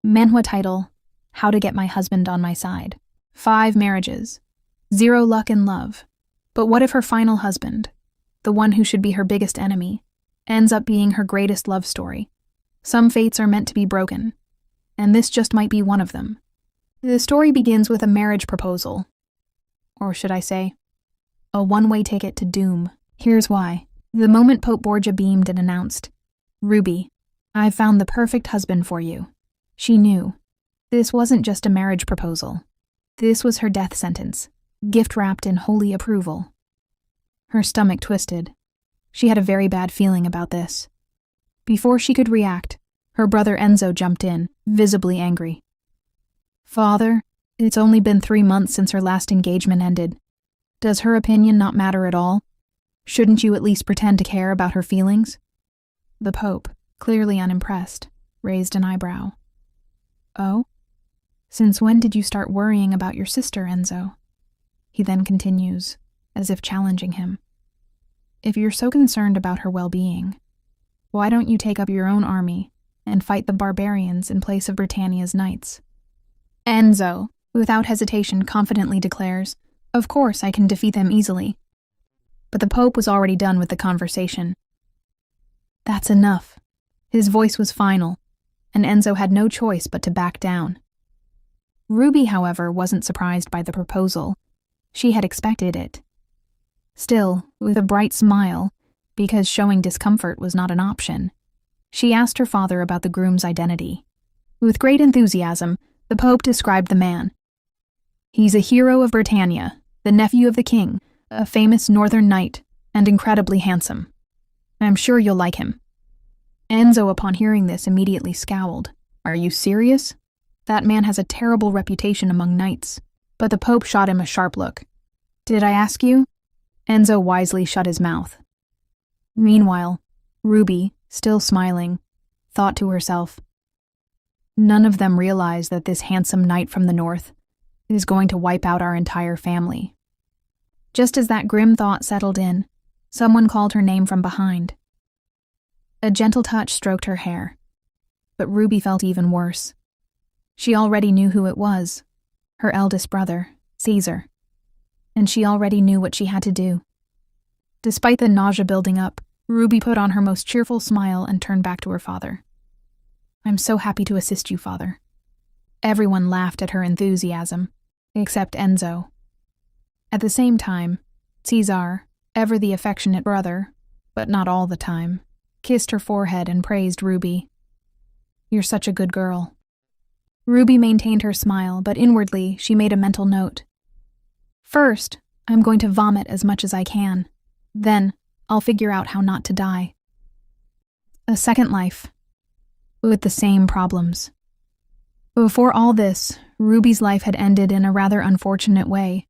Manhwa title, How to Get My Husband on My Side. 5 marriages. 0 luck in love. But what if her final husband, the one who should be her biggest enemy, ends up being her greatest love story? Some fates are meant to be broken, and this just might be one of them. The story begins with a marriage proposal. Or should I say, a one-way ticket to doom. Here's why. The moment Pope Borgia beamed and announced, "Ruby, I've found the perfect husband for you," she knew. This wasn't just a marriage proposal. This was her death sentence, gift-wrapped in holy approval. Her stomach twisted. She had a very bad feeling about this. Before she could react, her brother Enzo jumped in, visibly angry. "Father, it's only been 3 months since her last engagement ended. Does her opinion not matter at all? Shouldn't you at least pretend to care about her feelings?" The Pope, clearly unimpressed, raised an eyebrow. "Oh? Since when did you start worrying about your sister, Enzo?" He then continues, as if challenging him. "If you're so concerned about her well-being, why don't you take up your own army and fight the barbarians in place of Britannia's knights?" Enzo, without hesitation, confidently declares, "Of course I can defeat them easily." But the Pope was already done with the conversation. "That's enough." His voice was final, and Enzo had no choice but to back down. Ruby, however, wasn't surprised by the proposal. She had expected it. Still, with a bright smile, because showing discomfort was not an option, she asked her father about the groom's identity. With great enthusiasm, the Pope described the man. "He's a hero of Britannia, the nephew of the king, a famous northern knight, and incredibly handsome. I'm sure you'll like him." Enzo, upon hearing this, immediately scowled. "Are you serious? That man has a terrible reputation among knights." But the Pope shot him a sharp look. "Did I ask you?" Enzo wisely shut his mouth. Meanwhile, Ruby, still smiling, thought to herself, "None of them realize that this handsome knight from the north is going to wipe out our entire family." Just as that grim thought settled in, someone called her name from behind. A gentle touch stroked her hair, but Ruby felt even worse. She already knew who it was, her eldest brother, Caesar, and she already knew what she had to do. Despite the nausea building up, Ruby put on her most cheerful smile and turned back to her father. "I'm so happy to assist you, father." Everyone laughed at her enthusiasm, except Enzo. At the same time, Caesar, ever the affectionate brother, but not all the time, kissed her forehead and praised Ruby. "You're such a good girl." Ruby maintained her smile, but inwardly she made a mental note. "First, I'm going to vomit as much as I can. Then, I'll figure out how not to die." A second life, with the same problems. Before all this, Ruby's life had ended in a rather unfortunate way.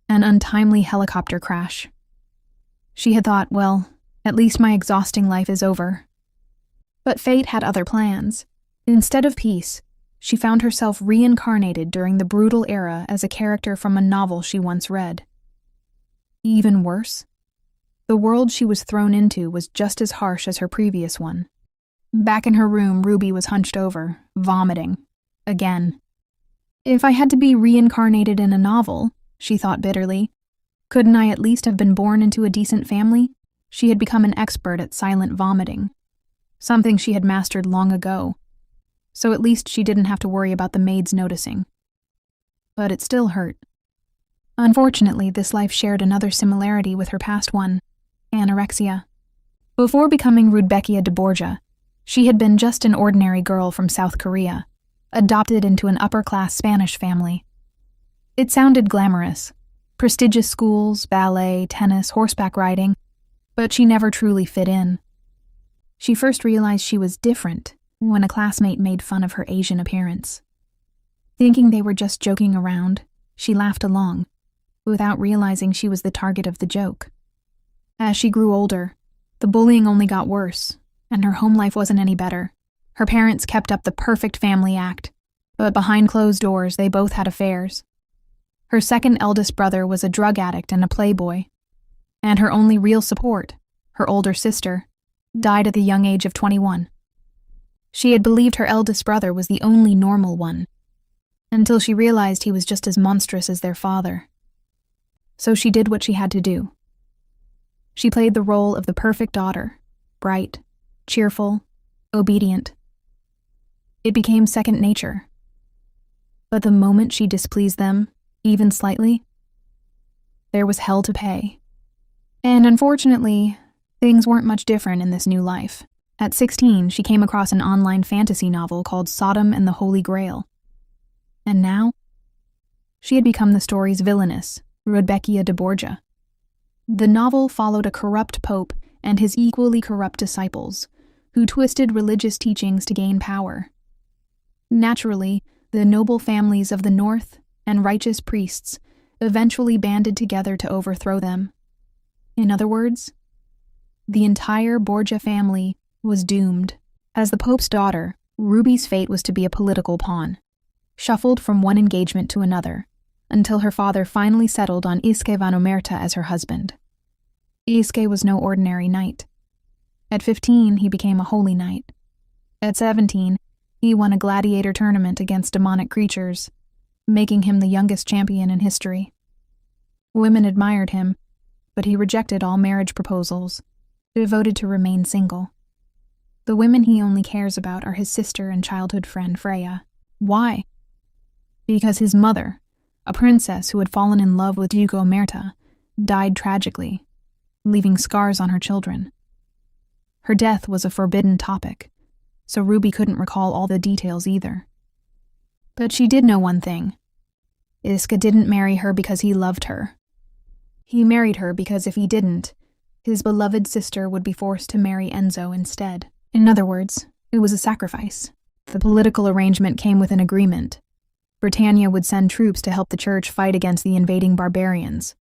An untimely helicopter crash. She had thought, well, at least my exhausting life is over. But fate had other plans. Instead of peace, she found herself reincarnated during the brutal era as a character from a novel she once read. Even worse, the world she was thrown into was just as harsh as her previous one. Back in her room, Ruby was hunched over, vomiting. Again. If I had to be reincarnated in a novel, she thought bitterly, couldn't I at least have been born into a decent family? She had become an expert at silent vomiting, something she had mastered long ago, so at least she didn't have to worry about the maids noticing. But it still hurt. Unfortunately, this life shared another similarity with her past one, anorexia. Before becoming Rudbeckia de Borgia, she had been just an ordinary girl from South Korea, adopted into an upper-class Spanish family. It sounded glamorous. Prestigious schools, ballet, tennis, horseback riding, but she never truly fit in. She first realized she was different when a classmate made fun of her Asian appearance. Thinking they were just joking around, she laughed along, without realizing she was the target of the joke. As she grew older, the bullying only got worse, and her home life wasn't any better. Her parents kept up the perfect family act, but behind closed doors they both had affairs. Her second eldest brother was a drug addict and a playboy, and her only real support, her older sister, died at the young age of 21. She had believed her eldest brother was the only normal one, until she realized he was just as monstrous as their father. So she did what she had to do. She played the role of the perfect daughter, bright, cheerful, obedient. It became second nature. But the moment she displeased them, even slightly, there was hell to pay. And unfortunately, things weren't much different in this new life. At 16, she came across an online fantasy novel called Sodom and the Holy Grail. And now, she had become the story's villainess, Rudbeckia de Borgia. The novel followed a corrupt pope and his equally corrupt disciples, who twisted religious teachings to gain power. Naturally, the noble families of the north and righteous priests eventually banded together to overthrow them. In other words, the entire Borgia family was doomed. As the Pope's daughter, Ruby's fate was to be a political pawn, shuffled from one engagement to another, until her father finally settled on Isque Vanomerta as her husband. Isque was no ordinary knight. At 15, he became a holy knight. At 17, he won a gladiator tournament against demonic creatures, making him the youngest champion in history. Women admired him, but he rejected all marriage proposals, devoted to remain single. The women he only cares about are his sister and childhood friend Freya. Why? Because his mother, a princess who had fallen in love with Duke Omerta, died tragically, leaving scars on her children. Her death was a forbidden topic, so Ruby couldn't recall all the details either. But she did know one thing. Isca didn't marry her because he loved her. He married her because if he didn't, his beloved sister would be forced to marry Enzo instead. In other words, it was a sacrifice. The political arrangement came with an agreement. Britannia would send troops to help the church fight against the invading barbarians.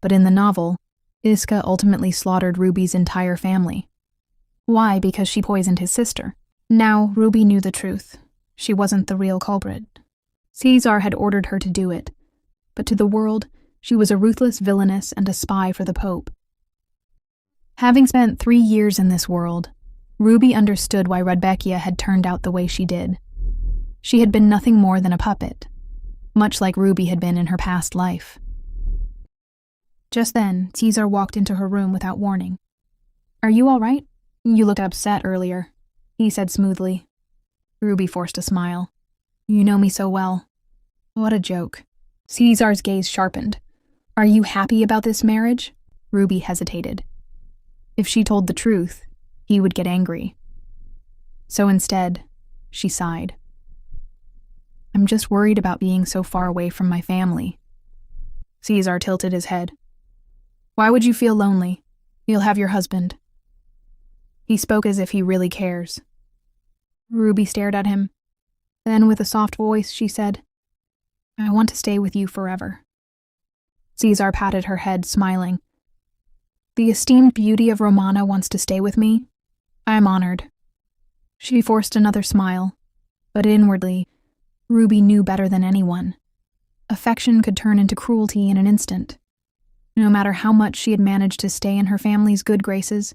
But in the novel, Isca ultimately slaughtered Ruby's entire family. Why? Because she poisoned his sister. Now, Ruby knew the truth. She wasn't the real culprit. Caesar had ordered her to do it, but to the world, she was a ruthless villainess and a spy for the Pope. Having spent 3 years in this world, Ruby understood why Rudbeckia had turned out the way she did. She had been nothing more than a puppet, much like Ruby had been in her past life. Just then, Caesar walked into her room without warning. "Are you all right? You looked upset earlier," he said smoothly. Ruby forced a smile. "You know me so well." "What a joke." Caesar's gaze sharpened. "Are you happy about this marriage?" Ruby hesitated. If she told the truth, he would get angry. So instead, she sighed. "I'm just worried about being so far away from my family." Caesar tilted his head. "Why would you feel lonely? You'll have your husband." He spoke as if he really cares. Ruby stared at him. Then with a soft voice, she said, "I want to stay with you forever." Caesar patted her head, smiling. "The esteemed beauty of Romana wants to stay with me? I am honored." She forced another smile, but inwardly, Ruby knew better than anyone. Affection could turn into cruelty in an instant. No matter how much she had managed to stay in her family's good graces,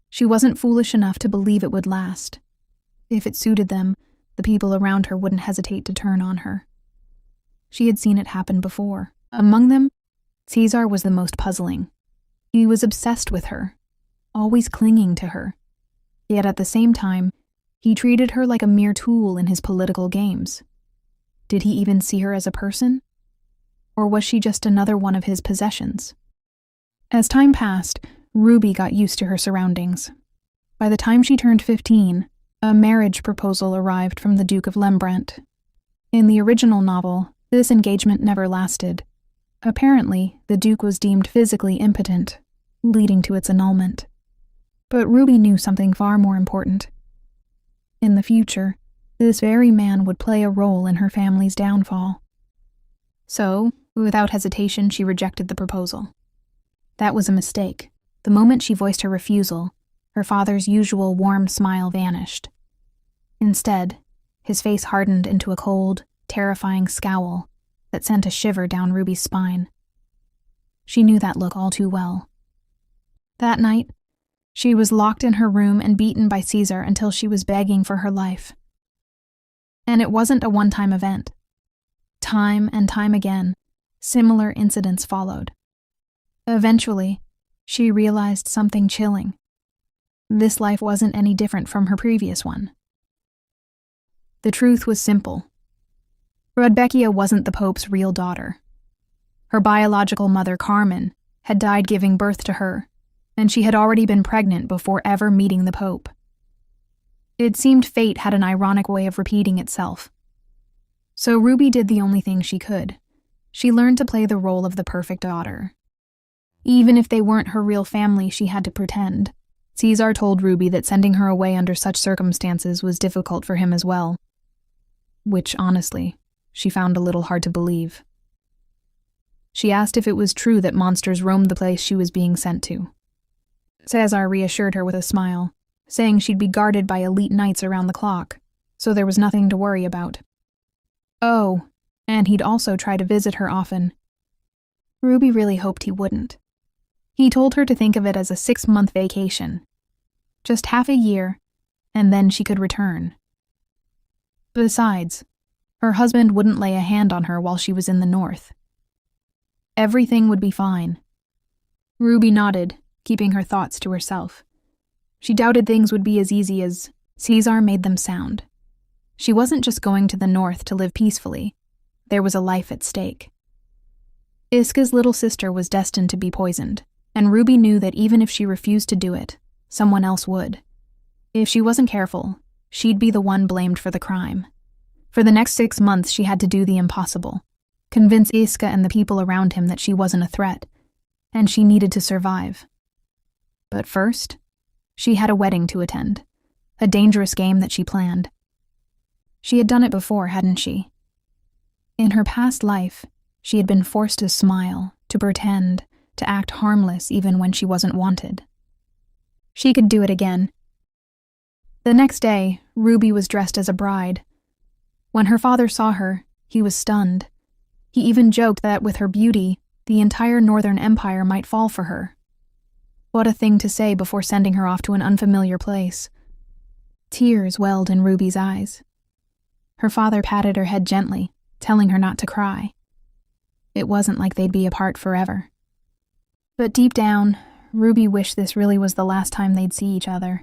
she wasn't foolish enough to believe it would last. If it suited them, the people around her wouldn't hesitate to turn on her. She had seen it happen before. Among them, Caesar was the most puzzling. He was obsessed with her, always clinging to her. Yet at the same time, he treated her like a mere tool in his political games. Did he even see her as a person? Or was she just another one of his possessions? As time passed, Ruby got used to her surroundings. By the time she turned 15, a marriage proposal arrived from the Duke of Lembrandt. In the original novel, this engagement never lasted. Apparently, the Duke was deemed physically impotent, leading to its annulment. But Ruby knew something far more important. In the future, this very man would play a role in her family's downfall. So, without hesitation, she rejected the proposal. That was a mistake. The moment she voiced her refusal, her father's usual warm smile vanished. Instead, his face hardened into a cold, terrifying scowl that sent a shiver down Ruby's spine. She knew that look all too well. That night, She was locked in her room and beaten by Caesar until she was begging for her life. And it wasn't a one-time event. Time and time again, similar incidents followed. Eventually, she realized something chilling. This life wasn't any different from her previous one. The truth was simple. Rudbeckia wasn't the Pope's real daughter. Her biological mother, Carmen, had died giving birth to her, and she had already been pregnant before ever meeting the Pope. It seemed fate had an ironic way of repeating itself. So Ruby did the only thing she could. She learned to play the role of the perfect daughter. Even if they weren't her real family, she had to pretend. Caesar told Ruby that sending her away under such circumstances was difficult for him as well. Which, honestly, she found a little hard to believe. She asked if it was true that monsters roamed the place she was being sent to. Caesar reassured her with a smile, saying she'd be guarded by elite knights around the clock, so there was nothing to worry about. Oh, and he'd also try to visit her often. Ruby really hoped he wouldn't. He told her to think of it as a 6-month vacation. Just half a year, and then she could return. Besides, her husband wouldn't lay a hand on her while she was in the north. Everything would be fine. Ruby nodded, keeping her thoughts to herself. She doubted things would be as easy as Caesar made them sound. She wasn't just going to the north to live peacefully. There was a life at stake. Iska's little sister was destined to be poisoned, and Ruby knew that even if she refused to do it, someone else would. If she wasn't careful, she'd be the one blamed for the crime. For the next 6 months, she had to do the impossible. Convince Iska and the people around him that she wasn't a threat, and she needed to survive. But first, she had a wedding to attend, a dangerous game that she planned. She had done it before, hadn't she? In her past life, she had been forced to smile, to pretend, to act harmless even when she wasn't wanted. She could do it again. The next day, Ruby was dressed as a bride. When her father saw her, he was stunned. He even joked that with her beauty, the entire Northern Empire might fall for her. What a thing to say before sending her off to an unfamiliar place. Tears welled in Ruby's eyes. Her father patted her head gently, telling her not to cry. It wasn't like they'd be apart forever. But deep down, Ruby wished this really was the last time they'd see each other.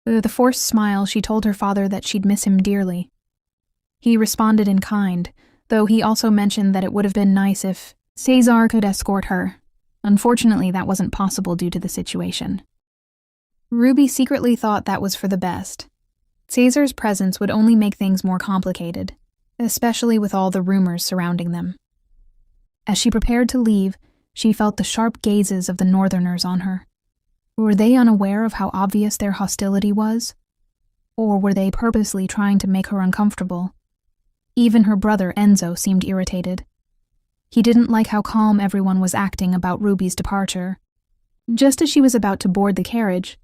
With a forced smile, she told her father that she'd miss him dearly. He responded in kind, though he also mentioned that it would have been nice if Caesar could escort her. Unfortunately, that wasn't possible due to the situation. Ruby secretly thought that was for the best. Caesar's presence would only make things more complicated, especially with all the rumors surrounding them. As she prepared to leave, she felt the sharp gazes of the Northerners on her. Were they unaware of how obvious their hostility was? Or were they purposely trying to make her uncomfortable? Even her brother Enzo seemed irritated. He didn't like how calm everyone was acting about Ruby's departure. Just as she was about to board the carriage,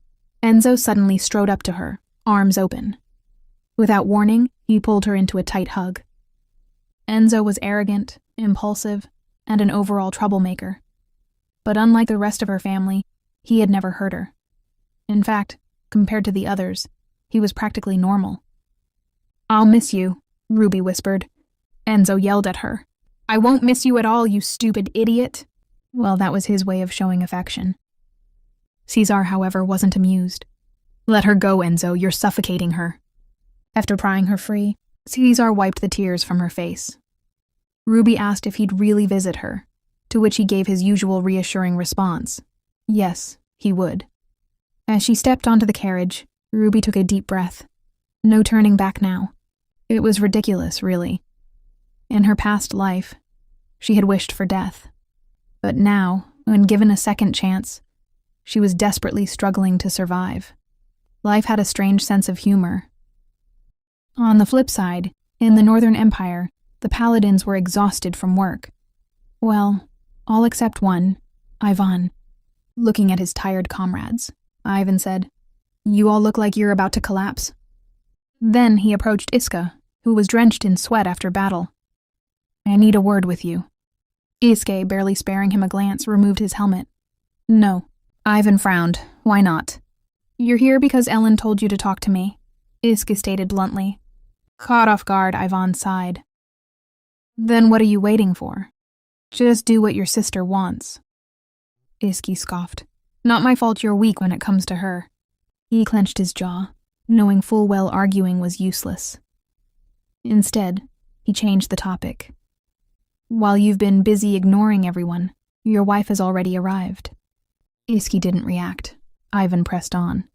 Enzo suddenly strode up to her, arms open. Without warning, he pulled her into a tight hug. Enzo was arrogant, impulsive, and an overall troublemaker. But unlike the rest of her family, he had never hurt her. In fact, compared to the others, he was practically normal. "I'll miss you," Ruby whispered. Enzo yelled at her. "I won't miss you at all, you stupid idiot." Well, that was his way of showing affection. Caesar, however, wasn't amused. "Let her go, Enzo, you're suffocating her." After prying her free, Caesar wiped the tears from her face. Ruby asked if he'd really visit her, to which he gave his usual reassuring response. Yes, he would. As she stepped onto the carriage, Ruby took a deep breath. No turning back now. It was ridiculous, really. In her past life, she had wished for death. But now, when given a second chance, she was desperately struggling to survive. Life had a strange sense of humor. On the flip side, in the Northern Empire, the paladins were exhausted from work. Well, all except one, Ivan. Looking at his tired comrades, Ivan said, "You all look like you're about to collapse." Then he approached Iska, who was drenched in sweat after battle. "I need a word with you." Iske, barely sparing him a glance, removed his helmet. "No, Ivan frowned. Why not? You're here because Ellen told you to talk to me, Iska stated bluntly. Caught off guard, Ivan sighed. Then what are you waiting for? Just do what your sister wants. Iski scoffed. Not my fault you're weak when it comes to her. He clenched his jaw, knowing full well arguing was useless. Instead, he changed the topic. While you've been busy ignoring everyone, your wife has already arrived. Iski didn't react. Ivan pressed on.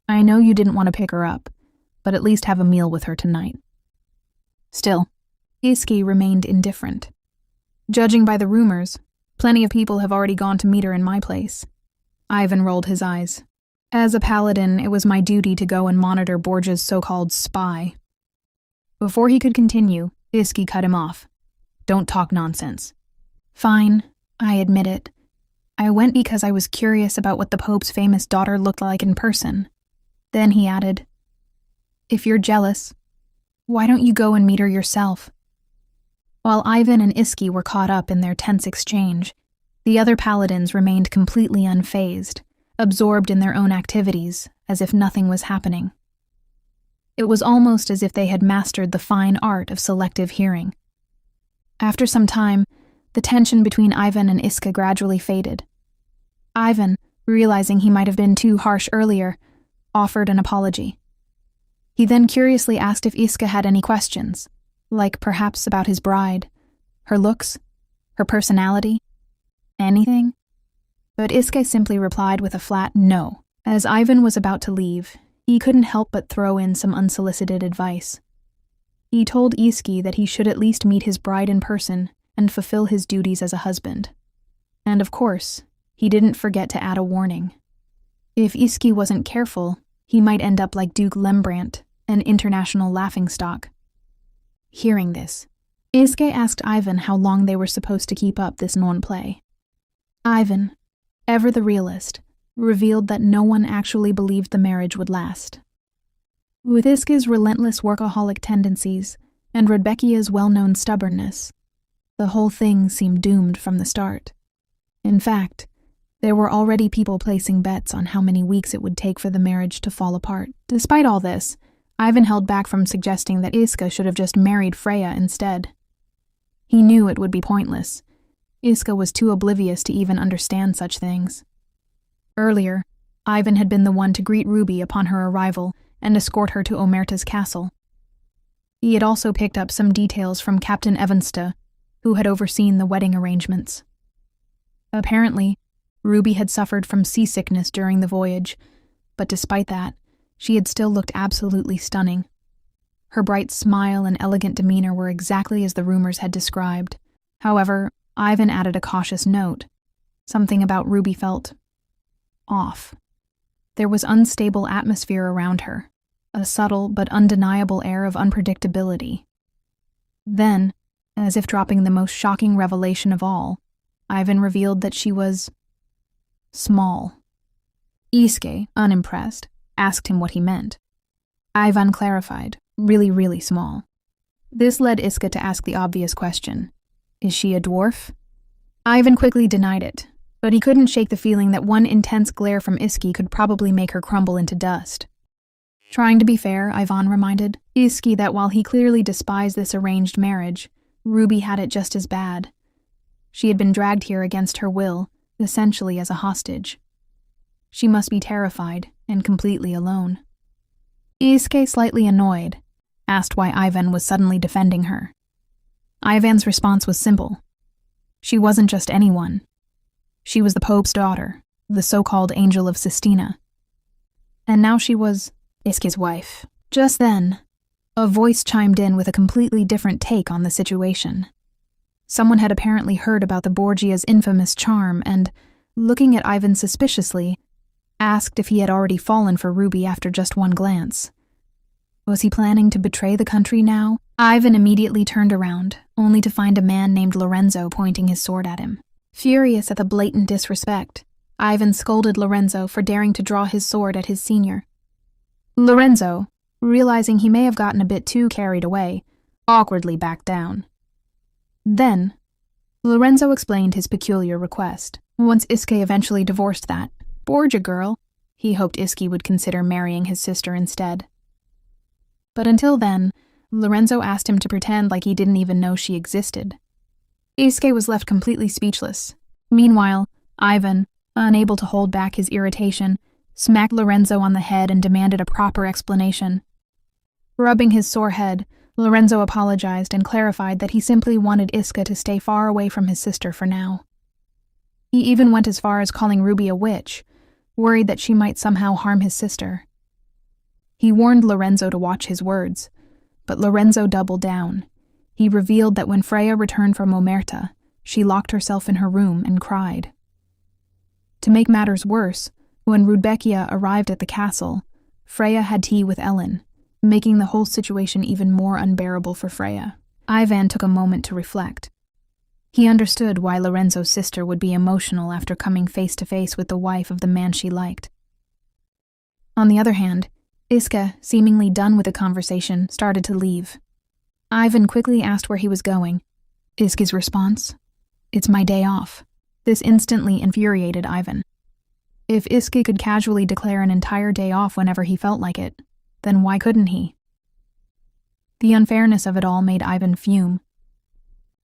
I know you didn't want to pick her up, but at least have a meal with her tonight. Still, Iski remained indifferent. Judging by the rumors, plenty of people have already gone to meet her in my place. Ivan rolled his eyes. As a paladin, it was my duty to go and monitor Borgia's so-called spy. Before he could continue, Iski cut him off. Don't talk nonsense. Fine, I admit it. I went because I was curious about what the Pope's famous daughter looked like in person. Then he added, if you're jealous, why don't you go and meet her yourself? While Ivan and Iski were caught up in their tense exchange, the other paladins remained completely unfazed, absorbed in their own activities, as if nothing was happening. It was almost as if they had mastered the fine art of selective hearing. After some time, the tension between Ivan and Iska gradually faded. Ivan, realizing he might have been too harsh earlier, offered an apology. He then curiously asked if Iska had any questions, like perhaps about his bride, her looks, her personality, anything. But Iska simply replied with a flat no. As Ivan was about to leave, he couldn't help but throw in some unsolicited advice. He told Iski that he should at least meet his bride in person and fulfill his duties as a husband. And of course, he didn't forget to add a warning. If Iski wasn't careful, he might end up like Duke Lembrandt, an international laughingstock. Hearing this, Iske asked Ivan how long they were supposed to keep up this non-play. Ivan, ever the realist, revealed that no one actually believed the marriage would last. With Iske's relentless workaholic tendencies and Rebecca's well-known stubbornness, the whole thing seemed doomed from the start. In fact, there were already people placing bets on how many weeks it would take for the marriage to fall apart. Despite all this, Ivan held back from suggesting that Iska should have just married Freya instead. He knew it would be pointless. Iska was too oblivious to even understand such things. Earlier, Ivan had been the one to greet Ruby upon her arrival and escort her to Omerta's castle. He had also picked up some details from Captain Evansta, who had overseen the wedding arrangements. Apparently, Ruby had suffered from seasickness during the voyage, but despite that, she had still looked absolutely stunning. Her bright smile and elegant demeanor were exactly as the rumors had described. However, Ivan added a cautious note. Something about Ruby felt off. There was unstable atmosphere around her, a subtle but undeniable air of unpredictability. Then, as if dropping the most shocking revelation of all, Ivan revealed that she was small. Iske, unimpressed, asked him what he meant. Ivan clarified, really, really small. This led Iska to ask the obvious question. Is she a dwarf? Ivan quickly denied it, but he couldn't shake the feeling that one intense glare from Iski could probably make her crumble into dust. Trying to be fair, Ivan reminded Iski that while he clearly despised this arranged marriage, Ruby had it just as bad. She had been dragged here against her will, essentially as a hostage. She must be terrified and completely alone. Iske, slightly annoyed, asked why Ivan was suddenly defending her. Ivan's response was simple. She wasn't just anyone. She was the Pope's daughter, the so-called Angel of Sistina. And now she was Iske's wife. Just then, a voice chimed in with a completely different take on the situation. Someone had apparently heard about the Borgia's infamous charm and, looking at Ivan suspiciously, asked if he had already fallen for Ruby after just one glance. Was he planning to betray the country now? Ivan immediately turned around, only to find a man named Lorenzo pointing his sword at him. Furious at the blatant disrespect, Ivan scolded Lorenzo for daring to draw his sword at his senior. Lorenzo, realizing he may have gotten a bit too carried away, awkwardly backed down. Then, Lorenzo explained his peculiar request. Once Iske eventually divorced that Borgia girl, he hoped Iske would consider marrying his sister instead. But until then, Lorenzo asked him to pretend like he didn't even know she existed. Iske was left completely speechless. Meanwhile, Ivan, unable to hold back his irritation, smacked Lorenzo on the head and demanded a proper explanation. Rubbing his sore head, Lorenzo apologized and clarified that he simply wanted Iske to stay far away from his sister for now. He even went as far as calling Ruby a witch, worried that she might somehow harm his sister. He warned Lorenzo to watch his words, but Lorenzo doubled down. He revealed that when Freya returned from Omerta, she locked herself in her room and cried. To make matters worse, when Rudbeckia arrived at the castle, Freya had tea with Ellen, making the whole situation even more unbearable for Freya. Ivan took a moment to reflect. He understood why Lorenzo's sister would be emotional after coming face to face with the wife of the man she liked. On the other hand, Iske, seemingly done with the conversation, started to leave. Ivan quickly asked where he was going. Iske's response? "It's my day off." This instantly infuriated Ivan. If Iske could casually declare an entire day off whenever he felt like it, then why couldn't he? The unfairness of it all made Ivan fume.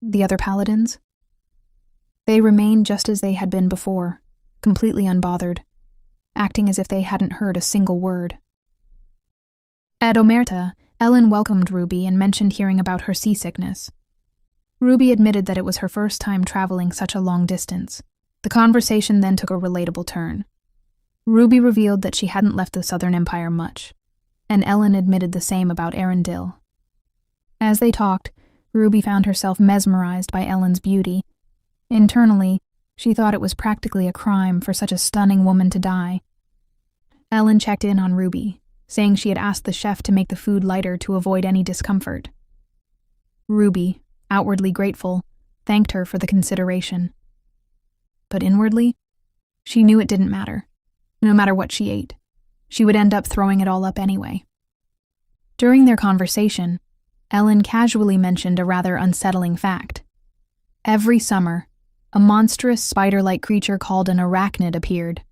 The other paladins? They remained just as they had been before, completely unbothered, acting as if they hadn't heard a single word. At Omerta, Ellen welcomed Ruby and mentioned hearing about her seasickness. Ruby admitted that it was her first time traveling such a long distance. The conversation then took a relatable turn. Ruby revealed that she hadn't left the Southern Empire much, and Ellen admitted the same about Arendelle. As they talked, Ruby found herself mesmerized by Ellen's beauty. Internally, she thought it was practically a crime for such a stunning woman to die. Ellen checked in on Ruby, saying she had asked the chef to make the food lighter to avoid any discomfort. Ruby, outwardly grateful, thanked her for the consideration. But inwardly, she knew it didn't matter. No matter what she ate, she would end up throwing it all up anyway. During their conversation, Ellen casually mentioned a rather unsettling fact. Every summer, a monstrous spider-like creature called an arachnid appeared.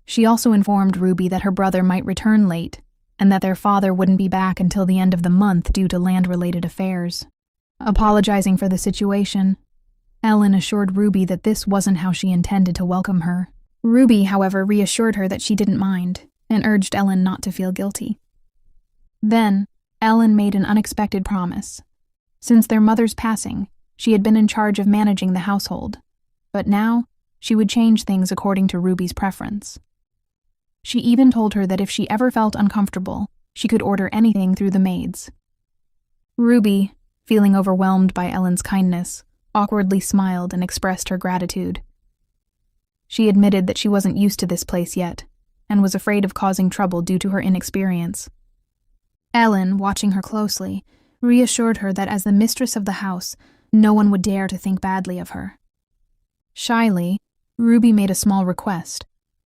She also informed Ruby that her brother might return late, and that their father wouldn't be back until the end of the month due to land-related affairs. Apologizing for the situation, Ellen assured Ruby that this wasn't how she intended to welcome her. Ruby, however, reassured her that she didn't mind, and urged Ellen not to feel guilty. Then, Ellen made an unexpected promise. Since their mother's passing, she had been in charge of managing the household, but now she would change things according to Ruby's preference. She even told her that if she ever felt uncomfortable, she could order anything through the maids. Ruby, feeling overwhelmed by Ellen's kindness, awkwardly smiled and expressed her gratitude. She admitted that she wasn't used to this place yet, and was afraid of causing trouble due to her inexperience. Ellen, watching her closely, reassured her that as the mistress of the house, no one would dare to think badly of her. Shyly, Ruby made a small request.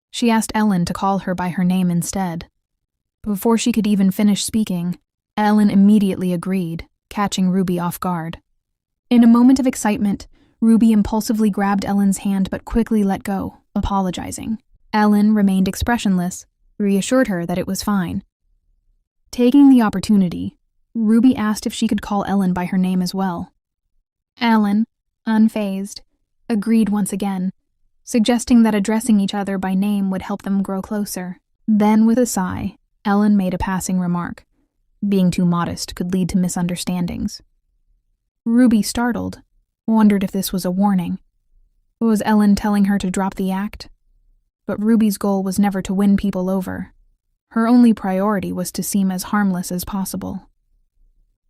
She asked Ellen to call her by her name instead. Before she could even finish speaking, Ellen immediately agreed, catching Ruby off guard. In a moment of excitement, Ruby impulsively grabbed Ellen's hand but quickly let go, apologizing. Ellen remained expressionless, reassured her that it was fine. Taking the opportunity, Ruby asked if she could call Ellen by her name as well. Ellen, unfazed, agreed once again, suggesting that addressing each other by name would help them grow closer. Then, with a sigh, Ellen made a passing remark. Being too modest could lead to misunderstandings. Ruby, startled, wondered if this was a warning. Was Ellen telling her to drop the act? But Ruby's goal was never to win people over. Her only priority was to seem as harmless as possible.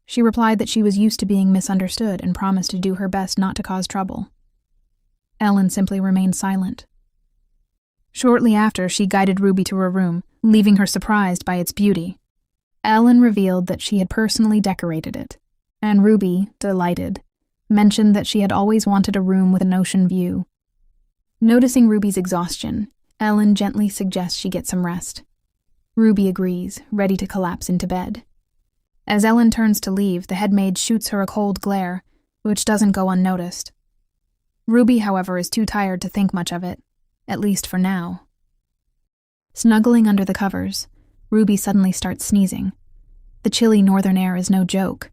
She replied that she was used to being misunderstood and promised to do her best not to cause trouble. Ellen simply remained silent. Shortly after, she guided Ruby to her room, leaving her surprised by its beauty. Ellen revealed that she had personally decorated it, and Ruby, delighted, mentioned that she had always wanted a room with an ocean view. Noticing Ruby's exhaustion, Ellen gently suggests she get some rest. Ruby agrees, ready to collapse into bed. As Ellen turns to leave, the head maid shoots her a cold glare, which doesn't go unnoticed. Ruby, however, is too tired to think much of it, at least for now. Snuggling under the covers, Ruby suddenly starts sneezing. The chilly northern air is no joke.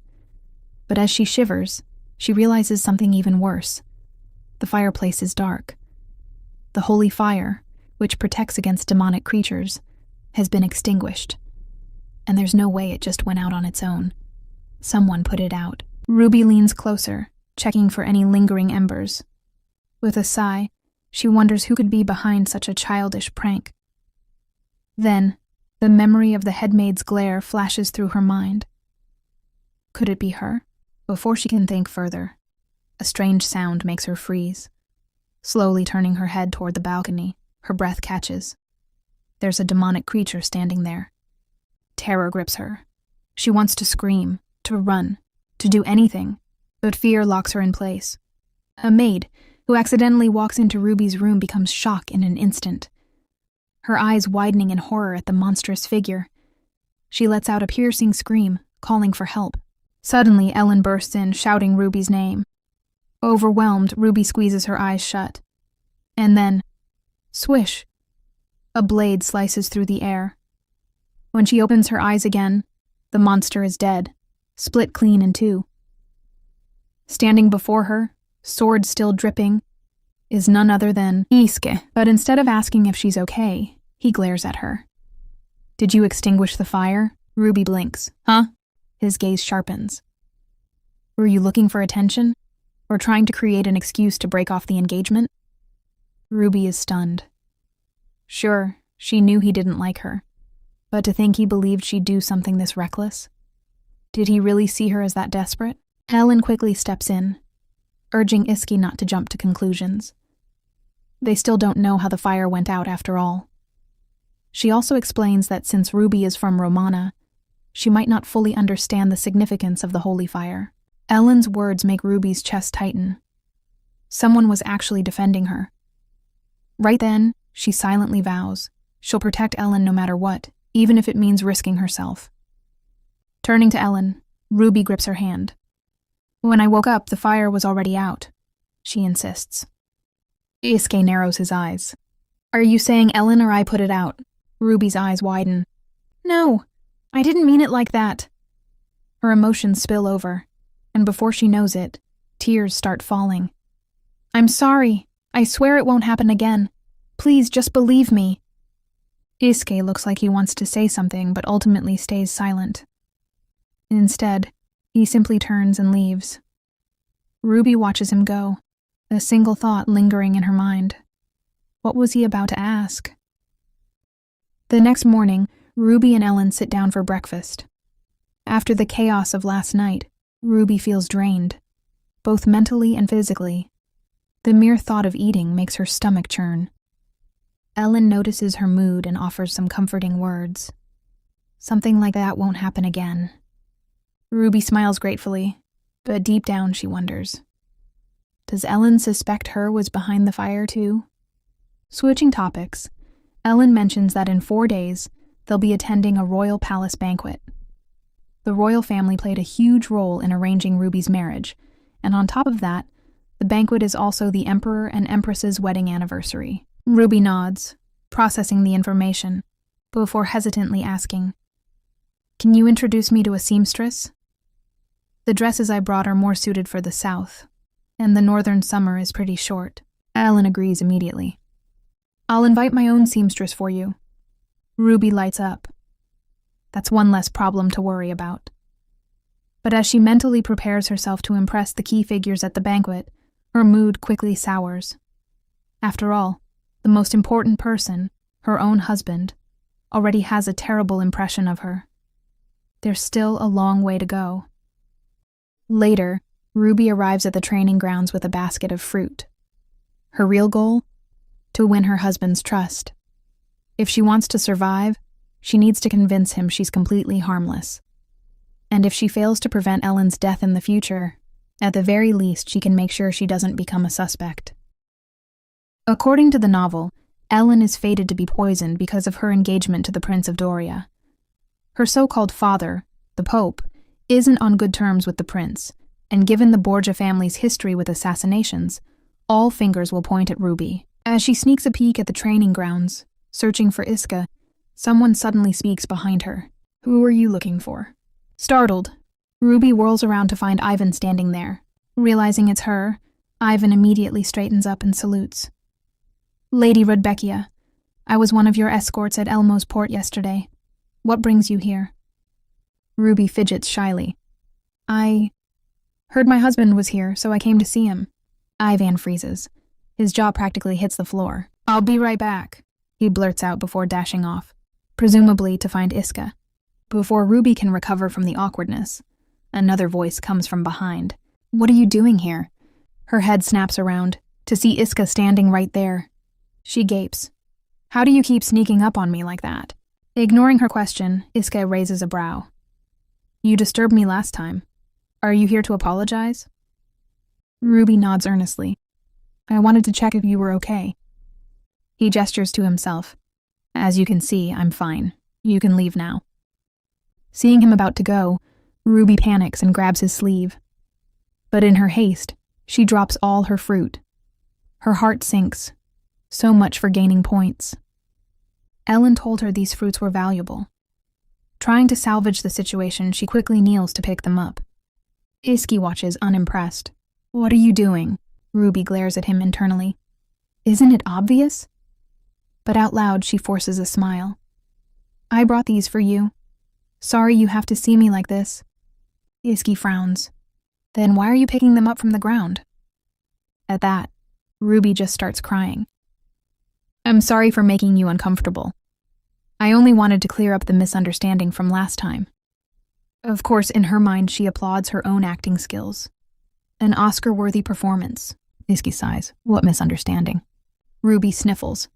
But as she shivers, she realizes something even worse. The fireplace is dark. The holy fire, which protects against demonic creatures, has been extinguished. And there's no way it just went out on its own. Someone put it out. Ruby leans closer, checking for any lingering embers. With a sigh, she wonders who could be behind such a childish prank. Then, the memory of the headmaid's glare flashes through her mind. Could it be her? Before she can think further, a strange sound makes her freeze. Slowly turning her head toward the balcony, her breath catches. There's a demonic creature standing there. Terror grips her. She wants to scream, to run, to do anything, but fear locks her in place. A maid, who accidentally walks into Ruby's room, becomes shocked in an instant. Her eyes widening in horror at the monstrous figure. She lets out a piercing scream, calling for help. Suddenly, Ellen bursts in, shouting Ruby's name. Overwhelmed, Ruby squeezes her eyes shut. And then, swish! A blade slices through the air. When she opens her eyes again, the monster is dead, split clean in two. Standing before her, sword still dripping, is none other than Iske. But instead of asking if she's okay, he glares at her. Did you extinguish the fire? Ruby blinks. Huh? His gaze sharpens. Were you looking for attention? Or trying to create an excuse to break off the engagement? Ruby is stunned. Sure, she knew he didn't like her. But to think he believed she'd do something this reckless? Did he really see her as that desperate? Ellen quickly steps in, urging Iske not to jump to conclusions. They still don't know how the fire went out after all. She also explains that since Ruby is from Romana, she might not fully understand the significance of the holy fire. Ellen's words make Ruby's chest tighten. Someone was actually defending her. Right then, she silently vows she'll protect Ellen no matter what, even if it means risking herself. Turning to Ellen, Ruby grips her hand. When I woke up, the fire was already out, she insists. Iske narrows his eyes. Are you saying Ellen or I put it out? Ruby's eyes widen. No, I didn't mean it like that. Her emotions spill over, and before she knows it, tears start falling. I'm sorry. I swear it won't happen again. Please just believe me. Iske looks like he wants to say something, but ultimately stays silent. Instead, he simply turns and leaves. Ruby watches him go, a single thought lingering in her mind. What was he about to ask? The next morning, Ruby and Ellen sit down for breakfast. After the chaos of last night, Ruby feels drained, both mentally and physically. The mere thought of eating makes her stomach churn. Ellen notices her mood and offers some comforting words. Something like that won't happen again. Ruby smiles gratefully, but deep down she wonders. Does Ellen suspect her was behind the fire too? Switching topics, Ellen mentions that in 4 days, they'll be attending a royal palace banquet. The royal family played a huge role in arranging Ruby's marriage, and on top of that, the banquet is also the Emperor and Empress's wedding anniversary. Ruby nods, processing the information, before hesitantly asking, Can you introduce me to a seamstress? The dresses I brought are more suited for the south, and the northern summer is pretty short. Ellen agrees immediately. I'll invite my own seamstress for you. Ruby lights up. That's one less problem to worry about. But as she mentally prepares herself to impress the key figures at the banquet, her mood quickly sours. After all, the most important person, her own husband, already has a terrible impression of her. There's still a long way to go. Later, Ruby arrives at the training grounds with a basket of fruit. Her real goal? To win her husband's trust. If she wants to survive, she needs to convince him she's completely harmless. And if she fails to prevent Ellen's death in the future, at the very least she can make sure she doesn't become a suspect. According to the novel, Ellen is fated to be poisoned because of her engagement to the Prince of Doria. Her so-called father, the Pope, isn't on good terms with the prince, and given the Borgia family's history with assassinations, All fingers will point at Ruby. As she sneaks a peek at the training grounds, searching for Iska, someone suddenly speaks behind her. "Who are you looking for?" Startled, Ruby whirls around to find Ivan standing there. Realizing it's her, Ivan immediately straightens up and salutes. "Lady Rudbeckia, I was one of your escorts at Elmo's port yesterday. What brings you here?" Ruby fidgets shyly. "I heard my husband was here, so I came to see him." Ivan freezes. His jaw practically hits the floor. "I'll be right back," he blurts out before dashing off, presumably to find Iska. Before Ruby can recover from the awkwardness, another voice comes from behind. "What are you doing here?" Her head snaps around to see Iska standing right there. She gapes. "How do you keep sneaking up on me like that?" Ignoring her question, Iska raises a brow. "You disturbed me last time. Are you here to apologize?" Ruby nods earnestly. "I wanted to check if you were okay." He gestures to himself. "As you can see, I'm fine. You can leave now." Seeing him about to go, Ruby panics and grabs his sleeve. But in her haste, she drops all her fruit. Her heart sinks. So much for gaining points. Ellen told her these fruits were valuable. Trying to salvage the situation, she quickly kneels to pick them up. Iski watches unimpressed. "What are you doing?" Ruby glares at him internally. "Isn't it obvious?" But out loud, she forces a smile. "I brought these for you. Sorry you have to see me like this." Iski frowns. "Then why are you picking them up from the ground?" At that, Ruby just starts crying. "I'm sorry for making you uncomfortable. I only wanted to clear up the misunderstanding from last time." Of course, in her mind, she applauds her own acting skills. An Oscar-worthy performance. Iski sighs. "What misunderstanding?" Ruby sniffles.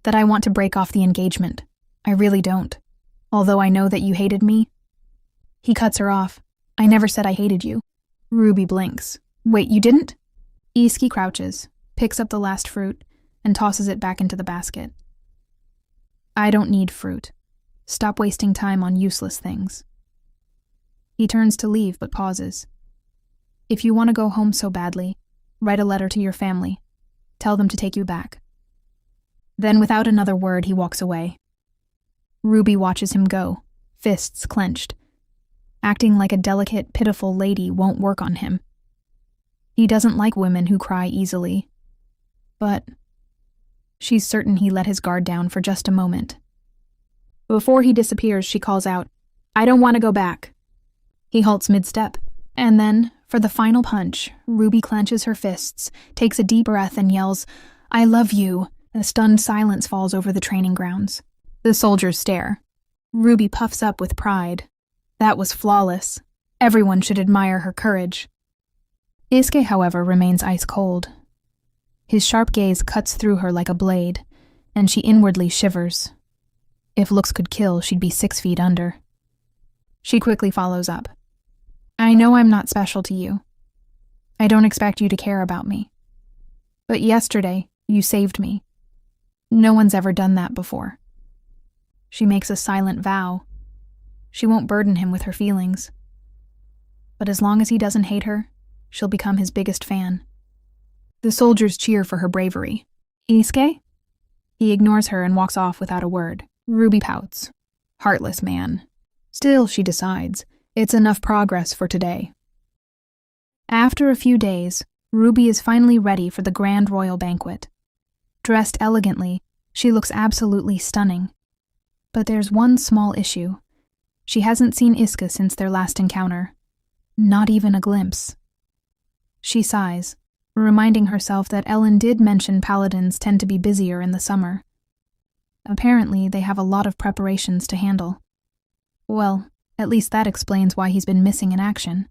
"That I want to break off the engagement. I really don't. Although I know that you hated me." He cuts her off. "I never said I hated you." Ruby blinks. "Wait, you didn't?" Iski crouches, picks up the last fruit, and tosses it back into the basket. "I don't need fruit. Stop wasting time on useless things." He turns to leave but pauses. "If you want to go home so badly, write a letter to your family. Tell them to take you back." Then without another word, he walks away. Ruby watches him go, fists clenched. Acting like a delicate, pitiful lady won't work on him. He doesn't like women who cry easily. But she's certain he let his guard down for just a moment. Before he disappears, she calls out, "I don't want to go back." He halts mid-step, and then, for the final punch, Ruby clenches her fists, takes a deep breath, and yells, "I love you." A stunned silence falls over the training grounds. The soldiers stare. Ruby puffs up with pride. That was flawless. Everyone should admire her courage. Iske, however, remains ice cold. His sharp gaze cuts through her like a blade, and she inwardly shivers. If looks could kill, she'd be 6 feet under. She quickly follows up. "I know I'm not special to you. I don't expect you to care about me. But yesterday, you saved me. No one's ever done that before." She makes a silent vow. She won't burden him with her feelings. But as long as he doesn't hate her, she'll become his biggest fan. The soldiers cheer for her bravery. "Iske?" He ignores her and walks off without a word. Ruby pouts. Heartless man. Still, she decides, it's enough progress for today. After a few days, Ruby is finally ready for the grand royal banquet. Dressed elegantly, she looks absolutely stunning. But there's one small issue. She hasn't seen Iska since their last encounter. Not even a glimpse. She sighs, reminding herself that Ellen did mention paladins tend to be busier in the summer. Apparently, they have a lot of preparations to handle. Well, at least that explains why he's been missing in action.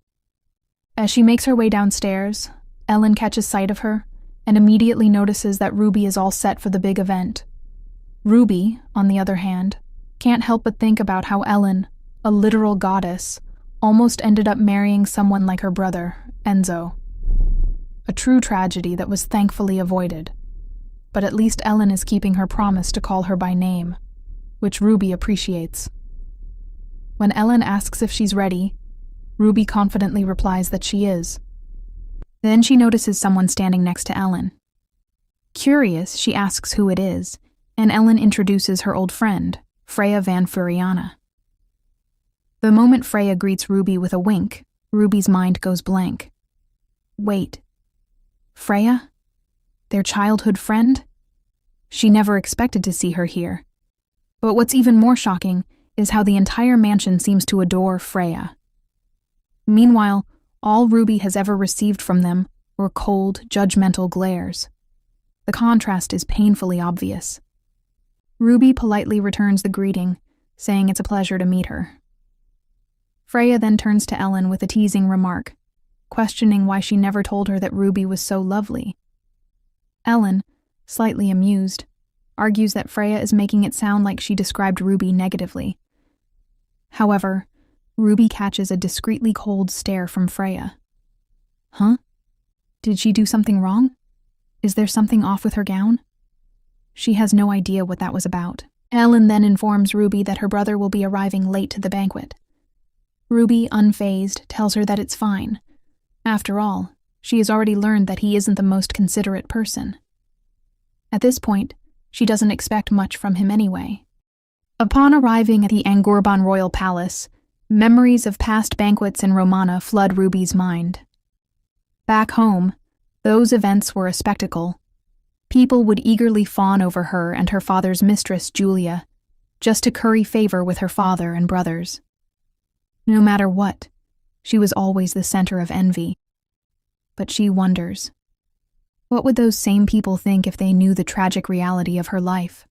As she makes her way downstairs, Ellen catches sight of her and immediately notices that Ruby is all set for the big event. Ruby, on the other hand, can't help but think about how Ellen, a literal goddess, almost ended up marrying someone like her brother, Enzo. A true tragedy that was thankfully avoided. But at least Ellen is keeping her promise to call her by name, which Ruby appreciates. When Ellen asks if she's ready, Ruby confidently replies that she is. Then she notices someone standing next to Ellen. Curious, she asks who it is, and Ellen introduces her old friend, Freya van Furiana. The moment Freya greets Ruby with a wink, Ruby's mind goes blank. Wait. Freya? Their childhood friend? She never expected to see her here. But what's even more shocking is how the entire mansion seems to adore Freya. Meanwhile, all Ruby has ever received from them were cold, judgmental glares. The contrast is painfully obvious. Ruby politely returns the greeting, saying it's a pleasure to meet her. Freya then turns to Ellen with a teasing remark, questioning why she never told her that Ruby was so lovely. Ellen, slightly amused, argues that Freya is making it sound like she described Ruby negatively. However, Ruby catches a discreetly cold stare from Freya. Huh? Did she do something wrong? Is there something off with her gown? She has no idea what that was about. Ellen then informs Ruby that her brother will be arriving late to the banquet. Ruby, unfazed, tells her that it's fine. After all, she has already learned that he isn't the most considerate person. At this point, she doesn't expect much from him anyway. Upon arriving at the Angorban Royal Palace, memories of past banquets in Romana flood Ruby's mind. Back home, those events were a spectacle. People would eagerly fawn over her and her father's mistress, Julia, just to curry favor with her father and brothers. No matter what, she was always the center of envy. But she wonders, what would those same people think if they knew the tragic reality of her life?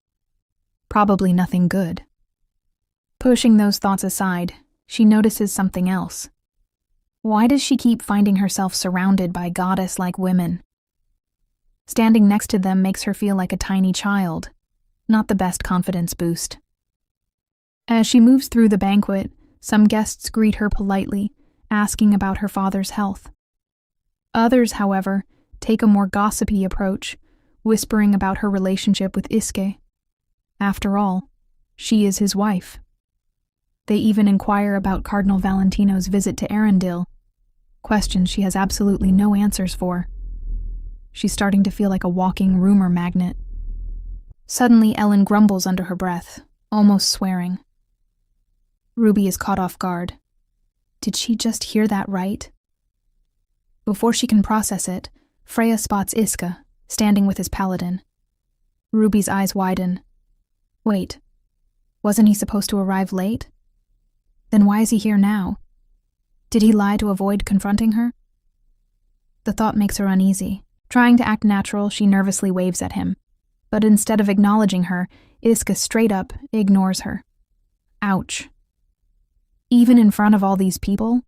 Probably nothing good. Pushing those thoughts aside, she notices something else. Why does she keep finding herself surrounded by goddess-like women? Standing next to them makes her feel like a tiny child, not the best confidence boost. As she moves through the banquet, some guests greet her politely, asking about her father's health. Others, however, take a more gossipy approach, whispering about her relationship with Iske. After all, she is his wife. They even inquire about Cardinal Valentino's visit to Arundel, questions she has absolutely no answers for. She's starting to feel like a walking rumor magnet. Suddenly, Ellen grumbles under her breath, almost swearing. Ruby is caught off guard. Did she just hear that right? Before she can process it, Freya spots Iske, standing with his paladin. Ruby's eyes widen. Wait, wasn't he supposed to arrive late? Then why is he here now? Did he lie to avoid confronting her? The thought makes her uneasy. Trying to act natural, she nervously waves at him. But instead of acknowledging her, Iske straight up ignores her. Ouch. Even in front of all these people?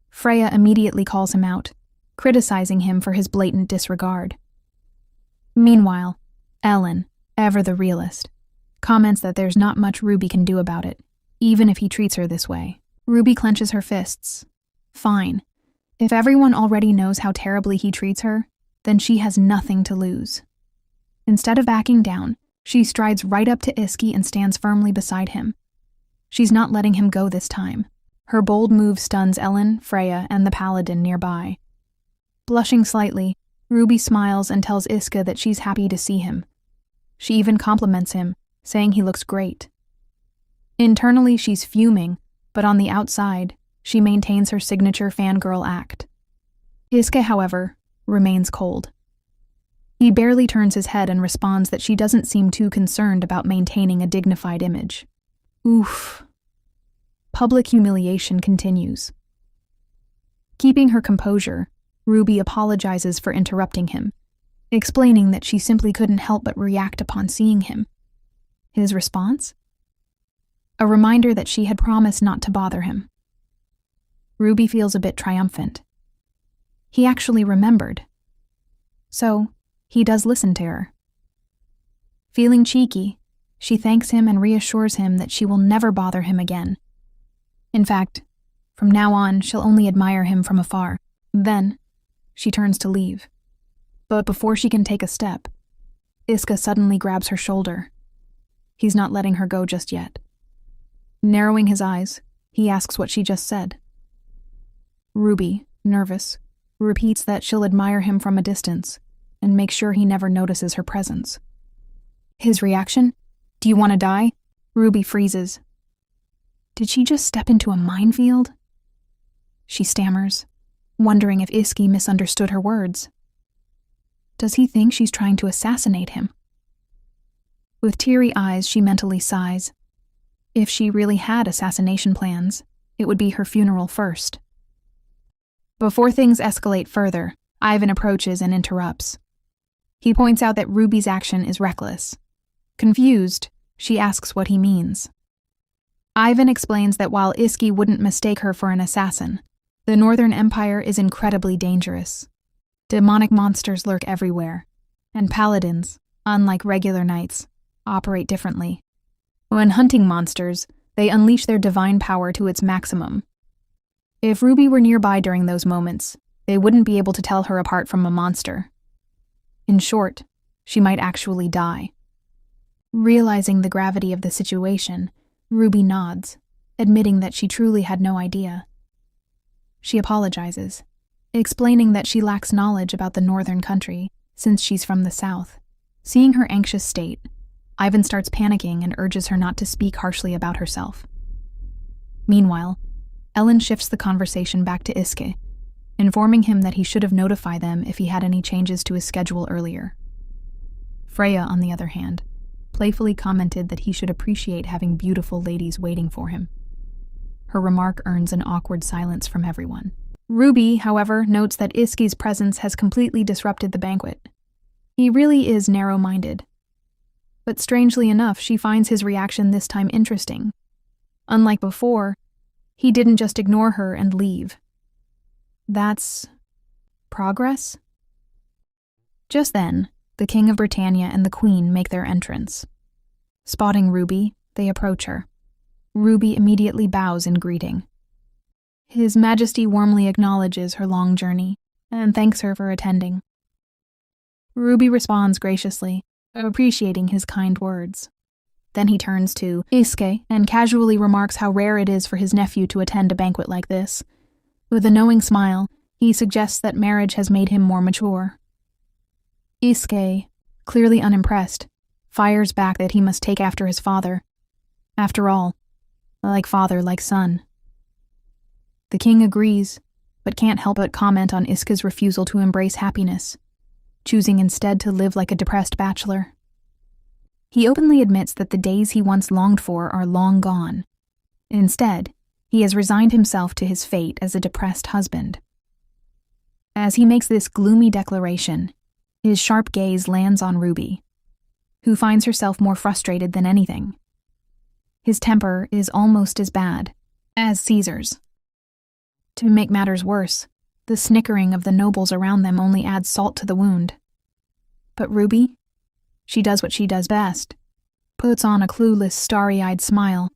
Freya immediately calls him out, criticizing him for his blatant disregard. Meanwhile, Ellen, ever the realist, comments that there's not much Ruby can do about it, even if he treats her this way. Ruby clenches her fists. Fine. If everyone already knows how terribly he treats her, then she has nothing to lose. Instead of backing down, she strides right up to Iske and stands firmly beside him. She's not letting him go this time. Her bold move stuns Ellen, Freya, and the paladin nearby. Blushing slightly, Ruby smiles and tells Iske that she's happy to see him. She even compliments him, saying he looks great. Internally, she's fuming, but on the outside, she maintains her signature fangirl act. Iske, however, remains cold. He barely turns his head and responds that she doesn't seem too concerned about maintaining a dignified image. Oof. Public humiliation continues. Keeping her composure, Ruby apologizes for interrupting him, explaining that she simply couldn't help but react upon seeing him. His response? A reminder that she had promised not to bother him. Ruby feels a bit triumphant. He actually remembered. So, he does listen to her. Feeling cheeky, she thanks him and reassures him that she will never bother him again. In fact, from now on, she'll only admire him from afar. Then, she turns to leave. But before she can take a step, Iske suddenly grabs her shoulder. He's not letting her go just yet. Narrowing his eyes, he asks what she just said. Ruby, nervous, repeats that she'll admire him from a distance and make sure he never notices her presence. His reaction? "Do you want to die?" Ruby freezes. Did she just step into a minefield? She stammers, wondering if Iski misunderstood her words. Does he think she's trying to assassinate him? With teary eyes, she mentally sighs. If she really had assassination plans, it would be her funeral first. Before things escalate further, Ivan approaches and interrupts. He points out that Ruby's action is reckless. Confused, she asks what he means. Ivan explains that while Iski wouldn't mistake her for an assassin, the Northern Empire is incredibly dangerous. Demonic monsters lurk everywhere, and paladins, unlike regular knights, operate differently. When hunting monsters, they unleash their divine power to its maximum. If Ruby were nearby during those moments, they wouldn't be able to tell her apart from a monster. In short, she might actually die. Realizing the gravity of the situation, Ruby nods, admitting that she truly had no idea. She apologizes, explaining that she lacks knowledge about the northern country since she's from the south. Seeing her anxious state, Ivan starts panicking and urges her not to speak harshly about herself. Meanwhile, Ellen shifts the conversation back to Iske, informing him that he should have notified them if he had any changes to his schedule earlier. Freya, on the other hand, playfully commented that he should appreciate having beautiful ladies waiting for him. Her remark earns an awkward silence from everyone. Ruby, however, notes that Iski's presence has completely disrupted the banquet. He really is narrow-minded. But strangely enough, she finds his reaction this time interesting. Unlike before, he didn't just ignore her and leave. That's progress? Just then, the King of Britannia and the Queen make their entrance. Spotting Ruby, they approach her. Ruby immediately bows in greeting. His Majesty warmly acknowledges her long journey and thanks her for attending. Ruby responds graciously, appreciating his kind words. Then he turns to Iske and casually remarks how rare it is for his nephew to attend a banquet like this. With a knowing smile, he suggests that marriage has made him more mature. Iske, clearly unimpressed, fires back that he must take after his father. After all, like father, like son. The king agrees, but can't help but comment on Iske's refusal to embrace happiness, choosing instead to live like a depressed bachelor. He openly admits that the days he once longed for are long gone. Instead, he has resigned himself to his fate as a depressed husband. As he makes this gloomy declaration, his sharp gaze lands on Ruby, who finds herself more frustrated than anything. His temper is almost as bad as Caesar's. To make matters worse, the snickering of the nobles around them only adds salt to the wound. But Ruby? She does what she does best, puts on a clueless, starry-eyed smile,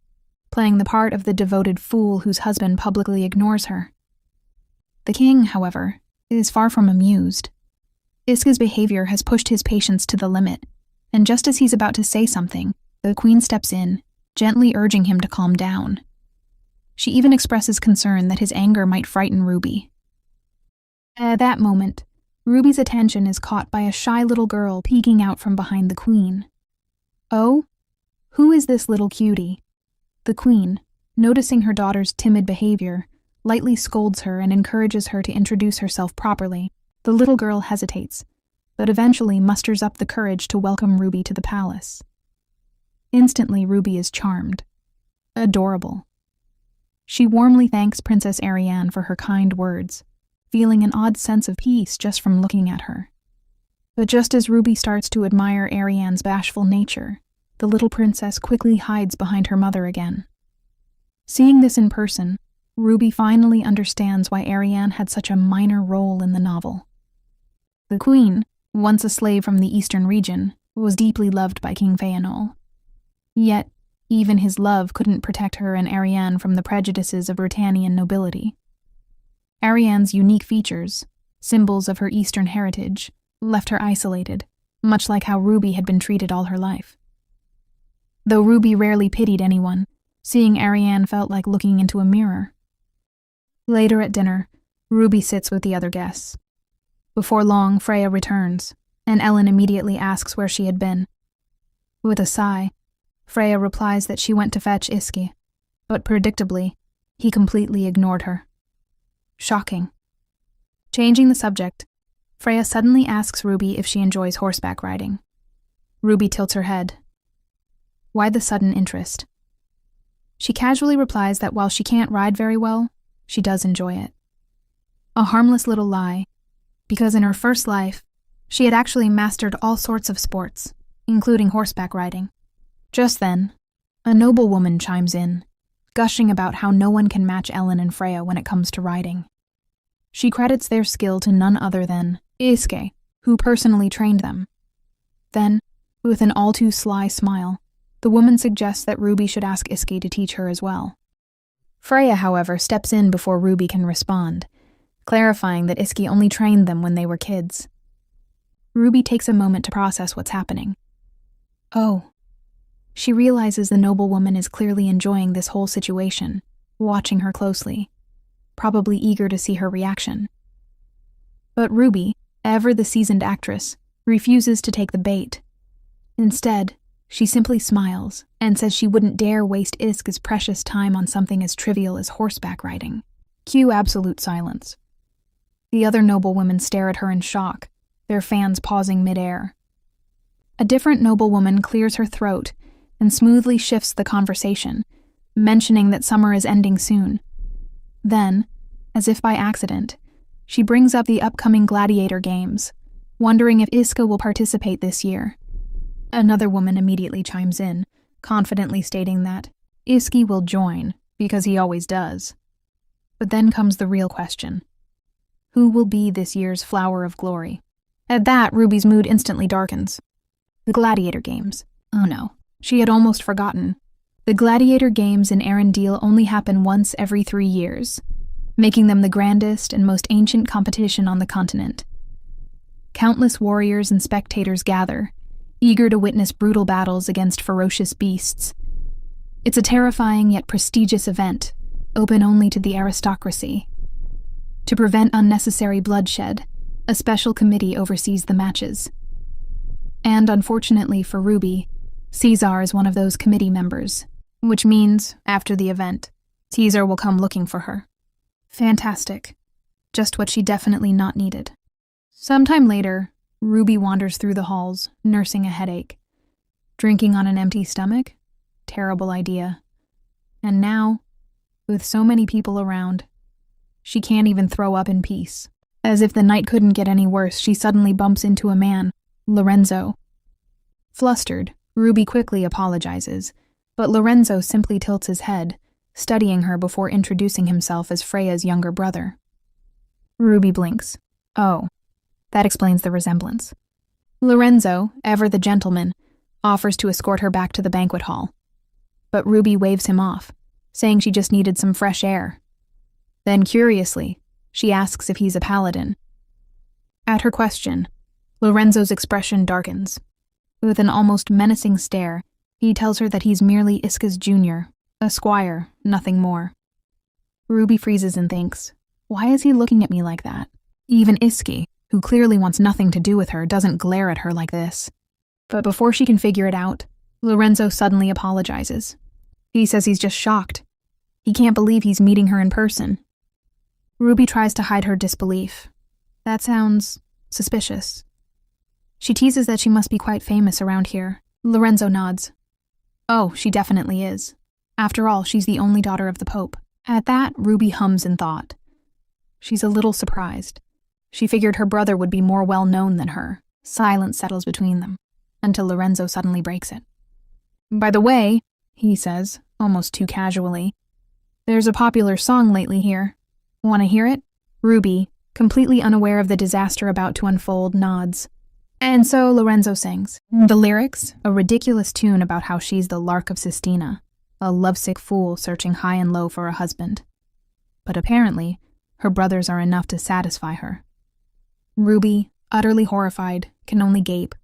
playing the part of the devoted fool whose husband publicly ignores her. The king, however, is far from amused. Iske's behavior has pushed his patience to the limit, and just as he's about to say something, the queen steps in, gently urging him to calm down. She even expresses concern that his anger might frighten Ruby. At that moment, Ruby's attention is caught by a shy little girl peeking out from behind the queen. Oh? Who is this little cutie? The queen, noticing her daughter's timid behavior, lightly scolds her and encourages her to introduce herself properly. The little girl hesitates, but eventually musters up the courage to welcome Ruby to the palace. Instantly, Ruby is charmed. Adorable. She warmly thanks Princess Ariane for her kind words, feeling an odd sense of peace just from looking at her. But just as Ruby starts to admire Ariane's bashful nature, the little princess quickly hides behind her mother again. Seeing this in person, Ruby finally understands why Ariane had such a minor role in the novel. The queen, once a slave from the eastern region, was deeply loved by King Fëanor. Yet, even his love couldn't protect her and Ariane from the prejudices of Britannian nobility. Ariane's unique features, symbols of her Eastern heritage, left her isolated, much like how Ruby had been treated all her life. Though Ruby rarely pitied anyone, seeing Ariane felt like looking into a mirror. Later at dinner, Ruby sits with the other guests. Before long, Freya returns, and Ellen immediately asks where she had been. With a sigh, Freya replies that she went to fetch Iski, but predictably, he completely ignored her. Shocking. Changing the subject, Freya suddenly asks Ruby if she enjoys horseback riding. Ruby tilts her head. Why the sudden interest? She casually replies that while she can't ride very well, she does enjoy it. A harmless little lie, because in her first life, she had actually mastered all sorts of sports, including horseback riding. Just then, a noblewoman chimes in, gushing about how no one can match Ellen and Freya when it comes to riding. She credits their skill to none other than Iske, who personally trained them. Then, with an all-too-sly smile, the woman suggests that Ruby should ask Iske to teach her as well. Freya, however, steps in before Ruby can respond, clarifying that Iske only trained them when they were kids. Ruby takes a moment to process what's happening. Oh. She realizes the noblewoman is clearly enjoying this whole situation, watching her closely, probably eager to see her reaction. But Ruby, ever the seasoned actress, refuses to take the bait. Instead, she simply smiles and says she wouldn't dare waste Iske's precious time on something as trivial as horseback riding. Cue absolute silence. The other noblewomen stare at her in shock, their fans pausing midair. A different noblewoman clears her throat and smoothly shifts the conversation, mentioning that summer is ending soon. Then, as if by accident, she brings up the upcoming gladiator games, wondering if Iske will participate this year. Another woman immediately chimes in, confidently stating that Iske will join, because he always does. But then comes the real question. Who will be this year's Flower of Glory? At that, Ruby's mood instantly darkens. The gladiator games. Oh no, she had almost forgotten. The gladiator games in Arendelle only happen once every 3 years, making them the grandest and most ancient competition on the continent. Countless warriors and spectators gather, eager to witness brutal battles against ferocious beasts. It's a terrifying yet prestigious event, open only to the aristocracy. To prevent unnecessary bloodshed, a special committee oversees the matches. And unfortunately for Ruby, Caesar is one of those committee members, which means, after the event, Caesar will come looking for her. Fantastic. Just what she definitely not needed. Sometime later, Ruby wanders through the halls, nursing a headache. Drinking on an empty stomach? Terrible idea. And now, with so many people around, she can't even throw up in peace. As if the night couldn't get any worse, she suddenly bumps into a man, Lorenzo. Flustered, Ruby quickly apologizes, but Lorenzo simply tilts his head, studying her before introducing himself as Freya's younger brother. Ruby blinks. Oh, that explains the resemblance. Lorenzo, ever the gentleman, offers to escort her back to the banquet hall. But Ruby waves him off, saying she just needed some fresh air. Then, curiously, she asks if he's a paladin. At her question, Lorenzo's expression darkens. With an almost menacing stare, he tells her that he's merely Iske's junior, a squire, nothing more. Ruby freezes and thinks, why is he looking at me like that? Even Iske, who clearly wants nothing to do with her, doesn't glare at her like this. But before she can figure it out, Lorenzo suddenly apologizes. He says he's just shocked. He can't believe he's meeting her in person. Ruby tries to hide her disbelief. That sounds suspicious. She teases that she must be quite famous around here. Lorenzo nods. Oh, she definitely is. After all, she's the only daughter of the Pope. At that, Ruby hums in thought. She's a little surprised. She figured her brother would be more well-known than her. Silence settles between them, until Lorenzo suddenly breaks it. By the way, he says, almost too casually, there's a popular song lately here. Want to hear it? Ruby, completely unaware of the disaster about to unfold, nods. And so Lorenzo sings. The lyrics, a ridiculous tune about how she's the Lark of Sistina, a lovesick fool searching high and low for a husband. But apparently, her brothers are enough to satisfy her. Ruby, utterly horrified, can only gape.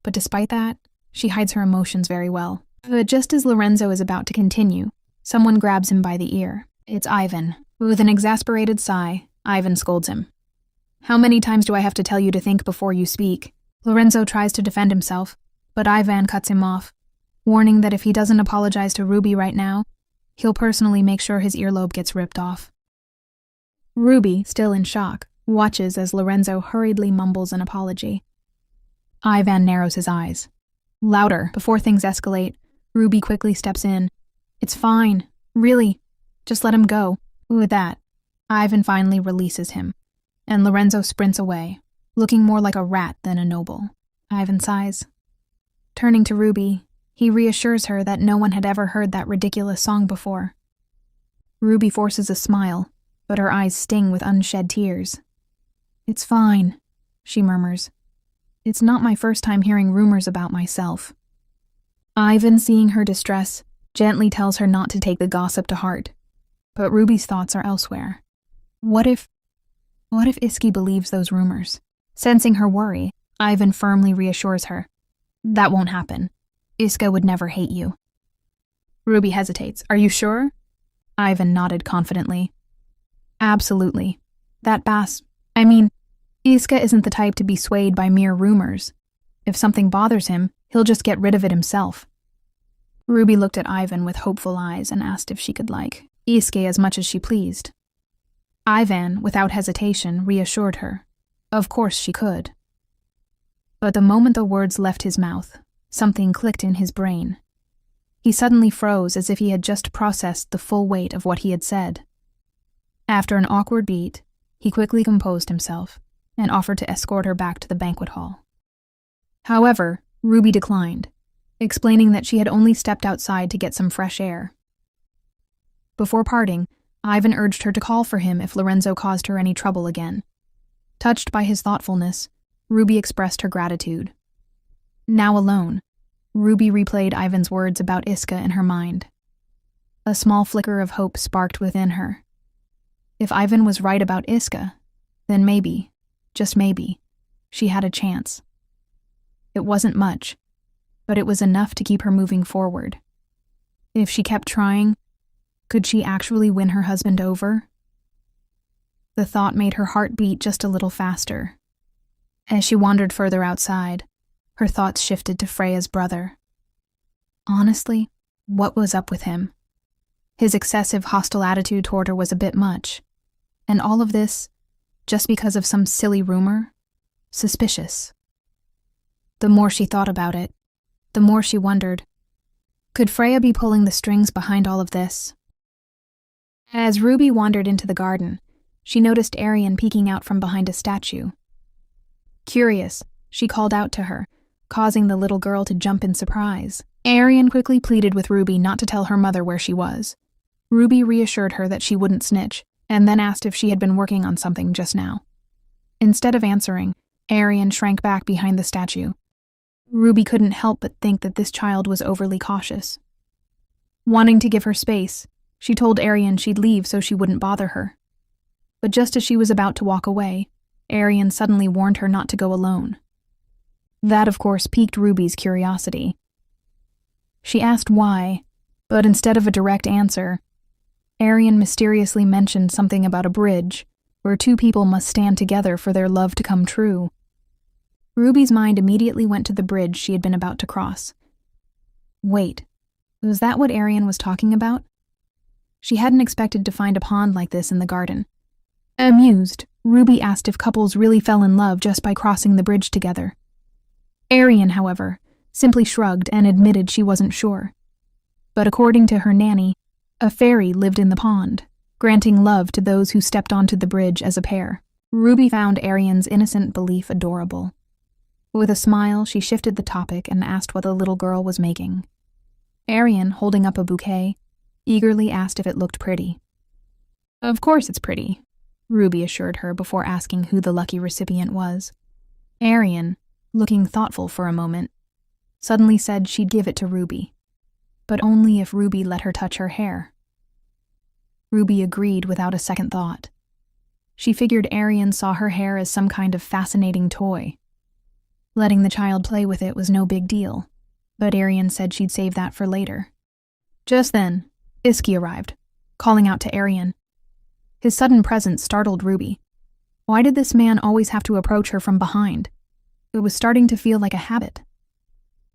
But despite that, she hides her emotions very well. But just as Lorenzo is about to continue, someone grabs him by the ear. It's Ivan. With an exasperated sigh, Ivan scolds him. How many times do I have to tell you to think before you speak? Lorenzo tries to defend himself, but Ivan cuts him off, warning that if he doesn't apologize to Ruby right now, he'll personally make sure his earlobe gets ripped off. Ruby, still in shock, watches as Lorenzo hurriedly mumbles an apology. Ivan narrows his eyes. Louder, before things escalate, Ruby quickly steps in. It's fine. Really. Just let him go. With that, Ivan finally releases him, and Lorenzo sprints away, looking more like a rat than a noble. Ivan sighs. Turning to Ruby, he reassures her that no one had ever heard that ridiculous song before. Ruby forces a smile, but her eyes sting with unshed tears. It's fine, she murmurs. It's not my first time hearing rumors about myself. Ivan, seeing her distress, gently tells her not to take the gossip to heart. But Ruby's thoughts are elsewhere. What if Iski believes those rumors? Sensing her worry, Ivan firmly reassures her. That won't happen. Iska would never hate you. Ruby hesitates. Are you sure? Ivan nodded confidently. Absolutely. Iska isn't the type to be swayed by mere rumors. If something bothers him, he'll just get rid of it himself. Ruby looked at Ivan with hopeful eyes and asked if she could like Iske as much as she pleased. Ivan, without hesitation, reassured her. Of course she could. But the moment the words left his mouth, something clicked in his brain. He suddenly froze as if he had just processed the full weight of what he had said. After an awkward beat, he quickly composed himself and offered to escort her back to the banquet hall. However, Ruby declined, explaining that she had only stepped outside to get some fresh air. Before parting, Ivan urged her to call for him if Lorenzo caused her any trouble again. Touched by his thoughtfulness, Ruby expressed her gratitude. Now alone, Ruby replayed Ivan's words about Iska in her mind. A small flicker of hope sparked within her. If Ivan was right about Iska, then maybe, just maybe, she had a chance. It wasn't much, but it was enough to keep her moving forward. If she kept trying, could she actually win her husband over? The thought made her heart beat just a little faster. As she wandered further outside, her thoughts shifted to Freya's brother. Honestly, what was up with him? His excessive hostile attitude toward her was a bit much. And all of this, just because of some silly rumor? Suspicious. The more she thought about it, the more she wondered, could Freya be pulling the strings behind all of this? As Ruby wandered into the garden, she noticed Arian peeking out from behind a statue. Curious, she called out to her, causing the little girl to jump in surprise. Arian quickly pleaded with Ruby not to tell her mother where she was. Ruby reassured her that she wouldn't snitch, and then asked if she had been working on something just now. Instead of answering, Arian shrank back behind the statue. Ruby couldn't help but think that this child was overly cautious. Wanting to give her space, she told Arian she'd leave so she wouldn't bother her. But just as she was about to walk away, Arian suddenly warned her not to go alone. That, of course, piqued Ruby's curiosity. She asked why, but instead of a direct answer, Arian mysteriously mentioned something about a bridge, where two people must stand together for their love to come true. Ruby's mind immediately went to the bridge she had been about to cross. Wait, was that what Arian was talking about? She hadn't expected to find a pond like this in the garden. Amused, Ruby asked if couples really fell in love just by crossing the bridge together. Arian, however, simply shrugged and admitted she wasn't sure. But according to her nanny, a fairy lived in the pond, granting love to those who stepped onto the bridge as a pair. Ruby found Arian's innocent belief adorable. With a smile, she shifted the topic and asked what the little girl was making. Arian, holding up a bouquet, eagerly asked if it looked pretty. Of course it's pretty, Ruby assured her before asking who the lucky recipient was. Arian, looking thoughtful for a moment, suddenly said she'd give it to Ruby, but only if Ruby let her touch her hair. Ruby agreed without a second thought. She figured Arian saw her hair as some kind of fascinating toy. Letting the child play with it was no big deal, but Arian said she'd save that for later. Just then, Iski arrived, calling out to Arian. His sudden presence startled Ruby. Why did this man always have to approach her from behind? It was starting to feel like a habit.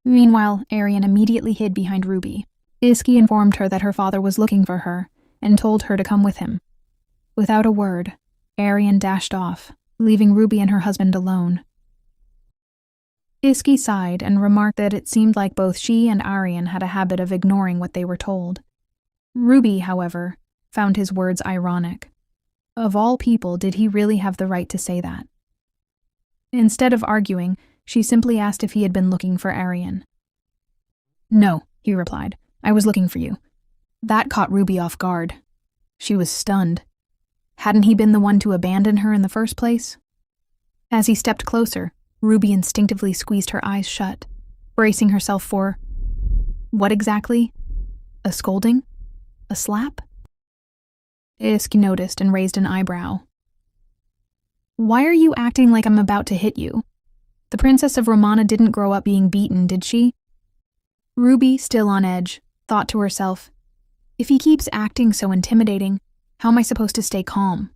Meanwhile, Arian immediately hid behind Ruby. Iski informed her that her father was looking for her and told her to come with him. Without a word, Arian dashed off, leaving Ruby and her husband alone. Iski sighed and remarked that it seemed like both she and Arian had a habit of ignoring what they were told. Ruby, however, found his words ironic. Of all people, did he really have the right to say that? Instead of arguing, she simply asked if he had been looking for Arian. "No," he replied. "I was looking for you." That caught Ruby off guard. She was stunned. Hadn't he been the one to abandon her in the first place? As he stepped closer, Ruby instinctively squeezed her eyes shut, bracing herself for... what exactly? A scolding? A slap? Iski noticed and raised an eyebrow. "Why are you acting like I'm about to hit you? The Princess of Romana didn't grow up being beaten, did she?" Ruby, still on edge, thought to herself, if he keeps acting so intimidating, how am I supposed to stay calm?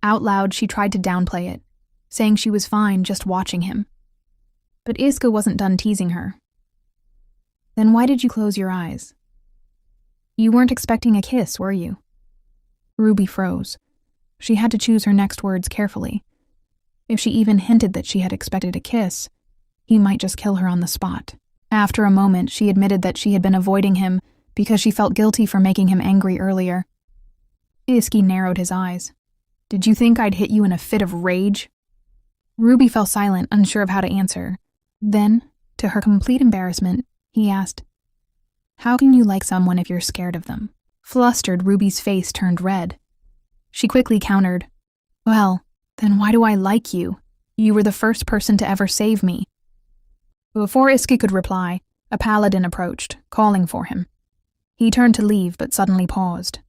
Out loud, she tried to downplay it, saying she was fine just watching him. But Iska wasn't done teasing her. "Then why did you close your eyes? You weren't expecting a kiss, were you?" Ruby froze. She had to choose her next words carefully. If she even hinted that she had expected a kiss, he might just kill her on the spot. After a moment, she admitted that she had been avoiding him because she felt guilty for making him angry earlier. Iski narrowed his eyes. "Did you think I'd hit you in a fit of rage?" Ruby fell silent, unsure of how to answer. Then, to her complete embarrassment, he asked, "How can you like someone if you're scared of them?" Flustered, Ruby's face turned red. She quickly countered, "Well, then why do I like you? You were the first person to ever save me." Before Iski could reply, a paladin approached, calling for him. He turned to leave, but suddenly paused.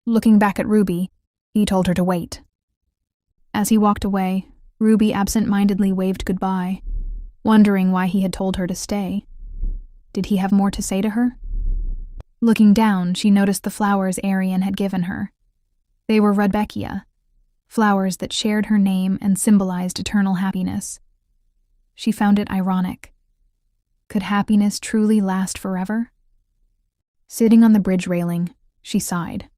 Looking back at Ruby, he told her to wait. As he walked away, Ruby absent-mindedly waved goodbye, wondering why he had told her to stay. Did he have more to say to her? Looking down, she noticed the flowers Arian had given her. They were Rudbeckia, flowers that shared her name and symbolized eternal happiness. She found it ironic. Could happiness truly last forever? Sitting on the bridge railing, she sighed.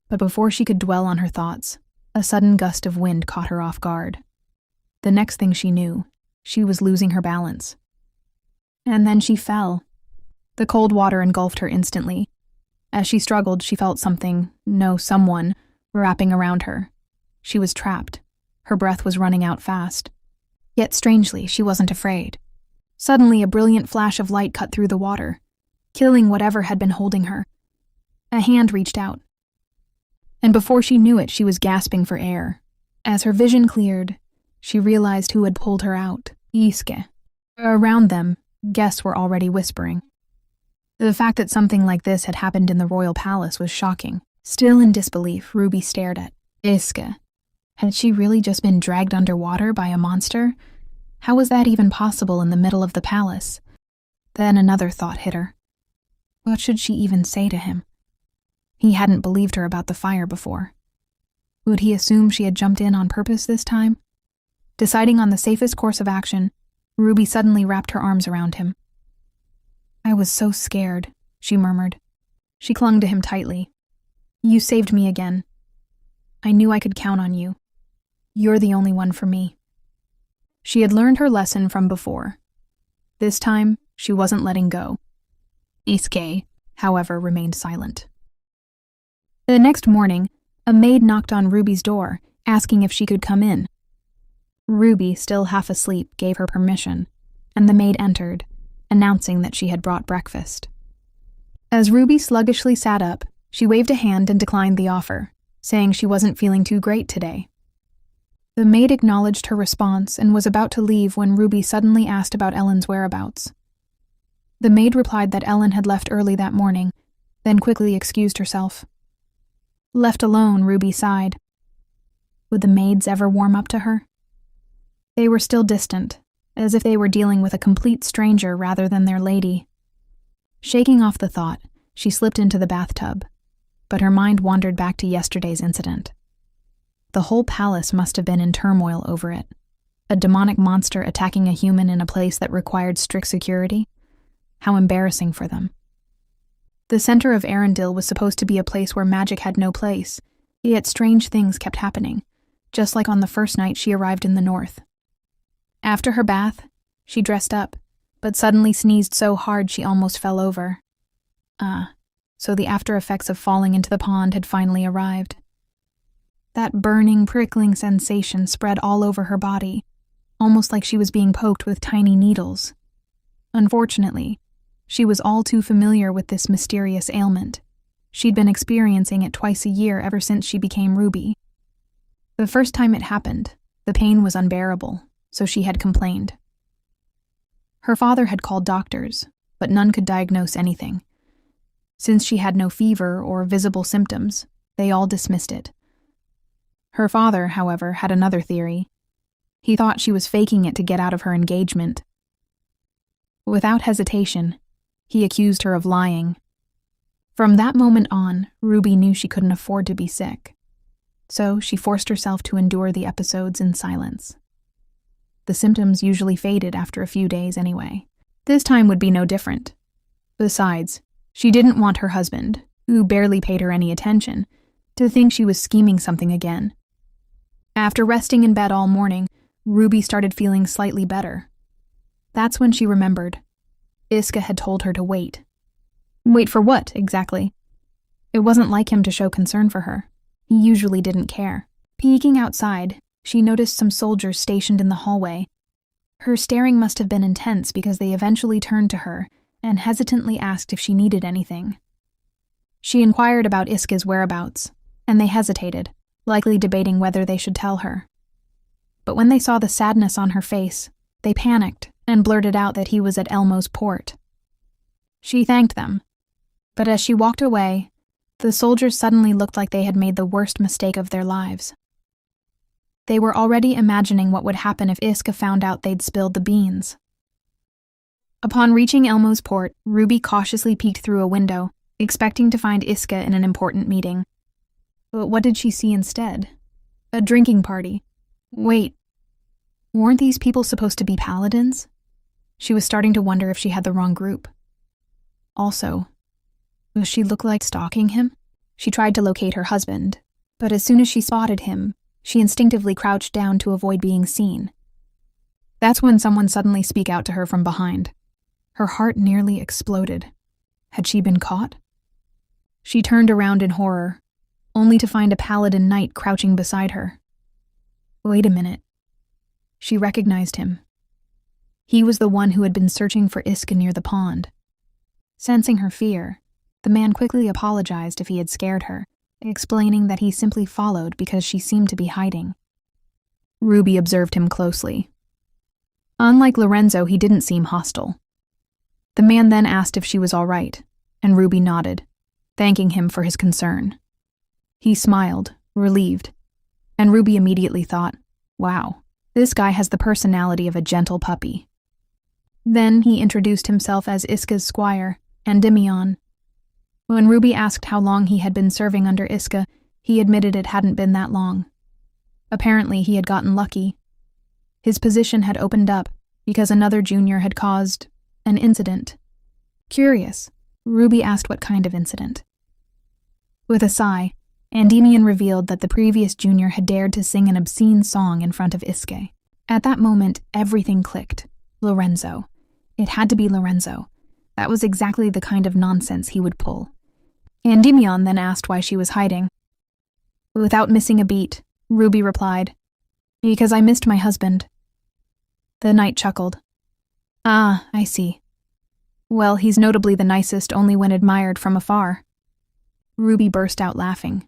But before she could dwell on her thoughts, a sudden gust of wind caught her off guard. The next thing she knew, she was losing her balance. And then she fell. The cold water engulfed her instantly. As she struggled, she felt someone, wrapping around her. She was trapped. Her breath was running out fast. Yet strangely, she wasn't afraid. Suddenly, a brilliant flash of light cut through the water, killing whatever had been holding her. A hand reached out. And before she knew it, she was gasping for air. As her vision cleared, she realized who had pulled her out. Iske. Around them, guests were already whispering. The fact that something like this had happened in the royal palace was shocking. Still in disbelief, Ruby stared at Iske. Had she really just been dragged underwater by a monster? How was that even possible in the middle of the palace? Then another thought hit her. What should she even say to him? He hadn't believed her about the fire before. Would he assume she had jumped in on purpose this time? Deciding on the safest course of action, Ruby suddenly wrapped her arms around him. "I was so scared," she murmured. She clung to him tightly. "You saved me again. I knew I could count on you. You're the only one for me." She had learned her lesson from before. This time, she wasn't letting go. Iske, however, remained silent. The next morning, a maid knocked on Ruby's door, asking if she could come in. Ruby, still half asleep, gave her permission, and the maid entered, announcing that she had brought breakfast. As Ruby sluggishly sat up, she waved a hand and declined the offer, saying she wasn't feeling too great today. The maid acknowledged her response and was about to leave when Ruby suddenly asked about Ellen's whereabouts. The maid replied that Ellen had left early that morning, then quickly excused herself. Left alone, Ruby sighed. Would the maids ever warm up to her? They were still distant, as if they were dealing with a complete stranger rather than their lady. Shaking off the thought, she slipped into the bathtub. but her mind wandered back to yesterday's incident. The whole palace must have been in turmoil over it. A demonic monster attacking a human in a place that required strict security? How embarrassing for them. The center of Arendelle was supposed to be a place where magic had no place, yet strange things kept happening, just like on the first night she arrived in the north. After her bath, she dressed up, but suddenly sneezed so hard she almost fell over. So the after effects of falling into the pond had finally arrived. That burning, prickling sensation spread all over her body, almost like she was being poked with tiny needles. Unfortunately, she was all too familiar with this mysterious ailment. She'd been experiencing it twice a year ever since she became Ruby. The first time it happened, the pain was unbearable, so she had complained. Her father had called doctors, but none could diagnose anything. Since she had no fever or visible symptoms, they all dismissed it. Her father, however, had another theory. He thought she was faking it to get out of her engagement. Without hesitation, he accused her of lying. From that moment on, Ruby knew she couldn't afford to be sick. So she forced herself to endure the episodes in silence. The symptoms usually faded after a few days anyway. This time would be no different. Besides, she didn't want her husband, who barely paid her any attention, to think she was scheming something again. After resting in bed all morning, Ruby started feeling slightly better. That's when she remembered. Iska had told her to wait. Wait for what, exactly? It wasn't like him to show concern for her. He usually didn't care. Peeking outside, she noticed some soldiers stationed in the hallway. Her staring must have been intense because they eventually turned to her and hesitantly asked if she needed anything. She inquired about Iska's whereabouts, and they hesitated, likely debating whether they should tell her. But when they saw the sadness on her face, they panicked and blurted out that he was at Elmo's port. She thanked them, but as she walked away, the soldiers suddenly looked like they had made the worst mistake of their lives. They were already imagining what would happen if Iska found out they'd spilled the beans. Upon reaching Elmo's port, Ruby cautiously peeked through a window, expecting to find Iska in an important meeting. But what did she see instead? A drinking party. Wait, weren't these people supposed to be paladins? She was starting to wonder if she had the wrong group. Also, does she look like stalking him? She tried to locate her husband, but as soon as she spotted him, she instinctively crouched down to avoid being seen. That's when someone suddenly spoke out to her from behind. Her heart nearly exploded. Had she been caught? She turned around in horror, only to find a paladin knight crouching beside her. Wait a minute. She recognized him. He was the one who had been searching for Iska near the pond. Sensing her fear, the man quickly apologized if he had scared her, explaining that he simply followed because she seemed to be hiding. Ruby observed him closely. Unlike Lorenzo, he didn't seem hostile. The man then asked if she was all right, and Ruby nodded, thanking him for his concern. He smiled, relieved, and Ruby immediately thought, wow, this guy has the personality of a gentle puppy. Then he introduced himself as Iska's squire, Endymion. When Ruby asked how long he had been serving under Iska, he admitted it hadn't been that long. Apparently he had gotten lucky. His position had opened up because another junior had caused an incident. Curious, Ruby asked what kind of incident. With a sigh, Endymion revealed that the previous junior had dared to sing an obscene song in front of Iske. At that moment, everything clicked. Lorenzo. It had to be Lorenzo. That was exactly the kind of nonsense he would pull. Endymion then asked why she was hiding. Without missing a beat, Ruby replied, "Because I missed my husband." The knight chuckled. "Ah, I see. Well, he's notably the nicest only when admired from afar." Ruby burst out laughing.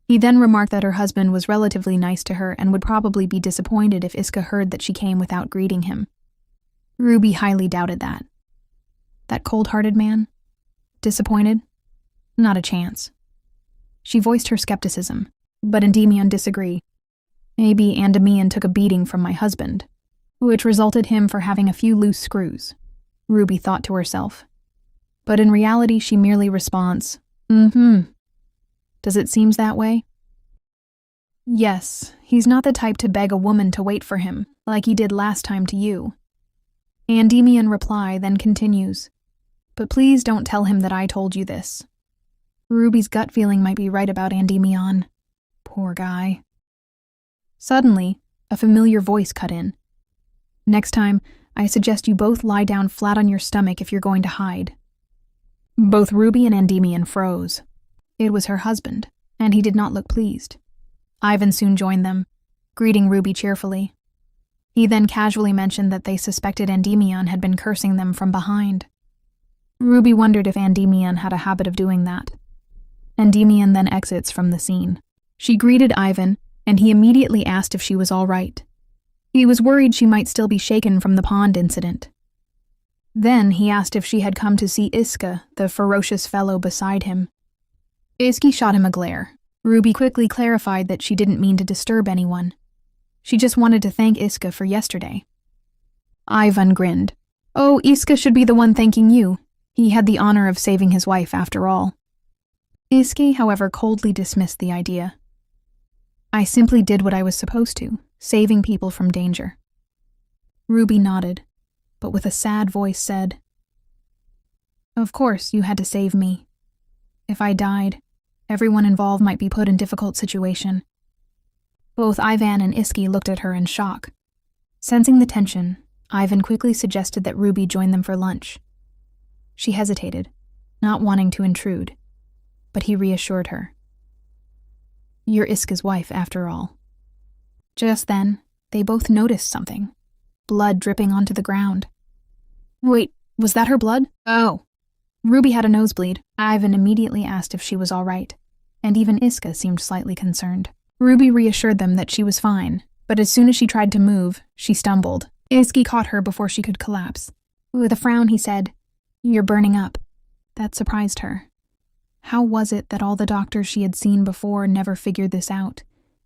He then remarked that her husband was relatively nice to her and would probably be disappointed if Iska heard that she came without greeting him. Ruby highly doubted that. That cold-hearted man? Disappointed? Not a chance. She voiced her skepticism, but Endymion disagreed. Maybe Endymion took a beating from my husband, which resulted him for having a few loose screws, Ruby thought to herself. But in reality, she merely responds, Does it seem that way? Yes, he's not the type to beg a woman to wait for him, like he did last time to you. Endymion reply then continues, but please don't tell him that I told you this. Ruby's gut feeling might be right about Endymion. Poor guy. Suddenly, a familiar voice cut in. Next time, I suggest you both lie down flat on your stomach if you're going to hide. Both Ruby and Endymion froze. It was her husband, and he did not look pleased. Ivan soon joined them, greeting Ruby cheerfully. He then casually mentioned that they suspected Endymion had been cursing them from behind. Ruby wondered if Endymion had a habit of doing that. Endymion then exits from the scene. She greeted Ivan, and he immediately asked if she was all right. He was worried she might still be shaken from the pond incident. Then he asked if she had come to see Iska, the ferocious fellow beside him. Iski shot him a glare. Ruby quickly clarified that she didn't mean to disturb anyone. She just wanted to thank Iska for yesterday. Ivan grinned. Oh, Iska should be the one thanking you. He had the honor of saving his wife after all. Iski, however, coldly dismissed the idea. I simply did what I was supposed to, saving people from danger. Ruby nodded, but with a sad voice said, Of course, you had to save me. If I died, everyone involved might be put in a difficult situation. Both Ivan and Iski looked at her in shock. Sensing the tension, Ivan quickly suggested that Ruby join them for lunch. She hesitated, not wanting to intrude, but he reassured her. You're Iska's wife, after all. Just then, they both noticed something. Blood dripping onto the ground. Wait, was that her blood? Oh. Ruby had a nosebleed. Ivan immediately asked if she was all right, and even Iska seemed slightly concerned. Ruby reassured them that she was fine, but as soon as she tried to move, she stumbled. Iski caught her before she could collapse. With a frown, he said, You're burning up. That surprised her. How was it that all the doctors she had seen before never figured this out?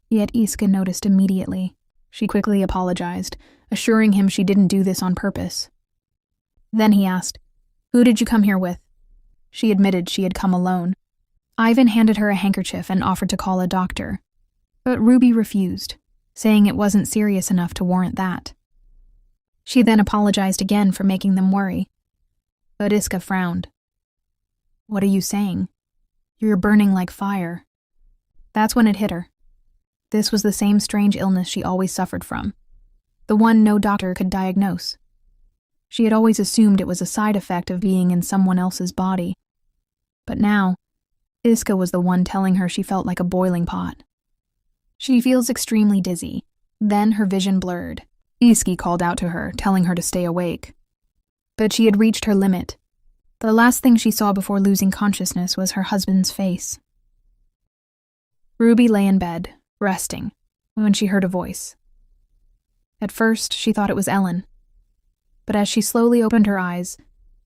Yet Iska noticed immediately. She quickly apologized, assuring him she didn't do this on purpose. Then he asked, Who did you come here with? She admitted she had come alone. Ivan handed her a handkerchief and offered to call a doctor. But Ruby refused, saying it wasn't serious enough to warrant that. She then apologized again for making them worry. But Iska frowned. What are you saying? You're burning like fire. That's when it hit her. This was the same strange illness she always suffered from. The one no doctor could diagnose. She had always assumed it was a side effect of being in someone else's body. But now, Iska was the one telling her she felt like a boiling pot. She feels extremely dizzy. Then her vision blurred. Iski called out to her, telling her to stay awake. But she had reached her limit. The last thing she saw before losing consciousness was her husband's face. Ruby lay in bed, resting, when she heard a voice. At first, she thought it was Ellen. But as she slowly opened her eyes,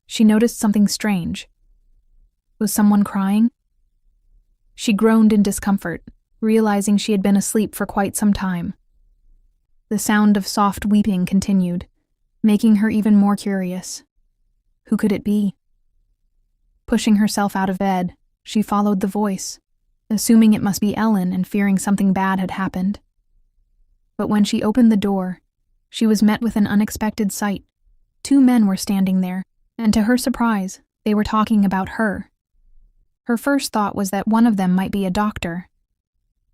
she noticed something strange. Was someone crying? She groaned in discomfort, realizing she had been asleep for quite some time. The sound of soft weeping continued, making her even more curious. Who could it be? Pushing herself out of bed, she followed the voice, assuming it must be Ellen and fearing something bad had happened. But when she opened the door, she was met with an unexpected sight. 2 men were standing there, and to her surprise, they were talking about her. Her first thought was that one of them might be a doctor.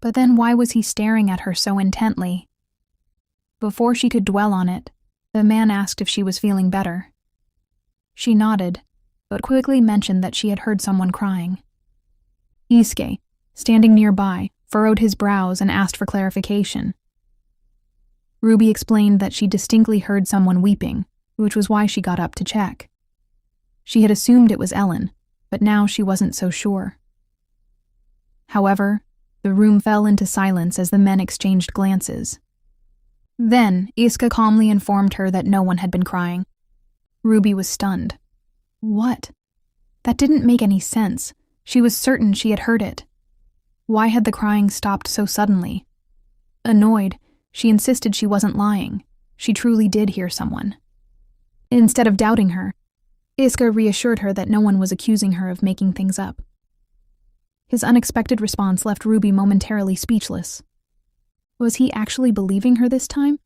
But then why was he staring at her so intently? Before she could dwell on it, the man asked if she was feeling better. She nodded, but quickly mentioned that she had heard someone crying. Iske, standing nearby, furrowed his brows and asked for clarification. Ruby explained that she distinctly heard someone weeping, which was why she got up to check. She had assumed it was Ellen, but now she wasn't so sure. However, the room fell into silence as the men exchanged glances. Then, Iska calmly informed her that no one had been crying. Ruby was stunned. What? That didn't make any sense. She was certain she had heard it. Why had the crying stopped so suddenly? Annoyed, she insisted she wasn't lying. She truly did hear someone. Instead of doubting her, Iska reassured her that no one was accusing her of making things up. His unexpected response left Ruby momentarily speechless. Was he actually believing her this time?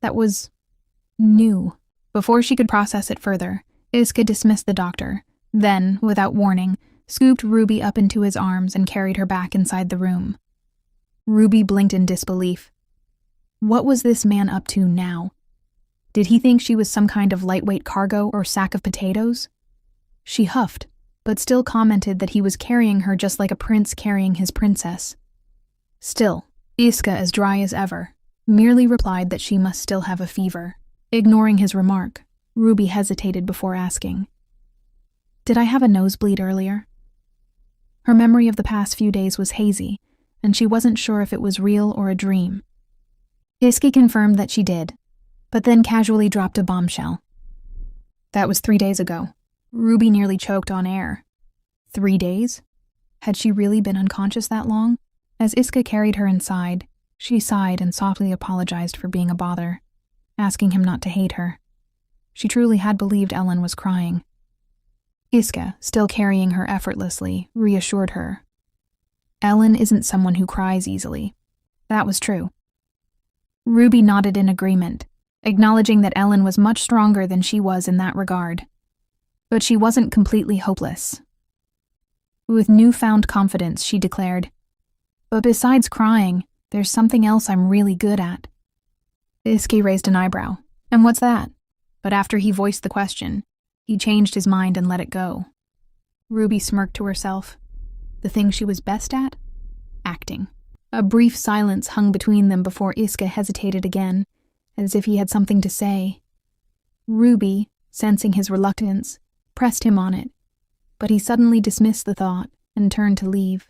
That was new. Before she could process it further, Iska dismissed the doctor, then, without warning, scooped Ruby up into his arms and carried her back inside the room. Ruby blinked in disbelief. What was this man up to now? Did he think she was some kind of lightweight cargo or sack of potatoes? She huffed, but still commented that he was carrying her just like a prince carrying his princess. Still, Iska, as dry as ever, merely replied that she must still have a fever. Ignoring his remark, Ruby hesitated before asking, "Did I have a nosebleed earlier?" Her memory of the past few days was hazy, and she wasn't sure if it was real or a dream. Iska confirmed that she did, but then casually dropped a bombshell. That was 3 days ago. Ruby nearly choked on air. 3 days? Had she really been unconscious that long? As Iska carried her inside, she sighed and softly apologized for being a bother, asking him not to hate her. She truly had believed Ellen was crying. Iska, still carrying her effortlessly, reassured her. Ellen isn't someone who cries easily. That was true. Ruby nodded in agreement, acknowledging that Ellen was much stronger than she was in that regard. But she wasn't completely hopeless. With newfound confidence, she declared, "But besides crying, there's something else I'm really good at." Iska raised an eyebrow. "And what's that?" But after he voiced the question, he changed his mind and let it go. Ruby smirked to herself. The thing she was best at? Acting. A brief silence hung between them before Iska hesitated again, as if he had something to say. Ruby, sensing his reluctance, pressed him on it, but he suddenly dismissed the thought and turned to leave.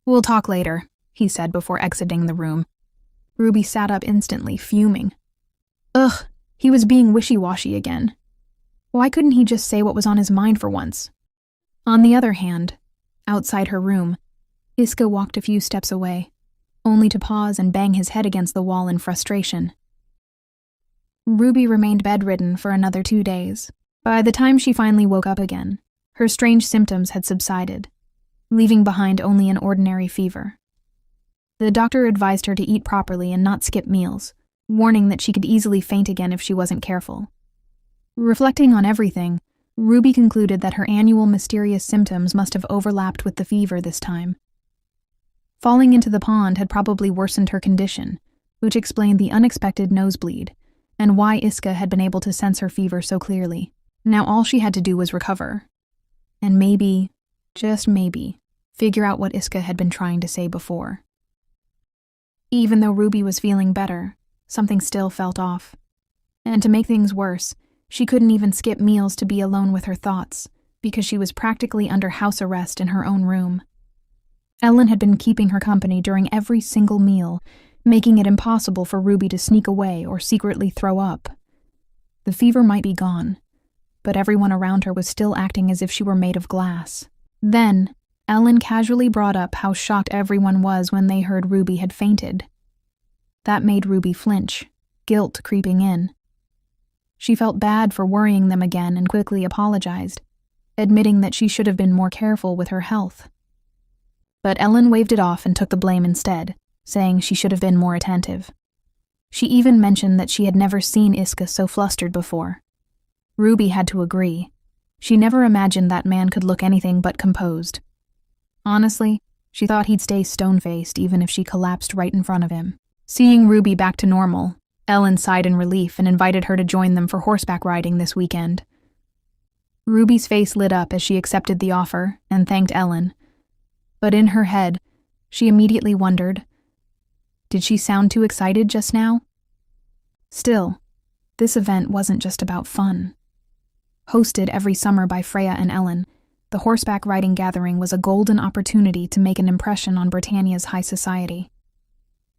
"We'll talk later," he said before exiting the room. Ruby sat up instantly, fuming. Ugh, he was being wishy-washy again. Why couldn't he just say what was on his mind for once? On the other hand, outside her room, Iska walked a few steps away, only to pause and bang his head against the wall in frustration. Ruby remained bedridden for another 2 days. By the time she finally woke up again, her strange symptoms had subsided, leaving behind only an ordinary fever. The doctor advised her to eat properly and not skip meals, warning that she could easily faint again if she wasn't careful. Reflecting on everything, Ruby concluded that her annual mysterious symptoms must have overlapped with the fever this time. Falling into the pond had probably worsened her condition, which explained the unexpected nosebleed, and why Iska had been able to sense her fever so clearly. Now all she had to do was recover. And maybe, just maybe, figure out what Iska had been trying to say before. Even though Ruby was feeling better, something still felt off. And to make things worse, she couldn't even skip meals to be alone with her thoughts, because she was practically under house arrest in her own room. Ellen had been keeping her company during every single meal, making it impossible for Ruby to sneak away or secretly throw up. The fever might be gone, but everyone around her was still acting as if she were made of glass. Then, Ellen casually brought up how shocked everyone was when they heard Ruby had fainted. That made Ruby flinch, guilt creeping in. She felt bad for worrying them again and quickly apologized, admitting that she should have been more careful with her health. But Ellen waved it off and took the blame instead, saying she should have been more attentive. She even mentioned that she had never seen Iska so flustered before. Ruby had to agree. She never imagined that man could look anything but composed. Honestly, she thought he'd stay stone-faced even if she collapsed right in front of him. Seeing Ruby back to normal, Ellen sighed in relief and invited her to join them for horseback riding this weekend. Ruby's face lit up as she accepted the offer and thanked Ellen. But in her head, she immediately wondered, did she sound too excited just now? Still, this event wasn't just about fun. Hosted every summer by Freya and Ellen, the horseback riding gathering was a golden opportunity to make an impression on Britannia's high society.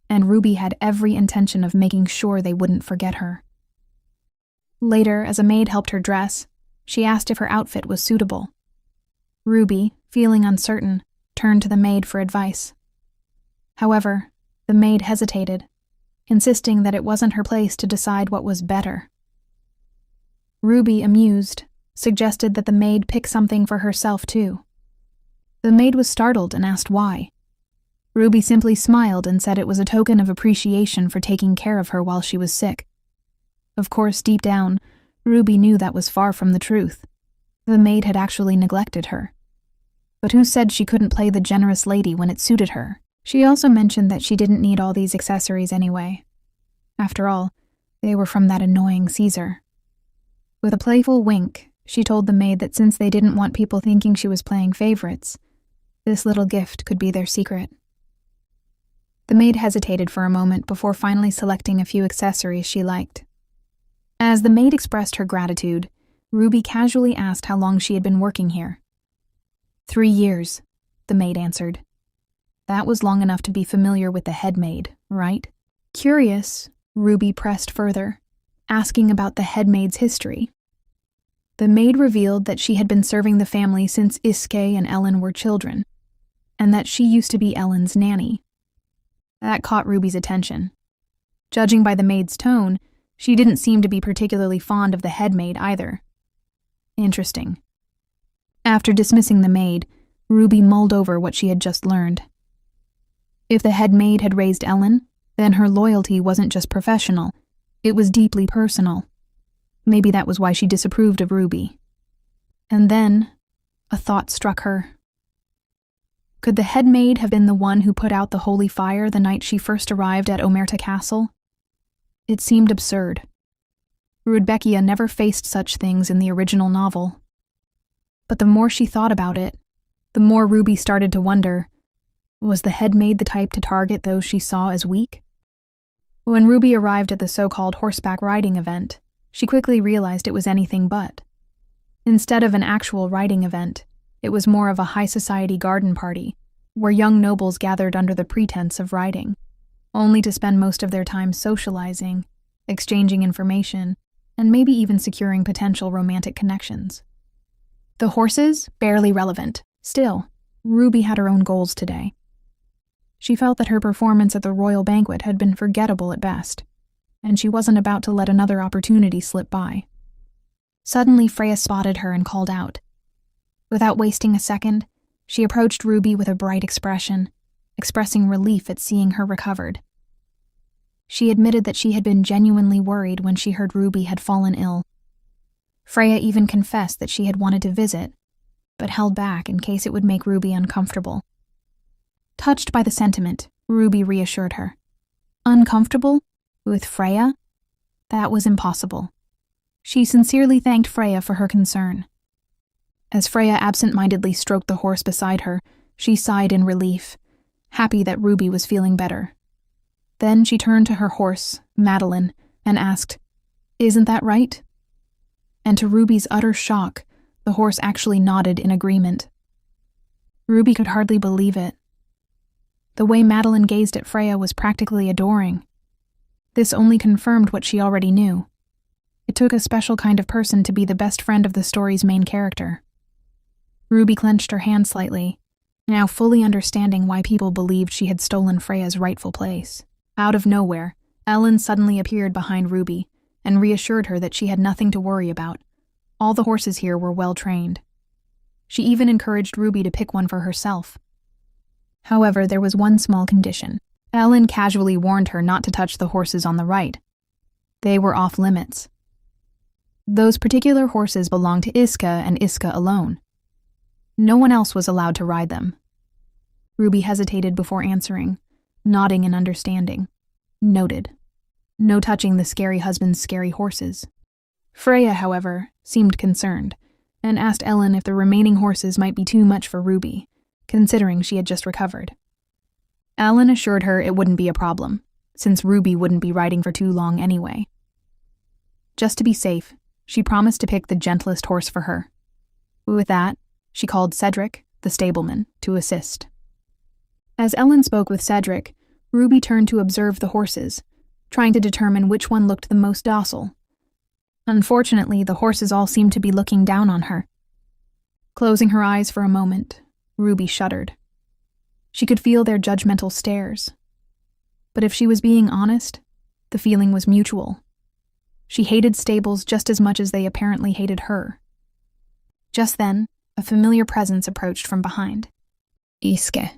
And Ruby had every intention of making sure they wouldn't forget her. Later, as a maid helped her dress, she asked if her outfit was suitable. Ruby, feeling uncertain, turned to the maid for advice. However, the maid hesitated, insisting that it wasn't her place to decide what was better. Ruby, amused, suggested that the maid pick something for herself too. The maid was startled and asked why. Ruby simply smiled and said it was a token of appreciation for taking care of her while she was sick. Of course, deep down, Ruby knew that was far from the truth. The maid had actually neglected her. But who said she couldn't play the generous lady when it suited her? She also mentioned that she didn't need all these accessories anyway. After all, they were from that annoying Caesar. With a playful wink, she told the maid that since they didn't want people thinking she was playing favorites, this little gift could be their secret. The maid hesitated for a moment before finally selecting a few accessories she liked. As the maid expressed her gratitude, Ruby casually asked how long she had been working here. 3 years, the maid answered. That was long enough to be familiar with the head maid, right? Curious, Ruby pressed further, asking about the head maid's history. The maid revealed that she had been serving the family since Iske and Ellen were children, and that she used to be Ellen's nanny. That caught Ruby's attention. Judging by the maid's tone, she didn't seem to be particularly fond of the head maid either. Interesting. After dismissing the maid, Ruby mulled over what she had just learned. If the head maid had raised Ellen, then her loyalty wasn't just professional, it was deeply personal. Maybe that was why she disapproved of Ruby. And then, a thought struck her. Could the head maid have been the one who put out the holy fire the night she first arrived at Omerta Castle? It seemed absurd. Rudbeckia never faced such things in the original novel. But the more she thought about it, the more Ruby started to wonder, was the head maid the type to target those she saw as weak? When Ruby arrived at the so-called horseback riding event, she quickly realized it was anything but. Instead of an actual riding event, it was more of a high society garden party, where young nobles gathered under the pretense of riding, only to spend most of their time socializing, exchanging information, and maybe even securing potential romantic connections. The horses? Barely relevant. Still, Ruby had her own goals today. She felt that her performance at the royal banquet had been forgettable at best, and she wasn't about to let another opportunity slip by. Suddenly, Freya spotted her and called out. Without wasting a second, she approached Ruby with a bright expression, expressing relief at seeing her recovered. She admitted that she had been genuinely worried when she heard Ruby had fallen ill. Freya even confessed that she had wanted to visit, but held back in case it would make Ruby uncomfortable. Touched by the sentiment, Ruby reassured her. Uncomfortable? With Freya? That was impossible. She sincerely thanked Freya for her concern. As Freya absent-mindedly stroked the horse beside her, she sighed in relief, happy that Ruby was feeling better. Then she turned to her horse, Madeline, and asked, "Isn't that right?" And to Ruby's utter shock, the horse actually nodded in agreement. Ruby could hardly believe it. The way Madeline gazed at Freya was practically adoring. This only confirmed what she already knew. It took a special kind of person to be the best friend of the story's main character. Ruby clenched her hand slightly, now fully understanding why people believed she had stolen Freya's rightful place. Out of nowhere, Ellen suddenly appeared behind Ruby and reassured her that she had nothing to worry about. All the horses here were well trained. She even encouraged Ruby to pick one for herself. However, there was one small condition. Ellen casually warned her not to touch the horses on the right. They were off limits. Those particular horses belonged to Iska and Iska alone. No one else was allowed to ride them. Ruby hesitated before answering, nodding in understanding. Noted. No touching the scary husband's scary horses. Freya, however, seemed concerned, and asked Ellen if the remaining horses might be too much for Ruby, considering she had just recovered. Ellen assured her it wouldn't be a problem, since Ruby wouldn't be riding for too long anyway. Just to be safe, she promised to pick the gentlest horse for her. With that, she called Cedric, the stableman, to assist. As Ellen spoke with Cedric, Ruby turned to observe the horses, trying to determine which one looked the most docile. Unfortunately, the horses all seemed to be looking down on her. Closing her eyes for a moment, Ruby shuddered. She could feel their judgmental stares. But if she was being honest, the feeling was mutual. She hated stables just as much as they apparently hated her. Just then, a familiar presence approached from behind. Iske.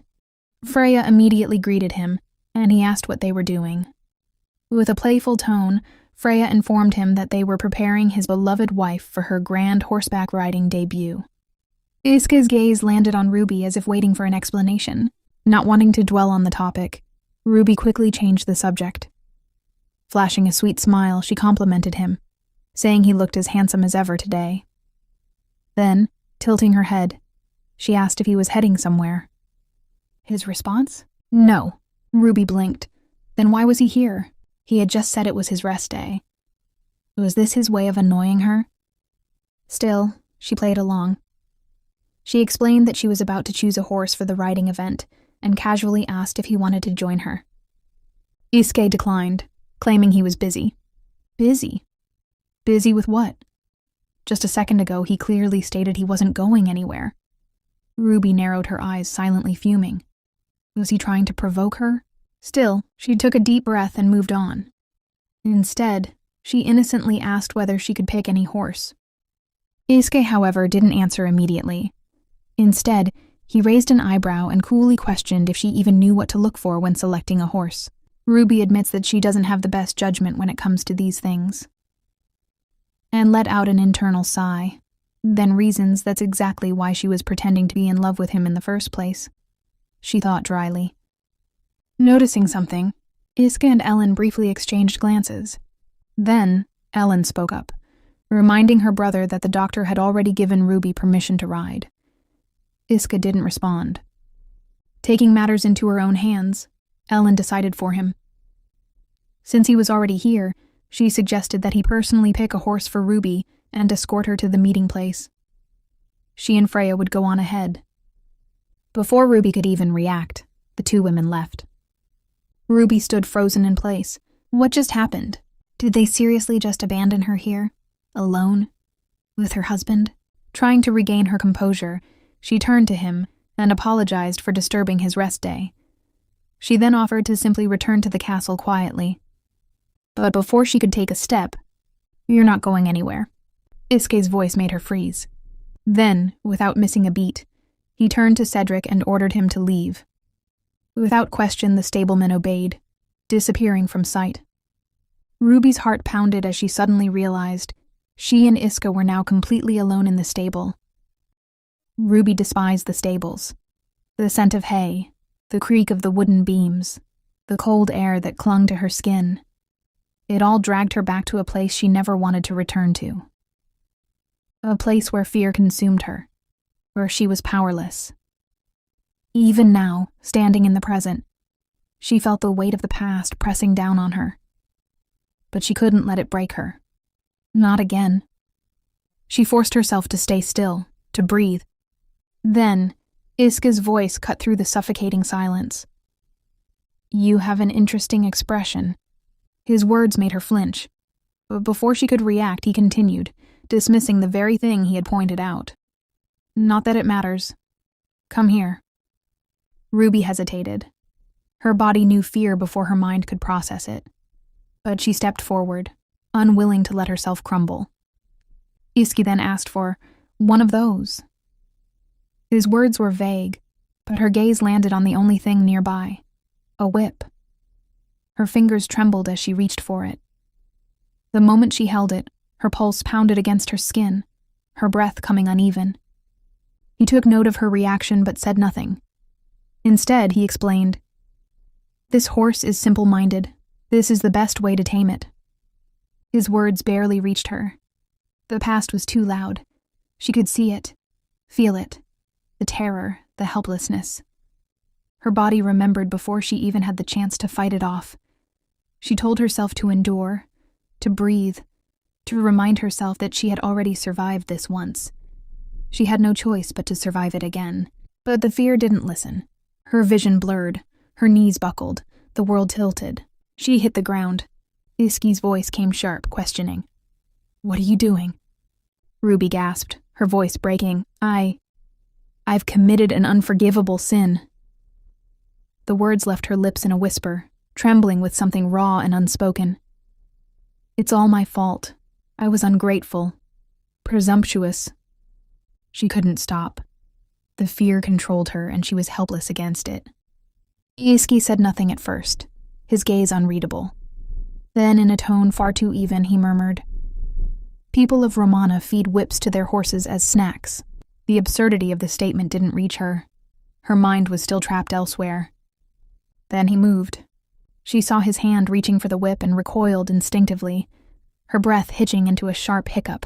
Freya immediately greeted him, and he asked what they were doing. With a playful tone, Freya informed him that they were preparing his beloved wife for her grand horseback riding debut. Iske's gaze landed on Ruby as if waiting for an explanation. Not wanting to dwell on the topic, Ruby quickly changed the subject. Flashing a sweet smile, she complimented him, saying he looked as handsome as ever today. Then, tilting her head, she asked if he was heading somewhere. His response? No. Ruby blinked. Then why was he here? He had just said it was his rest day. Was this his way of annoying her? Still, she played along. She explained that she was about to choose a horse for the riding event and casually asked if he wanted to join her. Iske declined, claiming he was busy. Busy? Busy with what? Just a second ago, he clearly stated he wasn't going anywhere. Ruby narrowed her eyes, silently fuming. Was he trying to provoke her? Still, she took a deep breath and moved on. Instead, she innocently asked whether she could pick any horse. Iske, however, didn't answer immediately. Instead, he raised an eyebrow and coolly questioned if she even knew what to look for when selecting a horse. Ruby admits that she doesn't have the best judgment when it comes to these things. And let out an internal sigh, then reasons that's exactly why she was pretending to be in love with him in the first place. She thought dryly. Noticing something, Iske and Ellen briefly exchanged glances. Then, Ellen spoke up, reminding her brother that the doctor had already given Ruby permission to ride. Iske didn't respond. Taking matters into her own hands, Ellen decided for him. Since he was already here, she suggested that he personally pick a horse for Ruby and escort her to the meeting place. She and Freya would go on ahead. Before Ruby could even react, the two women left. Ruby stood frozen in place. What just happened? Did they seriously just abandon her here, alone, with her husband? Trying to regain her composure, she turned to him and apologized for disturbing his rest day. She then offered to simply return to the castle quietly. But before she could take a step, "You're not going anywhere." Iske's voice made her freeze. Then, without missing a beat, he turned to Cedric and ordered him to leave. Without question, the stableman obeyed, disappearing from sight. Ruby's heart pounded as she suddenly realized she and Iske were now completely alone in the stable. Ruby despised the stables. The scent of hay, the creak of the wooden beams, the cold air that clung to her skin. It all dragged her back to a place she never wanted to return to. A place where fear consumed her, where she was powerless. Even now, standing in the present, she felt the weight of the past pressing down on her. But she couldn't let it break her. Not again. She forced herself to stay still, to breathe. Then, Iske's voice cut through the suffocating silence. "You have an interesting expression." His words made her flinch. But before she could react, he continued, dismissing the very thing he had pointed out. "Not that it matters. Come here." Ruby hesitated. Her body knew fear before her mind could process it. But she stepped forward, unwilling to let herself crumble. Iske then asked for one of those. His words were vague, but her gaze landed on the only thing nearby, a whip. Her fingers trembled as she reached for it. The moment she held it, her pulse pounded against her skin, her breath coming uneven. He took note of her reaction but said nothing. Instead, he explained, "This horse is simple-minded. This is the best way to tame it." His words barely reached her. The past was too loud. She could see it, feel it, the terror, the helplessness. Her body remembered before she even had the chance to fight it off. She told herself to endure, to breathe, to remind herself that she had already survived this once. She had no choice but to survive it again. But the fear didn't listen. Her vision blurred, her knees buckled, the world tilted. She hit the ground. Iske's voice came sharp, questioning. "What are you doing?" Ruby gasped, her voice breaking. I've committed an unforgivable sin." The words left her lips in a whisper, trembling with something raw and unspoken. "It's all my fault. I was ungrateful, presumptuous." She couldn't stop. The fear controlled her, and she was helpless against it. Iski said nothing at first, his gaze unreadable. Then, in a tone far too even, he murmured, "People of Romana feed whips to their horses as snacks." The absurdity of the statement didn't reach her. Her mind was still trapped elsewhere. Then he moved. She saw his hand reaching for the whip and recoiled instinctively, her breath hitching into a sharp hiccup.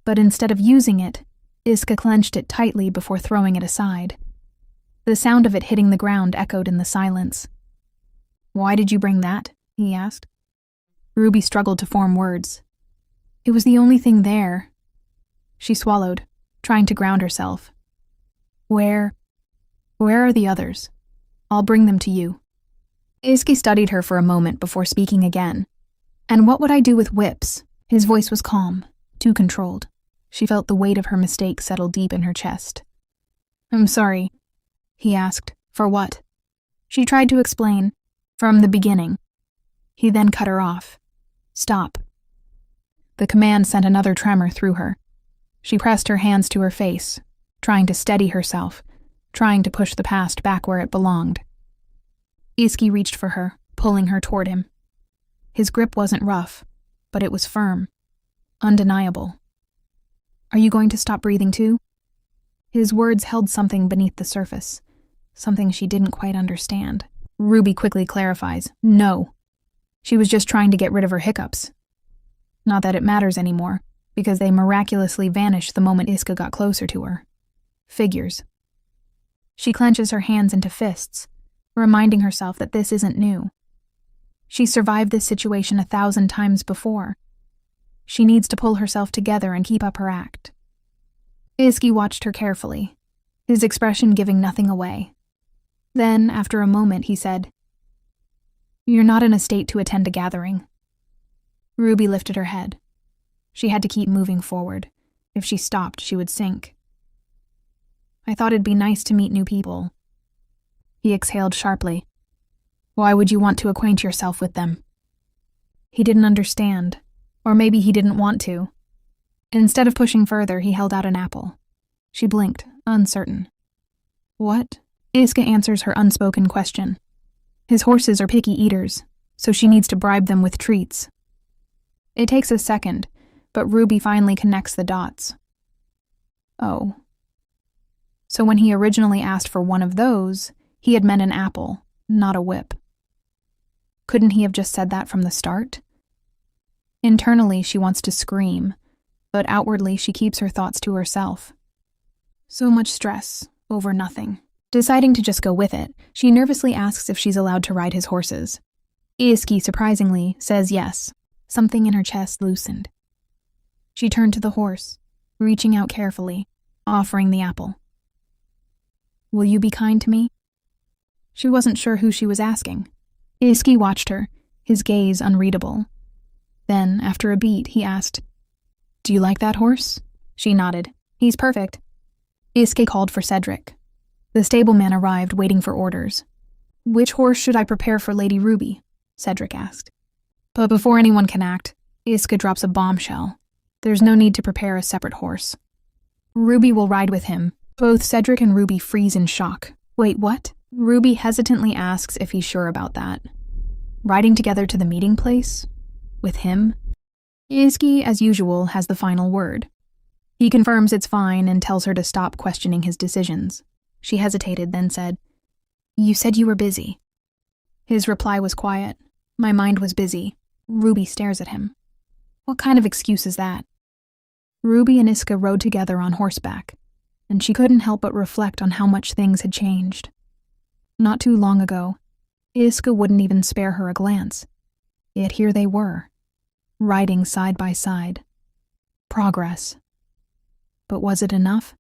But instead of using it, Iska clenched it tightly before throwing it aside. The sound of it hitting the ground echoed in the silence. "Why did you bring that?" he asked. Ruby struggled to form words. "It was the only thing there." She swallowed, trying to ground herself. Where are the others? I'll bring them to you." Iski studied her for a moment before speaking again. "And what would I do with whips?" His voice was calm, too controlled. She felt the weight of her mistake settle deep in her chest. "I'm sorry," he asked. "For what?" She tried to explain. "From the beginning." He then cut her off. "Stop." The command sent another tremor through her. She pressed her hands to her face, trying to steady herself, trying to push the past back where it belonged. Iski reached for her, pulling her toward him. His grip wasn't rough, but it was firm, undeniable. "Are you going to stop breathing too?" His words held something beneath the surface, something she didn't quite understand. Ruby quickly clarifies, "No." She was just trying to get rid of her hiccups. Not that it matters anymore, because they miraculously vanished the moment Iska got closer to her. Figures. She clenches her hands into fists, reminding herself that this isn't new. She survived this situation 1,000 times before. She needs to pull herself together and keep up her act. Iski watched her carefully, his expression giving nothing away. Then, after a moment, he said, "You're not in a state to attend a gathering." Ruby lifted her head. She had to keep moving forward. If she stopped, she would sink. "I thought it'd be nice to meet new people." He exhaled sharply. "Why would you want to acquaint yourself with them?" He didn't understand, or maybe he didn't want to. Instead of pushing further, he held out an apple. She blinked, uncertain. "What?" Iska answers her unspoken question. His horses are picky eaters, so she needs to bribe them with treats. It takes a second, but Ruby finally connects the dots. Oh. So when he originally asked for one of those, he had meant an apple, not a whip. Couldn't he have just said that from the start? Internally, she wants to scream, but outwardly she keeps her thoughts to herself. So much stress over nothing. Deciding to just go with it, she nervously asks if she's allowed to ride his horses. Iski, surprisingly, says yes. Something in her chest loosened. She turned to the horse, reaching out carefully, offering the apple. "Will you be kind to me?" She wasn't sure who she was asking. Iski watched her, his gaze unreadable. Then, after a beat, he asked, "Do you like that horse?" She nodded. "He's perfect." Iski called for Cedric. The stableman arrived, waiting for orders. "Which horse should I prepare for Lady Ruby?" Cedric asked. But before anyone can act, Iska drops a bombshell. There's no need to prepare a separate horse. Ruby will ride with him. Both Cedric and Ruby freeze in shock. Wait, what? Ruby hesitantly asks if he's sure about that. Riding together to the meeting place? With him? Iski, as usual, has the final word. He confirms it's fine and tells her to stop questioning his decisions. She hesitated, then said, "You said you were busy." His reply was quiet. "My mind was busy." Ruby stares at him. What kind of excuse is that? Ruby and Iska rode together on horseback, and she couldn't help but reflect on how much things had changed. Not too long ago, Iska wouldn't even spare her a glance. Yet here they were, riding side by side. Progress. But was it enough?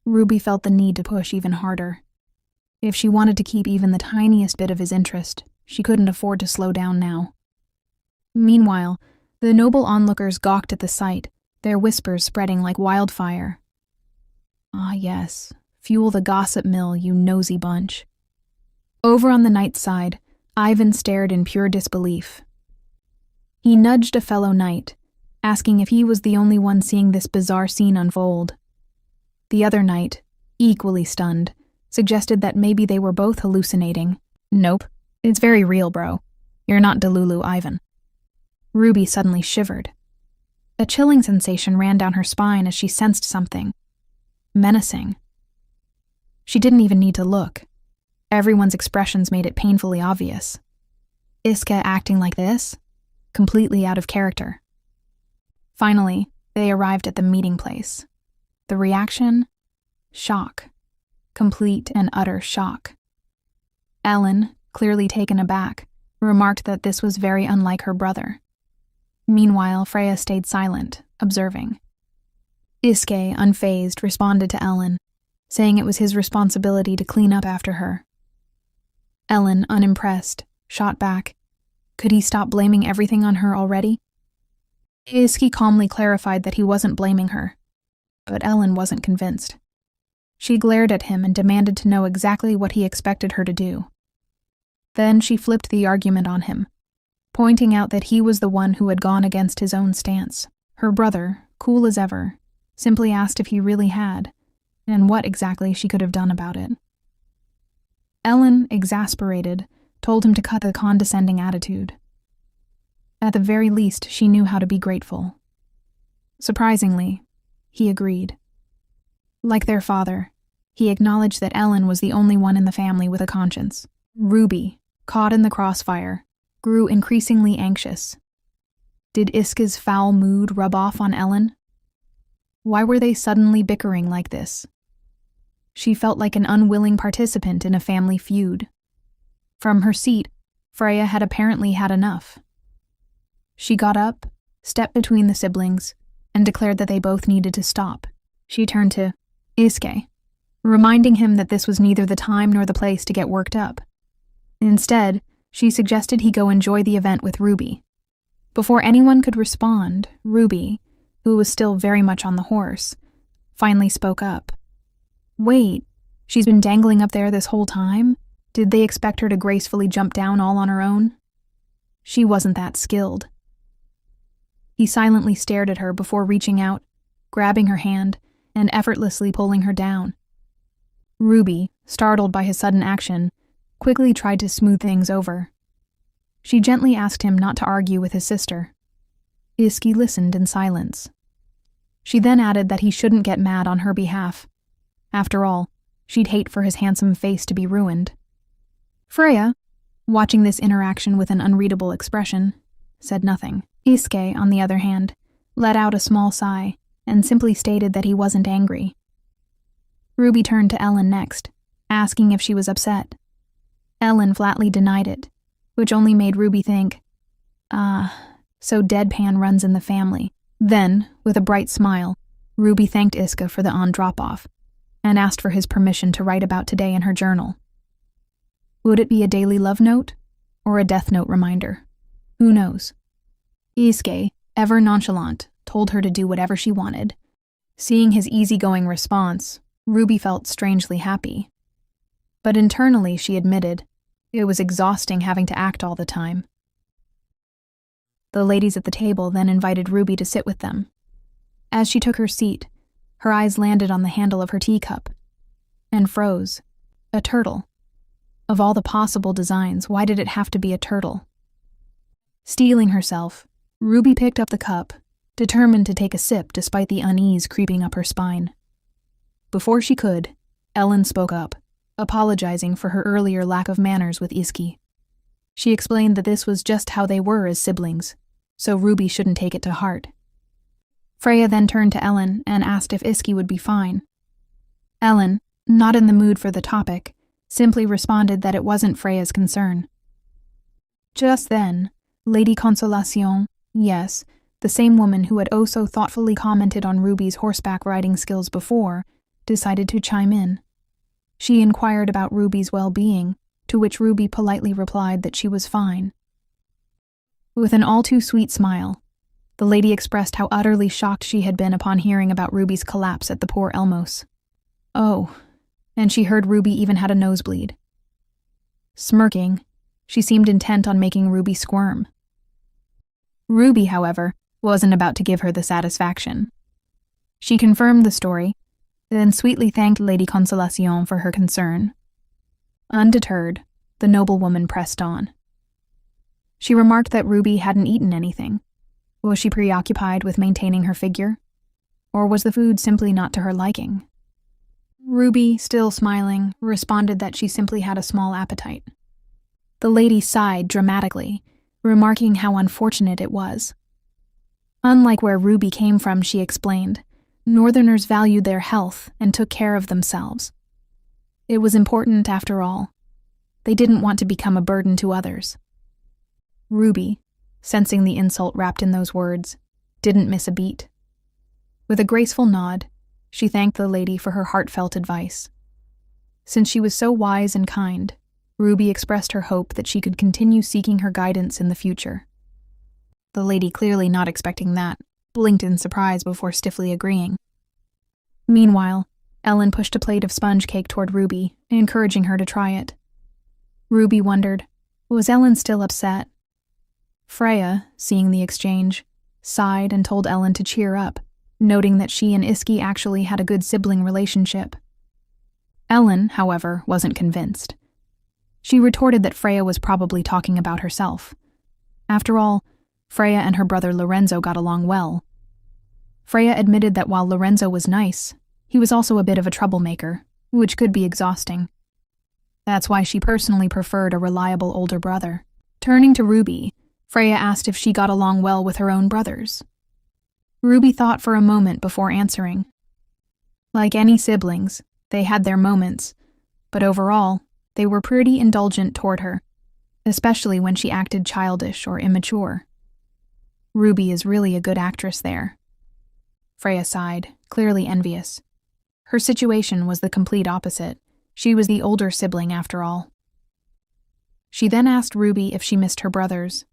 Ruby felt the need to push even harder. If she wanted to keep even the tiniest bit of his interest, she couldn't afford to slow down now. Meanwhile, the noble onlookers gawked at the sight, their whispers spreading like wildfire. Ah yes, fuel the gossip mill, you nosy bunch. Over on the knight's side, Ivan stared in pure disbelief. He nudged a fellow knight, asking if he was the only one seeing this bizarre scene unfold. The other knight, equally stunned, suggested that maybe they were both hallucinating. Nope, it's very real, bro. You're not Delulu Ivan. Ruby suddenly shivered. A chilling sensation ran down her spine as she sensed something menacing. She didn't even need to look. Everyone's expressions made it painfully obvious. Iska acting like this? Completely out of character. Finally, they arrived at the meeting place. The reaction? Shock. Complete and utter shock. Ellen, clearly taken aback, remarked that this was very unlike her brother. Meanwhile, Freya stayed silent, observing. Iske, unfazed, responded to Ellen, saying it was his responsibility to clean up after her. Ellen, unimpressed, shot back. Could he stop blaming everything on her already? Iske calmly clarified that he wasn't blaming her, but Ellen wasn't convinced. She glared at him and demanded to know exactly what he expected her to do. Then she flipped the argument on him, pointing out that he was the one who had gone against his own stance. Her brother, cool as ever, simply asked if he really had, and what exactly she could have done about it. Ellen, exasperated, told him to cut the condescending attitude. At the very least, she knew how to be grateful. Surprisingly, he agreed. Like their father, he acknowledged that Ellen was the only one in the family with a conscience. Ruby, caught in the crossfire, grew increasingly anxious. Did Iska's foul mood rub off on Ellen? Why were they suddenly bickering like this? She felt like an unwilling participant in a family feud. From her seat, Freya had apparently had enough. She got up, stepped between the siblings, and declared that they both needed to stop. She turned to Iske, reminding him that this was neither the time nor the place to get worked up. Instead, she suggested he go enjoy the event with Ruby. Before anyone could respond, Ruby, who was still very much on the horse, finally spoke up. Wait, she's been dangling up there this whole time? Did they expect her to gracefully jump down all on her own? She wasn't that skilled. He silently stared at her before reaching out, grabbing her hand, and effortlessly pulling her down. Ruby, startled by his sudden action, quickly tried to smooth things over. She gently asked him not to argue with his sister. Iske listened in silence. She then added that he shouldn't get mad on her behalf. After all, she'd hate for his handsome face to be ruined. Freya, watching this interaction with an unreadable expression, said nothing. Iske, on the other hand, let out a small sigh and simply stated that he wasn't angry. Ruby turned to Ellen next, asking if she was upset. Ellen flatly denied it, which only made Ruby think, so deadpan runs in the family. Then, with a bright smile, Ruby thanked Iska for the on-drop-off and asked for his permission to write about today in her journal. Would it be a daily love note or a death note reminder? Who knows? Iske, ever nonchalant, told her to do whatever she wanted. Seeing his easygoing response, Ruby felt strangely happy. But internally, she admitted, it was exhausting having to act all the time. The ladies at the table then invited Ruby to sit with them. As she took her seat, her eyes landed on the handle of her teacup and froze. A turtle. Of all the possible designs, why did it have to be a turtle? Steeling herself, Ruby picked up the cup, determined to take a sip despite the unease creeping up her spine. Before she could, Ellen spoke up, apologizing for her earlier lack of manners with Iske. She explained that this was just how they were as siblings, so Ruby shouldn't take it to heart. Freya then turned to Ellen and asked if Iske would be fine. Ellen, not in the mood for the topic, simply responded that it wasn't Freya's concern. Just then, Lady Consolacion, yes, the same woman who had oh so thoughtfully commented on Ruby's horseback riding skills before, decided to chime in. She inquired about Ruby's well-being, to which Ruby politely replied that she was fine. With an all-too-sweet smile, the lady expressed how utterly shocked she had been upon hearing about Ruby's collapse at the Poor Elmos. Oh, and she heard Ruby even had a nosebleed. Smirking, she seemed intent on making Ruby squirm. Ruby, however, wasn't about to give her the satisfaction. She confirmed the story, then sweetly thanked Lady Consolacion for her concern. Undeterred, the noblewoman pressed on. She remarked that Ruby hadn't eaten anything. Was she preoccupied with maintaining her figure? Or was the food simply not to her liking? Ruby, still smiling, responded that she simply had a small appetite. The lady sighed dramatically, remarking how unfortunate it was. Unlike where Ruby came from, she explained, Northerners valued their health and took care of themselves. It was important after all. They didn't want to become a burden to others. Ruby, sensing the insult wrapped in those words, didn't miss a beat. With a graceful nod, she thanked the lady for her heartfelt advice. Since she was so wise and kind, Ruby expressed her hope that she could continue seeking her guidance in the future. The lady, clearly not expecting that, blinked in surprise before stiffly agreeing. Meanwhile, Ellen pushed a plate of sponge cake toward Ruby, encouraging her to try it. Ruby wondered, was Ellen still upset? Freya, seeing the exchange, sighed and told Ellen to cheer up, noting that she and Iski actually had a good sibling relationship. Ellen, however, wasn't convinced. She retorted that Freya was probably talking about herself. After all, Freya and her brother Lorenzo got along well. Freya admitted that while Lorenzo was nice, he was also a bit of a troublemaker, which could be exhausting. That's why she personally preferred a reliable older brother. Turning to Ruby, Freya asked if she got along well with her own brothers. Ruby thought for a moment before answering. Like any siblings, they had their moments, but overall, they were pretty indulgent toward her, especially when she acted childish or immature. Ruby is really a good actress there. Freya sighed, clearly envious. Her situation was the complete opposite. She was the older sibling after all. She then asked Ruby if she missed her brothers.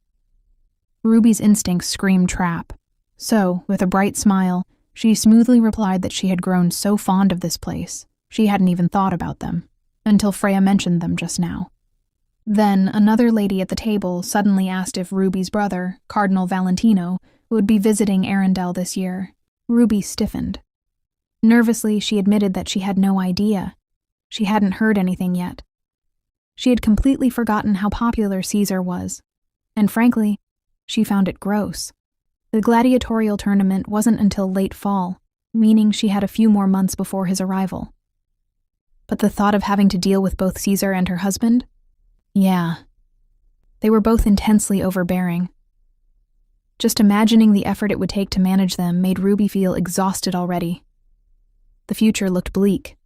Ruby's instincts screamed trap. So, with a bright smile, she smoothly replied that she had grown so fond of this place, she hadn't even thought about them, until Freya mentioned them just now. Then, another lady at the table suddenly asked if Ruby's brother, Cardinal Valentino, would be visiting Arendelle this year. Ruby stiffened. Nervously, she admitted that she had no idea. She hadn't heard anything yet. She had completely forgotten how popular Caesar was, and frankly, she found it gross. The gladiatorial tournament wasn't until late fall, meaning she had a few more months before his arrival. But the thought of having to deal with both Caesar and her husband? Yeah. They were both intensely overbearing. Just imagining the effort it would take to manage them made Ruby feel exhausted already. The future looked bleak.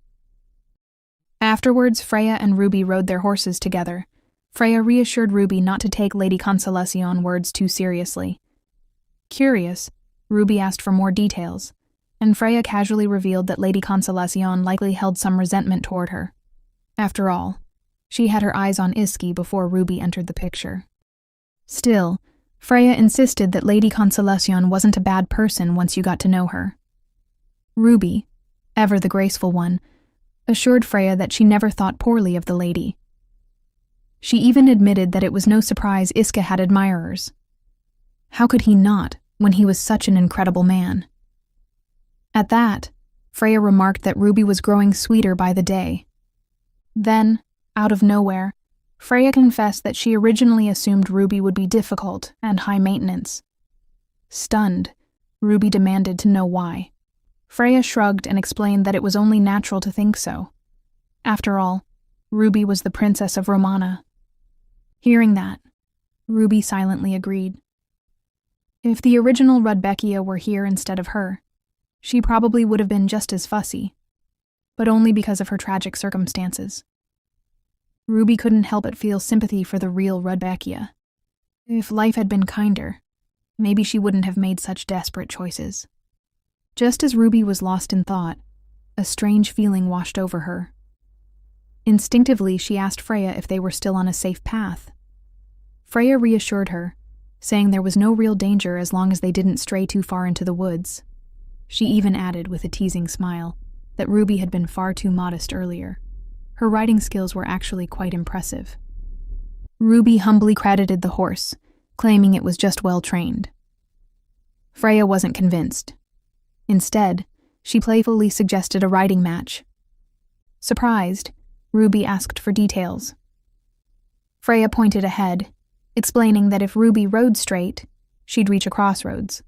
Afterwards, Freya and Ruby rode their horses together. Freya reassured Ruby not to take Lady Consolacion words too seriously. Curious, Ruby asked for more details, and Freya casually revealed that Lady Consolacion likely held some resentment toward her. After all, she had her eyes on Iski before Ruby entered the picture. Still, Freya insisted that Lady Consolacion wasn't a bad person once you got to know her. Ruby, ever the graceful one, assured Freya that she never thought poorly of the lady. She even admitted that it was no surprise Iska had admirers. How could he not, when he was such an incredible man? At that, Freya remarked that Ruby was growing sweeter by the day. Then, out of nowhere, Freya confessed that she originally assumed Ruby would be difficult and high maintenance. Stunned, Ruby demanded to know why. Freya shrugged and explained that it was only natural to think so. After all, Ruby was the princess of Romana. Hearing that, Ruby silently agreed. If the original Rudbeckia were here instead of her, she probably would have been just as fussy, but only because of her tragic circumstances. Ruby couldn't help but feel sympathy for the real Rudbeckia. If life had been kinder, maybe she wouldn't have made such desperate choices. Just as Ruby was lost in thought, a strange feeling washed over her. Instinctively, she asked Freya if they were still on a safe path. Freya reassured her, saying there was no real danger as long as they didn't stray too far into the woods. She even added, with a teasing smile, that Ruby had been far too modest earlier. Her riding skills were actually quite impressive. Ruby humbly credited the horse, claiming it was just well trained. Freya wasn't convinced. Instead, She playfully suggested a riding match. Surprised, Ruby asked for details. Freya pointed ahead, explaining that if Ruby rode straight, she'd reach a crossroads.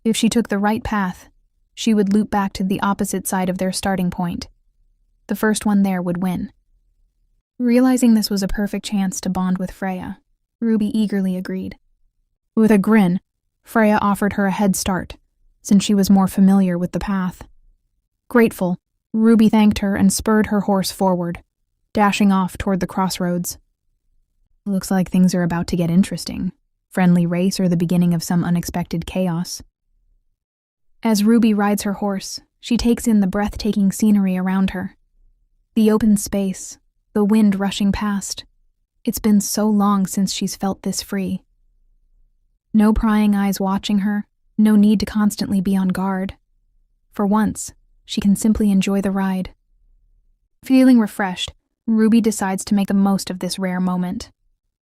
If she took the right path, she would loop back to the opposite side of their starting point. The first one there would win. Realizing this was a perfect chance to bond with Freya, Ruby eagerly agreed. With a grin, Freya offered her a head start, since she was more familiar with the path. Grateful, Ruby thanked her and spurred her horse forward, dashing off toward the crossroads. Looks like things are about to get interesting. Friendly race or the beginning of some unexpected chaos. As Ruby rides her horse, she takes in the breathtaking scenery around her. The open space, the wind rushing past. It's been so long since she's felt this free. No prying eyes watching her, no need to constantly be on guard. For once, she can simply enjoy the ride. Feeling refreshed, Ruby decides to make the most of this rare moment.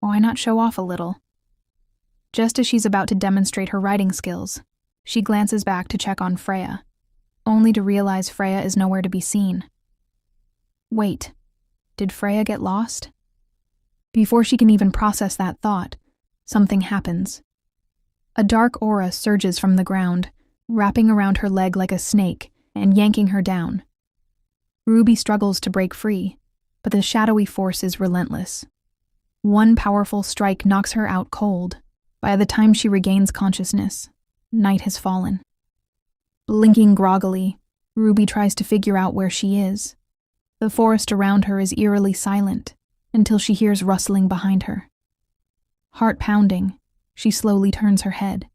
Why not show off a little? Just as she's about to demonstrate her riding skills, she glances back to check on Freya, only to realize Freya is nowhere to be seen. Wait, did Freya get lost? Before she can even process that thought, something happens. A dark aura surges from the ground, wrapping around her leg like a snake and yanking her down. Ruby struggles to break free, but the shadowy force is relentless. One powerful strike knocks her out cold. By the time she regains consciousness, night has fallen. Blinking groggily, Ruby tries to figure out where she is. The forest around her is eerily silent until she hears rustling behind her. Heart pounding, she slowly turns her head.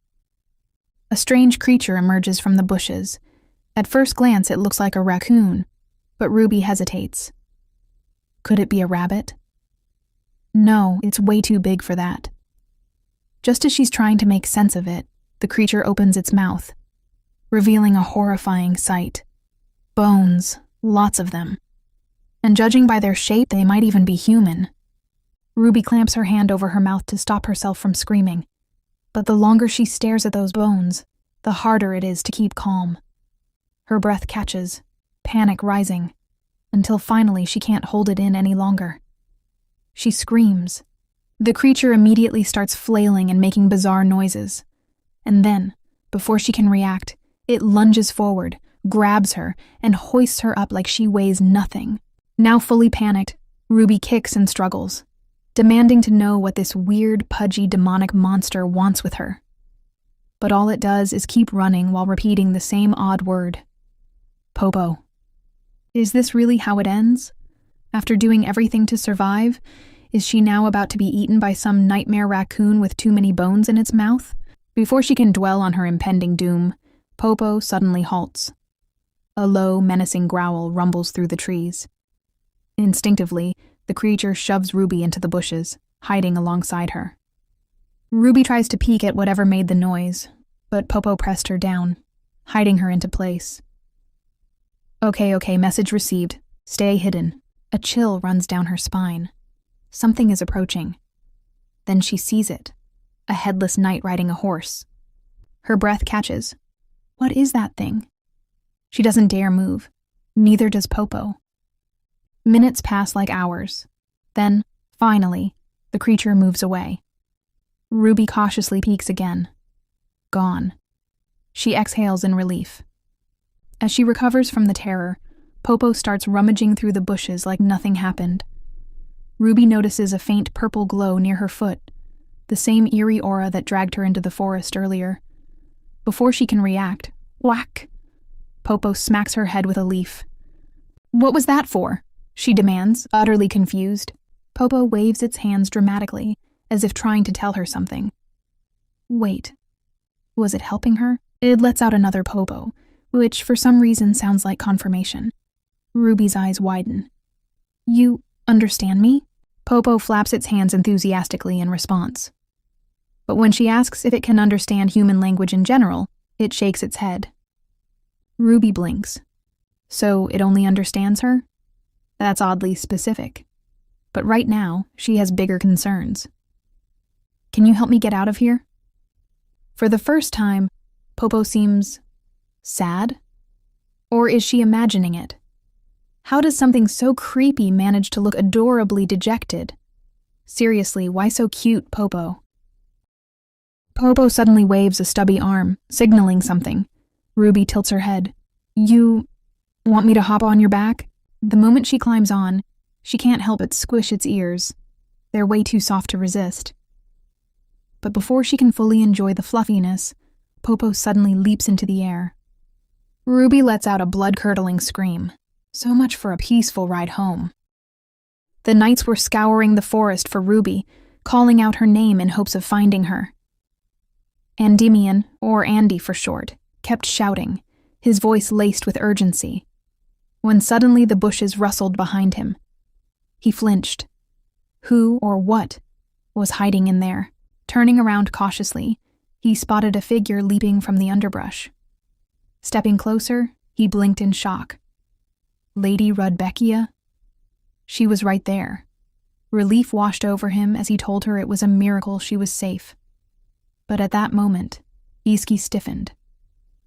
A strange creature emerges from the bushes. At first glance, it looks like a raccoon, but Ruby hesitates. Could it be a rabbit? No, it's way too big for that. Just as she's trying to make sense of it, the creature opens its mouth, revealing a horrifying sight. Bones, lots of them. And judging by their shape, they might even be human. Ruby clamps her hand over her mouth to stop herself from screaming. But the longer she stares at those bones, the harder it is to keep calm. Her breath catches, panic rising, until finally she can't hold it in any longer. She screams. The creature immediately starts flailing and making bizarre noises. And then, before she can react, it lunges forward, grabs her, and hoists her up like she weighs nothing. Now fully panicked, Ruby kicks and struggles, demanding to know what this weird, pudgy, demonic monster wants with her. But all it does is keep running while repeating the same odd word. Popo. Is this really how it ends? After doing everything to survive, is she now about to be eaten by some nightmare raccoon with too many bones in its mouth? Before she can dwell on her impending doom, Popo suddenly halts. A low, menacing growl rumbles through the trees. Instinctively, the creature shoves Ruby into the bushes, hiding alongside her. Ruby tries to peek at whatever made the noise, but Popo pressed her down, hiding her into place. Okay, message received. Stay hidden. A chill runs down her spine. Something is approaching. Then she sees it. A headless knight riding a horse. Her breath catches. What is that thing? She doesn't dare move. Neither does Popo. Minutes pass like hours. Then, finally, the creature moves away. Ruby cautiously peeks again. Gone. She exhales in relief. As she recovers from the terror, Popo starts rummaging through the bushes like nothing happened. Ruby notices a faint purple glow near her foot, the same eerie aura that dragged her into the forest earlier. Before she can react, whack! Popo smacks her head with a leaf. What was that for? She demands, utterly confused. Popo waves its hands dramatically, as if trying to tell her something. Wait, was it helping her? It lets out another Popo, which for some reason sounds like confirmation. Ruby's eyes widen. You understand me? Popo flaps its hands enthusiastically in response. But when she asks if it can understand human language in general, it shakes its head. Ruby blinks. So it only understands her? That's oddly specific. But right now, she has bigger concerns. Can you help me get out of here? For the first time, Popo seems sad. Or is she imagining it? How does something so creepy manage to look adorably dejected? Seriously, why so cute, Popo? Popo suddenly waves a stubby arm, signaling something. Ruby tilts her head. You want me to hop on your back? The moment she climbs on, she can't help but squish its ears. They're way too soft to resist. But before she can fully enjoy the fluffiness, Popo suddenly leaps into the air. Ruby lets out a blood-curdling scream. So much for a peaceful ride home. The knights were scouring the forest for Ruby, calling out her name in hopes of finding her. Endymion, or Andy for short, kept shouting, his voice laced with urgency, when suddenly the bushes rustled behind him. He flinched. Who or what was hiding in there? Turning around cautiously, he spotted a figure leaping from the underbrush. Stepping closer, he blinked in shock. Lady Rudbeckia? She was right there. Relief washed over him as he told her it was a miracle she was safe. But at that moment, Iski stiffened.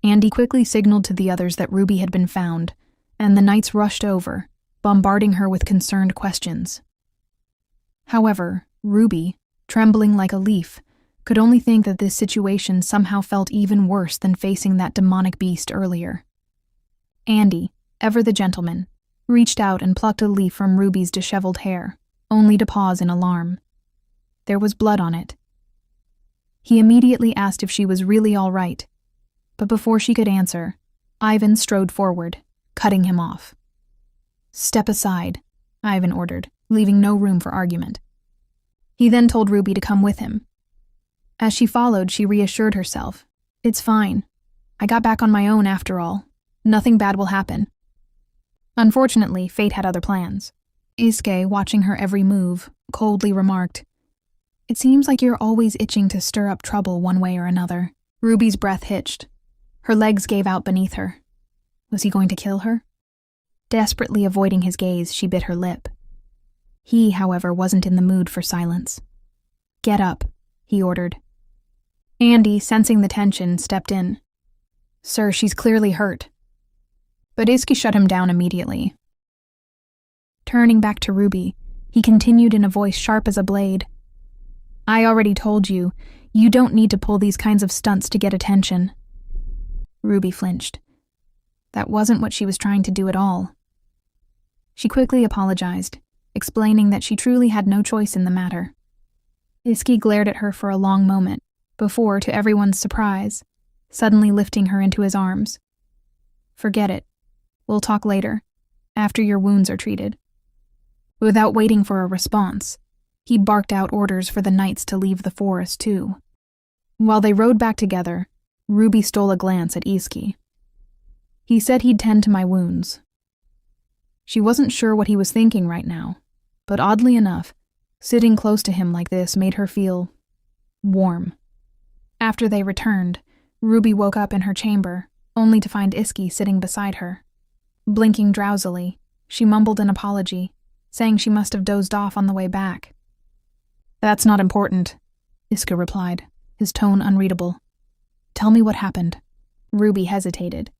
Andy quickly signaled to the others that Ruby had been found, and the knights rushed over, bombarding her with concerned questions. However, Ruby, trembling like a leaf, could only think that this situation somehow felt even worse than facing that demonic beast earlier. Andy, ever the gentleman, reached out and plucked a leaf from Ruby's disheveled hair, only to pause in alarm. There was blood on it. He immediately asked if she was really all right, but before she could answer, Ivan strode forward, cutting him off. "Step aside," Ivan ordered, leaving no room for argument. He then told Ruby to come with him. As she followed, she reassured herself. "It's fine. I got back on my own after all. Nothing bad will happen." Unfortunately, fate had other plans. Iske, watching her every move, coldly remarked, "It seems like you're always itching to stir up trouble one way or another." Ruby's breath hitched. Her legs gave out beneath her. Was he going to kill her? Desperately avoiding his gaze, she bit her lip. He, however, wasn't in the mood for silence. "Get up," he ordered. Andy, sensing the tension, stepped in. "Sir, she's clearly hurt." But Iski shut him down immediately. Turning back to Ruby, he continued in a voice sharp as a blade. "I already told you, you don't need to pull these kinds of stunts to get attention." Ruby flinched. That wasn't what she was trying to do at all. She quickly apologized, explaining that she truly had no choice in the matter. Iski glared at her for a long moment, before, to everyone's surprise, suddenly lifting her into his arms. "Forget it. We'll talk later, after your wounds are treated." Without waiting for a response, he barked out orders for the knights to leave the forest too. While they rode back together, Ruby stole a glance at Iski. "He said he'd tend to my wounds." She wasn't sure what he was thinking right now, but oddly enough, sitting close to him like this made her feel warm. After they returned, Ruby woke up in her chamber, only to find Iski sitting beside her. Blinking drowsily, she mumbled an apology, saying she must have dozed off on the way back. "That's not important," Iska replied, his tone unreadable. "Tell me what happened." Ruby hesitated.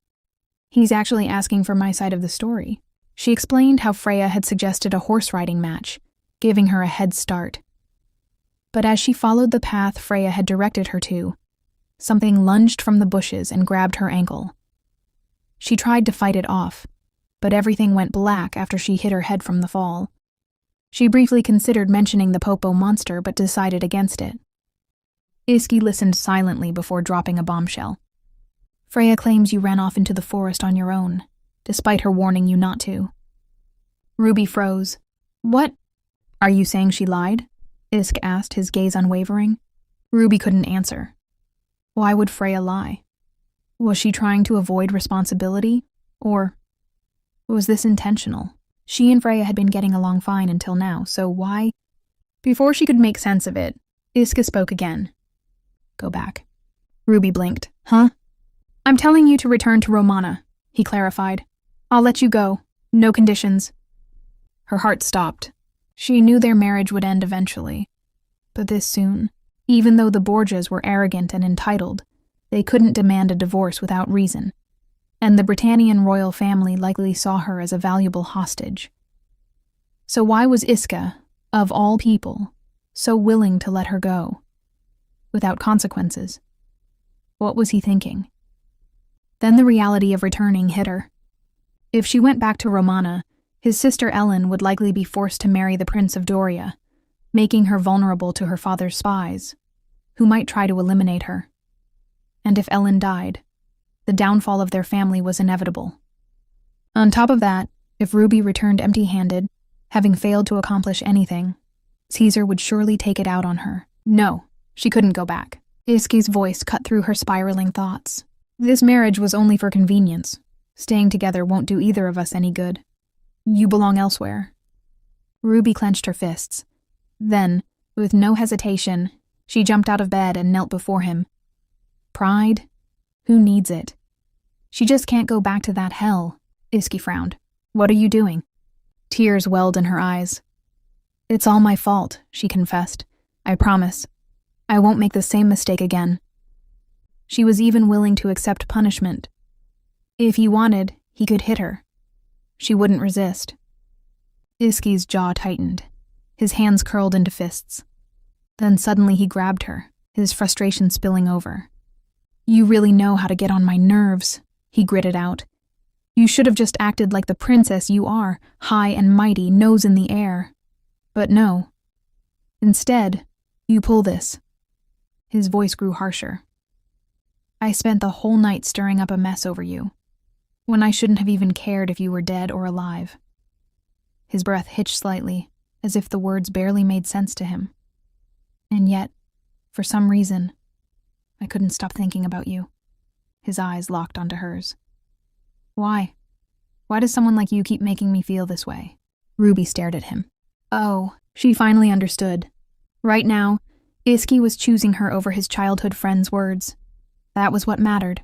"He's actually asking for my side of the story." She explained how Freya had suggested a horse riding match, giving her a head start. But as she followed the path Freya had directed her to, something lunged from the bushes and grabbed her ankle. She tried to fight it off, but everything went black after she hit her head from the fall. She briefly considered mentioning the Popo monster but decided against it. Iski listened silently before dropping a bombshell. "Freya claims you ran off into the forest on your own, despite her warning you not to." Ruby froze. "What? Are you saying she lied?" Isk asked, his gaze unwavering. Ruby couldn't answer. Why would Freya lie? Was she trying to avoid responsibility? Or was this intentional? She and Freya had been getting along fine until now, so why? Before she could make sense of it, Iska spoke again. "Go back." Ruby blinked. "Huh?" "I'm telling you to return to Romana," he clarified. "I'll let you go. No conditions." Her heart stopped. She knew their marriage would end eventually. But this soon, even though the Borgias were arrogant and entitled, they couldn't demand a divorce without reason. and the Britannian royal family likely saw her as a valuable hostage. So why was Iska, of all people, so willing to let her go? Without consequences. What was he thinking? Then the reality of returning hit her. If she went back to Romana, his sister Ellen would likely be forced to marry the Prince of Doria, making her vulnerable to her father's spies, who might try to eliminate her. And if Ellen died, the downfall of their family was inevitable. On top of that, if Ruby returned empty-handed, having failed to accomplish anything, Caesar would surely take it out on her. No, she couldn't go back. Iski's voice cut through her spiraling thoughts. This marriage was only for convenience. Staying together won't do either of us any good. You belong elsewhere. Ruby clenched her fists. Then, with no hesitation, she jumped out of bed and knelt before him. Pride? Who needs it? She just can't go back to that hell. Iski frowned. What are you doing? Tears welled in her eyes. It's all my fault, she confessed. I promise. I won't make the same mistake again. She was even willing to accept punishment. If he wanted, he could hit her. She wouldn't resist. Iski's jaw tightened. His hands curled into fists. Then suddenly he grabbed her, his frustration spilling over. You really know how to get on my nerves, he gritted out. You should have just acted like the princess you are, high and mighty, nose in the air. But no. Instead, you pull this. His voice grew harsher. I spent the whole night stirring up a mess over you, when I shouldn't have even cared if you were dead or alive. His breath hitched slightly, as if the words barely made sense to him. And yet, for some reason, I couldn't stop thinking about you. His eyes locked onto hers. Why? Why does someone like you keep making me feel this way? Ruby stared at him. Oh, she finally understood. Right now, Iski was choosing her over his childhood friend's words. That was what mattered.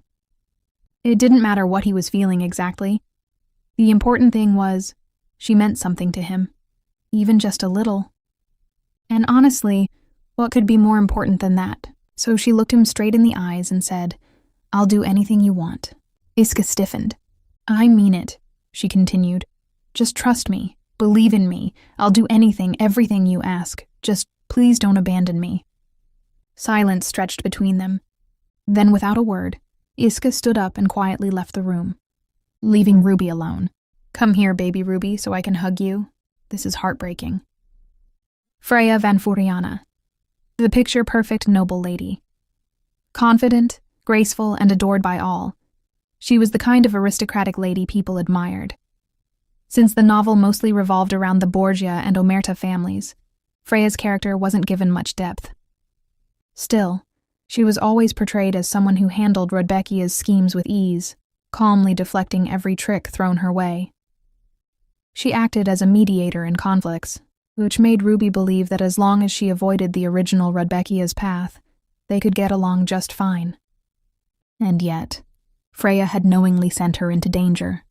It didn't matter what he was feeling exactly. The important thing was, she meant something to him. Even just a little. And honestly, what could be more important than that? So she looked him straight in the eyes and said, I'll do anything you want. Iska stiffened. I mean it, she continued. Just trust me. Believe in me. I'll do anything, everything you ask. Just please don't abandon me. Silence stretched between them. Then without a word, Iska stood up and quietly left the room, leaving Ruby alone. Come here, baby Ruby, so I can hug you. This is heartbreaking. Freya van Furiana, the picture-perfect noble lady. Confident, graceful, and adored by all, she was the kind of aristocratic lady people admired. Since the novel mostly revolved around the Borgia and Omerta families, Freya's character wasn't given much depth. Still, she was always portrayed as someone who handled Rudbeckia's schemes with ease, calmly deflecting every trick thrown her way. She acted as a mediator in conflicts, which made Ruby believe that as long as she avoided the original Rudbeckia's path, they could get along just fine. And yet, Freya had knowingly sent her into danger.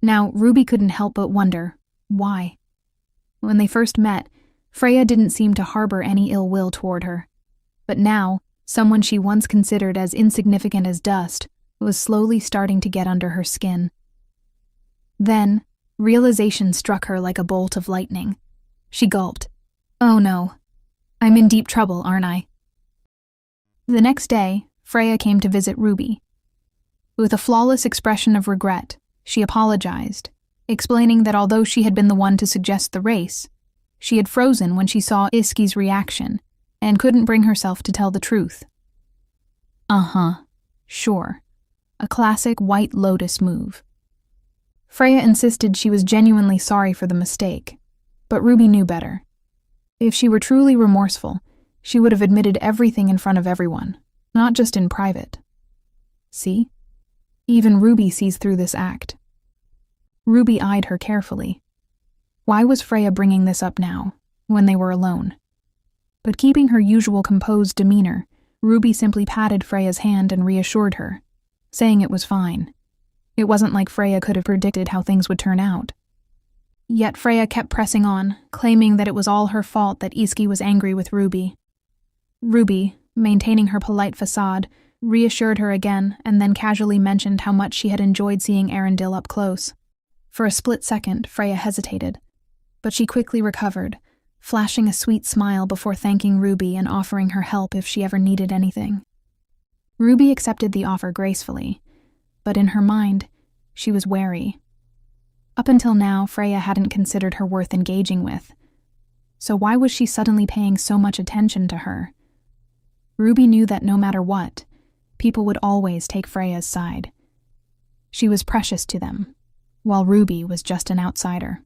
Now, Ruby couldn't help but wonder, why? When they first met, Freya didn't seem to harbor any ill will toward her. But now, someone she once considered as insignificant as dust was slowly starting to get under her skin. Then, realization struck her like a bolt of lightning. She gulped. Oh no, I'm in deep trouble, aren't I? The next day, Freya came to visit Ruby. With a flawless expression of regret, she apologized, explaining that although she had been the one to suggest the race, she had frozen when she saw Iski's reaction and couldn't bring herself to tell the truth. Sure. A classic White Lotus move. Freya insisted she was genuinely sorry for the mistake, but Ruby knew better. If she were truly remorseful, she would have admitted everything in front of everyone, not just in private. See? Even Ruby sees through this act. Ruby eyed her carefully. Why was Freya bringing this up now, when they were alone? But keeping her usual composed demeanor, Ruby simply patted Freya's hand and reassured her, saying it was fine. It wasn't like Freya could have predicted how things would turn out. Yet Freya kept pressing on, claiming that it was all her fault that Iski was angry with Ruby. Ruby, maintaining her polite facade, reassured her again, and then casually mentioned how much she had enjoyed seeing Arendelle up close. For a split second, Freya hesitated, but she quickly recovered, flashing a sweet smile before thanking Ruby and offering her help if she ever needed anything. Ruby accepted the offer gracefully, but in her mind, she was wary. Up until now, Freya hadn't considered her worth engaging with, so why was she suddenly paying so much attention to her? Ruby knew that no matter what, people would always take Freya's side. She was precious to them, while Ruby was just an outsider.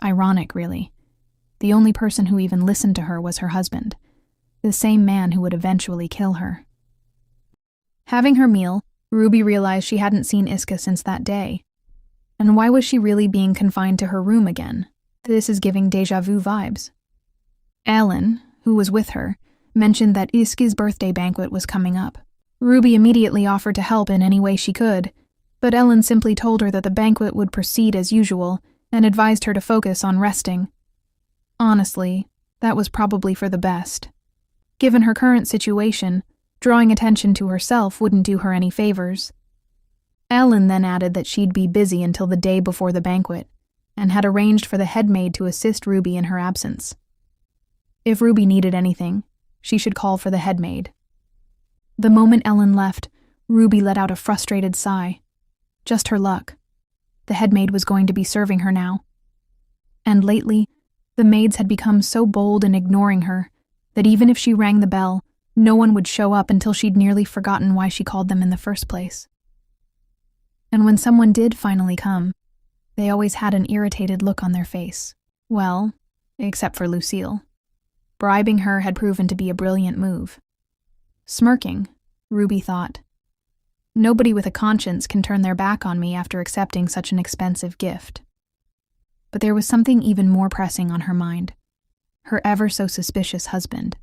Ironic, really. The only person who even listened to her was her husband, the same man who would eventually kill her. Having her meal, Ruby realized she hadn't seen Iska since that day. And why was she really being confined to her room again? This is giving déjà vu vibes. Ellen, who was with her, mentioned that Iska's birthday banquet was coming up. Ruby immediately offered to help in any way she could, but Ellen simply told her that the banquet would proceed as usual and advised her to focus on resting. Honestly, that was probably for the best. Given her current situation, drawing attention to herself wouldn't do her any favors. Ellen then added that she'd be busy until the day before the banquet, and had arranged for the headmaid to assist Ruby in her absence. If Ruby needed anything, she should call for the headmaid. The moment Ellen left, Ruby let out a frustrated sigh. Just her luck. The headmaid was going to be serving her now. And lately, the maids had become so bold in ignoring her that even if she rang the bell, no one would show up until she'd nearly forgotten why she called them in the first place. And when someone did finally come, they always had an irritated look on their face. Well, except for Lucille. Bribing her had proven to be a brilliant move. Smirking, Ruby thought, "Nobody with a conscience can turn their back on me after accepting such an expensive gift." But there was something even more pressing on her mind. Her ever-so-suspicious husband.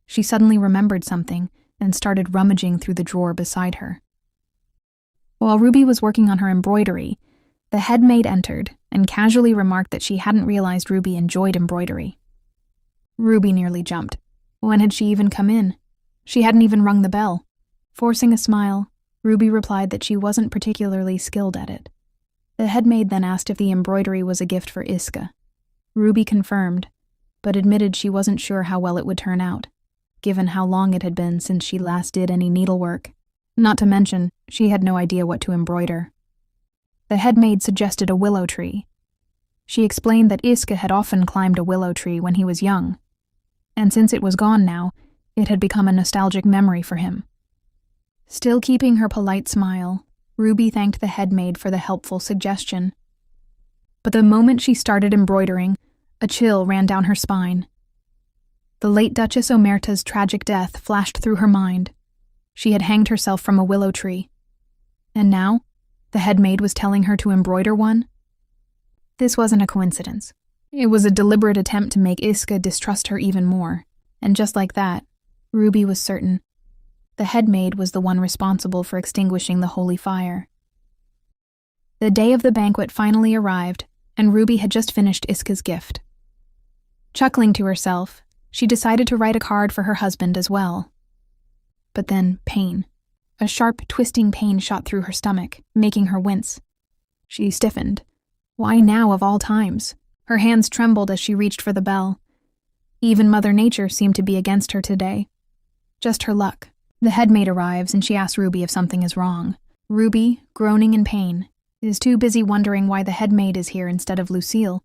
She suddenly remembered something and started rummaging through the drawer beside her. While Ruby was working on her embroidery, the headmaid entered and casually remarked that she hadn't realized Ruby enjoyed embroidery. Ruby nearly jumped. When had she even come in? She hadn't even rung the bell. Forcing a smile, Ruby replied that she wasn't particularly skilled at it. The headmaid then asked if the embroidery was a gift for Iska. Ruby confirmed, but admitted she wasn't sure how well it would turn out, given how long it had been since she last did any needlework. Not to mention, she had no idea what to embroider. The headmaid suggested a willow tree. She explained that Iska had often climbed a willow tree when he was young, and since it was gone now, it had become a nostalgic memory for him. Still keeping her polite smile, Ruby thanked the headmaid for the helpful suggestion. But the moment she started embroidering, a chill ran down her spine. The late Duchess Omerta's tragic death flashed through her mind. She had hanged herself from a willow tree. And now, the headmaid was telling her to embroider one? This wasn't a coincidence. It was a deliberate attempt to make Iska distrust her even more. And just like that, Ruby was certain. The headmaid was the one responsible for extinguishing the holy fire. The day of the banquet finally arrived, and Ruby had just finished Iska's gift. Chuckling to herself, she decided to write a card for her husband as well. But then, pain. A sharp, twisting pain shot through her stomach, making her wince. She stiffened. Why now of all times? Her hands trembled as she reached for the bell. Even Mother Nature seemed to be against her today. Just her luck. The headmaid arrives and she asks Ruby if something is wrong. Ruby, groaning in pain, is too busy wondering why the headmaid is here instead of Lucille.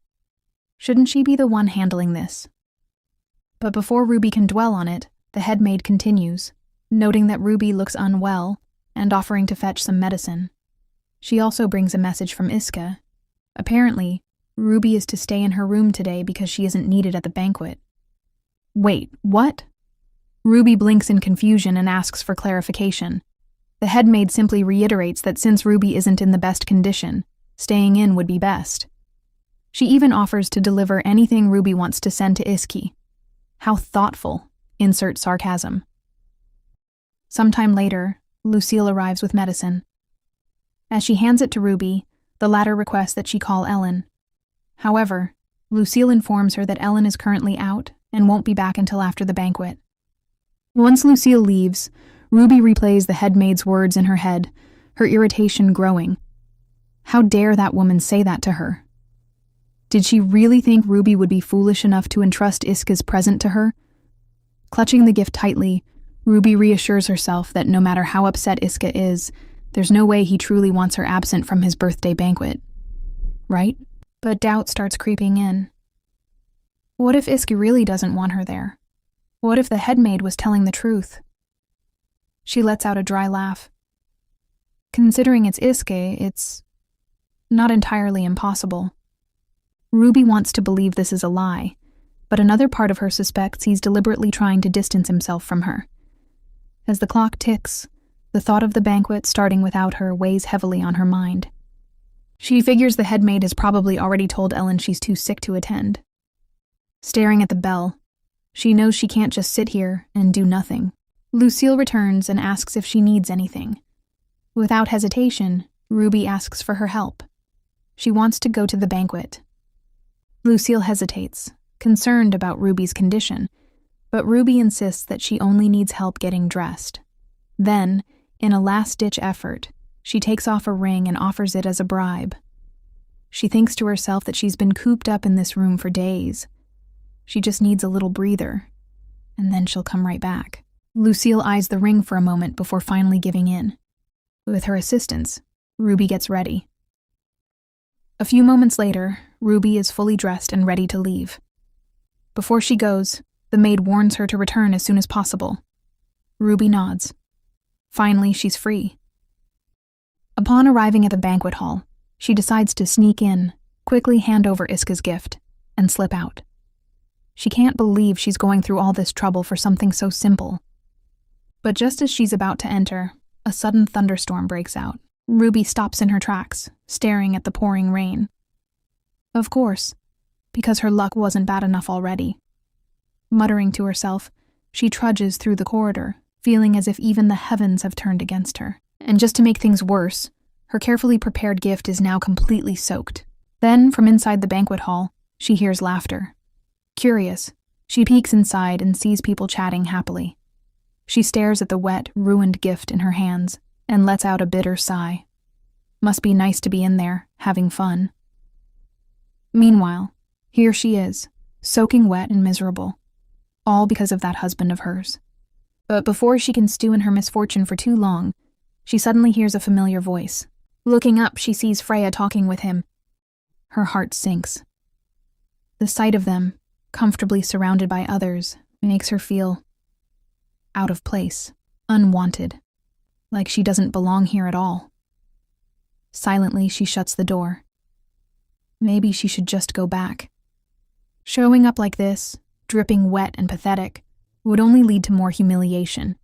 Shouldn't she be the one handling this? But before Ruby can dwell on it, the headmaid continues, noting that Ruby looks unwell and offering to fetch some medicine. She also brings a message from Iska. Apparently, Ruby is to stay in her room today because she isn't needed at the banquet. Wait, what? Ruby blinks in confusion and asks for clarification. The headmaid simply reiterates that since Ruby isn't in the best condition, staying in would be best. She even offers to deliver anything Ruby wants to send to Iski. How thoughtful. Insert sarcasm. Sometime later, Lucille arrives with medicine. As she hands it to Ruby, the latter requests that she call Ellen. However, Lucille informs her that Ellen is currently out and won't be back until after the banquet. Once Lucille leaves, Ruby replays the headmaid's words in her head, her irritation growing. How dare that woman say that to her? Did she really think Ruby would be foolish enough to entrust Iska's present to her? Clutching the gift tightly, Ruby reassures herself that no matter how upset Iska is, there's no way he truly wants her absent from his birthday banquet. Right? But doubt starts creeping in. What if Iska really doesn't want her there? What if the headmaid was telling the truth? She lets out a dry laugh. Considering it's Iska, it's not entirely impossible. Ruby wants to believe this is a lie, but another part of her suspects he's deliberately trying to distance himself from her. As the clock ticks, the thought of the banquet starting without her weighs heavily on her mind. She figures the headmaid has probably already told Ellen she's too sick to attend. Staring at the bell, she knows she can't just sit here and do nothing. Lucille returns and asks if she needs anything. Without hesitation, Ruby asks for her help. She wants to go to the banquet. Lucille hesitates, concerned about Ruby's condition, but Ruby insists that she only needs help getting dressed. Then, in a last-ditch effort, she takes off a ring and offers it as a bribe. She thinks to herself that she's been cooped up in this room for days. She just needs a little breather, and then she'll come right back. Lucille eyes the ring for a moment before finally giving in. With her assistance, Ruby gets ready. A few moments later, Ruby is fully dressed and ready to leave. Before she goes, the maid warns her to return as soon as possible. Ruby nods. Finally, she's free. Upon arriving at the banquet hall, she decides to sneak in, quickly hand over Iska's gift, and slip out. She can't believe she's going through all this trouble for something so simple. But just as she's about to enter, a sudden thunderstorm breaks out. Ruby stops in her tracks, staring at the pouring rain. Of course, because her luck wasn't bad enough already. Muttering to herself, she trudges through the corridor, feeling as if even the heavens have turned against her. And just to make things worse, her carefully prepared gift is now completely soaked. Then, from inside the banquet hall, she hears laughter. Curious, she peeks inside and sees people chatting happily. She stares at the wet, ruined gift in her hands and lets out a bitter sigh. Must be nice to be in there, having fun. Meanwhile, here she is, soaking wet and miserable, all because of that husband of hers. But before she can stew in her misfortune for too long, she suddenly hears a familiar voice. Looking up, she sees Freya talking with him. Her heart sinks. The sight of them, comfortably surrounded by others, makes her feel out of place, unwanted, like she doesn't belong here at all. Silently, she shuts the door. Maybe she should just go back. Showing up like this, dripping wet and pathetic, would only lead to more humiliation.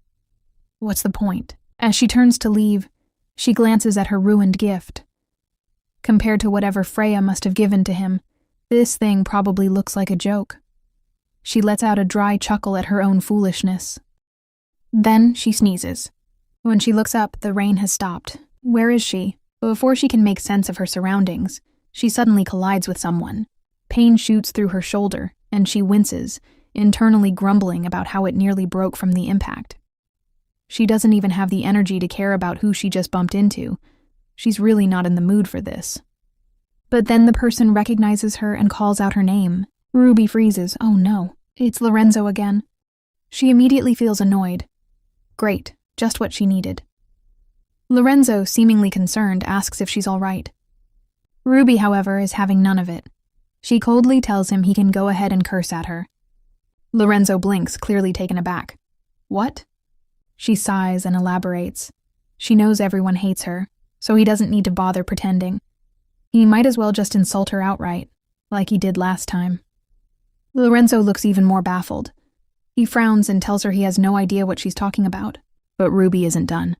What's the point? As she turns to leave, she glances at her ruined gift. Compared to whatever Freya must have given to him, this thing probably looks like a joke. She lets out a dry chuckle at her own foolishness. Then she sneezes. When she looks up, the rain has stopped. Where is she? Before she can make sense of her surroundings, she suddenly collides with someone. Pain shoots through her shoulder, and she winces, internally grumbling about how it nearly broke from the impact. She doesn't even have the energy to care about who she just bumped into. She's really not in the mood for this. But then the person recognizes her and calls out her name. Ruby freezes. Oh no, it's Lorenzo again. She immediately feels annoyed. Great, just what she needed. Lorenzo, seemingly concerned, asks if she's all right. Ruby, however, is having none of it. She coldly tells him he can go ahead and curse at her. Lorenzo blinks, clearly taken aback. What? She sighs and elaborates. She knows everyone hates her, so he doesn't need to bother pretending. He might as well just insult her outright, like he did last time. Lorenzo looks even more baffled. He frowns and tells her he has no idea what she's talking about, but Ruby isn't done.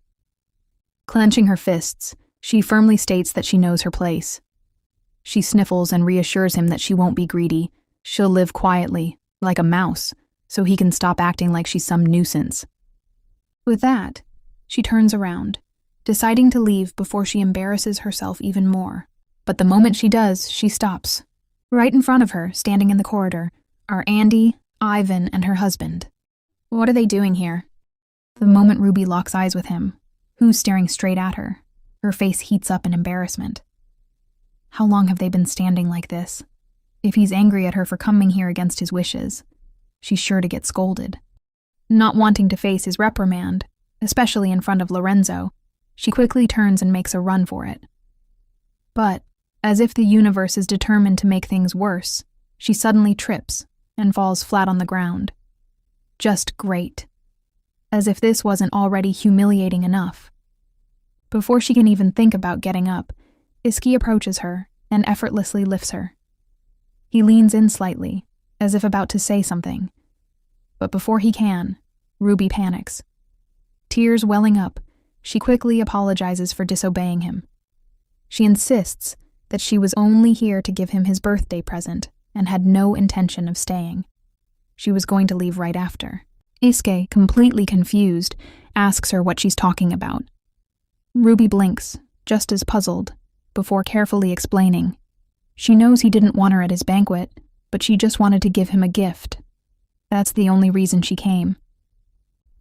Clenching her fists, she firmly states that she knows her place. She sniffles and reassures him that she won't be greedy. She'll live quietly, like a mouse, so he can stop acting like she's some nuisance. With that, she turns around, deciding to leave before she embarrasses herself even more. But the moment she does, she stops. Right in front of her, standing in the corridor, are Andy, Ivan, and her husband. What are they doing here? The moment Ruby locks eyes with him, who's staring straight at her, her face heats up in embarrassment. How long have they been standing like this? If he's angry at her for coming here against his wishes, she's sure to get scolded. Not wanting to face his reprimand, especially in front of Lorenzo, she quickly turns and makes a run for it. But, as if the universe is determined to make things worse, she suddenly trips and falls flat on the ground. Just great. As if this wasn't already humiliating enough. Before she can even think about getting up, Iski approaches her and effortlessly lifts her. He leans in slightly, as if about to say something. But before he can, Ruby panics. Tears welling up, she quickly apologizes for disobeying him. She insists that she was only here to give him his birthday present and had no intention of staying. She was going to leave right after. Iske, completely confused, asks her what she's talking about. Ruby blinks, just as puzzled, before carefully explaining. She knows he didn't want her at his banquet, but she just wanted to give him a gift. That's the only reason she came.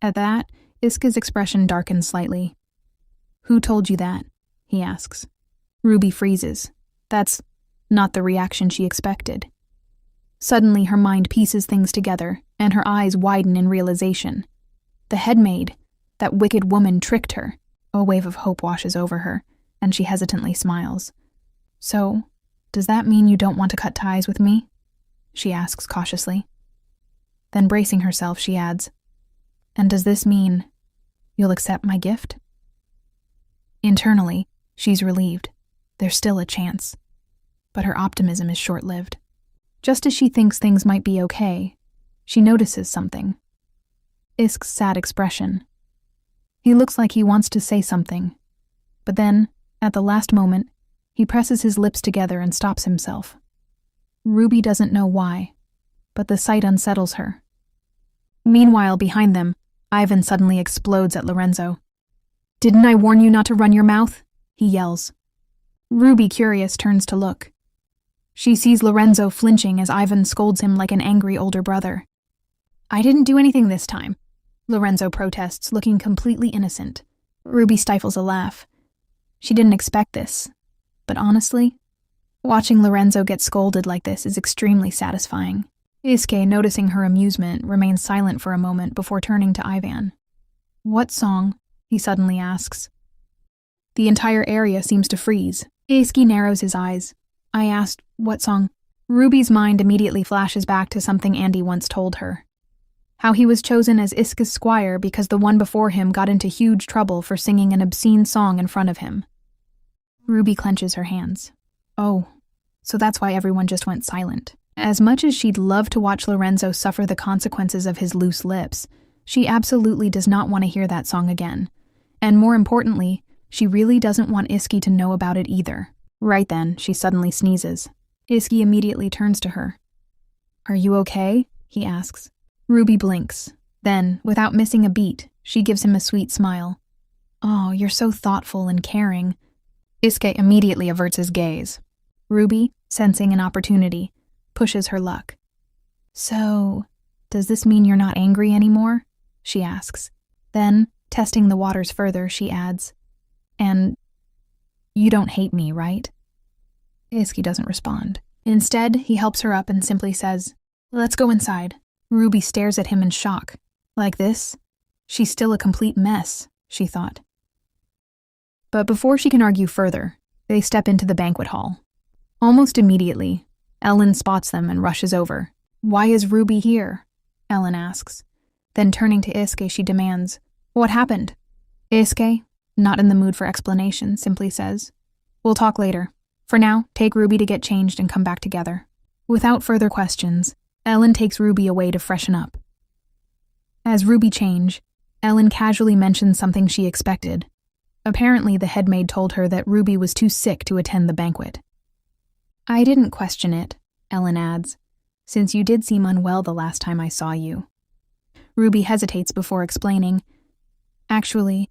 At that, Iske's expression darkens slightly. "Who told you that?" he asks. Ruby freezes. That's not the reaction she expected. Suddenly, her mind pieces things together, and her eyes widen in realization. The headmaid, that wicked woman, tricked her. A wave of hope washes over her, and she hesitantly smiles. "So, does that mean you don't want to cut ties with me?" she asks cautiously. Then bracing herself, she adds, "And does this mean you'll accept my gift?" Internally, she's relieved. There's still a chance. But her optimism is short-lived. Just as she thinks things might be okay, she notices something. Isk's sad expression. He looks like he wants to say something, but then, at the last moment, he presses his lips together and stops himself. Ruby doesn't know why, but the sight unsettles her. Meanwhile, behind them, Ivan suddenly explodes at Lorenzo. "Didn't I warn you not to run your mouth?" he yells. Ruby, curious, turns to look. She sees Lorenzo flinching as Ivan scolds him like an angry older brother. "I didn't do anything this time," Lorenzo protests, looking completely innocent. Ruby stifles a laugh. She didn't expect this, but honestly, watching Lorenzo get scolded like this is extremely satisfying. Iske, noticing her amusement, remains silent for a moment before turning to Ivan. "What song?" he suddenly asks. The entire area seems to freeze. Iske narrows his eyes. I asked, "What song?" Ruby's mind immediately flashes back to something Andy once told her. How he was chosen as Iske's squire because the one before him got into huge trouble for singing an obscene song in front of him. Ruby clenches her hands. Oh, so that's why everyone just went silent. As much as she'd love to watch Lorenzo suffer the consequences of his loose lips, she absolutely does not want to hear that song again. And more importantly, she really doesn't want Iske to know about it either. Right then, she suddenly sneezes. Iske immediately turns to her. "Are you okay?" he asks. Ruby blinks. Then, without missing a beat, she gives him a sweet smile. "Oh, you're so thoughtful and caring." Iske immediately averts his gaze. Ruby, sensing an opportunity, pushes her luck. "So, does this mean you're not angry anymore?" she asks. Then, testing the waters further, she adds, "And you don't hate me, right?" Iske doesn't respond. Instead, he helps her up and simply says, "Let's go inside." Ruby stares at him in shock. Like this, she's still a complete mess, she thought. But before she can argue further, they step into the banquet hall. Almost immediately, Ellen spots them and rushes over. "Why is Ruby here?" Ellen asks. Then turning to Iske, she demands, "What happened?" Iske, not in the mood for explanation, simply says, "We'll talk later. For now, take Ruby to get changed and come back together." Without further questions, Ellen takes Ruby away to freshen up. As Ruby change, Ellen casually mentions something she expected. Apparently, the headmaid told her that Ruby was too sick to attend the banquet. "I didn't question it," Ellen adds, "since you did seem unwell the last time I saw you." Ruby hesitates before explaining, "Actually,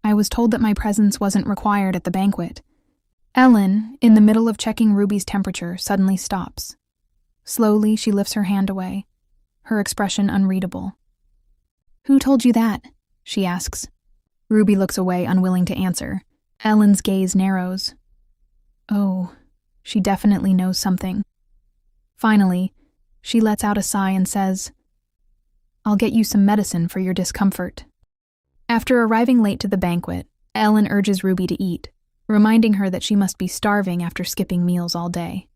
I was told that my presence wasn't required at the banquet." Ellen, in the middle of checking Ruby's temperature, suddenly stops. Slowly, she lifts her hand away, her expression unreadable. "Who told you that?" she asks. Ruby looks away, unwilling to answer. Ellen's gaze narrows. Oh, she definitely knows something. Finally, she lets out a sigh and says, I'll get you some medicine for your discomfort. After arriving late to the banquet, Ellen urges Ruby to eat, reminding her that she must be starving after skipping meals all day.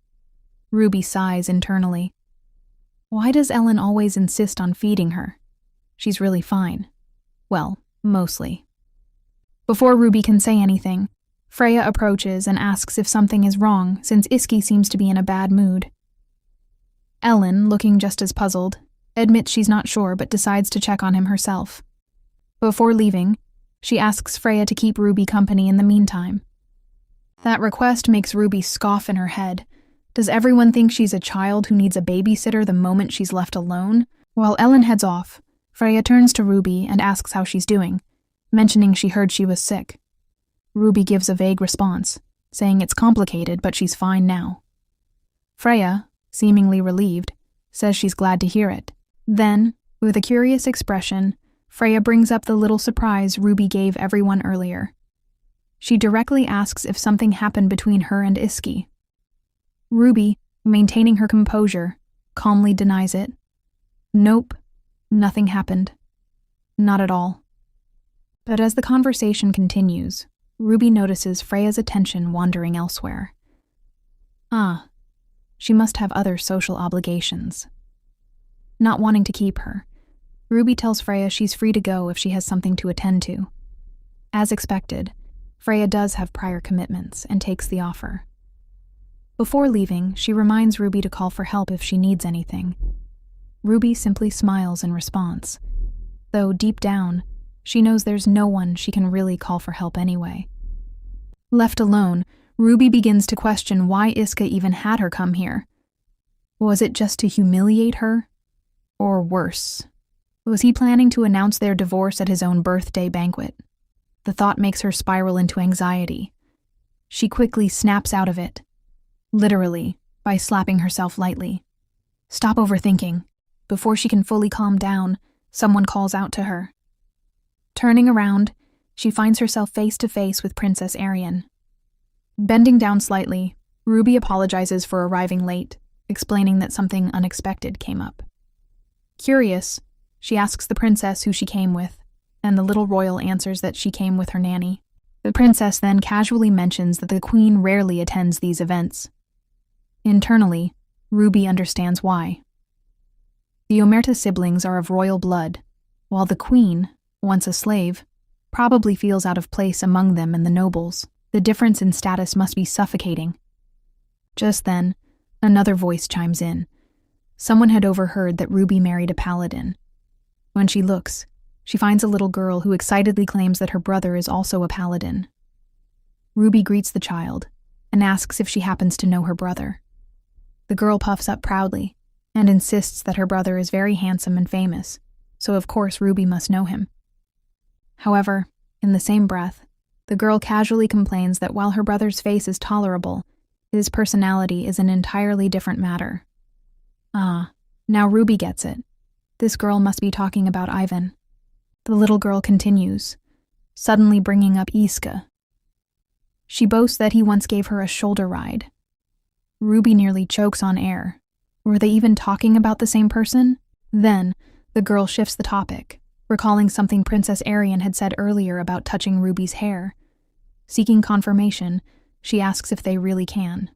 Ruby sighs internally. Why does Ellen always insist on feeding her? She's really fine. Well, mostly. Before Ruby can say anything, Freya approaches and asks if something is wrong since Iski seems to be in a bad mood. Ellen, looking just as puzzled, admits she's not sure but decides to check on him herself. Before leaving, she asks Freya to keep Ruby company in the meantime. That request makes Ruby scoff in her head. Does everyone think she's a child who needs a babysitter the moment she's left alone? While Ellen heads off, Freya turns to Ruby and asks how she's doing, mentioning she heard she was sick. Ruby gives a vague response, saying it's complicated but she's fine now. Freya, seemingly relieved, says she's glad to hear it. Then, with a curious expression, Freya brings up the little surprise Ruby gave everyone earlier. She directly asks if something happened between her and Iski. Ruby, maintaining her composure, calmly denies it. Nope, nothing happened. Not at all. But as the conversation continues, Ruby notices Freya's attention wandering elsewhere. She must have other social obligations. Not wanting to keep her, Ruby tells Freya she's free to go if she has something to attend to. As expected, Freya does have prior commitments and takes the offer. Before leaving, she reminds Ruby to call for help if she needs anything. Ruby simply smiles in response, though deep down, she knows there's no one she can really call for help anyway. Left alone, Ruby begins to question why Iska even had her come here. Was it just to humiliate her? Or worse? Was he planning to announce their divorce at his own birthday banquet? The thought makes her spiral into anxiety. She quickly snaps out of it, literally, by slapping herself lightly. Stop overthinking. Before she can fully calm down, someone calls out to her. Turning around, she finds herself face to face with Princess Arian. Bending down slightly, Ruby apologizes for arriving late, explaining that something unexpected came up. Curious, she asks the princess who she came with, and the little royal answers that she came with her nanny. The princess then casually mentions that the queen rarely attends these events. Internally, Ruby understands why. The Omerta siblings are of royal blood, while the queen, once a slave, probably feels out of place among them and the nobles. The difference in status must be suffocating. Just then, another voice chimes in. Someone had overheard that Ruby married a paladin. When she looks, she finds a little girl who excitedly claims that her brother is also a paladin. Ruby greets the child and asks if she happens to know her brother. The girl puffs up proudly and insists that her brother is very handsome and famous, so of course Ruby must know him. However, in the same breath, the girl casually complains that while her brother's face is tolerable, his personality is an entirely different matter. Now Ruby gets it. This girl must be talking about Ivan. The little girl continues, suddenly bringing up Iska. She boasts that he once gave her a shoulder ride. Ruby nearly chokes on air. Were they even talking about the same person? Then, the girl shifts the topic, recalling something Princess Arian had said earlier about touching Ruby's hair. Seeking confirmation, she asks if they really can.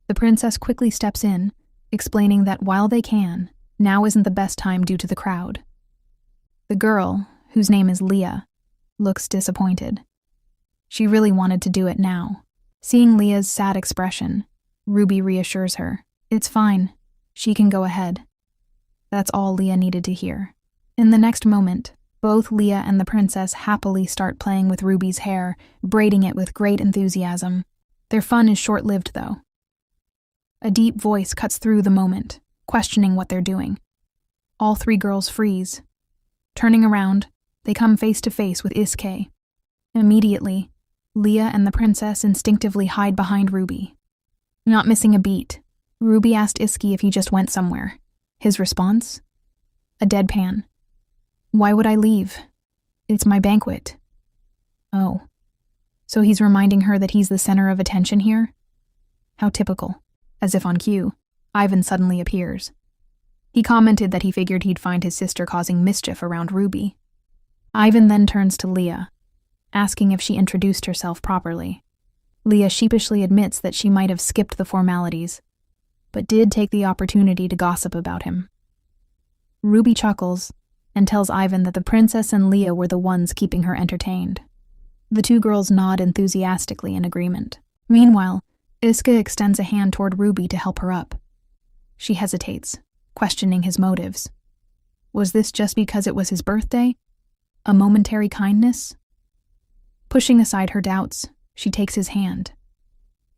The princess quickly steps in, explaining that while they can, now isn't the best time due to the crowd. The girl, whose name is Leah, looks disappointed. She really wanted to do it now. Seeing Leah's sad expression, Ruby reassures her. It's fine. She can go ahead. That's all Leah needed to hear. In the next moment, both Leah and the princess happily start playing with Ruby's hair, braiding it with great enthusiasm. Their fun is short-lived, though. A deep voice cuts through the moment, questioning what they're doing. All three girls freeze. Turning around, they come face to face with Iske. Immediately, Leah and the princess instinctively hide behind Ruby. Not missing a beat, Ruby asked Iske if he just went somewhere. His response? A deadpan. Why would I leave? It's my banquet. Oh. So he's reminding her that he's the center of attention here? How typical. As if on cue, Ivan suddenly appears. He commented that he figured he'd find his sister causing mischief around Ruby. Ivan then turns to Leah, asking if she introduced herself properly. Leah sheepishly admits that she might have skipped the formalities, but did take the opportunity to gossip about him. Ruby chuckles and tells Ivan that the princess and Leah were the ones keeping her entertained. The two girls nod enthusiastically in agreement. Meanwhile, Iska extends a hand toward Ruby to help her up. She hesitates, questioning his motives. Was this just because it was his birthday? A momentary kindness? Pushing aside her doubts, she takes his hand.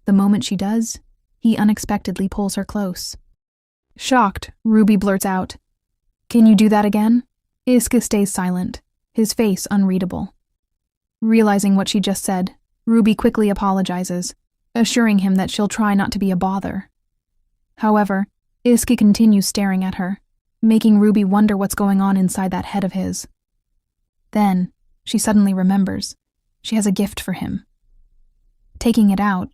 The moment she does, he unexpectedly pulls her close. Shocked, Ruby blurts out, "Can you do that again?" Iska stays silent, his face unreadable. Realizing what she just said, Ruby quickly apologizes, assuring him that she'll try not to be a bother. However, Iska continues staring at her, making Ruby wonder what's going on inside that head of his. Then, she suddenly remembers. She has a gift for him. Taking it out,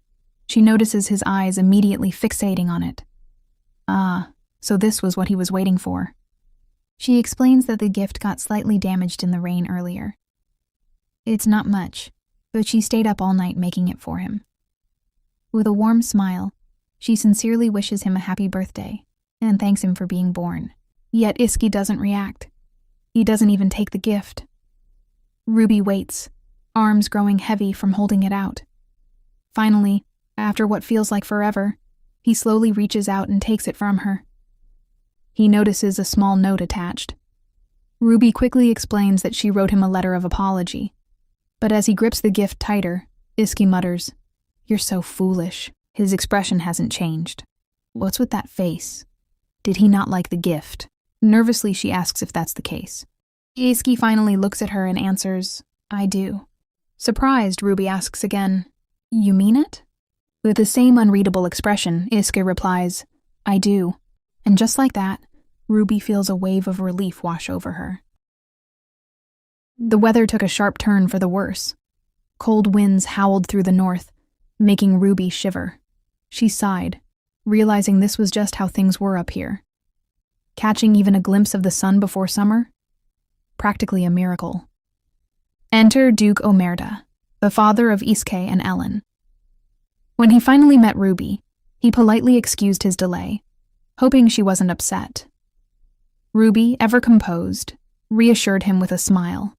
she notices his eyes immediately fixating on it. Ah, so this was what he was waiting for. She explains that the gift got slightly damaged in the rain earlier. It's not much, but she stayed up all night making it for him. With a warm smile, she sincerely wishes him a happy birthday and thanks him for being born. Yet Iski doesn't react. He doesn't even take the gift. Ruby waits, arms growing heavy from holding it out. Finally, after what feels like forever, he slowly reaches out and takes it from her. He notices a small note attached. Ruby quickly explains that she wrote him a letter of apology. But as he grips the gift tighter, Iski mutters, "You're so foolish." His expression hasn't changed. What's with that face? Did he not like the gift? Nervously, she asks if that's the case. Iski finally looks at her and answers, "I do." Surprised, Ruby asks again, "You mean it?" With the same unreadable expression, Iski replies, "I do." And just like that, Ruby feels a wave of relief wash over her. The weather took a sharp turn for the worse. Cold winds howled through the north, making Ruby shiver. She sighed, realizing this was just how things were up here. Catching even a glimpse of the sun before summer? Practically a miracle. Enter Duke Omerta, the father of Iske and Ellen. When he finally met Ruby, he politely excused his delay, hoping she wasn't upset. Ruby, ever composed, reassured him with a smile.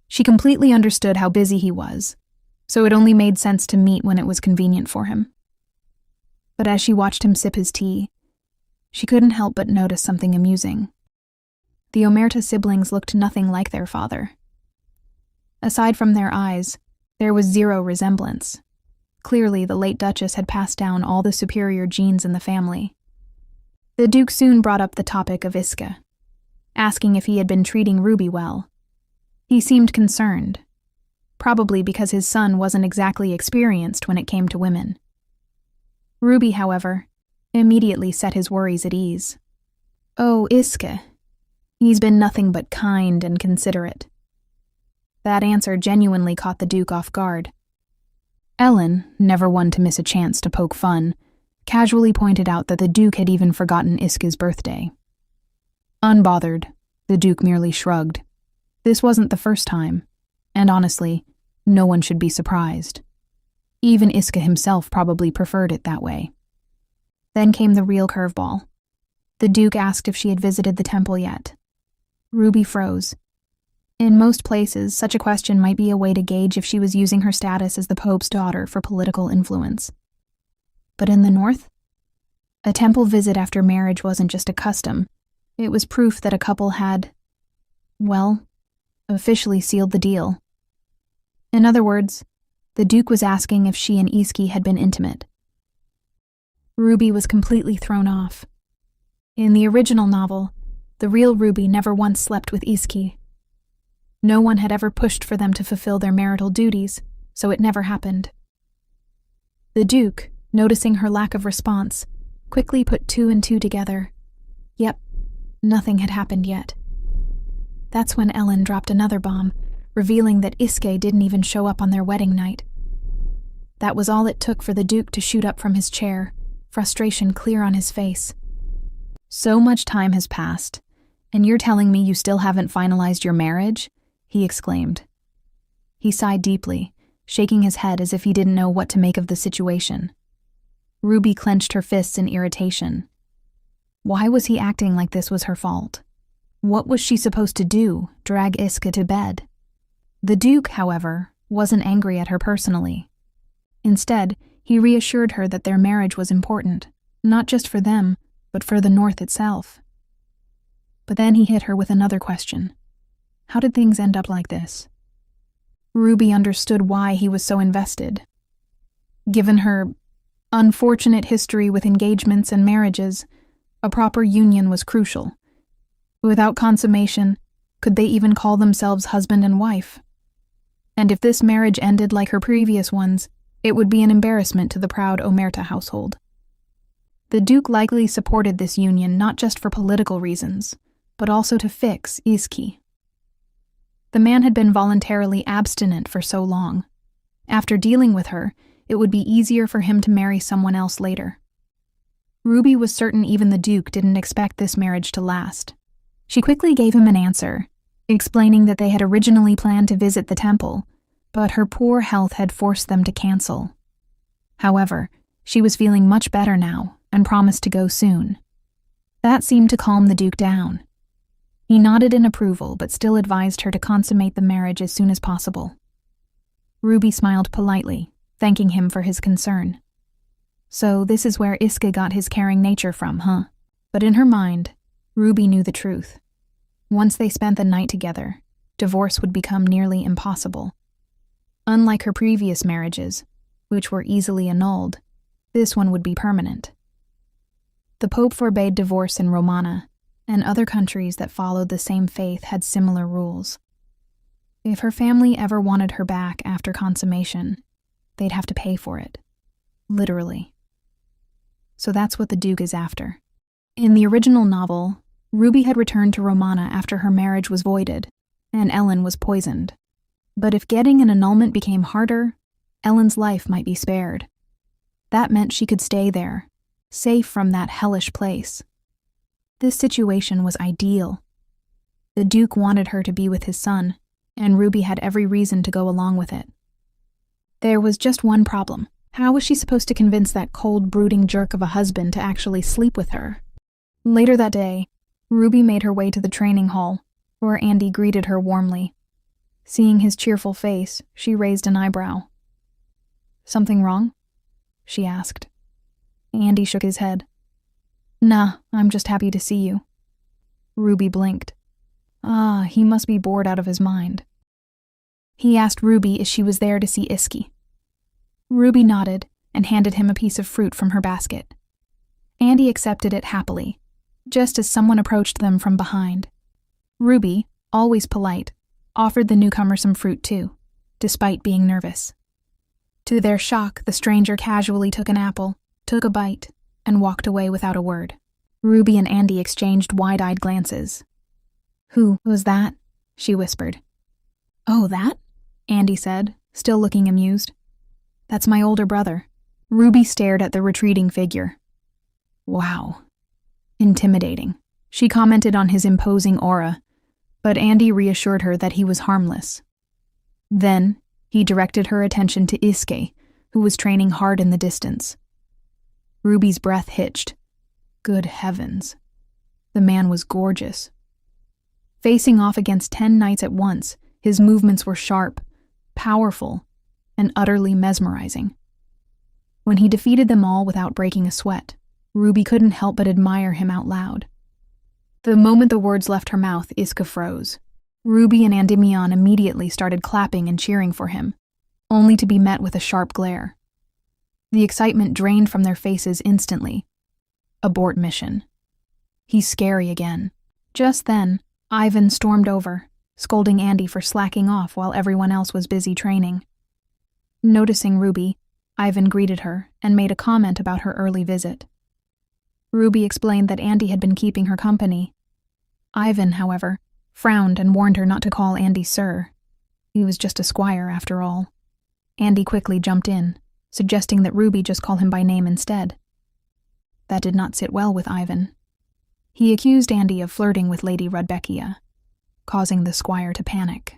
She completely understood how busy he was, so it only made sense to meet when it was convenient for him. But as she watched him sip his tea, she couldn't help but notice something amusing. The Omerta siblings looked nothing like their father. Aside from their eyes, there was zero resemblance. Clearly, the late Duchess had passed down all the superior genes in the family. The Duke soon brought up the topic of Iska, asking if he had been treating Ruby well. He seemed concerned, probably because his son wasn't exactly experienced when it came to women. Ruby, however, immediately set his worries at ease. "Oh, Iska. He's been nothing but kind and considerate." That answer genuinely caught the Duke off guard. Ellen, never one to miss a chance to poke fun, casually pointed out that the Duke had even forgotten Iska's birthday. Unbothered, the Duke merely shrugged. This wasn't the first time, and honestly, no one should be surprised. Even Iska himself probably preferred it that way. Then came the real curveball. The Duke asked if she had visited the temple yet. Ruby froze. In most places, such a question might be a way to gauge if she was using her status as the Pope's daughter for political influence. But in the North, a temple visit after marriage wasn't just a custom. It was proof that a couple had, well, officially sealed the deal. In other words, the Duke was asking if she and Iski had been intimate. Ruby was completely thrown off. In the original novel, the real Ruby never once slept with Iski. No one had ever pushed for them to fulfill their marital duties, so it never happened. The Duke, noticing her lack of response, quickly put two and two together. Yep, nothing had happened yet. That's when Ellen dropped another bomb, revealing that Iske didn't even show up on their wedding night. That was all it took for the Duke to shoot up from his chair, frustration clear on his face. "So much time has passed, and you're telling me you still haven't finalized your marriage?" he exclaimed. He sighed deeply, shaking his head as if he didn't know what to make of the situation. Ruby clenched her fists in irritation. Why was he acting like this was her fault? What was she supposed to do, drag Iske to bed? The Duke, however, wasn't angry at her personally. Instead, he reassured her that their marriage was important, not just for them, but for the North itself. But then he hit her with another question. How did things end up like this? Ruby understood why he was so invested. Given her unfortunate history with engagements and marriages, a proper union was crucial. Without consummation, could they even call themselves husband and wife? And if this marriage ended like her previous ones, it would be an embarrassment to the proud Omerta household. The Duke likely supported this union not just for political reasons, but also to fix Iske. The man had been voluntarily abstinent for so long. After dealing with her, it would be easier for him to marry someone else later. Ruby was certain even the Duke didn't expect this marriage to last. She quickly gave him an answer, explaining that they had originally planned to visit the temple, but her poor health had forced them to cancel. However, she was feeling much better now and promised to go soon. That seemed to calm the Duke down. He nodded in approval but still advised her to consummate the marriage as soon as possible. Ruby smiled politely, thanking him for his concern. So this is where Iske got his caring nature from, huh? But in her mind, Ruby knew the truth. Once they spent the night together, divorce would become nearly impossible. Unlike her previous marriages, which were easily annulled, this one would be permanent. The Pope forbade divorce in Romana, and other countries that followed the same faith had similar rules. If her family ever wanted her back after consummation, they'd have to pay for it. Literally. So that's what the Duke is after. In the original novel, Ruby had returned to Romana after her marriage was voided, and Ellen was poisoned. But if getting an annulment became harder, Ellen's life might be spared. That meant she could stay there, safe from that hellish place. This situation was ideal. The Duke wanted her to be with his son, and Ruby had every reason to go along with it. There was just one problem. How was she supposed to convince that cold, brooding jerk of a husband to actually sleep with her? Later that day, Ruby made her way to the training hall, where Andy greeted her warmly. Seeing his cheerful face, she raised an eyebrow. "Something wrong?" she asked. Andy shook his head. "Nah, I'm just happy to see you." Ruby blinked. He must be bored out of his mind. He asked Ruby if she was there to see Iske. Ruby nodded and handed him a piece of fruit from her basket. Andy accepted it happily, just as someone approached them from behind. Ruby, always polite, offered the newcomer some fruit too, despite being nervous. To their shock, the stranger casually took an apple, took a bite, and walked away without a word. Ruby and Andy exchanged wide-eyed glances. "Who was that?" she whispered. "Oh, that?" Andy said, still looking amused. "That's my older brother." Ruby stared at the retreating figure. Wow. Intimidating. She commented on his imposing aura, but Andy reassured her that he was harmless. Then, he directed her attention to Iske, who was training hard in the distance. Ruby's breath hitched. Good heavens. The man was gorgeous. Facing off against 10 knights at once, his movements were sharp, powerful, and utterly mesmerizing. When he defeated them all without breaking a sweat, Ruby couldn't help but admire him out loud. The moment the words left her mouth, Iske froze. Ruby and Endymion immediately started clapping and cheering for him, only to be met with a sharp glare. The excitement drained from their faces instantly. Abort mission. He's scary again. Just then, Ivan stormed over, scolding Andy for slacking off while everyone else was busy training. Noticing Ruby, Ivan greeted her and made a comment about her early visit. Ruby explained that Andy had been keeping her company. Ivan, however, frowned and warned her not to call Andy sir. He was just a squire, after all. Andy quickly jumped in, suggesting that Ruby just call him by name instead. That did not sit well with Ivan. He accused Andy of flirting with Lady Rudbeckia, causing the squire to panic.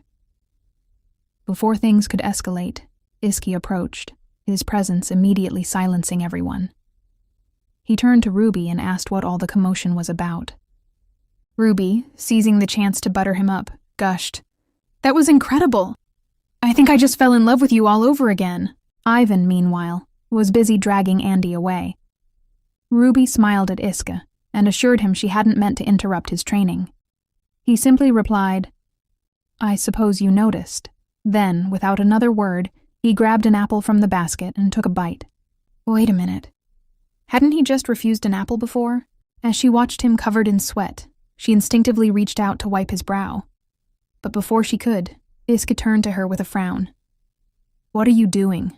Before things could escalate, Iski approached, his presence immediately silencing everyone. He turned to Ruby and asked what all the commotion was about. Ruby, seizing the chance to butter him up, gushed, "That was incredible! I think I just fell in love with you all over again." Ivan, meanwhile, was busy dragging Andy away. Ruby smiled at Iska and assured him she hadn't meant to interrupt his training. He simply replied, "I suppose you noticed." Then, without another word, he grabbed an apple from the basket and took a bite. Wait a minute. Hadn't he just refused an apple before? As she watched him covered in sweat, she instinctively reached out to wipe his brow. But before she could, Iska turned to her with a frown. "What are you doing?"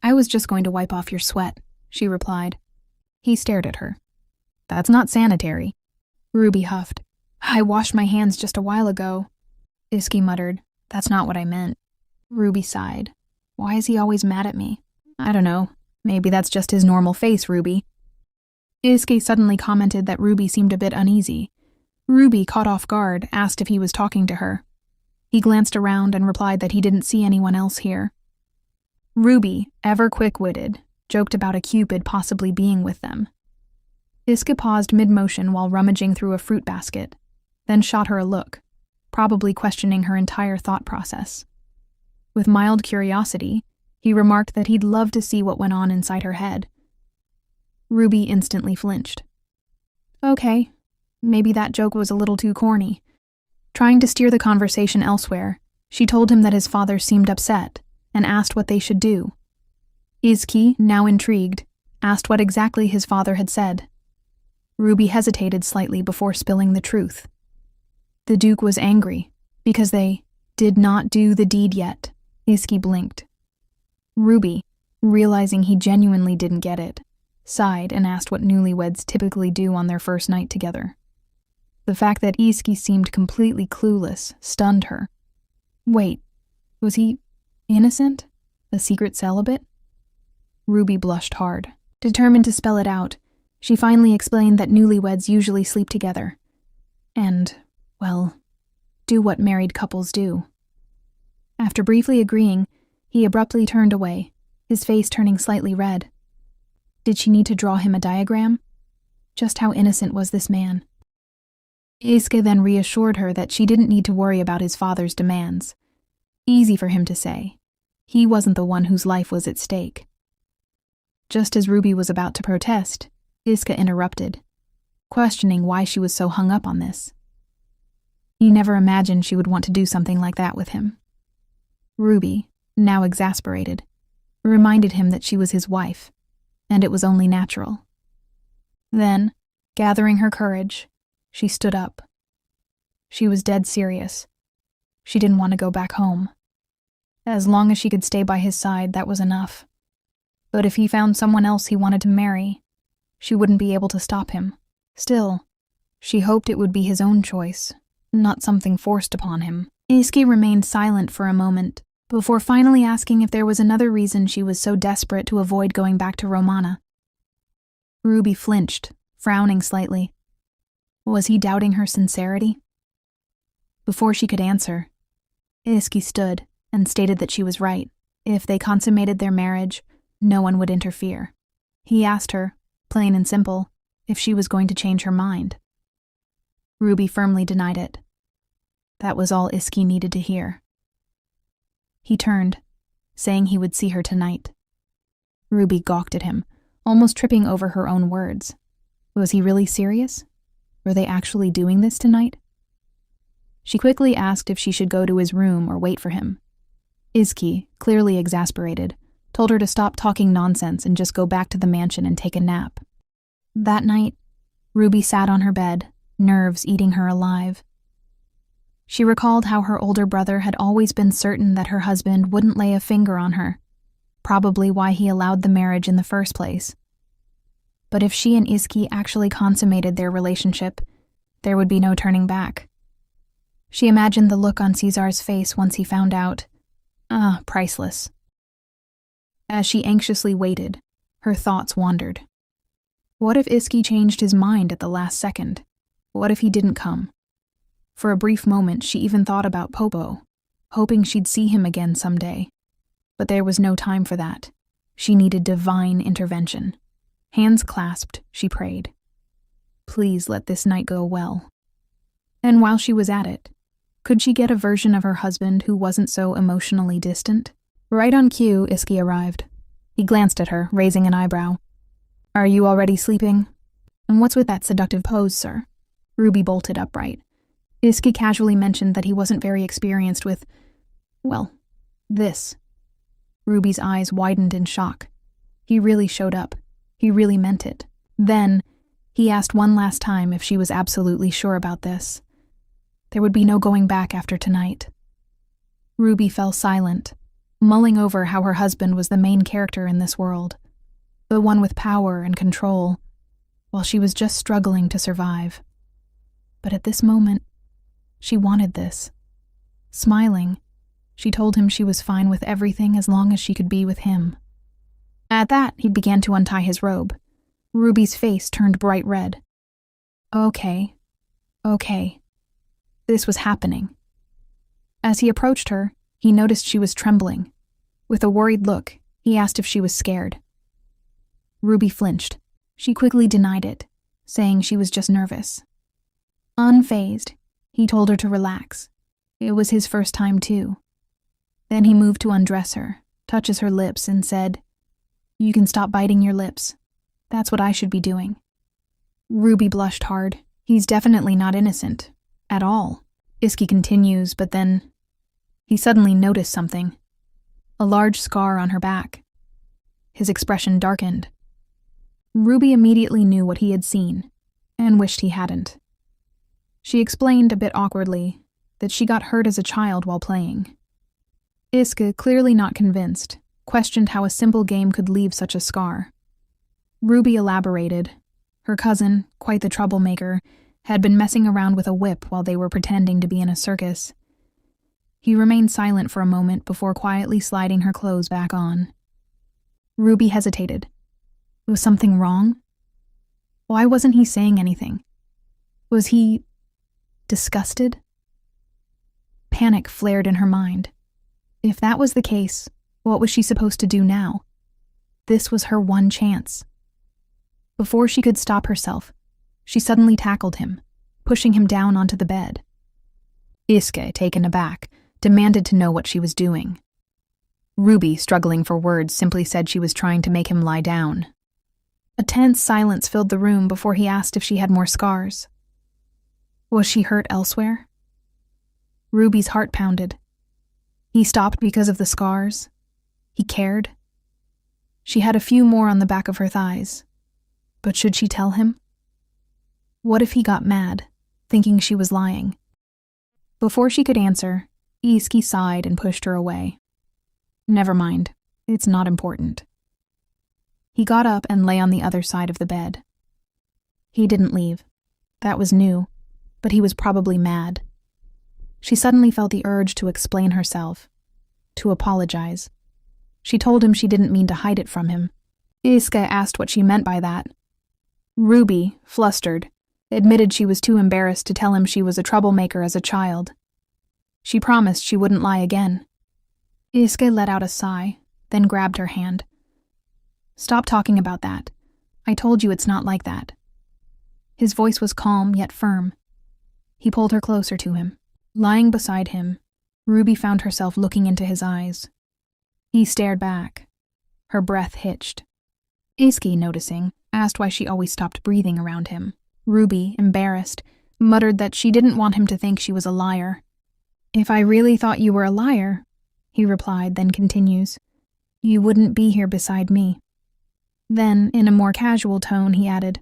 "I was just going to wipe off your sweat," she replied. He stared at her. "That's not sanitary." Ruby huffed. "I washed my hands just a while ago." Iski muttered, "That's not what I meant." Ruby sighed. "Why is he always mad at me?" "I don't know. Maybe that's just his normal face, Ruby." Iski suddenly commented that Ruby seemed a bit uneasy. Ruby, caught off guard, asked if he was talking to her. He glanced around and replied that he didn't see anyone else here. Ruby, ever quick-witted, joked about a cupid possibly being with them. Iska paused mid-motion while rummaging through a fruit basket, then shot her a look, probably questioning her entire thought process. With mild curiosity, he remarked that he'd love to see what went on inside her head. Ruby instantly flinched. Okay, maybe that joke was a little too corny. Trying to steer the conversation elsewhere, she told him that his father seemed upset and asked what they should do. Iski, now intrigued, asked what exactly his father had said. Ruby hesitated slightly before spilling the truth. The Duke was angry because they did not do the deed yet. Iski blinked. Ruby, realizing he genuinely didn't get it, sighed and asked what newlyweds typically do on their first night together. The fact that Iski seemed completely clueless stunned her. Wait, was he innocent? A secret celibate? Ruby blushed hard. Determined to spell it out, she finally explained that newlyweds usually sleep together. And, well, do what married couples do. After briefly agreeing, he abruptly turned away, his face turning slightly red. Did she need to draw him a diagram? Just how innocent was this man? Iska then reassured her that she didn't need to worry about his father's demands. Easy for him to say. He wasn't the one whose life was at stake. Just as Ruby was about to protest, Iska interrupted, questioning why she was so hung up on this. He never imagined she would want to do something like that with him. Ruby, now exasperated, reminded him that she was his wife, and it was only natural. Then, gathering her courage, she stood up. She was dead serious. She didn't want to go back home. As long as she could stay by his side, that was enough. But if he found someone else he wanted to marry, she wouldn't be able to stop him. Still, she hoped it would be his own choice, not something forced upon him. Iski remained silent for a moment, before finally asking if there was another reason she was so desperate to avoid going back to Romana. Ruby flinched, frowning slightly. Was he doubting her sincerity? Before she could answer, Iski stood and stated that she was right. If they consummated their marriage, no one would interfere. He asked her, plain and simple, if she was going to change her mind. Ruby firmly denied it. That was all Iski needed to hear. He turned, saying he would see her tonight. Ruby gawked at him, almost tripping over her own words. Was he really serious? Were they actually doing this tonight? She quickly asked if she should go to his room or wait for him. Iski, clearly exasperated, told her to stop talking nonsense and just go back to the mansion and take a nap. That night, Ruby sat on her bed, nerves eating her alive. She recalled how her older brother had always been certain that her husband wouldn't lay a finger on her, probably why he allowed the marriage in the first place. But if she and Iski actually consummated their relationship, there would be no turning back. She imagined the look on Caesar's face once he found out, Priceless. As she anxiously waited, her thoughts wandered. What if Iski changed his mind at the last second? What if he didn't come? For a brief moment, she even thought about Popo, hoping she'd see him again someday. But there was no time for that. She needed divine intervention. Hands clasped, she prayed. Please let this night go well. And while she was at it, could she get a version of her husband who wasn't so emotionally distant? Right on cue, Iski arrived. He glanced at her, raising an eyebrow. Are you already sleeping? And what's with that seductive pose, sir? Ruby bolted upright. Iski casually mentioned that he wasn't very experienced with, well, this. Ruby's eyes widened in shock. He really showed up. He really meant it. Then, he asked one last time if she was absolutely sure about this. There would be no going back after tonight. Ruby fell silent, mulling over how her husband was the main character in this world, the one with power and control, while she was just struggling to survive. But at this moment, she wanted this. Smiling, she told him she was fine with everything as long as she could be with him. At that, he began to untie his robe. Ruby's face turned bright red. Okay. This was happening. As he approached her, he noticed she was trembling. With a worried look, he asked if she was scared. Ruby flinched. She quickly denied it, saying she was just nervous. Unfazed, he told her to relax. It was his first time too. Then he moved to undress her, touches her lips, and said, You can stop biting your lips. That's what I should be doing. Ruby blushed hard. He's definitely not innocent. At all. Iski continues, but then he suddenly noticed something. A large scar on her back. His expression darkened. Ruby immediately knew what he had seen, and wished he hadn't. She explained a bit awkwardly that she got hurt as a child while playing. Iska, clearly not convinced, questioned how a simple game could leave such a scar. Ruby elaborated. Her cousin, quite the troublemaker, had been messing around with a whip while they were pretending to be in a circus. He remained silent for a moment before quietly sliding her clothes back on. Ruby hesitated. Was something wrong? Why wasn't he saying anything? Was he disgusted? Panic flared in her mind. If that was the case, what was she supposed to do now? This was her one chance. Before she could stop herself, she suddenly tackled him, pushing him down onto the bed. Iske, taken aback, demanded to know what she was doing. Ruby, struggling for words, simply said she was trying to make him lie down. A tense silence filled the room before he asked if she had more scars. Was she hurt elsewhere? Ruby's heart pounded. He stopped because of the scars. He cared. She had a few more on the back of her thighs. But should she tell him? What if he got mad, thinking she was lying? Before she could answer, Iski sighed and pushed her away. Never mind. It's not important. He got up and lay on the other side of the bed. He didn't leave. That was new, but he was probably mad. She suddenly felt the urge to explain herself, to apologize. She told him she didn't mean to hide it from him. Iska asked what she meant by that. Ruby, flustered, admitted she was too embarrassed to tell him she was a troublemaker as a child. She promised she wouldn't lie again. Iske let out a sigh, then grabbed her hand. Stop talking about that. I told you it's not like that. His voice was calm yet firm. He pulled her closer to him. Lying beside him, Ruby found herself looking into his eyes. He stared back. Her breath hitched. Iski, noticing, asked why she always stopped breathing around him. Ruby, embarrassed, muttered that she didn't want him to think she was a liar. If I really thought you were a liar, he replied, then continues, you wouldn't be here beside me. Then, in a more casual tone, he added,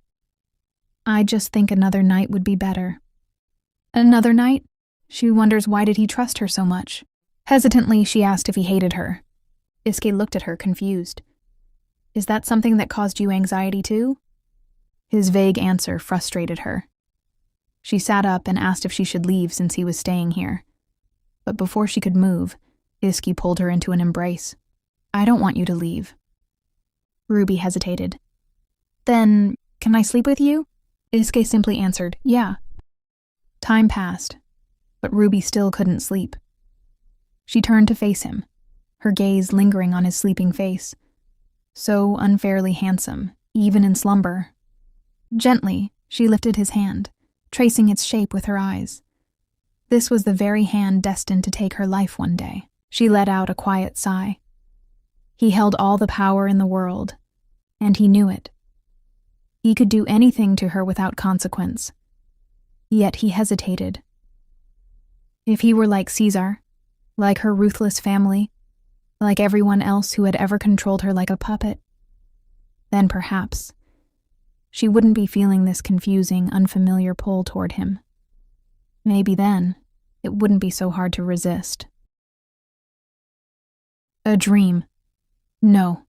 I just think another night would be better. Another night? She wonders why did he trust her so much. Hesitantly, she asked if he hated her. Iske looked at her, confused. Is that something that caused you anxiety too? His vague answer frustrated her. She sat up and asked if she should leave since he was staying here. But before she could move, Iski pulled her into an embrace. I don't want you to leave. Ruby hesitated. Then, can I sleep with you? Iske simply answered, yeah. Time passed, but Ruby still couldn't sleep. She turned to face him, her gaze lingering on his sleeping face. So unfairly handsome, even in slumber. Gently, she lifted his hand, tracing its shape with her eyes. This was the very hand destined to take her life one day. She let out a quiet sigh. He held all the power in the world, and he knew it. He could do anything to her without consequence. Yet he hesitated. If he were like Caesar, like her ruthless family, like everyone else who had ever controlled her like a puppet, then perhaps she wouldn't be feeling this confusing, unfamiliar pull toward him. Maybe then it wouldn't be so hard to resist. A dream. No,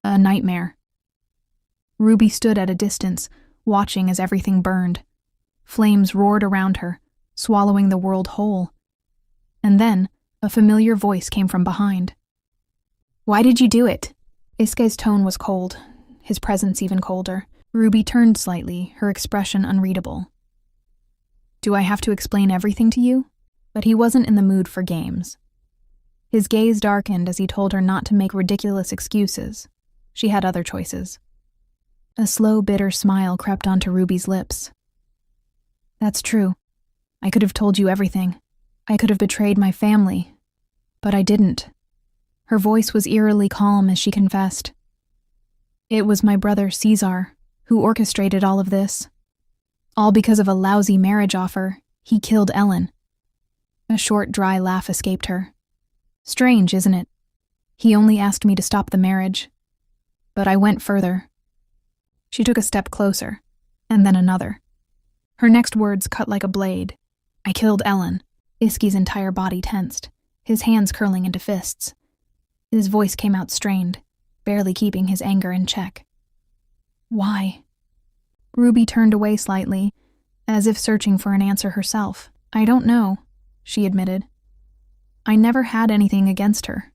a nightmare. Ruby stood at a distance, watching as everything burned. Flames roared around her, swallowing the world whole. And then a familiar voice came from behind. Why did you do it? Iske's tone was cold, his presence even colder. Ruby turned slightly, her expression unreadable. Do I have to explain everything to you? But he wasn't in the mood for games. His gaze darkened as he told her not to make ridiculous excuses. She had other choices. A slow, bitter smile crept onto Ruby's lips. That's true. I could have told you everything. I could have betrayed my family. But I didn't. Her voice was eerily calm as she confessed. It was my brother Caesar who orchestrated all of this. All because of a lousy marriage offer, he killed Ellen. A short, dry laugh escaped her. Strange, isn't it? He only asked me to stop the marriage. But I went further. She took a step closer, and then another. Her next words cut like a blade. I killed Ellen. Iski's entire body tensed, his hands curling into fists. His voice came out strained, barely keeping his anger in check. Why? Ruby turned away slightly, as if searching for an answer herself. I don't know, she admitted. I never had anything against her.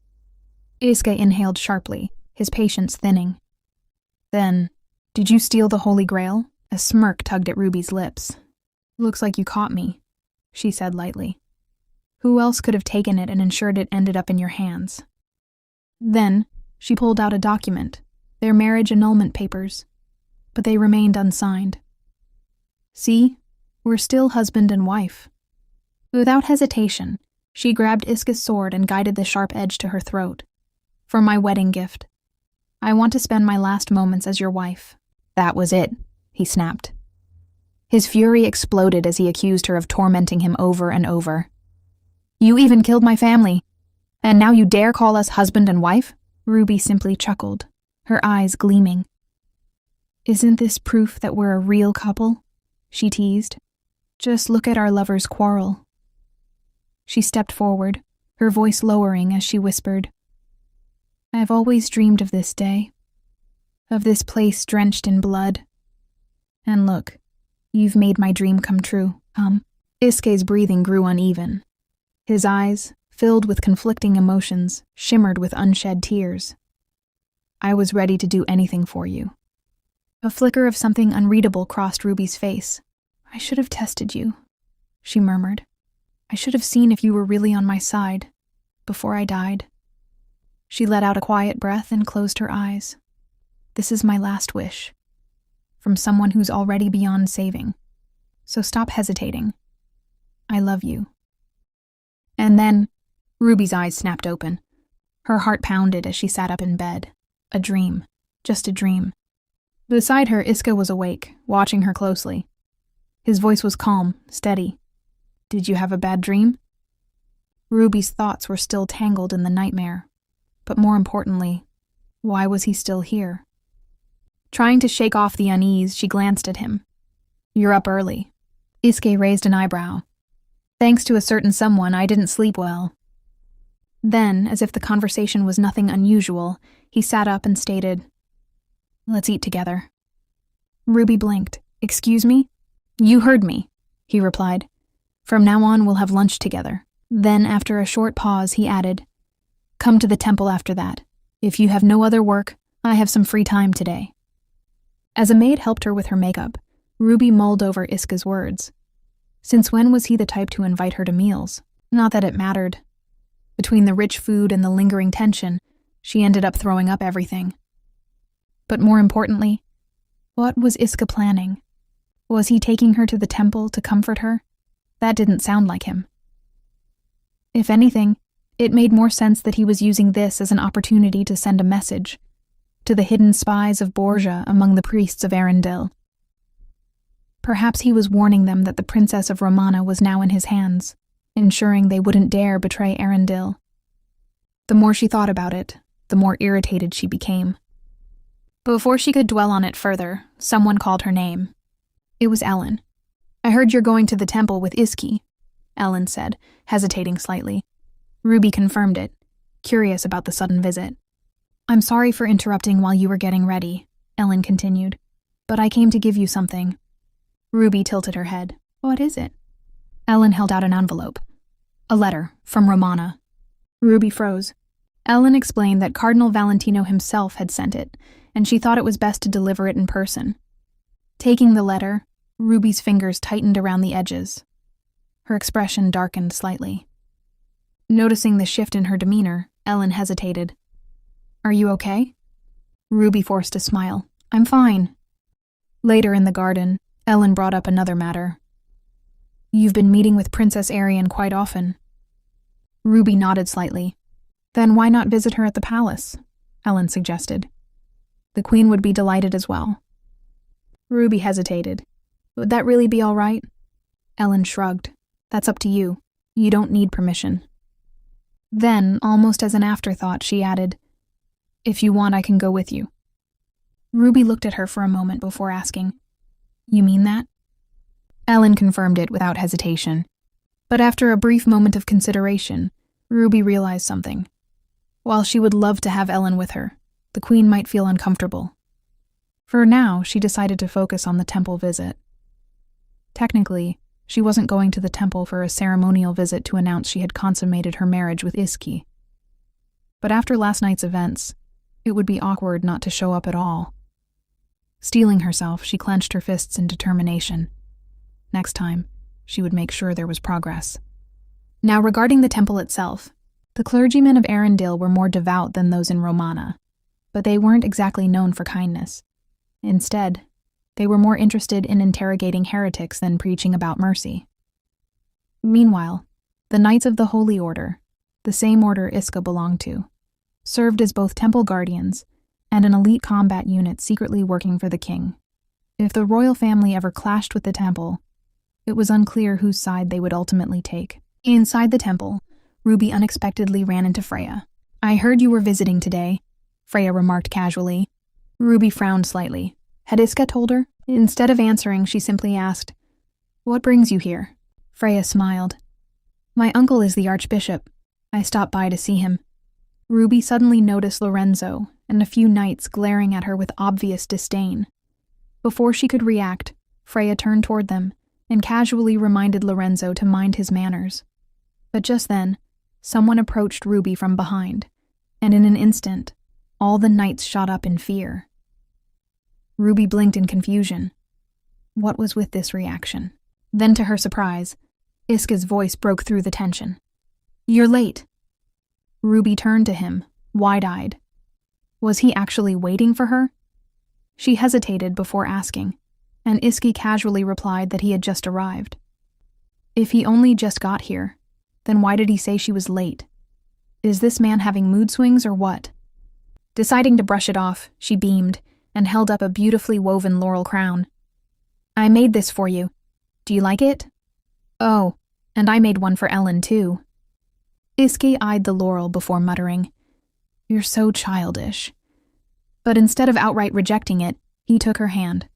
Iske inhaled sharply, his patience thinning. Then, did you steal the Holy Grail? A smirk tugged at Ruby's lips. Looks like you caught me, she said lightly. Who else could have taken it and ensured it ended up in your hands? Then, she pulled out a document, their marriage annulment papers, but they remained unsigned. See, we're still husband and wife. Without hesitation, she grabbed Iske's sword and guided the sharp edge to her throat. For my wedding gift. I want to spend my last moments as your wife. That was it, he snapped. His fury exploded as he accused her of tormenting him over and over. You even killed my family. And now you dare call us husband and wife? Ruby simply chuckled, her eyes gleaming. Isn't this proof that we're a real couple? She teased. Just look at our lovers' quarrel. She stepped forward, her voice lowering as she whispered, I've always dreamed of this day, of this place drenched in blood. And look, you've made my dream come true, Iske's breathing grew uneven. His eyes, filled with conflicting emotions, shimmered with unshed tears. I was ready to do anything for you. A flicker of something unreadable crossed Ruby's face. I should have tested you, she murmured. I should have seen if you were really on my side, before I died. She let out a quiet breath and closed her eyes. This is my last wish. From someone who's already beyond saving. So stop hesitating. I love you. And then, Ruby's eyes snapped open. Her heart pounded as she sat up in bed. A dream. Just a dream. Beside her, Iske was awake, watching her closely. His voice was calm, steady. Did you have a bad dream? Ruby's thoughts were still tangled in the nightmare. But more importantly, why was he still here? Trying to shake off the unease, she glanced at him. You're up early. Iske raised an eyebrow. Thanks to a certain someone, I didn't sleep well. Then, as if the conversation was nothing unusual, he sat up and stated, Let's eat together. Ruby blinked. Excuse me? You heard me, he replied. From now on, we'll have lunch together. Then, after a short pause, he added, Come to the temple after that. If you have no other work, I have some free time today." As a maid helped her with her makeup, Ruby mulled over Iska's words. Since when was he the type to invite her to meals? Not that it mattered. Between the rich food and the lingering tension, she ended up throwing up everything. But more importantly, what was Iska planning? Was he taking her to the temple to comfort her? That didn't sound like him. If anything, it made more sense that he was using this as an opportunity to send a message to the hidden spies of Borgia among the priests of Arendelle. Perhaps he was warning them that the Princess of Romana was now in his hands, ensuring they wouldn't dare betray Arendelle. The more she thought about it, the more irritated she became. Before she could dwell on it further, someone called her name. It was Ellen. "I heard you're going to the temple with Iski," Ellen said, hesitating slightly. Ruby confirmed it, curious about the sudden visit. "I'm sorry for interrupting while you were getting ready," Ellen continued, "but I came to give you something." Ruby tilted her head. "What is it?" Ellen held out an envelope. "A letter from Romana." Ruby froze. Ellen explained that Cardinal Valentino himself had sent it, and she thought it was best to deliver it in person. Taking the letter, Ruby's fingers tightened around the edges. Her expression darkened slightly. Noticing the shift in her demeanor, Ellen hesitated. "Are you okay?" Ruby forced a smile. "I'm fine." Later in the garden, Ellen brought up another matter. "You've been meeting with Princess Arian quite often." Ruby nodded slightly. "Then why not visit her at the palace?" Ellen suggested. "The Queen would be delighted as well." Ruby hesitated. "Would that really be all right?" Ellen shrugged. "That's up to you. You don't need permission." Then, almost as an afterthought, she added, "If you want, I can go with you." Ruby looked at her for a moment before asking, "You mean that?" Ellen confirmed it without hesitation. But after a brief moment of consideration, Ruby realized something. While she would love to have Ellen with her, the Queen might feel uncomfortable. For now, she decided to focus on the temple visit. Technically, she wasn't going to the temple for a ceremonial visit to announce she had consummated her marriage with Iski. But after last night's events, it would be awkward not to show up at all. Steeling herself, she clenched her fists in determination. Next time, she would make sure there was progress. Now, regarding the temple itself, the clergymen of Arendelle were more devout than those in Romana, but they weren't exactly known for kindness. Instead, they were more interested in interrogating heretics than preaching about mercy. Meanwhile, the Knights of the Holy Order, the same order Iska belonged to, served as both temple guardians and an elite combat unit secretly working for the king. If the royal family ever clashed with the temple, it was unclear whose side they would ultimately take. Inside the temple, Ruby unexpectedly ran into Freya. "I heard you were visiting today," Freya remarked casually. Ruby frowned slightly. Had Iska told her? Instead of answering, she simply asked, "What brings you here?" Freya smiled. "My uncle is the archbishop. I stopped by to see him." Ruby suddenly noticed Lorenzo and a few knights glaring at her with obvious disdain. Before she could react, Freya turned toward them and casually reminded Lorenzo to mind his manners. But just then, someone approached Ruby from behind, and in an instant, all the knights shot up in fear. Ruby blinked in confusion. What was with this reaction? Then, to her surprise, Iska's voice broke through the tension. "You're late." Ruby turned to him, wide-eyed. Was he actually waiting for her? She hesitated before asking, and Iski casually replied that he had just arrived. If he only just got here, then why did he say she was late? Is this man having mood swings or what? Deciding to brush it off, she beamed and held up a beautifully woven laurel crown. "I made this for you. Do you like it?" "Oh, and I made one for Ellen, too." Iski eyed the laurel before muttering, "You're so childish." But instead of outright rejecting it, he took her hand,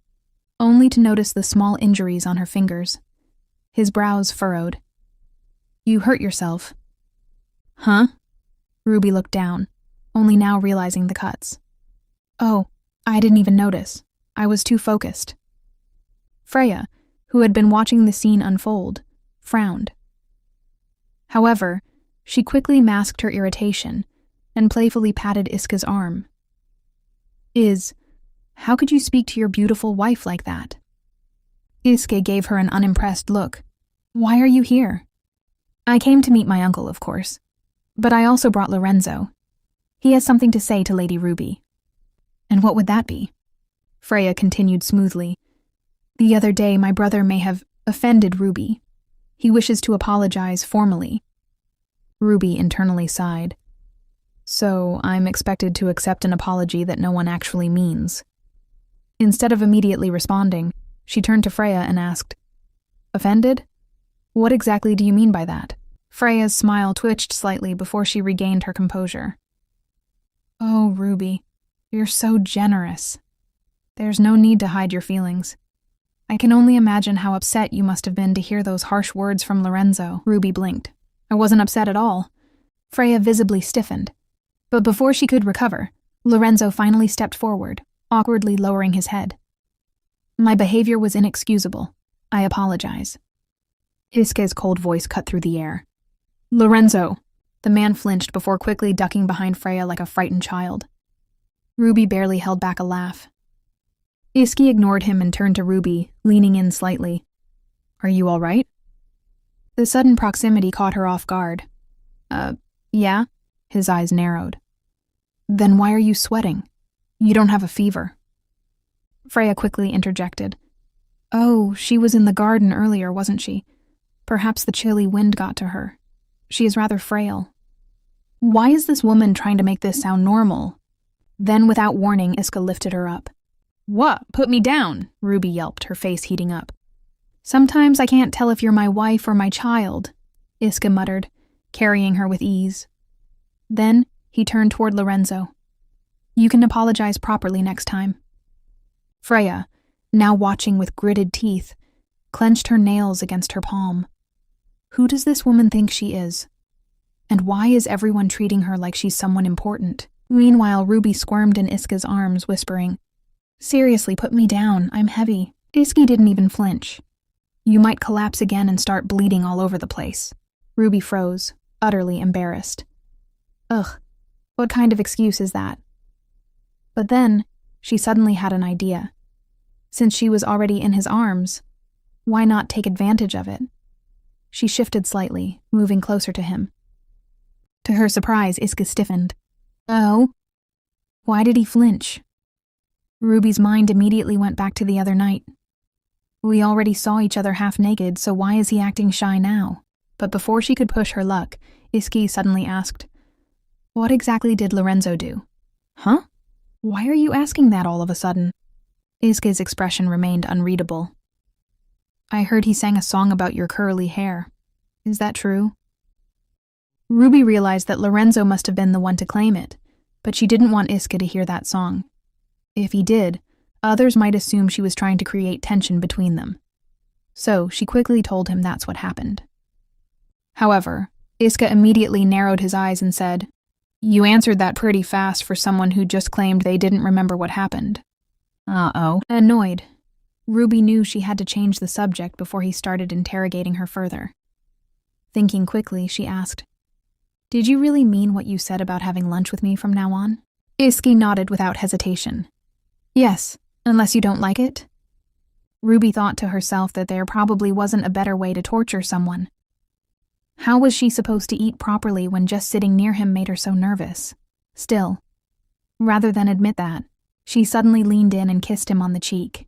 only to notice the small injuries on her fingers. His brows furrowed. "You hurt yourself." "Huh?" Ruby looked down, only now realizing the cuts. "Oh, I didn't even notice. I was too focused." Freya, who had been watching the scene unfold, frowned. However, she quickly masked her irritation and playfully patted Iska's arm. How could you speak to your beautiful wife like that? Iska gave her an unimpressed look. Why are you here? I came to meet my uncle, of course. But I also brought Lorenzo. He has something to say to Lady Ruby. And what would that be? Freya continued smoothly. The other day, my brother may have offended Ruby. He wishes to apologize formally. Ruby internally sighed. So I'm expected to accept an apology that no one actually means. Instead of immediately responding, she turned to Freya and asked, Offended? What exactly do you mean by that? Freya's smile twitched slightly before she regained her composure. Oh, Ruby, you're so generous. There's no need to hide your feelings. I can only imagine how upset you must have been to hear those harsh words from Lorenzo. Ruby blinked. I wasn't upset at all. Freya visibly stiffened. But before she could recover, Lorenzo finally stepped forward, awkwardly lowering his head. My behavior was inexcusable. I apologize. Iska's cold voice cut through the air. Lorenzo! The man flinched before quickly ducking behind Freya like a frightened child. Ruby barely held back a laugh. Iski ignored him and turned to Ruby, leaning in slightly. Are you all right? The sudden proximity caught her off guard. Yeah? His eyes narrowed. Then why are you sweating? You don't have a fever. Freya quickly interjected. Oh, she was in the garden earlier, wasn't she? Perhaps the chilly wind got to her. She is rather frail. Why is this woman trying to make this sound normal? Then, without warning, Iska lifted her up. What? Put me down, Ruby yelped, her face heating up. Sometimes I can't tell if you're my wife or my child, Iska muttered, carrying her with ease. Then, he turned toward Lorenzo. You can apologize properly next time. Freya, now watching with gritted teeth, clenched her nails against her palm. Who does this woman think she is? And why is everyone treating her like she's someone important? Meanwhile, Ruby squirmed in Iska's arms, whispering, Seriously, put me down, I'm heavy. Iski didn't even flinch. You might collapse again and start bleeding all over the place. Ruby froze, utterly embarrassed. Ugh, what kind of excuse is that? But then, she suddenly had an idea. Since she was already in his arms, why not take advantage of it? She shifted slightly, moving closer to him. To her surprise, Iska stiffened. Oh? Why did he flinch? Ruby's mind immediately went back to the other night. We already saw each other half naked, so why is he acting shy now? But before she could push her luck, Iski suddenly asked, What exactly did Lorenzo do? Huh? Why are you asking that all of a sudden? Iska's expression remained unreadable. I heard he sang a song about your curly hair. Is that true? Ruby realized that Lorenzo must have been the one to claim it, but she didn't want Iska to hear that song. If he did, others might assume she was trying to create tension between them. So she quickly told him that's what happened. However, Iska immediately narrowed his eyes and said, You answered that pretty fast for someone who just claimed they didn't remember what happened. Uh-oh. Annoyed, Ruby knew she had to change the subject before he started interrogating her further. Thinking quickly, she asked, Did you really mean what you said about having lunch with me from now on? Iski nodded without hesitation. Yes, unless you don't like it. Ruby thought to herself that there probably wasn't a better way to torture someone. How was she supposed to eat properly when just sitting near him made her so nervous? Still, rather than admit that, she suddenly leaned in and kissed him on the cheek.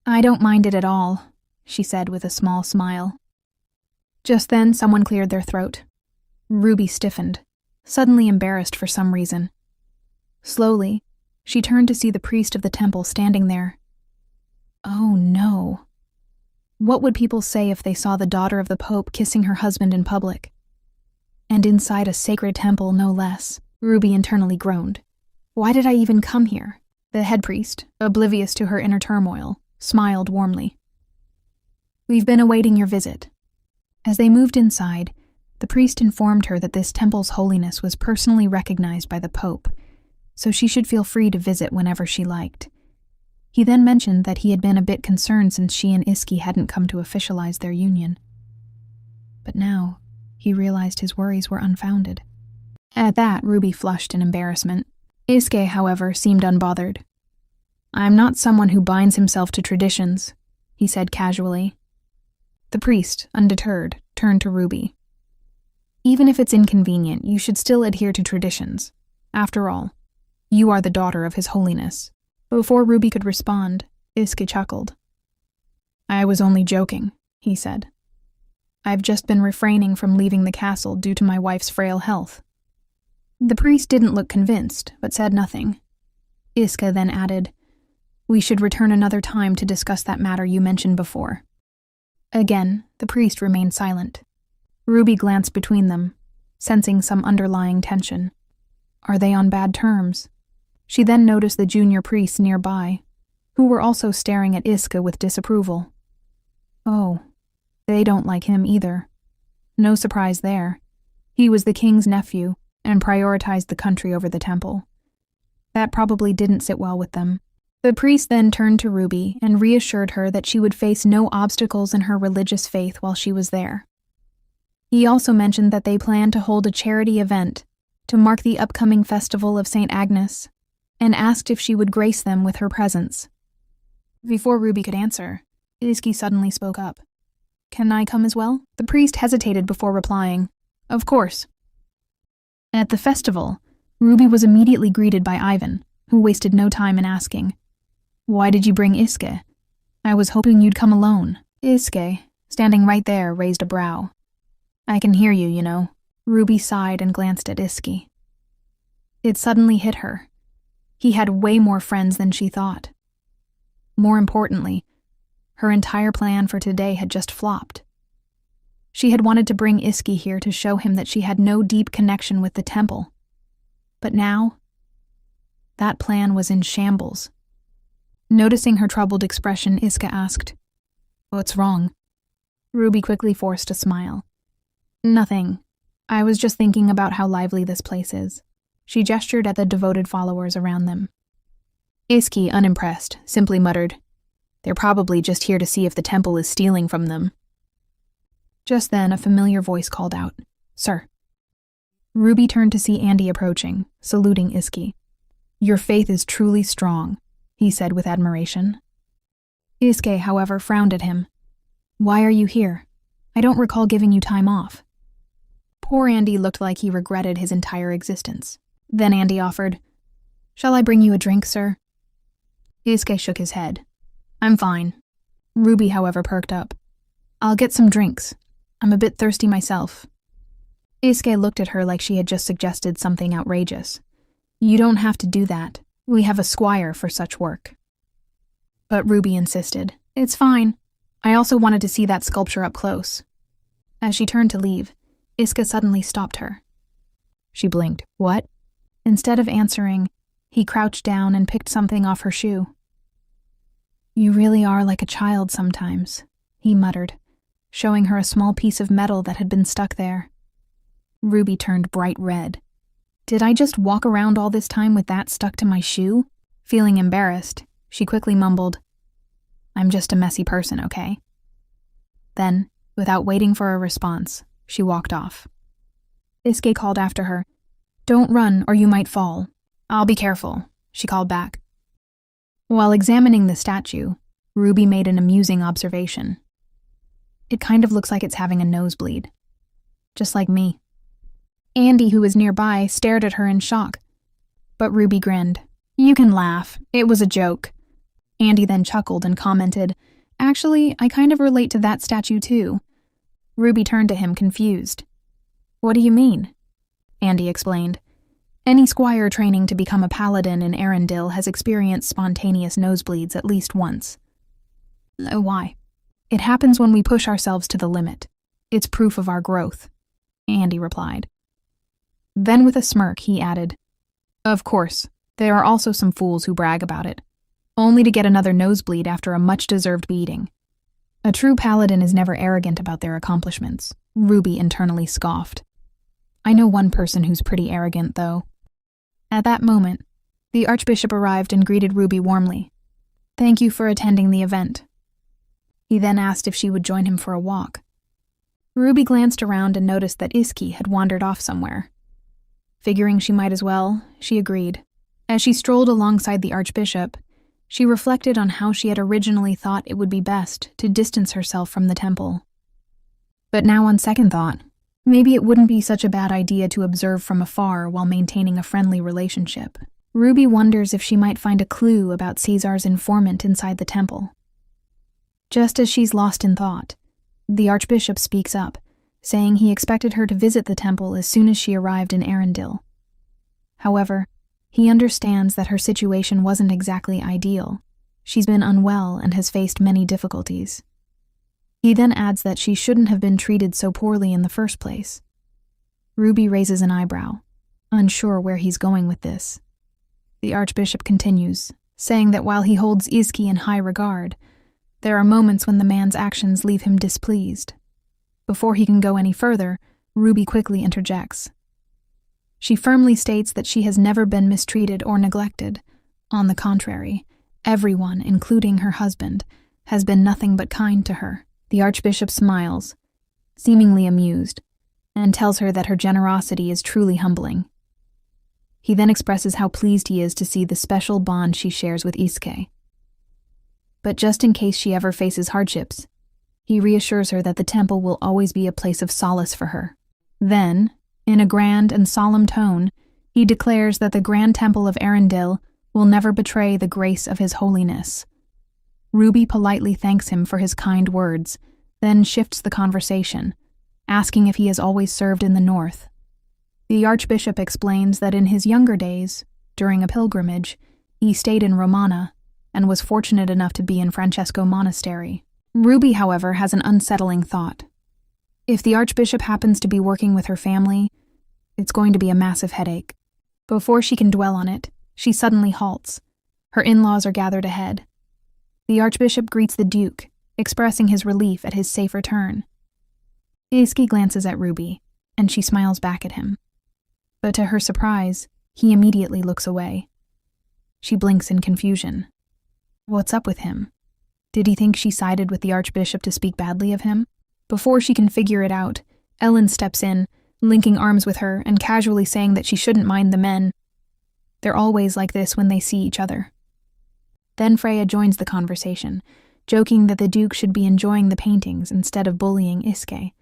I don't mind it at all, she said with a small smile. Just then, someone cleared their throat. Ruby stiffened, suddenly embarrassed for some reason. Slowly, she turned to see the priest of the temple standing there. Oh no. What would people say if they saw the daughter of the Pope kissing her husband in public? And inside a sacred temple, no less. Ruby internally groaned. Why did I even come here? The head priest, oblivious to her inner turmoil, smiled warmly. We've been awaiting your visit. As they moved inside, the priest informed her that this temple's holiness was personally recognized by the Pope, so she should feel free to visit whenever she liked. He then mentioned that he had been a bit concerned since she and Iski hadn't come to officialize their union. But now, he realized his worries were unfounded. At that, Ruby flushed in embarrassment. Isuke, however, seemed unbothered. "I'm not someone who binds himself to traditions," he said casually. The priest, undeterred, turned to Ruby. "Even if it's inconvenient, you should still adhere to traditions. After all, you are the daughter of His Holiness." Before Ruby could respond, Isuke chuckled. "I was only joking," he said. "I've just been refraining from leaving the castle due to my wife's frail health." The priest didn't look convinced, but said nothing. Isuke then added, "We should return another time to discuss that matter you mentioned before." Again, the priest remained silent. Ruby glanced between them, sensing some underlying tension. Are they on bad terms? She then noticed the junior priests nearby, who were also staring at Isuke with disapproval. Oh, they don't like him either. No surprise there. He was the king's nephew and prioritized the country over the temple. That probably didn't sit well with them. The priest then turned to Ruby and reassured her that she would face no obstacles in her religious faith while she was there. He also mentioned that they planned to hold a charity event to mark the upcoming festival of St. Agnes, and asked if she would grace them with her presence. Before Ruby could answer, Isuke suddenly spoke up. "Can I come as well?" The priest hesitated before replying, "Of course." At the festival, Ruby was immediately greeted by Ivan, who wasted no time in asking, "Why did you bring Isuke? I was hoping you'd come alone." Isuke, standing right there, raised a brow. "I can hear you, you know." Ruby sighed and glanced at Isuke. It suddenly hit her. He had way more friends than she thought. More importantly, her entire plan for today had just flopped. She had wanted to bring Isuke here to show him that she had no deep connection with the temple. But now, that plan was in shambles. Noticing her troubled expression, Isuke asked, "What's wrong?" Ruby quickly forced a smile. "Nothing. I was just thinking about how lively this place is." She gestured at the devoted followers around them. Isuke, unimpressed, simply muttered, "They're probably just here to see if the temple is stealing from them." Just then, a familiar voice called out, "Sir." Ruby turned to see Andy approaching, saluting Isuke. "Your faith is truly strong," he said with admiration. Isuke, however, frowned at him. "Why are you here? I don't recall giving you time off." Poor Andy looked like he regretted his entire existence. Then Andy offered, "Shall I bring you a drink, sir?" Isuke shook his head. "I'm fine." Ruby, however, perked up. "I'll get some drinks. I'm a bit thirsty myself." Isuke looked at her like she had just suggested something outrageous. "You don't have to do that. We have a squire for such work." But Ruby insisted. "It's fine. I also wanted to see that sculpture up close." As she turned to leave, Isuke suddenly stopped her. She blinked. "What?" Instead of answering, he crouched down and picked something off her shoe. "You really are like a child sometimes," he muttered, showing her a small piece of metal that had been stuck there. Ruby turned bright red. "Did I just walk around all this time with that stuck to my shoe?" Feeling embarrassed, she quickly mumbled, "I'm just a messy person, okay?" Then, without waiting for a response, she walked off. Isuke called after her, "Don't run or you might fall." "I'll be careful," she called back. While examining the statue, Ruby made an amusing observation. "It kind of looks like it's having a nosebleed. Just like me." Andy, who was nearby, stared at her in shock. But Ruby grinned. "You can laugh. It was a joke." Andy then chuckled and commented, "Actually, I kind of relate to that statue too." Ruby turned to him, confused. "What do you mean?" Andy explained. "Any squire training to become a paladin in Arendelle has experienced spontaneous nosebleeds at least once." "Why?" "It happens when we push ourselves to the limit. It's proof of our growth," Andy replied. Then with a smirk, he added, "Of course, there are also some fools who brag about it, only to get another nosebleed after a much-deserved beating. A true paladin is never arrogant about their accomplishments," Ruby internally scoffed. "I know one person who's pretty arrogant, though." At that moment, the Archbishop arrived and greeted Ruby warmly. "Thank you for attending the event." He then asked if she would join him for a walk. Ruby glanced around and noticed that Isuke had wandered off somewhere. Figuring she might as well, she agreed. As she strolled alongside the archbishop, she reflected on how she had originally thought it would be best to distance herself from the temple. But now, on second thought, maybe it wouldn't be such a bad idea to observe from afar while maintaining a friendly relationship. Ruby wonders if she might find a clue about Caesar's informant inside the temple. Just as she's lost in thought, the archbishop speaks up, saying he expected her to visit the temple as soon as she arrived in Arendelle. However, he understands that her situation wasn't exactly ideal. She's been unwell and has faced many difficulties. He then adds that she shouldn't have been treated so poorly in the first place. Ruby raises an eyebrow, unsure where he's going with this. The archbishop continues, saying that while he holds Izki in high regard, there are moments when the man's actions leave him displeased. Before he can go any further, Ruby quickly interjects. She firmly states that she has never been mistreated or neglected. On the contrary, everyone, including her husband, has been nothing but kind to her. The archbishop smiles, seemingly amused, and tells her that her generosity is truly humbling. He then expresses how pleased he is to see the special bond she shares with Iske. But just in case she ever faces hardships, he reassures her that the temple will always be a place of solace for her. Then, in a grand and solemn tone, he declares that the Grand Temple of Arendelle will never betray the grace of his holiness. Ruby politely thanks him for his kind words, then shifts the conversation, asking if he has always served in the north. The archbishop explains that in his younger days, during a pilgrimage, he stayed in Romana and was fortunate enough to be in Francesco Monastery. Ruby, however, has an unsettling thought. If the archbishop happens to be working with her family, it's going to be a massive headache. Before she can dwell on it, she suddenly halts. Her in-laws are gathered ahead. The archbishop greets the duke, expressing his relief at his safe return. Iske glances at Ruby, and she smiles back at him. But to her surprise, he immediately looks away. She blinks in confusion. What's up with him? Did he think she sided with the archbishop to speak badly of him? Before she can figure it out, Ellen steps in, linking arms with her and casually saying that she shouldn't mind the men. They're always like this when they see each other. Then Freya joins the conversation, joking that the Duke should be enjoying the paintings instead of bullying Iske.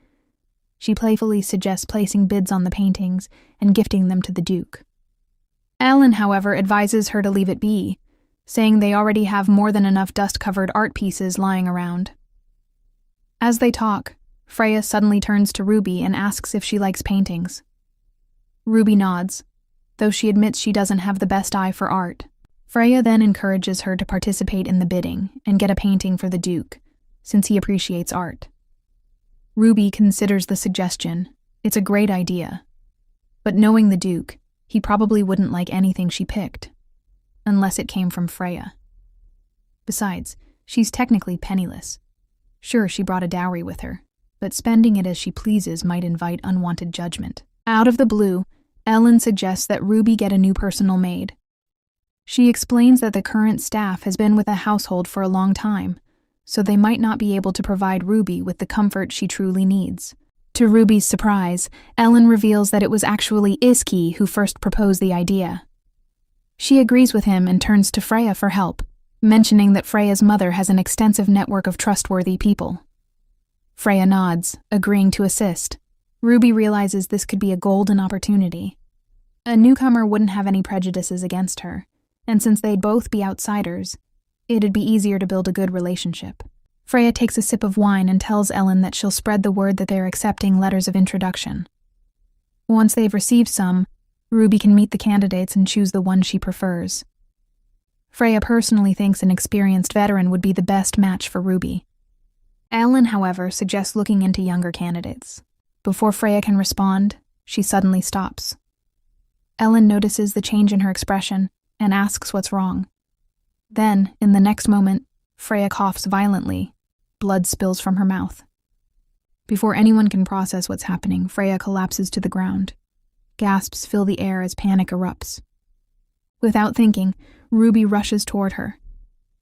She playfully suggests placing bids on the paintings and gifting them to the Duke. Ellen, however, advises her to leave it be, saying they already have more than enough dust-covered art pieces lying around. As they talk, Freya suddenly turns to Ruby and asks if she likes paintings. Ruby nods, though she admits she doesn't have the best eye for art. Freya then encourages her to participate in the bidding and get a painting for the Duke, since he appreciates art. Ruby considers the suggestion. It's a great idea. But knowing the Duke, he probably wouldn't like anything she picked, unless it came from Freya. Besides, she's technically penniless. Sure, she brought a dowry with her, but spending it as she pleases might invite unwanted judgment. Out of the blue, Ellen suggests that Ruby get a new personal maid. She explains that the current staff has been with the household for a long time, so they might not be able to provide Ruby with the comfort she truly needs. To Ruby's surprise, Ellen reveals that it was actually Iske who first proposed the idea. She agrees with him and turns to Freya for help, mentioning that Freya's mother has an extensive network of trustworthy people. Freya nods, agreeing to assist. Ruby realizes this could be a golden opportunity. A newcomer wouldn't have any prejudices against her, and since they'd both be outsiders, it'd be easier to build a good relationship. Freya takes a sip of wine and tells Ellen that she'll spread the word that they're accepting letters of introduction. Once they've received some, Ruby can meet the candidates and choose the one she prefers. Freya personally thinks an experienced veteran would be the best match for Ruby. Ellen, however, suggests looking into younger candidates. Before Freya can respond, she suddenly stops. Ellen notices the change in her expression and asks what's wrong. Then, in the next moment, Freya coughs violently. Blood spills from her mouth. Before anyone can process what's happening, Freya collapses to the ground. Gasps fill the air as panic erupts. Without thinking, Ruby rushes toward her.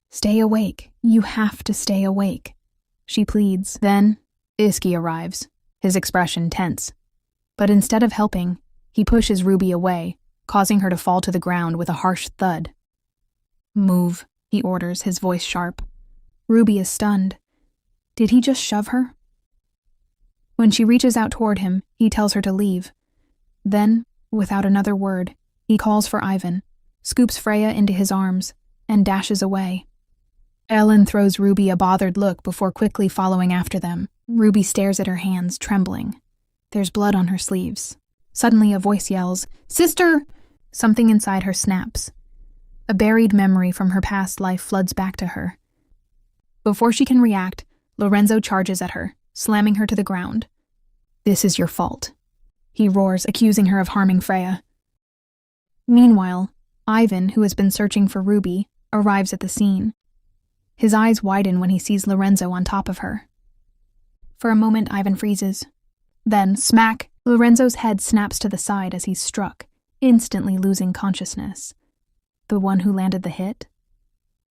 "Stay awake. You have to stay awake," she pleads. Then, Iske arrives, his expression tense. But instead of helping, He pushes Ruby away, causing her to fall to the ground with a harsh thud. "Move," he orders, his voice sharp. Ruby is stunned. Did he just shove her? When she reaches out toward him, he tells her to leave. Then, without another word, he calls for Ivan, scoops Freya into his arms, and dashes away. Ellen throws Ruby a bothered look before quickly following after them. Ruby stares at her hands, trembling. There's blood on her sleeves. Suddenly a voice yells, "Sister!" Something inside her snaps. A buried memory from her past life floods back to her. Before she can react, Lorenzo charges at her, slamming her to the ground. "This is your fault," he roars, accusing her of harming Freya. Meanwhile, Ivan, who has been searching for Ruby, arrives at the scene. His eyes widen when he sees Lorenzo on top of her. For a moment, Ivan freezes. Then, smack, Lorenzo's head snaps to the side as he's struck, instantly losing consciousness. The one who landed the hit?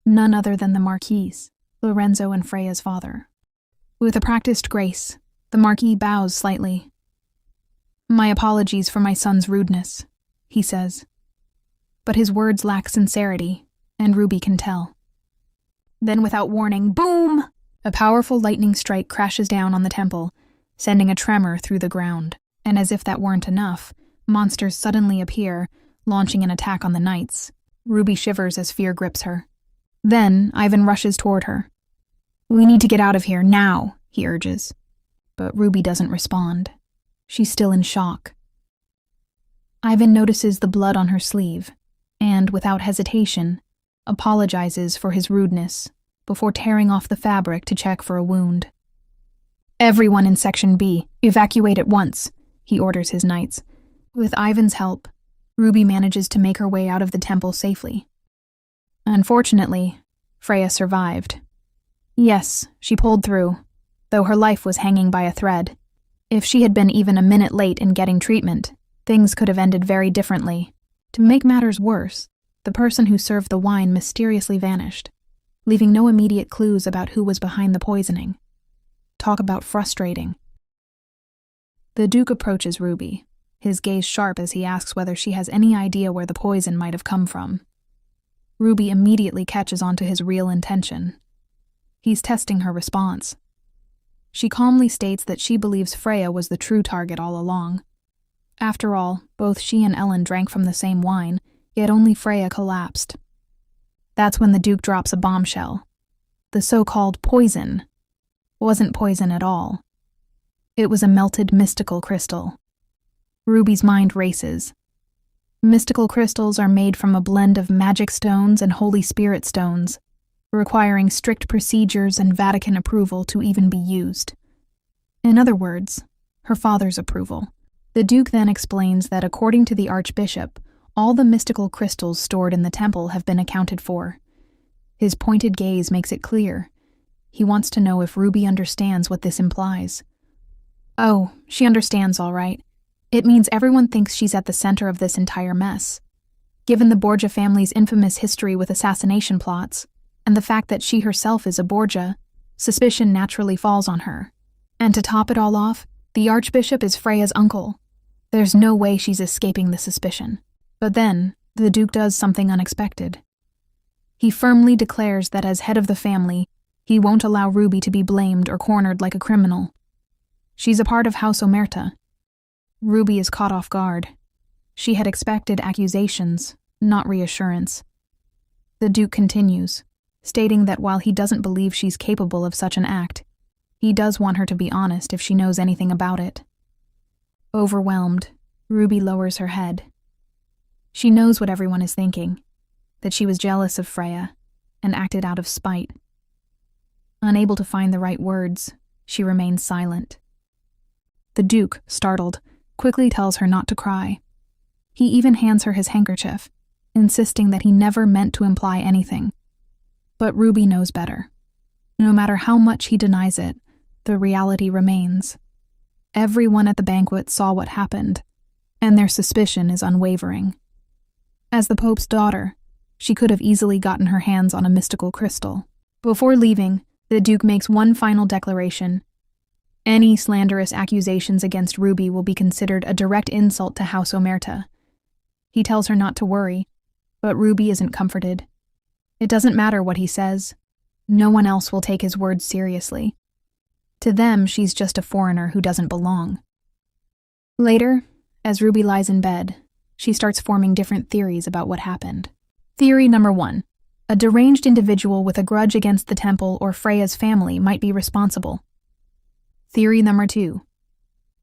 None other than the Marquis, Lorenzo and Freya's father. With a practiced grace, the Marquis bows slightly. "My apologies for my son's rudeness," he says. But his words lack sincerity, and Ruby can tell. Then without warning, boom! A powerful lightning strike crashes down on the temple, sending a tremor through the ground. And as if that weren't enough, monsters suddenly appear, launching an attack on the knights. Ruby shivers as fear grips her. Then Ivan rushes toward her. "We need to get out of here, now," he urges. But Ruby doesn't respond. She's still in shock. Ivan notices the blood on her sleeve, and, without hesitation, apologizes for his rudeness before tearing off the fabric to check for a wound. "Everyone in Section B, evacuate at once," he orders his knights. With Ivan's help, Ruby manages to make her way out of the temple safely. Unfortunately, Freya survived. Yes, she pulled through, though her life was hanging by a thread. If she had been even a minute late in getting treatment, things could have ended very differently. To make matters worse, the person who served the wine mysteriously vanished, leaving no immediate clues about who was behind the poisoning. Talk about frustrating. The Duke approaches Ruby, his gaze sharp as he asks whether she has any idea where the poison might have come from. Ruby immediately catches on to his real intention. He's testing her response. She calmly states that she believes Freya was the true target all along. After all, both she and Ellen drank from the same wine, yet only Freya collapsed. That's when the Duke drops a bombshell. The so-called poison wasn't poison at all. It was a melted mystical crystal. Ruby's mind races. Mystical crystals are made from a blend of magic stones and Holy Spirit stones, requiring strict procedures and Vatican approval to even be used. In other words, her father's approval. The Duke then explains that according to the Archbishop, all the mystical crystals stored in the temple have been accounted for. His pointed gaze makes it clear. He wants to know if Ruby understands what this implies. Oh, she understands all right. It means everyone thinks she's at the center of this entire mess. Given the Borgia family's infamous history with assassination plots, and the fact that she herself is a Borgia, suspicion naturally falls on her. And to top it all off, the Archbishop is Freya's uncle. There's no way she's escaping the suspicion. But then, the Duke does something unexpected. He firmly declares that as head of the family, he won't allow Ruby to be blamed or cornered like a criminal. She's a part of House Omerta. Ruby is caught off guard. She had expected accusations, not reassurance. The Duke continues, stating that while he doesn't believe she's capable of such an act, he does want her to be honest if she knows anything about it. Overwhelmed, Ruby lowers her head. She knows what everyone is thinking, that she was jealous of Freya and acted out of spite. Unable to find the right words, she remains silent. The Duke, startled, quickly tells her not to cry. He even hands her his handkerchief, insisting that he never meant to imply anything. But Ruby knows better. No matter how much he denies it, the reality remains. Everyone at the banquet saw what happened, and their suspicion is unwavering. As the Pope's daughter, she could have easily gotten her hands on a mystical crystal. Before leaving, the Duke makes one final declaration. Any slanderous accusations against Ruby will be considered a direct insult to House Omerta. He tells her not to worry, but Ruby isn't comforted. It doesn't matter what he says. No one else will take his words seriously. To them, she's just a foreigner who doesn't belong. Later, as Ruby lies in bed, she starts forming different theories about what happened. Theory number 1. A deranged individual with a grudge against the temple or Freya's family might be responsible. Theory number 2.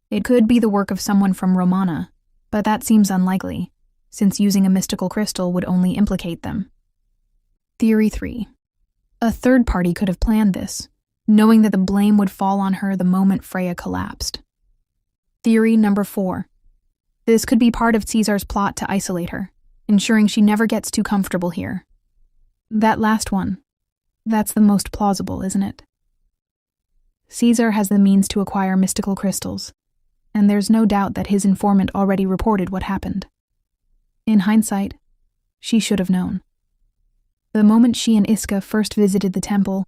It could be the work of someone from Romana, but that seems unlikely, since using a mystical crystal would only implicate them. Theory 3. A third party could have planned this, knowing that the blame would fall on her the moment Freya collapsed. Theory number 4. This could be part of Caesar's plot to isolate her, ensuring she never gets too comfortable here. That last one, that's the most plausible, isn't it? Caesar has the means to acquire mystical crystals, and there's no doubt that his informant already reported what happened. In hindsight, she should have known. The moment she and Iska first visited the temple,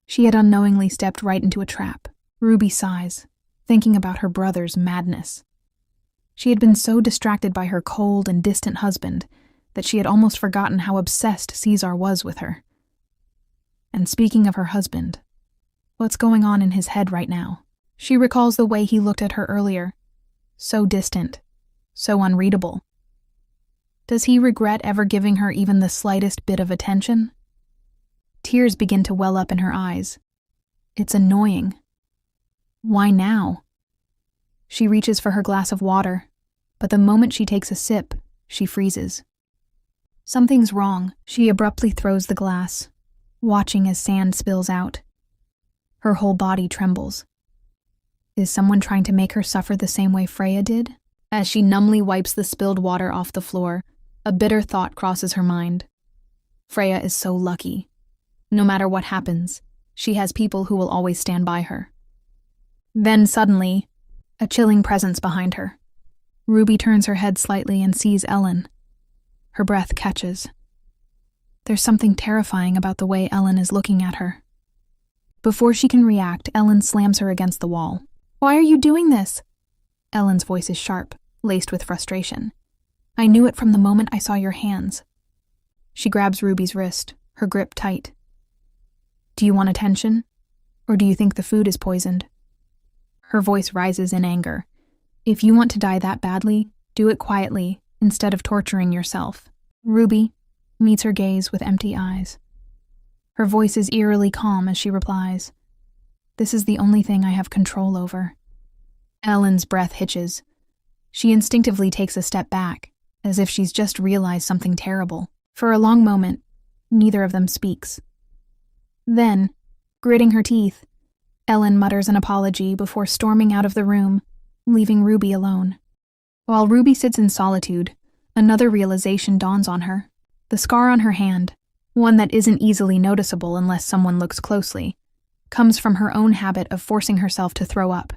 she had unknowingly stepped right into a trap. Ruby sighs, thinking about her brother's madness. She had been so distracted by her cold and distant husband that she had almost forgotten how obsessed Caesar was with her. And speaking of her husband, what's going on in his head right now? She recalls the way he looked at her earlier. So distant, so unreadable. Does he regret ever giving her even the slightest bit of attention? Tears begin to well up in her eyes. It's annoying. Why now? She reaches for her glass of water, but the moment she takes a sip, she freezes. Something's wrong. She abruptly throws the glass, watching as sand spills out. Her whole body trembles. Is someone trying to make her suffer the same way Freya did? As she numbly wipes the spilled water off the floor, a bitter thought crosses her mind. Freya is so lucky. No matter what happens, she has people who will always stand by her. Then suddenly, a chilling presence behind her. Ruby turns her head slightly and sees Ellen. Her breath catches. There's something terrifying about the way Ellen is looking at her. Before she can react, Ellen slams her against the wall. "Why are you doing this?" Ellen's voice is sharp, laced with frustration. "I knew it from the moment I saw your hands." She grabs Ruby's wrist, her grip tight. "Do you want attention? Or do you think the food is poisoned?" Her voice rises in anger. "If you want to die that badly, do it quietly, instead of torturing yourself." Ruby meets her gaze with empty eyes. Her voice is eerily calm as she replies, "This is the only thing I have control over." Ellen's breath hitches. She instinctively takes a step back, as if she's just realized something terrible. For a long moment, neither of them speaks. Then, gritting her teeth, Ellen mutters an apology before storming out of the room, leaving Ruby alone. While Ruby sits in solitude, another realization dawns on her. The scar on her hand, one that isn't easily noticeable unless someone looks closely, comes from her own habit of forcing herself to throw up.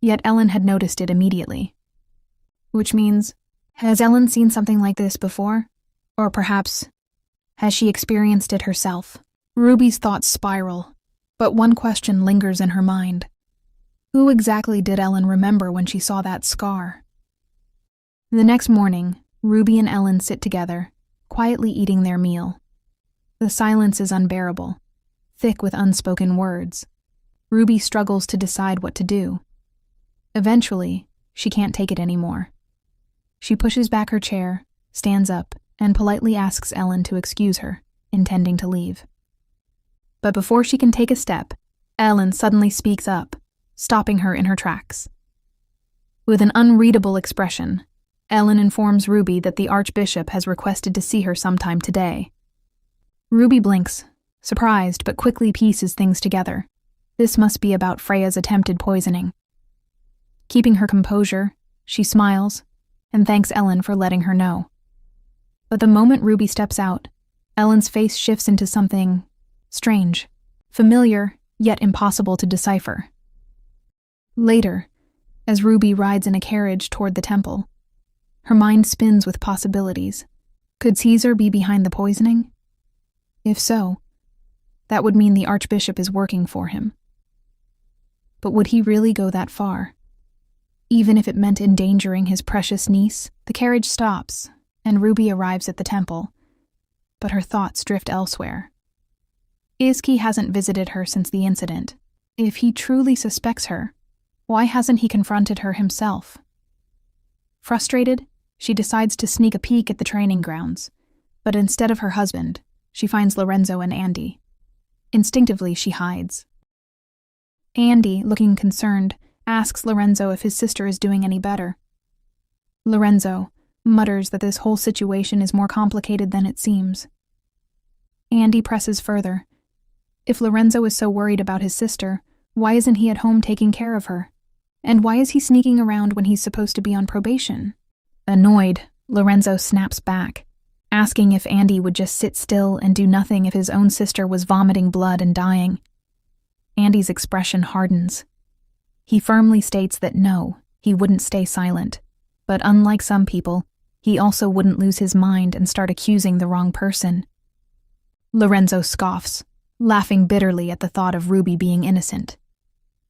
Yet Ellen had noticed it immediately. Which means, has Ellen seen something like this before? Or perhaps, has she experienced it herself? Ruby's thoughts spiral, but one question lingers in her mind. Who exactly did Ellen remember when she saw that scar? The next morning, Ruby and Ellen sit together, quietly eating their meal. The silence is unbearable, thick with unspoken words. Ruby struggles to decide what to do. Eventually, she can't take it anymore. She pushes back her chair, stands up, and politely asks Ellen to excuse her, intending to leave. But before she can take a step, Ellen suddenly speaks up, stopping her in her tracks. With an unreadable expression, Ellen informs Ruby that the Archbishop has requested to see her sometime today. Ruby blinks, surprised, but quickly pieces things together. This must be about Freya's attempted poisoning. Keeping her composure, she smiles and thanks Ellen for letting her know. But the moment Ruby steps out, Ellen's face shifts into something strange, familiar, yet impossible to decipher. Later, as Ruby rides in a carriage toward the temple, her mind spins with possibilities. Could Caesar be behind the poisoning? If so, that would mean the Archbishop is working for him. But would he really go that far? Even if it meant endangering his precious niece? The carriage stops, and Ruby arrives at the temple, but her thoughts drift elsewhere. Izzy hasn't visited her since the incident. If he truly suspects her, why hasn't he confronted her himself? Frustrated, she decides to sneak a peek at the training grounds, but instead of her husband, she finds Lorenzo and Andy. Instinctively, she hides. Andy, looking concerned, asks Lorenzo if his sister is doing any better. Lorenzo mutters that this whole situation is more complicated than it seems. Andy presses further. If Lorenzo is so worried about his sister, why isn't he at home taking care of her? And why is he sneaking around when he's supposed to be on probation? Annoyed, Lorenzo snaps back, asking if Andy would just sit still and do nothing if his own sister was vomiting blood and dying. Andy's expression hardens. He firmly states that no, he wouldn't stay silent. But unlike some people, he also wouldn't lose his mind and start accusing the wrong person. Lorenzo scoffs, laughing bitterly at the thought of Ruby being innocent.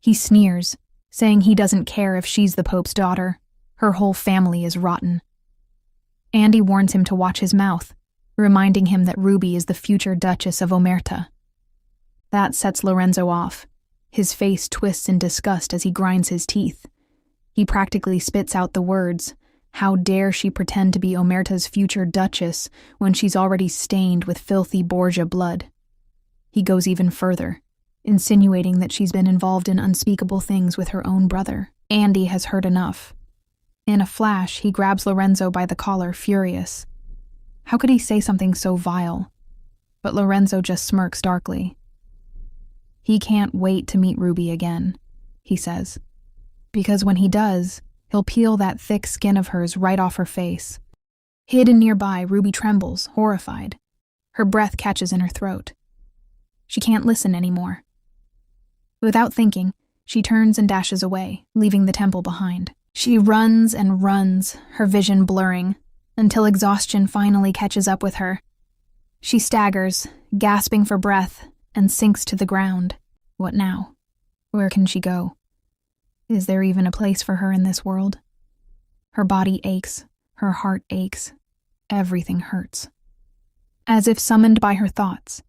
He sneers, saying he doesn't care if she's the Pope's daughter. Her whole family is rotten. Andy warns him to watch his mouth, reminding him that Ruby is the future Duchess of Omerta. That sets Lorenzo off. His face twists in disgust as he grinds his teeth. He practically spits out the words, "How dare she pretend to be Omerta's future Duchess when she's already stained with filthy Borgia blood?" He goes even further, insinuating that she's been involved in unspeakable things with her own brother. Andy has heard enough. In a flash, he grabs Lorenzo by the collar, furious. How could he say something so vile? But Lorenzo just smirks darkly. He can't wait to meet Ruby again, he says. Because when he does, he'll peel that thick skin of hers right off her face. Hidden nearby, Ruby trembles, horrified. Her breath catches in her throat. She can't listen anymore. Without thinking, she turns and dashes away, leaving the temple behind. She runs and runs, her vision blurring, until exhaustion finally catches up with her. She staggers, gasping for breath, and sinks to the ground. What now? Where can she go? Is there even a place for her in this world? Her body aches, her heart aches, everything hurts. As if summoned by her thoughts,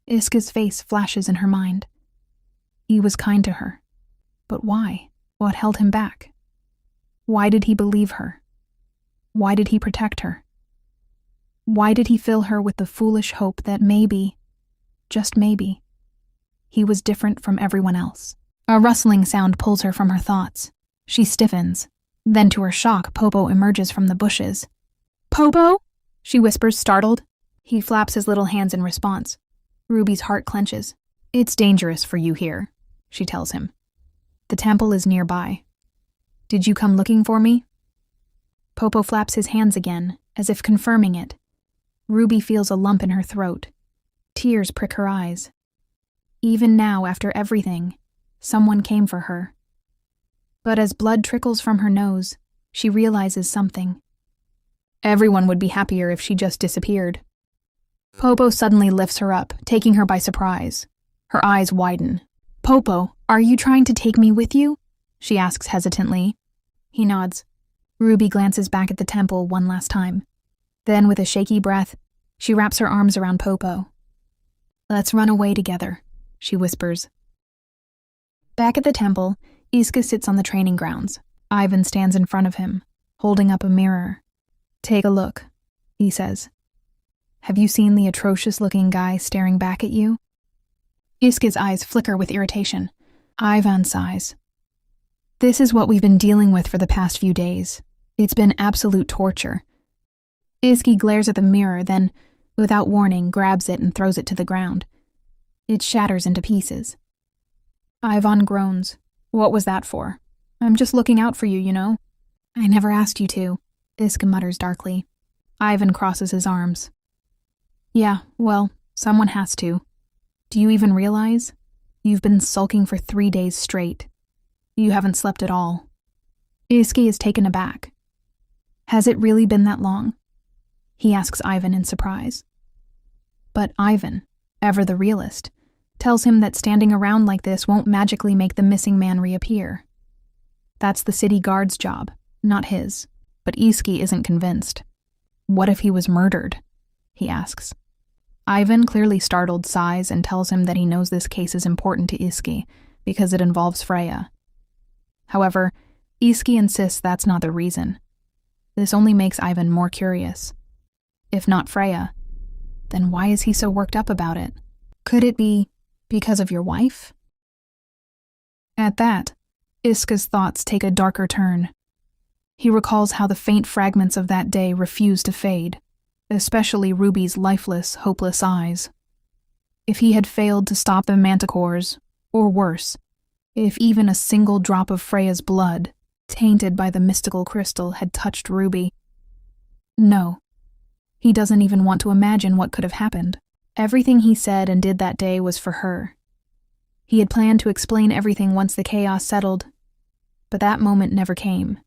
Iska's face flashes in her mind. He was kind to her. But why? What held him back? Why did he believe her? Why did he protect her? Why did he fill her with the foolish hope that maybe, just maybe, he was different from everyone else? A rustling sound pulls her from her thoughts. She stiffens. Then, to her shock, Popo emerges from the bushes. "Popo?" she whispers, startled. He flaps his little hands in response. Ruby's heart clenches. "It's dangerous for you here," she tells him. "The temple is nearby. Did you come looking for me?" Popo flaps his hands again, as if confirming it. Ruby feels a lump in her throat. Tears prick her eyes. Even now, after everything, someone came for her. But as blood trickles from her nose, she realizes something. Everyone would be happier if she just disappeared. Popo suddenly lifts her up, taking her by surprise. Her eyes widen. "Popo, are you trying to take me with you?" she asks hesitantly. He nods. Ruby glances back at the temple one last time. Then, with a shaky breath, she wraps her arms around Popo. "Let's run away together," she whispers. Back at the temple, Iska sits on the training grounds. Ivan stands in front of him, holding up a mirror. "Take a look," he says. "Have you seen the atrocious-looking guy staring back at you?" Iska's eyes flicker with irritation. Ivan sighs. "This is what we've been dealing with for the past few days. It's been absolute torture." Izzy glares at the mirror, then, without warning, grabs it and throws it to the ground. It shatters into pieces. Ivan groans. "What was that for? I'm just looking out for you, you know." "I never asked you to," Iska mutters darkly. Ivan crosses his arms. "Yeah, well, someone has to. Do you even realize? You've been sulking for 3 days straight. You haven't slept at all." Izzy is taken aback. "Has it really been that long?" he asks Ivan in surprise. But Ivan, ever the realist, tells him that standing around like this won't magically make the missing man reappear. That's the city guard's job, not his. But Iski isn't convinced. What if he was murdered? He asks. Ivan, clearly startled, sighs and tells him that he knows this case is important to Iski because it involves Freya. However, Iski insists that's not the reason. This only makes Ivan more curious. If not Freya, then why is he so worked up about it? Could it be because of your wife? At that, Iska's thoughts take a darker turn. He recalls how the faint fragments of that day refuse to fade, especially Ruby's lifeless, hopeless eyes. If he had failed to stop the manticores, or worse, if even a single drop of Freya's blood, tainted by the mystical crystal, had touched Ruby. No, he doesn't even want to imagine what could have happened. Everything he said and did that day was for her. He had planned to explain everything once the chaos settled, but that moment never came.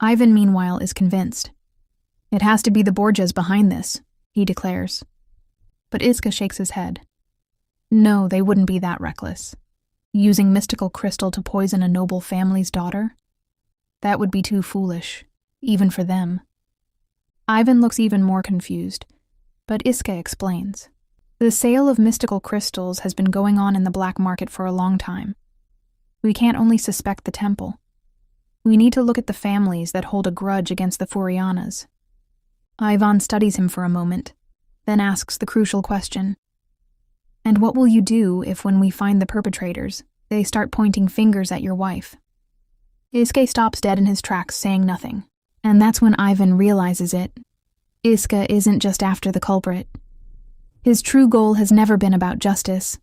Ivan, meanwhile, is convinced. It has to be the Borgias behind this, he declares. But Iska shakes his head. No, they wouldn't be that reckless. Using mystical crystal to poison a noble family's daughter? That would be too foolish, even for them. Ivan looks even more confused, but Iska explains. The sale of mystical crystals has been going on in the black market for a long time. We can't only suspect the temple. We need to look at the families that hold a grudge against the Furianas. Ivan studies him for a moment, then asks the crucial question. And what will you do if, when we find the perpetrators, they start pointing fingers at your wife? Iske stops dead in his tracks, saying nothing. And that's when Ivan realizes it. Iska isn't just after the culprit. His true goal has never been about justice.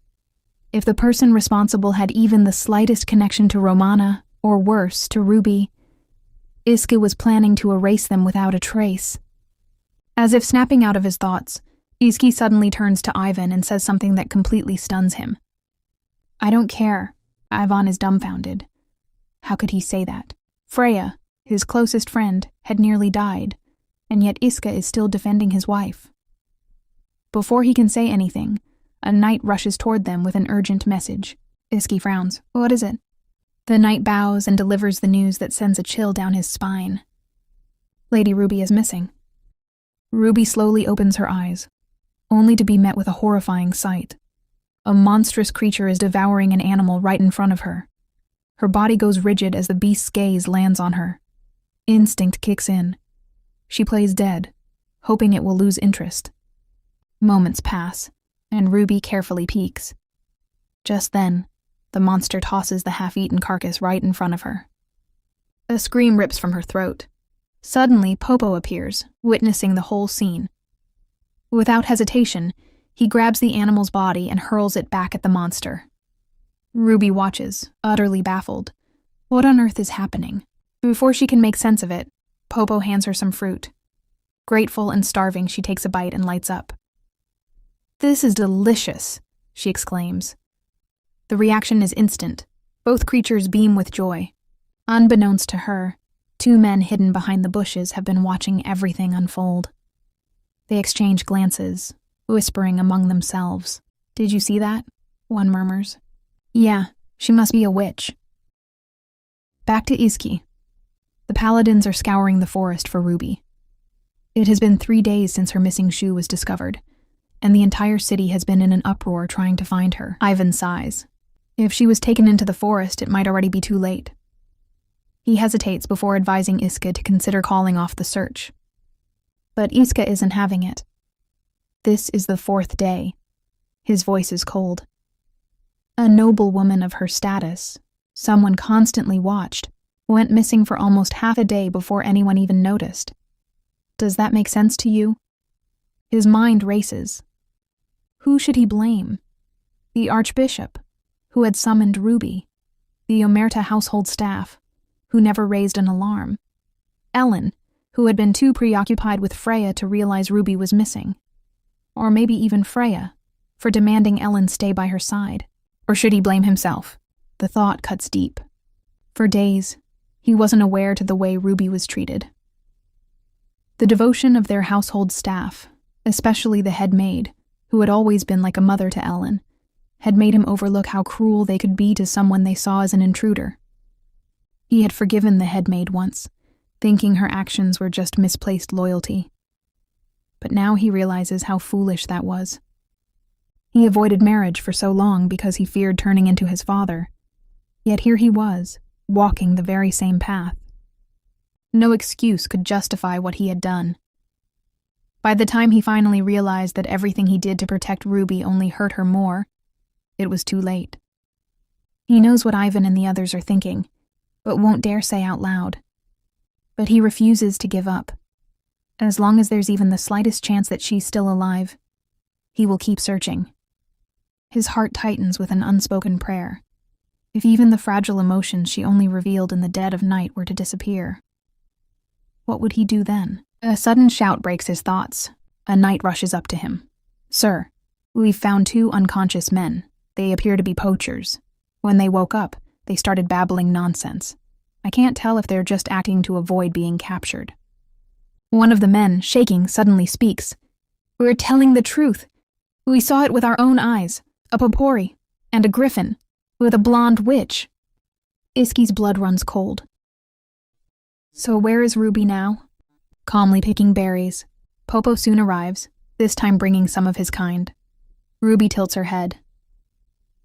If the person responsible had even the slightest connection to Romana, or worse, to Ruby, Iske was planning to erase them without a trace. As if snapping out of his thoughts, Iski suddenly turns to Ivan and says something that completely stuns him. I don't care. Ivan is dumbfounded. How could he say that? Freya, his closest friend, had nearly died, and yet Iska is still defending his wife. Before he can say anything, a knight rushes toward them with an urgent message. Iski frowns. What is it? The knight bows and delivers the news that sends a chill down his spine. Lady Ruby is missing. Ruby slowly opens her eyes, only to be met with a horrifying sight. A monstrous creature is devouring an animal right in front of her. Her body goes rigid as the beast's gaze lands on her. Instinct kicks in. She plays dead, hoping it will lose interest. Moments pass, and Ruby carefully peeks. Just then, the monster tosses the half-eaten carcass right in front of her. A scream rips from her throat. Suddenly, Popo appears, witnessing the whole scene. Without hesitation, he grabs the animal's body and hurls it back at the monster. Ruby watches, utterly baffled. What on earth is happening? Before she can make sense of it, Popo hands her some fruit. Grateful and starving, she takes a bite and lights up. This is delicious, she exclaims. The reaction is instant. Both creatures beam with joy. Unbeknownst to her, two men hidden behind the bushes have been watching everything unfold. They exchange glances, whispering among themselves. Did you see that? One murmurs. Yeah, she must be a witch. Back to Iski. The paladins are scouring the forest for Ruby. It has been 3 days since her missing shoe was discovered, and the entire city has been in an uproar trying to find her. Ivan sighs. If she was taken into the forest, it might already be too late. He hesitates before advising Iska to consider calling off the search. But Iska isn't having it. This is the 4th day. His voice is cold. A noble woman of her status, someone constantly watched, went missing for almost half a day before anyone even noticed. Does that make sense to you? His mind races. Who should he blame? The Archbishop, who had summoned Ruby. The Omerta household staff, who never raised an alarm. Ellen, who had been too preoccupied with Freya to realize Ruby was missing. Or maybe even Freya, for demanding Ellen stay by her side. Or should he blame himself? The thought cuts deep. For days, he wasn't aware to the way Ruby was treated. The devotion of their household staff, especially the head maid, who had always been like a mother to Ellen, had made him overlook how cruel they could be to someone they saw as an intruder. He had forgiven the headmaid once, thinking her actions were just misplaced loyalty. But now he realizes how foolish that was. He avoided marriage for so long because he feared turning into his father. Yet here he was, walking the very same path. No excuse could justify what he had done. By the time he finally realized that everything he did to protect Ruby only hurt her more, it was too late. He knows what Ivan and the others are thinking, but won't dare say out loud. But he refuses to give up. As long as there's even the slightest chance that she's still alive, he will keep searching. His heart tightens with an unspoken prayer. If even the fragile emotions she only revealed in the dead of night were to disappear, what would he do then? A sudden shout breaks his thoughts. A knight rushes up to him. "Sir, we've found 2 unconscious men. They appear to be poachers. When they woke up, they started babbling nonsense. I can't tell if they're just acting to avoid being captured." One of the men, shaking, suddenly speaks. "We're telling the truth. We saw it with our own eyes. A popori, and a griffin, with a blonde witch." Iski's blood runs cold. So where is Ruby now? Calmly picking berries. Popo soon arrives, this time bringing some of his kind. Ruby tilts her head.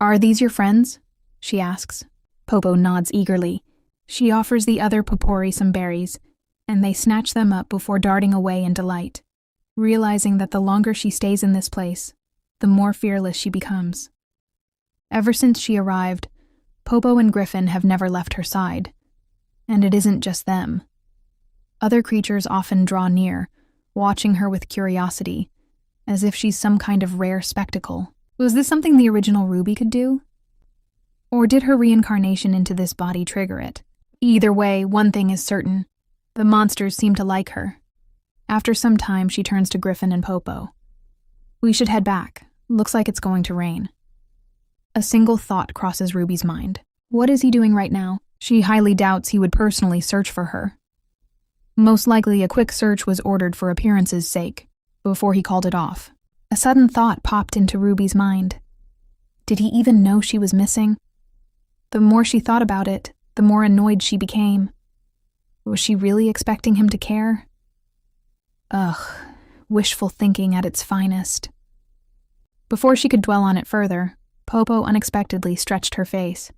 "Are these your friends?" she asks. Popo nods eagerly. She offers the other popori some berries, and they snatch them up before darting away in delight, realizing that the longer she stays in this place, the more fearless she becomes. Ever since she arrived, Popo and Griffin have never left her side. And it isn't just them. Other creatures often draw near, watching her with curiosity, as if she's some kind of rare spectacle. Was this something the original Ruby could do? Or did her reincarnation into this body trigger it? Either way, one thing is certain. The monsters seem to like her. After some time, she turns to Griffin and Popo. "We should head back. Looks like it's going to rain." A single thought crosses Ruby's mind. What is he doing right now? She highly doubts he would personally search for her. Most likely a quick search was ordered for appearance's sake, before he called it off. A sudden thought popped into Ruby's mind. Did he even know she was missing? The more she thought about it, the more annoyed she became. Was she really expecting him to care? Ugh, wishful thinking at its finest. Before she could dwell on it further, Popo unexpectedly stretched her face.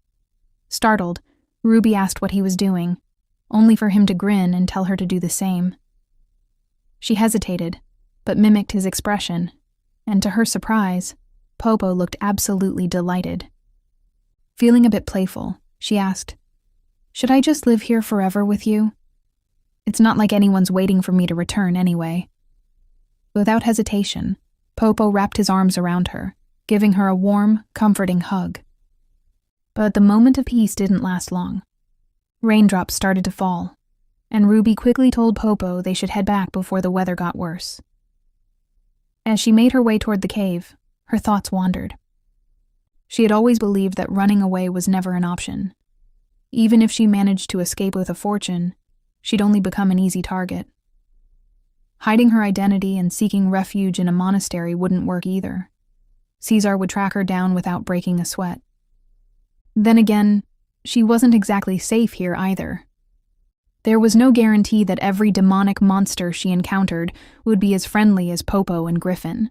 Startled, Ruby asked what he was doing, only for him to grin and tell her to do the same. She hesitated, but mimicked his expression, and to her surprise, Popo looked absolutely delighted. Feeling a bit playful, she asked, "Should I just live here forever with you? It's not like anyone's waiting for me to return anyway." Without hesitation, Popo wrapped his arms around her, giving her a warm, comforting hug. But the moment of peace didn't last long. Raindrops started to fall, and Ruby quickly told Popo they should head back before the weather got worse. As she made her way toward the cave, her thoughts wandered. She had always believed that running away was never an option. Even if she managed to escape with a fortune, she'd only become an easy target. Hiding her identity and seeking refuge in a monastery wouldn't work either. Caesar would track her down without breaking a sweat. Then again, she wasn't exactly safe here either. There was no guarantee that every demonic monster she encountered would be as friendly as Popo and Griffin.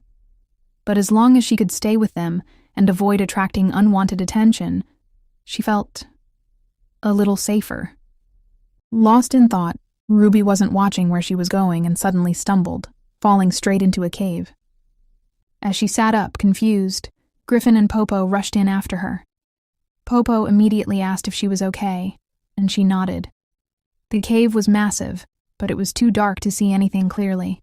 But as long as she could stay with them and avoid attracting unwanted attention, she felt a little safer. Lost in thought, Ruby wasn't watching where she was going and suddenly stumbled, falling straight into a cave. As she sat up, confused, Griffin and Popo rushed in after her. Popo immediately asked if she was okay, and she nodded. The cave was massive, but it was too dark to see anything clearly.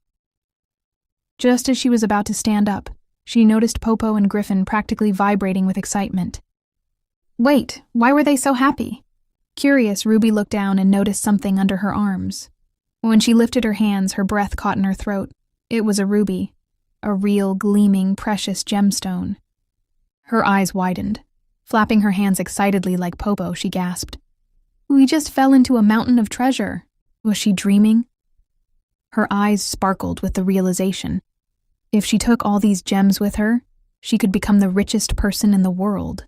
Just as she was about to stand up, she noticed Popo and Griffin practically vibrating with excitement. Wait, why were they so happy? Curious, Ruby looked down and noticed something under her arms. When she lifted her hands, her breath caught in her throat. It was a ruby, a real, gleaming, precious gemstone. Her eyes widened. Flapping her hands excitedly like Popo, she gasped. We just fell into a mountain of treasure. Was she dreaming? Her eyes sparkled with the realization. If she took all these gems with her, She could become the richest person in the world.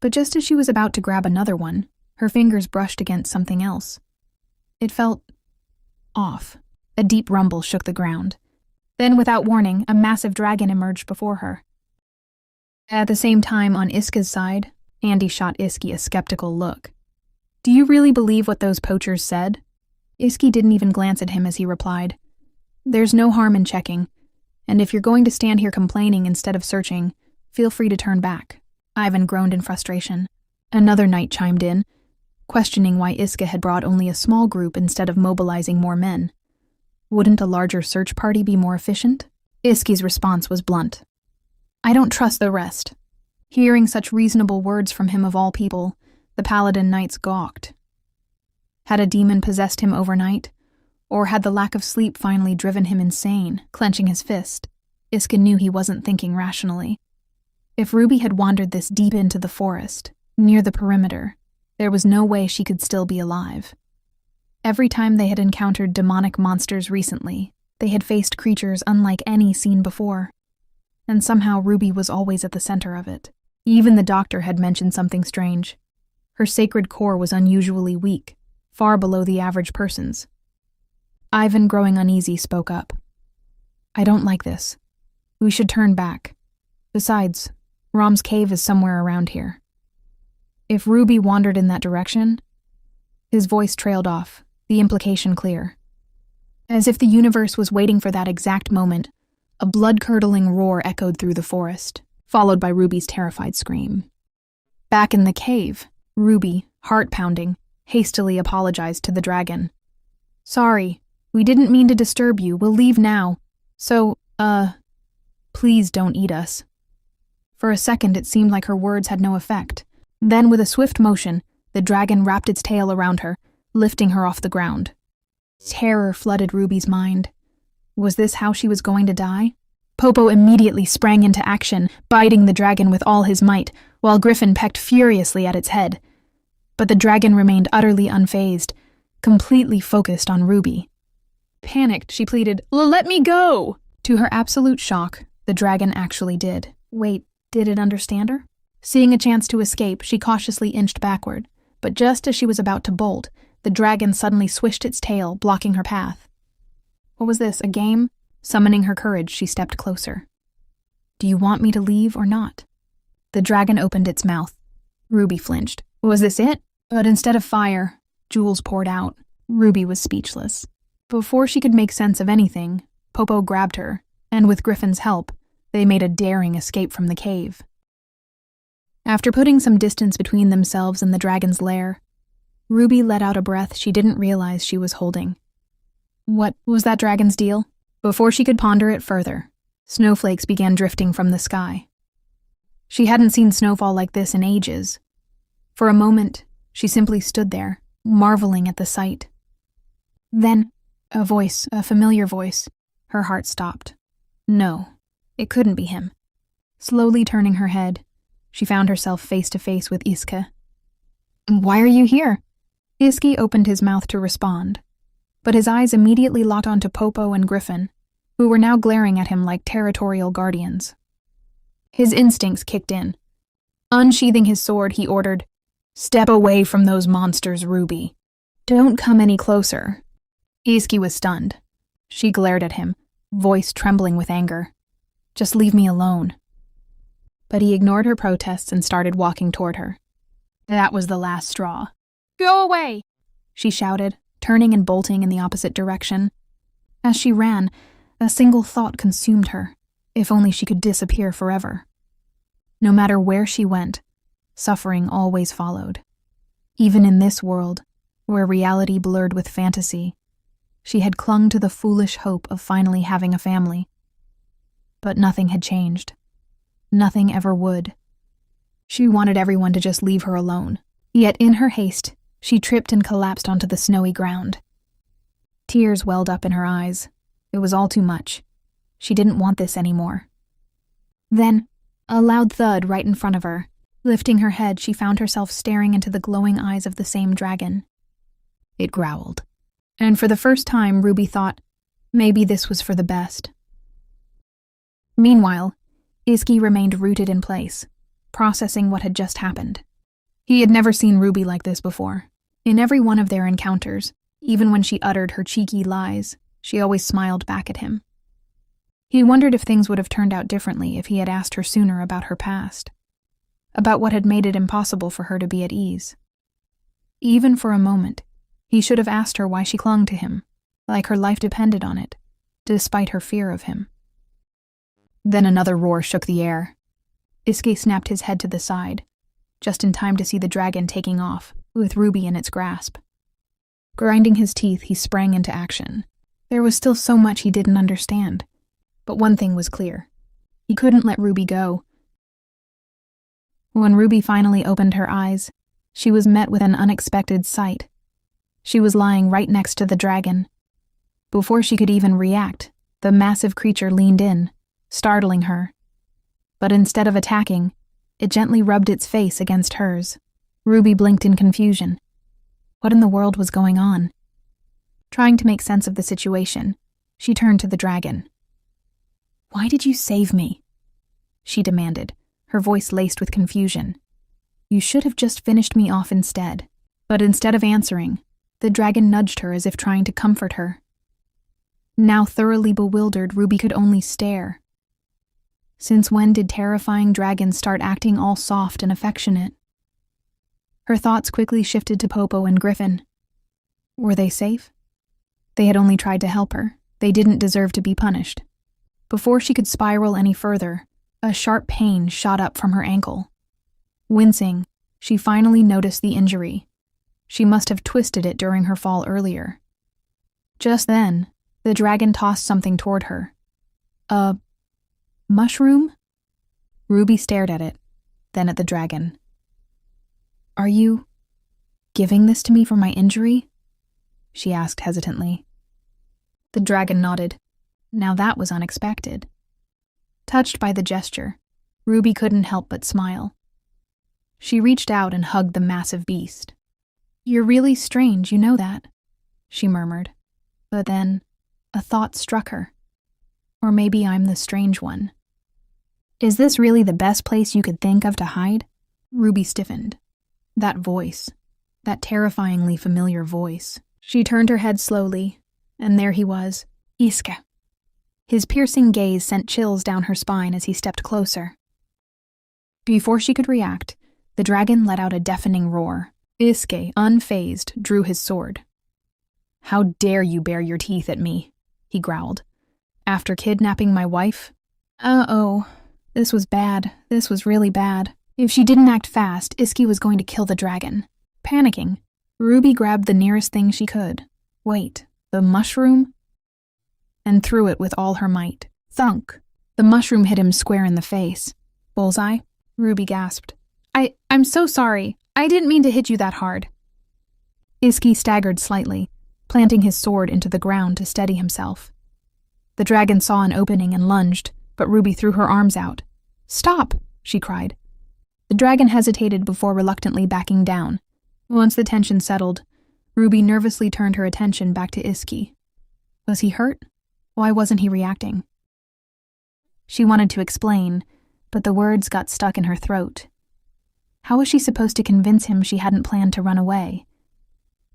But just as she was about to grab another one, her fingers brushed against something else. It felt off. A deep rumble shook the ground. Then, without warning, a massive dragon emerged before her. At the same time, on Iska's side, Andy shot Iski a skeptical look. "Do you really believe what those poachers said?" Iski didn't even glance at him as he replied, "There's no harm in checking, and if you're going to stand here complaining instead of searching, feel free to turn back." Ivan groaned in frustration. Another knight chimed in, questioning why Iska had brought only a small group instead of mobilizing more men. Wouldn't a larger search party be more efficient? Iski's response was blunt. "I don't trust the rest." Hearing such reasonable words from him of all people, the paladin knights gawked. Had a demon possessed him overnight? Or had the lack of sleep finally driven him insane? Clenching his fist, Iska knew he wasn't thinking rationally. If Ruby had wandered this deep into the forest, near the perimeter, there was no way she could still be alive. Every time they had encountered demonic monsters recently, they had faced creatures unlike any seen before. And somehow Ruby was always at the center of it. Even the doctor had mentioned something strange. Her sacred core was unusually weak, far below the average person's. Ivan, growing uneasy, spoke up. "I don't like this. We should turn back. Besides, Rom's cave is somewhere around here." If Ruby wandered in that direction... His voice trailed off, the implication clear. As if the universe was waiting for that exact moment, a blood-curdling roar echoed through the forest, followed by Ruby's terrified scream. Back in the cave, Ruby, heart-pounding, hastily apologized to the dragon. "Sorry, we didn't mean to disturb you. We'll leave now. So, please don't eat us." For a second, it seemed like her words had no effect. Then, with a swift motion, the dragon wrapped its tail around her, lifting her off the ground. Terror flooded Ruby's mind. Was this how she was going to die? Popo immediately sprang into action, biting the dragon with all his might, while Griffin pecked furiously at its head. But the dragon remained utterly unfazed, completely focused on Ruby. Panicked, she pleaded, "Let me go!" To her absolute shock, the dragon actually did. Wait, did it understand her? Seeing a chance to escape, she cautiously inched backward, but just as she was about to bolt, the dragon suddenly swished its tail, blocking her path. What was this, a game? Summoning her courage, she stepped closer. "Do you want me to leave or not?" The dragon opened its mouth. Ruby flinched. Was this it? But instead of fire, jewels poured out. Ruby was speechless. Before she could make sense of anything, Popo grabbed her, and with Griffin's help, they made a daring escape from the cave. After putting some distance between themselves and the dragon's lair, Ruby let out a breath she didn't realize she was holding. What was that dragon's deal? Before she could ponder it further, snowflakes began drifting from the sky. She hadn't seen snowfall like this in ages. For a moment, she simply stood there, marveling at the sight. Then, a voice, a familiar voice. Her heart stopped. No, it couldn't be him. Slowly turning her head, she found herself face to face with Iska. "Why are you here?" Iski opened his mouth to respond, but his eyes immediately locked onto Popo and Griffin, who were now glaring at him like territorial guardians. His instincts kicked in. Unsheathing his sword, he ordered, "Step away from those monsters, Ruby. Don't come any closer." Iski was stunned. She glared at him, voice trembling with anger. "Just leave me alone." But he ignored her protests and started walking toward her. That was the last straw. "Go away!" she shouted, turning and bolting in the opposite direction. As she ran, a single thought consumed her. If only she could disappear forever. No matter where she went, suffering always followed. Even in this world, where reality blurred with fantasy, she had clung to the foolish hope of finally having a family. But nothing had changed. Nothing ever would. She wanted everyone to just leave her alone. Yet in her haste, she tripped and collapsed onto the snowy ground. Tears welled up in her eyes. It was all too much. She didn't want this anymore. Then, a loud thud right in front of her. Lifting her head, she found herself staring into the glowing eyes of the same dragon. It growled. And for the first time, Ruby thought, maybe this was for the best. Meanwhile, Izki remained rooted in place, processing what had just happened. He had never seen Ruby like this before. In every one of their encounters, even when she uttered her cheeky lies, she always smiled back at him. He wondered if things would have turned out differently if he had asked her sooner about her past, about what had made it impossible for her to be at ease. Even for a moment, he should have asked her why she clung to him, like her life depended on it, despite her fear of him. Then another roar shook the air. Izki snapped his head to the side, just in time to see the dragon taking off, with Ruby in its grasp. Grinding his teeth, he sprang into action. There was still so much he didn't understand, but one thing was clear. He couldn't let Ruby go. When Ruby finally opened her eyes, she was met with an unexpected sight. She was lying right next to the dragon. Before she could even react, the massive creature leaned in, startling her. But instead of attacking, it gently rubbed its face against hers. Ruby blinked in confusion. What in the world was going on? Trying to make sense of the situation, she turned to the dragon. "Why did you save me?" she demanded, her voice laced with confusion. "You should have just finished me off instead." But instead of answering, the dragon nudged her as if trying to comfort her. Now thoroughly bewildered, Ruby could only stare. Since when did terrifying dragons start acting all soft and affectionate? Her thoughts quickly shifted to Popo and Griffin. Were they safe? They had only tried to help her. They didn't deserve to be punished. Before she could spiral any further, a sharp pain shot up from her ankle. Wincing, she finally noticed the injury. She must have twisted it during her fall earlier. Just then, the dragon tossed something toward her. A mushroom? Ruby stared at it, then at the dragon. "Are you giving this to me for my injury?" she asked hesitantly. The dragon nodded. Now that was unexpected. Touched by the gesture, Ruby couldn't help but smile. She reached out and hugged the massive beast. "You're really strange, you know that," she murmured. But then, a thought struck her. Or maybe I'm the strange one. Is this really the best place you could think of to hide? Ruby stiffened. That voice, that terrifyingly familiar voice. She turned her head slowly, and there he was, Iske. His piercing gaze sent chills down her spine as he stepped closer. Before she could react, the dragon let out a deafening roar. Iske, unfazed, drew his sword. "How dare you bare your teeth at me?" he growled. "After kidnapping my wife?" Uh-oh. This was bad. This was really bad. If she didn't act fast, Iske was going to kill the dragon. Panicking, Ruby grabbed the nearest thing she could. Wait, the mushroom? And threw it with all her might. Thunk! The mushroom hit him square in the face. "Bullseye?" Ruby gasped. I'm so sorry. I didn't mean to hit you that hard." Iske staggered slightly, planting his sword into the ground to steady himself. The dragon saw an opening and lunged, but Ruby threw her arms out. "Stop!" she cried. The dragon hesitated before reluctantly backing down. Once the tension settled, Ruby nervously turned her attention back to Iske. Was he hurt? Why wasn't he reacting? She wanted to explain, but the words got stuck in her throat. How was she supposed to convince him she hadn't planned to run away?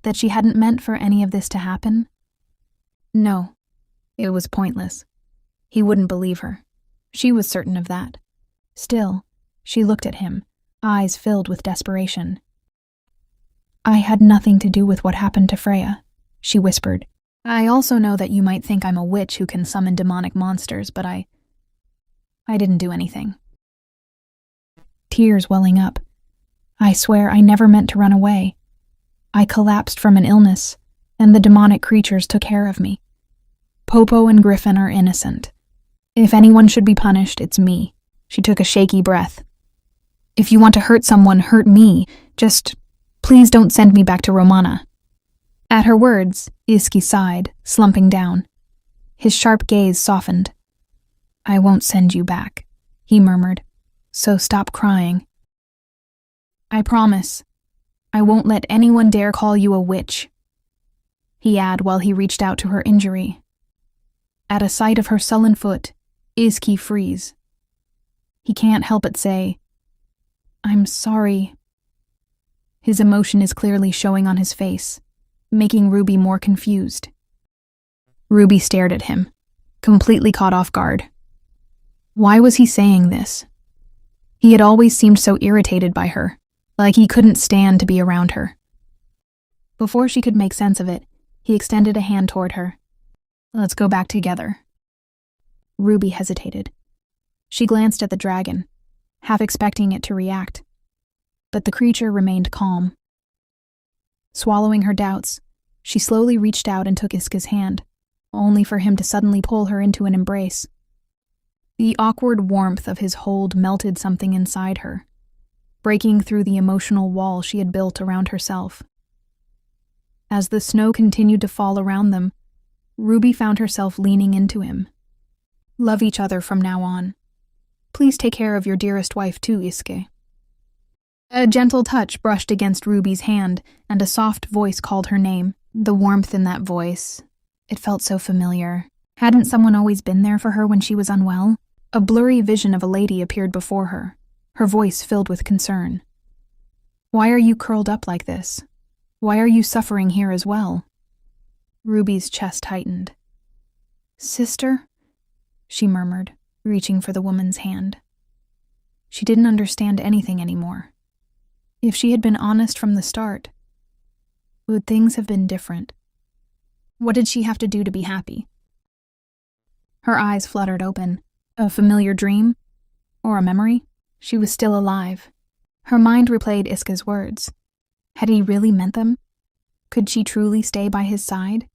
That she hadn't meant for any of this to happen? No, it was pointless. He wouldn't believe her. She was certain of that. Still, she looked at him, eyes filled with desperation. "I had nothing to do with what happened to Freya," she whispered. "I also know that you might think I'm a witch who can summon demonic monsters, but I didn't do anything." Tears welling up. "I swear I never meant to run away. I collapsed from an illness, and the demonic creatures took care of me. Popo and Griffin are innocent. If anyone should be punished, it's me." She took a shaky breath. "If you want to hurt someone, hurt me. Just, please don't send me back to Romana." At her words, Iske sighed, slumping down. His sharp gaze softened. "I won't send you back," he murmured. "So stop crying. I promise. I won't let anyone dare call you a witch," he added while he reached out to her injury. At a sight of her sullen foot, Iske froze. He can't help but say, "I'm sorry." His emotion is clearly showing on his face, making Ruby more confused. Ruby stared at him, completely caught off guard. Why was he saying this? He had always seemed so irritated by her, like he couldn't stand to be around her. Before she could make sense of it, he extended a hand toward her. "Let's go back together." Ruby hesitated. She glanced at the dragon, half expecting it to react, but the creature remained calm. Swallowing her doubts, she slowly reached out and took Iska's hand, only for him to suddenly pull her into an embrace. The awkward warmth of his hold melted something inside her, breaking through the emotional wall she had built around herself. As the snow continued to fall around them, Ruby found herself leaning into him. "Love each other from now on. Please take care of your dearest wife too, Iske." A gentle touch brushed against Ruby's hand, and a soft voice called her name. The warmth in that voice, it felt so familiar. Hadn't someone always been there for her when she was unwell? A blurry vision of a lady appeared before her, her voice filled with concern. "Why are you curled up like this? Why are you suffering here as well?" Ruby's chest tightened. "Sister?" she murmured, reaching for the woman's hand. She didn't understand anything anymore. If she had been honest from the start, would things have been different? What did she have to do to be happy? Her eyes fluttered open. A familiar dream? Or a memory? She was still alive. Her mind replayed Iska's words. Had he really meant them? Could she truly stay by his side?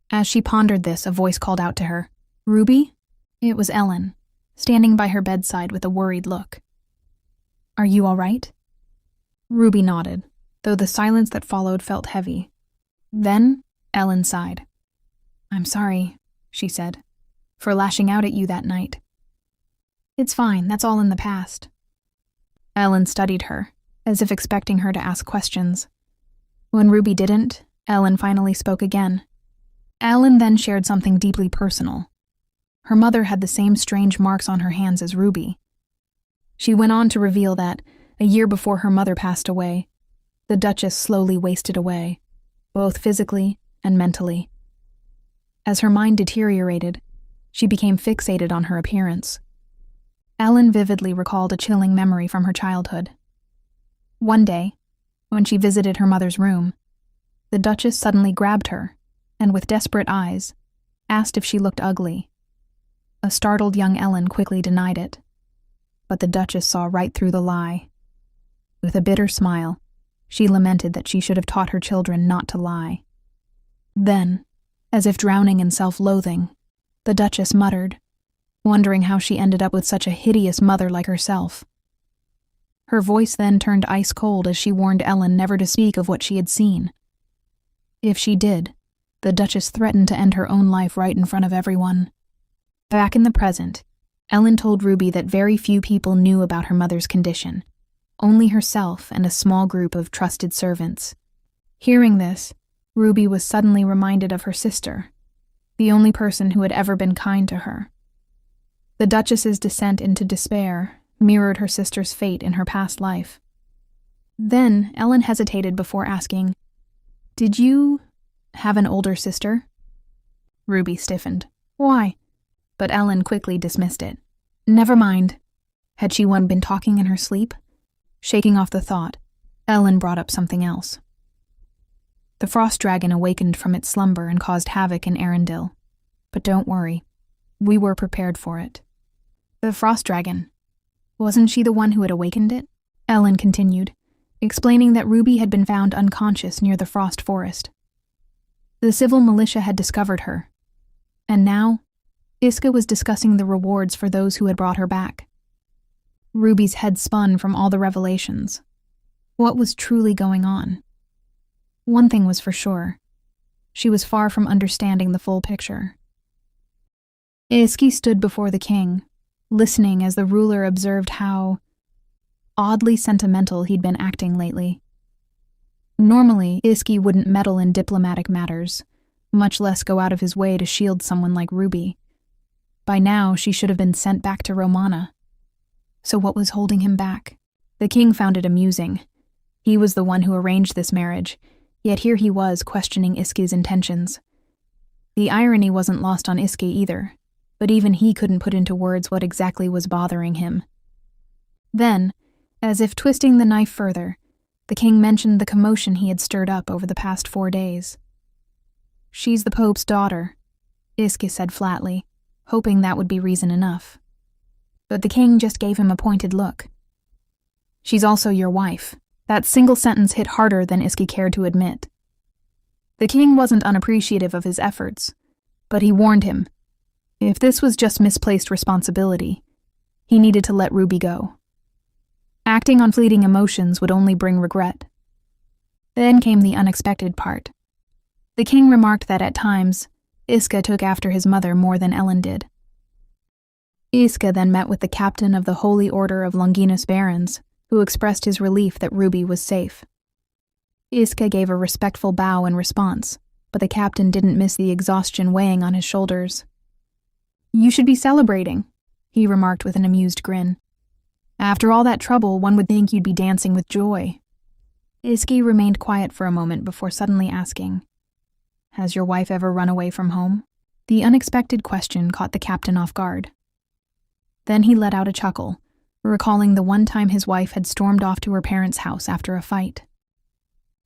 As she pondered this, a voice called out to her. "Ruby?" It was Ellen, standing by her bedside with a worried look. "Are you all right?" Ruby nodded, though the silence that followed felt heavy. Then Ellen sighed. "I'm sorry," she said, "for lashing out at you that night." "It's fine, that's all in the past." Ellen studied her, as if expecting her to ask questions. When Ruby didn't, Ellen finally spoke again. Ellen then shared something deeply personal. Her mother had the same strange marks on her hands as Ruby. She went on to reveal that, a year before her mother passed away, the Duchess slowly wasted away, both physically and mentally. As her mind deteriorated, she became fixated on her appearance. Ellen vividly recalled a chilling memory from her childhood. One day, when she visited her mother's room, the Duchess suddenly grabbed her, and with desperate eyes, asked if she looked ugly. A startled young Ellen quickly denied it, but the Duchess saw right through the lie. With a bitter smile, she lamented that she should have taught her children not to lie. Then, as if drowning in self-loathing, the Duchess muttered, wondering how she ended up with such a hideous mother like herself. Her voice then turned ice-cold as she warned Ellen never to speak of what she had seen. If she did, the Duchess threatened to end her own life right in front of everyone. Back in the present, Ellen told Ruby that very few people knew about her mother's condition, only herself and a small group of trusted servants. Hearing this, Ruby was suddenly reminded of her sister, the only person who had ever been kind to her. The Duchess's descent into despair mirrored her sister's fate in her past life. Then Ellen hesitated before asking, "Did you have an older sister?" Ruby stiffened. "Why?" But Ellen quickly dismissed it. Never mind. Had she been talking in her sleep? Shaking off the thought, Ellen brought up something else. The frost dragon awakened from its slumber and caused havoc in Arendelle. But don't worry, we were prepared for it. The frost dragon. Wasn't she the one who had awakened it? Ellen continued, explaining that Ruby had been found unconscious near the frost forest. The civil militia had discovered her, and now Iska was discussing the rewards for those who had brought her back. Ruby's head spun from all the revelations. What was truly going on? One thing was for sure. She was far from understanding the full picture. Iski stood before the king, listening as the ruler observed how oddly sentimental he'd been acting lately. Normally, Iski wouldn't meddle in diplomatic matters, much less go out of his way to shield someone like Ruby. By now, she should have been sent back to Romana. So what was holding him back? The king found it amusing. He was the one who arranged this marriage, yet here he was questioning Iski's intentions. The irony wasn't lost on Iski either, but even he couldn't put into words what exactly was bothering him. Then, as if twisting the knife further, the king mentioned the commotion he had stirred up over the past 4 days. "She's the Pope's daughter," Iski said flatly, hoping that would be reason enough. But the king just gave him a pointed look. "She's also your wife." That single sentence hit harder than Iski cared to admit. The king wasn't unappreciative of his efforts, but he warned him. If this was just misplaced responsibility, he needed to let Ruby go. Acting on fleeting emotions would only bring regret. Then came the unexpected part. The king remarked that at times, Iska took after his mother more than Ellen did. Iska then met with the captain of the Holy Order of Longinus Barons, who expressed his relief that Ruby was safe. Iska gave a respectful bow in response, but the captain didn't miss the exhaustion weighing on his shoulders. "You should be celebrating," he remarked with an amused grin. "After all that trouble, one would think you'd be dancing with joy." Iski remained quiet for a moment before suddenly asking, "Has your wife ever run away from home?" The unexpected question caught the captain off guard. Then he let out a chuckle, recalling the one time his wife had stormed off to her parents' house after a fight.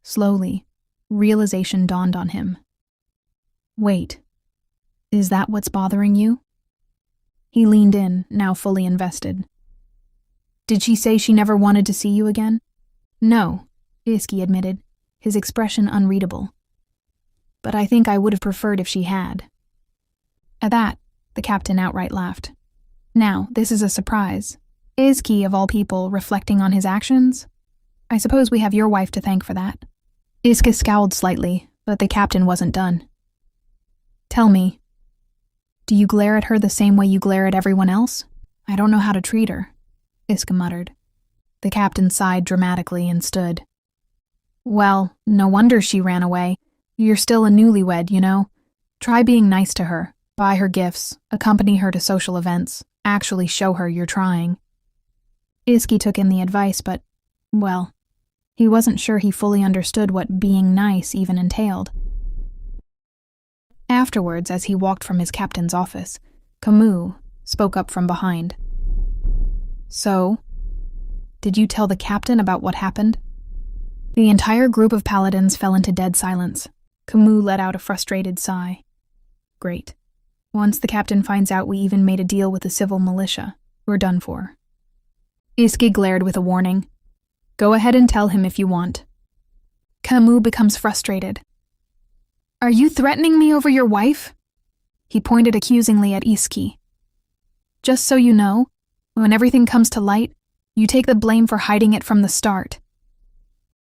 Slowly, realization dawned on him. "Wait, is that what's bothering you?" He leaned in, now fully invested. "Did she say she never wanted to see you again?" "No," Iski admitted, his expression unreadable. "But I think I would have preferred if she had." At that, the captain outright laughed. "Now, this is a surprise. Iski, of all people, reflecting on his actions? I suppose we have your wife to thank for that." Iska scowled slightly, but the captain wasn't done. "Tell me, do you glare at her the same way you glare at everyone else? I don't know how to treat her," Iska muttered. The captain sighed dramatically and stood. "Well, no wonder she ran away. You're still a newlywed, you know. Try being nice to her, buy her gifts, accompany her to social events, actually show her you're trying." Iski took in the advice, but, well, he wasn't sure he fully understood what being nice even entailed. Afterwards, as he walked from his captain's office, Camus spoke up from behind. "So, did you tell the captain about what happened?" The entire group of paladins fell into dead silence. Camus let out a frustrated sigh. "Great. Once the captain finds out we even made a deal with the civil militia, we're done for." Iski glared with a warning. "Go ahead and tell him if you want." Camus becomes frustrated. "Are you threatening me over your wife?" He pointed accusingly at Iski. "Just so you know, when everything comes to light, you take the blame for hiding it from the start."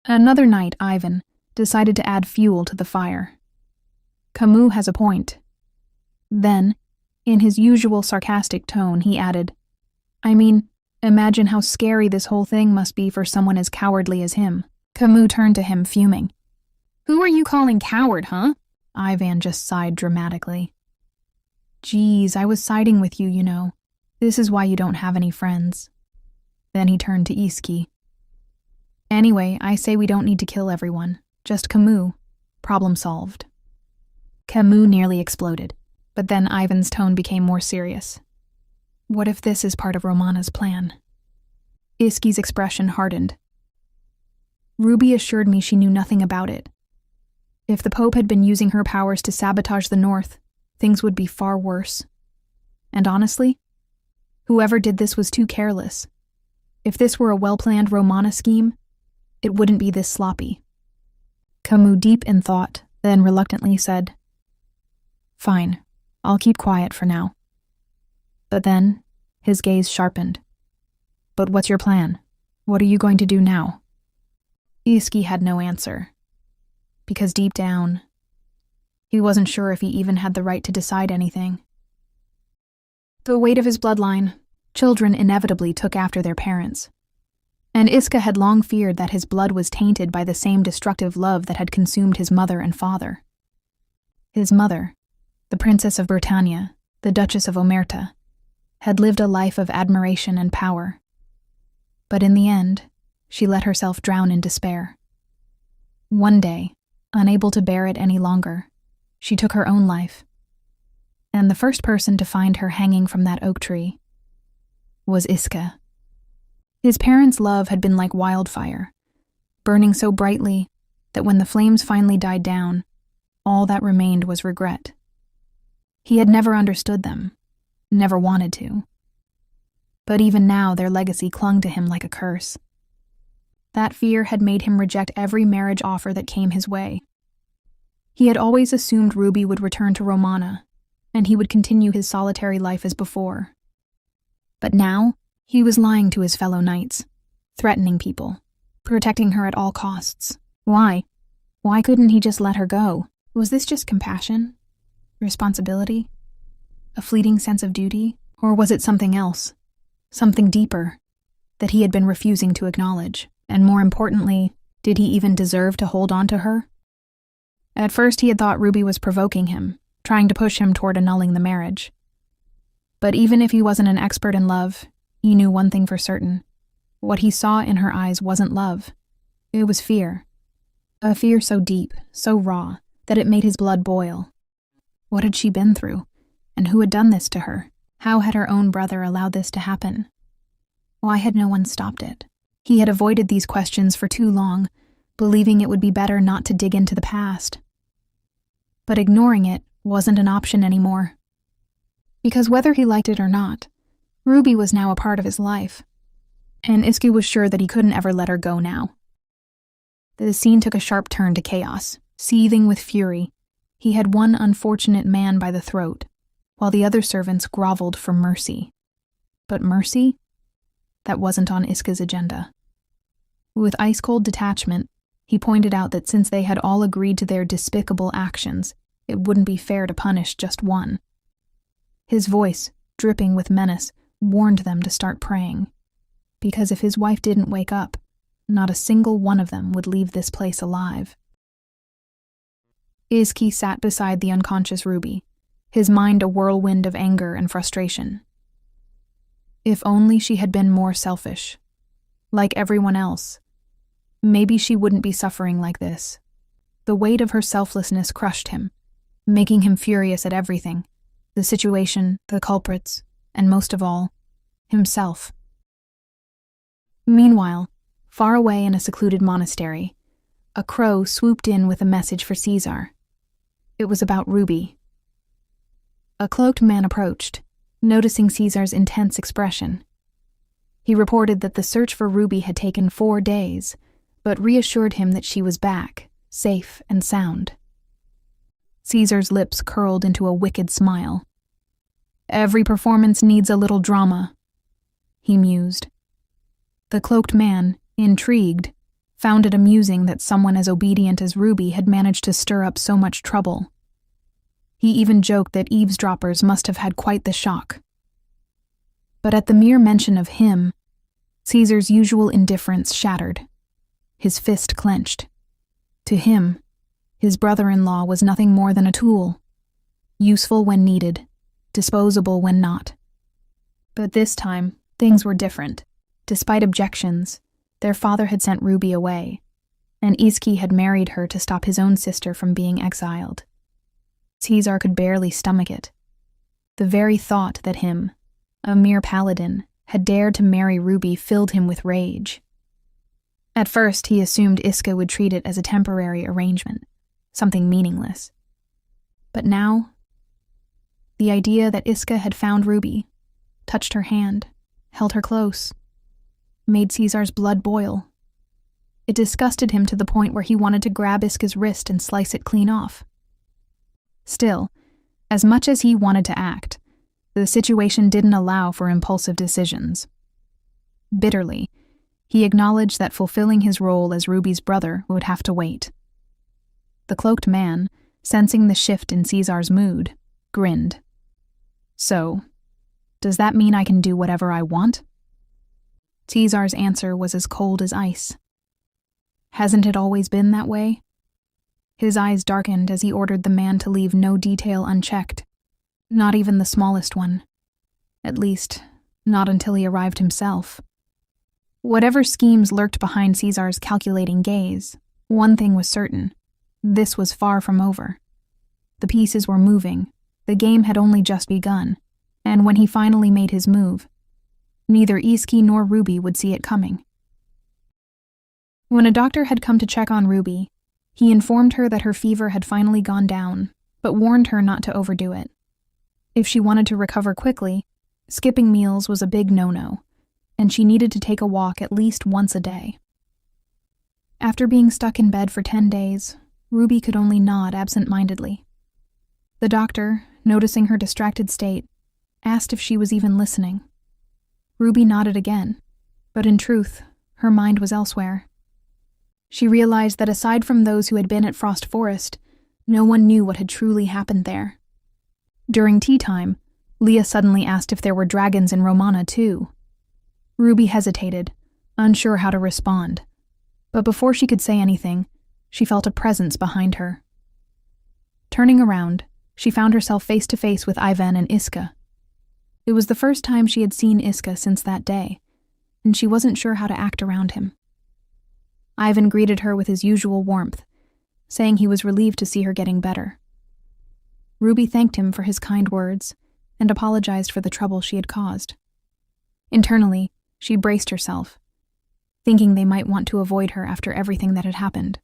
Another night, Ivan decided to add fuel to the fire. "Camus has a point." Then, in his usual sarcastic tone, he added, "I mean, imagine how scary this whole thing must be for someone as cowardly as him." Camus turned to him, fuming. "Who are you calling coward, huh?" Ivan just sighed dramatically. "Geez, I was siding with you, you know. This is why you don't have any friends." Then he turned to Iski. "Anyway, I say we don't need to kill everyone. Just Camus. Problem solved." Camus nearly exploded, but then Ivan's tone became more serious. "What if this is part of Romana's plan?" Iski's expression hardened. "Ruby assured me she knew nothing about it. If the Pope had been using her powers to sabotage the North, things would be far worse. And honestly, whoever did this was too careless. If this were a well-planned Romana scheme, it wouldn't be this sloppy." Camus, deep in thought, then reluctantly said, "Fine, I'll keep quiet for now." But then, his gaze sharpened. "But what's your plan? What are you going to do now?" Iski had no answer, because deep down, he wasn't sure if he even had the right to decide anything. The weight of his bloodline, children inevitably took after their parents. And Iska had long feared that his blood was tainted by the same destructive love that had consumed his mother and father. His mother, the Princess of Britannia, the Duchess of Omerta, had lived a life of admiration and power. But in the end, she let herself drown in despair. One day, unable to bear it any longer, she took her own life. And the first person to find her hanging from that oak tree was Iska. His parents' love had been like wildfire, burning so brightly that when the flames finally died down, all that remained was regret. He had never understood them, never wanted to. But even now their legacy clung to him like a curse. That fear had made him reject every marriage offer that came his way. He had always assumed Ruby would return to Romana, and he would continue his solitary life as before. But now, he was lying to his fellow knights, threatening people, protecting her at all costs. Why? Why couldn't he just let her go? Was this just compassion? Responsibility? A fleeting sense of duty? Or was it something else? Something deeper that he had been refusing to acknowledge? And more importantly, did he even deserve to hold on to her? At first he had thought Ruby was provoking him, trying to push him toward annulling the marriage. But even if he wasn't an expert in love, he knew one thing for certain. What he saw in her eyes wasn't love. It was fear. A fear so deep, so raw, that it made his blood boil. What had she been through? And who had done this to her? How had her own brother allowed this to happen? Why had no one stopped it? He had avoided these questions for too long, believing it would be better not to dig into the past. But ignoring it wasn't an option anymore. Because whether he liked it or not, Ruby was now a part of his life, and Iski was sure that he couldn't ever let her go now. The scene took a sharp turn to chaos. Seething with fury, he had one unfortunate man by the throat, while the other servants groveled for mercy. But mercy? That wasn't on Iska's agenda. With ice-cold detachment, he pointed out that since they had all agreed to their despicable actions, it wouldn't be fair to punish just one. His voice, dripping with menace, warned them to start praying, because if his wife didn't wake up, not a single one of them would leave this place alive. Iski sat beside the unconscious Ruby, his mind a whirlwind of anger and frustration. If only she had been more selfish. Like everyone else. Maybe she wouldn't be suffering like this. The weight of her selflessness crushed him, making him furious at everything. The situation, the culprits, and most of all, himself. Meanwhile, far away in a secluded monastery, a crow swooped in with a message for Caesar. It was about Ruby. A cloaked man approached, noticing Caesar's intense expression. He reported that the search for Ruby had taken 4 days, but reassured him that she was back, safe and sound. Caesar's lips curled into a wicked smile. Every performance needs a little drama, he mused. The cloaked man, intrigued, found it amusing that someone as obedient as Ruby had managed to stir up so much trouble. He even joked that eavesdroppers must have had quite the shock. But at the mere mention of him, Caesar's usual indifference shattered. His fist clenched. To him, his brother-in-law was nothing more than a tool, useful when needed, disposable when not. But this time, things were different. Despite objections, their father had sent Ruby away, and Iski had married her to stop his own sister from being exiled. Caesar could barely stomach it. The very thought that him, a mere paladin, had dared to marry Ruby filled him with rage. At first, he assumed Iska would treat it as a temporary arrangement, something meaningless. But now, the idea that Iska had found Ruby, touched her hand, held her close, made Caesar's blood boil. It disgusted him to the point where he wanted to grab Iska's wrist and slice it clean off. Still, as much as he wanted to act, the situation didn't allow for impulsive decisions. Bitterly, he acknowledged that fulfilling his role as Ruby's brother would have to wait. The cloaked man, sensing the shift in Caesar's mood, grinned. So, does that mean I can do whatever I want? Caesar's answer was as cold as ice. Hasn't it always been that way? His eyes darkened as he ordered the man to leave no detail unchecked. Not even the smallest one. At least, not until he arrived himself. Whatever schemes lurked behind Caesar's calculating gaze, one thing was certain. This was far from over. The pieces were moving. The game had only just begun, and when he finally made his move, neither Iski nor Ruby would see it coming. When a doctor had come to check on Ruby, he informed her that her fever had finally gone down, but warned her not to overdo it. If she wanted to recover quickly, skipping meals was a big no-no, and she needed to take a walk at least once a day. After being stuck in bed for 10 days, Ruby could only nod absent-mindedly. The doctor, noticing her distracted state, asked if she was even listening. Ruby nodded again, but in truth, her mind was elsewhere. She realized that aside from those who had been at Frost Forest, no one knew what had truly happened there. During tea time, Leah suddenly asked if there were dragons in Romana too. Ruby hesitated, unsure how to respond, but before she could say anything, she felt a presence behind her. Turning around, she found herself face to face with Ivan and Iska. It was the first time she had seen Iska since that day, and she wasn't sure how to act around him. Ivan greeted her with his usual warmth, saying he was relieved to see her getting better. Ruby thanked him for his kind words and apologized for the trouble she had caused. Internally, she braced herself, thinking they might want to avoid her after everything that had happened.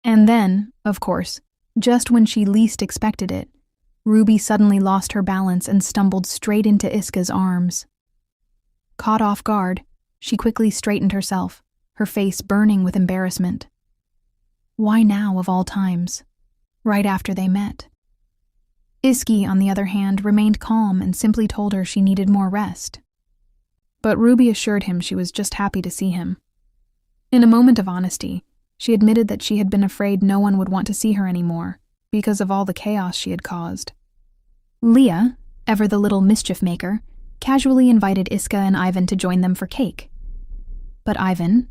And then, of course, just when she least expected it, Ruby suddenly lost her balance and stumbled straight into Iska's arms. Caught off guard, she quickly straightened herself, her face burning with embarrassment. Why now, of all times? Right after they met. Iski, on the other hand, remained calm and simply told her she needed more rest. But Ruby assured him she was just happy to see him. In a moment of honesty, she admitted that she had been afraid no one would want to see her anymore because of all the chaos she had caused. Leah, ever the little mischief maker, casually invited Iska and Ivan to join them for cake. But Ivan,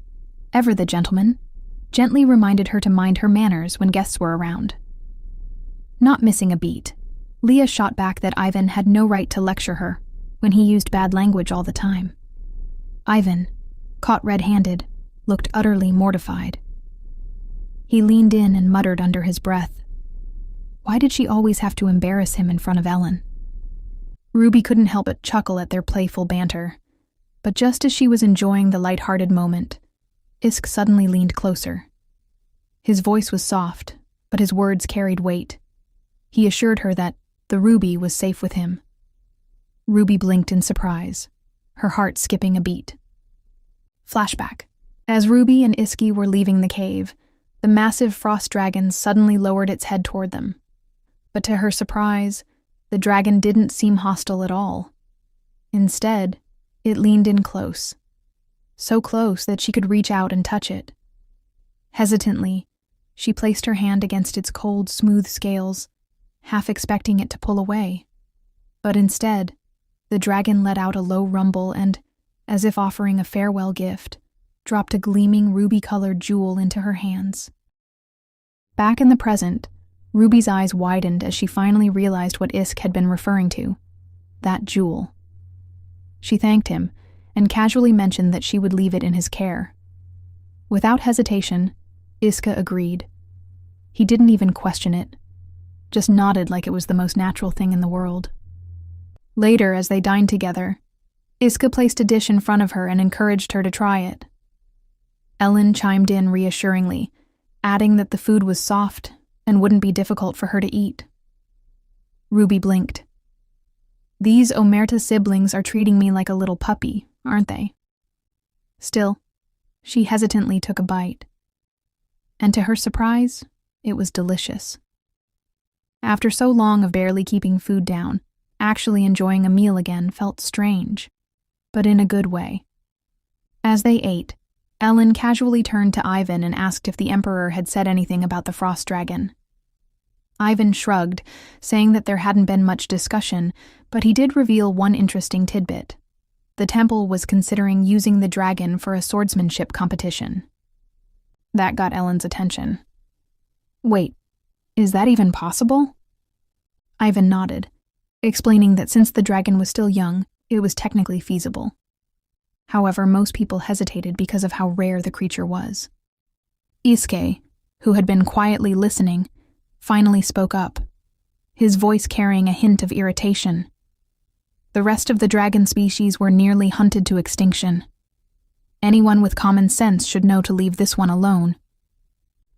ever the gentleman, gently reminded her to mind her manners when guests were around. Not missing a beat, Leah shot back that Ivan had no right to lecture her when he used bad language all the time. Ivan, caught red-handed, looked utterly mortified. He leaned in and muttered under his breath. Why did she always have to embarrass him in front of Ellen? Ruby couldn't help but chuckle at their playful banter, but just as she was enjoying the light-hearted moment, Isk suddenly leaned closer. His voice was soft, but his words carried weight. He assured her that the Ruby was safe with him. Ruby blinked in surprise, her heart skipping a beat. Flashback. As Ruby and Iski were leaving the cave, the massive frost dragon suddenly lowered its head toward them. But to her surprise, the dragon didn't seem hostile at all. Instead, it leaned in close. So close that she could reach out and touch it. Hesitantly, she placed her hand against its cold, smooth scales, half expecting it to pull away. But instead, the dragon let out a low rumble and, as if offering a farewell gift, dropped a gleaming ruby-colored jewel into her hands. Back in the present, Ruby's eyes widened as she finally realized what Isk had been referring to, that jewel. She thanked him and casually mentioned that she would leave it in his care. Without hesitation, Iska agreed. He didn't even question it, just nodded like it was the most natural thing in the world. Later, as they dined together, Iska placed a dish in front of her and encouraged her to try it. Ellen chimed in reassuringly, adding that the food was soft and wouldn't be difficult for her to eat. Ruby blinked. These Omerta siblings are treating me like a little puppy, aren't they? Still, she hesitantly took a bite. And to her surprise, it was delicious. After so long of barely keeping food down, actually enjoying a meal again felt strange, but in a good way. As they ate, Ellen casually turned to Ivan and asked if the Emperor had said anything about the frost dragon. Ivan shrugged, saying that there hadn't been much discussion, but he did reveal one interesting tidbit. The temple was considering using the dragon for a swordsmanship competition. That got Ellen's attention. Wait, is that even possible? Ivan nodded, explaining that since the dragon was still young, it was technically feasible. However, most people hesitated because of how rare the creature was. Isuke, who had been quietly listening, finally spoke up, his voice carrying a hint of irritation. The rest of the dragon species were nearly hunted to extinction. Anyone with common sense should know to leave this one alone.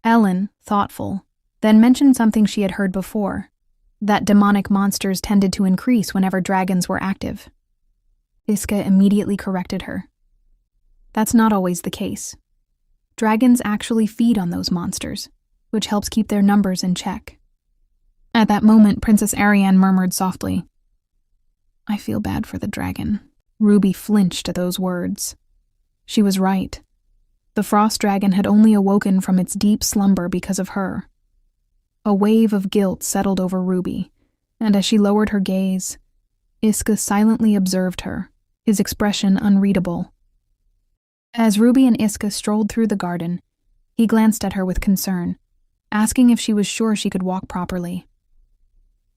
Ellen, thoughtful, then mentioned something she had heard before, that demonic monsters tended to increase whenever dragons were active. Isuke immediately corrected her. That's not always the case. Dragons actually feed on those monsters, which helps keep their numbers in check. At that moment, Princess Ariane murmured softly, "I feel bad for the dragon." Ruby flinched at those words. She was right. The frost dragon had only awoken from its deep slumber because of her. A wave of guilt settled over Ruby, and as she lowered her gaze, Isuke silently observed her, his expression unreadable. As Ruby and Isuke strolled through the garden, he glanced at her with concern, asking if she was sure she could walk properly.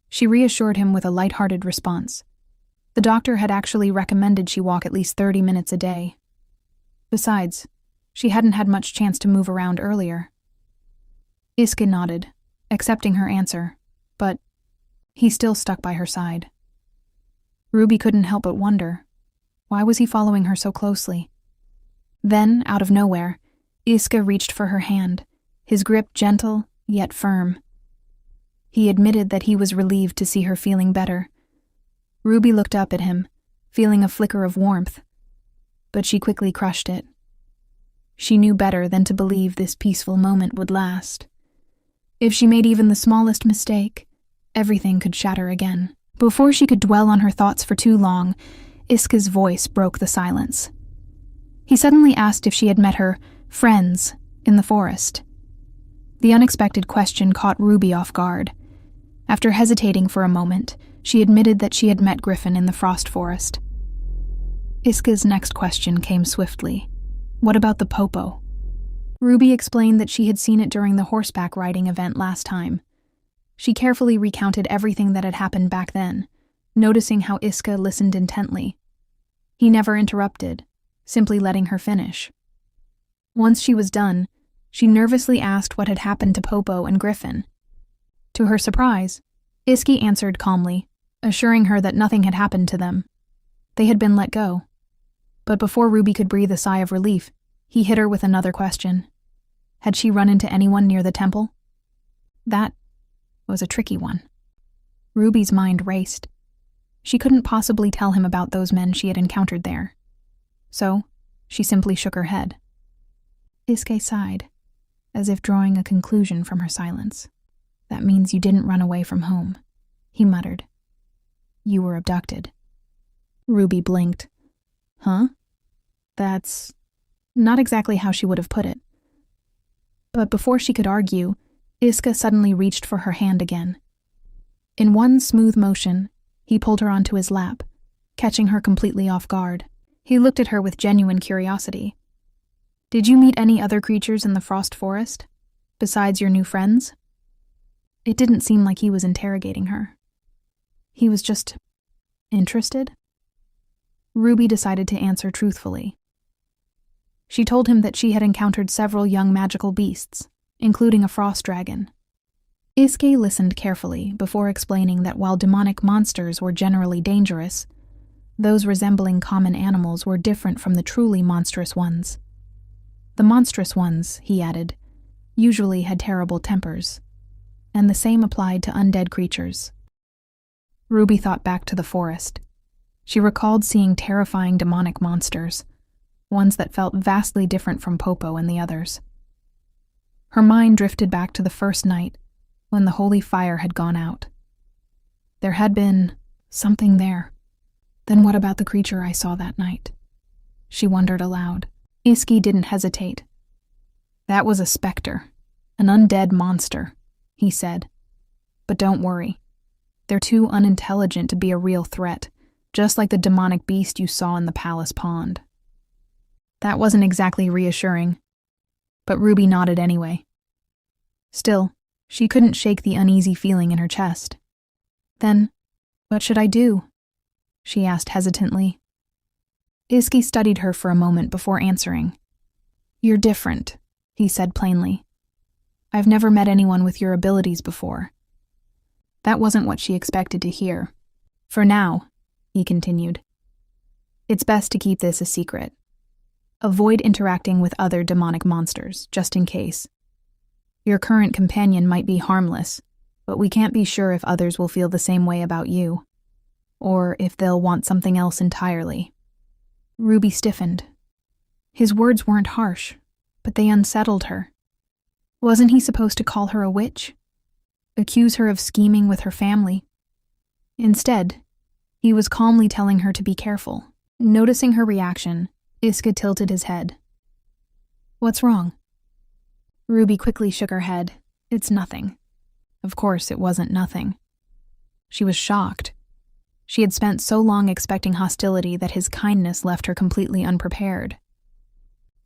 She reassured him with a light-hearted response. The doctor had actually recommended she walk at least 30 minutes a day. Besides, she hadn't had much chance to move around earlier. Isuke nodded, accepting her answer, but he still stuck by her side. Ruby couldn't help but wonder, why was he following her so closely? Then, out of nowhere, Isuke reached for her hand, his grip gentle yet firm. He admitted that he was relieved to see her feeling better. Ruby looked up at him, feeling a flicker of warmth, but she quickly crushed it. She knew better than to believe this peaceful moment would last. If she made even the smallest mistake, everything could shatter again. Before she could dwell on her thoughts for too long, Isuke's voice broke the silence. He suddenly asked if she had met her friends in the forest. The unexpected question caught Ruby off guard. After hesitating for a moment, she admitted that she had met Griffin in the frost forest. Isuke's next question came swiftly. What about the popo? Ruby explained that she had seen it during the horseback riding event last time. She carefully recounted everything that had happened back then, noticing how Isuke listened intently. He never interrupted, simply letting her finish. Once she was done, she nervously asked what had happened to Popo and Griffin. To her surprise, Isuke answered calmly, assuring her that nothing had happened to them. They had been let go. But before Ruby could breathe a sigh of relief, he hit her with another question. Had she run into anyone near the temple? That was a tricky one. Ruby's mind raced. She couldn't possibly tell him about those men she had encountered there. So, she simply shook her head. Isuke sighed, as if drawing a conclusion from her silence. That means you didn't run away from home, he muttered. You were abducted. Ruby blinked. Huh? That's not exactly how she would have put it. But before she could argue, Isuke suddenly reached for her hand again. In one smooth motion, he pulled her onto his lap, catching her completely off guard. He looked at her with genuine curiosity. Did you meet any other creatures in the frost forest, besides your new friends? It didn't seem like he was interrogating her. He was just interested. Ruby decided to answer truthfully. She told him that she had encountered several young magical beasts, including a frost dragon. Isuke listened carefully before explaining that while demonic monsters were generally dangerous, those resembling common animals were different from the truly monstrous ones. The monstrous ones, he added, usually had terrible tempers, and the same applied to undead creatures. Ruby thought back to the forest. She recalled seeing terrifying demonic monsters, ones that felt vastly different from Popo and the others. Her mind drifted back to the first night, when the holy fire had gone out. There had been something there. Then what about the creature I saw that night? She wondered aloud. Isuke didn't hesitate. That was a specter, an undead monster, he said. But don't worry. They're too unintelligent to be a real threat, just like the demonic beast you saw in the palace pond. That wasn't exactly reassuring, but Ruby nodded anyway. Still, she couldn't shake the uneasy feeling in her chest. Then, What should I do? She asked hesitantly. Iski studied her for a moment before answering. You're different, he said plainly. I've never met anyone with your abilities before. That wasn't what she expected to hear. For now, he continued, it's best to keep this a secret. Avoid interacting with other demonic monsters, just in case. Your current companion might be harmless, but we can't be sure if others will feel the same way about you, or if they'll want something else entirely. Ruby stiffened. His words weren't harsh, but they unsettled her. Wasn't he supposed to call her a witch? Accuse her of scheming with her family? Instead, he was calmly telling her to be careful. Noticing her reaction, Iska tilted his head. What's wrong? Ruby quickly shook her head. It's nothing. Of course, it wasn't nothing. She was shocked. She had spent so long expecting hostility that his kindness left her completely unprepared.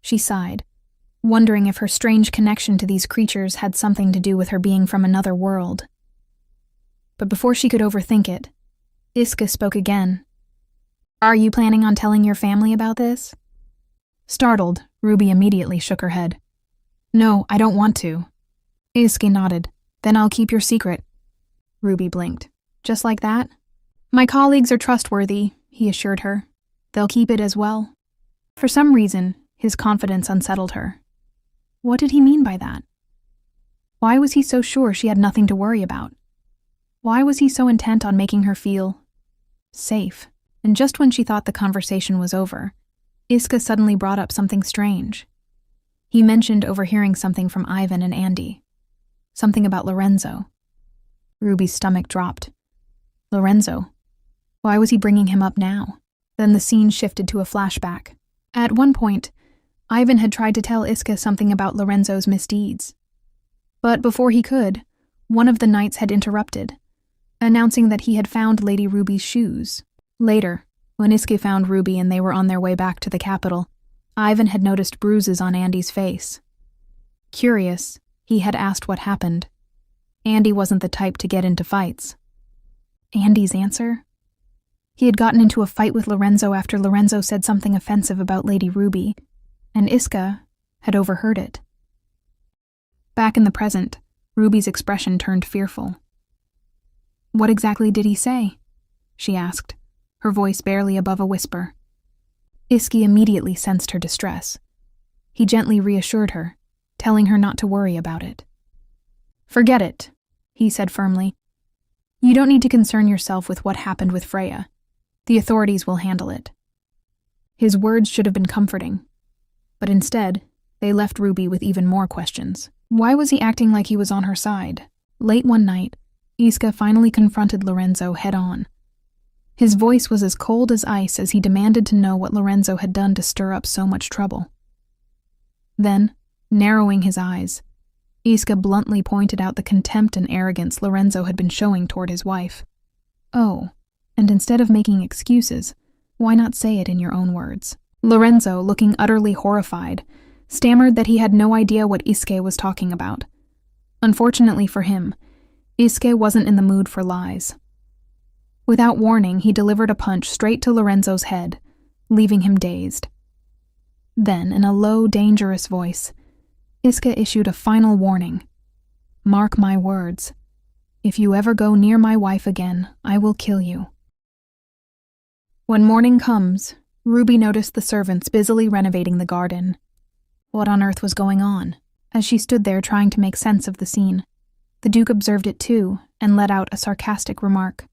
She sighed, wondering if her strange connection to these creatures had something to do with her being from another world. But before she could overthink it, Iska spoke again. Are you planning on telling your family about this? Startled, Ruby immediately shook her head. No, I don't want to. Iska nodded. Then I'll keep your secret. Ruby blinked. Just like that? My colleagues are trustworthy, he assured her. They'll keep it as well. For some reason, his confidence unsettled her. What did he mean by that? Why was he so sure she had nothing to worry about? Why was he so intent on making her feel safe? And just when she thought the conversation was over, Iska suddenly brought up something strange. He mentioned overhearing something from Ivan and Andy. Something about Lorenzo. Ruby's stomach dropped. Lorenzo? Why was he bringing him up now? Then the scene shifted to a flashback. At one point, Ivan had tried to tell Iska something about Lorenzo's misdeeds. But before he could, one of the knights had interrupted, announcing that he had found Lady Ruby's shoes. Later, when Iska found Ruby and they were on their way back to the capital, Ivan had noticed bruises on Andy's face. Curious, he had asked what happened. Andy wasn't the type to get into fights. Andy's answer? He had gotten into a fight with Lorenzo after Lorenzo said something offensive about Lady Ruby, and Iska had overheard it. Back in the present, Ruby's expression turned fearful. What exactly did he say? She asked, her voice barely above a whisper. Iski immediately sensed her distress. He gently reassured her, telling her not to worry about it. Forget it, he said firmly. You don't need to concern yourself with what happened with Freya. The authorities will handle it. His words should have been comforting, but instead, they left Ruby with even more questions. Why was he acting like he was on her side? Late one night, Iska finally confronted Lorenzo head-on. His voice was as cold as ice as he demanded to know what Lorenzo had done to stir up so much trouble. Then, narrowing his eyes, Iska bluntly pointed out the contempt and arrogance Lorenzo had been showing toward his wife. Oh, and instead of making excuses, why not say it in your own words? Lorenzo, looking utterly horrified, stammered that he had no idea what Iske was talking about. Unfortunately for him, Iske wasn't in the mood for lies. Without warning, he delivered a punch straight to Lorenzo's head, leaving him dazed. Then, in a low, dangerous voice, Iska issued a final warning. Mark my words. If you ever go near my wife again, I will kill you. When morning comes, Ruby noticed the servants busily renovating the garden. What on earth was going on? As she stood there trying to make sense of the scene, the Duke observed it too and let out a sarcastic remark.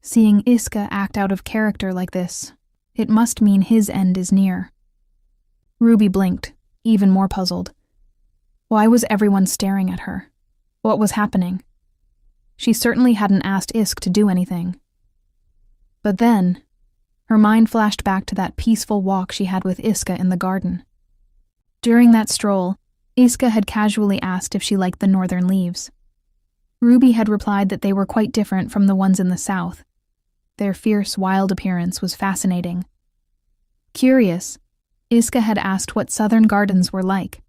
Seeing Iska act out of character like this, it must mean his end is near. Ruby blinked, even more puzzled. Why was everyone staring at her? What was happening? She certainly hadn't asked Isk to do anything. But then, her mind flashed back to that peaceful walk she had with Iska in the garden. During that stroll, Iska had casually asked if she liked the northern leaves. Ruby had replied that they were quite different from the ones in the south. Their fierce, wild appearance was fascinating. Curious, Iska had asked what southern gardens were like.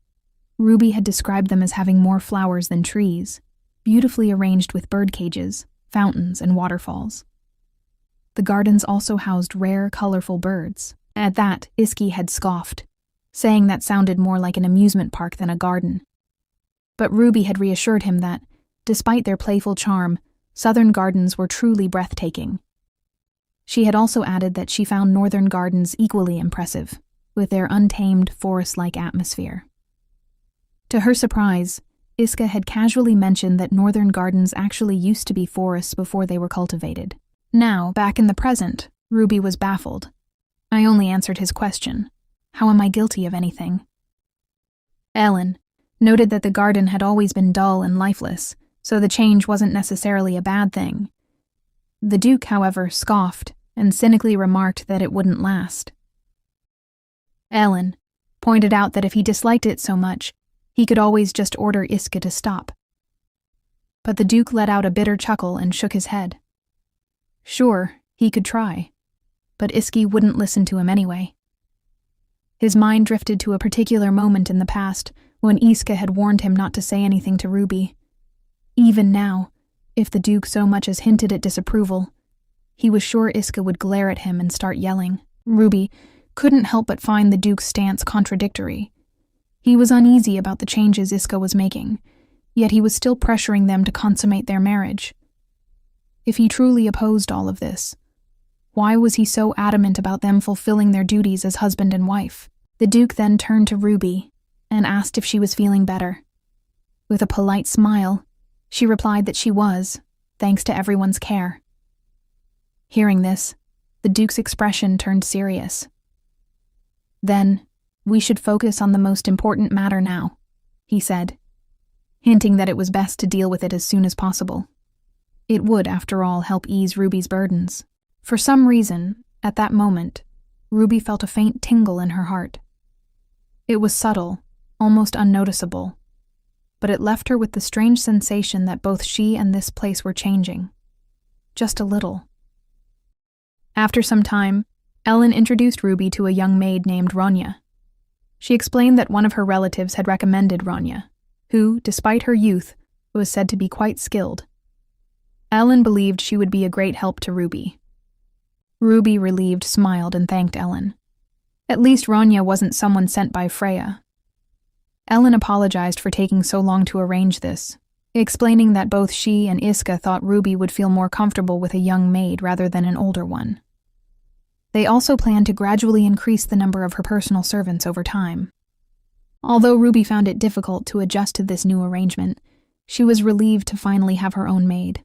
Ruby had described them as having more flowers than trees, beautifully arranged with bird cages, fountains, and waterfalls. The gardens also housed rare, colorful birds. At that, Iski had scoffed, saying that sounded more like an amusement park than a garden. But Ruby had reassured him that, despite their playful charm, southern gardens were truly breathtaking. She had also added that she found northern gardens equally impressive, with their untamed, forest-like atmosphere. To her surprise, Iska had casually mentioned that northern gardens actually used to be forests before they were cultivated. Now, back in the present, Ruby was baffled. I only answered his question. How am I guilty of anything? Ellen noted that the garden had always been dull and lifeless, so the change wasn't necessarily a bad thing. The Duke, however, scoffed and cynically remarked that it wouldn't last. Ellen pointed out that if he disliked it so much, he could always just order Iska to stop. But the Duke let out a bitter chuckle and shook his head. Sure, he could try, but Iski wouldn't listen to him anyway. His mind drifted to a particular moment in the past when Iska had warned him not to say anything to Ruby. Even now, if the Duke so much as hinted at disapproval, he was sure Iska would glare at him and start yelling. Ruby couldn't help but find the Duke's stance contradictory. He was uneasy about the changes Iska was making, yet he was still pressuring them to consummate their marriage. If he truly opposed all of this, why was he so adamant about them fulfilling their duties as husband and wife? The Duke then turned to Ruby and asked if she was feeling better. With a polite smile, she replied that she was, thanks to everyone's care. Hearing this, the Duke's expression turned serious. Then, we should focus on the most important matter now, he said, hinting that it was best to deal with it as soon as possible. It would, after all, help ease Ruby's burdens. For some reason, at that moment, Ruby felt a faint tingle in her heart. It was subtle, almost unnoticeable, but it left her with the strange sensation that both she and this place were changing. Just a little. After some time, Ellen introduced Ruby to a young maid named Ronya. She explained that one of her relatives had recommended Ronya, who, despite her youth, was said to be quite skilled. Ellen believed she would be a great help to Ruby. Ruby, relieved, smiled and thanked Ellen. At least Ronya wasn't someone sent by Freya. Ellen apologized for taking so long to arrange this, explaining that both she and Iska thought Ruby would feel more comfortable with a young maid rather than an older one. They also planned to gradually increase the number of her personal servants over time. Although Ruby found it difficult to adjust to this new arrangement, she was relieved to finally have her own maid.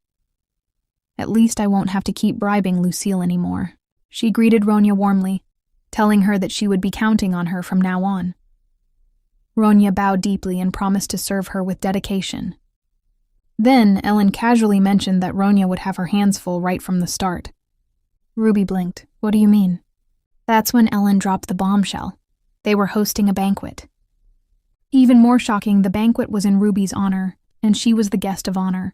At least I won't have to keep bribing Lucille anymore. She greeted Ronya warmly, telling her that she would be counting on her from now on. Ronya bowed deeply and promised to serve her with dedication. Then Ellen casually mentioned that Ronya would have her hands full right from the start. Ruby blinked. What do you mean? That's when Ellen dropped the bombshell. They were hosting a banquet. Even more shocking, the banquet was in Ruby's honor, and she was the guest of honor.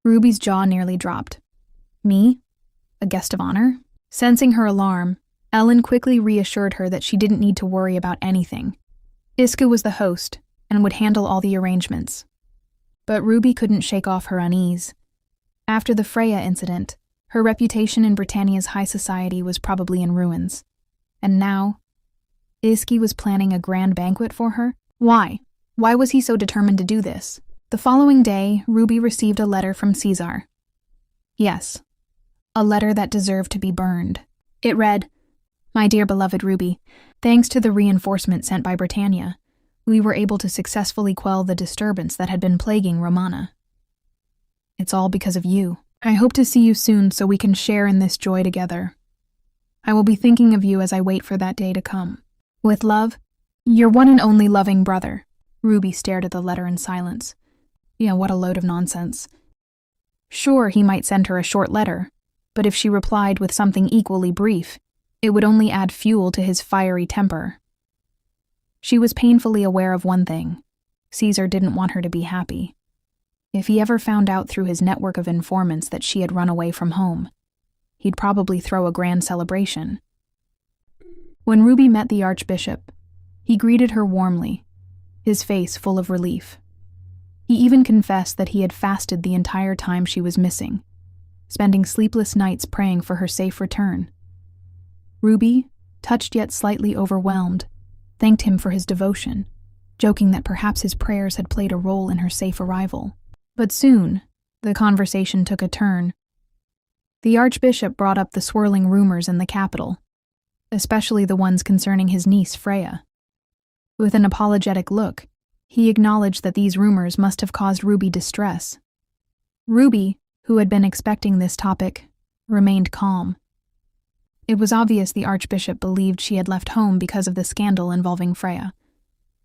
Ruby's jaw nearly dropped. Me? A guest of honor? Sensing her alarm, Ellen quickly reassured her that she didn't need to worry about anything. Iska was the host and would handle all the arrangements. But Ruby couldn't shake off her unease. After the Freya incident, her reputation in Britannia's high society was probably in ruins. And now, Iski was planning a grand banquet for her? Why? Why was he so determined to do this? The following day, Ruby received a letter from Caesar. Yes, a letter that deserved to be burned. It read, "My dear beloved Ruby, thanks to the reinforcement sent by Britannia, we were able to successfully quell the disturbance that had been plaguing Romana. It's all because of you. I hope to see you soon so we can share in this joy together. I will be thinking of you as I wait for that day to come. With love, your one and only loving brother." Ruby stared at the letter in silence. Yeah, what a load of nonsense. Sure, he might send her a short letter, but if she replied with something equally brief, it would only add fuel to his fiery temper. She was painfully aware of one thing. Caesar didn't want her to be happy. If he ever found out through his network of informants that she had run away from home, he'd probably throw a grand celebration. When Ruby met the Archbishop, he greeted her warmly, his face full of relief. He even confessed that he had fasted the entire time she was missing, spending sleepless nights praying for her safe return. Ruby, touched yet slightly overwhelmed, thanked him for his devotion, joking that perhaps his prayers had played a role in her safe arrival. But soon, the conversation took a turn. The Archbishop brought up the swirling rumors in the capital, especially the ones concerning his niece Freya. With an apologetic look, he acknowledged that these rumors must have caused Ruby distress. Ruby, who had been expecting this topic, remained calm. It was obvious the Archbishop believed she had left home because of the scandal involving Freya.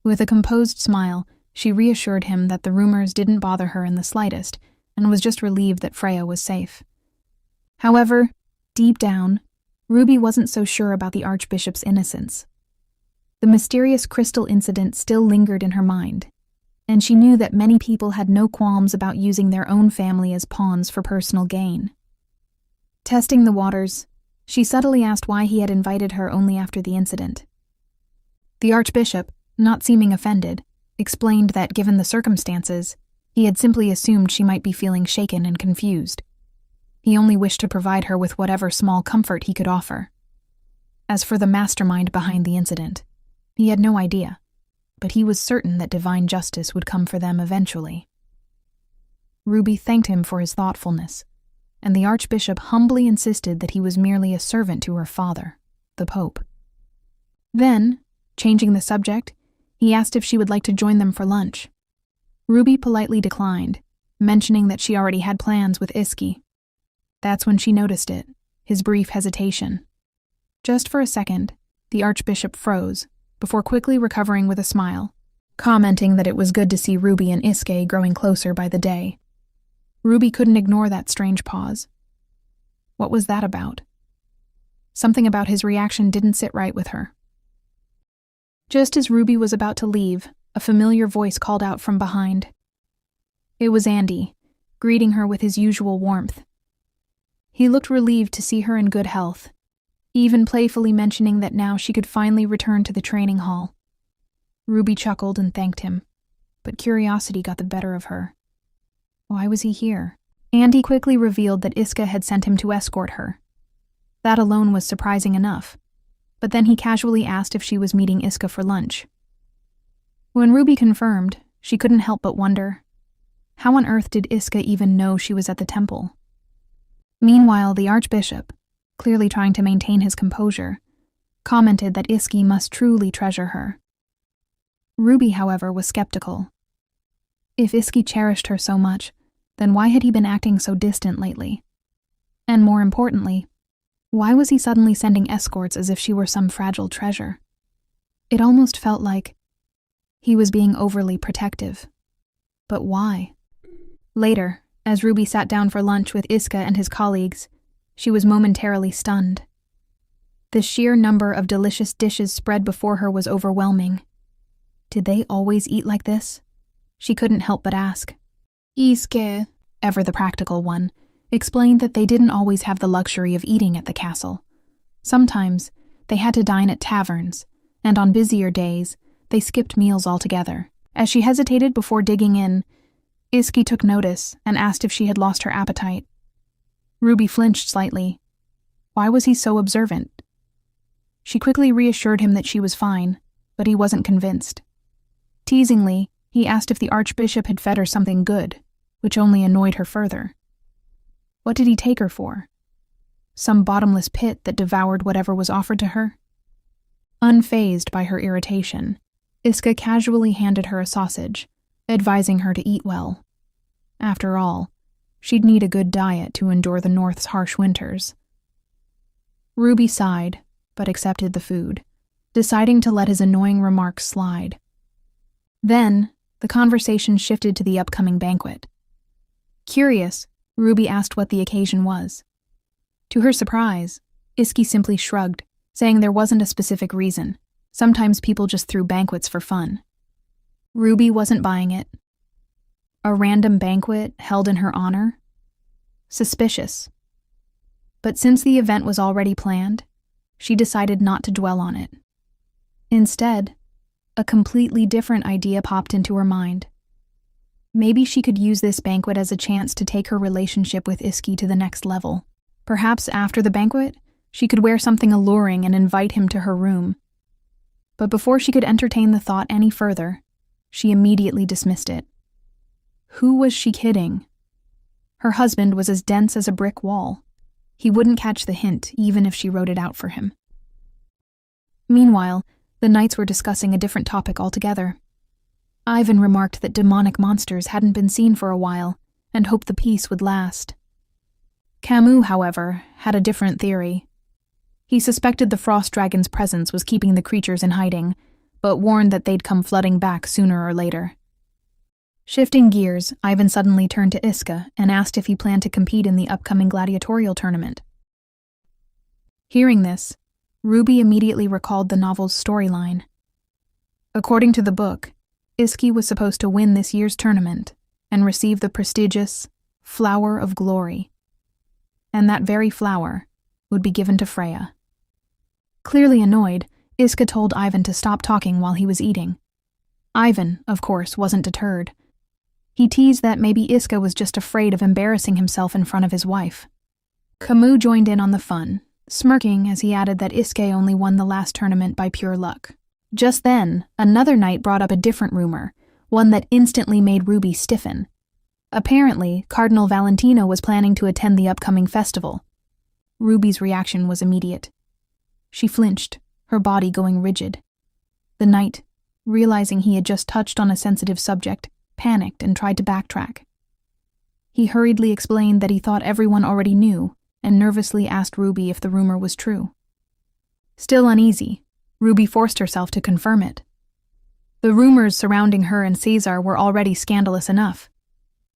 With a composed smile, she reassured him that the rumors didn't bother her in the slightest and was just relieved that Freya was safe. However, deep down, Ruby wasn't so sure about the Archbishop's innocence. The mysterious crystal incident still lingered in her mind, and she knew that many people had no qualms about using their own family as pawns for personal gain. Testing the waters, she subtly asked why he had invited her only after the incident. The Archbishop, not seeming offended, explained that given the circumstances, he had simply assumed she might be feeling shaken and confused. He only wished to provide her with whatever small comfort he could offer. As for the mastermind behind the incident, he had no idea, but he was certain that divine justice would come for them eventually. Ruby thanked him for his thoughtfulness, and the Archbishop humbly insisted that he was merely a servant to her father, the Pope. Then, changing the subject, he asked if she would like to join them for lunch. Ruby politely declined, mentioning that she already had plans with Iski. That's when she noticed it, his brief hesitation. Just for a second, the Archbishop froze, before quickly recovering with a smile, commenting that it was good to see Ruby and Iske growing closer by the day. Ruby couldn't ignore that strange pause. What was that about? Something about his reaction didn't sit right with her. Just as Ruby was about to leave, a familiar voice called out from behind. It was Andy, greeting her with his usual warmth. He looked relieved to see her in good health, even playfully mentioning that now she could finally return to the training hall. Ruby chuckled and thanked him, but curiosity got the better of her. Why was he here? Andy quickly revealed that Iska had sent him to escort her. That alone was surprising enough, but then he casually asked if she was meeting Iska for lunch. When Ruby confirmed, she couldn't help but wonder, how on earth did Iska even know she was at the temple? Meanwhile, the Archbishop, clearly trying to maintain his composure, commented that Iski must truly treasure her. Ruby, however, was skeptical. If Iski cherished her so much, then why had he been acting so distant lately? And more importantly, why was he suddenly sending escorts as if she were some fragile treasure? It almost felt like he was being overly protective. But why? Later, as Ruby sat down for lunch with Iska and his colleagues, she was momentarily stunned. The sheer number of delicious dishes spread before her was overwhelming. Did they always eat like this? She couldn't help but ask. Iske, ever the practical one, explained that they didn't always have the luxury of eating at the castle. Sometimes, they had to dine at taverns, and on busier days, they skipped meals altogether. As she hesitated before digging in, Iski took notice and asked if she had lost her appetite. Ruby flinched slightly. Why was he so observant? She quickly reassured him that she was fine, but he wasn't convinced. Teasingly, he asked if the Archbishop had fed her something good, which only annoyed her further. What did he take her for? Some bottomless pit that devoured whatever was offered to her? Unfazed by her irritation, Iska casually handed her a sausage, advising her to eat well. After all, she'd need a good diet to endure the North's harsh winters. Ruby sighed, but accepted the food, deciding to let his annoying remarks slide. Then, the conversation shifted to the upcoming banquet. Curious, Ruby asked what the occasion was. To her surprise, Iski simply shrugged, saying there wasn't a specific reason. Sometimes people just threw banquets for fun. Ruby wasn't buying it. A random banquet held in her honor? Suspicious. But since the event was already planned, she decided not to dwell on it. Instead, a completely different idea popped into her mind. Maybe she could use this banquet as a chance to take her relationship with Iski to the next level. Perhaps after the banquet, she could wear something alluring and invite him to her room. But before she could entertain the thought any further, she immediately dismissed it. Who was she kidding? Her husband was as dense as a brick wall. He wouldn't catch the hint, even if she wrote it out for him. Meanwhile, the knights were discussing a different topic altogether. Ivan remarked that demonic monsters hadn't been seen for a while, and hoped the peace would last. Camus, however, had a different theory. He suspected the frost dragon's presence was keeping the creatures in hiding, but warned that they'd come flooding back sooner or later. Shifting gears, Ivan suddenly turned to Iska and asked if he planned to compete in the upcoming gladiatorial tournament. Hearing this, Ruby immediately recalled the novel's storyline. According to the book, Iski was supposed to win this year's tournament and receive the prestigious Flower of Glory. And that very flower would be given to Freya. Clearly annoyed, Iska told Ivan to stop talking while he was eating. Ivan, of course, wasn't deterred. He teased that maybe Iska was just afraid of embarrassing himself in front of his wife. Camus joined in on the fun, smirking as he added that Iske only won the last tournament by pure luck. Just then, another knight brought up a different rumor, one that instantly made Ruby stiffen. Apparently, Cardinal Valentino was planning to attend the upcoming festival. Ruby's reaction was immediate. She flinched, her body going rigid. The knight, realizing he had just touched on a sensitive subject, panicked and tried to backtrack. He hurriedly explained that he thought everyone already knew, and nervously asked Ruby if the rumor was true. Still uneasy, Ruby forced herself to confirm it. The rumors surrounding her and Caesar were already scandalous enough.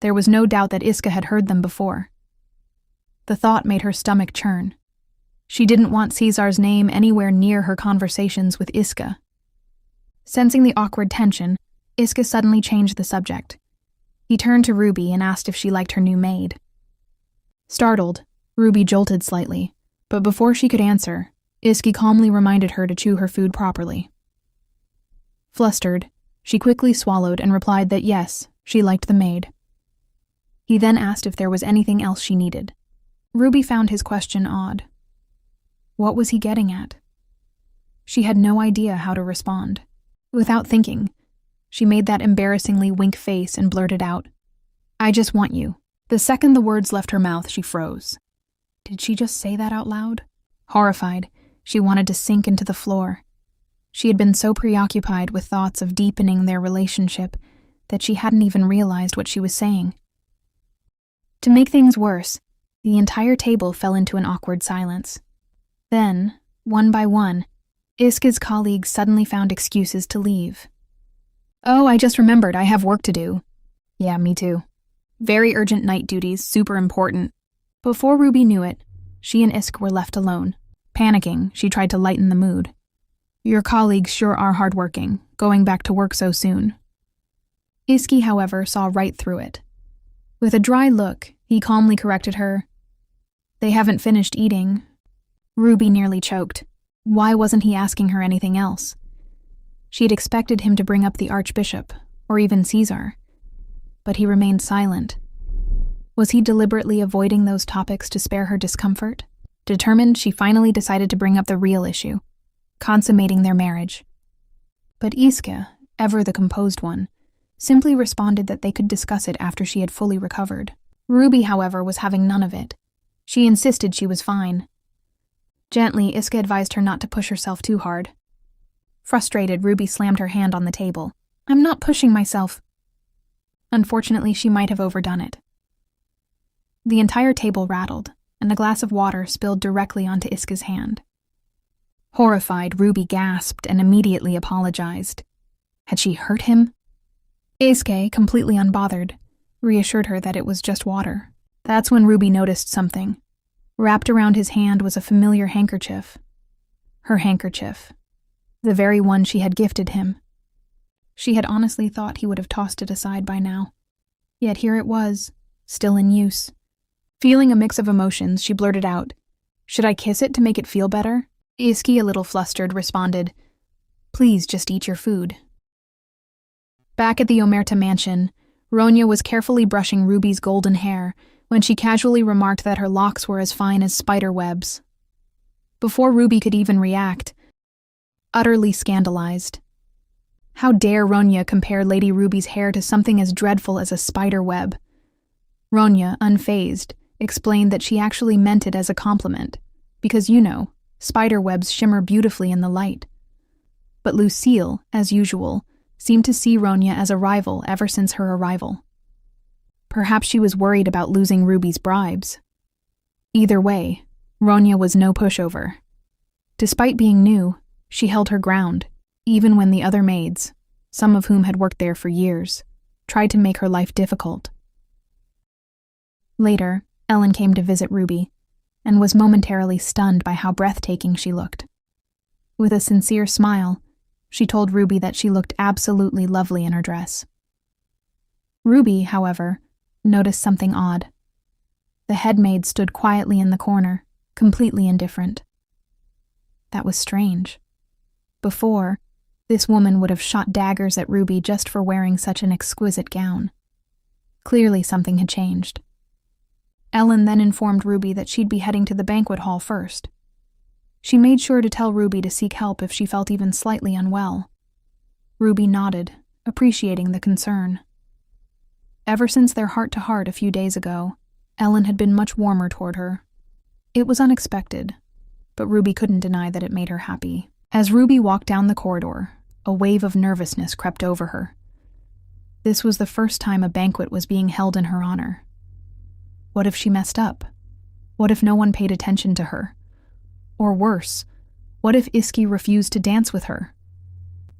There was no doubt that Iska had heard them before. The thought made her stomach churn. She didn't want Caesar's name anywhere near her conversations with Iska. Sensing the awkward tension, Iska suddenly changed the subject. He turned to Ruby and asked if she liked her new maid. Startled, Ruby jolted slightly, but before she could answer, Iski calmly reminded her to chew her food properly. Flustered, she quickly swallowed and replied that yes, she liked the maid. He then asked if there was anything else she needed. Ruby found his question odd. What was he getting at? She had no idea how to respond. Without thinking, she made that embarrassingly wink face and blurted out, "I just want you." The second the words left her mouth, she froze. Did she just say that out loud? Horrified, she wanted to sink into the floor. She had been so preoccupied with thoughts of deepening their relationship that she hadn't even realized what she was saying. To make things worse, the entire table fell into an awkward silence. Then, one by one, Iska's colleagues suddenly found excuses to leave. "Oh, I just remembered, I have work to do." "Yeah, me too. Very urgent night duties, super important." Before Ruby knew it, she and Isk were left alone. Panicking, she tried to lighten the mood. "Your colleagues sure are hardworking, going back to work so soon." Iski, however, saw right through it. With a dry look, he calmly corrected her. "They haven't finished eating." Ruby nearly choked. Why wasn't he asking her anything else? She had expected him to bring up the Archbishop, or even Caesar. But he remained silent. Was he deliberately avoiding those topics to spare her discomfort? Determined, she finally decided to bring up the real issue, consummating their marriage. But Iska, ever the composed one, simply responded that they could discuss it after she had fully recovered. Ruby, however, was having none of it. She insisted she was fine. Gently, Iska advised her not to push herself too hard. Frustrated, Ruby slammed her hand on the table. "I'm not pushing myself." Unfortunately, she might have overdone it. The entire table rattled, and a glass of water spilled directly onto Iska's hand. Horrified, Ruby gasped and immediately apologized. Had she hurt him? Iske, completely unbothered, reassured her that it was just water. That's when Ruby noticed something. Wrapped around his hand was a familiar handkerchief. Her handkerchief. The very one she had gifted him. She had honestly thought he would have tossed it aside by now. Yet here it was, still in use. Feeling a mix of emotions, she blurted out, "Should I kiss it to make it feel better?" Iski, a little flustered, responded, "Please just eat your food." Back at the Omerta mansion, Ronya was carefully brushing Ruby's golden hair when she casually remarked that her locks were as fine as spider webs. Before Ruby could even react, utterly scandalized. How dare Ronya compare Lady Ruby's hair to something as dreadful as a spider web? Ronya, unfazed, explained that she actually meant it as a compliment, because spider webs shimmer beautifully in the light. But Lucille, as usual, seemed to see Ronya as a rival ever since her arrival. Perhaps she was worried about losing Ruby's bribes. Either way, Ronya was no pushover. Despite being new, she held her ground, even when the other maids, some of whom had worked there for years, tried to make her life difficult. Later, Ellen came to visit Ruby, and was momentarily stunned by how breathtaking she looked. With a sincere smile, she told Ruby that she looked absolutely lovely in her dress. Ruby, however, noticed something odd. The head maid stood quietly in the corner, completely indifferent. That was strange. Before, this woman would have shot daggers at Ruby just for wearing such an exquisite gown. Clearly something had changed. Ellen then informed Ruby that she'd be heading to the banquet hall first. She made sure to tell Ruby to seek help if she felt even slightly unwell. Ruby nodded, appreciating the concern. Ever since their heart-to-heart a few days ago, Ellen had been much warmer toward her. It was unexpected, but Ruby couldn't deny that it made her happy. As Ruby walked down the corridor, a wave of nervousness crept over her. This was the first time a banquet was being held in her honor. What if she messed up? What if no one paid attention to her? Or worse, what if Iski refused to dance with her?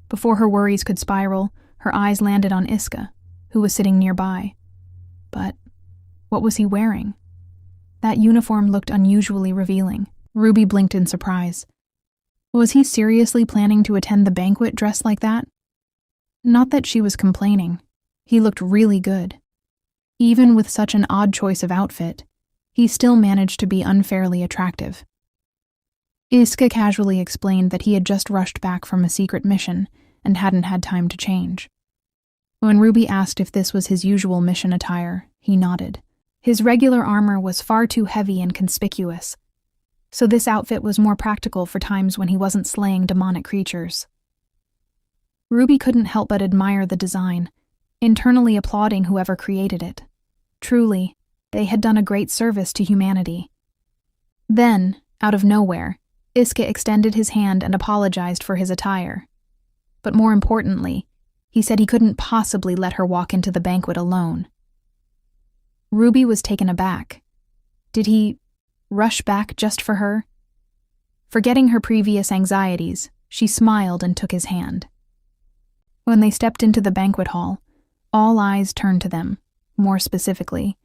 Before her worries could spiral, her eyes landed on Iska, who was sitting nearby. But what was he wearing? That uniform looked unusually revealing. Ruby blinked in surprise. Was he seriously planning to attend the banquet dressed like that? Not that she was complaining. He looked really good. Even with such an odd choice of outfit, he still managed to be unfairly attractive. Iska casually explained that he had just rushed back from a secret mission and hadn't had time to change. When Ruby asked if this was his usual mission attire, he nodded. His regular armor was far too heavy and conspicuous, so this outfit was more practical for times when he wasn't slaying demonic creatures. Ruby couldn't help but admire the design, internally applauding whoever created it. Truly, they had done a great service to humanity. Then, out of nowhere, Iska extended his hand and apologized for his attire. But more importantly, he said he couldn't possibly let her walk into the banquet alone. Ruby was taken aback. Did he rush back just for her? Forgetting her previous anxieties, she smiled and took his hand. When they stepped into the banquet hall, all eyes turned to them, more specifically,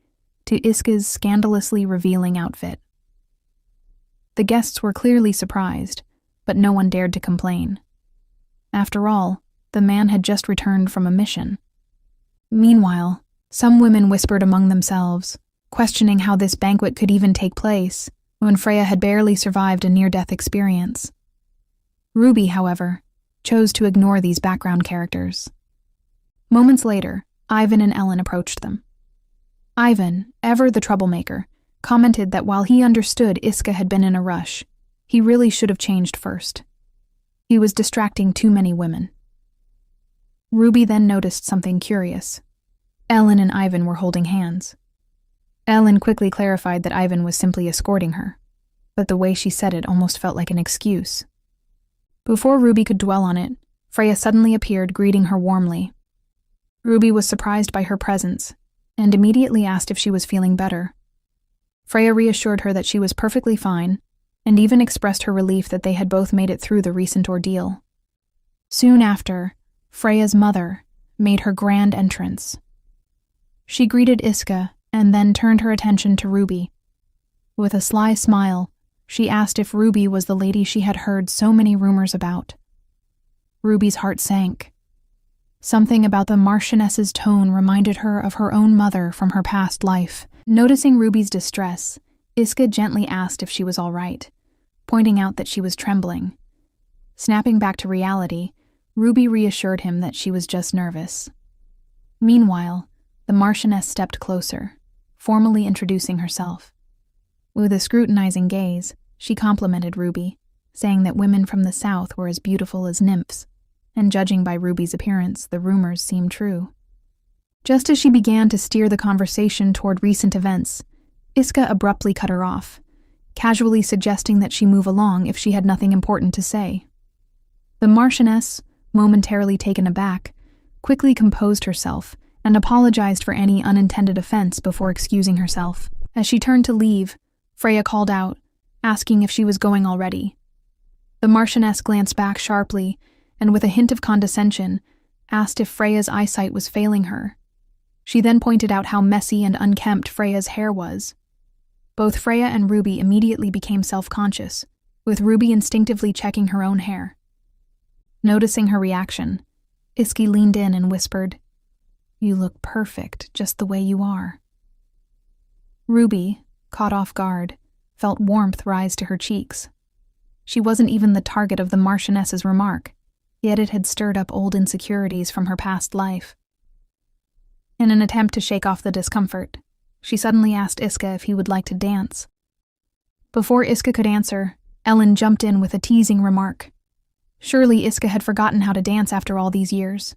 to Iska's scandalously revealing outfit. The guests were clearly surprised, but no one dared to complain. After all, the man had just returned from a mission. Meanwhile, some women whispered among themselves, questioning how this banquet could even take place when Freya had barely survived a near-death experience. Ruby, however, chose to ignore these background characters. Moments later, Ivan and Ellen approached them. Ivan, ever the troublemaker, commented that while he understood Iska had been in a rush, he really should have changed first. He was distracting too many women. Ruby then noticed something curious. Ellen and Ivan were holding hands. Ellen quickly clarified that Ivan was simply escorting her, but the way she said it almost felt like an excuse. Before Ruby could dwell on it, Freya suddenly appeared, greeting her warmly. Ruby was surprised by her presence, and immediately asked if she was feeling better. Freya reassured her that she was perfectly fine, and even expressed her relief that they had both made it through the recent ordeal. Soon after, Freya's mother made her grand entrance. She greeted Iska and then turned her attention to Ruby. With a sly smile, she asked if Ruby was the lady she had heard so many rumors about. Ruby's heart sank. Something about the Marchioness's tone reminded her of her own mother from her past life. Noticing Ruby's distress, Iska gently asked if she was all right, pointing out that she was trembling. Snapping back to reality, Ruby reassured him that she was just nervous. Meanwhile, The Marchioness stepped closer, formally introducing herself. With a scrutinizing gaze, she complimented Ruby, saying that women from the south were as beautiful as nymphs, and judging by Ruby's appearance, the rumors seemed true. Just as she began to steer the conversation toward recent events, Iska abruptly cut her off, casually suggesting that she move along if she had nothing important to say. The Marchioness, momentarily taken aback, quickly composed herself and apologized for any unintended offense before excusing herself. As she turned to leave, Freya called out, asking if she was going already. The Marchioness glanced back sharply and, with a hint of condescension, asked if Freya's eyesight was failing her. She then pointed out how messy and unkempt Freya's hair was. Both Freya and Ruby immediately became self-conscious, with Ruby instinctively checking her own hair. Noticing her reaction, Iski leaned in and whispered, "You look perfect, just the way you are." Ruby, caught off guard, felt warmth rise to her cheeks. She wasn't even the target of the Marchioness's remark, yet it had stirred up old insecurities from her past life. In an attempt to shake off the discomfort, she suddenly asked Iska if he would like to dance. Before Iska could answer, Ellen jumped in with a teasing remark. Surely Iska had forgotten how to dance after all these years.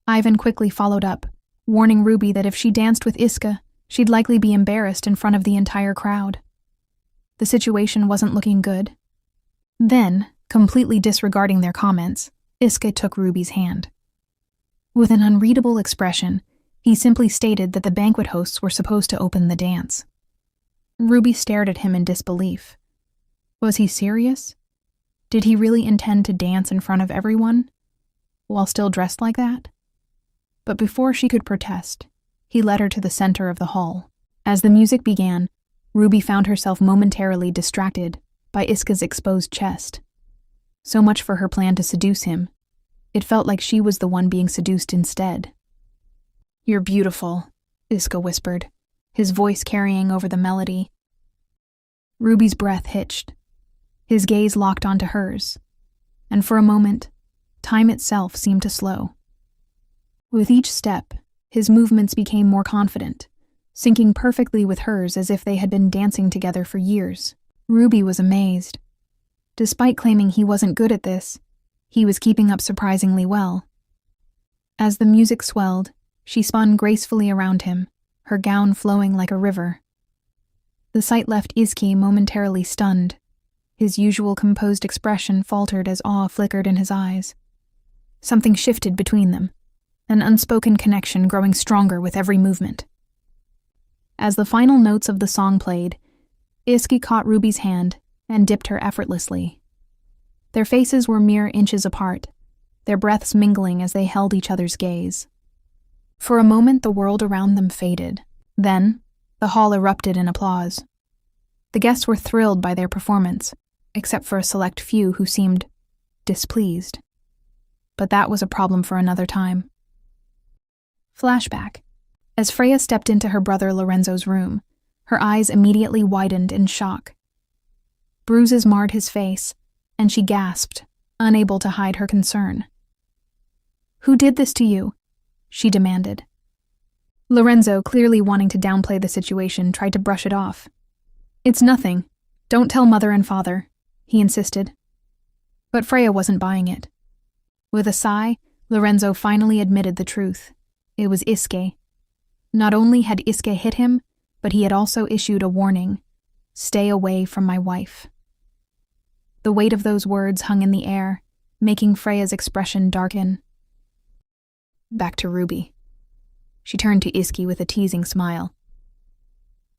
Ivan quickly followed up, warning Ruby that if she danced with Iska, she'd likely be embarrassed in front of the entire crowd. The situation wasn't looking good. Then, completely disregarding their comments, Iska took Ruby's hand. With an unreadable expression, he simply stated that the banquet hosts were supposed to open the dance. Ruby stared at him in disbelief. Was he serious? Did he really intend to dance in front of everyone, while still dressed like that? But before she could protest, he led her to the center of the hall. As the music began, Ruby found herself momentarily distracted by Iska's exposed chest. So much for her plan to seduce him. It felt like she was the one being seduced instead. "You're beautiful," Iska whispered, his voice carrying over the melody. Ruby's breath hitched. His gaze locked onto hers, and for a moment, time itself seemed to slow. With each step, his movements became more confident, syncing perfectly with hers as if they had been dancing together for years. Ruby was amazed. Despite claiming he wasn't good at this, he was keeping up surprisingly well. As the music swelled, she spun gracefully around him, her gown flowing like a river. The sight left Iski momentarily stunned. His usual composed expression faltered as awe flickered in his eyes. Something shifted between them, an unspoken connection growing stronger with every movement. As the final notes of the song played, Iski caught Ruby's hand and dipped her effortlessly. Their faces were mere inches apart, their breaths mingling as they held each other's gaze. For a moment, the world around them faded. Then, the hall erupted in applause. The guests were thrilled by their performance, except for a select few who seemed displeased. But that was a problem for another time. Flashback. As Freya stepped into her brother Lorenzo's room, her eyes immediately widened in shock. Bruises marred his face, and she gasped, unable to hide her concern. "Who did this to you?" she demanded. Lorenzo, clearly wanting to downplay the situation, tried to brush it off. "It's nothing. Don't tell Mother and Father," he insisted. But Freya wasn't buying it. With a sigh, Lorenzo finally admitted the truth. It was Iske. Not only had Iske hit him, but he had also issued a warning. "Stay away from my wife." The weight of those words hung in the air, making Freya's expression darken. Back to Ruby. She turned to Iski with a teasing smile.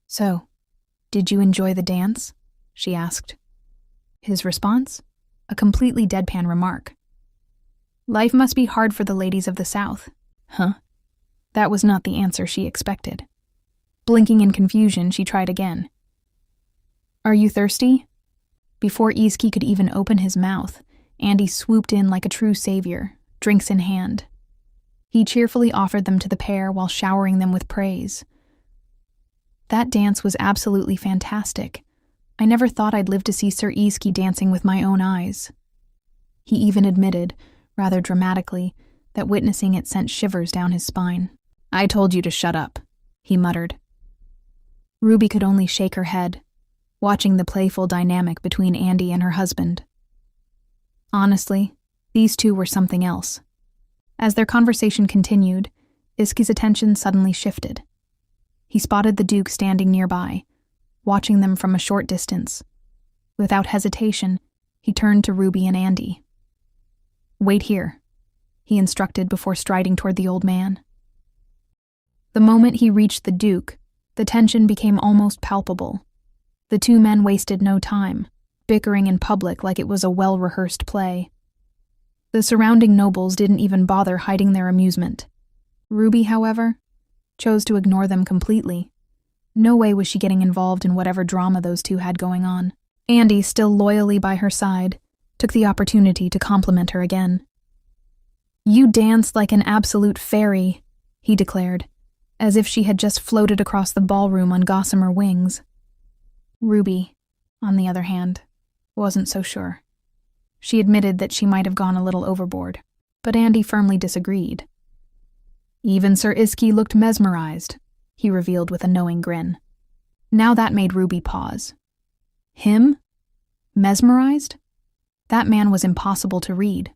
"So, did you enjoy the dance?" she asked. His response? A completely deadpan remark. "Life must be hard for the ladies of the South." Huh? That was not the answer she expected. Blinking in confusion, she tried again. "Are you thirsty?" Before Iski could even open his mouth, Andy swooped in like a true savior, drinks in hand. He cheerfully offered them to the pair while showering them with praise. "That dance was absolutely fantastic. I never thought I'd live to see Sir Iski dancing with my own eyes." He even admitted, rather dramatically, that witnessing it sent shivers down his spine. I told you to shut up, he muttered. Ruby could only shake her head, watching the playful dynamic between Andy and her husband. Honestly, these two were something else. As their conversation continued, Iski's attention suddenly shifted. He spotted the Duke standing nearby, watching them from a short distance. Without hesitation, he turned to Ruby and Andy. "Wait here," he instructed before striding toward the old man. The moment he reached the Duke, the tension became almost palpable. The two men wasted no time, bickering in public like it was a well-rehearsed play. The surrounding nobles didn't even bother hiding their amusement. Ruby, however, chose to ignore them completely. No way was she getting involved in whatever drama those two had going on. Andy, still loyally by her side, took the opportunity to compliment her again. "You danced like an absolute fairy," he declared, as if she had just floated across the ballroom on gossamer wings. Ruby, on the other hand, wasn't so sure. She admitted that she might have gone a little overboard, but Andy firmly disagreed. "Even Sir Iski looked mesmerized," he revealed with a knowing grin. Now that made Ruby pause. Him? Mesmerized? That man was impossible to read,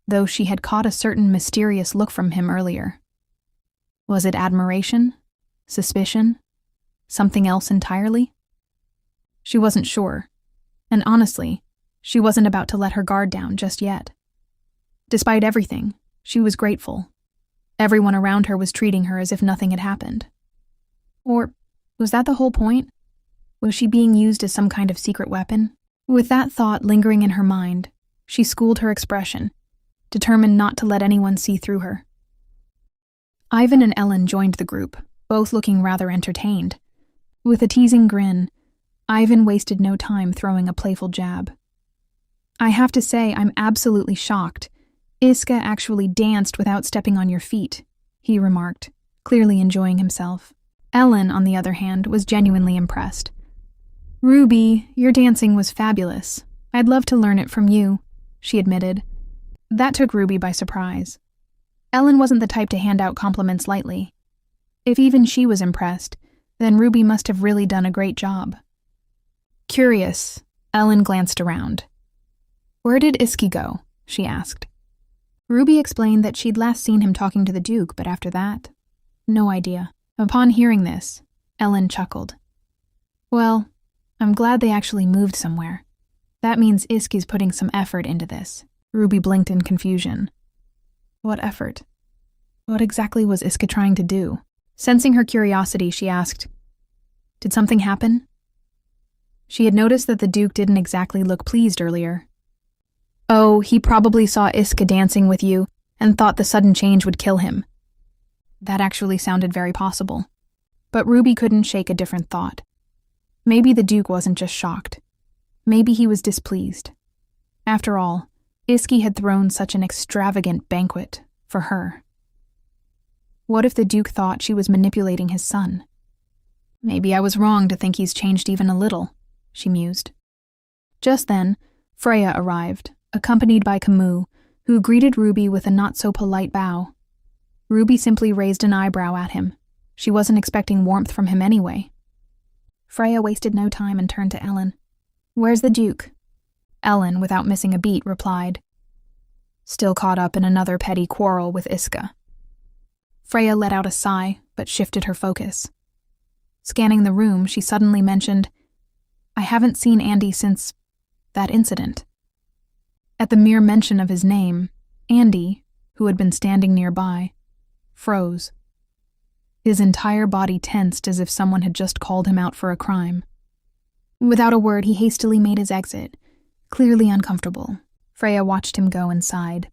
though she had caught a certain mysterious look from him earlier. Was it admiration? Suspicion? Something else entirely? She wasn't sure, and honestly, she wasn't about to let her guard down just yet. Despite everything, she was grateful. Everyone around her was treating her as if nothing had happened. Or was that the whole point? Was she being used as some kind of secret weapon? With that thought lingering in her mind, she schooled her expression, determined not to let anyone see through her. Ivan and Ellen joined the group, both looking rather entertained. With a teasing grin, Ivan wasted no time throwing a playful jab. "I have to say, I'm absolutely shocked. Iska actually danced without stepping on your feet," he remarked, clearly enjoying himself. Ellen, on the other hand, was genuinely impressed. "Ruby, your dancing was fabulous. I'd love to learn it from you," she admitted. That took Ruby by surprise. Ellen wasn't the type to hand out compliments lightly. If even she was impressed, then Ruby must have really done a great job. Curious, Ellen glanced around. "Where did Iski go?" she asked. Ruby explained that she'd last seen him talking to the Duke, but after that, no idea. Upon hearing this, Ellen chuckled. "Well, I'm glad they actually moved somewhere. That means Iski's putting some effort into this." Ruby blinked in confusion. What effort? What exactly was Iska trying to do? Sensing her curiosity, she asked, "Did something happen?" She had noticed that the Duke didn't exactly look pleased earlier. "Oh, he probably saw Iska dancing with you and thought the sudden change would kill him." That actually sounded very possible. But Ruby couldn't shake a different thought. Maybe the Duke wasn't just shocked. Maybe he was displeased. After all, Iski had thrown such an extravagant banquet for her. What if the Duke thought she was manipulating his son? "Maybe I was wrong to think he's changed even a little," she mused. Just then, Freya arrived, accompanied by Camus, who greeted Ruby with a not-so-polite bow. Ruby simply raised an eyebrow at him. She wasn't expecting warmth from him anyway. Freya wasted no time and turned to Ellen. "Where's the Duke?" Ellen, without missing a beat, replied, "Still caught up in another petty quarrel with Iska." Freya let out a sigh, but shifted her focus. Scanning the room, she suddenly mentioned, "I haven't seen Andy since that incident." At the mere mention of his name, Andy, who had been standing nearby, froze. His entire body tensed as if someone had just called him out for a crime. Without a word, he hastily made his exit, clearly uncomfortable. Freya watched him go and sighed.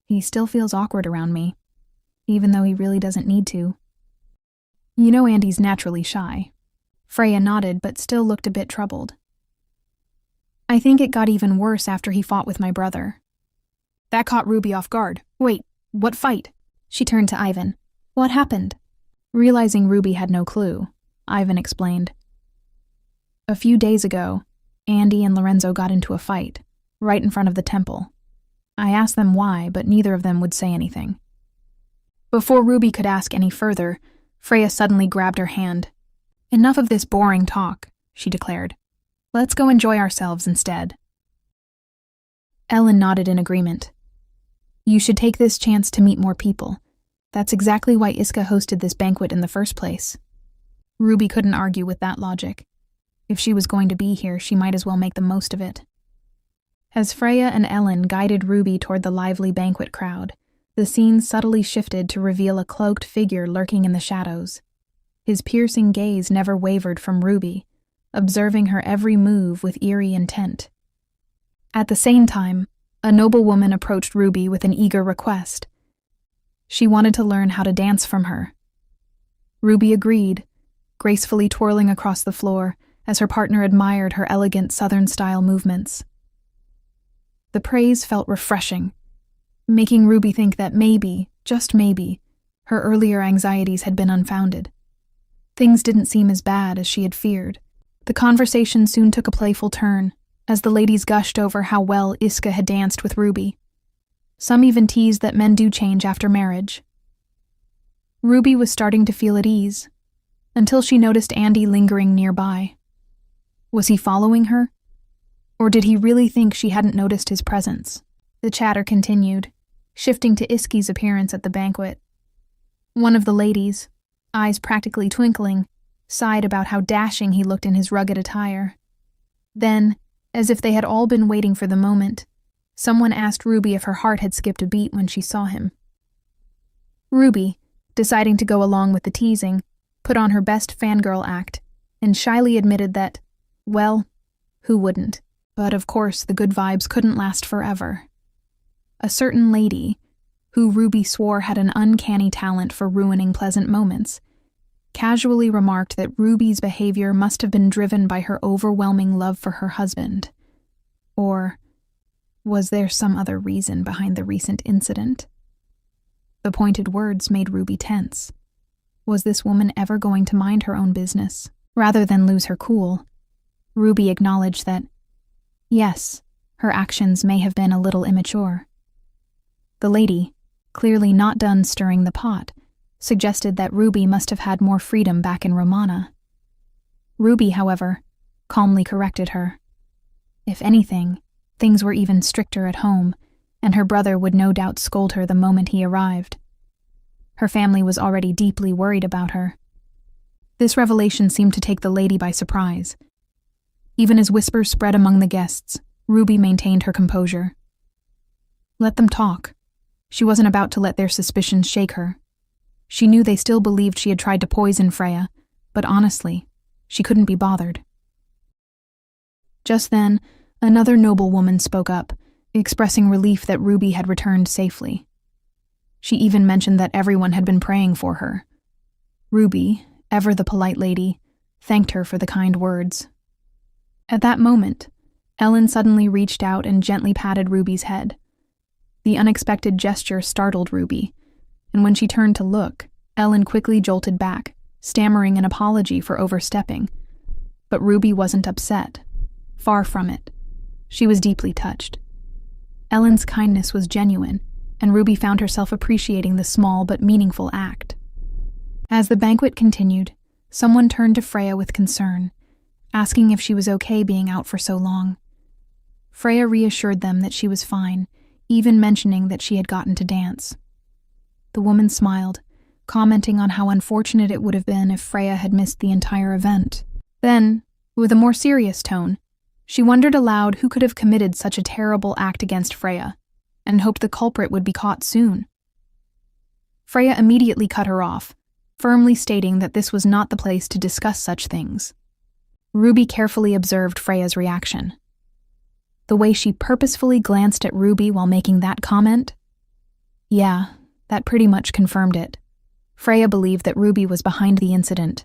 "He still feels awkward around me, even though he really doesn't need to." "You know Andy's naturally shy." Freya nodded, but still looked a bit troubled. "I think it got even worse after he fought with my brother." That caught Ruby off guard. "Wait, what fight?" She turned to Ivan. "What happened?" Realizing Ruby had no clue, Ivan explained. "A few days ago, Andy and Lorenzo got into a fight, right in front of the temple. I asked them why, but neither of them would say anything." Before Ruby could ask any further, Freya suddenly grabbed her hand. "Enough of this boring talk," she declared. "Let's go enjoy ourselves instead." Ellen nodded in agreement. "You should take this chance to meet more people. That's exactly why Iska hosted this banquet in the first place." Ruby couldn't argue with that logic. If she was going to be here, she might as well make the most of it. As Freya and Ellen guided Ruby toward the lively banquet crowd, the scene subtly shifted to reveal a cloaked figure lurking in the shadows. His piercing gaze never wavered from Ruby, observing her every move with eerie intent. At the same time, a noblewoman approached Ruby with an eager request. She wanted to learn how to dance from her. Ruby agreed, gracefully twirling across the floor as her partner admired her elegant Southern-style movements. The praise felt refreshing, making Ruby think that maybe, just maybe, her earlier anxieties had been unfounded. Things didn't seem as bad as she had feared. The conversation soon took a playful turn, as the ladies gushed over how well Iska had danced with Ruby. Some even teased that men do change after marriage. Ruby was starting to feel at ease, until she noticed Andy lingering nearby. Was he following her? Or did he really think she hadn't noticed his presence? The chatter continued, shifting to Iski's appearance at the banquet. One of the ladies, eyes practically twinkling, sighed about how dashing he looked in his rugged attire. Then, as if they had all been waiting for the moment, someone asked Ruby if her heart had skipped a beat when she saw him. Ruby, deciding to go along with the teasing, put on her best fangirl act and shyly admitted that, well, who wouldn't? But of course the good vibes couldn't last forever. A certain lady, who Ruby swore had an uncanny talent for ruining pleasant moments, casually remarked that Ruby's behavior must have been driven by her overwhelming love for her husband. Or was there some other reason behind the recent incident? The pointed words made Ruby tense. Was this woman ever going to mind her own business? Rather than lose her cool, Ruby acknowledged that, yes, her actions may have been a little immature. The lady, clearly not done stirring the pot, suggested that Ruby must have had more freedom back in Romana. Ruby, however, calmly corrected her. If anything, things were even stricter at home, and her brother would no doubt scold her the moment he arrived. Her family was already deeply worried about her. This revelation seemed to take the lady by surprise. Even as whispers spread among the guests, Ruby maintained her composure. Let them talk. She wasn't about to let their suspicions shake her. She knew they still believed she had tried to poison Freya, but honestly, she couldn't be bothered. Just then, another noblewoman spoke up, expressing relief that Ruby had returned safely. She even mentioned that everyone had been praying for her. Ruby, ever the polite lady, thanked her for the kind words. At that moment, Ellen suddenly reached out and gently patted Ruby's head. The unexpected gesture startled Ruby, and when she turned to look, Ellen quickly jolted back, stammering an apology for overstepping. But Ruby wasn't upset. Far from it. She was deeply touched. Ellen's kindness was genuine, and Ruby found herself appreciating the small but meaningful act. As the banquet continued, someone turned to Freya with concern, asking if she was okay being out for so long. Freya reassured them that she was fine, even mentioning that she had gotten to dance. The woman smiled, commenting on how unfortunate it would have been if Freya had missed the entire event. Then, with a more serious tone, she wondered aloud who could have committed such a terrible act against Freya, and hoped the culprit would be caught soon. Freya immediately cut her off, firmly stating that this was not the place to discuss such things. Ruby carefully observed Freya's reaction. The way she purposefully glanced at Ruby while making that comment? Yeah, that pretty much confirmed it. Freya believed that Ruby was behind the incident.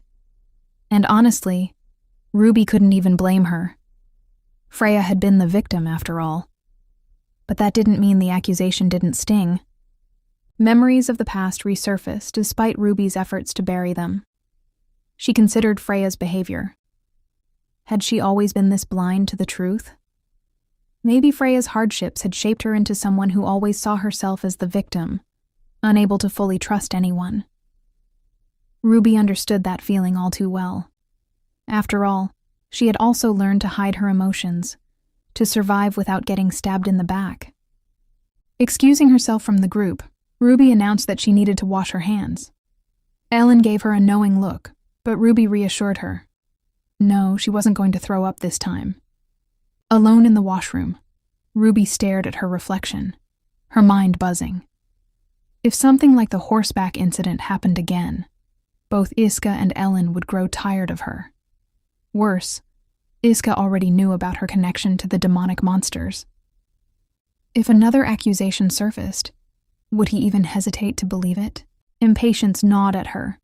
And honestly, Ruby couldn't even blame her. Freya had been the victim, after all. But that didn't mean the accusation didn't sting. Memories of the past resurfaced despite Ruby's efforts to bury them. She considered Freya's behavior. Had she always been this blind to the truth? Maybe Freya's hardships had shaped her into someone who always saw herself as the victim, unable to fully trust anyone. Ruby understood that feeling all too well. After all, she had also learned to hide her emotions, to survive without getting stabbed in the back. Excusing herself from the group, Ruby announced that she needed to wash her hands. Ellen gave her a knowing look, but Ruby reassured her. No, she wasn't going to throw up this time. Alone in the washroom, Ruby stared at her reflection, her mind buzzing. If something like the horseback incident happened again, both Iska and Ellen would grow tired of her. Worse, Iska already knew about her connection to the demonic monsters. If another accusation surfaced, would he even hesitate to believe it? Impatience gnawed at her.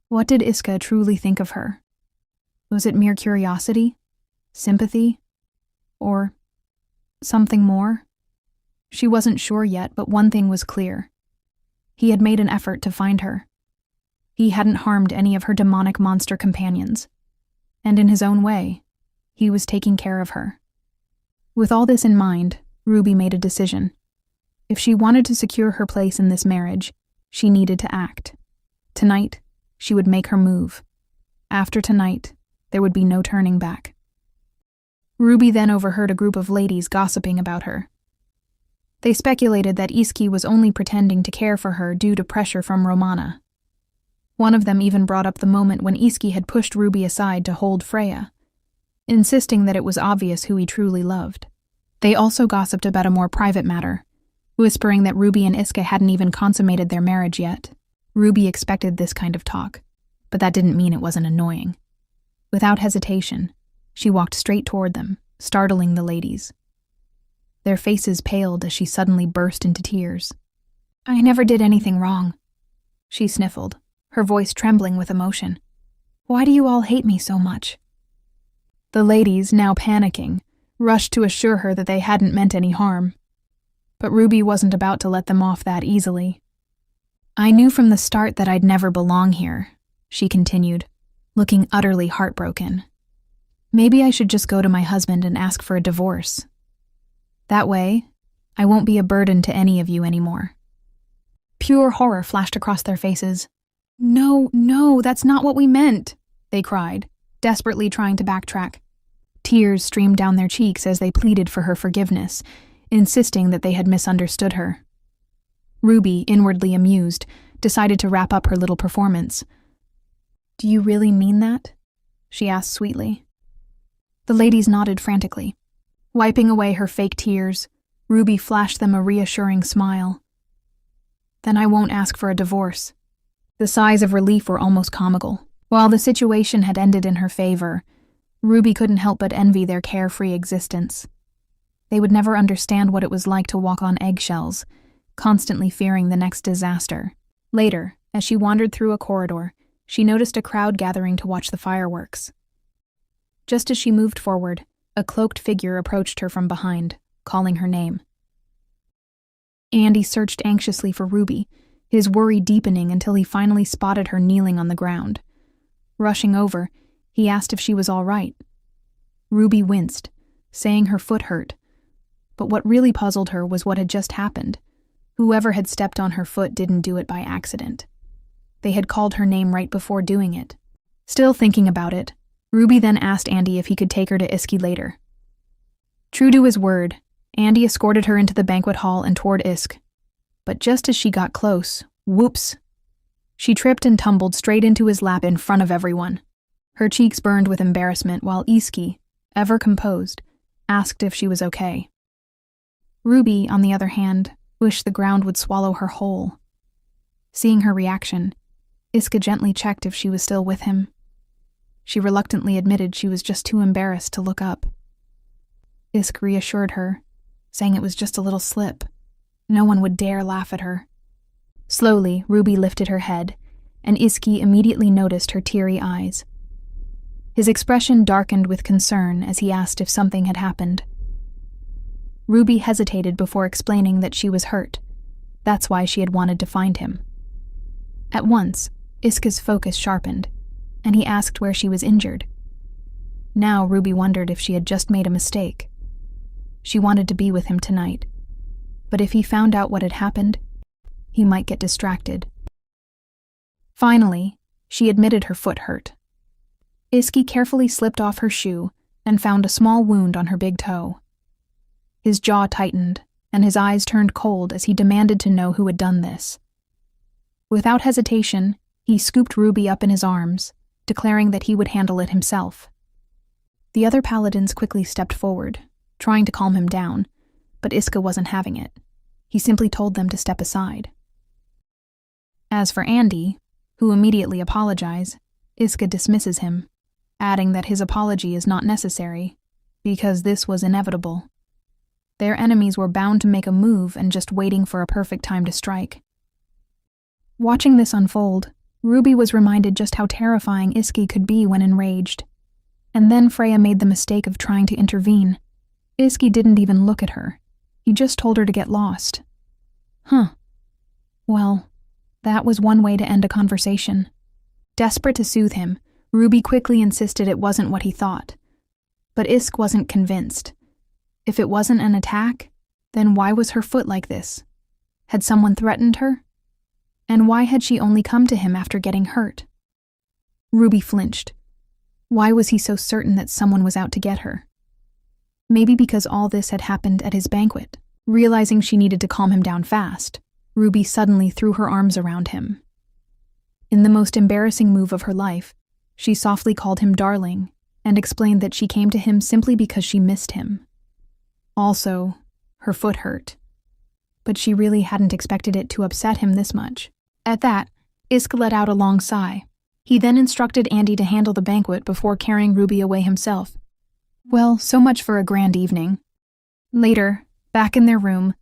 What did Iska truly think of her? Was it mere curiosity? Sympathy? Or something more? She wasn't sure yet, but one thing was clear. He had made an effort to find her. He hadn't harmed any of her demonic monster companions. And in his own way, he was taking care of her. With all this in mind, Ruby made a decision. If she wanted to secure her place in this marriage, she needed to act. Tonight, she would make her move. After tonight, there would be no turning back. Ruby then overheard a group of ladies gossiping about her. They speculated that Iski was only pretending to care for her due to pressure from Romana. One of them even brought up the moment when Iski had pushed Ruby aside to hold Freya, insisting that it was obvious who he truly loved. They also gossiped about a more private matter, whispering that Ruby and Iska hadn't even consummated their marriage yet. Ruby expected this kind of talk, but that didn't mean it wasn't annoying. Without hesitation, she walked straight toward them, startling the ladies. Their faces paled as she suddenly burst into tears. "I never did anything wrong," she sniffled, her voice trembling with emotion. "Why do you all hate me so much?" The ladies, now panicking, rushed to assure her that they hadn't meant any harm. But Ruby wasn't about to let them off that easily. "I knew from the start that I'd never belong here," she continued, looking utterly heartbroken. "Maybe I should just go to my husband and ask for a divorce. That way, I won't be a burden to any of you anymore." Pure horror flashed across their faces. No, that's not what we meant," they cried, desperately trying to backtrack. Tears streamed down their cheeks as they pleaded for her forgiveness, insisting that they had misunderstood her. Ruby, inwardly amused, decided to wrap up her little performance. "Do you really mean that?" she asked sweetly. The ladies nodded frantically. Wiping away her fake tears, Ruby flashed them a reassuring smile. "Then I won't ask for a divorce." The sighs of relief were almost comical. While the situation had ended in her favor, Ruby couldn't help but envy their carefree existence. They would never understand what it was like to walk on eggshells, constantly fearing the next disaster. Later, as she wandered through a corridor, she noticed a crowd gathering to watch the fireworks. Just as she moved forward, a cloaked figure approached her from behind, calling her name. Andy searched anxiously for Ruby, his worry deepening until he finally spotted her kneeling on the ground. Rushing over, he asked if she was all right. Ruby winced, saying her foot hurt. But what really puzzled her was what had just happened. Whoever had stepped on her foot didn't do it by accident. They had called her name right before doing it. Still thinking about it, Ruby then asked Andy if he could take her to Iski later. True to his word, Andy escorted her into the banquet hall and toward Isk. But just as she got close, whoops! She tripped and tumbled straight into his lap in front of everyone. Her cheeks burned with embarrassment while Iski, ever composed, asked if she was okay. Ruby, on the other hand, wished the ground would swallow her whole. Seeing her reaction, Iska gently checked if she was still with him. She reluctantly admitted she was just too embarrassed to look up. Isk reassured her, saying it was just a little slip. No one would dare laugh at her. Slowly, Ruby lifted her head, and Iski immediately noticed her teary eyes. His expression darkened with concern as he asked if something had happened. Ruby hesitated before explaining that she was hurt. That's why she had wanted to find him. At once, Iska's focus sharpened, and he asked where she was injured. Now Ruby wondered if she had just made a mistake. She wanted to be with him tonight. But if he found out what had happened, He might get distracted. Finally, she admitted her foot hurt. Iski carefully slipped off her shoe and found a small wound on her big toe. His jaw tightened, and his eyes turned cold as he demanded to know who had done this. Without hesitation, he scooped Ruby up in his arms, declaring that he would handle it himself. The other paladins quickly stepped forward, trying to calm him down, but Iska wasn't having it. He simply told them to step aside. As for Andy, who immediately apologized, Iska dismisses him, adding that his apology is not necessary, because this was inevitable. Their enemies were bound to make a move and just waiting for a perfect time to strike. Watching this unfold, Ruby was reminded just how terrifying Iski could be when enraged. And then Freya made the mistake of trying to intervene. Iski didn't even look at her. He just told her to get lost. Well, that was one way to end a conversation. Desperate to soothe him, Ruby quickly insisted it wasn't what he thought. But Isk wasn't convinced. If it wasn't an attack, then why was her foot like this? Had someone threatened her? And why had she only come to him after getting hurt? Ruby flinched. Why was he so certain that someone was out to get her? Maybe because all this had happened at his banquet. Realizing she needed to calm him down fast, Ruby suddenly threw her arms around him. In the most embarrassing move of her life, she softly called him darling and explained that she came to him simply because she missed him. Also, her foot hurt. But she really hadn't expected it to upset him this much. At that, Isk let out a long sigh. He then instructed Andy to handle the banquet before carrying Ruby away himself. Well, so much for a grand evening. Later, back in their room,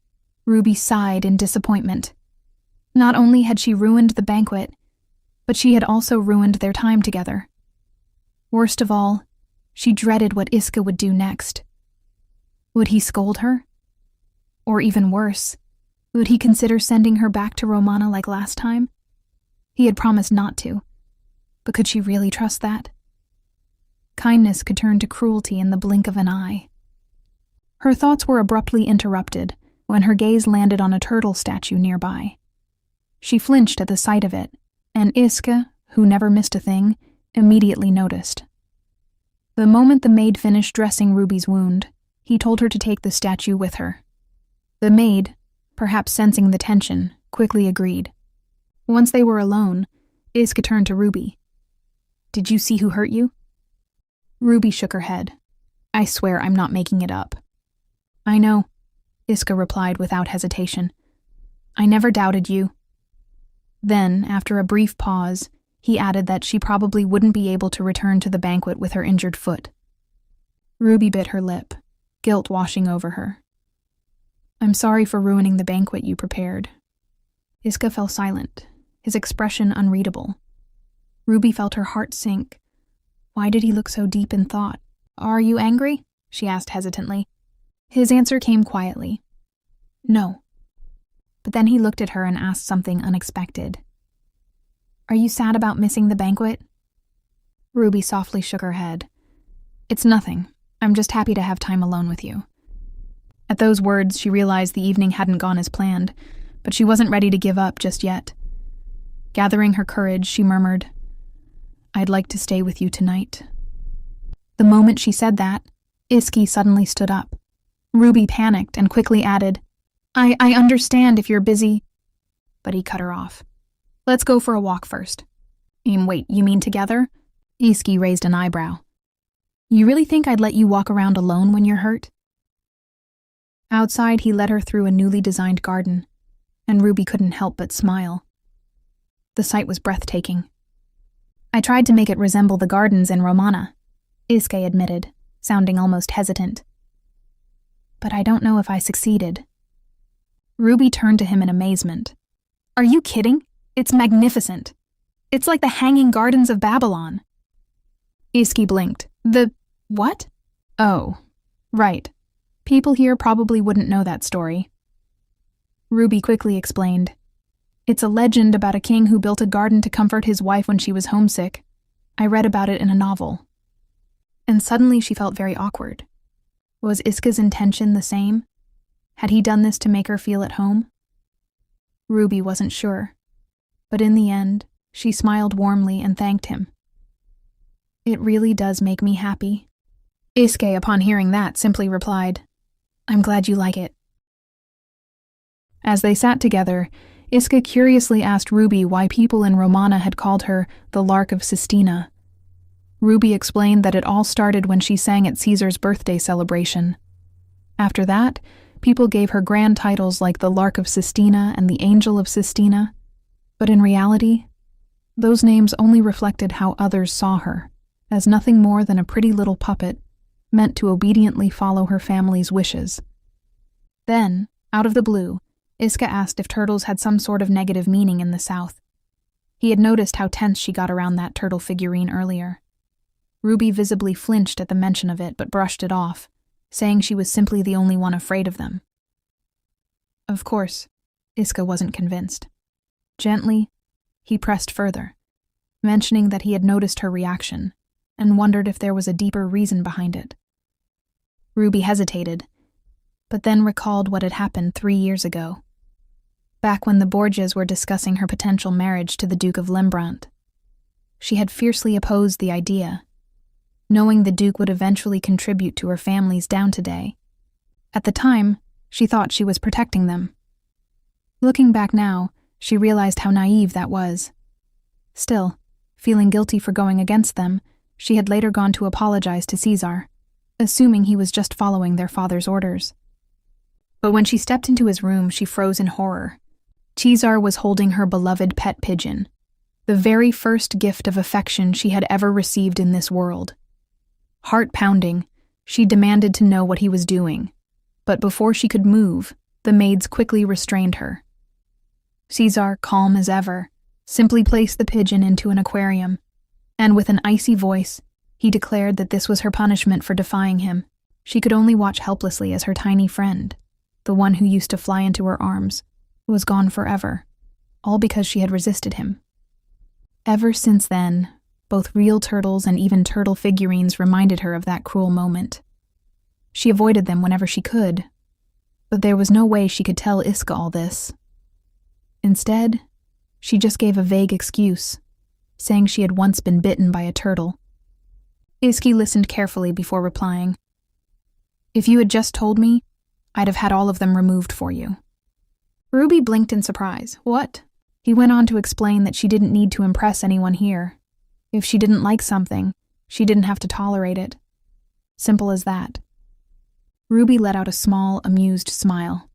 Ruby sighed in disappointment. Not only had she ruined the banquet, but she had also ruined their time together. Worst of all, she dreaded what Iska would do next. Would he scold her? Or even worse, would he consider sending her back to Romana like last time? He had promised not to, but could she really trust that? Kindness could turn to cruelty in the blink of an eye. Her thoughts were abruptly interrupted when her gaze landed on a turtle statue nearby. She flinched at the sight of it, and Iska, who never missed a thing, immediately noticed. The moment the maid finished dressing Ruby's wound, he told her to take the statue with her. The maid, perhaps sensing the tension, quickly agreed. Once they were alone, Iska turned to Ruby. "Did you see who hurt you?" Ruby shook her head. "I swear I'm not making it up." "I know," Iska replied without hesitation. "I never doubted you." Then, after a brief pause, he added that she probably wouldn't be able to return to the banquet with her injured foot. Ruby bit her lip, guilt washing over her. "I'm sorry for ruining the banquet you prepared." Iska fell silent, his expression unreadable. Ruby felt her heart sink. Why did he look so deep in thought? "Are you angry?" she asked hesitantly. His answer came quietly. "No." But then he looked at her and asked something unexpected. "Are you sad about missing the banquet?" Ruby softly shook her head. "It's nothing. I'm just happy to have time alone with you." At those words, she realized the evening hadn't gone as planned, but she wasn't ready to give up just yet. Gathering her courage, she murmured, "I'd like to stay with you tonight." The moment she said that, Iski suddenly stood up. Ruby panicked and quickly added, I understand if you're busy." But he cut her off. "Let's go for a walk first." Wait, you mean together?" Iski raised an eyebrow. "You really think I'd let you walk around alone when you're hurt?" Outside, he led her through a newly designed garden, and Ruby couldn't help but smile. The sight was breathtaking. "I tried to make it resemble the gardens in Romana," Iske admitted, sounding almost hesitant. "But I don't know if I succeeded." Ruby turned to him in amazement. "Are you kidding? It's magnificent. It's like the Hanging Gardens of Babylon." Iski blinked. "The what?" "Oh, right. People here probably wouldn't know that story." Ruby quickly explained. "It's a legend about a king who built a garden to comfort his wife when she was homesick. I read about it in a novel." And suddenly she felt very awkward. Was Iska's intention the same? Had he done this to make her feel at home? Ruby wasn't sure. But in the end, she smiled warmly and thanked him. It really does make me happy. Isuke, upon hearing that, simply replied, I'm glad you like it. As they sat together, Isuke curiously asked Ruby why people in Romana had called her the Lark of Sistina. Ruby explained that it all started when she sang at Caesar's birthday celebration. After that, people gave her grand titles like the Lark of Sistina and the Angel of Sistina, but in reality, those names only reflected how others saw her, as nothing more than a pretty little puppet meant to obediently follow her family's wishes. Then, out of the blue, Isuke asked if turtles had some sort of negative meaning in the South. He had noticed how tense she got around that turtle figurine earlier. Ruby visibly flinched at the mention of it but brushed it off, saying she was simply the only one afraid of them. Of course, Isuke wasn't convinced. Gently, he pressed further, mentioning that he had noticed her reaction and wondered if there was a deeper reason behind it. Ruby hesitated, but then recalled what had happened 3 years ago, back when the Borgias were discussing her potential marriage to the Duke of Lembrant. She had fiercely opposed the idea, knowing the Duke would eventually contribute to her family's down-to-day. At the time, she thought she was protecting them. Looking back now, she realized how naive that was. Still, feeling guilty for going against them, she had later gone to apologize to Caesar, assuming he was just following their father's orders. But when she stepped into his room, she froze in horror. Caesar was holding her beloved pet pigeon, the very first gift of affection she had ever received in this world. Heart-pounding, she demanded to know what he was doing, but before she could move, the maids quickly restrained her. Caesar, calm as ever, simply placed the pigeon into an aquarium, and with an icy voice, he declared that this was her punishment for defying him. She could only watch helplessly as her tiny friend, the one who used to fly into her arms, was gone forever, all because she had resisted him. Ever since then, both real turtles and even turtle figurines reminded her of that cruel moment. She avoided them whenever she could, but there was no way she could tell Isuke all this. Instead, she just gave a vague excuse, saying she had once been bitten by a turtle. Isuke listened carefully before replying, If you had just told me, I'd have had all of them removed for you. Ruby blinked in surprise. What? He went on to explain that she didn't need to impress anyone here. If she didn't like something, she didn't have to tolerate it. Simple as that. Ruby let out a small, amused smile.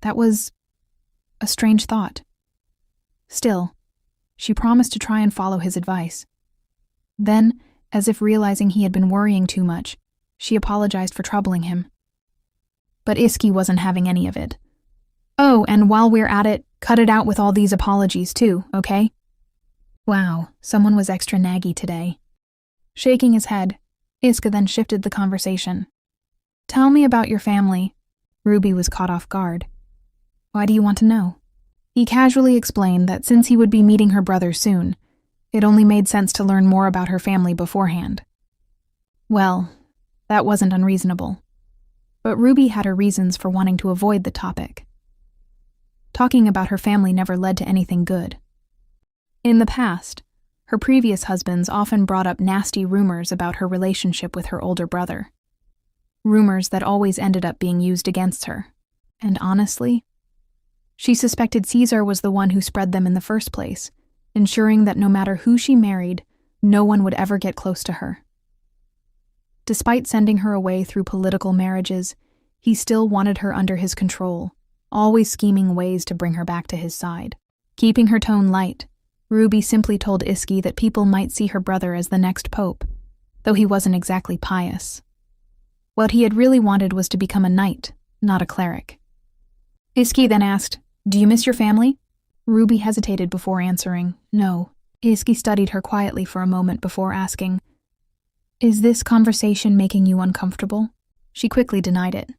That was a strange thought. Still, she promised to try and follow his advice. Then, as if realizing he had been worrying too much, she apologized for troubling him. But Isuke wasn't having any of it. Oh, and while we're at it, cut it out with all these apologies too, okay? Wow, someone was extra naggy today. Shaking his head, Isuke then shifted the conversation. Tell me about your family. Ruby was caught off guard. Why do you want to know? He casually explained that since he would be meeting her brother soon, it only made sense to learn more about her family beforehand. Well, that wasn't unreasonable. But Ruby had her reasons for wanting to avoid the topic. Talking about her family never led to anything good. In the past, her previous husbands often brought up nasty rumors about her relationship with her older brother. Rumors that always ended up being used against her. And honestly, she suspected Caesar was the one who spread them in the first place, ensuring that no matter who she married, no one would ever get close to her. Despite sending her away through political marriages, he still wanted her under his control, always scheming ways to bring her back to his side. Keeping her tone light, Ruby simply told Isuke that people might see her brother as the next pope, though he wasn't exactly pious. What he had really wanted was to become a knight, not a cleric. Isuke then asked, Do you miss your family? Ruby hesitated before answering, No. Isuke studied her quietly for a moment before asking, Is this conversation making you uncomfortable? She quickly denied it.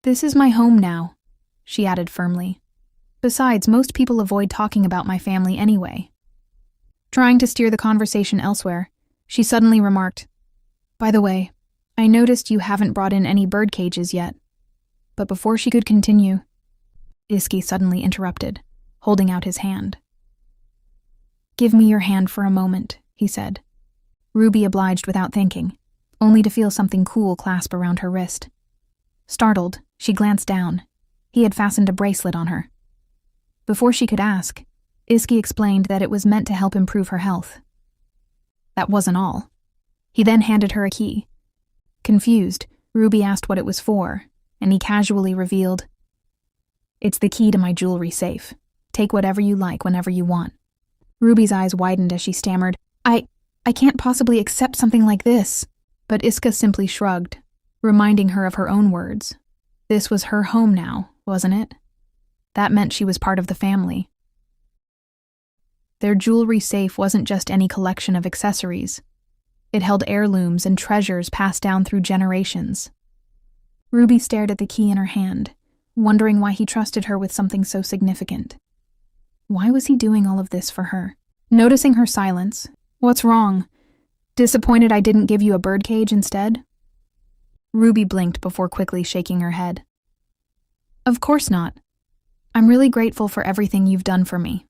This is my home now, she added firmly. Besides, most people avoid talking about my family anyway. Trying to steer the conversation elsewhere, she suddenly remarked, By the way, I noticed you haven't brought in any bird cages yet. But before she could continue, Iski suddenly interrupted, holding out his hand. "Give me your hand for a moment," he said. Ruby obliged without thinking, only to feel something cool clasp around her wrist. Startled, she glanced down. He had fastened a bracelet on her. Before she could ask, Iski explained that it was meant to help improve her health. That wasn't all. He then handed her a key. Confused, Ruby asked what it was for, and he casually revealed, "It's the key to my jewelry safe. Take whatever you like whenever you want." Ruby's eyes widened as she stammered, I can't possibly accept something like this." But Iska simply shrugged, reminding her of her own words. This was her home now, wasn't it? That meant she was part of the family. Their jewelry safe wasn't just any collection of accessories. It held heirlooms and treasures passed down through generations. Ruby stared at the key in her hand, wondering why he trusted her with something so significant. Why was he doing all of this for her? Noticing her silence, "What's wrong? Disappointed I didn't give you a birdcage instead?" Ruby blinked before quickly shaking her head. "Of course not. I'm really grateful for everything you've done for me."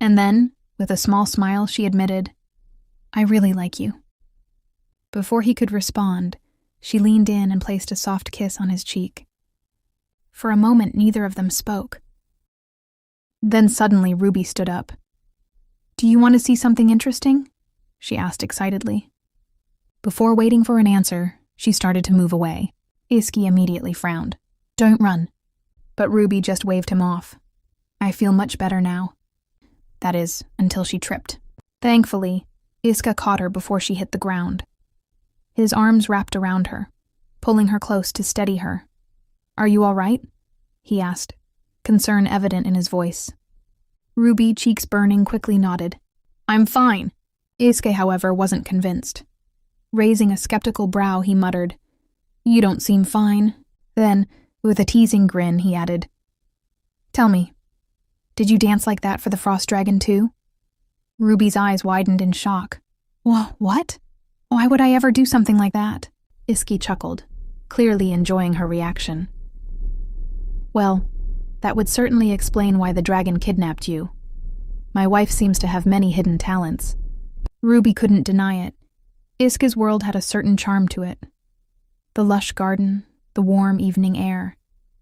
And then, with a small smile, she admitted, "I really like you." Before he could respond, she leaned in and placed a soft kiss on his cheek. For a moment, neither of them spoke. Then suddenly Ruby stood up. "Do you want to see something interesting?" she asked excitedly. Before waiting for an answer, she started to move away. Iski immediately frowned. "Don't run." But Ruby just waved him off. "I feel much better now." That is, until she tripped. Thankfully, Iska caught her before she hit the ground. His arms wrapped around her, pulling her close to steady her. "Are you all right?" he asked, concern evident in his voice. Ruby, cheeks burning, quickly nodded. "I'm fine." Iske, however, wasn't convinced. Raising a skeptical brow, he muttered, "You don't seem fine." Then, with a teasing grin, he added, "Tell me, did you dance like that for the frost dragon too?" Ruby's eyes widened in shock. What? Why would I ever do something like that?" Iski chuckled, clearly enjoying her reaction. "Well, that would certainly explain why the dragon kidnapped you. My wife seems to have many hidden talents." Ruby couldn't deny it. Iska's world had a certain charm to it. The lush garden, the warm evening air,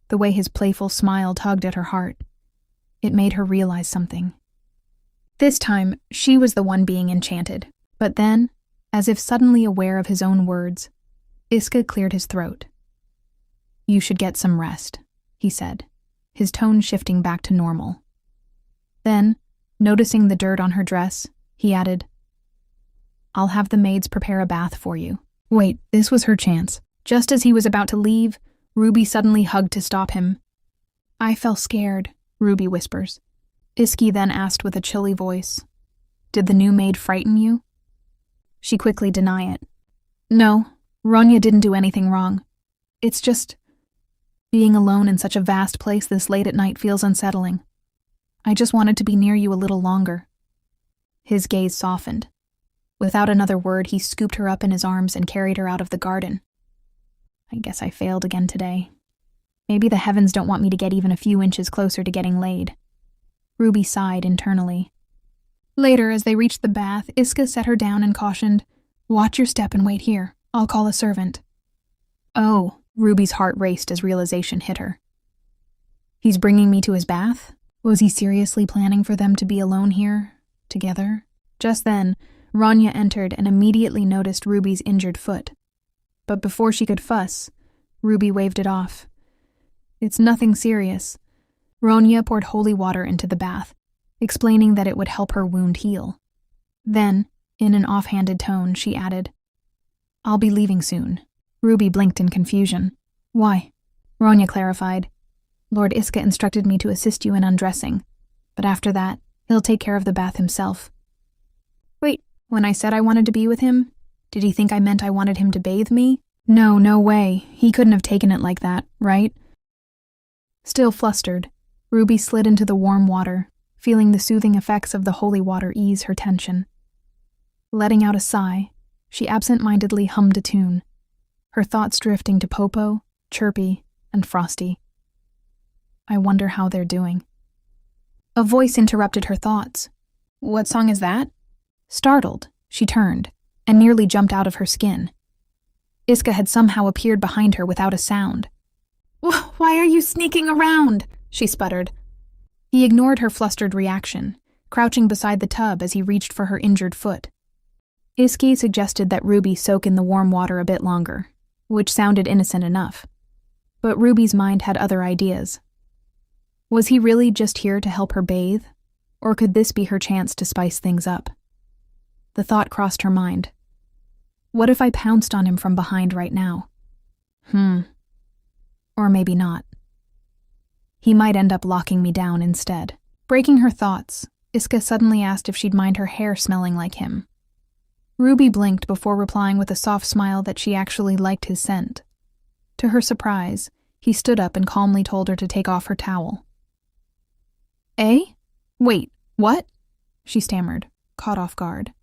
the way his playful smile tugged at her heart. It made her realize something. This time, she was the one being enchanted. But then, as if suddenly aware of his own words, Iska cleared his throat. "You should get some rest," he said, his tone shifting back to normal. Then, noticing the dirt on her dress, he added, "I'll have the maids prepare a bath for you." Wait, this was her chance. Just as he was about to leave, Ruby suddenly hugged to stop him. "I felt scared," Ruby whispers. Iski then asked with a chilly voice, "Did the new maid frighten you?" She quickly denied it. "No, Ronya didn't do anything wrong. It's just, being alone in such a vast place this late at night feels unsettling. I just wanted to be near you a little longer." His gaze softened. Without another word, he scooped her up in his arms and carried her out of the garden. I guess I failed again today. Maybe the heavens don't want me to get even a few inches closer to getting laid. Ruby sighed internally. Later, as they reached the bath, Iska set her down and cautioned, "Watch your step and wait here. I'll call a servant." Oh, Ruby's heart raced as realization hit her. He's bringing me to his bath? Was he seriously planning for them to be alone here, together? Just then, Ronya entered and immediately noticed Ruby's injured foot. But before she could fuss, Ruby waved it off. "It's nothing serious." Ronya poured holy water into the bath, explaining that it would help her wound heal. Then, in an offhanded tone, she added, "I'll be leaving soon." Ruby blinked in confusion. "Why?" Ronya clarified, "Lord Iska instructed me to assist you in undressing, but after that, he'll take care of the bath himself." Wait, when I said I wanted to be with him, did he think I meant I wanted him to bathe me? No way. He couldn't have taken it like that, right? Still flustered, Ruby slid into the warm water, feeling the soothing effects of the holy water ease her tension. Letting out a sigh, she absent-mindedly hummed a tune, her thoughts drifting to Popo, Chirpy, and Frosty. I wonder how they're doing. A voice interrupted her thoughts. What song is that? Startled, she turned, and nearly jumped out of her skin. Iska had somehow appeared behind her without a sound. Why are you sneaking around? She sputtered. He ignored her flustered reaction, crouching beside the tub as he reached for her injured foot. Iski suggested that Ruby soak in the warm water a bit longer, which sounded innocent enough. But Ruby's mind had other ideas. Was he really just here to help her bathe, or could this be her chance to spice things up? The thought crossed her mind. What if I pounced on him from behind right now? Or maybe not. He might end up locking me down instead. Breaking her thoughts, Iska suddenly asked if she'd mind her hair smelling like him. Ruby blinked before replying with a soft smile that she actually liked his scent. To her surprise, he stood up and calmly told her to take off her towel. Eh? Wait, what? She stammered, caught off guard.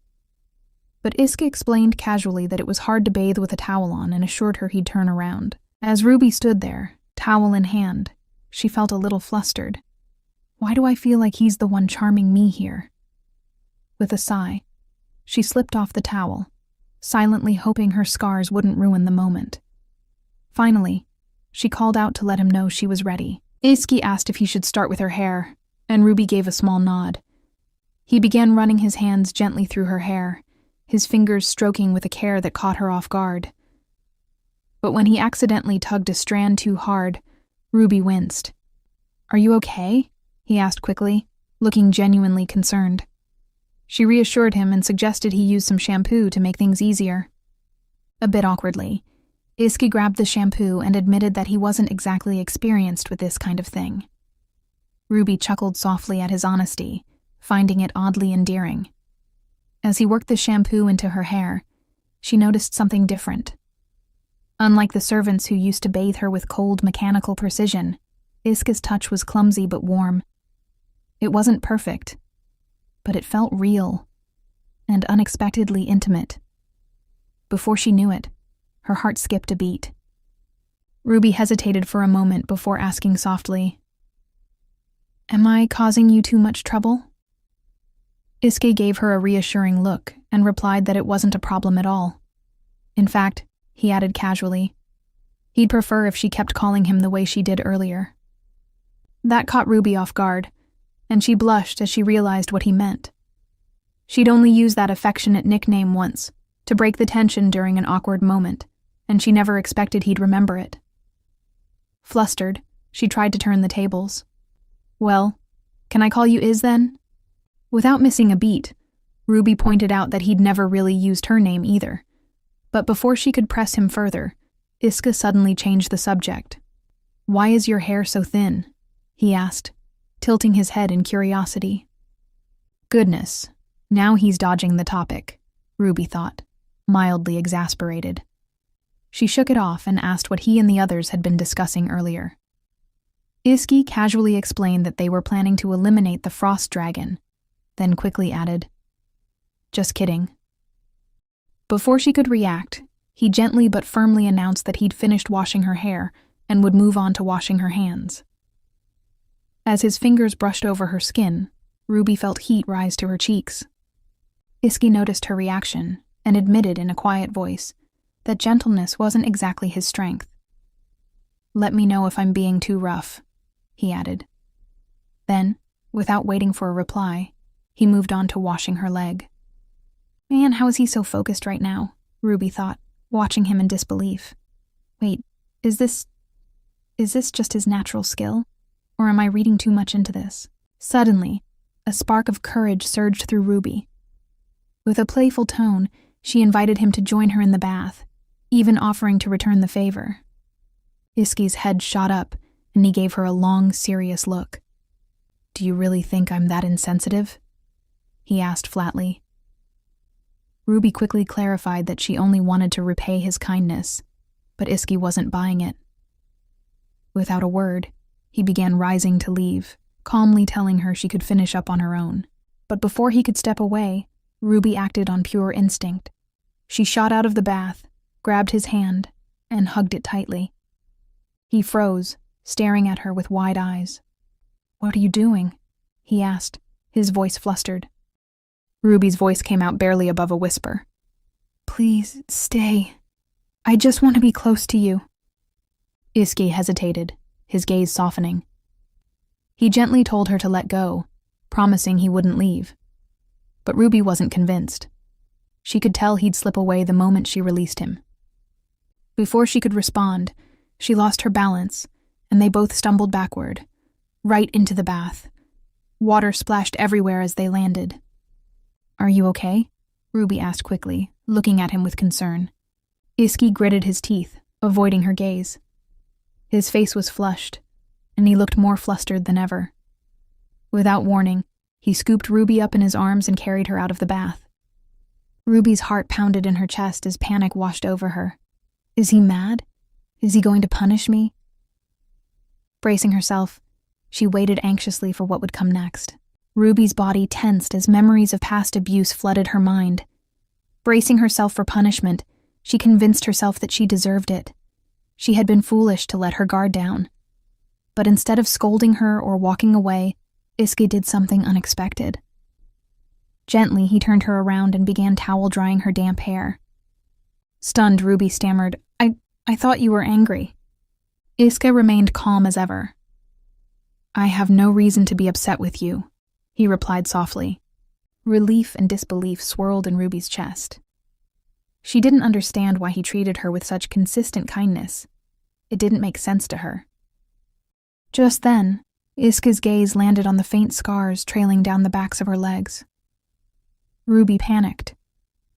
But Iska explained casually that it was hard to bathe with a towel on and assured her he'd turn around. As Ruby stood there, towel in hand, she felt a little flustered. Why do I feel like he's the one charming me here? With a sigh, she slipped off the towel, silently hoping her scars wouldn't ruin the moment. Finally, she called out to let him know she was ready. Iski asked if he should start with her hair, and Ruby gave a small nod. He began running his hands gently through her hair, his fingers stroking with a care that caught her off guard. But when he accidentally tugged a strand too hard, Ruby winced. Are you okay? He asked quickly, looking genuinely concerned. She reassured him and suggested he use some shampoo to make things easier. A bit awkwardly, Iski grabbed the shampoo and admitted that he wasn't exactly experienced with this kind of thing. Ruby chuckled softly at his honesty, finding it oddly endearing. As he worked the shampoo into her hair, she noticed something different. Unlike the servants who used to bathe her with cold, mechanical precision, Iska's touch was clumsy but warm. It wasn't perfect, but it felt real and unexpectedly intimate. Before she knew it, her heart skipped a beat. Ruby hesitated for a moment before asking softly, Am I causing you too much trouble? Iske gave her a reassuring look and replied that it wasn't a problem at all. In fact, he added casually, he'd prefer if she kept calling him the way she did earlier. That caught Ruby off guard, and she blushed as she realized what he meant. She'd only used that affectionate nickname once, to break the tension during an awkward moment, and she never expected he'd remember it. Flustered, she tried to turn the tables. Well, can I call you Iz then? Without missing a beat, Ruby pointed out that he'd never really used her name either. But before she could press him further, Iska suddenly changed the subject. Why is your hair so thin? He asked, tilting his head in curiosity. Goodness, now he's dodging the topic, Ruby thought, mildly exasperated. She shook it off and asked what he and the others had been discussing earlier. Iski casually explained that they were planning to eliminate the frost dragon, then quickly added, Just kidding. Before she could react, he gently but firmly announced that he'd finished washing her hair and would move on to washing her hands. As his fingers brushed over her skin, Ruby felt heat rise to her cheeks. Iski noticed her reaction and admitted in a quiet voice that gentleness wasn't exactly his strength. Let me know if I'm being too rough, he added. Then, without waiting for a reply, he moved on to washing her leg. Man, how is he so focused right now? Ruby thought, watching him in disbelief. Wait, is this just his natural skill? Or am I reading too much into this? Suddenly, a spark of courage surged through Ruby. With a playful tone, she invited him to join her in the bath, even offering to return the favor. Iski's head shot up, and he gave her a long, serious look. Do you really think I'm that insensitive? He asked flatly. Ruby quickly clarified that she only wanted to repay his kindness, but Iski wasn't buying it. Without a word, he began rising to leave, calmly telling her she could finish up on her own. But before he could step away, Ruby acted on pure instinct. She shot out of the bath, grabbed his hand, and hugged it tightly. He froze, staring at her with wide eyes. "What are you doing?" he asked, his voice flustered. Ruby's voice came out barely above a whisper. "Please, stay. I just want to be close to you." Iski hesitated, his gaze softening. He gently told her to let go, promising he wouldn't leave. But Ruby wasn't convinced. She could tell he'd slip away the moment she released him. Before she could respond, she lost her balance, and they both stumbled backward, right into the bath. Water splashed everywhere as they landed. "Are you okay?" Ruby asked quickly, looking at him with concern. Iski gritted his teeth, avoiding her gaze. His face was flushed, and he looked more flustered than ever. Without warning, he scooped Ruby up in his arms and carried her out of the bath. Ruby's heart pounded in her chest as panic washed over her. Is he mad? Is he going to punish me? Bracing herself, she waited anxiously for what would come next. Ruby's body tensed as memories of past abuse flooded her mind. Bracing herself for punishment, she convinced herself that she deserved it. She had been foolish to let her guard down. But instead of scolding her or walking away, Iski did something unexpected. Gently, he turned her around and began towel drying her damp hair. Stunned, Ruby stammered, I thought you were angry." Iska remained calm as ever. "I have no reason to be upset with you," he replied softly. Relief and disbelief swirled in Ruby's chest. She didn't understand why he treated her with such consistent kindness. It didn't make sense to her. Just then, Iska's gaze landed on the faint scars trailing down the backs of her legs. Ruby panicked.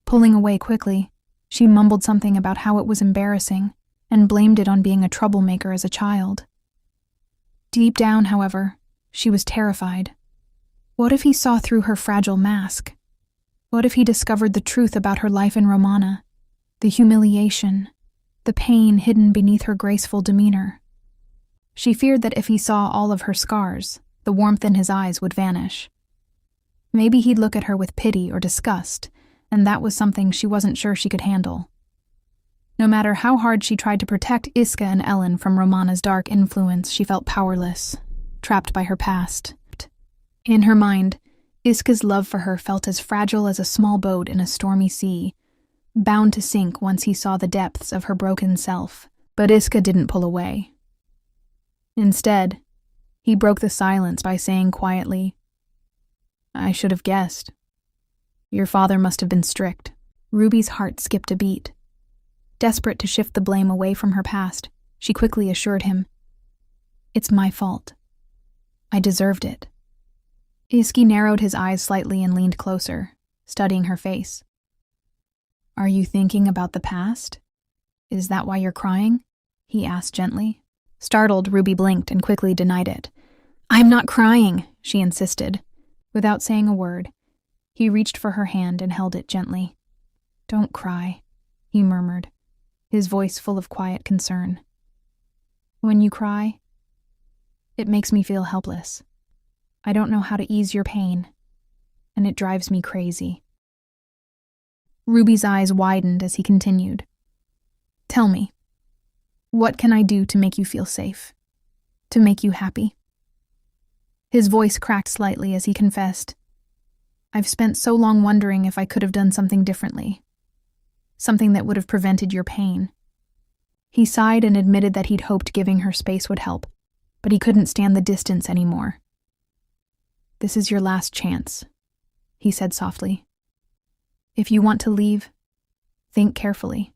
Pulling away quickly, she mumbled something about how it was embarrassing and blamed it on being a troublemaker as a child. Deep down, however, she was terrified. What if he saw through her fragile mask? What if he discovered the truth about her life in Romana, the humiliation, the pain hidden beneath her graceful demeanor? She feared that if he saw all of her scars, the warmth in his eyes would vanish. Maybe he'd look at her with pity or disgust, and that was something she wasn't sure she could handle. No matter how hard she tried to protect Iska and Ellen from Romana's dark influence, she felt powerless, trapped by her past. In her mind, Iska's love for her felt as fragile as a small boat in a stormy sea, bound to sink once he saw the depths of her broken self. But Iska didn't pull away. Instead, he broke the silence by saying quietly, "I should have guessed. Your father must have been strict." Ruby's heart skipped a beat. Desperate to shift the blame away from her past, she quickly assured him, "It's my fault. I deserved it." Iski narrowed his eyes slightly and leaned closer, studying her face. "Are you thinking about the past? Is that why you're crying?" he asked gently. Startled, Ruby blinked and quickly denied it. "I'm not crying," she insisted. Without saying a word, he reached for her hand and held it gently. "Don't cry," he murmured, his voice full of quiet concern. "When you cry, it makes me feel helpless. I don't know how to ease your pain, and it drives me crazy." Ruby's eyes widened as he continued. "Tell me, what can I do to make you feel safe? To make you happy?" His voice cracked slightly as he confessed, "I've spent so long wondering if I could have done something differently. Something that would have prevented your pain." He sighed and admitted that he'd hoped giving her space would help, but he couldn't stand the distance anymore. "This is your last chance," he said softly. "If you want to leave, think carefully,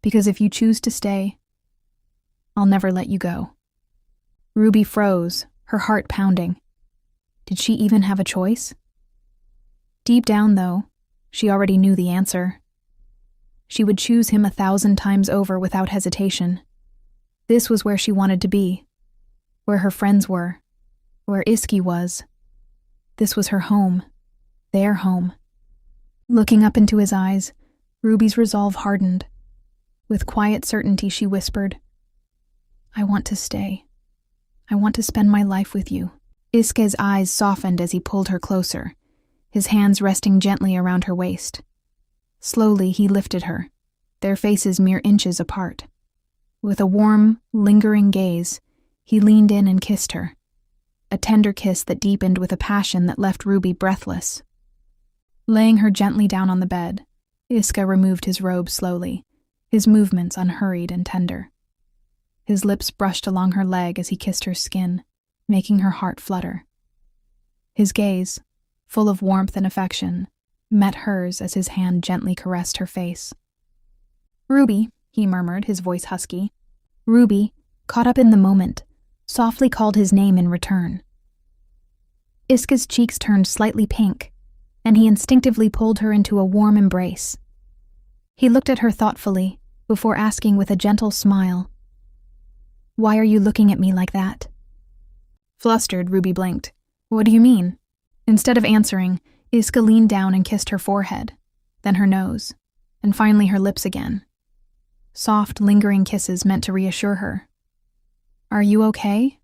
because if you choose to stay, I'll never let you go." Ruby froze, her heart pounding. Did she even have a choice? Deep down, though, she already knew the answer. She would choose him 1,000 times over without hesitation. This was where she wanted to be, where her friends were, where Iski was. This was her home, their home. Looking up into his eyes, Ruby's resolve hardened. With quiet certainty, she whispered, "I want to stay. I want to spend my life with you." Iska's eyes softened as he pulled her closer, his hands resting gently around her waist. Slowly, he lifted her, their faces mere inches apart. With a warm, lingering gaze, He leaned in and kissed her, a tender kiss that deepened with a passion that left Ruby breathless. Laying her gently down on the bed, Iska removed his robe slowly, his movements unhurried and tender. His lips brushed along her leg as he kissed her skin, making her heart flutter. His gaze, full of warmth and affection, met hers as his hand gently caressed her face. "Ruby," he murmured, his voice husky. Ruby, caught up in the moment, softly called his name in return. Iska's cheeks turned slightly pink, and he instinctively pulled her into a warm embrace. He looked at her thoughtfully, before asking with a gentle smile, "Why are you looking at me like that?" Flustered, Ruby blinked. "What do you mean?" Instead of answering, Iska leaned down and kissed her forehead, then her nose, and finally her lips again. Soft, lingering kisses meant to reassure her. "Are you okay?"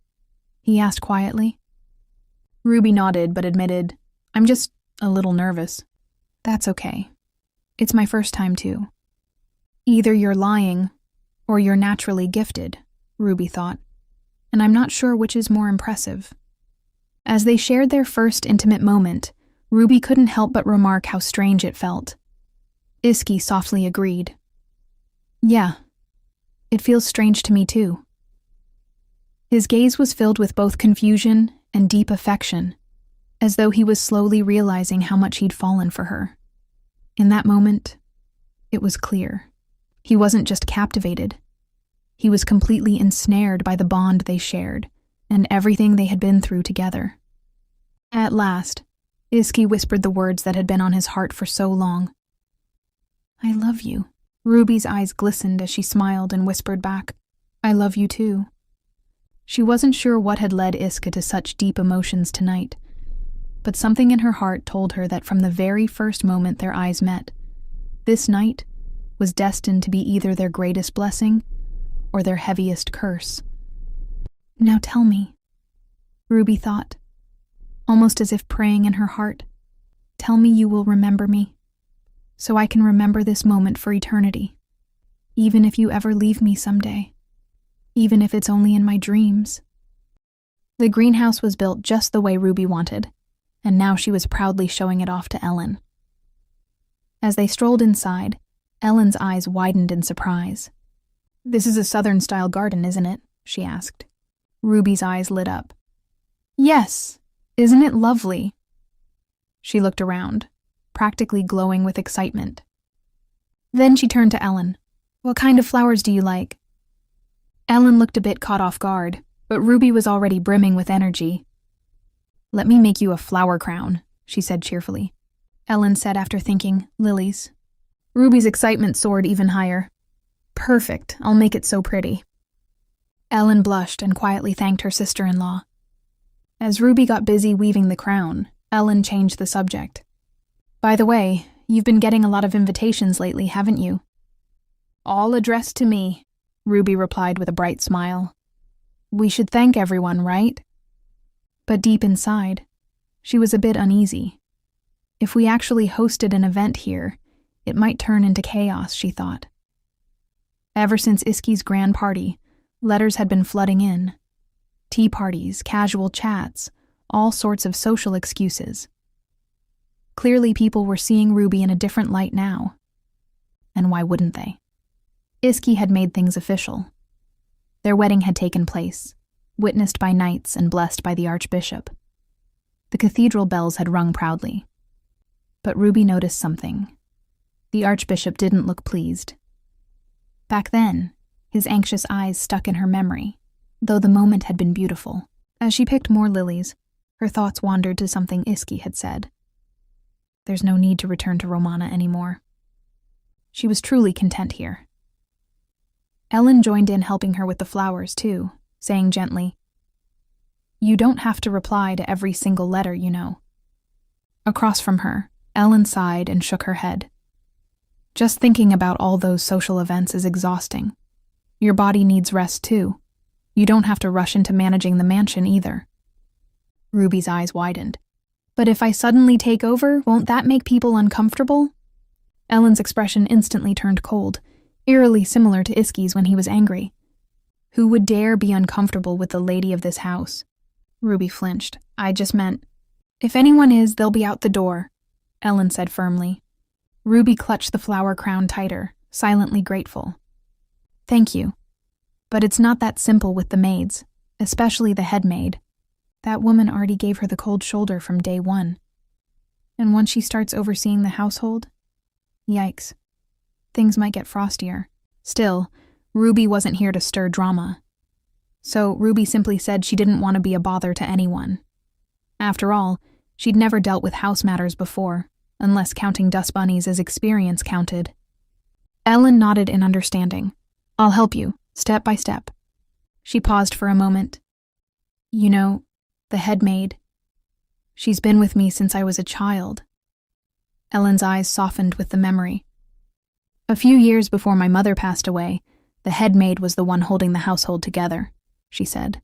he asked quietly. Ruby nodded but admitted, "I'm just a little nervous." "That's okay. It's my first time too." "Either you're lying, or you're naturally gifted," Ruby thought, "and I'm not sure which is more impressive." As they shared their first intimate moment, Ruby couldn't help but remark how strange it felt. Iski softly agreed. "Yeah, it feels strange to me too." His gaze was filled with both confusion and deep affection, as though he was slowly realizing how much he'd fallen for her. In that moment, it was clear. He wasn't just captivated. He was completely ensnared by the bond they shared and everything they had been through together. At last, Iski whispered the words that had been on his heart for so long. "I love you." Ruby's eyes glistened as she smiled and whispered back, "I love you too." She wasn't sure what had led Iska to such deep emotions tonight, but something in her heart told her that from the very first moment their eyes met, this night was destined to be either their greatest blessing or their heaviest curse. "Now tell me," Ruby thought, almost as if praying in her heart, "tell me you will remember me, so I can remember this moment for eternity, even if you ever leave me someday, even if it's only in my dreams." The greenhouse was built just the way Ruby wanted, and now she was proudly showing it off to Ellen. As they strolled inside, Ellen's eyes widened in surprise. "This is a Southern-style garden, isn't it?" she asked. Ruby's eyes lit up. "Yes, isn't it lovely?" She looked around, practically glowing with excitement. Then she turned to Ellen. "What kind of flowers do you like?" Ellen looked a bit caught off guard, but Ruby was already brimming with energy. "Let me make you a flower crown," she said cheerfully. Ellen said after thinking, "Lilies." Ruby's excitement soared even higher. "Perfect, I'll make it so pretty." Ellen blushed and quietly thanked her sister-in-law. As Ruby got busy weaving the crown, Ellen changed the subject. "By the way, you've been getting a lot of invitations lately, haven't you?" "All addressed to me," Ruby replied with a bright smile. "We should thank everyone, right?" But deep inside, she was a bit uneasy. If we actually hosted an event here, it might turn into chaos, she thought. Ever since Iski's grand party, letters had been flooding in. Tea parties, casual chats, all sorts of social excuses. Clearly people were seeing Ruby in a different light now. And why wouldn't they? Iski had made things official. Their wedding had taken place, witnessed by knights and blessed by the archbishop. The cathedral bells had rung proudly. But Ruby noticed something. The archbishop didn't look pleased. Back then, his anxious eyes stuck in her memory, though the moment had been beautiful. As she picked more lilies, her thoughts wandered to something Iski had said. There's no need to return to Romana anymore. She was truly content here. Ellen joined in helping her with the flowers, too, saying gently, "You don't have to reply to every single letter, you know." Across from her, Ellen sighed and shook her head. "Just thinking about all those social events is exhausting. Your body needs rest, too. You don't have to rush into managing the mansion, either." Ruby's eyes widened. "But if I suddenly take over, won't that make people uncomfortable?" Ellen's expression instantly turned cold, eerily similar to Iski's when he was angry. Who would dare be uncomfortable with the lady of this house? Ruby flinched. I just meant, if anyone is, they'll be out the door, Ellen said firmly. Ruby clutched the flower crown tighter, silently grateful. Thank you. But it's not that simple with the maids, especially the head maid. That woman already gave her the cold shoulder from day one. And once she starts overseeing the household, yikes, things might get frostier. Still, Ruby wasn't here to stir drama. So Ruby simply said she didn't want to be a bother to anyone. After all, she'd never dealt with house matters before, unless counting dust bunnies as experience counted. Ellen nodded in understanding. I'll help you, step by step. She paused for a moment. You know, the head maid. She's been with me since I was a child. Ellen's eyes softened with the memory. A few years before my mother passed away, the head maid was the one holding the household together, she said.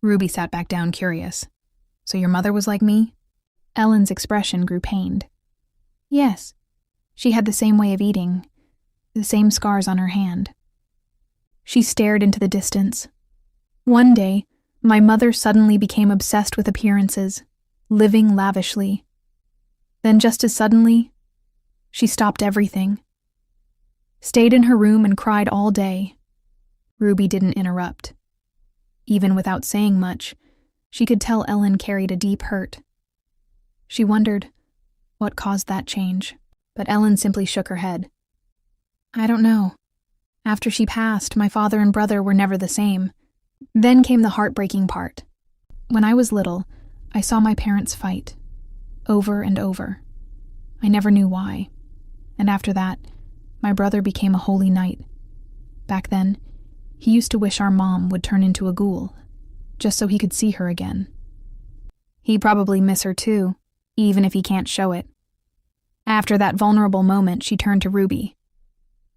Ruby sat back down, curious. So your mother was like me? Ellen's expression grew pained. Yes. She had the same way of eating, the same scars on her hand. She stared into the distance. One day, my mother suddenly became obsessed with appearances, living lavishly. Then just as suddenly, she stopped everything. Stayed in her room and cried all day. Ruby didn't interrupt. Even without saying much, she could tell Ellen carried a deep hurt. She wondered what caused that change, but Ellen simply shook her head. I don't know. After she passed, my father and brother were never the same. Then came the heartbreaking part. When I was little, I saw my parents fight, over and over. I never knew why. And after that, my brother became a holy knight. Back then, he used to wish our mom would turn into a ghoul, just so he could see her again. He'd probably miss her too, even if he can't show it. After that vulnerable moment, she turned to Ruby.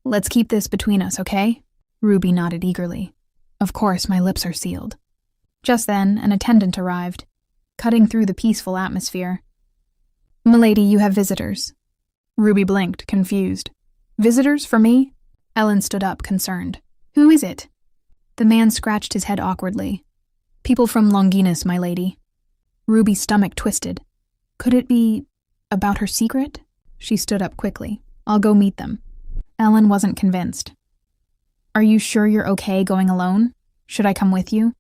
Let's keep this between us, okay? Ruby nodded eagerly. Of course, my lips are sealed. Just then, an attendant arrived, cutting through the peaceful atmosphere. Milady, you have visitors. Ruby blinked, confused. Visitors for me? Ellen stood up, concerned. Who is it? The man scratched his head awkwardly. People from Longinus, my lady. Ruby's stomach twisted. Could it be about her secret? She stood up quickly. I'll go meet them. Ellen wasn't convinced. Are you sure you're okay going alone? Should I come with you?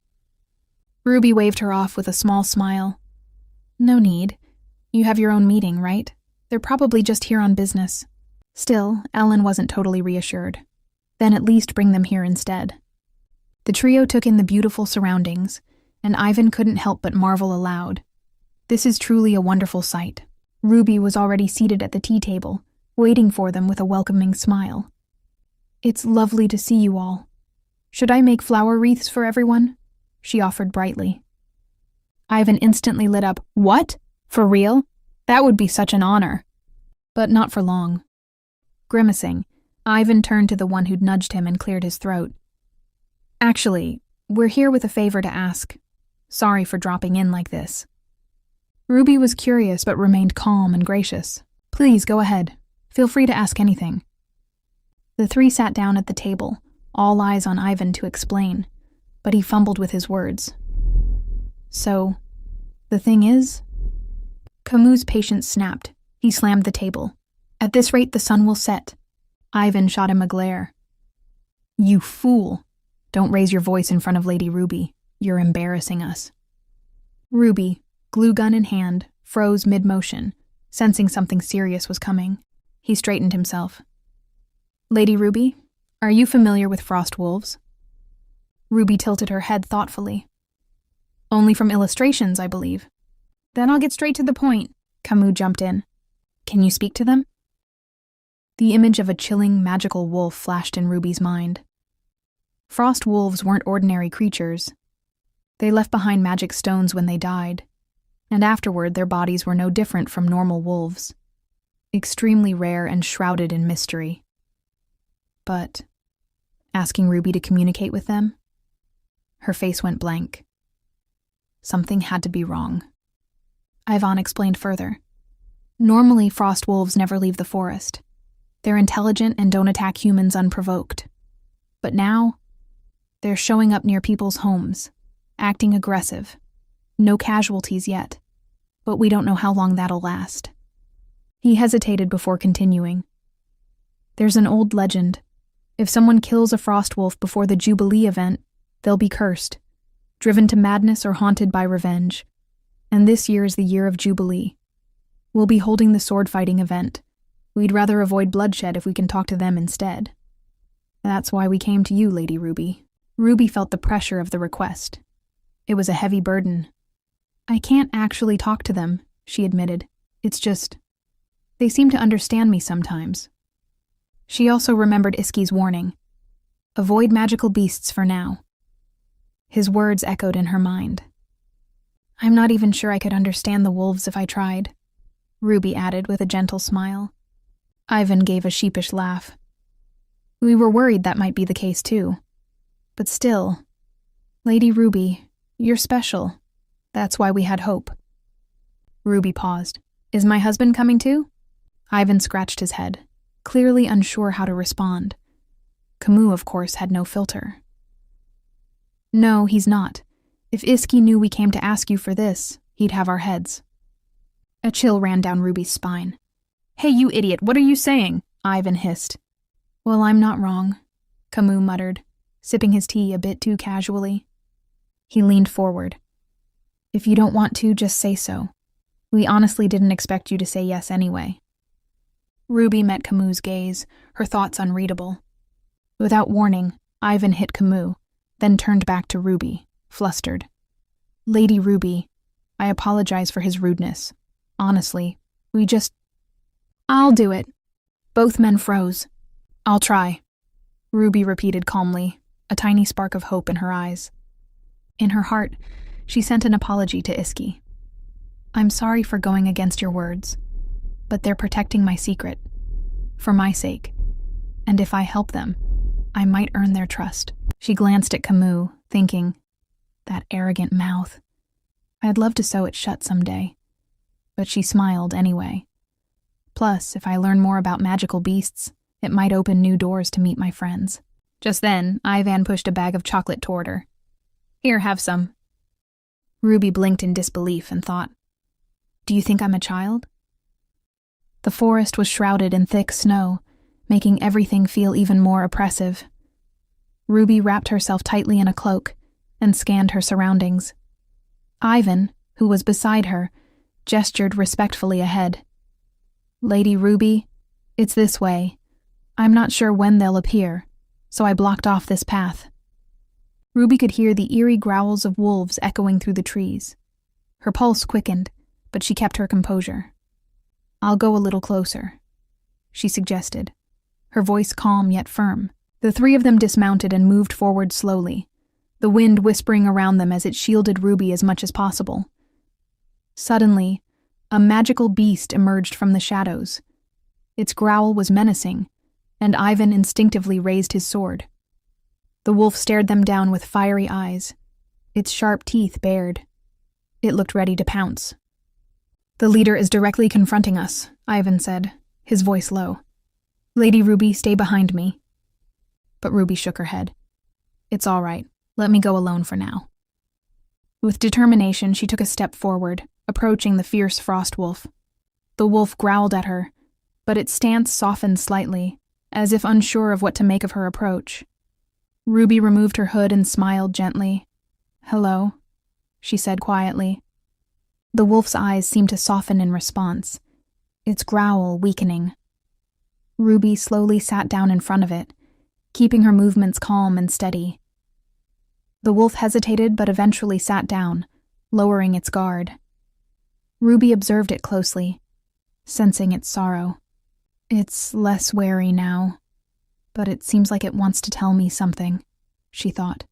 Ruby waved her off with a small smile. No need. You have your own meeting, right? They're probably just here on business. Still, Ellen wasn't totally reassured. Then at least bring them here instead. The trio took in the beautiful surroundings, and Ivan couldn't help but marvel aloud. This is truly a wonderful sight. Ruby was already seated at the tea table, waiting for them with a welcoming smile. It's lovely to see you all. Should I make flower wreaths for everyone? She offered brightly. Ivan instantly lit up. What? For real? That would be such an honor. But not for long. Grimacing, Ivan turned to the one who'd nudged him and cleared his throat. Actually, we're here with a favor to ask. Sorry for dropping in like this. Ruby was curious but remained calm and gracious. Please, go ahead. Feel free to ask anything. The three sat down at the table, all eyes on Ivan to explain, but he fumbled with his words. So, the thing is? Camus' patience snapped. He slammed the table. At this rate, the sun will set. Ivan shot him a glare. You fool. Don't raise your voice in front of Lady Ruby. You're embarrassing us. Ruby, glue gun in hand, froze mid-motion, sensing something serious was coming. He straightened himself. Lady Ruby, are you familiar with frost wolves? Ruby tilted her head thoughtfully. Only from illustrations, I believe. Then I'll get straight to the point. Camus jumped in. Can you speak to them? The image of a chilling, magical wolf flashed in Ruby's mind. Frost wolves weren't ordinary creatures. They left behind magic stones when they died, and afterward their bodies were no different from normal wolves. Extremely rare and shrouded in mystery. But, asking Ruby to communicate with them? Her face went blank. Something had to be wrong. Ivan explained further. Normally, frost wolves never leave the forest. They're intelligent and don't attack humans unprovoked. But now, They're showing up near people's homes, acting aggressive. No casualties yet, but we don't know how long that'll last. He hesitated before continuing. There's an old legend. If someone kills a frost wolf before the Jubilee event, they'll be cursed, driven to madness or haunted by revenge. And this year is the year of Jubilee. We'll be holding the sword-fighting event. We'd rather avoid bloodshed if we can talk to them instead. That's why we came to you, Lady Ruby. Ruby felt the pressure of the request. It was a heavy burden. I can't actually talk to them, she admitted. It's just, they seem to understand me sometimes. She also remembered Iski's warning. Avoid magical beasts for now. His words echoed in her mind. I'm not even sure I could understand the wolves if I tried, Ruby added with a gentle smile. Ivan gave a sheepish laugh. We were worried that might be the case too. But still, Lady Ruby, you're special. That's why we had hope. Ruby paused. Is my husband coming too? Ivan scratched his head, clearly unsure how to respond. Camus, of course, had no filter. No, he's not. If Iski knew we came to ask you for this, he'd have our heads. A chill ran down Ruby's spine. Hey, you idiot, what are you saying? Ivan hissed. Well, I'm not wrong, Camus muttered, sipping his tea a bit too casually. He leaned forward. If you don't want to, just say so. We honestly didn't expect you to say yes anyway. Ruby met Camus' gaze, her thoughts unreadable. Without warning, Ivan hit Camus, then turned back to Ruby, flustered. Lady Ruby, I apologize for his rudeness. Honestly, we just... I'll do it. Both men froze. I'll try, Ruby repeated calmly, a tiny spark of hope in her eyes. In her heart, she sent an apology to Iski. I'm sorry for going against your words, but they're protecting my secret, for my sake. And if I help them, I might earn their trust. She glanced at Camus, thinking, that arrogant mouth. I'd love to sew it shut someday. But she smiled anyway. Plus, if I learn more about magical beasts, it might open new doors to meet my friends. Just then, Ivan pushed a bag of chocolate toward her. Here, have some. Ruby blinked in disbelief and thought, do you think I'm a child? The forest was shrouded in thick snow, making everything feel even more oppressive. Ruby wrapped herself tightly in a cloak and scanned her surroundings. Ivan, who was beside her, gestured respectfully ahead. Lady Ruby, it's this way. I'm not sure when they'll appear, so I blocked off this path. Ruby could hear the eerie growls of wolves echoing through the trees. Her pulse quickened, but she kept her composure. I'll go a little closer, she suggested, her voice calm yet firm. The three of them dismounted and moved forward slowly, the wind whispering around them as it shielded Ruby as much as possible. Suddenly, a magical beast emerged from the shadows. Its growl was menacing, and Ivan instinctively raised his sword. The wolf stared them down with fiery eyes, its sharp teeth bared. It looked ready to pounce. The leader is directly confronting us, Ivan said, his voice low. Lady Ruby, stay behind me. But Ruby shook her head. It's all right. Let me go alone for now. With determination, she took a step forward, approaching the fierce frost wolf. The wolf growled at her, but its stance softened slightly, as if unsure of what to make of her approach. Ruby removed her hood and smiled gently. Hello, she said quietly. The wolf's eyes seemed to soften in response, its growl weakening. Ruby slowly sat down in front of it, keeping her movements calm and steady. The wolf hesitated but eventually sat down, lowering its guard. Ruby observed it closely, sensing its sorrow. It's less wary now, but it seems like it wants to tell me something, she thought,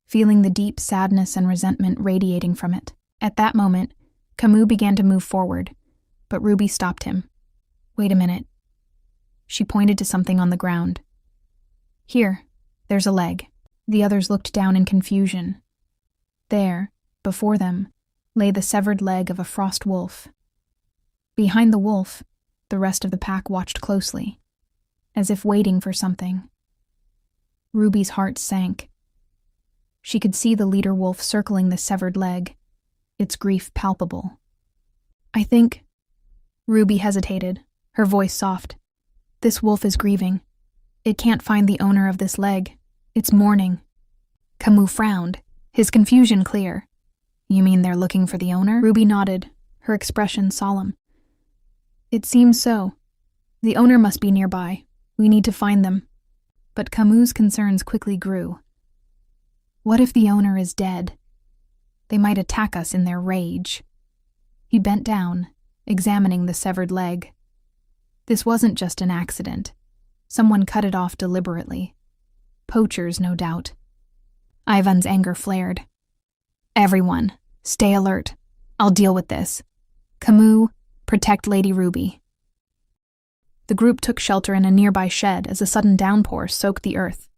feeling the deep sadness and resentment radiating from it. At that moment, Camus began to move forward, but Ruby stopped him. Wait a minute. She pointed to something on the ground. Here, there's a leg. The others looked down in confusion. There, before them, lay the severed leg of a frost wolf. Behind the wolf, the rest of the pack watched closely, as if waiting for something. Ruby's heart sank. She could see the leader wolf circling the severed leg, its grief palpable. I think... Ruby hesitated, her voice soft. This wolf is grieving. It can't find the owner of this leg. It's mourning. Camus frowned, his confusion clear. You mean they're looking for the owner? Ruby nodded, her expression solemn. It seems so. The owner must be nearby. We need to find them. But Camus' concerns quickly grew. What if the owner is dead? They might attack us in their rage. He bent down, examining the severed leg. This wasn't just an accident. Someone cut it off deliberately. Poachers, no doubt. Ivan's anger flared. Everyone, stay alert. I'll deal with this. Camus, protect Lady Ruby. The group took shelter in a nearby shed as a sudden downpour soaked the earth.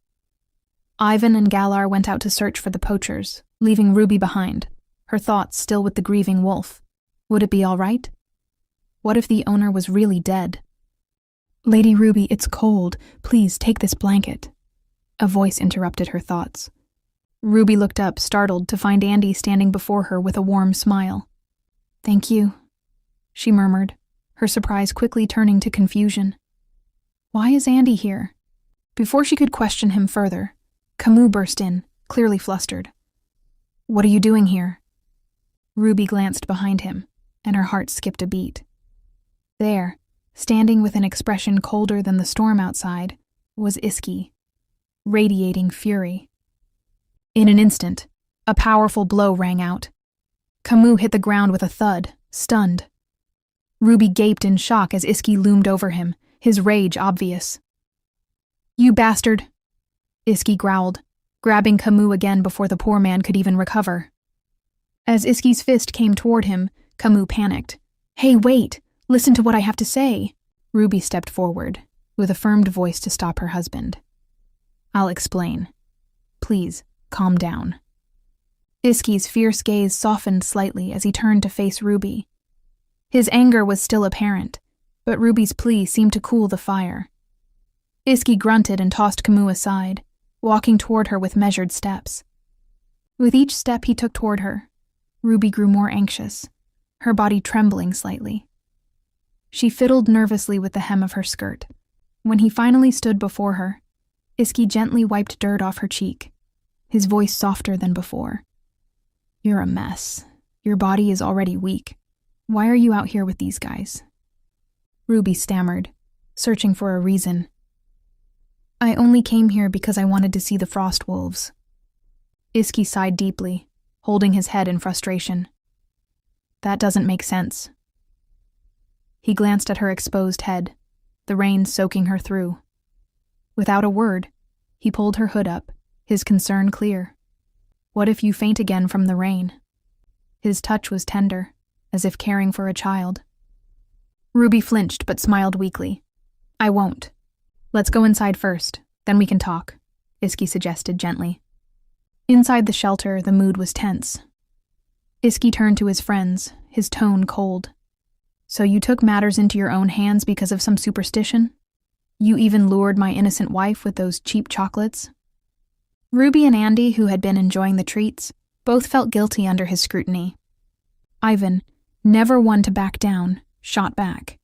Ivan and Galar went out to search for the poachers, leaving Ruby behind, her thoughts still with the grieving wolf. Would it be all right? What if the owner was really dead? Lady Ruby, it's cold. Please take this blanket. A voice interrupted her thoughts. Ruby looked up, startled, to find Andy standing before her with a warm smile. Thank you, she murmured, her surprise quickly turning to confusion. Why is Andy here? Before she could question him further, Camus burst in, clearly flustered. What are you doing here? Ruby glanced behind him, and her heart skipped a beat. There, standing with an expression colder than the storm outside, was Iski, radiating fury. In an instant, a powerful blow rang out. Camus hit the ground with a thud, stunned. Ruby gaped in shock as Iski loomed over him, his rage obvious. You bastard! Iski growled, grabbing Camus again before the poor man could even recover. As Iski's fist came toward him, Camus panicked. Hey, wait! Listen to what I have to say. Ruby stepped forward, with a firm voice to stop her husband. I'll explain. Please, calm down. Iski's fierce gaze softened slightly as he turned to face Ruby. His anger was still apparent, but Ruby's plea seemed to cool the fire. Iski grunted and tossed Camus aside, walking toward her with measured steps. With each step he took toward her, Ruby grew more anxious, her body trembling slightly. She fiddled nervously with the hem of her skirt. When he finally stood before her, Iski gently wiped dirt off her cheek, his voice softer than before. You're a mess. Your body is already weak. Why are you out here with these guys? Ruby stammered, searching for a reason. I only came here because I wanted to see the frost wolves. Iski sighed deeply, holding his head in frustration. That doesn't make sense. He glanced at her exposed head, the rain soaking her through. Without a word, he pulled her hood up, his concern clear. What if you faint again from the rain? His touch was tender, as if caring for a child. Ruby flinched but smiled weakly. I won't. Let's go inside first, then we can talk, Iski suggested gently. Inside the shelter, the mood was tense. Iski turned to his friends, his tone cold. So you took matters into your own hands because of some superstition? You even lured my innocent wife with those cheap chocolates? Ruby and Andy, who had been enjoying the treats, both felt guilty under his scrutiny. Ivan, never one to back down, shot back.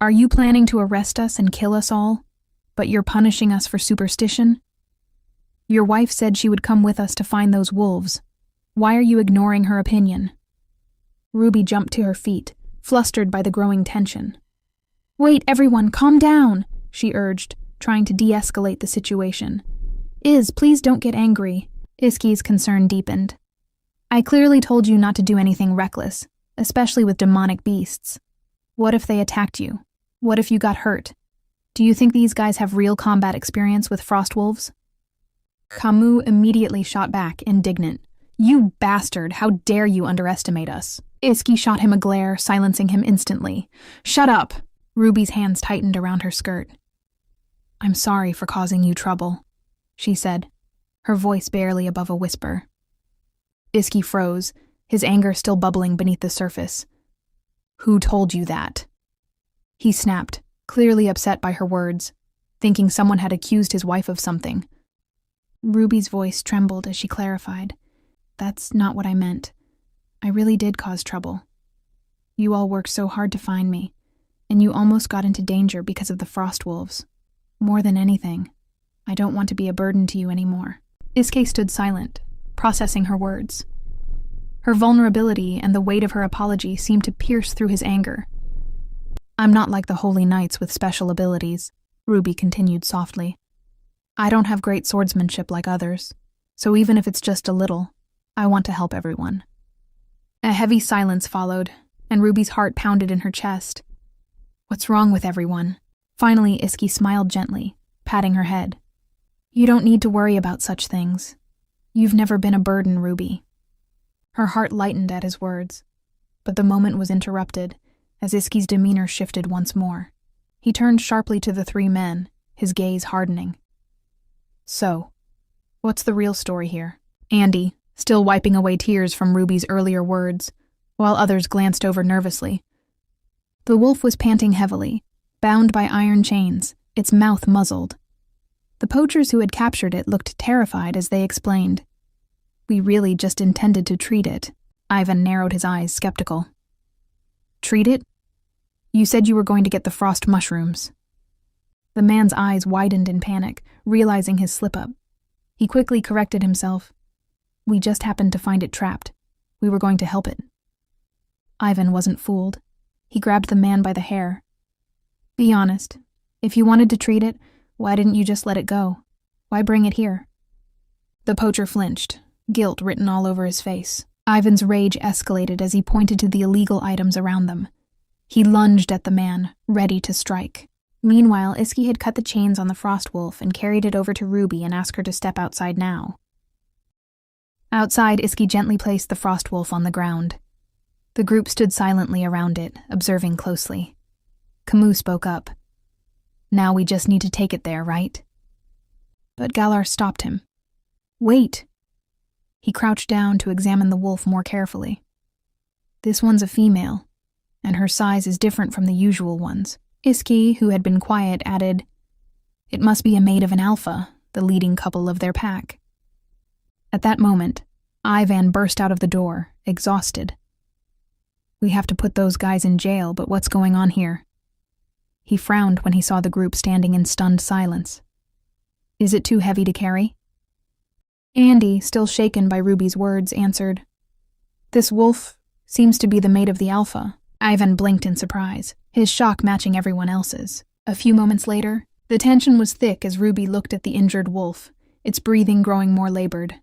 Are you planning to arrest us and kill us all, but you're punishing us for superstition? Your wife said she would come with us to find those wolves. Why are you ignoring her opinion? Ruby jumped to her feet, flustered by the growing tension. Wait, everyone, calm down, she urged, trying to de-escalate the situation. Please don't get angry. Iski's concern deepened. I clearly told you not to do anything reckless, especially with demonic beasts. What if they attacked you? What if you got hurt? Do you think these guys have real combat experience with frost wolves? Camus immediately shot back, indignant. You bastard, how dare you underestimate us? Iski shot him a glare, silencing him instantly. Shut up! Ruby's hands tightened around her skirt. I'm sorry for causing you trouble, she said, her voice barely above a whisper. Iski froze, his anger still bubbling beneath the surface. Who told you that? He snapped, clearly upset by her words, thinking someone had accused his wife of something. Ruby's voice trembled as she clarified. That's not what I meant. I really did cause trouble. You all worked so hard to find me, and you almost got into danger because of the frost wolves. More than anything, I don't want to be a burden to you anymore. Iske stood silent, processing her words. Her vulnerability and the weight of her apology seemed to pierce through his anger. I'm not like the holy knights with special abilities, Ruby continued softly. I don't have great swordsmanship like others, so even if it's just a little, I want to help everyone. A heavy silence followed, and Ruby's heart pounded in her chest. What's wrong with everyone? Finally, Iske smiled gently, patting her head. You don't need to worry about such things. You've never been a burden, Ruby. Her heart lightened at his words, but the moment was interrupted as Iske's demeanor shifted once more. He turned sharply to the three men, his gaze hardening. So, what's the real story here? Andy, still wiping away tears from Ruby's earlier words, while others glanced over nervously. The wolf was panting heavily, bound by iron chains, its mouth muzzled. The poachers who had captured it looked terrified as they explained. We really just intended to treat it. Ivan narrowed his eyes, skeptical. Treat it? You said you were going to get the frost mushrooms. The man's eyes widened in panic, realizing his slip-up. He quickly corrected himself. We just happened to find it trapped. We were going to help it. Ivan wasn't fooled. He grabbed the man by the hair. Be honest. If you wanted to treat it, why didn't you just let it go? Why bring it here? The poacher flinched, guilt written all over his face. Ivan's rage escalated as he pointed to the illegal items around them. He lunged at the man, ready to strike. Meanwhile, Iske had cut the chains on the frost wolf and carried it over to Ruby and asked her to step outside now. Outside, Iske gently placed the frost wolf on the ground. The group stood silently around it, observing closely. Camus spoke up. Now we just need to take it there, right? But Galar stopped him. Wait! He crouched down to examine the wolf more carefully. This one's a female, and her size is different from the usual ones. Iske, who had been quiet, added, It must be a mate of an alpha, the leading couple of their pack. At that moment, Ivan burst out of the door, exhausted. We have to put those guys in jail, but what's going on here? He frowned when he saw the group standing in stunned silence. Is it too heavy to carry? Andy, still shaken by Ruby's words, answered, This wolf seems to be the mate of the alpha. Ivan blinked in surprise, his shock matching everyone else's. A few moments later, the tension was thick as Ruby looked at the injured wolf, its breathing growing more labored.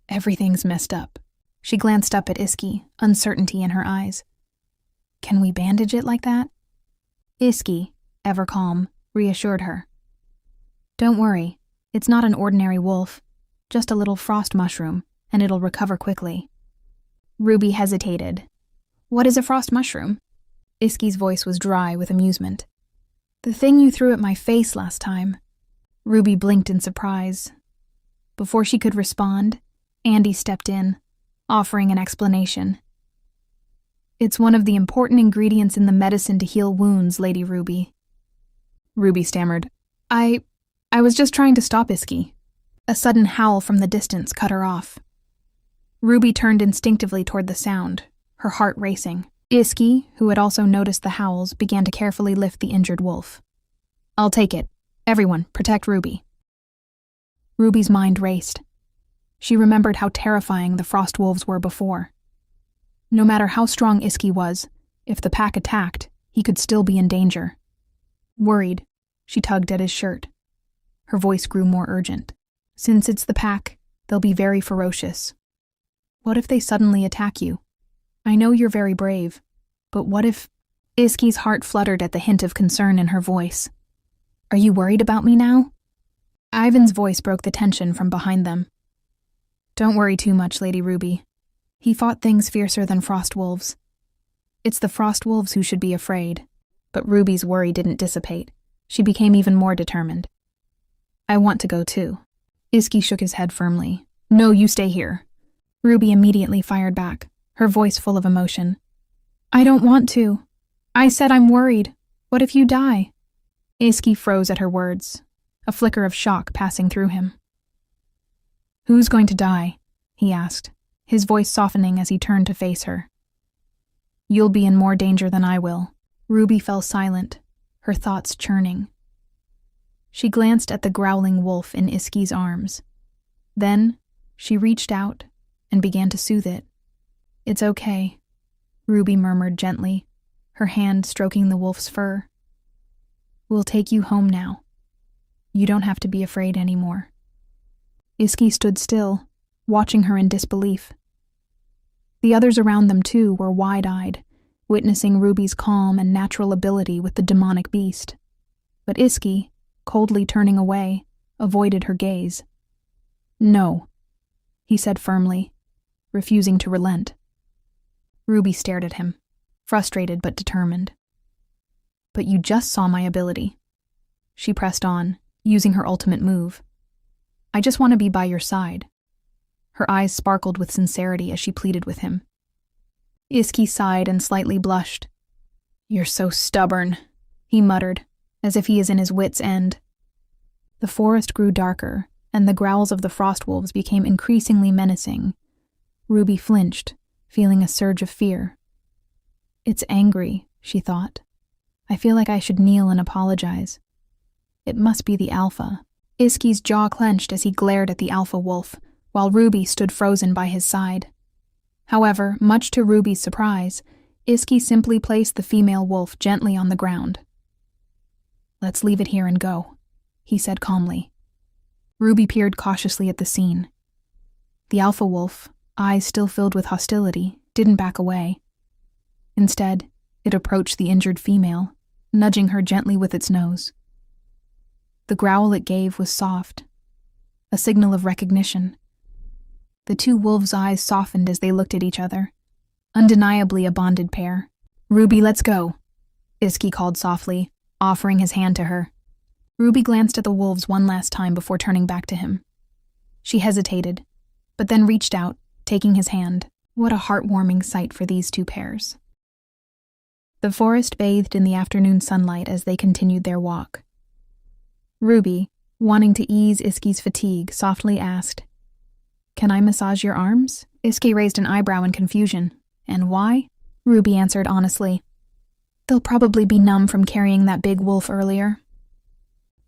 Everything's messed up. She glanced up at Iske, uncertainty in her eyes. Can we bandage it like that? Iske, ever calm, reassured her. Don't worry, it's not an ordinary wolf, just a little frost mushroom, and it'll recover quickly. Ruby hesitated. What is a frost mushroom? Iske's voice was dry with amusement. The thing you threw at my face last time. Ruby blinked in surprise. Before she could respond, Andy stepped in, offering an explanation. It's one of the important ingredients in the medicine to heal wounds, Lady Ruby. Ruby stammered. I was just trying to stop Iske. A sudden howl from the distance cut her off. Ruby turned instinctively toward the sound, her heart racing. Iske, who had also noticed the howls, began to carefully lift the injured wolf. I'll take it. Everyone, protect Ruby. Ruby's mind raced. She remembered how terrifying the frost wolves were before. No matter how strong Iske was, if the pack attacked, he could still be in danger. Worried, she tugged at his shirt. Her voice grew more urgent. Since it's the pack, they'll be very ferocious. What if they suddenly attack you? I know you're very brave, but what if... Iske's heart fluttered at the hint of concern in her voice. Are you worried about me now? Ivan's voice broke the tension from behind them. Don't worry too much, Lady Ruby. He fought things fiercer than frost wolves. It's the frost wolves who should be afraid. But Ruby's worry didn't dissipate. She became even more determined. I want to go too. Iske shook his head firmly. No, you stay here. Ruby immediately fired back, her voice full of emotion. I don't want to. I said I'm worried. What if you die? Iske froze at her words, a flicker of shock passing through him. Who's going to die? He asked, his voice softening as he turned to face her. You'll be in more danger than I will. Ruby fell silent, her thoughts churning. She glanced at the growling wolf in Iski's arms. Then, she reached out and began to soothe it. It's okay, Ruby murmured gently, her hand stroking the wolf's fur. We'll take you home now. You don't have to be afraid anymore. Iski stood still, watching her in disbelief. The others around them, too, were wide-eyed, witnessing Ruby's calm and natural ability with the demonic beast. But Iski, coldly turning away, avoided her gaze. No, he said firmly, refusing to relent. Ruby stared at him, frustrated but determined. But you just saw my ability. She pressed on, using her ultimate move. I just want to be by your side. Her eyes sparkled with sincerity as she pleaded with him. Iski sighed and slightly blushed. You're so stubborn, he muttered, as if he is in his wits' end. The forest grew darker, and the growls of the frost wolves became increasingly menacing. Ruby flinched, feeling a surge of fear. It's angry, she thought. I feel like I should kneel and apologize. It must be the alpha. Iski's jaw clenched as he glared at the alpha wolf, while Ruby stood frozen by his side. However, much to Ruby's surprise, Iski simply placed the female wolf gently on the ground. Let's leave it here and go, he said calmly. Ruby peered cautiously at the scene. The alpha wolf, eyes still filled with hostility, didn't back away. Instead, it approached the injured female, nudging her gently with its nose. The growl it gave was soft, a signal of recognition. The two wolves' eyes softened as they looked at each other, undeniably a bonded pair. Ruby, let's go, Iski called softly, offering his hand to her. Ruby glanced at the wolves one last time before turning back to him. She hesitated, but then reached out, taking his hand. What a heartwarming sight for these two pairs. The forest bathed in the afternoon sunlight as they continued their walk. Ruby, wanting to ease Iski's fatigue, softly asked, Can I massage your arms? Iski raised an eyebrow in confusion. And why? Ruby answered honestly. They'll probably be numb from carrying that big wolf earlier.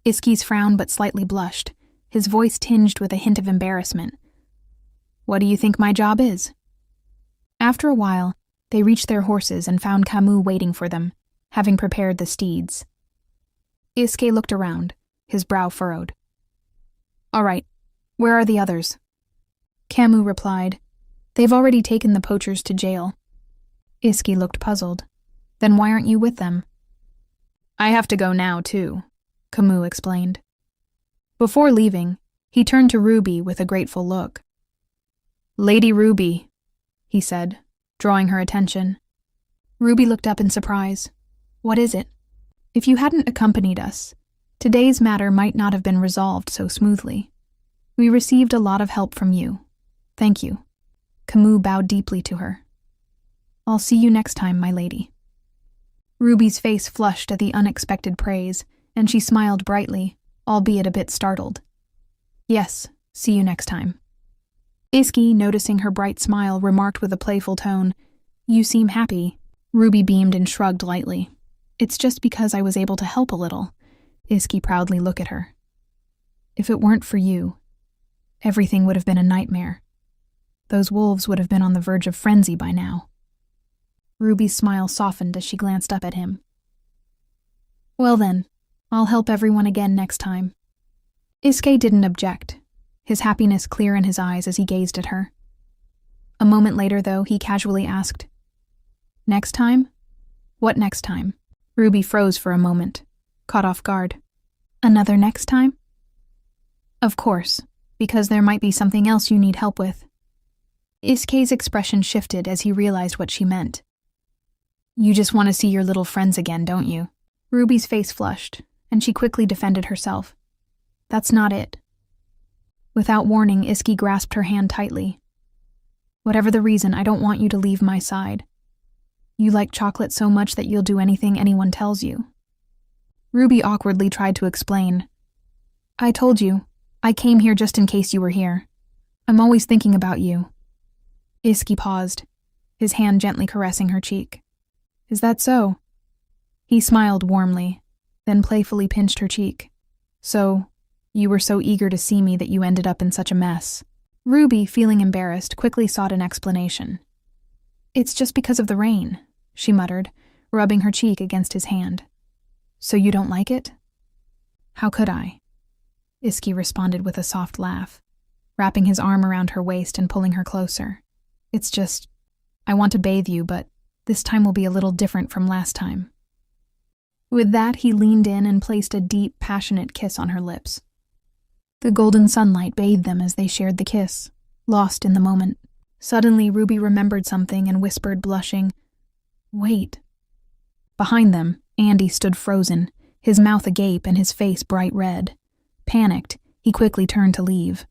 Iski's frowned but slightly blushed, his voice tinged with a hint of embarrassment. What do you think my job is? After a while, they reached their horses and found Camus waiting for them, having prepared the steeds. Iski looked around, his brow furrowed. All right, where are the others? Camus replied, They've already taken the poachers to jail. Iski looked puzzled. Then why aren't you with them? I have to go now, too, Camus explained. Before leaving, he turned to Ruby with a grateful look. Lady Ruby, he said, drawing her attention. Ruby looked up in surprise. What is it? If you hadn't accompanied us, today's matter might not have been resolved so smoothly. We received a lot of help from you. Thank you. Camus bowed deeply to her. I'll see you next time, my lady. Ruby's face flushed at the unexpected praise, and she smiled brightly, albeit a bit startled. Yes, see you next time. Iski, noticing her bright smile, remarked with a playful tone, You seem happy. Ruby beamed and shrugged lightly. It's just because I was able to help a little. Iski proudly looked at her. If it weren't for you, everything would have been a nightmare. Those wolves would have been on the verge of frenzy by now. Ruby's smile softened as she glanced up at him. Well then, I'll help everyone again next time. Iski didn't object, his happiness clear in his eyes as he gazed at her. A moment later, though, he casually asked, Next time? What next time? Ruby froze for a moment, caught off guard. Another next time? Of course, because there might be something else you need help with. Iski's expression shifted as he realized what she meant. You just want to see your little friends again, don't you? Ruby's face flushed, and she quickly defended herself. That's not it. Without warning, Iski grasped her hand tightly. Whatever the reason, I don't want you to leave my side. You like chocolate so much that you'll do anything anyone tells you. Ruby awkwardly tried to explain. I told you, I came here just in case you were here. I'm always thinking about you. Iski paused, his hand gently caressing her cheek. Is that so? He smiled warmly, then playfully pinched her cheek. So, you were so eager to see me that you ended up in such a mess. Ruby, feeling embarrassed, quickly sought an explanation. It's just because of the rain, she muttered, rubbing her cheek against his hand. So you don't like it? How could I? Iski responded with a soft laugh, wrapping his arm around her waist and pulling her closer. It's just, I want to bathe you, but this time will be a little different from last time. With that, he leaned in and placed a deep, passionate kiss on her lips. The golden sunlight bathed them as they shared the kiss, lost in the moment. Suddenly, Ruby remembered something and whispered, blushing, Wait. Behind them, Andy stood frozen, his mouth agape and his face bright red. Panicked, he quickly turned to leave.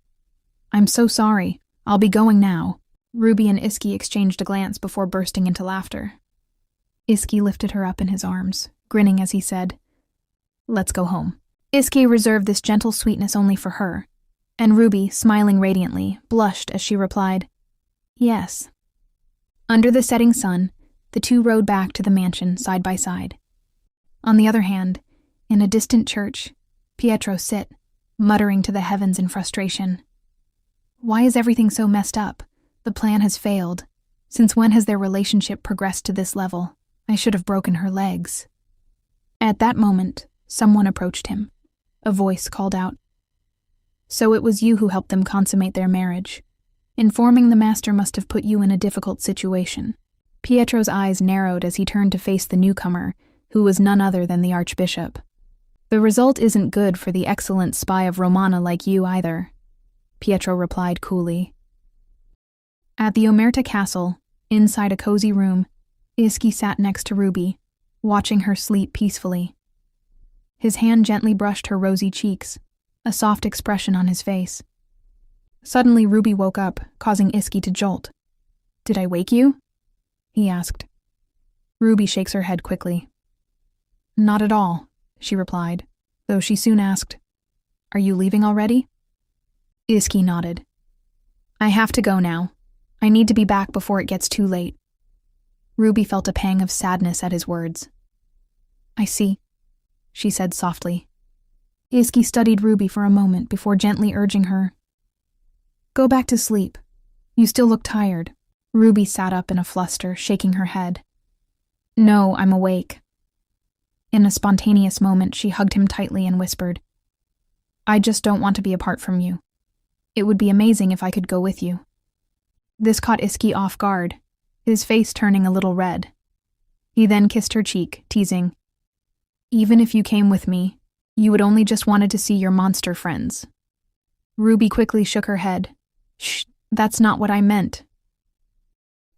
I'm so sorry. I'll be going now. Ruby and Iski exchanged a glance before bursting into laughter. Iski lifted her up in his arms, grinning as he said, Let's go home. Iski reserved this gentle sweetness only for her, and Ruby, smiling radiantly, blushed as she replied, Yes. Under the setting sun, the two rode back to the mansion side by side. On the other hand, in a distant church, Pietro sat, muttering to the heavens in frustration. Why is everything so messed up? The plan has failed. Since when has their relationship progressed to this level? I should have broken her legs. At that moment, someone approached him. A voice called out, So it was you who helped them consummate their marriage. Informing the master must have put you in a difficult situation. Pietro's eyes narrowed as he turned to face the newcomer, who was none other than the archbishop. The result isn't good for the excellent spy of Romana like you either, Pietro replied coolly. At the Omerta castle, inside a cozy room, Iski sat next to Ruby, watching her sleep peacefully. His hand gently brushed her rosy cheeks, a soft expression on his face. Suddenly Ruby woke up, causing Iski to jolt. Did I wake you? He asked. Ruby shakes her head quickly. Not at all, she replied, though she soon asked, Are you leaving already? Iski nodded. I have to go now. I need to be back before it gets too late. Ruby felt a pang of sadness at his words. I see, she said softly. Iski studied Ruby for a moment before gently urging her. Go back to sleep. You still look tired. Ruby sat up in a fluster, shaking her head. No, I'm awake. In a spontaneous moment, she hugged him tightly and whispered, I just don't want to be apart from you. It would be amazing if I could go with you. This caught Iski off guard, his face turning a little red. He then kissed her cheek, teasing, Even if you came with me, you would only just wanted to see your monster friends. Ruby quickly shook her head. Shh, that's not what I meant.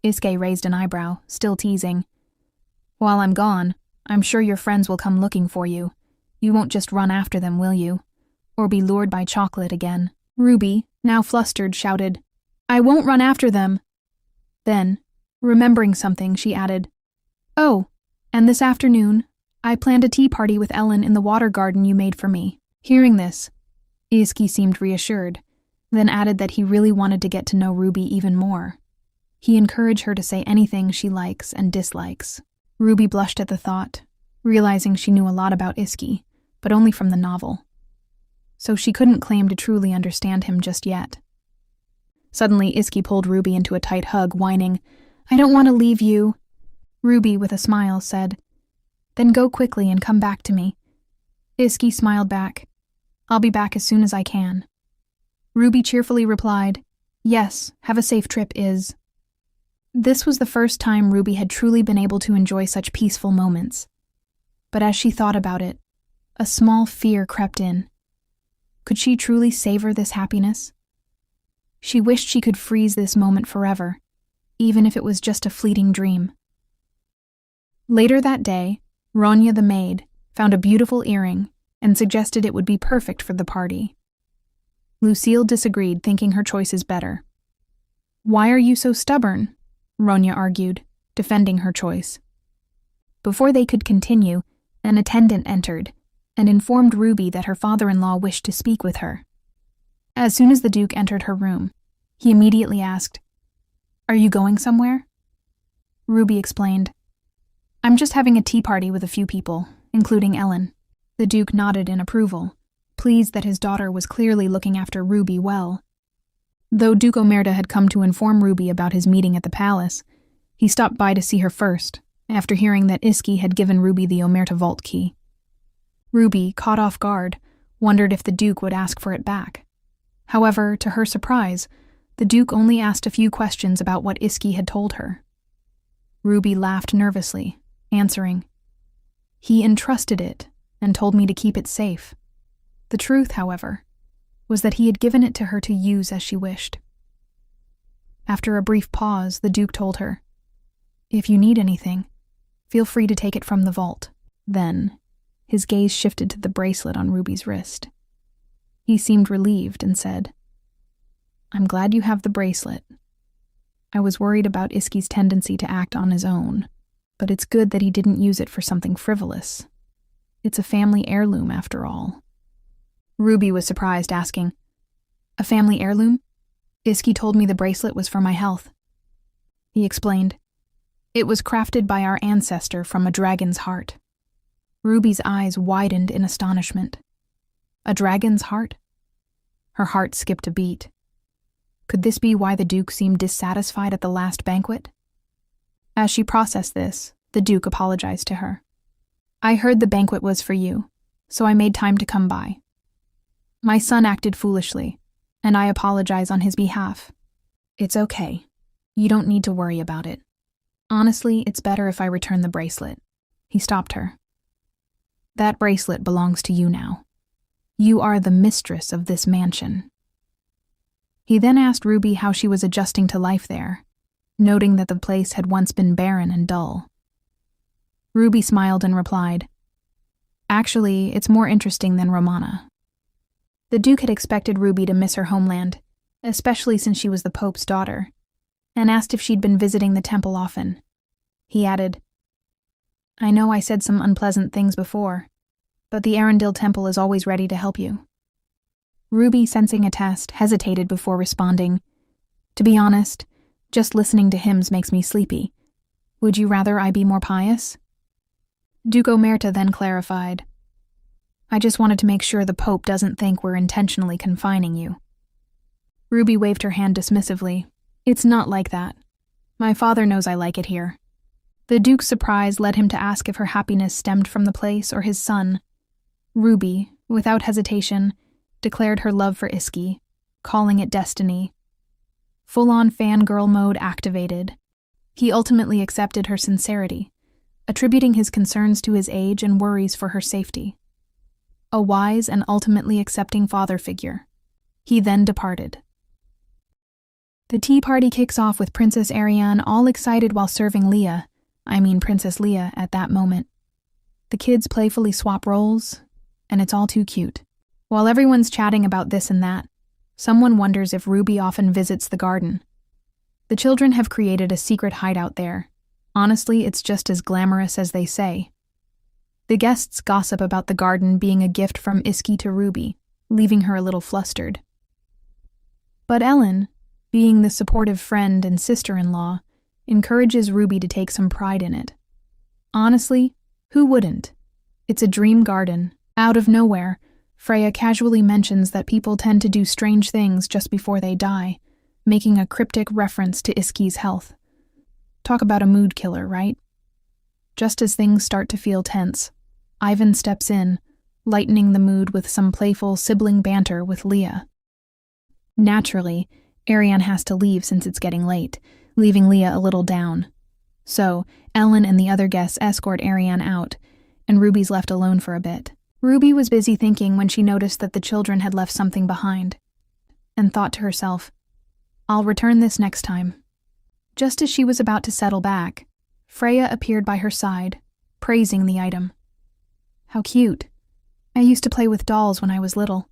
Iski raised an eyebrow, still teasing. While I'm gone, I'm sure your friends will come looking for you. You won't just run after them, will you? Or be lured by chocolate again. Ruby, now flustered, shouted, I won't run after them. Then, remembering something, she added, Oh, and this afternoon, I planned a tea party with Ellen in the water garden you made for me. Hearing this, Iski seemed reassured, then added that he really wanted to get to know Ruby even more. He encouraged her to say anything she likes and dislikes. Ruby blushed at the thought, realizing she knew a lot about Iski, but only from the novel. So she couldn't claim to truly understand him just yet. Suddenly, Iski pulled Ruby into a tight hug, whining, I don't want to leave you. Ruby, with a smile, said, Then go quickly and come back to me. Iski smiled back. I'll be back as soon as I can. Ruby cheerfully replied, Yes, have a safe trip, Iz. This was the first time Ruby had truly been able to enjoy such peaceful moments. But as she thought about it, a small fear crept in. Could she truly savor this happiness? She wished she could freeze this moment forever, even if it was just a fleeting dream. Later that day, Ronya the maid found a beautiful earring and suggested it would be perfect for the party. Lucille disagreed, thinking her choice is better. Why are you so stubborn? Ronya argued, defending her choice. Before they could continue, an attendant entered and informed Ruby that her father-in-law wished to speak with her. As soon as the Duke entered her room, He immediately asked, "Are you going somewhere?" Ruby explained, "I'm just having a tea party with a few people, including Ellen." The Duke nodded in approval, pleased that his daughter was clearly looking after Ruby well. Though Duke Omerta had come to inform Ruby about his meeting at the palace, he stopped by to see her first, after hearing that Iski had given Ruby the Omerta vault key. Ruby, caught off guard, wondered if the Duke would ask for it back. However, to her surprise, the Duke only asked a few questions about what Iski had told her. Ruby laughed nervously, answering, "He entrusted it and told me to keep it safe." The truth, however, was that he had given it to her to use as she wished. After a brief pause, the Duke told her, "If you need anything, feel free to take it from the vault." Then, his gaze shifted to the bracelet on Ruby's wrist. He seemed relieved and said, "I'm glad you have the bracelet. I was worried about Iski's tendency to act on his own, but it's good that he didn't use it for something frivolous. It's a family heirloom, after all." Ruby was surprised, asking, "A family heirloom? Iski told me the bracelet was for my health." He explained, "It was crafted by our ancestor from a dragon's heart." Ruby's eyes widened in astonishment. A dragon's heart? Her heart skipped a beat. Could this be why the Duke seemed dissatisfied at the last banquet? As she processed this, the Duke apologized to her. "I heard the banquet was for you, so I made time to come by. My son acted foolishly, and I apologize on his behalf. It's okay. You don't need to worry about it. Honestly, it's better if I return the bracelet." He stopped her. "That bracelet belongs to you now. You are the mistress of this mansion." He then asked Ruby how she was adjusting to life there, noting that the place had once been barren and dull. Ruby smiled and replied, "Actually, it's more interesting than Romana." The Duke had expected Ruby to miss her homeland, especially since she was the Pope's daughter, and asked if she'd been visiting the temple often. He added, "I know I said some unpleasant things before, but the Arendelle Temple is always ready to help you." Ruby, sensing a test, hesitated before responding, "To be honest, just listening to hymns makes me sleepy. Would you rather I be more pious?" Duke Omerta then clarified, "I just wanted to make sure the Pope doesn't think we're intentionally confining you." Ruby waved her hand dismissively. "It's not like that. My father knows I like it here." The Duke's surprise led him to ask if her happiness stemmed from the place or his son. Ruby, without hesitation, declared her love for Iski, calling it destiny. Full-on fangirl mode activated. He ultimately accepted her sincerity, attributing his concerns to his age and worries for her safety. A wise and ultimately accepting father figure. He then departed. The tea party kicks off with Princess Ariane all excited while serving Princess Leah, at that moment. The kids playfully swap roles, and it's all too cute. While everyone's chatting about this and that, someone wonders if Ruby often visits the garden. The children have created a secret hideout there. Honestly, it's just as glamorous as they say. The guests gossip about the garden being a gift from Iski to Ruby, leaving her a little flustered. But Ellen, being the supportive friend and sister-in-law, encourages Ruby to take some pride in it. Honestly, who wouldn't? It's a dream garden. Out of nowhere, Freya casually mentions that people tend to do strange things just before they die, making a cryptic reference to Iski's health. Talk about a mood killer, right? Just as things start to feel tense, Ivan steps in, lightening the mood with some playful sibling banter with Leah. Naturally, Ariane has to leave since it's getting late, leaving Leah a little down. So, Ellen and the other guests escort Ariane out, and Ruby's left alone for a bit. Ruby was busy thinking when she noticed that the children had left something behind, and thought to herself, "I'll return this next time." Just as she was about to settle back, Freya appeared by her side, praising the item. "How cute. I used to play with dolls when I was little,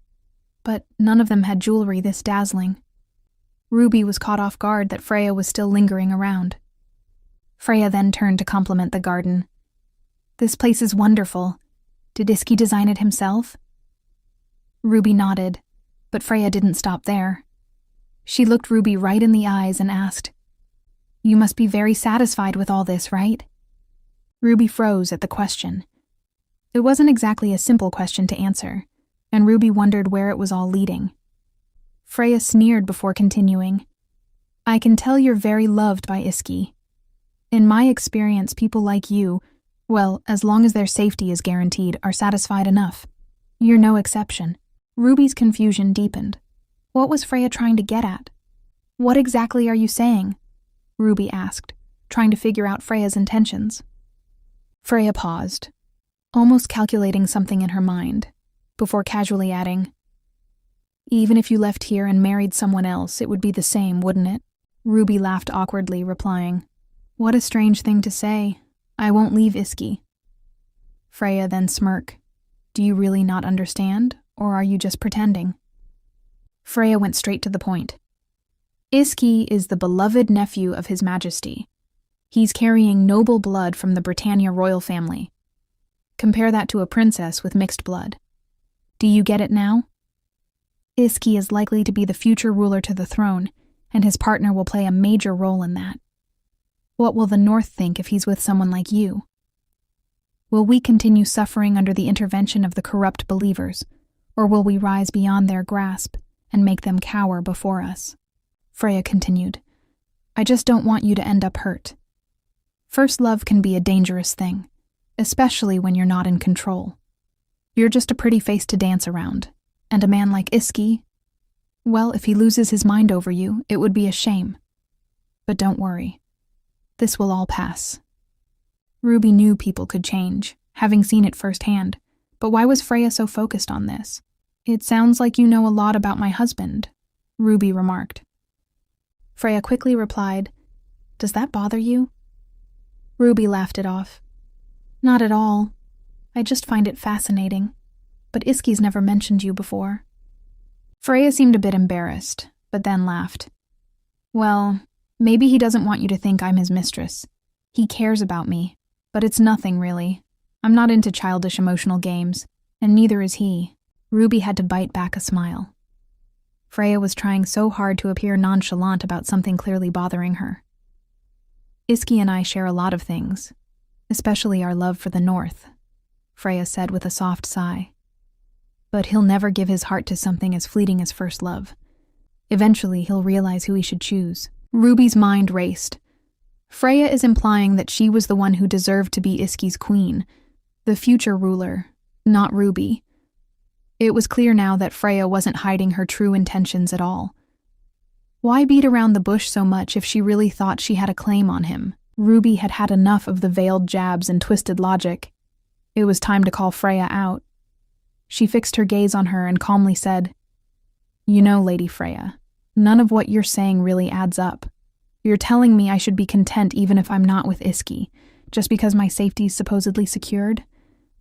but none of them had jewelry this dazzling." Ruby was caught off guard that Freya was still lingering around. Freya then turned to compliment the garden. "This place is wonderful. Did Iski design it himself?" Ruby nodded, but Freya didn't stop there. She looked Ruby right in the eyes and asked, "You must be very satisfied with all this, right?" Ruby froze at the question. It wasn't exactly a simple question to answer, and Ruby wondered where it was all leading. Freya sneered before continuing, "I can tell you're very loved by Iski. In my experience, people like you, well, as long as their safety is guaranteed, are satisfied enough. You're no exception." Ruby's confusion deepened. What was Freya trying to get at? "What exactly are you saying?" Ruby asked, trying to figure out Freya's intentions. Freya paused, almost calculating something in her mind, before casually adding, "Even if you left here and married someone else, it would be the same, wouldn't it?" Ruby laughed awkwardly, replying, "What a strange thing to say. I won't leave Iski." Freya then smirked. "Do you really not understand, or are you just pretending?" Freya went straight to the point. "Iski is the beloved nephew of His Majesty. He's carrying noble blood from the Britannia royal family. Compare that to a princess with mixed blood. Do you get it now? Iski is likely to be the future ruler to the throne, and his partner will play a major role in that. What will the North think if he's with someone like you? Will we continue suffering under the intervention of the corrupt believers, or will we rise beyond their grasp and make them cower before us?" Freya continued, "I just don't want you to end up hurt. First love can be a dangerous thing, especially when you're not in control. You're just a pretty face to dance around, and a man like Iski, well, if he loses his mind over you, it would be a shame. But don't worry. This will all pass." Ruby knew people could change, having seen it firsthand, but why was Freya so focused on this? "It sounds like you know a lot about my husband," Ruby remarked. Freya quickly replied, "Does that bother you?" Ruby laughed it off. "Not at all. I just find it fascinating. But Iski's never mentioned you before." Freya seemed a bit embarrassed, but then laughed. "Well, maybe he doesn't want you to think I'm his mistress. He cares about me, but it's nothing really. I'm not into childish emotional games, and neither is he." Ruby had to bite back a smile. Freya was trying so hard to appear nonchalant about something clearly bothering her. "Iski and I share a lot of things, especially our love for the North," Freya said with a soft sigh. "But he'll never give his heart to something as fleeting as first love. Eventually, he'll realize who he should choose." Ruby's mind raced. Freya is implying that she was the one who deserved to be Iski's queen, the future ruler, not Ruby. It was clear now that Freya wasn't hiding her true intentions at all. Why beat around the bush so much if she really thought she had a claim on him? Ruby had had enough of the veiled jabs and twisted logic. It was time to call Freya out. She fixed her gaze on her and calmly said, "You know, Lady Freya, none of what you're saying really adds up. You're telling me I should be content even if I'm not with Iski, just because my safety's supposedly secured?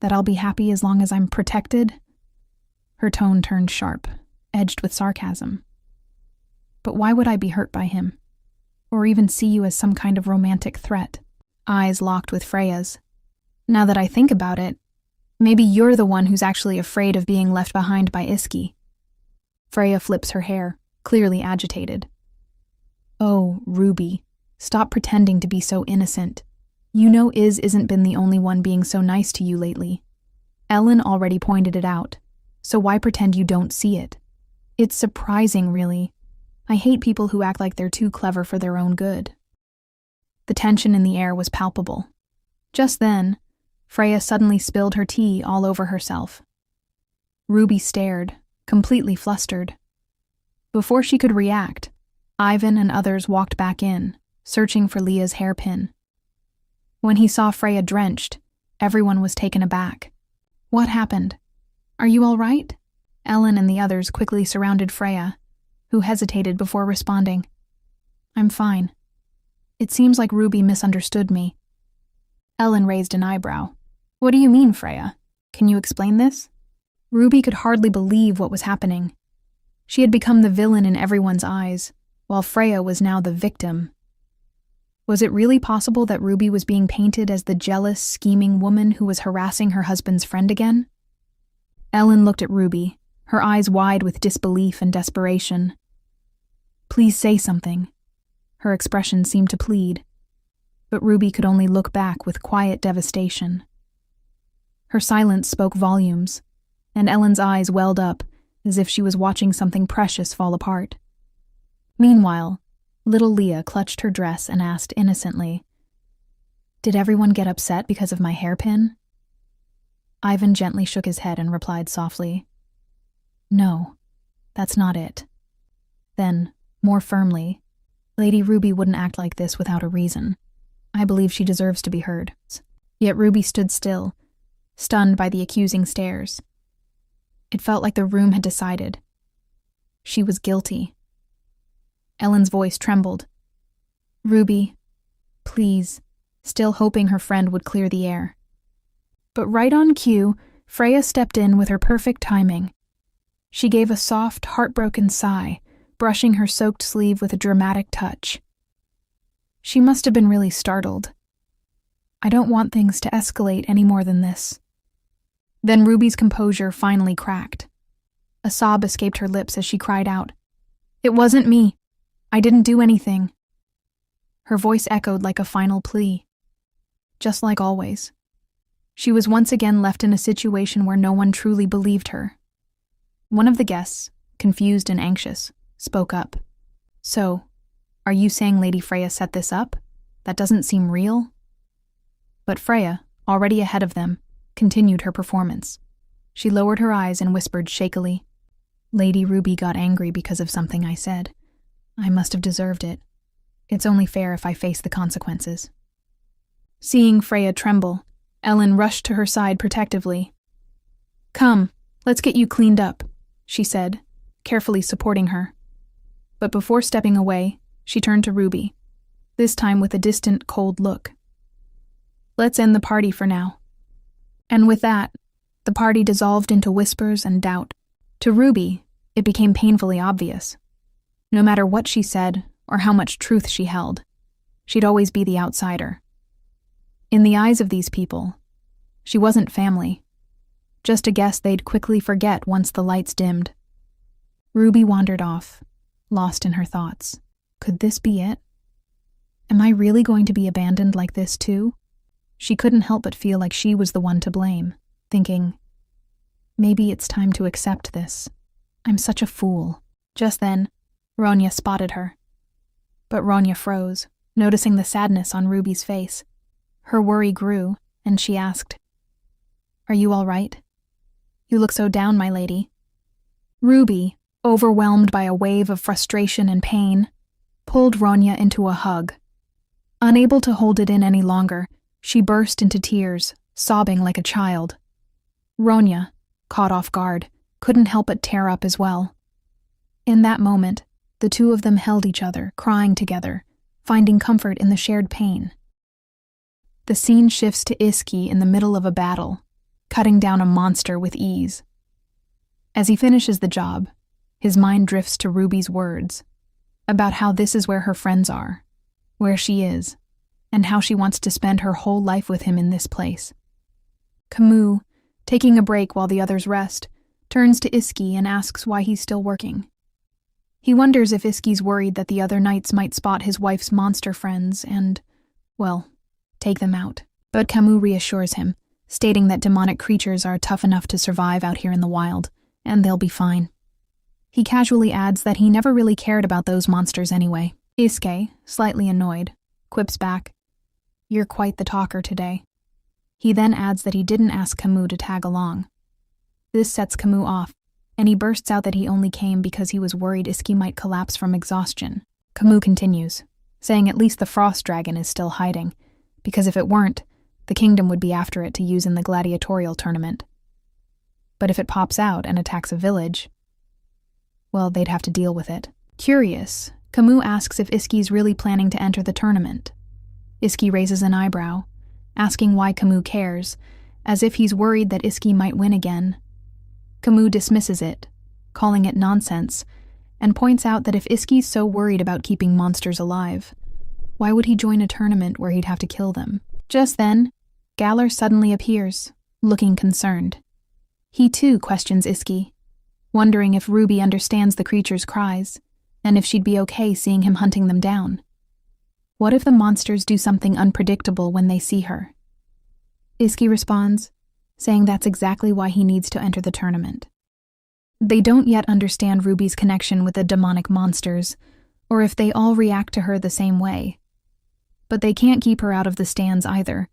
That I'll be happy as long as I'm protected?" Her tone turned sharp, edged with sarcasm. "But why would I be hurt by him? Or even see you as some kind of romantic threat?" Eyes locked with Freya's. "Now that I think about it, maybe you're the one who's actually afraid of being left behind by Iski." Freya flips her hair, clearly agitated. "Oh, Ruby, stop pretending to be so innocent. You know isn't been the only one being so nice to you lately. Ellen already pointed it out, so why pretend you don't see it? It's surprising, really. I hate people who act like they're too clever for their own good." The tension in the air was palpable. Just then, Freya suddenly spilled her tea all over herself. Ruby stared, completely flustered. Before she could react, Ivan and others walked back in, searching for Leah's hairpin. When he saw Freya drenched, everyone was taken aback. "What happened? Are you all right?" Ellen and the others quickly surrounded Freya, who hesitated before responding. "I'm fine. It seems like Ruby misunderstood me." Ellen raised an eyebrow. "What do you mean, Freya? Can you explain this?" Ruby could hardly believe what was happening. She had become the villain in everyone's eyes, while Freya was now the victim. Was it really possible that Ruby was being painted as the jealous, scheming woman who was harassing her husband's friend again? Ellen looked at Ruby, her eyes wide with disbelief and desperation. Please say something. Her expression seemed to plead, but Ruby could only look back with quiet devastation. Her silence spoke volumes, and Ellen's eyes welled up as if she was watching something precious fall apart. Meanwhile, little Leah clutched her dress and asked innocently, "Did everyone get upset because of my hairpin?" Ivan gently shook his head and replied softly, "No, that's not it." Then, more firmly, "Lady Ruby wouldn't act like this without a reason. I believe she deserves to be heard." Yet Ruby stood still, stunned by the accusing stares. It felt like the room had decided. She was guilty. Ellen's voice trembled. "Ruby, please," still hoping her friend would clear the air. But right on cue, Freya stepped in with her perfect timing. She gave a soft, heartbroken sigh, brushing her soaked sleeve with a dramatic touch. She must have been really startled. "I don't want things to escalate any more than this." Then Ruby's composure finally cracked. A sob escaped her lips as she cried out, "It wasn't me. I didn't do anything." Her voice echoed like a final plea. Just like always, she was once again left in a situation where no one truly believed her. One of the guests, confused and anxious, spoke up. "So, are you saying Lady Freya set this up? That doesn't seem real?" But Freya, already ahead of them, continued her performance. She lowered her eyes and whispered shakily, "Lady Ruby got angry because of something I said. I must have deserved it. It's only fair if I face the consequences." Seeing Freya tremble, Ellen rushed to her side protectively. "Come, let's get you cleaned up," she said, carefully supporting her. But before stepping away, she turned to Ruby, this time with a distant, cold look. "Let's end the party for now." And with that, the party dissolved into whispers and doubt. To Ruby, it became painfully obvious. No matter what she said or how much truth she held, she'd always be the outsider. In the eyes of these people, she wasn't family, just a guest they'd quickly forget once the lights dimmed. Ruby wandered off, lost in her thoughts. Could this be it? Am I really going to be abandoned like this too? She couldn't help but feel like she was the one to blame, thinking, maybe it's time to accept this. I'm such a fool. Just then, Ronya spotted her. But Ronya froze, noticing the sadness on Ruby's face. Her worry grew, and she asked, "Are you all right? You look so down, my lady." Ruby, overwhelmed by a wave of frustration and pain, pulled Ronya into a hug. Unable to hold it in any longer, she burst into tears, sobbing like a child. Ronya, caught off guard, couldn't help but tear up as well. In that moment, the two of them held each other, crying together, finding comfort in the shared pain. The scene shifts to Iski in the middle of a battle, cutting down a monster with ease. As he finishes the job, his mind drifts to Ruby's words, about how this is where her friends are, where she is, and how she wants to spend her whole life with him in this place. Camus, taking a break while the others rest, turns to Iski and asks why he's still working. He wonders if Iski's worried that the other knights might spot his wife's monster friends and, well, take them out. But Camus reassures him, stating that demonic creatures are tough enough to survive out here in the wild, and they'll be fine. He casually adds that he never really cared about those monsters anyway. Iske, slightly annoyed, quips back, "You're quite the talker today." He then adds that he didn't ask Camus to tag along. This sets Camus off, and he bursts out that he only came because he was worried Iski might collapse from exhaustion. Camus continues, saying at least the frost dragon is still hiding, because if it weren't, the kingdom would be after it to use in the gladiatorial tournament. But if it pops out and attacks a village, well, they'd have to deal with it. Curious, Camus asks if Iski's really planning to enter the tournament. Iski raises an eyebrow, asking why Camus cares, as if he's worried that Iski might win again. Camus dismisses it, calling it nonsense, and points out that if Iski's so worried about keeping monsters alive, why would he join a tournament where he'd have to kill them? Just then, Galler suddenly appears, looking concerned. He too questions Iski, wondering if Ruby understands the creature's cries, and if she'd be okay seeing him hunting them down. What if the monsters do something unpredictable when they see her? Iski responds, saying that's exactly why he needs to enter the tournament. They don't yet understand Ruby's connection with the demonic monsters, or if they all react to her the same way. But they can't keep her out of the stands either,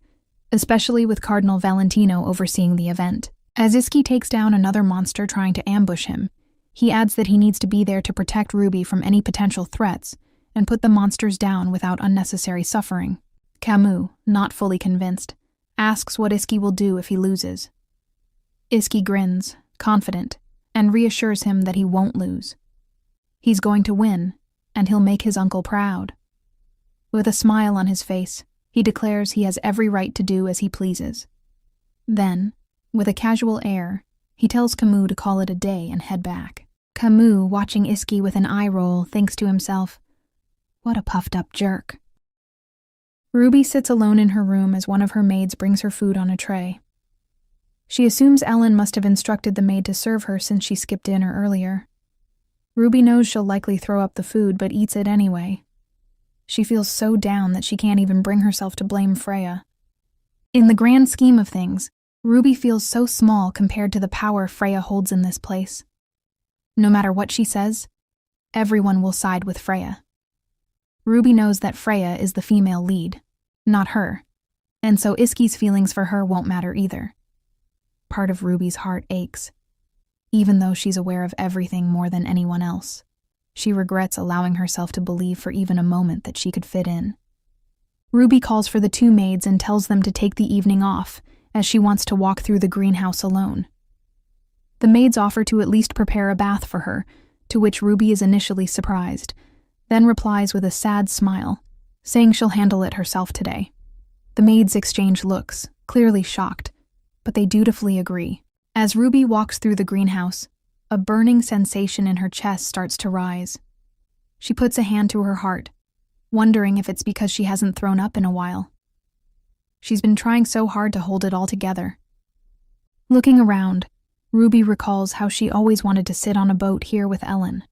especially with Cardinal Valentino overseeing the event. As Iski takes down another monster trying to ambush him, he adds that he needs to be there to protect Ruby from any potential threats and put the monsters down without unnecessary suffering. Camus, not fully convinced, asks what Iski will do if he loses. Iski grins, confident, and reassures him that he won't lose. He's going to win, and he'll make his uncle proud. With a smile on his face, he declares he has every right to do as he pleases. Then, with a casual air, he tells Camus to call it a day and head back. Camus, watching Iski with an eye roll, thinks to himself, "What a puffed-up jerk." Ruby sits alone in her room as one of her maids brings her food on a tray. She assumes Ellen must have instructed the maid to serve her since she skipped dinner earlier. Ruby knows she'll likely throw up the food but eats it anyway. She feels so down that she can't even bring herself to blame Freya. In the grand scheme of things, Ruby feels so small compared to the power Freya holds in this place. No matter what she says, everyone will side with Freya. Ruby knows that Freya is the female lead, not her, and so Iski's feelings for her won't matter either. Part of Ruby's heart aches. Even though she's aware of everything more than anyone else, she regrets allowing herself to believe for even a moment that she could fit in. Ruby calls for the two maids and tells them to take the evening off, as she wants to walk through the greenhouse alone. The maids offer to at least prepare a bath for her, to which Ruby is initially surprised, then replies with a sad smile, saying she'll handle it herself today. The maids exchange looks, clearly shocked, but they dutifully agree. As Ruby walks through the greenhouse, a burning sensation in her chest starts to rise. She puts a hand to her heart, wondering if it's because she hasn't thrown up in a while. She's been trying so hard to hold it all together. Looking around, Ruby recalls how she always wanted to sit on a boat here with Ellen.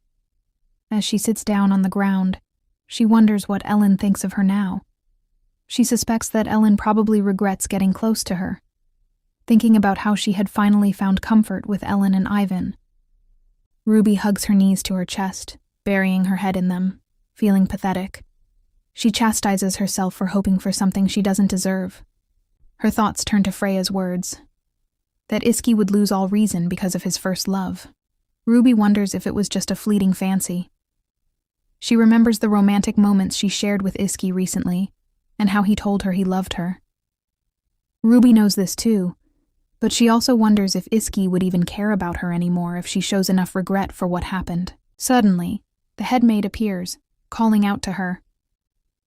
As she sits down on the ground, she wonders what Ellen thinks of her now. She suspects that Ellen probably regrets getting close to her, thinking about how she had finally found comfort with Ellen and Ivan. Ruby hugs her knees to her chest, burying her head in them, feeling pathetic. She chastises herself for hoping for something she doesn't deserve. Her thoughts turn to Freya's words, that Iski would lose all reason because of his first love. Ruby wonders if it was just a fleeting fancy. She remembers the romantic moments she shared with Iski recently, and how he told her he loved her. Ruby knows this too, but she also wonders if Iski would even care about her anymore if she shows enough regret for what happened. Suddenly, the headmaid appears, calling out to her.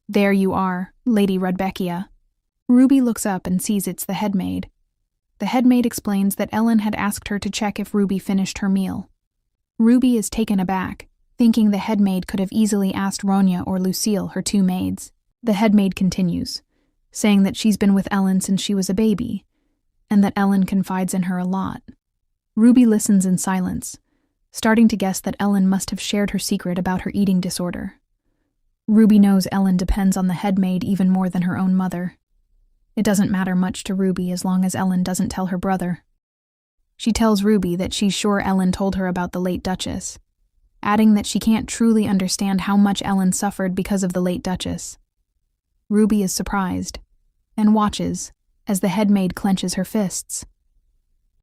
"There you are, Lady Rudbeckia." Ruby looks up and sees it's the headmaid. The headmaid explains that Ellen had asked her to check if Ruby finished her meal. Ruby is taken aback, thinking the headmaid could have easily asked Ronya or Lucille, her two maids. The headmaid continues, saying that she's been with Ellen since she was a baby, and that Ellen confides in her a lot. Ruby listens in silence, starting to guess that Ellen must have shared her secret about her eating disorder. Ruby knows Ellen depends on the headmaid even more than her own mother. It doesn't matter much to Ruby as long as Ellen doesn't tell her brother. She tells Ruby that she's sure Ellen told her about the late Duchess, adding that she can't truly understand how much Ellen suffered because of the late Duchess. Ruby is surprised, and watches as the headmaid clenches her fists.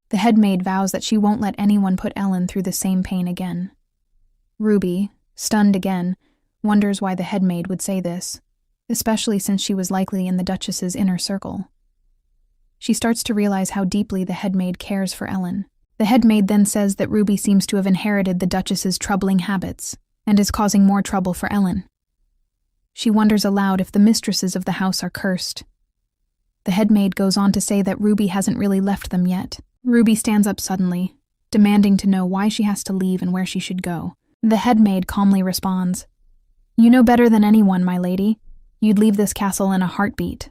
The headmaid vows that she won't let anyone put Ellen through the same pain again. Ruby, stunned again, wonders why the headmaid would say this, especially since she was likely in the Duchess's inner circle. She starts to realize how deeply the headmaid cares for Ellen. The headmaid then says that Ruby seems to have inherited the Duchess's troubling habits and is causing more trouble for Ellen. She wonders aloud if the mistresses of the house are cursed. The headmaid goes on to say that Ruby hasn't really left them yet. Ruby stands up suddenly, demanding to know why she has to leave and where she should go. The headmaid calmly responds, "You know better than anyone, my lady. You'd leave this castle in a heartbeat."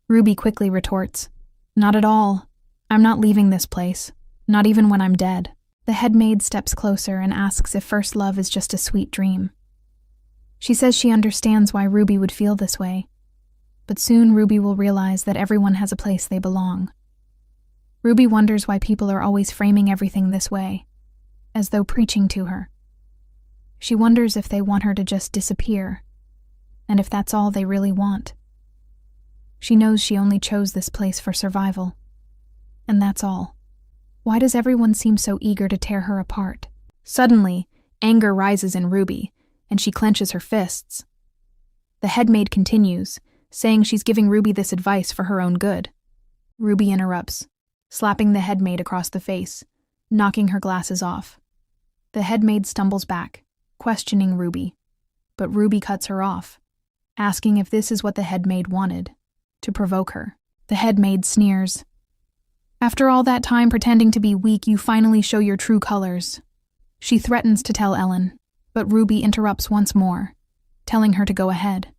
Ruby quickly retorts, "Not at all. I'm not leaving this place, not even when I'm dead." The headmaid steps closer and asks if first love is just a sweet dream. She says she understands why Ruby would feel this way, but soon Ruby will realize that everyone has a place they belong. Ruby wonders why people are always framing everything this way, as though preaching to her. She wonders if they want her to just disappear, and if that's all they really want. She knows she only chose this place for survival, and that's all. Why does everyone seem so eager to tear her apart? Suddenly, anger rises in Ruby, and she clenches her fists. The headmaid continues, saying she's giving Ruby this advice for her own good. Ruby interrupts, slapping the headmaid across the face, knocking her glasses off. The headmaid stumbles back, questioning Ruby, but Ruby cuts her off, asking if this is what the headmaid wanted, to provoke her. The headmaid sneers. After all that time pretending to be weak, you finally show your true colors. She threatens to tell Ellen, but Ruby interrupts once more, telling her to go ahead.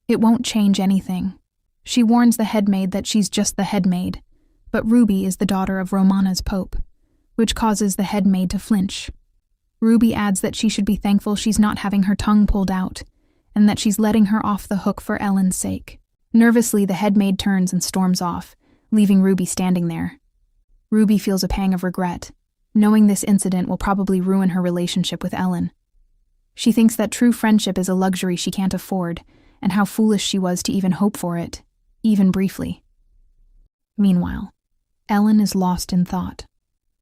It won't change anything. She warns the headmaid that she's just the headmaid, but Ruby is the daughter of Romana's pope, which causes the headmaid to flinch. Ruby adds that she should be thankful she's not having her tongue pulled out, and that she's letting her off the hook for Ellen's sake. Nervously, the headmaid turns and storms off, leaving Ruby standing there. Ruby feels a pang of regret, knowing this incident will probably ruin her relationship with Ellen. She thinks that true friendship is a luxury she can't afford, and how foolish she was to even hope for it, even briefly. Meanwhile, Ellen is lost in thought,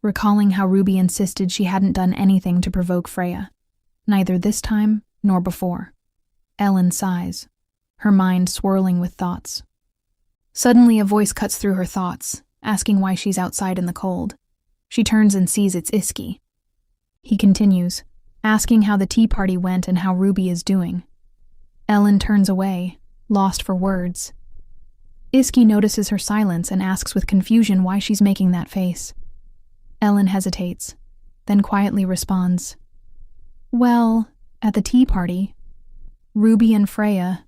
recalling how Ruby insisted she hadn't done anything to provoke Freya, neither this time nor before. Ellen sighs, her mind swirling with thoughts. Suddenly a voice cuts through her thoughts, asking why she's outside in the cold. She turns and sees it's Iski. He continues, asking how the tea party went and how Ruby is doing. Ellen turns away, lost for words. Iski notices her silence and asks with confusion why she's making that face. Ellen hesitates, then quietly responds, "Well, at the tea party, Ruby and Freya."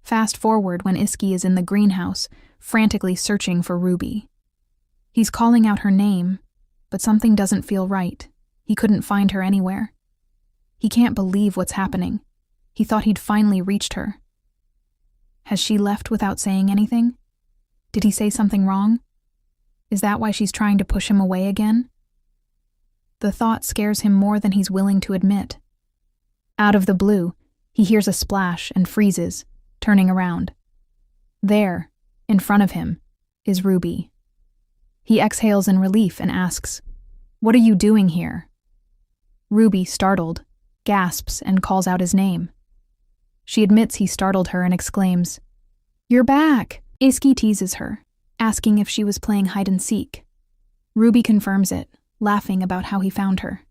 Fast forward when Iski is in the greenhouse, frantically searching for Ruby. He's calling out her name, but something doesn't feel right. He couldn't find her anywhere. He can't believe what's happening. He thought he'd finally reached her. Has she left without saying anything? Did he say something wrong? Is that why she's trying to push him away again? The thought scares him more than he's willing to admit. Out of the blue, he hears a splash and freezes, turning around. There, in front of him, is Ruby. He exhales in relief and asks, "What are you doing here?" Ruby, startled, gasps and calls out his name. She admits he startled her and exclaims, "You're back!" Iski teases her, asking if she was playing hide-and-seek. Ruby confirms it, laughing about how he found her.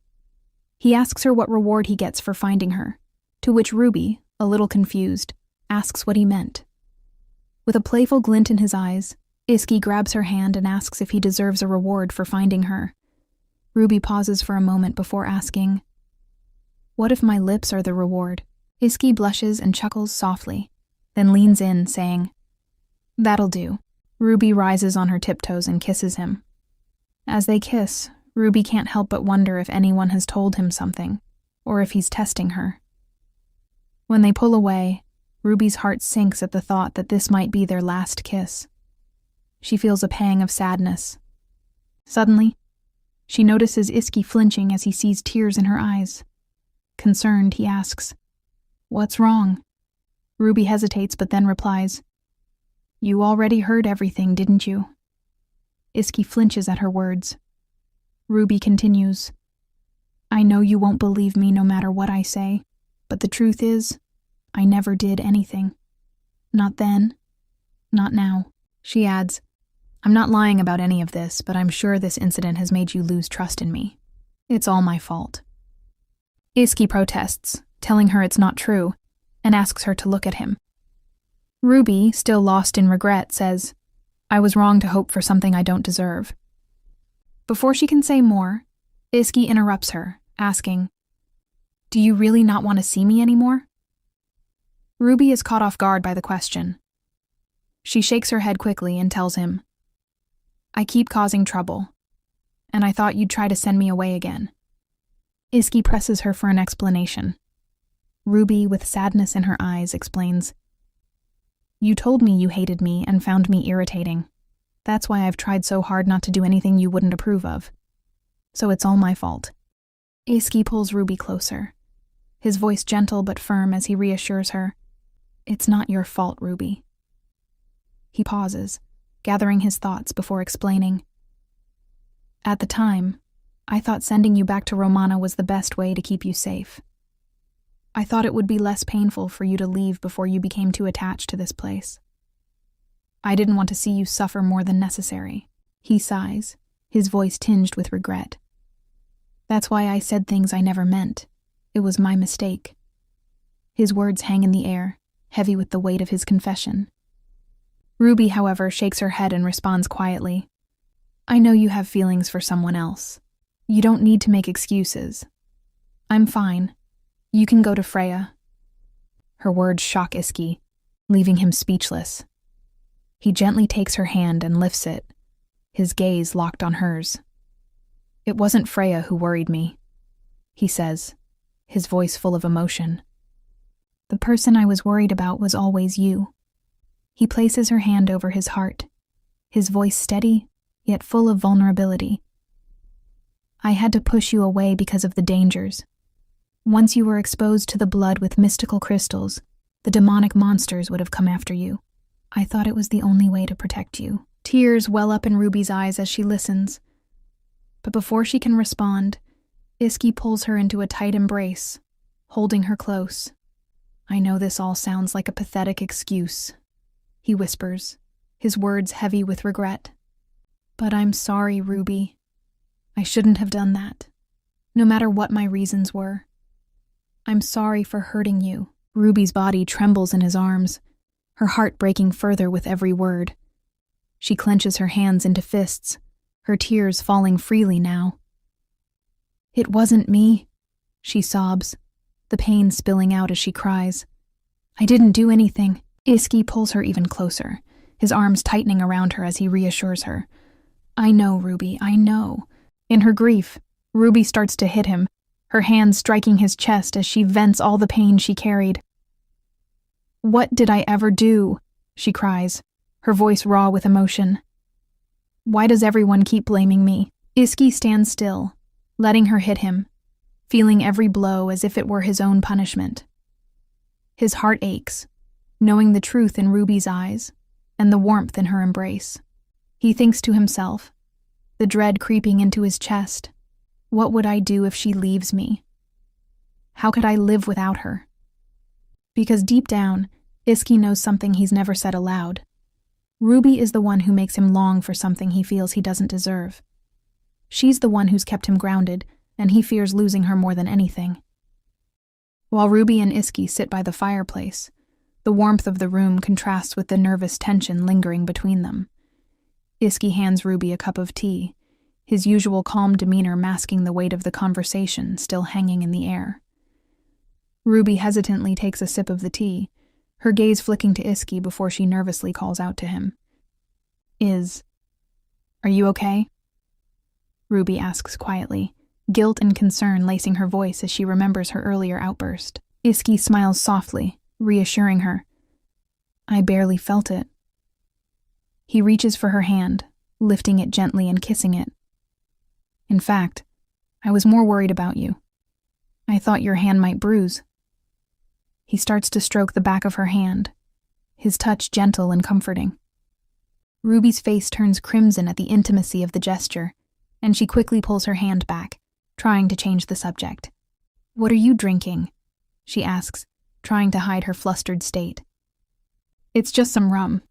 He asks her what reward he gets for finding her, to which Ruby, a little confused, asks what he meant. With a playful glint in his eyes, Iski grabs her hand and asks if he deserves a reward for finding her. Ruby pauses for a moment before asking, "What if my lips are the reward?" Iski blushes and chuckles softly, then leans in, saying, "That'll do." Ruby rises on her tiptoes and kisses him. As they kiss, Ruby can't help but wonder if anyone has told him something, or if he's testing her. When they pull away, Ruby's heart sinks at the thought that this might be their last kiss. She feels a pang of sadness. Suddenly, she notices Iski flinching as he sees tears in her eyes. Concerned, he asks, "What's wrong?" Ruby hesitates but then replies, "You already heard everything, didn't you?" Iski flinches at her words. Ruby continues, "I know you won't believe me no matter what I say, but the truth is, I never did anything. Not then, not now." She adds, "I'm not lying about any of this, but I'm sure this incident has made you lose trust in me. It's all my fault." Iski protests, telling her it's not true, and asks her to look at him. Ruby, still lost in regret, says, "I was wrong to hope for something I don't deserve." Before she can say more, Iski interrupts her, asking, "Do you really not want to see me anymore?" Ruby is caught off guard by the question. She shakes her head quickly and tells him, "I keep causing trouble, and I thought you'd try to send me away again." Iski presses her for an explanation. Ruby, with sadness in her eyes, explains, "You told me you hated me and found me irritating. That's why I've tried so hard not to do anything you wouldn't approve of. So it's all my fault." Iski pulls Ruby closer, his voice gentle but firm as he reassures her, "It's not your fault, Ruby." He pauses, gathering his thoughts before explaining, "At the time, I thought sending you back to Romana was the best way to keep you safe. I thought it would be less painful for you to leave before you became too attached to this place. I didn't want to see you suffer more than necessary." He sighs, his voice tinged with regret. "That's why I said things I never meant. It was my mistake." His words hang in the air, heavy with the weight of his confession. Ruby, however, shakes her head and responds quietly, "I know you have feelings for someone else. You don't need to make excuses. I'm fine. You can go to Freya." Her words shock Iski, leaving him speechless. He gently takes her hand and lifts it, his gaze locked on hers. "It wasn't Freya who worried me," he says, his voice full of emotion. "The person I was worried about was always you." He places her hand over his heart, his voice steady, yet full of vulnerability. "I had to push you away because of the dangers. Once you were exposed to the blood with mystical crystals, the demonic monsters would have come after you. I thought it was the only way to protect you." Tears well up in Ruby's eyes as she listens. But before she can respond, Iski pulls her into a tight embrace, holding her close. "I know this all sounds like a pathetic excuse," he whispers, his words heavy with regret. "But I'm sorry, Ruby. I shouldn't have done that, no matter what my reasons were. I'm sorry for hurting you." Ruby's body trembles in his arms, her heart breaking further with every word. She clenches her hands into fists, her tears falling freely now. "It wasn't me," she sobs, the pain spilling out as she cries. "I didn't do anything." Iski pulls her even closer, his arms tightening around her as he reassures her. "I know, Ruby, I know." In her grief, Ruby starts to hit him, her hands striking his chest as she vents all the pain she carried. "What did I ever do?" she cries, her voice raw with emotion. "Why does everyone keep blaming me?" Iski stands still, letting her hit him, feeling every blow as if it were his own punishment. His heart aches, knowing the truth in Ruby's eyes and the warmth in her embrace. He thinks to himself, the dread creeping into his chest. What would I do if she leaves me? How could I live without her? Because deep down, Iski knows something he's never said aloud. Ruby is the one who makes him long for something he feels he doesn't deserve. She's the one who's kept him grounded, and he fears losing her more than anything. While Ruby and Iski sit by the fireplace, the warmth of the room contrasts with the nervous tension lingering between them. Iski hands Ruby a cup of tea, his usual calm demeanor masking the weight of the conversation still hanging in the air. Ruby hesitantly takes a sip of the tea, her gaze flicking to Iski before she nervously calls out to him. Are you okay?" Ruby asks quietly, guilt and concern lacing her voice as she remembers her earlier outburst. Iski smiles softly, reassuring her. "I barely felt it." He reaches for her hand, lifting it gently and kissing it. "In fact, I was more worried about you. I thought your hand might bruise." He starts to stroke the back of her hand, his touch gentle and comforting. Ruby's face turns crimson at the intimacy of the gesture, and she quickly pulls her hand back, trying to change the subject. "What are you drinking?" she asks, trying to hide her flustered state. "It's just some rum,"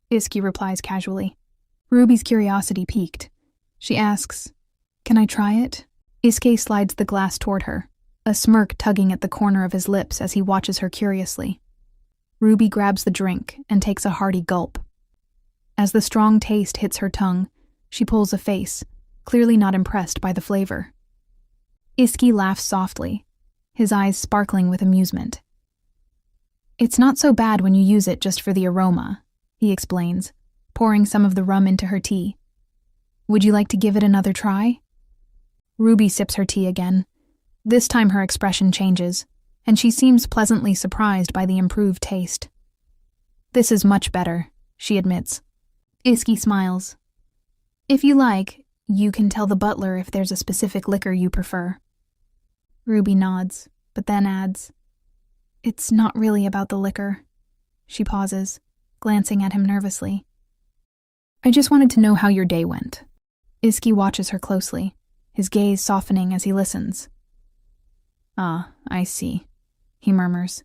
Iski replies casually. Ruby's curiosity piqued. She asks, "Can I try it?" Iski slides the glass toward her, a smirk tugging at the corner of his lips as he watches her curiously. Ruby grabs the drink and takes a hearty gulp. As the strong taste hits her tongue, she pulls a face, clearly not impressed by the flavor. Iski laughs softly, his eyes sparkling with amusement. "It's not so bad when you use it just for the aroma," he explains, pouring some of the rum into her tea. "Would you like to give it another try?" Ruby sips her tea again. This time her expression changes, and she seems pleasantly surprised by the improved taste. "This is much better," she admits. Iski smiles. "If you like, you can tell the butler if there's a specific liquor you prefer." Ruby nods, but then adds, "It's not really about the liquor." She pauses, glancing at him nervously. "I just wanted to know how your day went." Iski watches her closely, his gaze softening as he listens. "Ah, I see," he murmurs.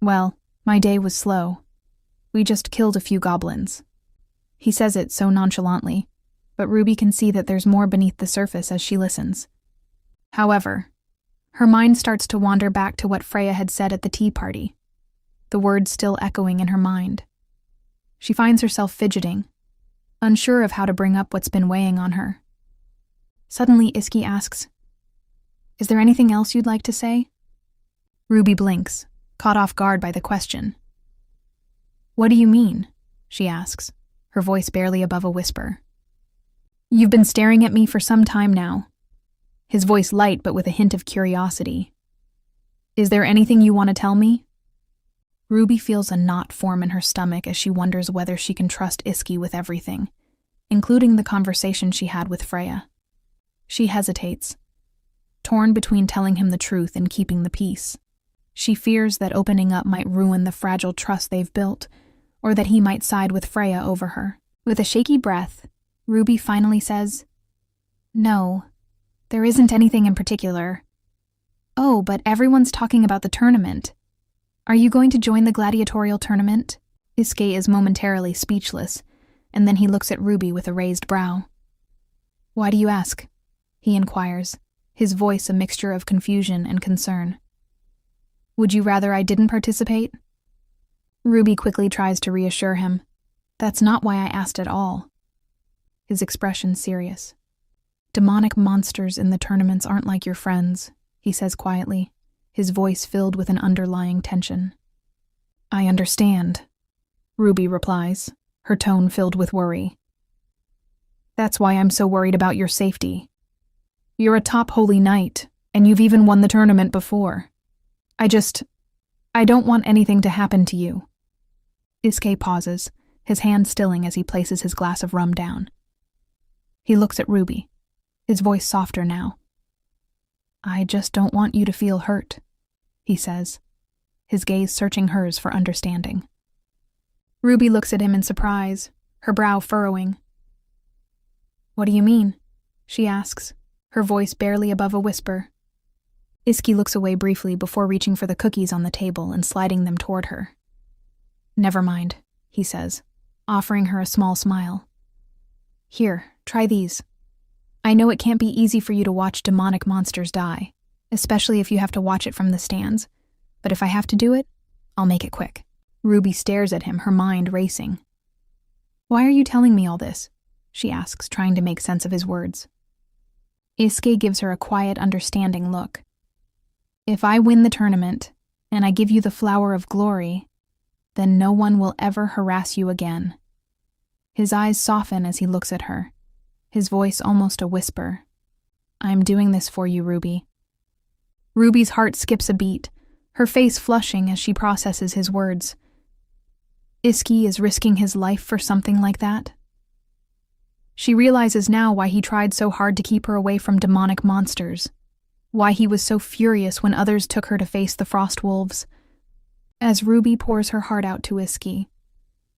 "Well, my day was slow. We just killed a few goblins." He says it so nonchalantly, but Ruby can see that there's more beneath the surface as she listens. However, her mind starts to wander back to what Freya had said at the tea party, the words still echoing in her mind. She finds herself fidgeting, unsure of how to bring up what's been weighing on her. Suddenly, Iski asks, "Is there anything else you'd like to say?" Ruby blinks, caught off guard by the question. "What do you mean?" she asks, her voice barely above a whisper. "You've been staring at me for some time now." His voice light but with a hint of curiosity. "Is there anything you want to tell me?" Ruby feels a knot form in her stomach as she wonders whether she can trust Iski with everything, including the conversation she had with Freya. She hesitates, torn between telling him the truth and keeping the peace. She fears that opening up might ruin the fragile trust they've built, or that he might side with Freya over her. With a shaky breath, Ruby finally says, "No, there isn't anything in particular. Oh, but everyone's talking about the tournament. Are you going to join the gladiatorial tournament?" Iske is momentarily speechless, and then he looks at Ruby with a raised brow. "Why do you ask?" he inquires, his voice a mixture of confusion and concern. "Would you rather I didn't participate?" Ruby quickly tries to reassure him. "That's not why I asked at all." His expression serious. "Demonic monsters in the tournaments aren't like your friends," he says quietly, his voice filled with an underlying tension. "I understand," Ruby replies, her tone filled with worry. "That's why I'm so worried about your safety. You're a top holy knight, and you've even won the tournament before. I don't want anything to happen to you." Iske pauses, his hand stilling as he places his glass of rum down. He looks at Ruby, his voice softer now. "I just don't want you to feel hurt," he says, his gaze searching hers for understanding. Ruby looks at him in surprise, her brow furrowing. "What do you mean?" she asks, her voice barely above a whisper. Iski looks away briefly before reaching for the cookies on the table and sliding them toward her. "Never mind," he says, offering her a small smile. "Here, try these. I know it can't be easy for you to watch demonic monsters die, especially if you have to watch it from the stands, but if I have to do it, I'll make it quick." Ruby stares at him, her mind racing. "Why are you telling me all this?" she asks, trying to make sense of his words. Iske gives her a quiet, understanding look. "If I win the tournament, and I give you the flower of glory, then no one will ever harass you again." His eyes soften as he looks at her, his voice almost a whisper. "I'm doing this for you, Ruby." Ruby's heart skips a beat, her face flushing as she processes his words. Iski is risking his life for something like that? She realizes now why he tried so hard to keep her away from demonic monsters, why he was so furious when others took her to face the frost wolves. As Ruby pours her heart out to Iski,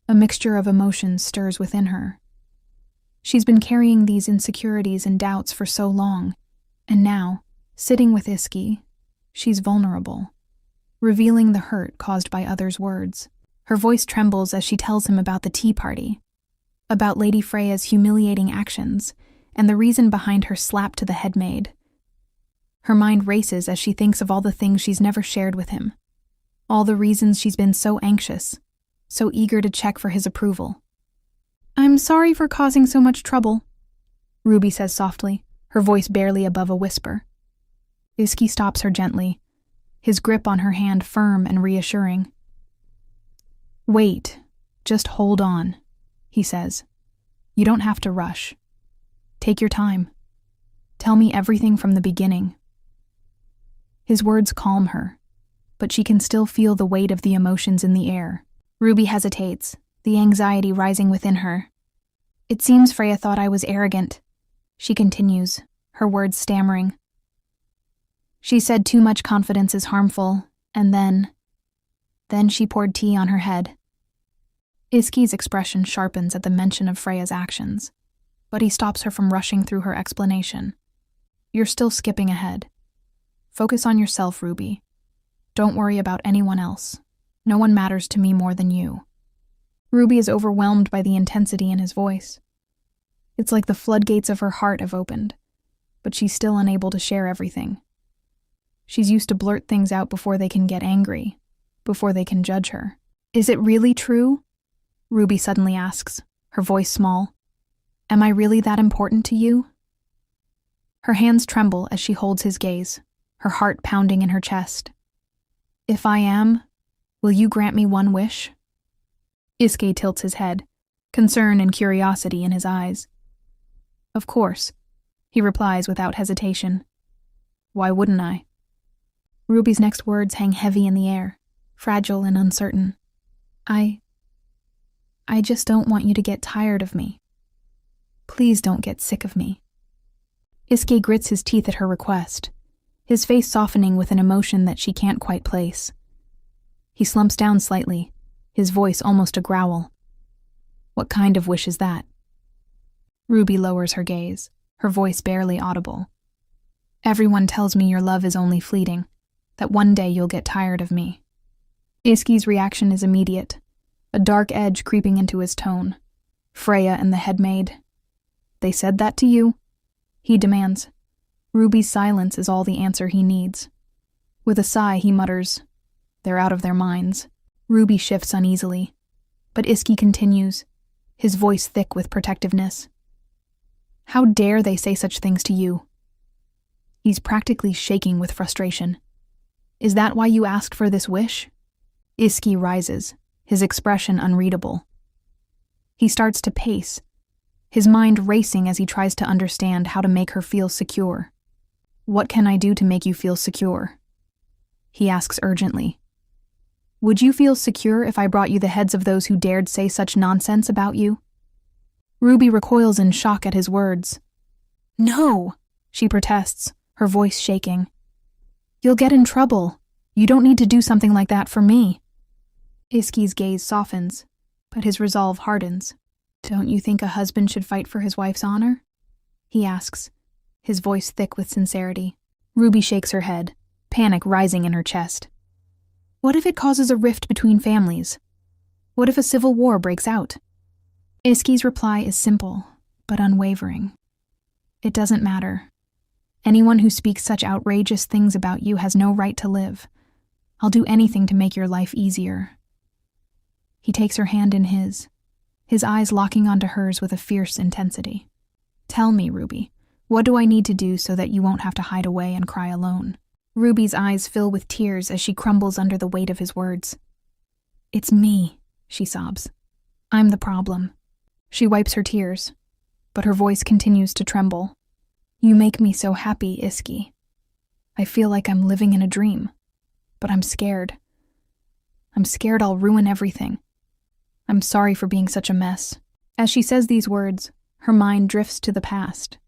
a mixture of emotions stirs within her. She's been carrying these insecurities and doubts for so long, and now, sitting with Iski, she's vulnerable, revealing the hurt caused by others' words. Her voice trembles as she tells him about the tea party, about Lady Freya's humiliating actions, and the reason behind her slap to the headmaid. Her mind races as she thinks of all the things she's never shared with him, all the reasons she's been so anxious, so eager to check for his approval. "I'm sorry for causing so much trouble," Ruby says softly, her voice barely above a whisper. Iski stops her gently, his grip on her hand firm and reassuring. "Wait, just hold on," he says. "You don't have to rush. Take your time. Tell me everything from the beginning." His words calm her, but she can still feel the weight of the emotions in the air. Ruby hesitates, the anxiety rising within her. It seems Freya thought I was arrogant, she continues, her words stammering. She said too much confidence is harmful, and then she poured tea on her head. Iski's expression sharpens at the mention of Freya's actions, but he stops her from rushing through her explanation. You're still skipping ahead. Focus on yourself, Ruby. Don't worry about anyone else. No one matters to me more than you. Ruby is overwhelmed by the intensity in his voice. It's like the floodgates of her heart have opened, but she's still unable to share everything. She's used to blurt things out before they can get angry, before they can judge her. Is it really true? Ruby suddenly asks, her voice small. Am I really that important to you? Her hands tremble as she holds his gaze, her heart pounding in her chest. If I am, will you grant me one wish? Iski tilts his head, concern and curiosity in his eyes. Of course, he replies without hesitation. Why wouldn't I? Ruby's next words hang heavy in the air, fragile and uncertain. I just don't want you to get tired of me. Please don't get sick of me. Iski grits his teeth at her request, his face softening with an emotion that she can't quite place. He slumps down slightly, his voice almost a growl. What kind of wish is that? Ruby lowers her gaze, her voice barely audible. Everyone tells me your love is only fleeting, that one day you'll get tired of me. Iski's reaction is immediate, a dark edge creeping into his tone. Freya and the headmaid. They said that to you? He demands. Ruby's silence is all the answer he needs. With a sigh, he mutters, They're out of their minds. Ruby shifts uneasily, but Iski continues, his voice thick with protectiveness. How dare they say such things to you? He's practically shaking with frustration. Is that why you asked for this wish? Iski rises, his expression unreadable. He starts to pace, his mind racing as he tries to understand how to make her feel secure. What can I do to make you feel secure? He asks urgently. Would you feel secure if I brought you the heads of those who dared say such nonsense about you? Ruby recoils in shock at his words. No, she protests, her voice shaking. You'll get in trouble. You don't need to do something like that for me. Iski's gaze softens, but his resolve hardens. Don't you think a husband should fight for his wife's honor? He asks, his voice thick with sincerity. Ruby shakes her head, panic rising in her chest. What if it causes a rift between families? What if a civil war breaks out? Iski's reply is simple, but unwavering. It doesn't matter. Anyone who speaks such outrageous things about you has no right to live. I'll do anything to make your life easier. He takes her hand in his eyes locking onto hers with a fierce intensity. Tell me, Ruby, what do I need to do so that you won't have to hide away and cry alone? Ruby's eyes fill with tears as she crumbles under the weight of his words. It's me, she sobs. I'm the problem. She wipes her tears, but her voice continues to tremble. You make me so happy, Iski. I feel like I'm living in a dream, but I'm scared. I'm scared I'll ruin everything. I'm sorry for being such a mess. As she says these words, her mind drifts to the past.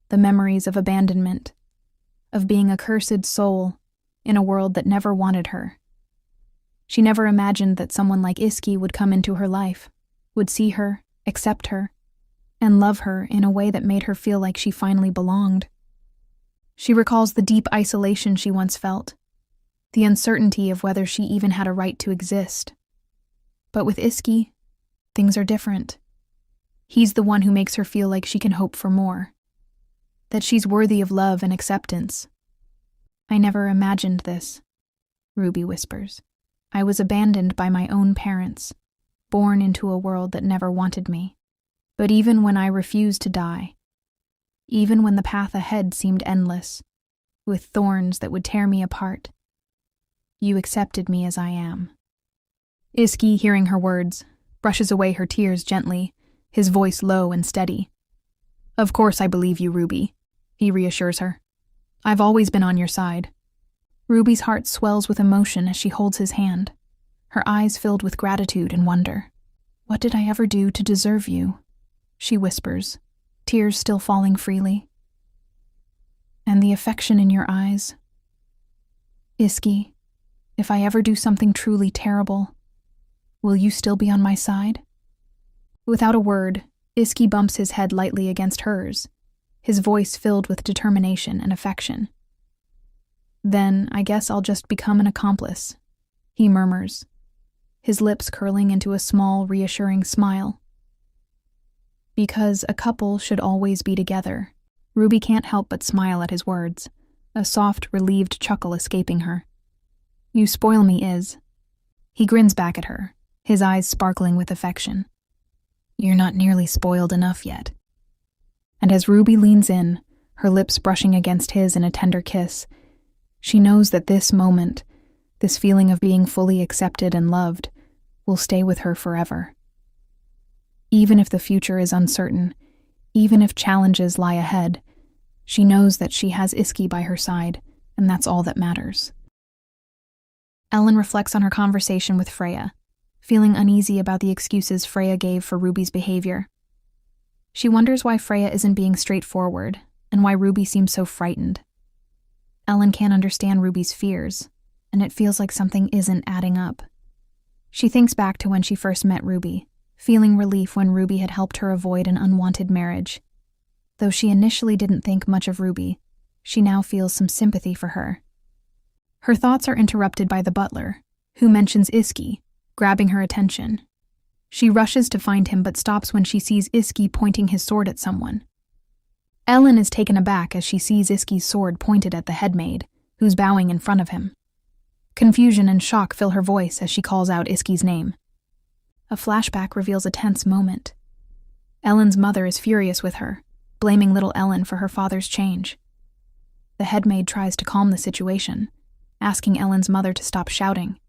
The memories of abandonment, of being a cursed soul in a world that never wanted her. She never imagined that someone like Iski would come into her life, would see her, accept her, and love her in a way that made her feel like she finally belonged. She recalls the deep isolation she once felt, the uncertainty of whether she even had a right to exist. But with Iski, things are different. He's the one who makes her feel like she can hope for more, that she's worthy of love and acceptance. I never imagined this, Ruby whispers. I was abandoned by my own parents, born into a world that never wanted me. But even when I refused to die, even when the path ahead seemed endless, with thorns that would tear me apart, you accepted me as I am. Iski, hearing her words, brushes away her tears gently, his voice low and steady. Of course I believe you, Ruby, he reassures her. I've always been on your side. Ruby's heart swells with emotion as she holds his hand, her eyes filled with gratitude and wonder. "What did I ever do to deserve you?" she whispers, tears still falling freely. "And the affection in your eyes. Iski, if I ever do something truly terrible, will you still be on my side?" Without a word, Iski bumps his head lightly against hers, his voice filled with determination and affection. "Then I guess I'll just become an accomplice," he murmurs, his lips curling into a small, reassuring smile. "Because a couple should always be together." Ruby can't help but smile at his words, a soft, relieved chuckle escaping her. "You spoil me, Iz." He grins back at her, his eyes sparkling with affection. "You're not nearly spoiled enough yet." And as Ruby leans in, her lips brushing against his in a tender kiss, she knows that this moment, this feeling of being fully accepted and loved, will stay with her forever. Even if the future is uncertain, even if challenges lie ahead, she knows that she has Iski by her side, and that's all that matters. Ellen reflects on her conversation with Freya, feeling uneasy about the excuses Freya gave for Ruby's behavior. She wonders why Freya isn't being straightforward, and why Ruby seems so frightened. Ellen can't understand Ruby's fears, and it feels like something isn't adding up. She thinks back to when she first met Ruby, feeling relief when Ruby had helped her avoid an unwanted marriage. Though she initially didn't think much of Ruby, she now feels some sympathy for her. Her thoughts are interrupted by the butler, who mentions Iski, grabbing her attention. She rushes to find him but stops when she sees Iski pointing his sword at someone. Ellen is taken aback as she sees Iski's sword pointed at the headmaid, who's bowing in front of him. Confusion and shock fill her voice as she calls out Iski's name. A flashback reveals a tense moment. Ellen's mother is furious with her, blaming little Ellen for her father's change. The headmaid tries to calm the situation, asking Ellen's mother to stop shouting,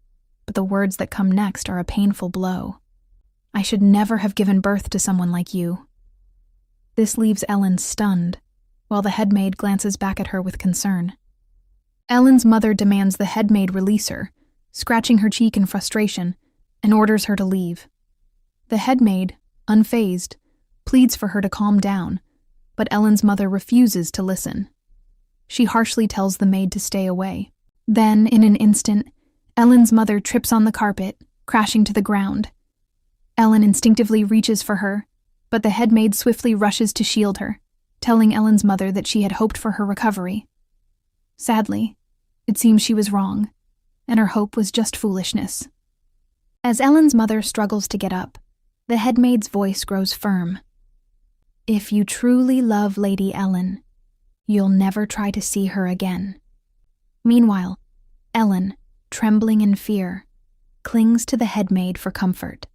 but the words that come next are a painful blow. "I should never have given birth to someone like you." This leaves Ellen stunned, while the headmaid glances back at her with concern. Ellen's mother demands the headmaid release her, scratching her cheek in frustration, and orders her to leave. The headmaid, unfazed, pleads for her to calm down, but Ellen's mother refuses to listen. She harshly tells the maid to stay away. Then, in an instant, Ellen's mother trips on the carpet, crashing to the ground. Ellen instinctively reaches for her, but the headmaid swiftly rushes to shield her, telling Ellen's mother that she had hoped for her recovery. Sadly, it seems she was wrong, and her hope was just foolishness. As Ellen's mother struggles to get up, the headmaid's voice grows firm. "If you truly love Lady Ellen, you'll never try to see her again." Meanwhile, Ellen, trembling in fear, clings to the headmaid for comfort.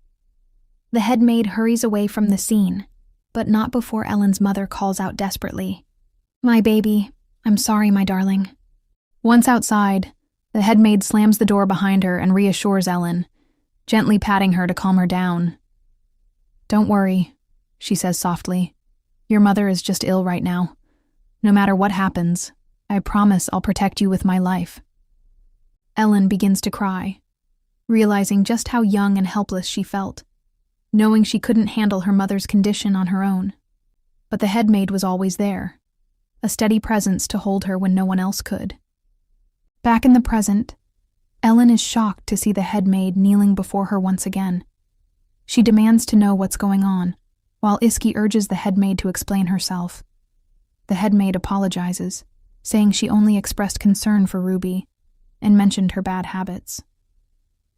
The headmaid hurries away from the scene, but not before Ellen's mother calls out desperately, "My baby, I'm sorry, my darling." Once outside, the headmaid slams the door behind her and reassures Ellen, gently patting her to calm her down. "Don't worry," she says softly. "Your mother is just ill right now. No matter what happens, I promise I'll protect you with my life." Ellen begins to cry, realizing just how young and helpless she felt, knowing she couldn't handle her mother's condition on her own. But the headmaid was always there, a steady presence to hold her when no one else could. Back in the present, Ellen is shocked to see the headmaid kneeling before her once again. She demands to know what's going on, while Iski urges the headmaid to explain herself. The headmaid apologizes, saying she only expressed concern for Ruby and mentioned her bad habits.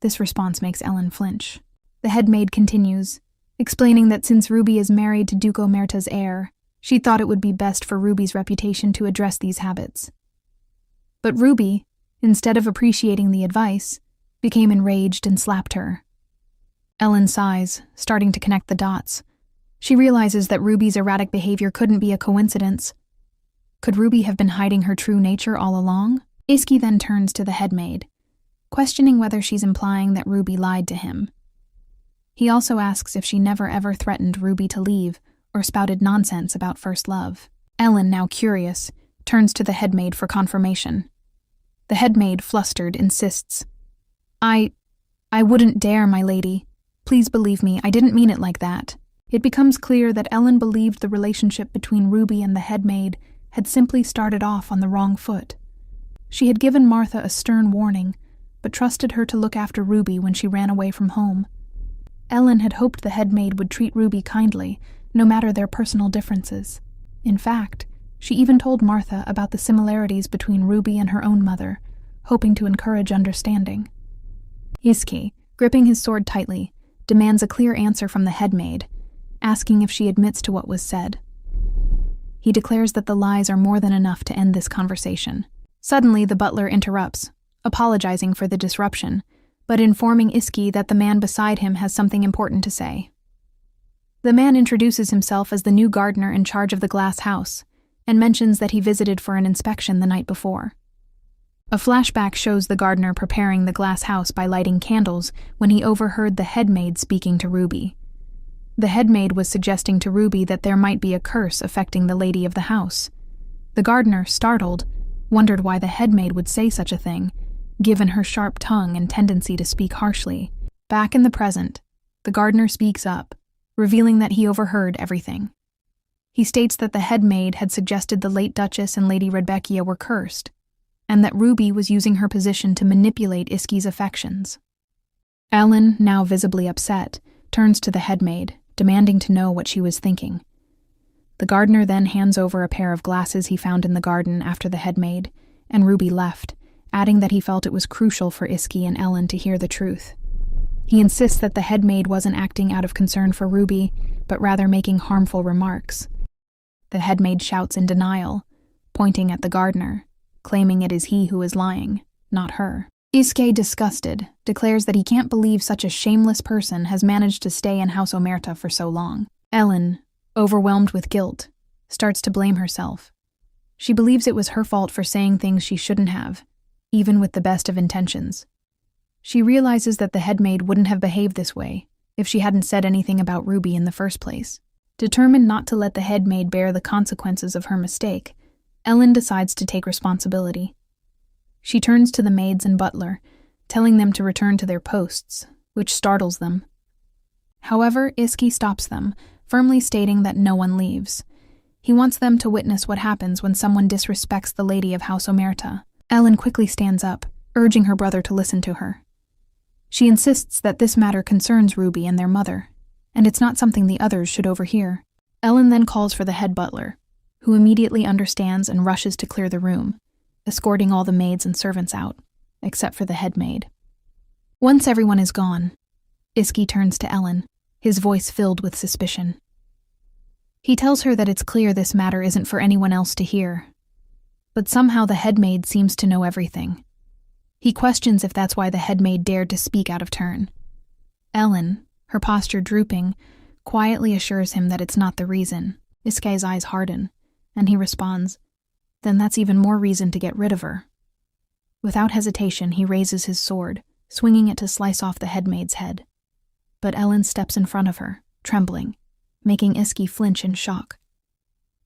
This response makes Ellen flinch. The headmaid continues, explaining that since Ruby is married to Duke Omerta's heir, she thought it would be best for Ruby's reputation to address these habits. But Ruby, instead of appreciating the advice, became enraged and slapped her. Ellen sighs, starting to connect the dots. She realizes that Ruby's erratic behavior couldn't be a coincidence. Could Ruby have been hiding her true nature all along? Iski then turns to the headmaid, questioning whether she's implying that Ruby lied to him. He also asks if she never ever threatened Ruby to leave or spouted nonsense about first love. Ellen, now curious, turns to the headmaid for confirmation. The head maid, flustered, insists, I wouldn't dare, my lady. Please believe me, I didn't mean it like that. It becomes clear that Ellen believed the relationship between Ruby and the head maid had simply started off on the wrong foot. She had given Martha a stern warning, but trusted her to look after Ruby when she ran away from home. Ellen had hoped the head maid would treat Ruby kindly, no matter their personal differences. In fact, she even told Martha about the similarities between Ruby and her own mother, hoping to encourage understanding. Iski, gripping his sword tightly, demands a clear answer from the head maid, asking if she admits to what was said. He declares that the lies are more than enough to end this conversation. Suddenly, the butler interrupts, apologizing for the disruption, but informing Iski that the man beside him has something important to say. The man introduces himself as the new gardener in charge of the glass house, and mentions that he visited for an inspection the night before. A flashback shows the gardener preparing the glass house by lighting candles when he overheard the head maid speaking to Ruby. The head maid was suggesting to Ruby that there might be a curse affecting the lady of the house. The gardener, startled, wondered why the head maid would say such a thing, given her sharp tongue and tendency to speak harshly. Back in the present, the gardener speaks up, revealing that he overheard everything. He states that the head maid had suggested the late Duchess and Lady Rebecca were cursed, and that Ruby was using her position to manipulate Iski's affections. Ellen, now visibly upset, turns to the head maid, demanding to know what she was thinking. The gardener then hands over a pair of glasses he found in the garden after the head maid, and Ruby left, adding that he felt it was crucial for Iski and Ellen to hear the truth. He insists that the head maid wasn't acting out of concern for Ruby, but rather making harmful remarks. The head maid shouts in denial, pointing at the gardener, claiming it is he who is lying, not her. Iske, disgusted, declares that he can't believe such a shameless person has managed to stay in House Omerta for so long. Ellen, overwhelmed with guilt, starts to blame herself. She believes it was her fault for saying things she shouldn't have, even with the best of intentions. She realizes that the head maid wouldn't have behaved this way if she hadn't said anything about Ruby in the first place. Determined not to let the head maid bear the consequences of her mistake, Ellen decides to take responsibility. She turns to the maids and butler, telling them to return to their posts, which startles them. However, Iski stops them, firmly stating that no one leaves. He wants them to witness what happens when someone disrespects the lady of House Omerta. Ellen quickly stands up, urging her brother to listen to her. She insists that this matter concerns Ruby and their mother, and it's not something the others should overhear. Ellen then calls for the head butler, who immediately understands and rushes to clear the room, escorting all the maids and servants out, except for the head maid. Once everyone is gone, Iski turns to Ellen, his voice filled with suspicion. He tells her that it's clear this matter isn't for anyone else to hear, but somehow the head maid seems to know everything. He questions if that's why the head maid dared to speak out of turn. Ellen, her posture drooping, quietly assures him that it's not the reason. Iski's eyes harden, and he responds, "Then that's even more reason to get rid of her." Without hesitation, he raises his sword, swinging it to slice off the head maid's head. But Ellen steps in front of her, trembling, making Iski flinch in shock.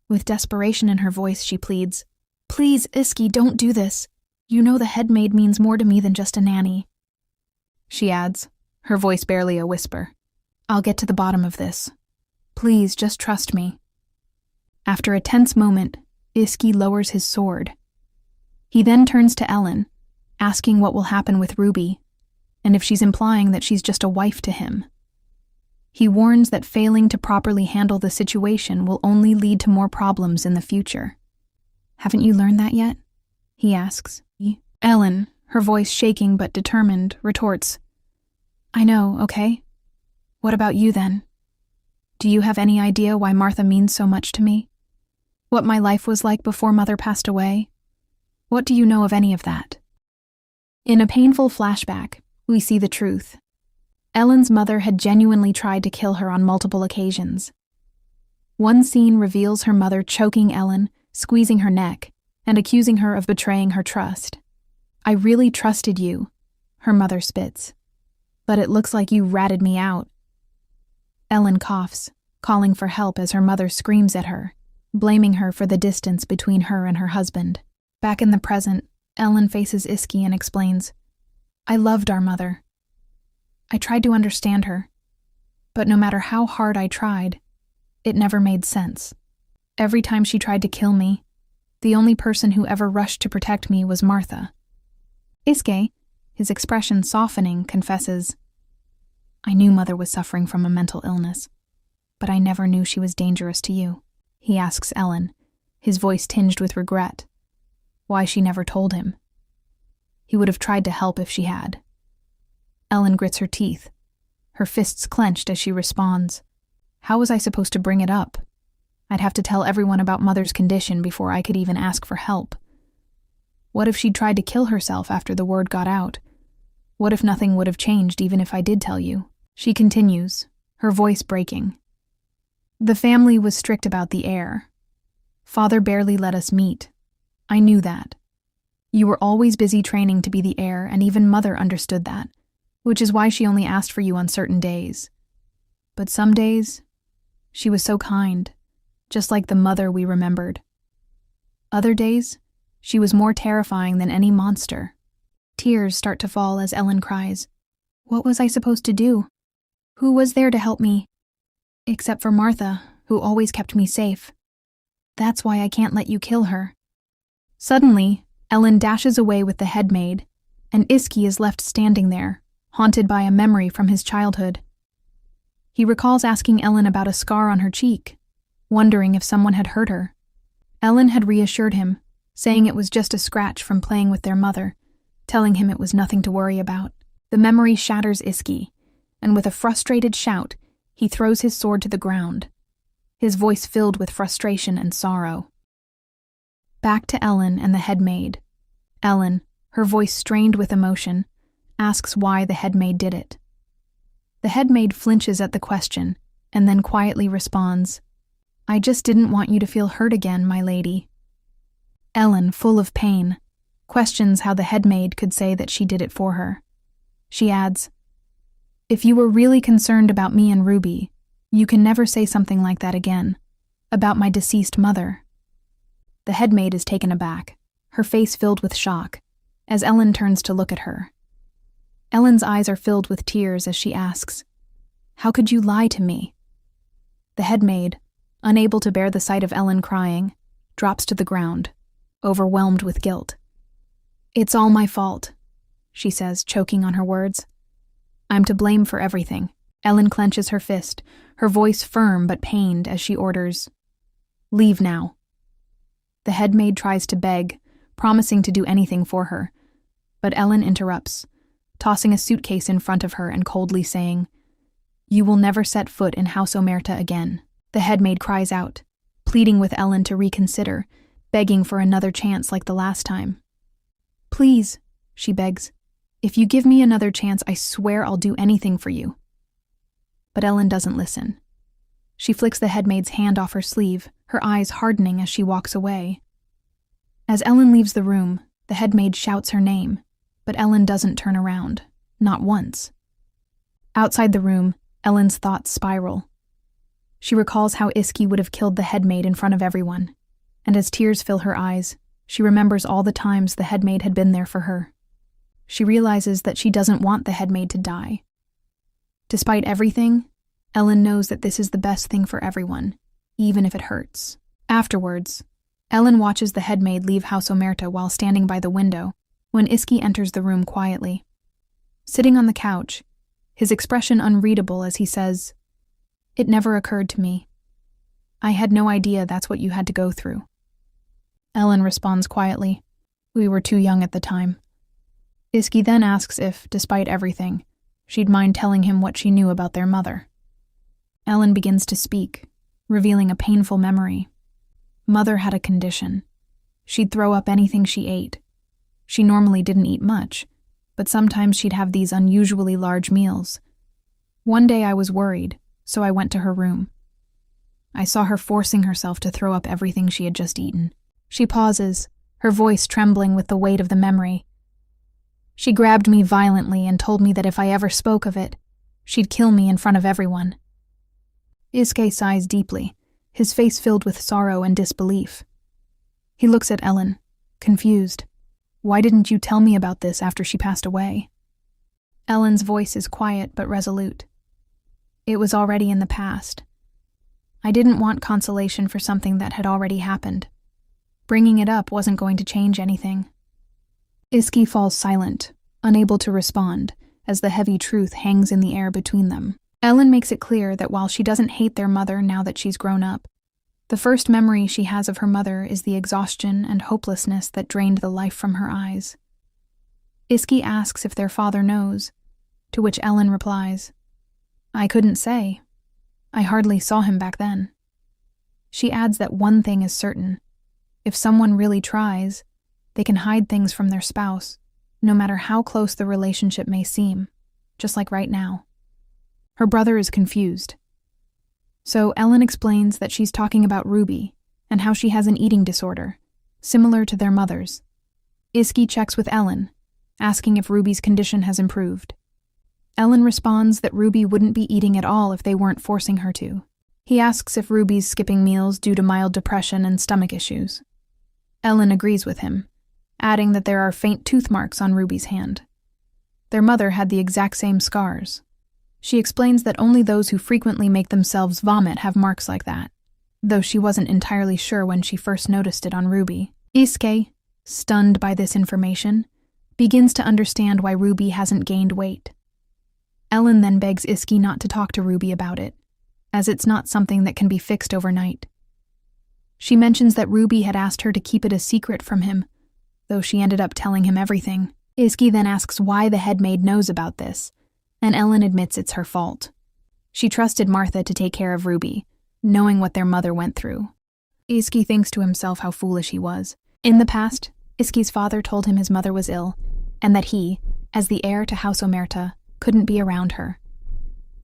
With desperation in her voice, she pleads, "Please, Iski, don't do this. You know the head maid means more to me than just a nanny." She adds, her voice barely a whisper, "I'll get to the bottom of this. Please, just trust me." After a tense moment, Iski lowers his sword. He then turns to Ellen, asking what will happen with Ruby, and if she's implying that she's just a wife to him. He warns that failing to properly handle the situation will only lead to more problems in the future. "Haven't you learned that yet?" he asks. Ellen, her voice shaking but determined, retorts, "I know, okay? What about you then? Do you have any idea why Martha means so much to me? What my life was like before Mother passed away? What do you know of any of that?" In a painful flashback, we see the truth. Ellen's mother had genuinely tried to kill her on multiple occasions. One scene reveals her mother choking Ellen, squeezing her neck, and accusing her of betraying her trust. "I really trusted you," her mother spits. "But it looks like you ratted me out." Ellen coughs, calling for help as her mother screams at her, blaming her for the distance between her and her husband. Back in the present, Ellen faces Iski and explains, I loved our mother. I tried to understand her, but no matter how hard I tried, it never made sense. Every time she tried to kill me, the only person who ever rushed to protect me was Martha. Iske, his expression softening, confesses, I knew Mother was suffering from a mental illness, but I never knew she was dangerous to you. He asks Ellen, his voice tinged with regret, why she never told him. He would have tried to help if she had. Ellen grits her teeth, her fists clenched as she responds, How was I supposed to bring it up? I'd have to tell everyone about Mother's condition before I could even ask for help. What if she'd tried to kill herself after the word got out? What if nothing would have changed even if I did tell you? She continues, her voice breaking. The family was strict about the heir. Father barely let us meet. I knew that. You were always busy training to be the heir, and even Mother understood that, which is why she only asked for you on certain days. But some days, she was so kind, just like the mother we remembered. Other days, she was more terrifying than any monster. Tears start to fall as Ellen cries. What was I supposed to do? Who was there to help me? Except for Martha, who always kept me safe. That's why I can't let you kill her. Suddenly, Ellen dashes away with the head maid, and Iski is left standing there, haunted by a memory from his childhood. He recalls asking Ellen about a scar on her cheek, wondering if someone had hurt her. Ellen had reassured him, saying it was just a scratch from playing with their mother, telling him it was nothing to worry about. The memory shatters Iski, and with a frustrated shout, he throws his sword to the ground, his voice filled with frustration and sorrow. Back to Ellen and the head maid. Ellen, her voice strained with emotion, asks why the head maid did it. The head maid flinches at the question, and then quietly responds, I just didn't want you to feel hurt again, my lady. Ellen, full of pain, questions how the head maid could say that she did it for her. She adds, If you were really concerned about me and Ruby, you can never say something like that again, about my deceased mother. The head maid is taken aback, her face filled with shock, as Ellen turns to look at her. Ellen's eyes are filled with tears as she asks, How could you lie to me? The head maid, unable to bear the sight of Ellen crying, drops to the ground, overwhelmed with guilt. It's all my fault, she says, choking on her words. I'm to blame for everything. Ellen clenches her fist, her voice firm but pained as she orders, Leave now. The head maid tries to beg, promising to do anything for her, but Ellen interrupts, tossing a suitcase in front of her and coldly saying, You will never set foot in House Omerta again. The head maid cries out, pleading with Ellen to reconsider, begging for another chance like the last time. Please, she begs, if you give me another chance, I swear I'll do anything for you. But Ellen doesn't listen. She flicks the head maid's hand off her sleeve, her eyes hardening as she walks away. As Ellen leaves the room, the head maid shouts her name, but Ellen doesn't turn around, not once. Outside the room, Ellen's thoughts spiral. She recalls how Iski would have killed the head maid in front of everyone, and as tears fill her eyes, she remembers all the times the head maid had been there for her. She realizes that she doesn't want the head maid to die. Despite everything, Ellen knows that this is the best thing for everyone, even if it hurts. Afterwards, Ellen watches the head maid leave House Omerta while standing by the window when Iski enters the room quietly. Sitting on the couch, his expression unreadable as he says, It never occurred to me. I had no idea that's what you had to go through. Ellen responds quietly, We were too young at the time. Iski then asks if, despite everything, she'd mind telling him what she knew about their mother. Ellen begins to speak, revealing a painful memory. Mother had a condition. She'd throw up anything she ate. She normally didn't eat much, but sometimes she'd have these unusually large meals. One day I was worried, so I went to her room. I saw her forcing herself to throw up everything she had just eaten. She pauses, her voice trembling with the weight of the memory. She grabbed me violently and told me that if I ever spoke of it, she'd kill me in front of everyone. Iske sighs deeply, his face filled with sorrow and disbelief. He looks at Ellen, confused. Why didn't you tell me about this after she passed away? Ellen's voice is quiet but resolute. It was already in the past. I didn't want consolation for something that had already happened. Bringing it up wasn't going to change anything. Iski falls silent, unable to respond, as the heavy truth hangs in the air between them. Ellen makes it clear that while she doesn't hate their mother now that she's grown up, the first memory she has of her mother is the exhaustion and hopelessness that drained the life from her eyes. Iski asks if their father knows, to which Ellen replies, "I couldn't say. I hardly saw him back then." She adds that one thing is certain. If someone really tries, they can hide things from their spouse, no matter how close the relationship may seem, just like right now. Her brother is confused. So Ellen explains that she's talking about Ruby and how she has an eating disorder, similar to their mother's. Iski checks with Ellen, asking if Ruby's condition has improved. Ellen responds that Ruby wouldn't be eating at all if they weren't forcing her to. He asks if Ruby's skipping meals due to mild depression and stomach issues. Ellen agrees with him, adding that there are faint tooth marks on Ruby's hand. Their mother had the exact same scars. She explains that only those who frequently make themselves vomit have marks like that, though she wasn't entirely sure when she first noticed it on Ruby. Iske, stunned by this information, begins to understand why Ruby hasn't gained weight. Ellen then begs Iski not to talk to Ruby about it, as it's not something that can be fixed overnight. She mentions that Ruby had asked her to keep it a secret from him, though she ended up telling him everything. Iski then asks why the head maid knows about this, and Ellen admits it's her fault. She trusted Martha to take care of Ruby, knowing what their mother went through. Iski thinks to himself how foolish he was. In the past, Iski's father told him his mother was ill, and that he, as the heir to House Omerta, couldn't be around her.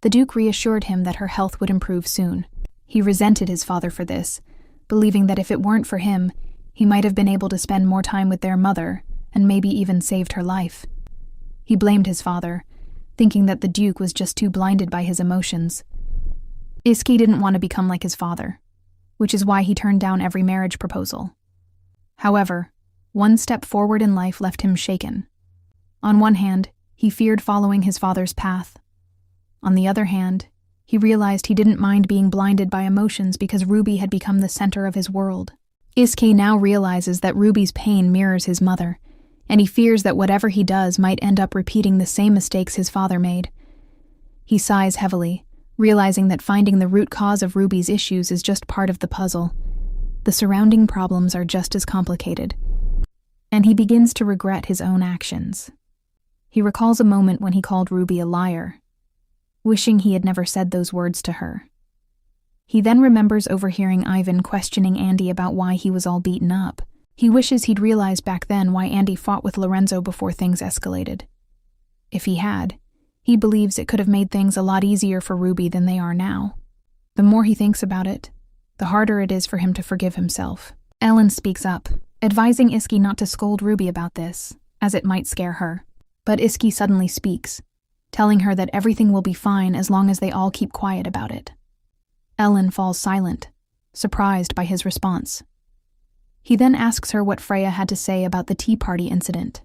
The Duke reassured him that her health would improve soon. He resented his father for this, believing that if it weren't for him, he might have been able to spend more time with their mother, and maybe even saved her life. He blamed his father, thinking that the Duke was just too blinded by his emotions. Iski didn't want to become like his father, which is why he turned down every marriage proposal. However, one step forward in life left him shaken. On one hand, he feared following his father's path. On the other hand, he realized he didn't mind being blinded by emotions because Ruby had become the center of his world. Iske now realizes that Ruby's pain mirrors his mother, and he fears that whatever he does might end up repeating the same mistakes his father made. He sighs heavily, realizing that finding the root cause of Ruby's issues is just part of the puzzle. The surrounding problems are just as complicated, and he begins to regret his own actions. He recalls a moment when he called Ruby a liar, wishing he had never said those words to her. He then remembers overhearing Ivan questioning Andy about why he was all beaten up. He wishes he'd realized back then why Andy fought with Lorenzo before things escalated. If he had, he believes it could have made things a lot easier for Ruby than they are now. The more he thinks about it, the harder it is for him to forgive himself. Ellen speaks up, advising Iski not to scold Ruby about this, as it might scare her. But Iski suddenly speaks, telling her that everything will be fine as long as they all keep quiet about it. Ellen falls silent, surprised by his response. He then asks her what Freya had to say about the tea party incident.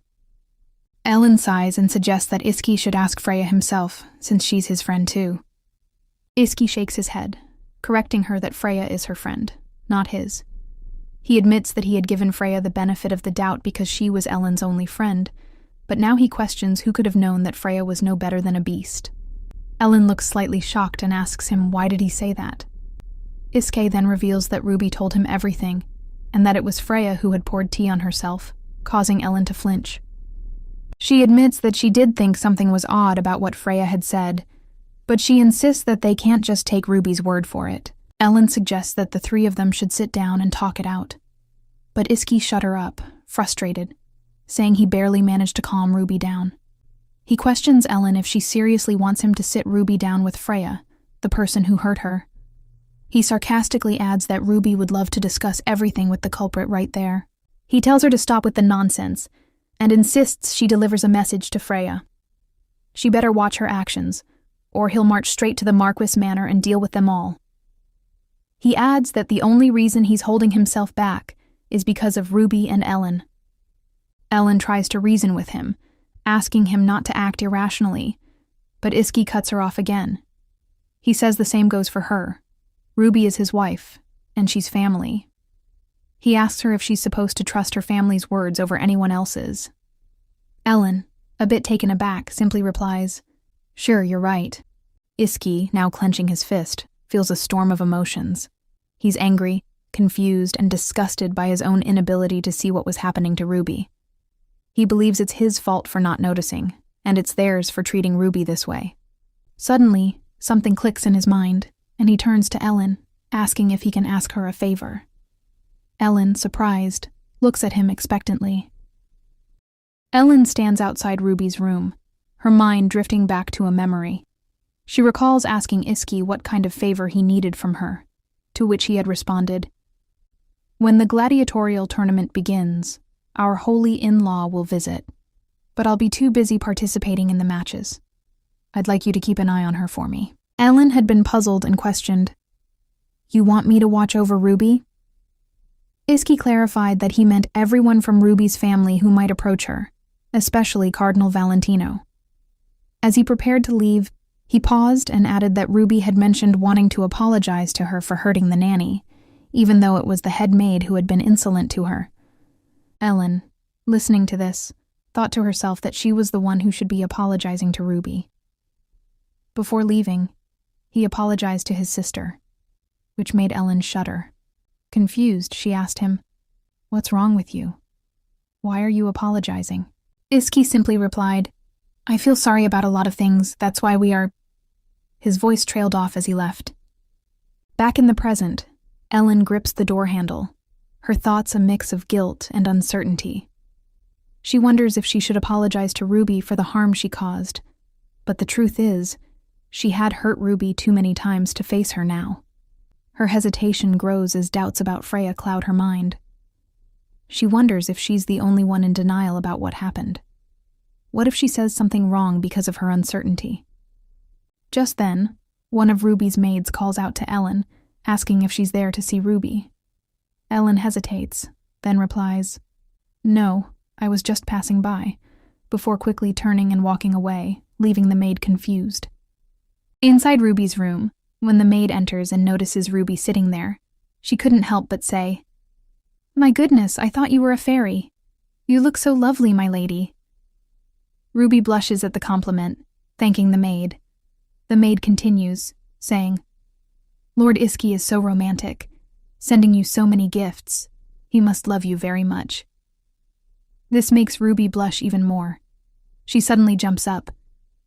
Ellen sighs and suggests that Iski should ask Freya himself, since she's his friend too. Iski shakes his head, correcting her that Freya is her friend, not his. He admits that he had given Freya the benefit of the doubt because she was Ellen's only friend, but now he questions who could have known that Freya was no better than a beast. Ellen looks slightly shocked and asks him why did he say that. Iske then reveals that Ruby told him everything, and that it was Freya who had poured tea on herself, causing Ellen to flinch. She admits that she did think something was odd about what Freya had said, but she insists that they can't just take Ruby's word for it. Ellen suggests that the three of them should sit down and talk it out. But Iski shut her up, frustrated, saying he barely managed to calm Ruby down. He questions Ellen if she seriously wants him to sit Ruby down with Freya, the person who hurt her. He sarcastically adds that Ruby would love to discuss everything with the culprit right there. He tells her to stop with the nonsense, and insists she delivers a message to Freya. She better watch her actions, or he'll march straight to the Marquis Manor and deal with them all. He adds that the only reason he's holding himself back is because of Ruby and Ellen. Ellen tries to reason with him, asking him not to act irrationally, but Iski cuts her off again. He says the same goes for her. Ruby is his wife, and she's family. He asks her if she's supposed to trust her family's words over anyone else's. Ellen, a bit taken aback, simply replies, "Sure, you're right." Iski, now clenching his fist, feels a storm of emotions. He's angry, confused, and disgusted by his own inability to see what was happening to Ruby. He believes it's his fault for not noticing, and it's theirs for treating Ruby this way. Suddenly, something clicks in his mind, and he turns to Ellen, asking if he can ask her a favor. Ellen, surprised, looks at him expectantly. Ellen stands outside Ruby's room, her mind drifting back to a memory. She recalls asking Iski what kind of favor he needed from her, to which he had responded, "When the gladiatorial tournament begins, our holy in-law will visit, but I'll be too busy participating in the matches. I'd like you to keep an eye on her for me." Ellen had been puzzled and questioned, "You want me to watch over Ruby?" Iski clarified that he meant everyone from Ruby's family who might approach her, especially Cardinal Valentino. As he prepared to leave, he paused and added that Ruby had mentioned wanting to apologize to her for hurting the nanny, even though it was the head maid who had been insolent to her. Ellen, listening to this, thought to herself that she was the one who should be apologizing to Ruby. Before leaving, he apologized to his sister, which made Ellen shudder. Confused, she asked him, "What's wrong with you? Why are you apologizing?" Iski simply replied, "I feel sorry about a lot of things, that's why we are—" His voice trailed off as he left. Back in the present, Ellen grips the door handle, her thoughts a mix of guilt and uncertainty. She wonders if she should apologize to Ruby for the harm she caused, but the truth is, she had hurt Ruby too many times to face her now. Her hesitation grows as doubts about Freya cloud her mind. She wonders if she's the only one in denial about what happened. What if she says something wrong because of her uncertainty? Just then, one of Ruby's maids calls out to Ellen, asking if she's there to see Ruby. Ellen hesitates, then replies, "No, I was just passing by," before quickly turning and walking away, leaving the maid confused. Inside Ruby's room, when the maid enters and notices Ruby sitting there, she couldn't help but say, "My goodness, I thought you were a fairy. You look so lovely, my lady." Ruby blushes at the compliment, thanking the maid. The maid continues, saying, "Lord Iski is so romantic, sending you so many gifts. He must love you very much." This makes Ruby blush even more. She suddenly jumps up,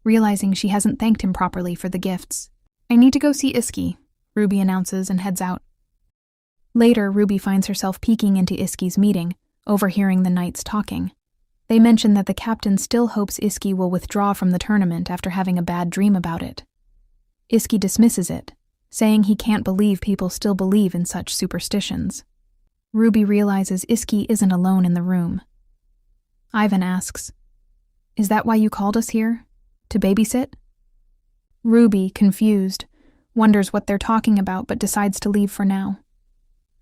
realizing she hasn't thanked him properly for the gifts. "I need to go see Iski," Ruby announces and heads out. Later, Ruby finds herself peeking into Iski's meeting, overhearing the knights talking. They mention that the captain still hopes Iski will withdraw from the tournament after having a bad dream about it. Iski dismisses it, saying he can't believe people still believe in such superstitions. Ruby realizes Iski isn't alone in the room. Ivan asks, "Is that why you called us here? To babysit?" Ruby, confused, wonders what they're talking about but decides to leave for now.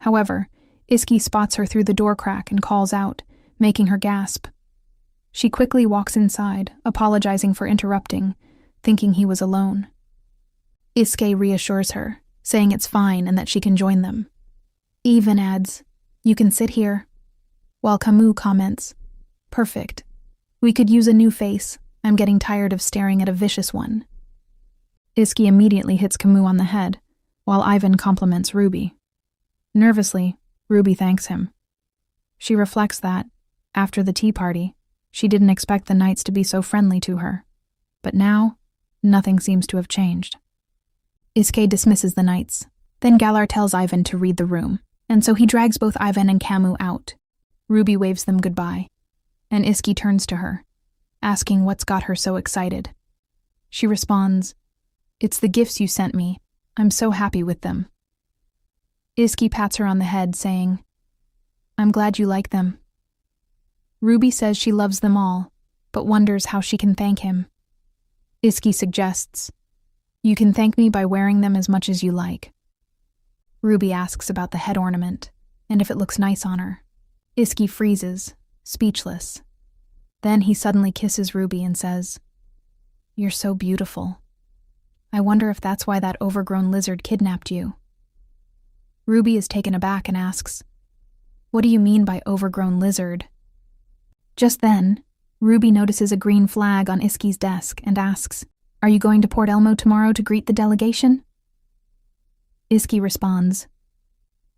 However, Iski spots her through the door crack and calls out, making her gasp. She quickly walks inside, apologizing for interrupting, thinking he was alone. Iski reassures her, saying it's fine and that she can join them. Ivan adds, "You can sit here," while Camus comments, "Perfect. We could use a new face. I'm getting tired of staring at a vicious one." Iski immediately hits Camus on the head, while Ivan compliments Ruby. Nervously, Ruby thanks him. She reflects that, after the tea party, she didn't expect the knights to be so friendly to her. But now, nothing seems to have changed. Iski dismisses the knights. Then Galar tells Ivan to read the room, and so he drags both Ivan and Camus out. Ruby waves them goodbye, and Iski turns to her, asking what's got her so excited. She responds, "It's the gifts you sent me. I'm so happy with them." Iski pats her on the head, saying, "I'm glad you like them." Ruby says she loves them all, but wonders how she can thank him. Iski suggests, "You can thank me by wearing them as much as you like." Ruby asks about the head ornament, and if it looks nice on her. Iski freezes, speechless, Then he suddenly kisses Ruby and says, "You're so beautiful. I wonder if that's why that overgrown lizard kidnapped you." Ruby is taken aback and asks, "What do you mean by overgrown lizard?" Just then, Ruby notices a green flag on Iski's desk and asks, "Are you going to Port Elmo tomorrow to greet the delegation?" Iski responds,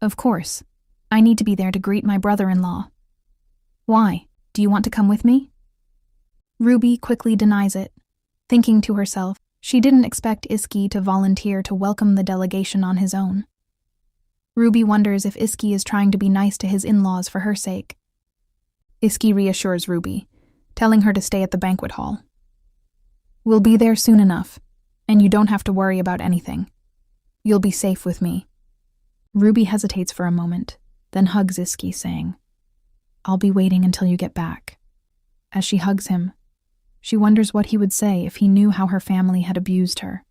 "Of course. I need to be there to greet my brother-in-law." "Why? Do you want to come with me?" Ruby quickly denies it, thinking to herself she didn't expect Iski to volunteer to welcome the delegation on his own. Ruby wonders if Iski is trying to be nice to his in-laws for her sake. Iski reassures Ruby, telling her to stay at the banquet hall. "We'll be there soon enough, and you don't have to worry about anything. You'll be safe with me." Ruby hesitates for a moment, then hugs Iski, saying, "I'll be waiting until you get back." As she hugs him, she wonders what he would say if he knew how her family had abused her,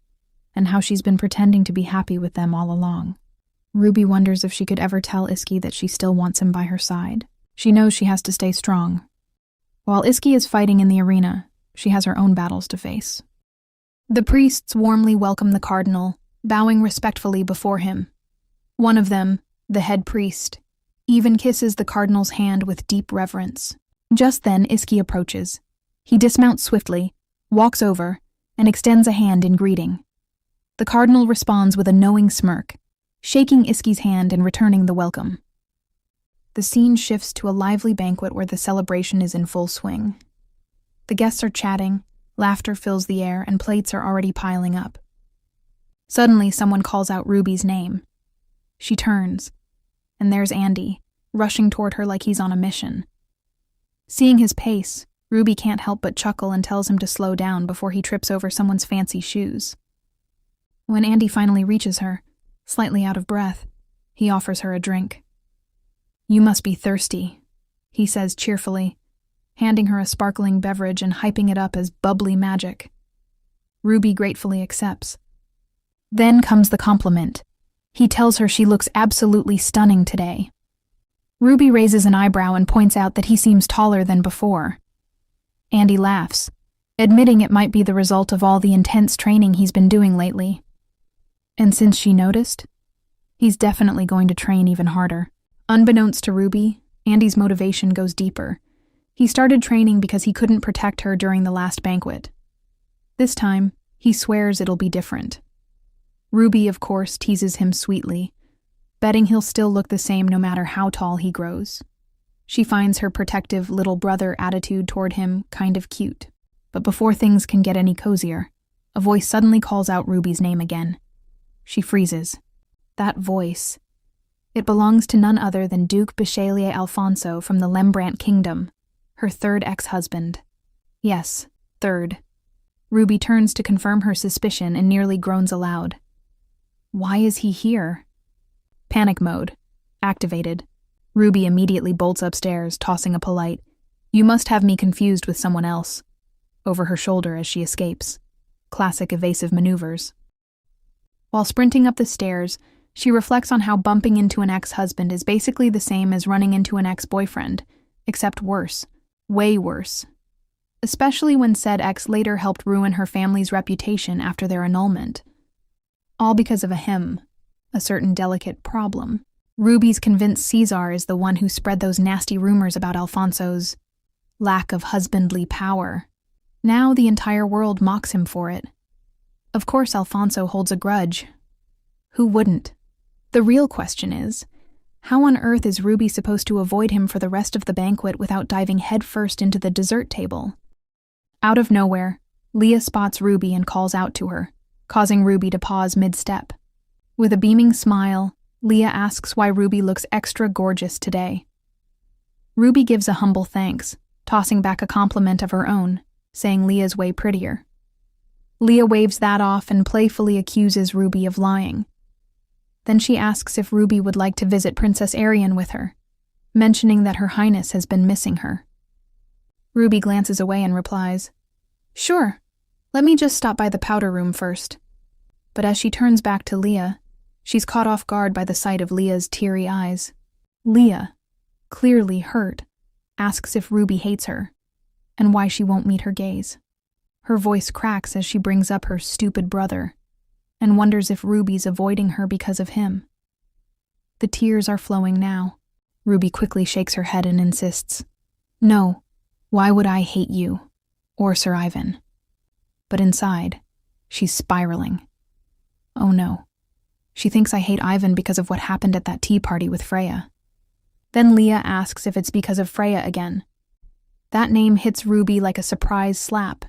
and how she's been pretending to be happy with them all along. Ruby wonders if she could ever tell Iski that she still wants him by her side. She knows she has to stay strong. While Iski is fighting in the arena, she has her own battles to face. The priests warmly welcome the cardinal, bowing respectfully before him. One of them, the head priest, even kisses the cardinal's hand with deep reverence. Just then, Iski approaches. He dismounts swiftly, walks over, and extends a hand in greeting. The cardinal responds with a knowing smirk, shaking Iski's hand and returning the welcome. The scene shifts to a lively banquet where the celebration is in full swing. The guests are chatting, laughter fills the air, and plates are already piling up. Suddenly, someone calls out Ruby's name. She turns, and there's Andy, rushing toward her like he's on a mission. Seeing his pace, Ruby can't help but chuckle and tells him to slow down before he trips over someone's fancy shoes. When Andy finally reaches her, slightly out of breath, he offers her a drink. "You must be thirsty," he says cheerfully, handing her a sparkling beverage and hyping it up as bubbly magic. Ruby gratefully accepts. Then comes the compliment. He tells her she looks absolutely stunning today. Ruby raises an eyebrow and points out that he seems taller than before. Andy laughs, admitting it might be the result of all the intense training he's been doing lately. And since she noticed, he's definitely going to train even harder. Unbeknownst to Ruby, Andy's motivation goes deeper. He started training because he couldn't protect her during the last banquet. This time, he swears it'll be different. Ruby, of course, teases him sweetly, betting he'll still look the same no matter how tall he grows. She finds her protective little brother attitude toward him kind of cute. But before things can get any cozier, a voice suddenly calls out Ruby's name again. She freezes. That voice. It belongs to none other than Duke Bachelier Alfonso from the Lembrandt Kingdom, her third ex-husband. Yes, third. Ruby turns to confirm her suspicion and nearly groans aloud. Why is he here? Panic mode. Activated. Ruby immediately bolts upstairs, tossing a polite, "You must have me confused with someone else," over her shoulder as she escapes. Classic evasive maneuvers. While sprinting up the stairs, she reflects on how bumping into an ex-husband is basically the same as running into an ex-boyfriend, except worse. Way worse. Especially when said ex later helped ruin her family's reputation after their annulment. All because of a certain delicate problem. Ruby's convinced Caesar is the one who spread those nasty rumors about Alfonso's lack of husbandly power. Now the entire world mocks him for it. Of course Alfonso holds a grudge. Who wouldn't? The real question is, how on earth is Ruby supposed to avoid him for the rest of the banquet without diving headfirst into the dessert table? Out of nowhere, Leah spots Ruby and calls out to her, causing Ruby to pause mid-step. With a beaming smile, Leah asks why Ruby looks extra gorgeous today. Ruby gives a humble thanks, tossing back a compliment of her own, saying Leah's way prettier. Leah waves that off and playfully accuses Ruby of lying. Then she asks if Ruby would like to visit Princess Arian with her, mentioning that Her Highness has been missing her. Ruby glances away and replies, "Sure, let me just stop by the powder room first." But as she turns back to Leah, she's caught off guard by the sight of Leah's teary eyes. Leah, clearly hurt, asks if Ruby hates her. and why she won't meet her gaze. Her voice cracks as she brings up her stupid brother and wonders if Ruby's avoiding her because of him. The tears are flowing now. Ruby quickly shakes her head and insists, "No, why would I hate you? Or Sir Ivan?" But inside, she's spiraling. Oh no. She thinks I hate Ivan because of what happened at that tea party with Freya. Then Leah asks if it's because of Freya again. That name hits Ruby like a surprise slap.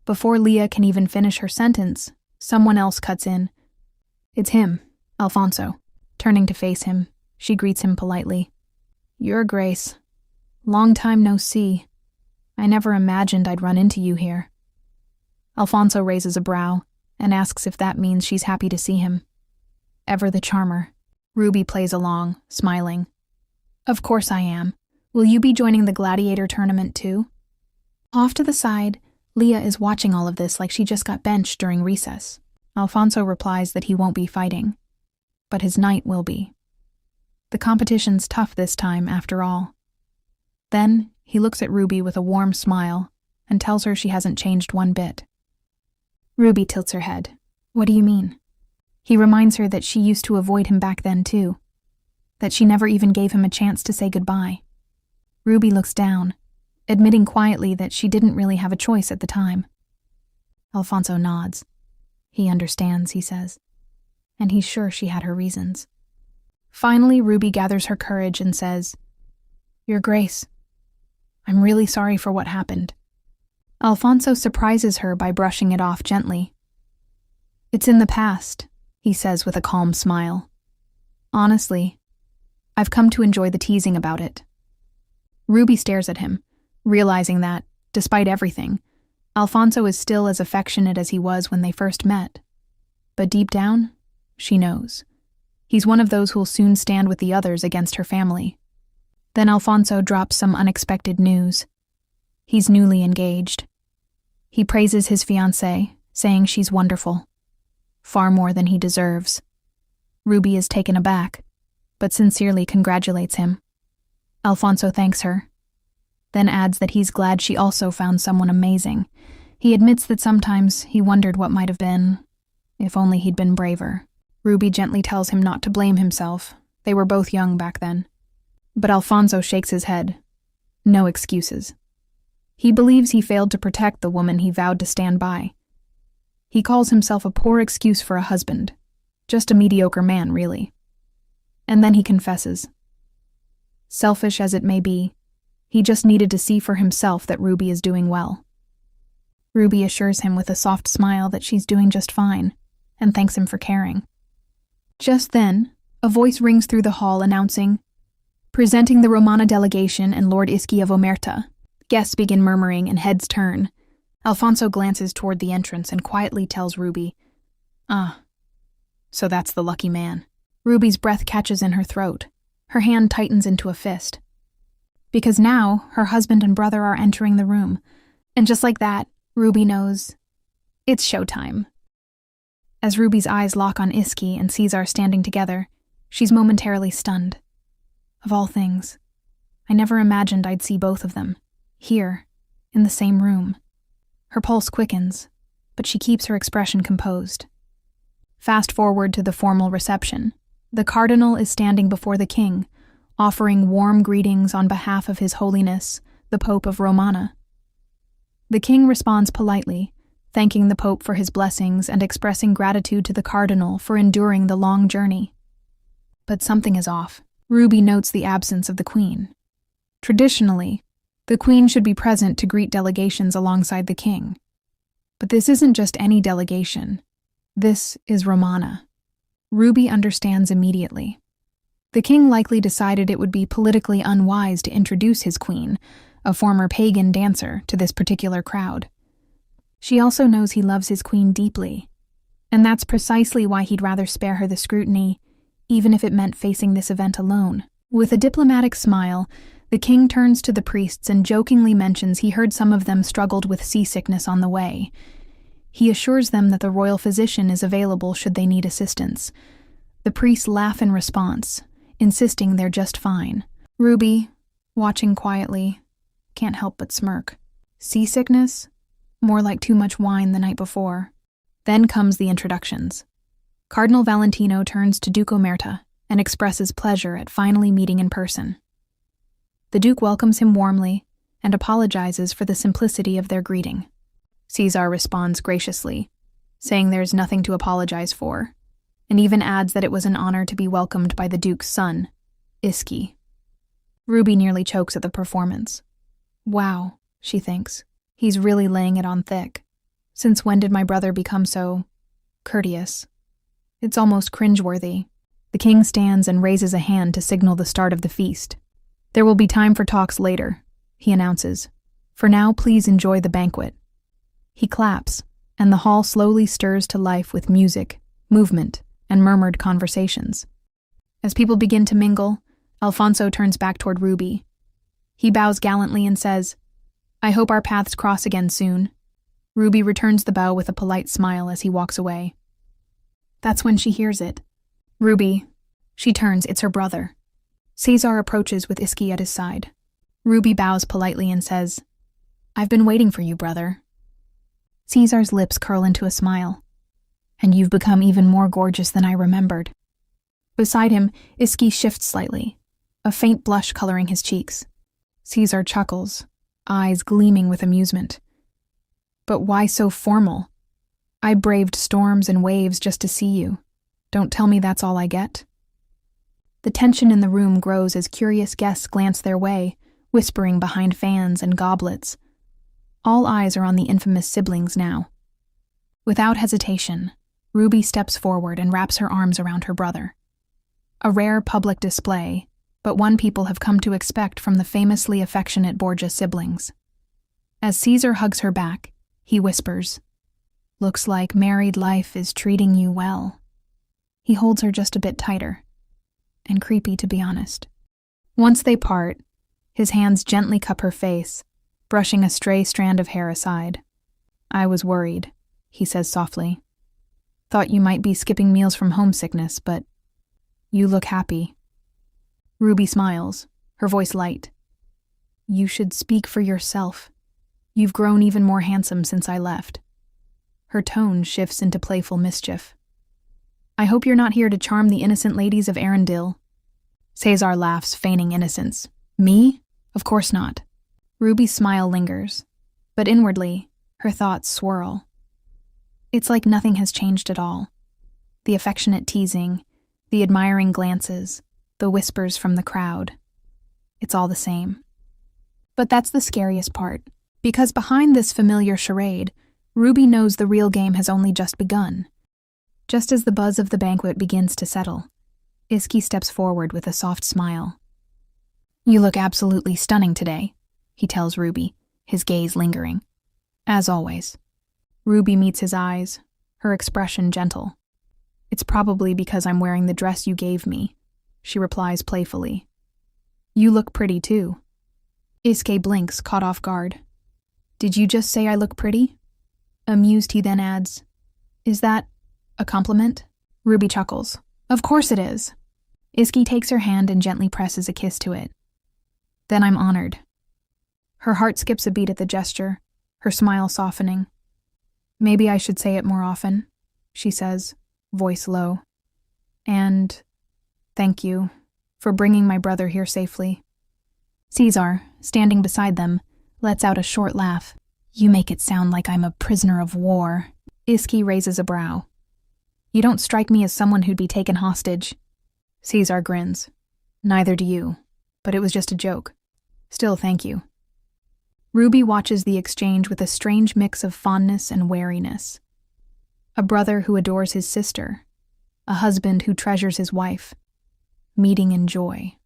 Before Leah can even finish her sentence, someone else cuts in. It's him, Alfonso. Turning to face him, she greets him politely. "Your Grace. Long time no see. I never imagined I'd run into you here." Alfonso raises a brow and asks if that means she's happy to see him. Ever the charmer. Ruby plays along, smiling. "Of course I am. Will you be joining the gladiator tournament too?" Off to the side, Leah is watching all of this like she just got benched during recess. Alfonso replies that he won't be fighting, but his knight will be. The competition's tough this time, after all. Then he looks at Ruby with a warm smile and tells her she hasn't changed one bit. Ruby tilts her head. What do you mean? He reminds her that she used to avoid him back then too, that she never even gave him a chance to say goodbye. Ruby looks down, admitting quietly that she didn't really have a choice at the time. Alfonso nods. He understands, he says, and he's sure she had her reasons. Finally, Ruby gathers her courage and says, "Your Grace, I'm really sorry for what happened." Alfonso surprises her by brushing it off gently. "It's in the past," he says with a calm smile. "Honestly, I've come to enjoy the teasing about it." Ruby stares at him, realizing that, despite everything, Alfonso is still as affectionate as he was when they first met. But deep down, she knows. He's one of those who'll soon stand with the others against her family. Then Alfonso drops some unexpected news. He's newly engaged. He praises his fiancé, saying she's wonderful. Far more than he deserves. Ruby is taken aback, but sincerely congratulates him. Alfonso thanks her, then adds that he's glad she also found someone amazing. He admits that sometimes he wondered what might have been, if only he'd been braver. Ruby gently tells him not to blame himself. They were both young back then. But Alfonso shakes his head. No excuses. He believes he failed to protect the woman he vowed to stand by. He calls himself a poor excuse for a husband. Just a mediocre man, really. And then he confesses. Selfish as it may be, he just needed to see for himself that Ruby is doing well. Ruby assures him with a soft smile that she's doing just fine, and thanks him for caring. Just then, a voice rings through the hall announcing, "Presenting the Romana delegation and Lord Iski of Omerta." Guests begin murmuring and heads turn. Alfonso glances toward the entrance and quietly tells Ruby, so that's the lucky man." Ruby's breath catches in her throat. Her hand tightens into a fist. Because now, her husband and brother are entering the room. And just like that, Ruby knows it's showtime. As Ruby's eyes lock on Iski and Caesar standing together, she's momentarily stunned. Of all things, I never imagined I'd see both of them, here, in the same room. Her pulse quickens, but she keeps her expression composed. Fast forward to the formal reception. The cardinal is standing before the king, offering warm greetings on behalf of His Holiness, the Pope of Romana. The king responds politely, thanking the Pope for his blessings and expressing gratitude to the cardinal for enduring the long journey. But something is off. Ruby notes the absence of the queen. Traditionally, the queen should be present to greet delegations alongside the king. But this isn't just any delegation. This is Romana. Ruby understands immediately. The king likely decided it would be politically unwise to introduce his queen, a former pagan dancer, to this particular crowd. She also knows he loves his queen deeply, and that's precisely why he'd rather spare her the scrutiny, even if it meant facing this event alone. With a diplomatic smile, the king turns to the priests and jokingly mentions he heard some of them struggled with seasickness on the way. He assures them that the royal physician is available should they need assistance. The priests laugh in response, insisting they're just fine. Ruby, watching quietly, can't help but smirk. Seasickness? More like too much wine the night before. Then comes the introductions. Cardinal Valentino turns to Duke Omerta and expresses pleasure at finally meeting in person. The Duke welcomes him warmly and apologizes for the simplicity of their greeting. Caesar responds graciously, saying there's nothing to apologize for, and even adds that it was an honor to be welcomed by the Duke's son, Iski. Ruby nearly chokes at the performance. Wow, she thinks, he's really laying it on thick. Since when did my brother become so courteous? It's almost cringeworthy. The king stands and raises a hand to signal the start of the feast. There will be time for talks later, he announces. For now, please enjoy the banquet. He claps, and the hall slowly stirs to life with music, movement, and murmured conversations. As people begin to mingle, Alfonso turns back toward Ruby. He bows gallantly and says, "I hope our paths cross again soon." Ruby returns the bow with a polite smile as he walks away. That's when she hears it. Ruby. She turns, it's her brother. Caesar approaches with Iski at his side. Ruby bows politely and says, "I've been waiting for you, brother." Caesar's lips curl into a smile. "And you've become even more gorgeous than I remembered." Beside him, Iski shifts slightly, a faint blush coloring his cheeks. Caesar chuckles, eyes gleaming with amusement. "But why so formal? I braved storms and waves just to see you. Don't tell me that's all I get." The tension in the room grows as curious guests glance their way, whispering behind fans and goblets. All eyes are on the infamous siblings now. Without hesitation, Ruby steps forward and wraps her arms around her brother. A rare public display, but one people have come to expect from the famously affectionate Borgia siblings. As Caesar hugs her back, he whispers, "Looks like married life is treating you well." He holds her just a bit tighter. And creepy, to be honest. Once they part, his hands gently cup her face, brushing a stray strand of hair aside. "I was worried," he says softly. "Thought you might be skipping meals from homesickness, but you look happy." Ruby smiles, her voice light. "You should speak for yourself. You've grown even more handsome since I left." Her tone shifts into playful mischief. "I hope you're not here to charm the innocent ladies of Arendelle." Caesar laughs, feigning innocence. "Me? Of course not." Ruby's smile lingers, but inwardly, her thoughts swirl. It's like nothing has changed at all. The affectionate teasing, the admiring glances, the whispers from the crowd. It's all the same. But that's the scariest part, because behind this familiar charade, Ruby knows the real game has only just begun. Just as the buzz of the banquet begins to settle, Iski steps forward with a soft smile. "You look absolutely stunning today," he tells Ruby, his gaze lingering. As always. Ruby meets his eyes, her expression gentle. "It's probably because I'm wearing the dress you gave me," she replies playfully. "You look pretty too." Iski blinks, caught off guard. "Did you just say I look pretty?" Amused, he then adds, "Is that a compliment?" Ruby chuckles. "Of course it is." Iski takes her hand and gently presses a kiss to it. "Then I'm honored." Her heart skips a beat at the gesture, her smile softening. "Maybe I should say it more often," she says, voice low. "And thank you for bringing my brother here safely." Caesar, standing beside them, lets out a short laugh. "You make it sound like I'm a prisoner of war." Iski raises a brow. "You don't strike me as someone who'd be taken hostage." Caesar grins. "Neither do you, but it was just a joke. Still, thank you." Ruby watches the exchange with a strange mix of fondness and wariness. A brother who adores his sister, a husband who treasures his wife, meeting in joy.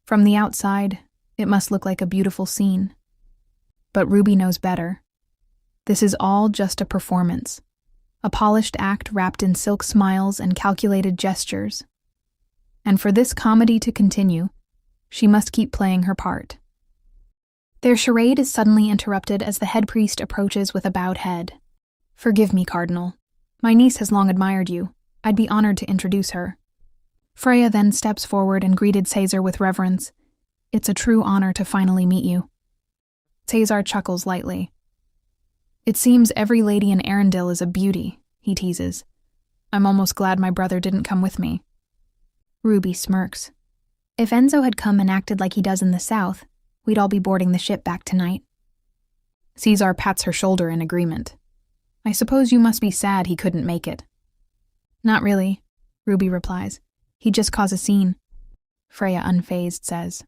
From the outside, it must look like a beautiful scene. But Ruby knows better. This is all just a performance, a polished act wrapped in silk smiles and calculated gestures. And for this comedy to continue, she must keep playing her part. Their charade is suddenly interrupted as the head priest approaches with a bowed head. "Forgive me, Cardinal. My niece has long admired you. I'd be honored to introduce her." Freya then steps forward and greeted Caesar with reverence. "It's a true honor to finally meet you." Cesar chuckles lightly. It seems every lady in Arendelle is a beauty, he teases. I'm almost glad my brother didn't come with me. Ruby smirks. If Enzo had come and acted like he does in the South, we'd all be boarding the ship back tonight. Cesar pats her shoulder in agreement. I suppose you must be sad he couldn't make it. Not really, Ruby replies. He'd just cause a scene. Freya, unfazed, says.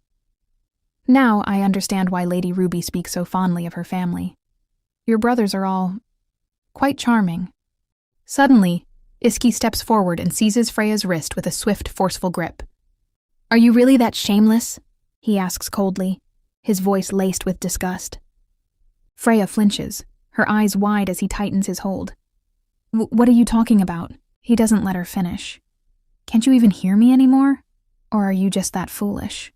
Now I understand why Lady Ruby speaks so fondly of her family. Your brothers are all quite charming. Suddenly, Iski steps forward and seizes Freya's wrist with a swift, forceful grip. Are you really that shameless? He asks coldly, his voice laced with disgust. Freya flinches, her eyes wide as he tightens his hold. What are you talking about? He doesn't let her finish. Can't you even hear me anymore? Or are you just that foolish?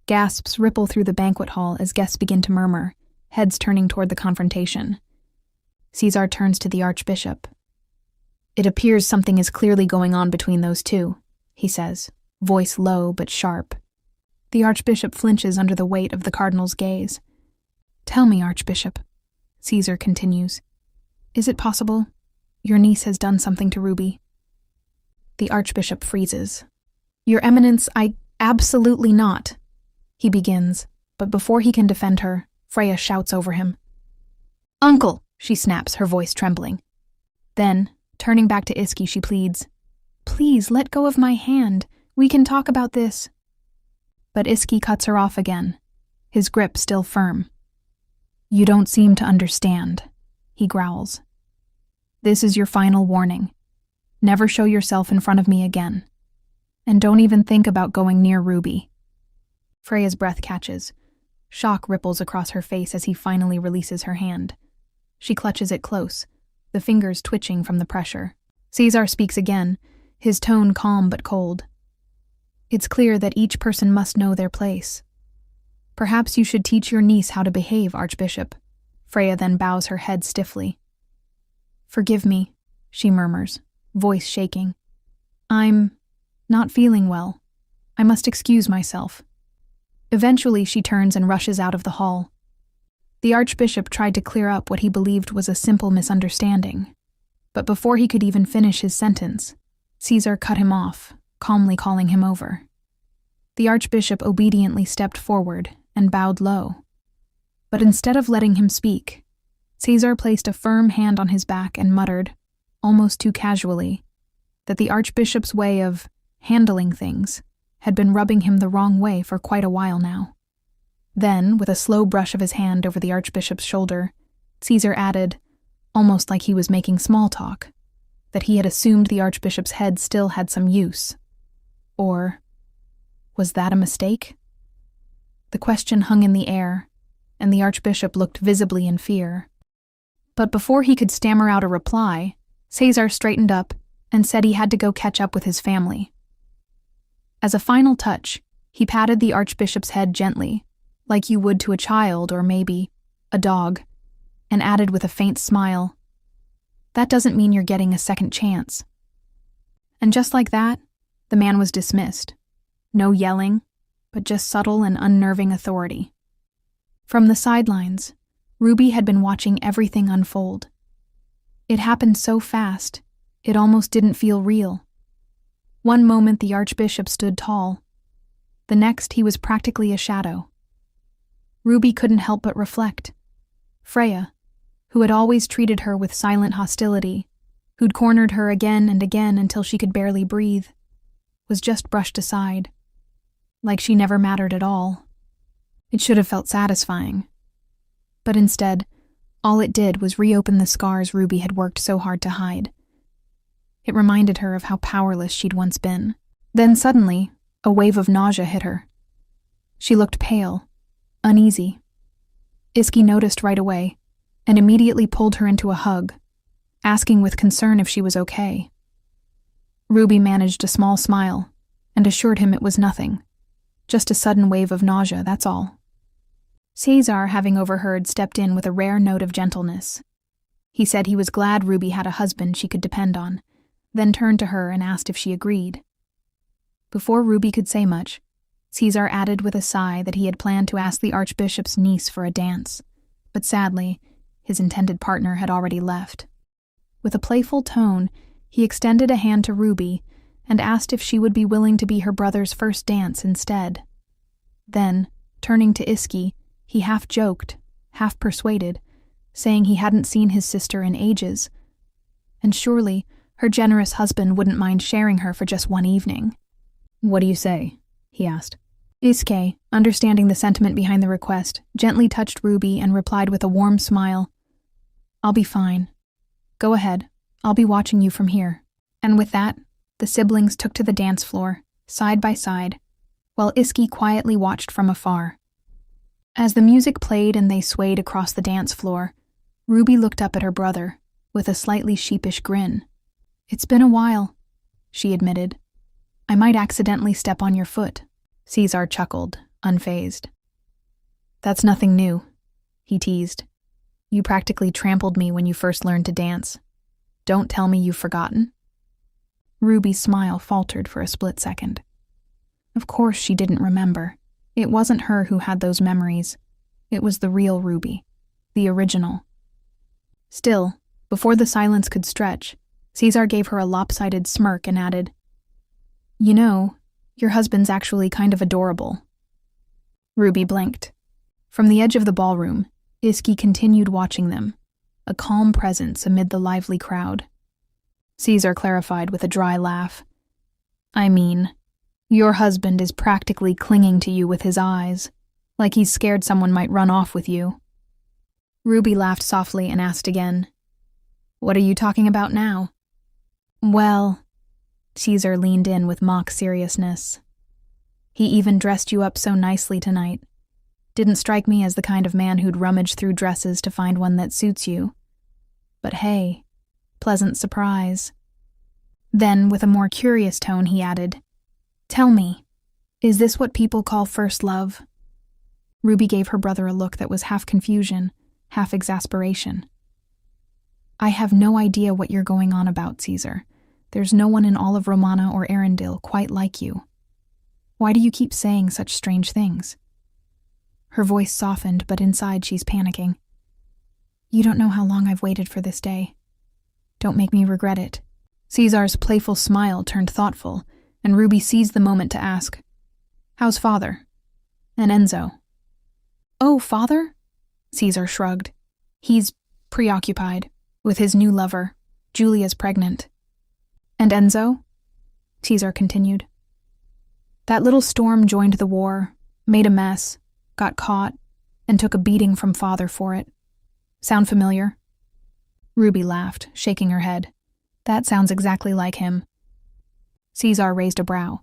Gasps ripple through the banquet hall as guests begin to murmur, heads turning toward the confrontation. Cesar turns to the Archbishop. It appears something is clearly going on between those two, he says, voice low but sharp. The Archbishop flinches under the weight of the Cardinal's gaze. Tell me, Archbishop, Cesar continues. Is it possible your niece has done something to Ruby? The Archbishop freezes. Your Eminence, I absolutely not, he begins, but before he can defend her, Freya shouts over him. Uncle, she snaps, her voice trembling. Then, turning back to Iski, she pleads, Please let go of my hand. We can talk about this. But Iski cuts her off again, his grip still firm. You don't seem to understand, he growls. This is your final warning. Never show yourself in front of me again. And don't even think about going near Ruby. Freya's breath catches. Shock ripples across her face as he finally releases her hand. She clutches it close, the fingers twitching from the pressure. Cesar speaks again, his tone calm but cold. It's clear that each person must know their place. Perhaps you should teach your niece how to behave, Archbishop. Freya then bows her head stiffly. Forgive me, she murmurs, voice shaking. I'm not feeling well. I must excuse myself. Eventually, she turns and rushes out of the hall. The Archbishop tried to clear up what he believed was a simple misunderstanding. But before he could even finish his sentence, Cesar cut him off, calmly calling him over. The Archbishop obediently stepped forward and bowed low. But instead of letting him speak, Cesar placed a firm hand on his back and muttered, almost too casually, that the Archbishop's way of handling things had been rubbing him the wrong way for quite a while now. Then, with a slow brush of his hand over the Archbishop's shoulder, Cesar added, almost like he was making small talk, that he had assumed the Archbishop's head still had some use. Or was that a mistake? The question hung in the air, and the Archbishop looked visibly in fear. But before he could stammer out a reply, Cesar straightened up and said he had to go catch up with his family. As a final touch, he patted the Archbishop's head gently, like you would to a child or maybe a dog, and added with a faint smile, That doesn't mean you're getting a second chance. And just like that, the man was dismissed. No yelling, but just subtle and unnerving authority. From the sidelines, Ruby had been watching everything unfold. It happened so fast, it almost didn't feel real. One moment the Archbishop stood tall. The next he was practically a shadow. Ruby couldn't help but reflect. Freya, who had always treated her with silent hostility, who'd cornered her again and again until she could barely breathe, was just brushed aside. Like she never mattered at all. It should have felt satisfying. But instead, all it did was reopen the scars Ruby had worked so hard to hide. It reminded her of how powerless she'd once been. Then suddenly, a wave of nausea hit her. She looked pale, uneasy. Iski noticed right away, and immediately pulled her into a hug, asking with concern if she was okay. Ruby managed a small smile, and assured him it was nothing. Just a sudden wave of nausea, that's all. Cesar, having overheard, stepped in with a rare note of gentleness. He said he was glad Ruby had a husband she could depend on, then turned to her and asked if she agreed. Before Ruby could say much, Cesar added with a sigh that he had planned to ask the Archbishop's niece for a dance, but sadly, his intended partner had already left. With a playful tone, he extended a hand to Ruby and asked if she would be willing to be her brother's first dance instead. Then, turning to Iski, he half joked, half persuaded, saying he hadn't seen his sister in ages, and surely her generous husband wouldn't mind sharing her for just one evening. "What do you say?" he asked. Iske, understanding the sentiment behind the request, gently touched Ruby and replied with a warm smile, "I'll be fine. Go ahead, I'll be watching you from here." And with that, the siblings took to the dance floor, side by side, while Iski quietly watched from afar. As the music played and they swayed across the dance floor, Ruby looked up at her brother, with a slightly sheepish grin. "It's been a while," she admitted. "I might accidentally step on your foot." Caesar chuckled, unfazed. "That's nothing new," he teased. "You practically trampled me when you first learned to dance. Don't tell me you've forgotten." Ruby's smile faltered for a split second. Of course she didn't remember. It wasn't her who had those memories. It was the real Ruby, the original. Still, before the silence could stretch, Caesar gave her a lopsided smirk and added, "You know, your husband's actually kind of adorable." Ruby blinked. From the edge of the ballroom, Iski continued watching them, a calm presence amid the lively crowd. Caesar clarified with a dry laugh. "I mean, your husband is practically clinging to you with his eyes, like he's scared someone might run off with you." Ruby laughed softly and asked again, "What are you talking about now?" "Well," Caesar leaned in with mock seriousness. "He even dressed you up so nicely tonight. Didn't strike me as the kind of man who'd rummage through dresses to find one that suits you. But hey, pleasant surprise." Then, with a more curious tone, he added, "Tell me, is this what people call first love?" Ruby gave her brother a look that was half confusion, half exasperation. "I have no idea what you're going on about, Caesar. There's no one in all of Romana or Arendelle quite like you. Why do you keep saying such strange things?" Her voice softened, but inside she's panicking. "You don't know how long I've waited for this day. Don't make me regret it." Caesar's playful smile turned thoughtful, and Ruby seized the moment to ask, "How's father? And Enzo?" "Oh, father?" Caesar shrugged. "He's preoccupied with his new lover. Julia's pregnant." "And Enzo?" Caesar continued. "That little storm joined the war, made a mess, got caught, and took a beating from father for it. Sound familiar?" Ruby laughed, shaking her head. "That sounds exactly like him." Caesar raised a brow.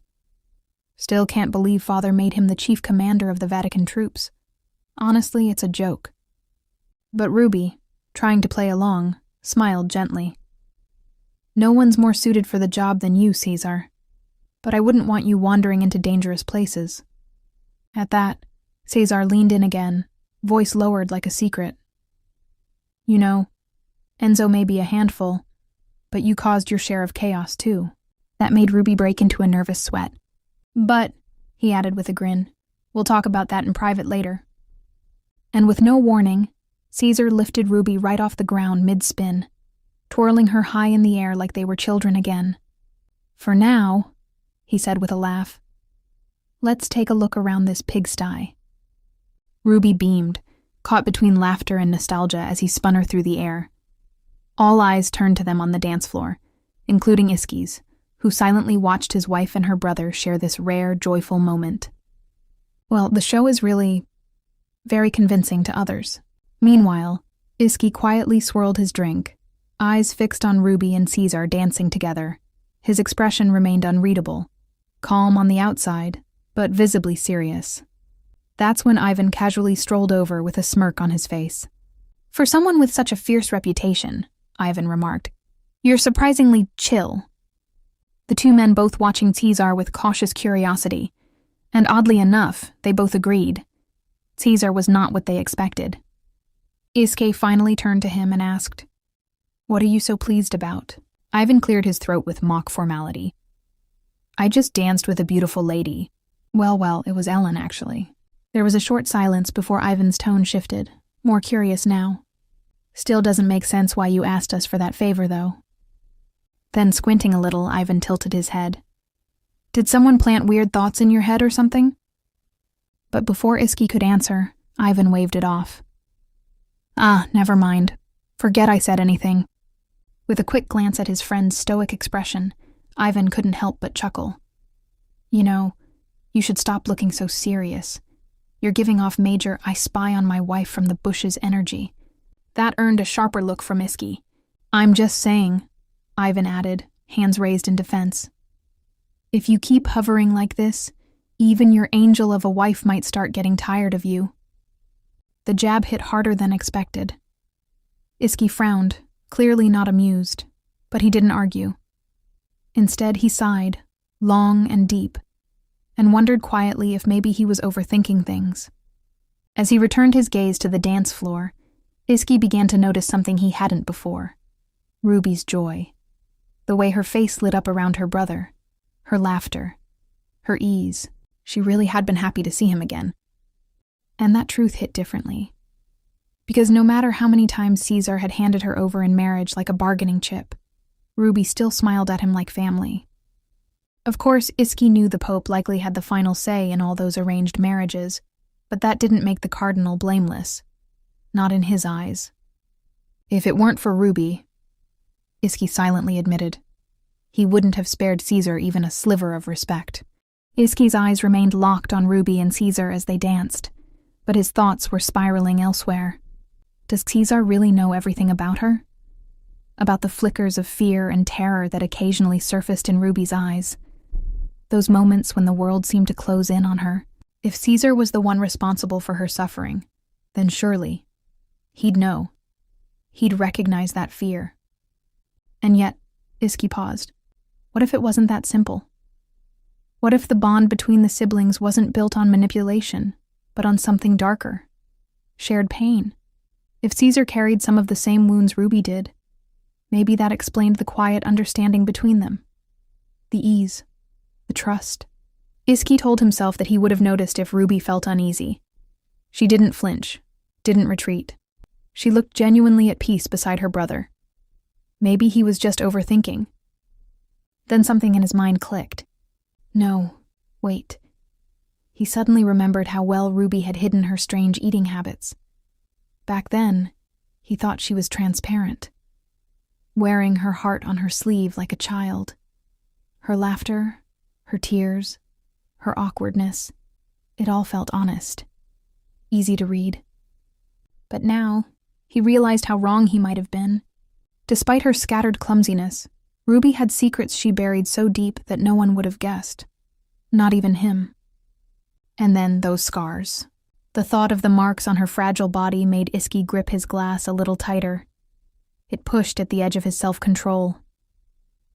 "Still can't believe father made him the chief commander of the Vatican troops. Honestly, it's a joke." But Ruby, trying to play along, smiled gently. "No one's more suited for the job than you, Caesar. But I wouldn't want you wandering into dangerous places." At that, Caesar leaned in again, voice lowered like a secret. "You know, Enzo may be a handful, but you caused your share of chaos too." That made Ruby break into a nervous sweat. "But," he added with a grin, "we'll talk about that in private later." And with no warning, Caesar lifted Ruby right off the ground mid-spin, twirling her high in the air like they were children again. "For now," he said with a laugh, "let's take a look around this pigsty." Ruby beamed, caught between laughter and nostalgia as he spun her through the air. All eyes turned to them on the dance floor, including Iski's, who silently watched his wife and her brother share this rare, joyful moment. Well, the show is really very convincing to others. Meanwhile, Iski quietly swirled his drink, eyes fixed on Ruby and Caesar dancing together. His expression remained unreadable, calm on the outside, but visibly serious. That's when Ivan casually strolled over with a smirk on his face. "For someone with such a fierce reputation," Ivan remarked, "you're surprisingly chill." The two men both watching Caesar with cautious curiosity, and oddly enough, they both agreed. Caesar was not what they expected. Iske finally turned to him and asked, "What are you so pleased about?" Ivan cleared his throat with mock formality. "I just danced with a beautiful lady. Well, it was Ellen, actually." There was a short silence before Ivan's tone shifted, More curious now. Still doesn't make sense why you asked us for that favor, though. Then, squinting a little, Ivan tilted his head. Did someone plant weird thoughts in your head or something? But before Iski could answer, Ivan waved it off. Never mind. Forget I said anything. With a quick glance at his friend's stoic expression, Ivan couldn't help but chuckle. You know, you should stop looking so serious. You're giving off major I spy on my wife from the bushes energy. That earned a sharper look from Iski. I'm just saying, Ivan added, hands raised in defense. If you keep hovering like this, even your angel of a wife might start getting tired of you. The jab hit harder than expected. Iski frowned, clearly not amused, but he didn't argue. Instead, he sighed, long and deep, and wondered quietly if maybe he was overthinking things. As he returned his gaze to the dance floor, Iski began to notice something he hadn't before. Ruby's joy. The way her face lit up around her brother. Her laughter. Her ease. She really had been happy to see him again. And that truth hit differently. Because no matter how many times Caesar had handed her over in marriage like a bargaining chip, Ruby still smiled at him like family. Of course, Iski knew the Pope likely had the final say in all those arranged marriages, but that didn't make the Cardinal blameless. Not in his eyes. If it weren't for Ruby, Iski silently admitted, he wouldn't have spared Caesar even a sliver of respect. Iski's eyes remained locked on Ruby and Caesar as they danced, but his thoughts were spiraling elsewhere. Does Caesar really know everything about her? About the flickers of fear and terror that occasionally surfaced in Ruby's eyes. Those moments when the world seemed to close in on her. If Caesar was the one responsible for her suffering, then surely he'd know. He'd recognize that fear. And yet, Iski paused. What if it wasn't that simple? What if the bond between the siblings wasn't built on manipulation, but on something darker? Shared pain. If Caesar carried some of the same wounds Ruby did, maybe that explained the quiet understanding between them. The ease. The trust. Iski told himself that he would have noticed if Ruby felt uneasy. She didn't flinch, didn't retreat. She looked genuinely at peace beside her brother. Maybe he was just overthinking. Then something in his mind clicked. No, wait. He suddenly remembered how well Ruby had hidden her strange eating habits. Back then, he thought she was transparent, wearing her heart on her sleeve like a child. Her laughter, her tears, her awkwardness, it all felt honest, easy to read. But now, he realized how wrong he might have been. Despite her scattered clumsiness, Ruby had secrets she buried so deep that no one would have guessed. Not even him. And then those scars. The thought of the marks on her fragile body made Iski grip his glass a little tighter. It pushed at the edge of his self-control.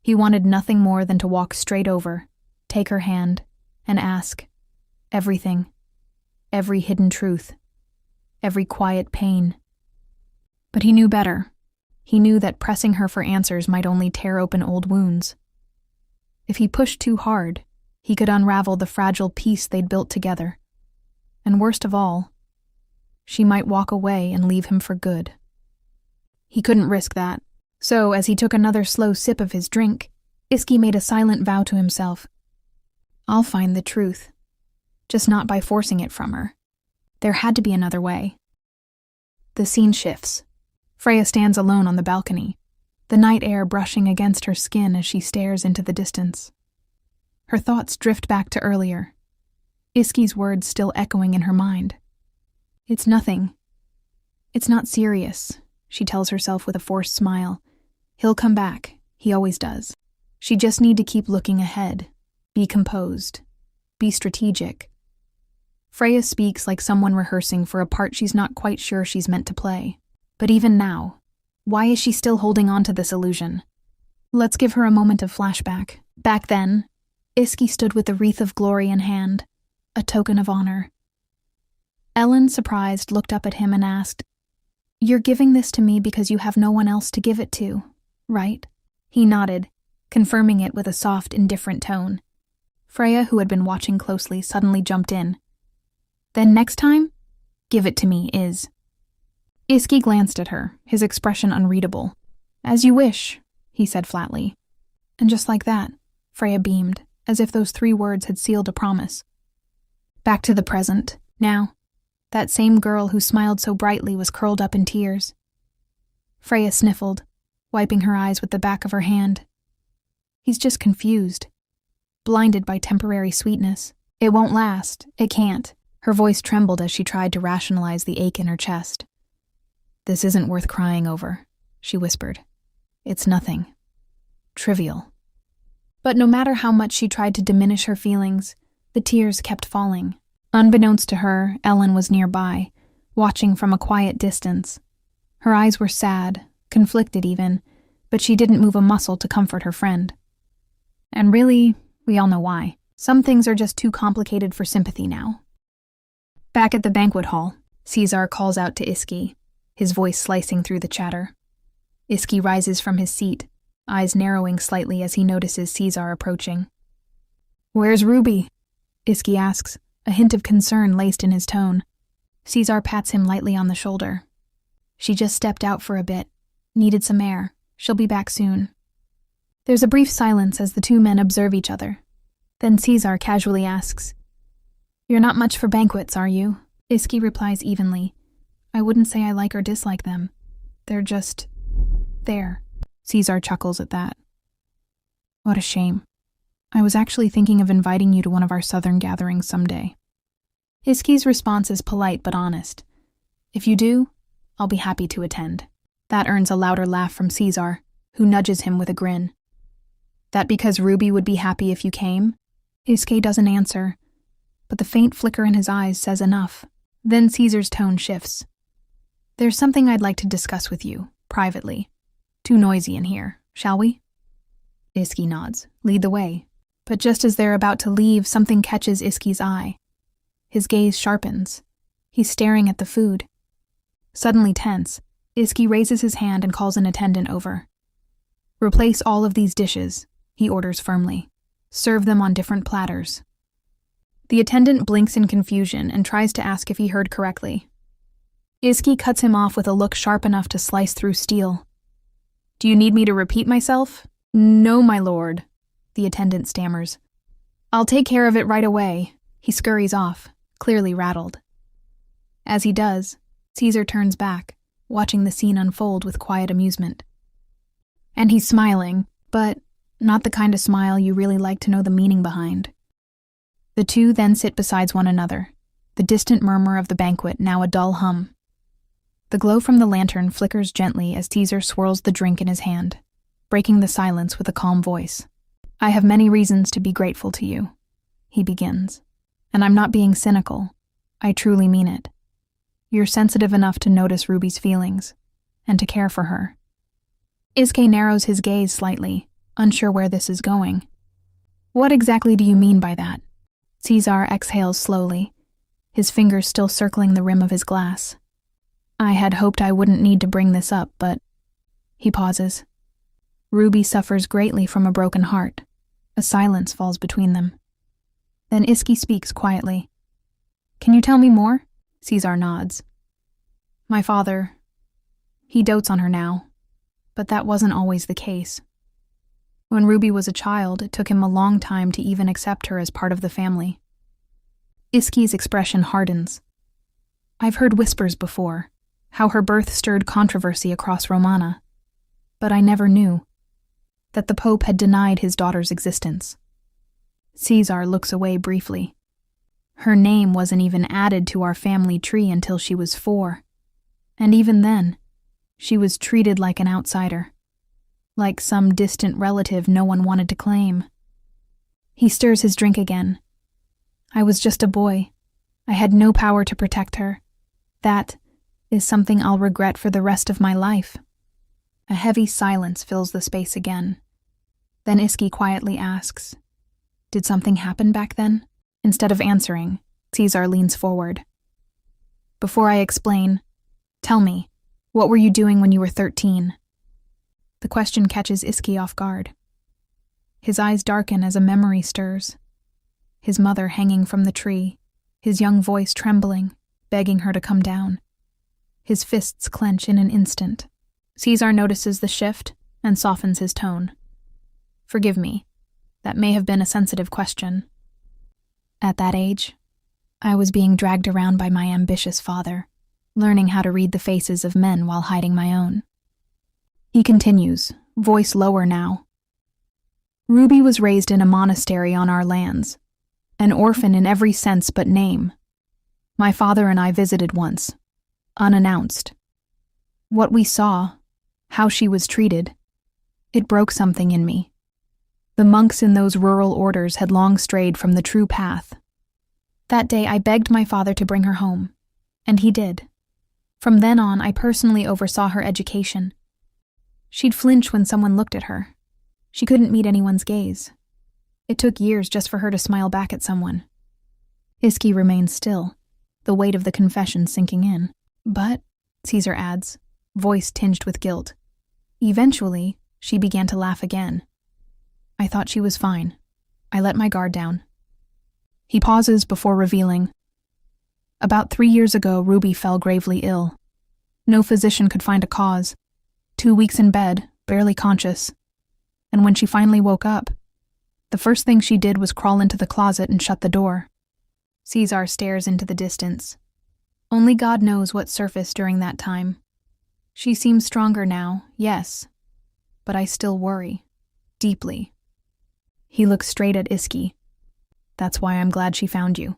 He wanted nothing more than to walk straight over, take her hand, and ask. Everything. Every hidden truth. Every quiet pain. But he knew better. He knew that pressing her for answers might only tear open old wounds. If he pushed too hard, he could unravel the fragile peace they'd built together. And worst of all, she might walk away and leave him for good. He couldn't risk that, so as he took another slow sip of his drink, Iski made a silent vow to himself. I'll find the truth, just not by forcing it from her. There had to be another way. The scene shifts. Freya stands alone on the balcony, the night air brushing against her skin as she stares into the distance. Her thoughts drift back to earlier, Iski's words still echoing in her mind. It's nothing. It's not serious, she tells herself with a forced smile. He'll come back, he always does. She just need to keep looking ahead, be composed, be strategic. Freya speaks like someone rehearsing for a part she's not quite sure she's meant to play. But even now, why is she still holding on to this illusion? Let's give her a moment of flashback. Back then, Iski stood with the wreath of glory in hand, a token of honor. Ellen, surprised, looked up at him and asked, You're giving this to me because you have no one else to give it to, right? He nodded, confirming it with a soft, indifferent tone. Freya, who had been watching closely, suddenly jumped in. Then next time, give it to me, Iz. Iski glanced at her, his expression unreadable. As you wish, he said flatly. And just like that, Freya beamed, as if those 3 words had sealed a promise. Back to the present, now. That same girl who smiled so brightly was curled up in tears. Freya sniffled, wiping her eyes with the back of her hand. He's just confused, blinded by temporary sweetness. It won't last. It can't. Her voice trembled as she tried to rationalize the ache in her chest. This isn't worth crying over, she whispered. It's nothing. Trivial. But no matter how much she tried to diminish her feelings, the tears kept falling. Unbeknownst to her, Ellen was nearby, watching from a quiet distance. Her eyes were sad, conflicted even, but she didn't move a muscle to comfort her friend. And really, we all know why. Some things are just too complicated for sympathy now. Back at the banquet hall, Caesar calls out to Iski, his voice slicing through the chatter. Iski rises from his seat, eyes narrowing slightly as he notices Caesar approaching. Where's Ruby? Iski asks, a hint of concern laced in his tone. Caesar pats him lightly on the shoulder. She just stepped out for a bit. Needed some air. She'll be back soon. There's a brief silence as the 2 men observe each other. Then Caesar casually asks, You're not much for banquets, are you? Iski replies evenly. I wouldn't say I like or dislike them. They're just there. Caesar chuckles at that. What a shame. I was actually thinking of inviting you to one of our southern gatherings someday. Iski's response is polite but honest. If you do, I'll be happy to attend. That earns a louder laugh from Caesar, who nudges him with a grin. That because Ruby would be happy if you came? Iski doesn't answer, but the faint flicker in his eyes says enough. Then Caesar's tone shifts. There's something I'd like to discuss with you, privately. Too noisy in here, shall we? Iski nods. Lead the way. But just as they're about to leave, something catches Iski's eye. His gaze sharpens. He's staring at the food. Suddenly tense, Iski raises his hand and calls an attendant over. Replace all of these dishes, he orders firmly. Serve them on different platters. The attendant blinks in confusion and tries to ask if he heard correctly. Iski cuts him off with a look sharp enough to slice through steel. Do you need me to repeat myself? No, my lord, the attendant stammers. I'll take care of it right away. He scurries off, clearly rattled. As he does, Caesar turns back, watching the scene unfold with quiet amusement. And he's smiling, but not the kind of smile you really like to know the meaning behind. The 2 then sit beside one another, the distant murmur of the banquet now a dull hum. The glow from the lantern flickers gently as Caesar swirls the drink in his hand, breaking the silence with a calm voice. I have many reasons to be grateful to you, he begins. And I'm not being cynical. I truly mean it. You're sensitive enough to notice Ruby's feelings, and to care for her. Iski narrows his gaze slightly, unsure where this is going. What exactly do you mean by that? Caesar exhales slowly, his fingers still circling the rim of his glass. I had hoped I wouldn't need to bring this up, but... He pauses. Ruby suffers greatly from a broken heart. A silence falls between them. Then Iski speaks quietly. Can you tell me more? Caesar nods. My father... He dotes on her now, but that wasn't always the case. When Ruby was a child, it took him a long time to even accept her as part of the family. Iski's expression hardens. I've heard whispers before, how her birth stirred controversy across Romana, but I never knew that the Pope had denied his daughter's existence. Caesar looks away briefly. Her name wasn't even added to our family tree until she was 4, and even then, she was treated like an outsider, like some distant relative no one wanted to claim. He stirs his drink again. I was just a boy. I had no power to protect her. That is something I'll regret for the rest of my life. A heavy silence fills the space again. Then Iski quietly asks, Did something happen back then? Instead of answering, Caesar leans forward. Before I explain, tell me, what were you doing when you were 13? The question catches Iski off guard. His eyes darken as a memory stirs. His mother hanging from the tree, his young voice trembling, begging her to come down. His fists clench in an instant. Caesar notices the shift and softens his tone. Forgive me. That may have been a sensitive question. At that age, I was being dragged around by my ambitious father, learning how to read the faces of men while hiding my own. He continues, voice lower now. Ruby was raised in a monastery on our lands, an orphan in every sense but name. My father and I visited once, unannounced. What we saw, how she was treated, it broke something in me. The monks in those rural orders had long strayed from the true path. That day I begged my father to bring her home, and he did. From then on, I personally oversaw her education. She'd flinch when someone looked at her. She couldn't meet anyone's gaze. It took years just for her to smile back at someone. Iski remained still, the weight of the confession sinking in. But, Caesar adds, voice tinged with guilt, eventually, she began to laugh again. I thought she was fine. I let my guard down. He pauses before revealing. About 3 years ago, Ruby fell gravely ill. No physician could find a cause. 2 weeks in bed, barely conscious. And when she finally woke up, the first thing she did was crawl into the closet and shut the door. Caesar stares into the distance. Only God knows what surfaced during that time. She seems stronger now, yes, but I still worry. Deeply. He looks straight at Iski. That's why I'm glad she found you.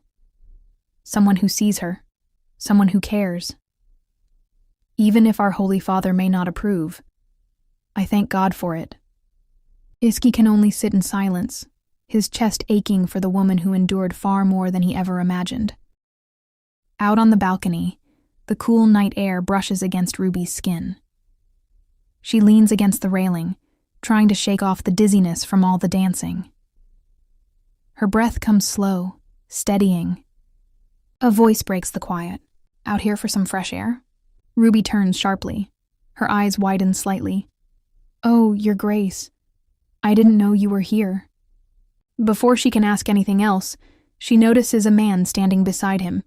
Someone who sees her. Someone who cares. Even if our Holy Father may not approve, I thank God for it. Iski can only sit in silence, his chest aching for the woman who endured far more than he ever imagined. Out on the balcony, the cool night air brushes against Ruby's skin. She leans against the railing, trying to shake off the dizziness from all the dancing. Her breath comes slow, steadying. A voice breaks the quiet. Out here for some fresh air? Ruby turns sharply. Her eyes widen slightly. Oh, Your Grace. I didn't know you were here. Before she can ask anything else, she notices a man standing beside him.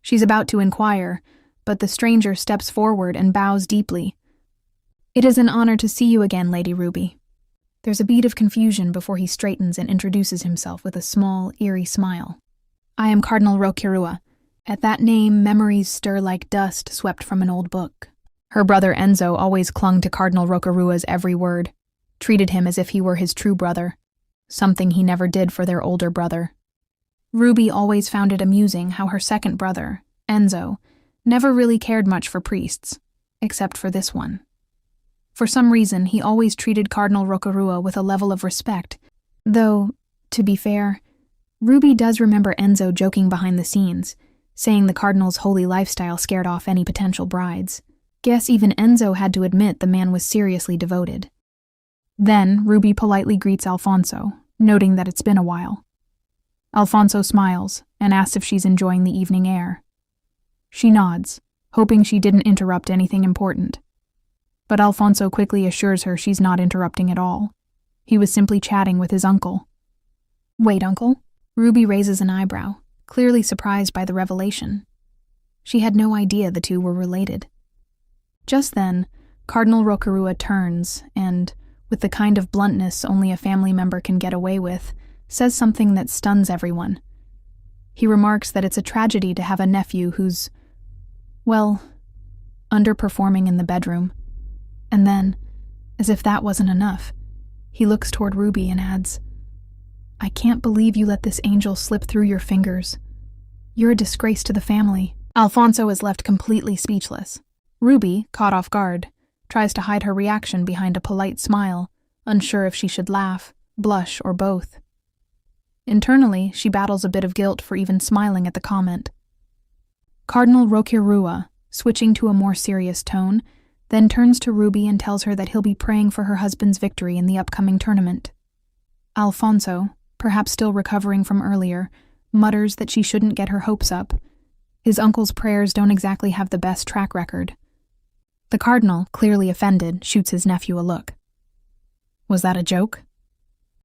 She's about to inquire, but the stranger steps forward and bows deeply. It is an honor to see you again, Lady Ruby. There's a beat of confusion before he straightens and introduces himself with a small, eerie smile. I am Cardinal Rokirua. At that name, memories stir like dust swept from an old book. Her brother Enzo always clung to Cardinal Rokirua's every word, treated him as if he were his true brother, something he never did for their older brother. Ruby always found it amusing how her second brother, Enzo, never really cared much for priests, except for this one. For some reason, he always treated Cardinal Rokirua with a level of respect, though, to be fair, Ruby does remember Enzo joking behind the scenes, saying the Cardinal's holy lifestyle scared off any potential brides. Guess even Enzo had to admit the man was seriously devoted. Then, Ruby politely greets Alfonso, noting that it's been a while. Alfonso smiles and asks if she's enjoying the evening air. She nods, hoping she didn't interrupt anything important. But Alfonso quickly assures her she's not interrupting at all. He was simply chatting with his uncle. Wait, uncle? Ruby raises an eyebrow, clearly surprised by the revelation. She had no idea the two were related. Just then, Cardinal Rokirua turns and, with the kind of bluntness only a family member can get away with, says something that stuns everyone. He remarks that it's a tragedy to have a nephew who's, well, underperforming in the bedroom. And then, as if that wasn't enough, he looks toward Ruby and adds, I can't believe you let this angel slip through your fingers. You're a disgrace to the family. Alfonso is left completely speechless. Ruby, caught off guard, tries to hide her reaction behind a polite smile, unsure if she should laugh, blush, or both. Internally, she battles a bit of guilt for even smiling at the comment. Cardinal Rokirua, switching to a more serious tone, then turns to Ruby and tells her that he'll be praying for her husband's victory in the upcoming tournament. Alfonso, perhaps still recovering from earlier, mutters that she shouldn't get her hopes up. His uncle's prayers don't exactly have the best track record. The cardinal, clearly offended, shoots his nephew a look. Was that a joke?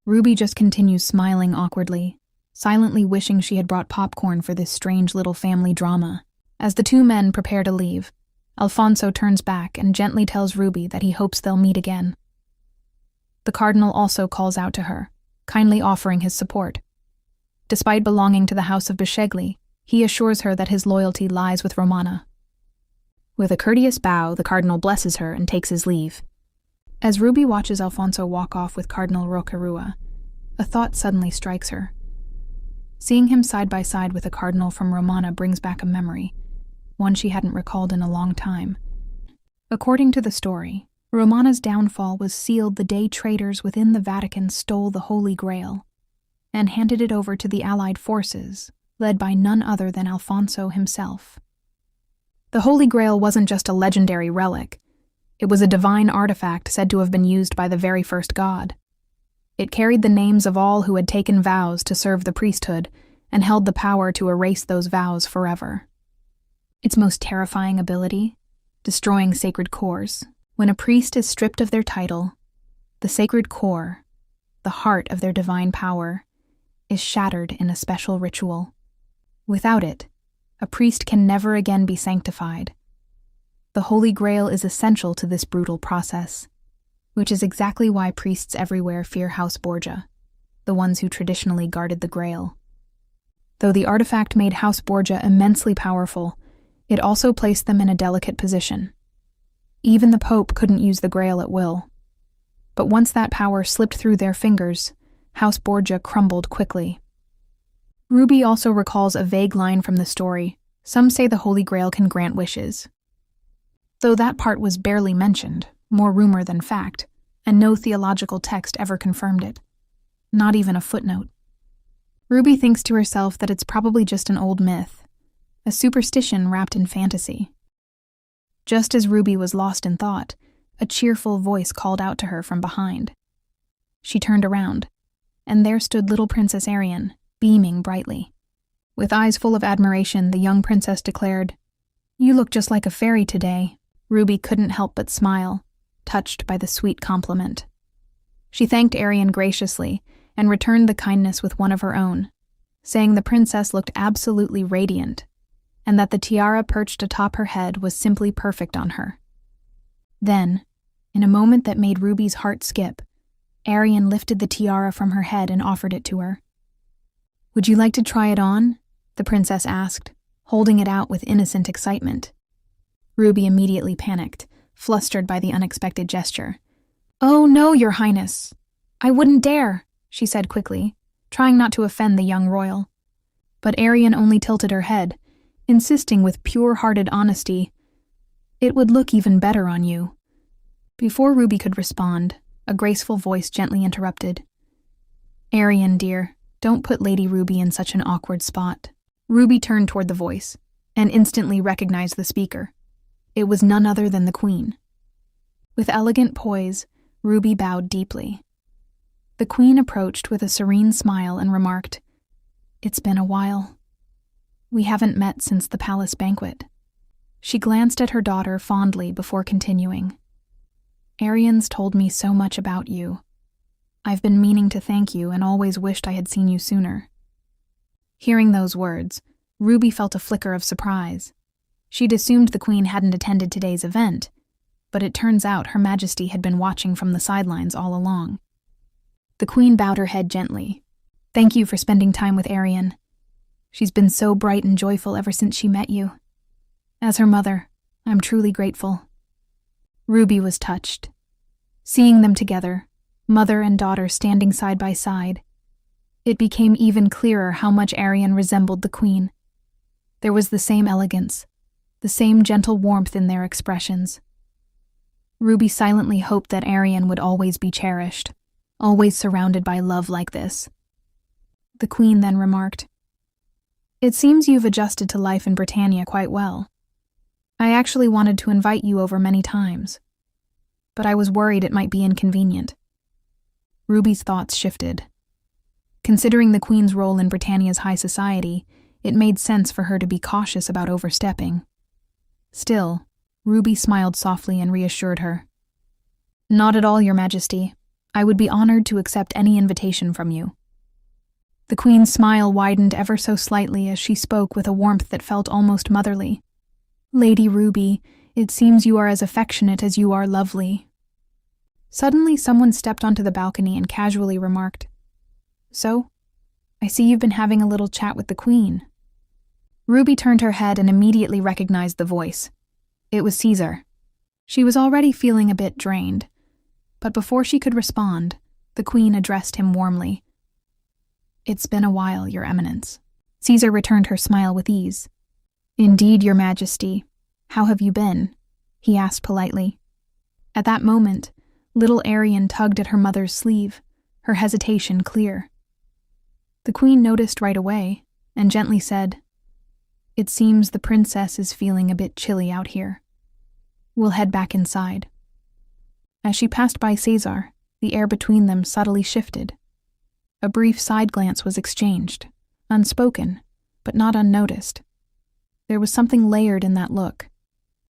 Ruby just continues smiling awkwardly, silently wishing she had brought popcorn for this strange little family drama. As the two men prepare to leave, Alfonso turns back and gently tells Ruby that he hopes they'll meet again. The cardinal also calls out to her, kindly offering his support. Despite belonging to the House of Beschegli, he assures her that his loyalty lies with Romana. With a courteous bow, the cardinal blesses her and takes his leave. As Ruby watches Alfonso walk off with Cardinal Rocarua, a thought suddenly strikes her. Seeing him side by side with a cardinal from Romana brings back a memory, one she hadn't recalled in a long time. According to the story, Romana's downfall was sealed the day traitors within the Vatican stole the Holy Grail and handed it over to the Allied forces, led by none other than Alfonso himself. The Holy Grail wasn't just a legendary relic. It was a divine artifact said to have been used by the very first god. It carried the names of all who had taken vows to serve the priesthood and held the power to erase those vows forever. Its most terrifying ability, destroying sacred cores. When a priest is stripped of their title, the sacred core, the heart of their divine power, is shattered in a special ritual. Without it, a priest can never again be sanctified. The Holy Grail is essential to this brutal process, which is exactly why priests everywhere fear House Borgia, the ones who traditionally guarded the Grail. Though the artifact made House Borgia immensely powerful, it also placed them in a delicate position. Even the Pope couldn't use the Grail at will. But once that power slipped through their fingers, House Borgia crumbled quickly. Ruby also recalls a vague line from the story. Some say the Holy Grail can grant wishes. Though that part was barely mentioned, more rumor than fact, and no theological text ever confirmed it. Not even a footnote. Ruby thinks to herself that it's probably just an old myth, a superstition wrapped in fantasy. Just as Ruby was lost in thought, a cheerful voice called out to her from behind. She turned around, and there stood little Princess Arian, beaming brightly. With eyes full of admiration, the young princess declared, "You look just like a fairy today." Ruby couldn't help but smile, touched by the sweet compliment. She thanked Arian graciously and returned the kindness with one of her own, saying the princess looked absolutely radiant, and that the tiara perched atop her head was simply perfect on her. Then, in a moment that made Ruby's heart skip, Arian lifted the tiara from her head and offered it to her. "Would you like to try it on?" the princess asked, holding it out with innocent excitement. Ruby immediately panicked, flustered by the unexpected gesture. "Oh no, Your Highness! I wouldn't dare," she said quickly, trying not to offend the young royal. But Arian only tilted her head, insisting with pure-hearted honesty, "It would look even better on you." Before Ruby could respond, a graceful voice gently interrupted. "Arian, dear, don't put Lady Ruby in such an awkward spot." Ruby turned toward the voice, and instantly recognized the speaker. It was none other than the Queen. With elegant poise, Ruby bowed deeply. The Queen approached with a serene smile and remarked, "It's been a while. We haven't met since the palace banquet." She glanced at her daughter fondly before continuing. "Arian's told me so much about you. I've been meaning to thank you and always wished I had seen you sooner." Hearing those words, Ruby felt a flicker of surprise. She'd assumed the Queen hadn't attended today's event, but it turns out Her Majesty had been watching from the sidelines all along. The Queen bowed her head gently. "Thank you for spending time with Arian. She's been so bright and joyful ever since she met you. As her mother, I'm truly grateful." Ruby was touched. Seeing them together, mother and daughter standing side by side, it became even clearer how much Arian resembled the Queen. There was the same elegance, the same gentle warmth in their expressions. Ruby silently hoped that Arian would always be cherished, always surrounded by love like this. The Queen then remarked, "It seems you've adjusted to life in Britannia quite well. I actually wanted to invite you over many times, but I was worried it might be inconvenient." Ruby's thoughts shifted. Considering the Queen's role in Britannia's high society, it made sense for her to be cautious about overstepping. Still, Ruby smiled softly and reassured her. "Not at all, Your Majesty. I would be honored to accept any invitation from you." The Queen's smile widened ever so slightly as she spoke with a warmth that felt almost motherly. "Lady Ruby, It seems you are as affectionate as you are lovely." Suddenly, someone stepped onto the balcony and casually remarked, "So, I see you've been having a little chat with the queen." Ruby turned her head and immediately recognized the voice. It was Caesar. She was already feeling a bit drained, but before she could respond, the queen addressed him warmly. "It's been a while, Your Eminence." Caesar returned her smile with ease. "Indeed, Your Majesty. How have you been?" he asked politely. At that moment, little Arian tugged at her mother's sleeve, her hesitation clear. The queen noticed right away and gently said, "It seems the princess is feeling a bit chilly out here. We'll head back inside." As she passed by Caesar, the air between them subtly shifted. A brief side glance was exchanged, unspoken, but not unnoticed. There was something layered in that look.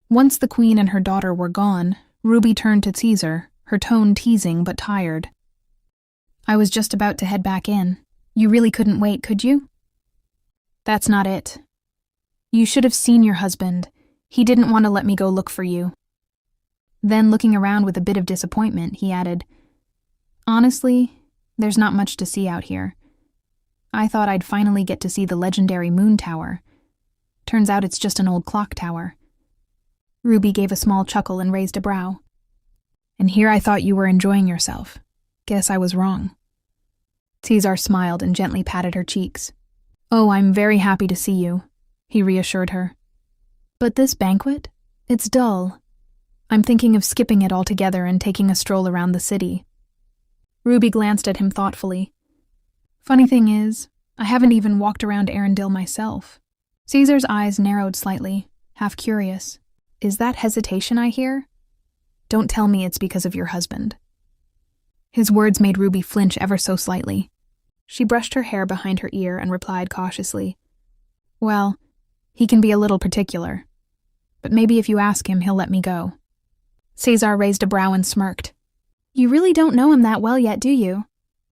Once the queen and her daughter were gone, Ruby turned to Caesar, her tone teasing but tired. "I was just about to head back in. You really couldn't wait, could you?" "That's not it. You should have seen your husband. He didn't want to let me go look for you." Then, looking around with a bit of disappointment, he added, "Honestly, there's not much to see out here. I thought I'd finally get to see the legendary moon tower. Turns out it's just an old clock tower." Ruby gave a small chuckle and raised a brow. "And here I thought you were enjoying yourself. Guess I was wrong." Caesar smiled and gently patted her cheeks. "Oh, I'm very happy to see you," he reassured her. "But this banquet? It's dull. I'm thinking of skipping it altogether and taking a stroll around the city." Ruby glanced at him thoughtfully. "Funny thing is, I haven't even walked around Arendelle myself." Caesar's eyes narrowed slightly, half curious. "Is that hesitation I hear? Don't tell me it's because of your husband." His words made Ruby flinch ever so slightly. She brushed her hair behind her ear and replied cautiously, "Well, he can be a little particular, but maybe if you ask him, he'll let me go." Caesar raised a brow and smirked. "You really don't know him that well yet, do you?"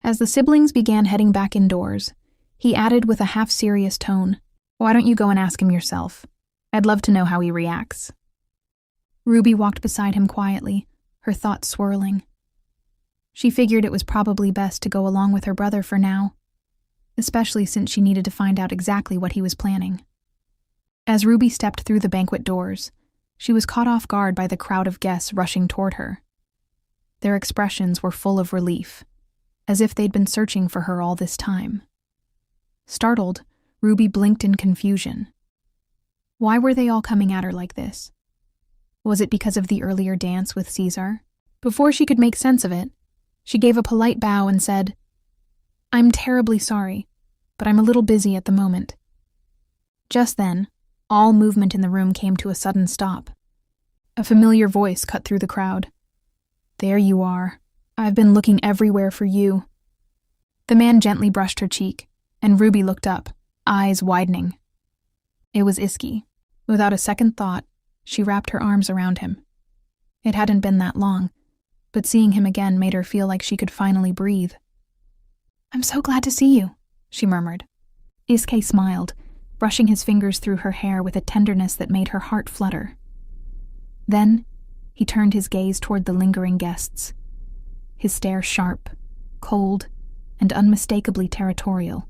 As the siblings began heading back indoors, he added with a half-serious tone, "Why don't you go and ask him yourself? I'd love to know how he reacts." Ruby walked beside him quietly, her thoughts swirling. She figured it was probably best to go along with her brother for now, especially since she needed to find out exactly what he was planning. As Ruby stepped through the banquet doors, she was caught off guard by the crowd of guests rushing toward her. Their expressions were full of relief, as if they'd been searching for her all this time. Startled, Ruby blinked in confusion. Why were they all coming at her like this? Was it because of the earlier dance with Caesar? Before she could make sense of it, she gave a polite bow and said, "I'm terribly sorry, but I'm a little busy at the moment." Just then, all movement in the room came to a sudden stop. A familiar voice cut through the crowd. "There you are. I've been looking everywhere for you." The man gently brushed her cheek, and Ruby looked up, eyes widening. It was Iski. Without a second thought, she wrapped her arms around him. It hadn't been that long, but seeing him again made her feel like she could finally breathe. "I'm so glad to see you," she murmured. Iske smiled, brushing his fingers through her hair with a tenderness that made her heart flutter. Then, he turned his gaze toward the lingering guests, his stare sharp, cold, and unmistakably territorial.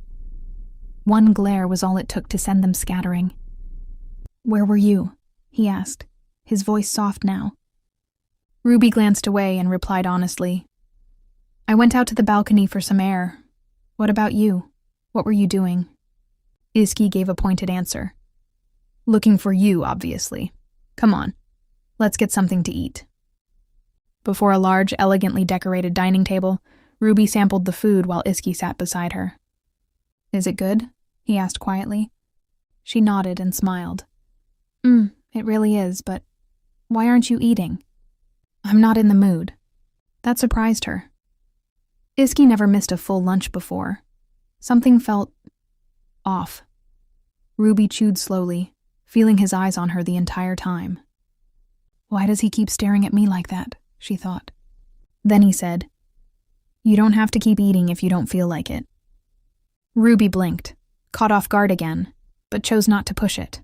One glare was all it took to send them scattering. "Where were you?" he asked, his voice soft now. Ruby glanced away and replied honestly, "I went out to the balcony for some air. What about you? What were you doing?" Iski gave a pointed answer. "Looking for you, obviously. Come on, let's get something to eat." Before a large, elegantly decorated dining table, Ruby sampled the food while Iski sat beside her. "Is it good?" he asked quietly. She nodded and smiled. It really is, but why aren't you eating?" "I'm not in the mood." That surprised her. Iski never missed a full lunch before. Something felt off. Ruby chewed slowly, feeling his eyes on her the entire time. "Why does he keep staring at me like that?" she thought. Then he said, "You don't have to keep eating if you don't feel like it." Ruby blinked, caught off guard again, but chose not to push it.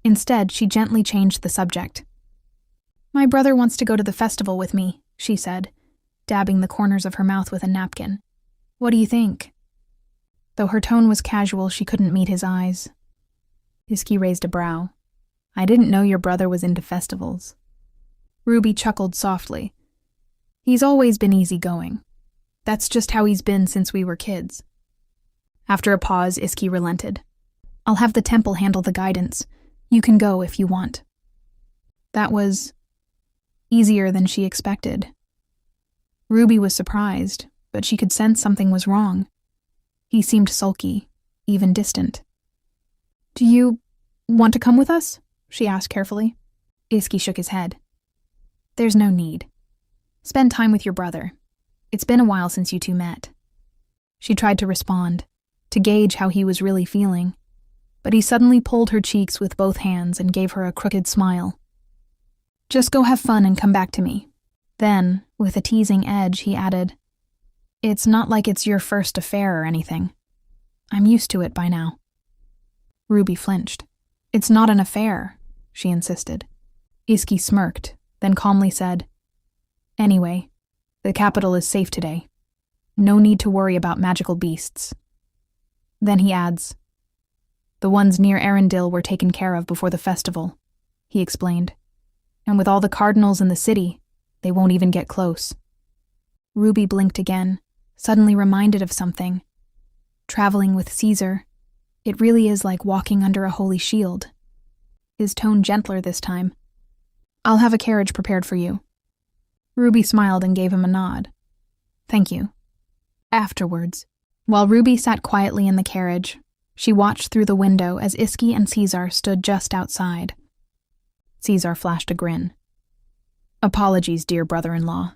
Instead, she gently changed the subject. My brother wants to go to the festival with me, she said, dabbing the corners of her mouth with a napkin. What do you think? Though her tone was casual, she couldn't meet his eyes. Iski raised a brow. I didn't know your brother was into festivals. Ruby chuckled softly. He's always been easygoing. That's just how he's been since we were kids. After a pause, Iski relented. I'll have the temple handle the guidance. You can go if you want. That was easier than she expected. Ruby was surprised, but she could sense something was wrong. He seemed sulky, even distant. Do you want to come with us? She asked carefully. Iski shook his head. There's no need. Spend time with your brother. It's been a while since you two met. She tried to respond, to gauge how he was really feeling, but he suddenly pulled her cheeks with both hands and gave her a crooked smile. Just go have fun and come back to me. Then, with a teasing edge, he added, It's not like it's your first affair or anything. I'm used to it by now. Ruby flinched. It's not an affair, she insisted. Iski smirked, then calmly said, Anyway, the capital is safe today. No need to worry about magical beasts. Then he adds, The ones near Arendelle were taken care of before the festival, he explained. And with all the cardinals in the city, they won't even get close. Ruby blinked again, suddenly reminded of something. Traveling with Caesar, it really is like walking under a holy shield. His tone gentler this time. I'll have a carriage prepared for you. Ruby smiled and gave him a nod. Thank you. Afterwards, while Ruby sat quietly in the carriage, she watched through the window as Iski and Caesar stood just outside. Caesar flashed a grin. Apologies, dear brother-in-law.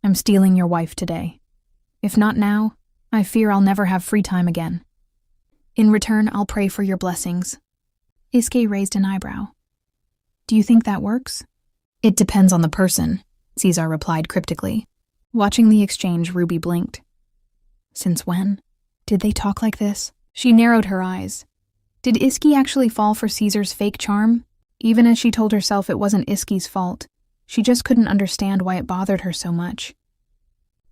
I'm stealing your wife today. If not now, I fear I'll never have free time again. In return, I'll pray for your blessings. Iski raised an eyebrow. Do you think that works? It depends on the person, Caesar replied cryptically. Watching the exchange, Ruby blinked. Since when? Did they talk like this? She narrowed her eyes. Did Iski actually fall for Caesar's fake charm? Even as she told herself it wasn't Iski's fault, she just couldn't understand why it bothered her so much.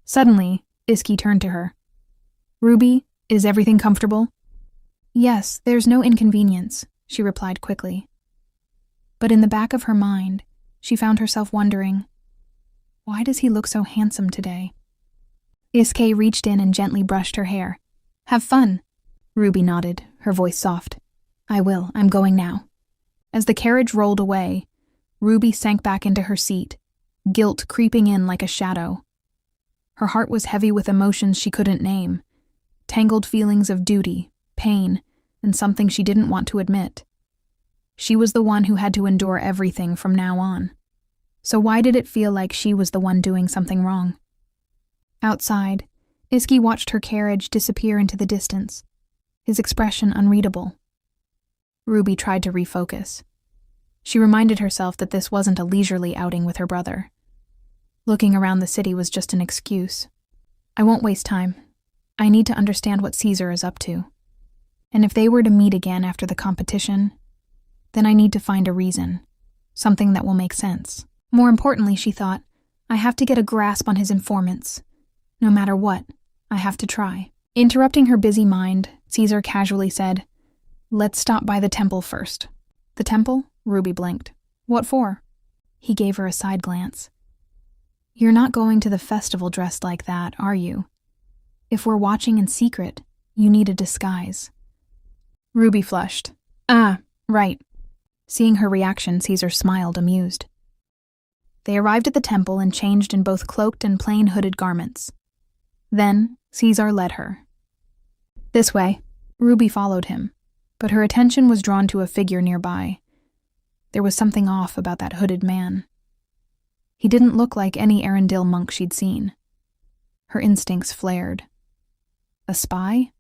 Suddenly, Iski turned to her. Ruby, is everything comfortable? Yes, there's no inconvenience, she replied quickly. But in the back of her mind, she found herself wondering, why does he look so handsome today? Iski reached in and gently brushed her hair. Have fun. Ruby nodded, her voice soft. I will, I'm going now. As the carriage rolled away, Ruby sank back into her seat, guilt creeping in like a shadow. Her heart was heavy with emotions she couldn't name, tangled feelings of duty, pain, and something she didn't want to admit. She was the one who had to endure everything from now on. So why did it feel like she was the one doing something wrong? Outside, Iski watched her carriage disappear into the distance, his expression unreadable. Ruby tried to refocus. She reminded herself that this wasn't a leisurely outing with her brother. Looking around the city was just an excuse. I won't waste time. I need to understand what Caesar is up to. And if they were to meet again after the competition, then I need to find a reason, something that will make sense. More importantly, she thought, I have to get a grasp on his informants. No matter what, I have to try. Interrupting her busy mind, Caesar casually said, Let's stop by the temple first. The temple? Ruby blinked. What for? He gave her a side glance. You're not going to the festival dressed like that, are you? If we're watching in secret, you need a disguise. Ruby flushed. Ah, right. Seeing her reaction, Caesar smiled, amused. They arrived at the temple and changed in both cloaked and plain hooded garments. Then, Caesar led her. This way. Ruby followed him, but her attention was drawn to a figure nearby. There was something off about that hooded man. He didn't look like any Arendelle monk she'd seen. Her instincts flared. A spy?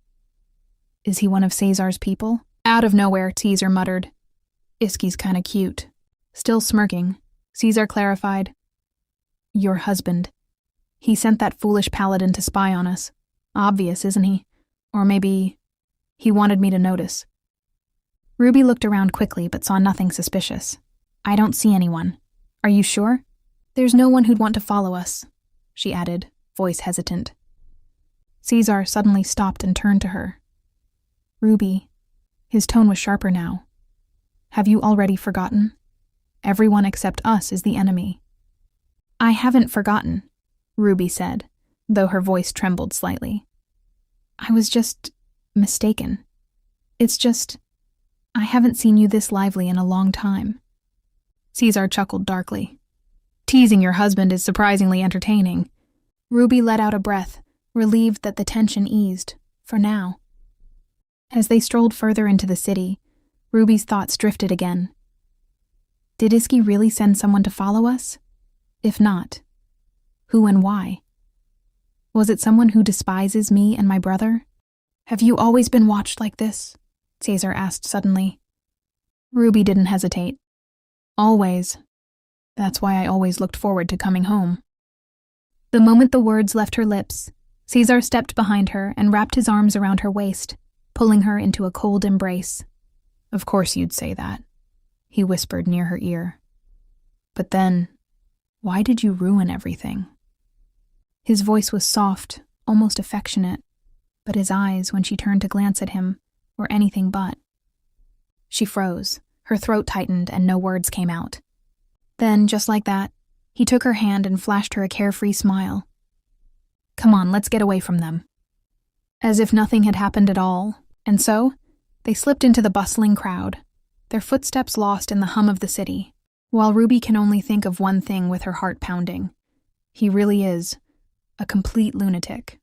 Is he one of Caesar's people? Out of nowhere, Caesar muttered. Iski's kinda cute. Still smirking, Caesar clarified. Your husband. He sent that foolish paladin to spy on us. Obvious, isn't he? Or maybe he wanted me to notice. Ruby looked around quickly but saw nothing suspicious. I don't see anyone. Are you sure? There's no one who'd want to follow us, she added, voice hesitant. Caesar suddenly stopped and turned to her. Ruby, his tone was sharper now. Have you already forgotten? Everyone except us is the enemy. I haven't forgotten, Ruby said, though her voice trembled slightly. I was just mistaken. It's just, I haven't seen you this lively in a long time. Caesar chuckled darkly. Teasing your husband is surprisingly entertaining. Ruby let out a breath, relieved that the tension eased, for now. As they strolled further into the city, Ruby's thoughts drifted again. Did Iski really send someone to follow us? If not, who and why? Was it someone who despises me and my brother? Have you always been watched like this? Caesar asked suddenly. Ruby didn't hesitate. Always. That's why I always looked forward to coming home. The moment the words left her lips, Caesar stepped behind her and wrapped his arms around her waist, pulling her into a cold embrace. Of course you'd say that, he whispered near her ear. But then, why did you ruin everything? His voice was soft, almost affectionate, but his eyes, when she turned to glance at him, were anything but. She froze, her throat tightened, and no words came out. Then, just like that, he took her hand and flashed her a carefree smile. Come on, let's get away from them. As if nothing had happened at all, and so, they slipped into the bustling crowd, their footsteps lost in the hum of the city, while Ruby can only think of one thing with her heart pounding. He really is a complete lunatic.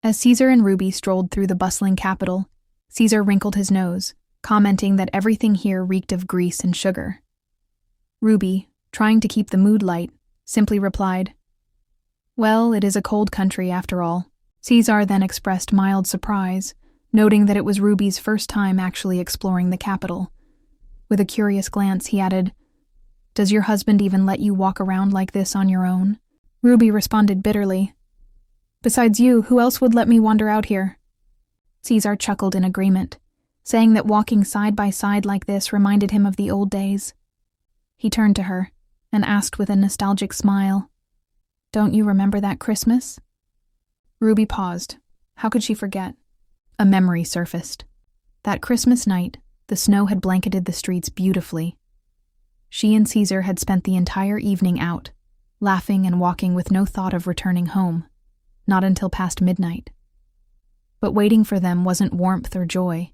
As Caesar and Ruby strolled through the bustling capital, Caesar wrinkled his nose, commenting that everything here reeked of grease and sugar. Ruby, trying to keep the mood light, simply replied, Well, it is a cold country after all. Caesar then expressed mild surprise, noting that it was Ruby's first time actually exploring the capital. With a curious glance, he added, Does your husband even let you walk around like this on your own? Ruby responded bitterly, Besides you, who else would let me wander out here? Caesar chuckled in agreement, saying that walking side by side like this reminded him of the old days. He turned to her and asked with a nostalgic smile, Don't you remember that Christmas? Ruby paused. How could she forget? A memory surfaced. That Christmas night, the snow had blanketed the streets beautifully. She and Caesar had spent the entire evening out, laughing and walking with no thought of returning home, not until past midnight. But waiting for them wasn't warmth or joy.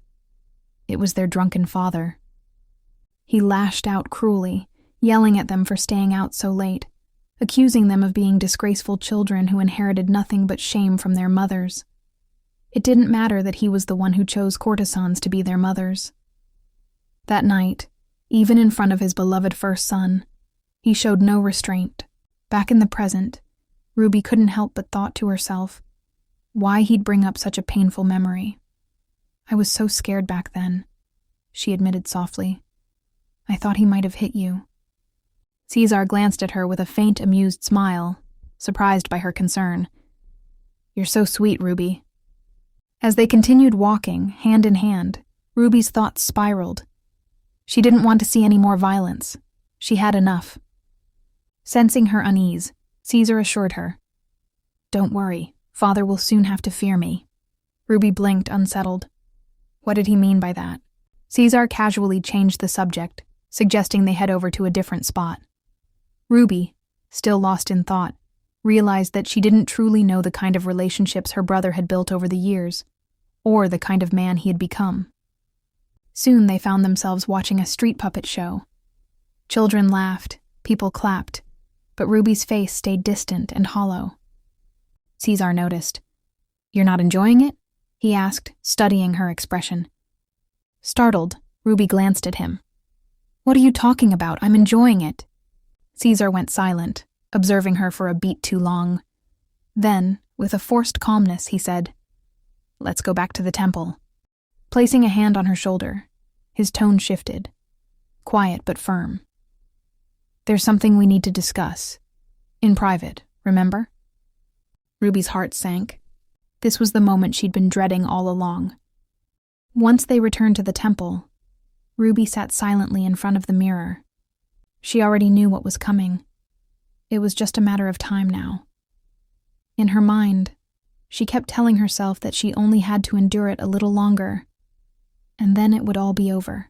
It was their drunken father. He lashed out cruelly, yelling at them for staying out so late, accusing them of being disgraceful children who inherited nothing but shame from their mothers. It didn't matter that he was the one who chose courtesans to be their mothers. That night, even in front of his beloved first son, he showed no restraint. Back in the present, Ruby couldn't help but thought to herself, why he'd bring up such a painful memory. I was so scared back then, she admitted softly. I thought he might have hit you. Caesar glanced at her with a faint, amused smile, surprised by her concern. You're so sweet, Ruby. As they continued walking, hand in hand, Ruby's thoughts spiraled. She didn't want to see any more violence. She had enough. Sensing her unease, Caesar assured her, Don't worry, Father will soon have to fear me. Ruby blinked, unsettled. What did he mean by that? Caesar casually changed the subject, suggesting they head over to a different spot. Ruby, still lost in thought, realized that she didn't truly know the kind of relationships her brother had built over the years, or the kind of man he had become. Soon they found themselves watching a street puppet show. Children laughed, people clapped, but Ruby's face stayed distant and hollow. Caesar noticed. You're not enjoying it? He asked, studying her expression. Startled, Ruby glanced at him. What are you talking about? I'm enjoying it. Caesar went silent, observing her for a beat too long. Then, with a forced calmness, he said, Let's go back to the temple. Placing a hand on her shoulder, his tone shifted, quiet but firm. There's something we need to discuss. In private, remember? Ruby's heart sank. This was the moment she'd been dreading all along. Once they returned to the temple, Ruby sat silently in front of the mirror. She already knew what was coming. It was just a matter of time now. In her mind, she kept telling herself that she only had to endure it a little longer, and then it would all be over.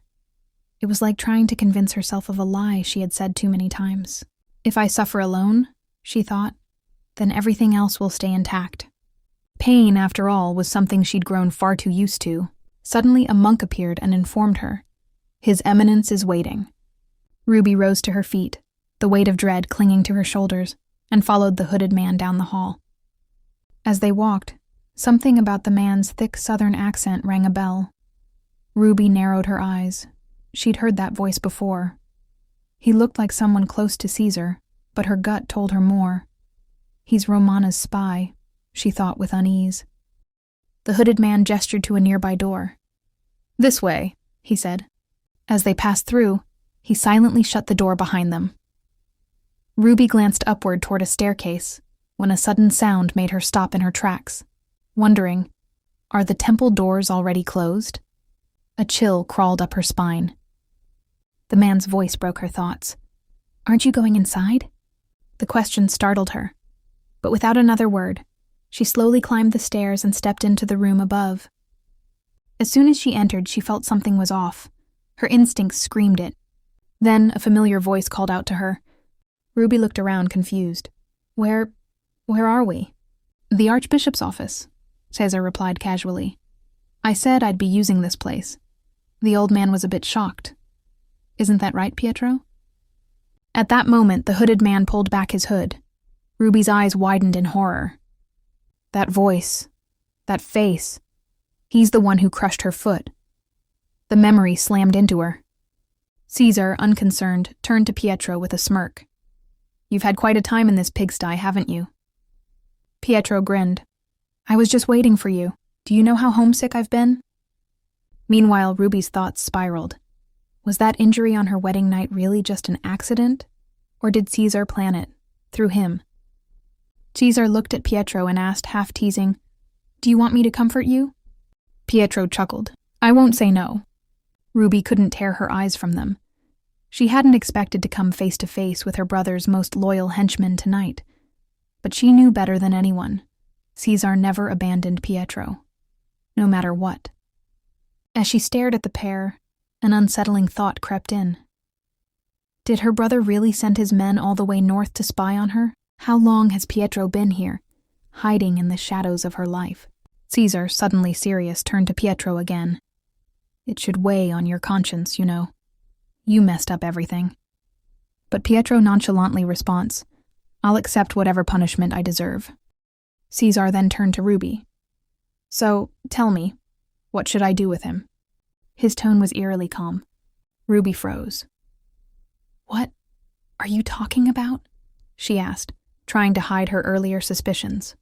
It was like trying to convince herself of a lie she had said too many times. If I suffer alone, she thought, then everything else will stay intact. Pain, after all, was something she'd grown far too used to. Suddenly, a monk appeared and informed her, "His Eminence is waiting." Ruby rose to her feet, the weight of dread clinging to her shoulders, and followed the hooded man down the hall. As they walked, something about the man's thick southern accent rang a bell. Ruby narrowed her eyes. She'd heard that voice before. He looked like someone close to Caesar, but her gut told her more. He's Romana's spy, she thought with unease. The hooded man gestured to a nearby door. "This way," he said. As they passed through, he silently shut the door behind them. Ruby glanced upward toward a staircase when a sudden sound made her stop in her tracks, wondering, are the temple doors already closed? A chill crawled up her spine. The man's voice broke her thoughts. "Aren't you going inside?" The question startled her, but without another word, she slowly climbed the stairs and stepped into the room above. As soon as she entered, she felt something was off. Her instincts screamed it. Then a familiar voice called out to her. Ruby looked around, confused. Where are we?" "The Archbishop's office," Caesar replied casually. "I said I'd be using this place." The old man was a bit shocked. "Isn't that right, Pietro?" At that moment, the hooded man pulled back his hood. Ruby's eyes widened in horror. That voice, that face, he's the one who crushed her foot. The memory slammed into her. Caesar, unconcerned, turned to Pietro with a smirk. "You've had quite a time in this pigsty, haven't you?" Pietro grinned. "I was just waiting for you. Do you know how homesick I've been?" Meanwhile, Ruby's thoughts spiraled. Was that injury on her wedding night really just an accident? Or did Caesar plan it, through him? Caesar looked at Pietro and asked, half teasing, "Do you want me to comfort you?" Pietro chuckled. "I won't say no." Ruby couldn't tear her eyes from them. She hadn't expected to come face to face with her brother's most loyal henchman tonight. But she knew better than anyone. Caesar never abandoned Pietro, no matter what. As she stared at the pair, an unsettling thought crept in. Did her brother really send his men all the way north to spy on her? How long has Pietro been here, hiding in the shadows of her life? Caesar, suddenly serious, turned to Pietro again. "It should weigh on your conscience, you know. You messed up everything." But Pietro nonchalantly responds, "I'll accept whatever punishment I deserve." Caesar then turned to Ruby. "So, tell me, what should I do with him?" His tone was eerily calm. Ruby froze. "What are you talking about?" she asked, trying to hide her earlier suspicions.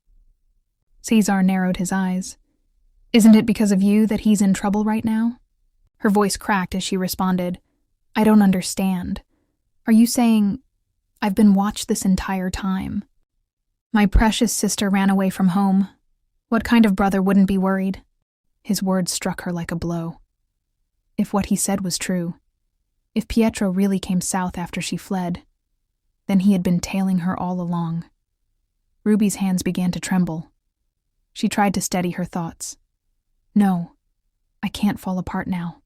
Caesar narrowed his eyes. "Isn't it because of you that he's in trouble right now?" Her voice cracked as she responded, "I don't understand. Are you saying I've been watched this entire time? My precious sister ran away from home. What kind of brother wouldn't be worried?" His words struck her like a blow. If what he said was true, if Pietro really came south after she fled, then he had been tailing her all along. Ruby's hands began to tremble. She tried to steady her thoughts. "No, I can't fall apart now.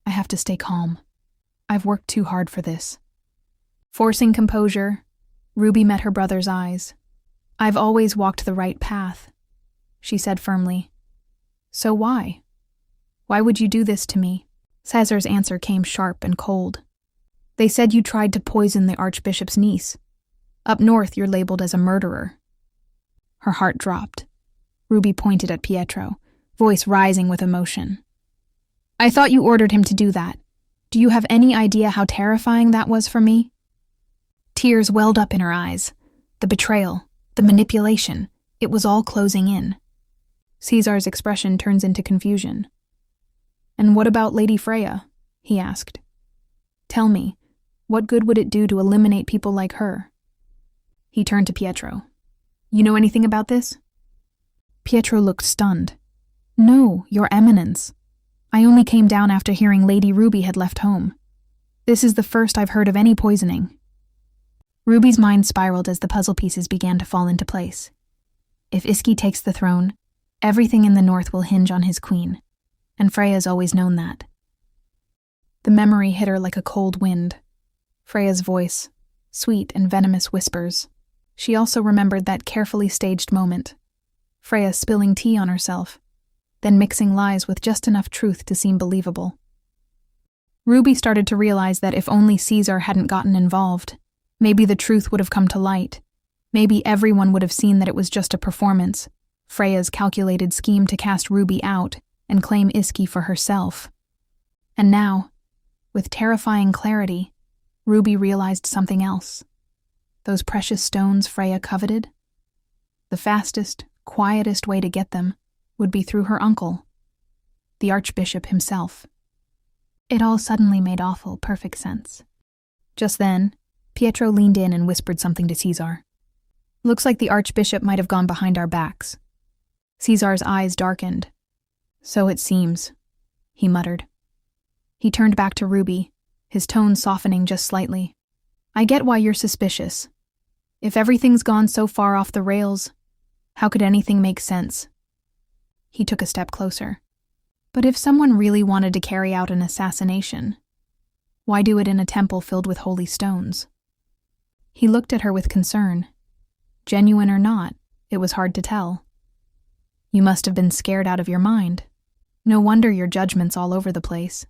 I have to stay calm. I've worked too hard for this." Forcing composure, Ruby met her brother's eyes. "I've always walked the right path," she said firmly. "So why? Why would you do this to me?" Caesar's answer came sharp and cold. "They said you tried to poison the Archbishop's niece. Up north, you're labeled as a murderer." Her heart dropped. Ruby pointed at Pietro, voice rising with emotion. "I thought you ordered him to do that. Do you have any idea how terrifying that was for me?" Tears welled up in her eyes. The betrayal, the manipulation, it was all closing in. Caesar's expression turns into confusion. "And what about Lady Freya?" he asked. "Tell me, what good would it do to eliminate people like her?" He turned to Pietro. "You know anything about this?" Pietro looked stunned. "No, Your Eminence. I only came down after hearing Lady Ruby had left home. This is the first I've heard of any poisoning." Ruby's mind spiraled as the puzzle pieces began to fall into place. If Iski takes the throne, everything in the north will hinge on his queen, and Freya's always known that. The memory hit her like a cold wind. Freya's voice, sweet and venomous whispers. She also remembered that carefully staged moment. Freya spilling tea on herself, then mixing lies with just enough truth to seem believable. Ruby started to realize that if only Caesar hadn't gotten involved, maybe the truth would have come to light. Maybe everyone would have seen that it was just a performance, Freya's calculated scheme to cast Ruby out and claim Iski for herself. And now, with terrifying clarity, Ruby realized something else. Those precious stones Freya coveted? The fastest, quietest way to get them would be through her uncle, the Archbishop himself. It all suddenly made awful, perfect sense. Just then, Pietro leaned in and whispered something to Caesar. "Looks like the Archbishop might have gone behind our backs." Caesar's eyes darkened. "So it seems," he muttered. He turned back to Ruby, his tone softening just slightly. "I get why you're suspicious. If everything's gone so far off the rails, how could anything make sense?" He took a step closer. "But if someone really wanted to carry out an assassination, why do it in a temple filled with holy stones?" He looked at her with concern. Genuine or not, it was hard to tell. "You must have been scared out of your mind. No wonder your judgment's all over the place."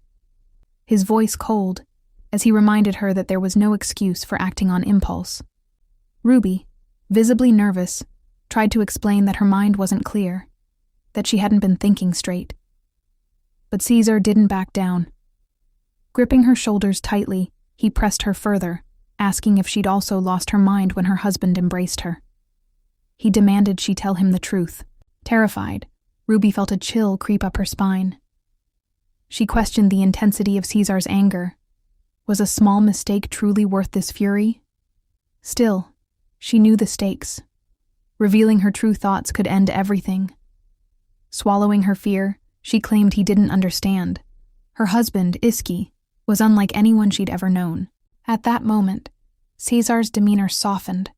His voice cold, as he reminded her that there was no excuse for acting on impulse. Ruby, visibly nervous, tried to explain that her mind wasn't clear, that she hadn't been thinking straight. But Caesar didn't back down. Gripping her shoulders tightly, he pressed her further, asking if she'd also lost her mind when her husband embraced her. He demanded she tell him the truth. Terrified, Ruby felt a chill creep up her spine. She questioned the intensity of Caesar's anger. Was a small mistake truly worth this fury? Still, she knew the stakes. Revealing her true thoughts could end everything. Swallowing her fear, she claimed he didn't understand. Her husband, Iski, was unlike anyone she'd ever known. At that moment, Caesar's demeanor softened,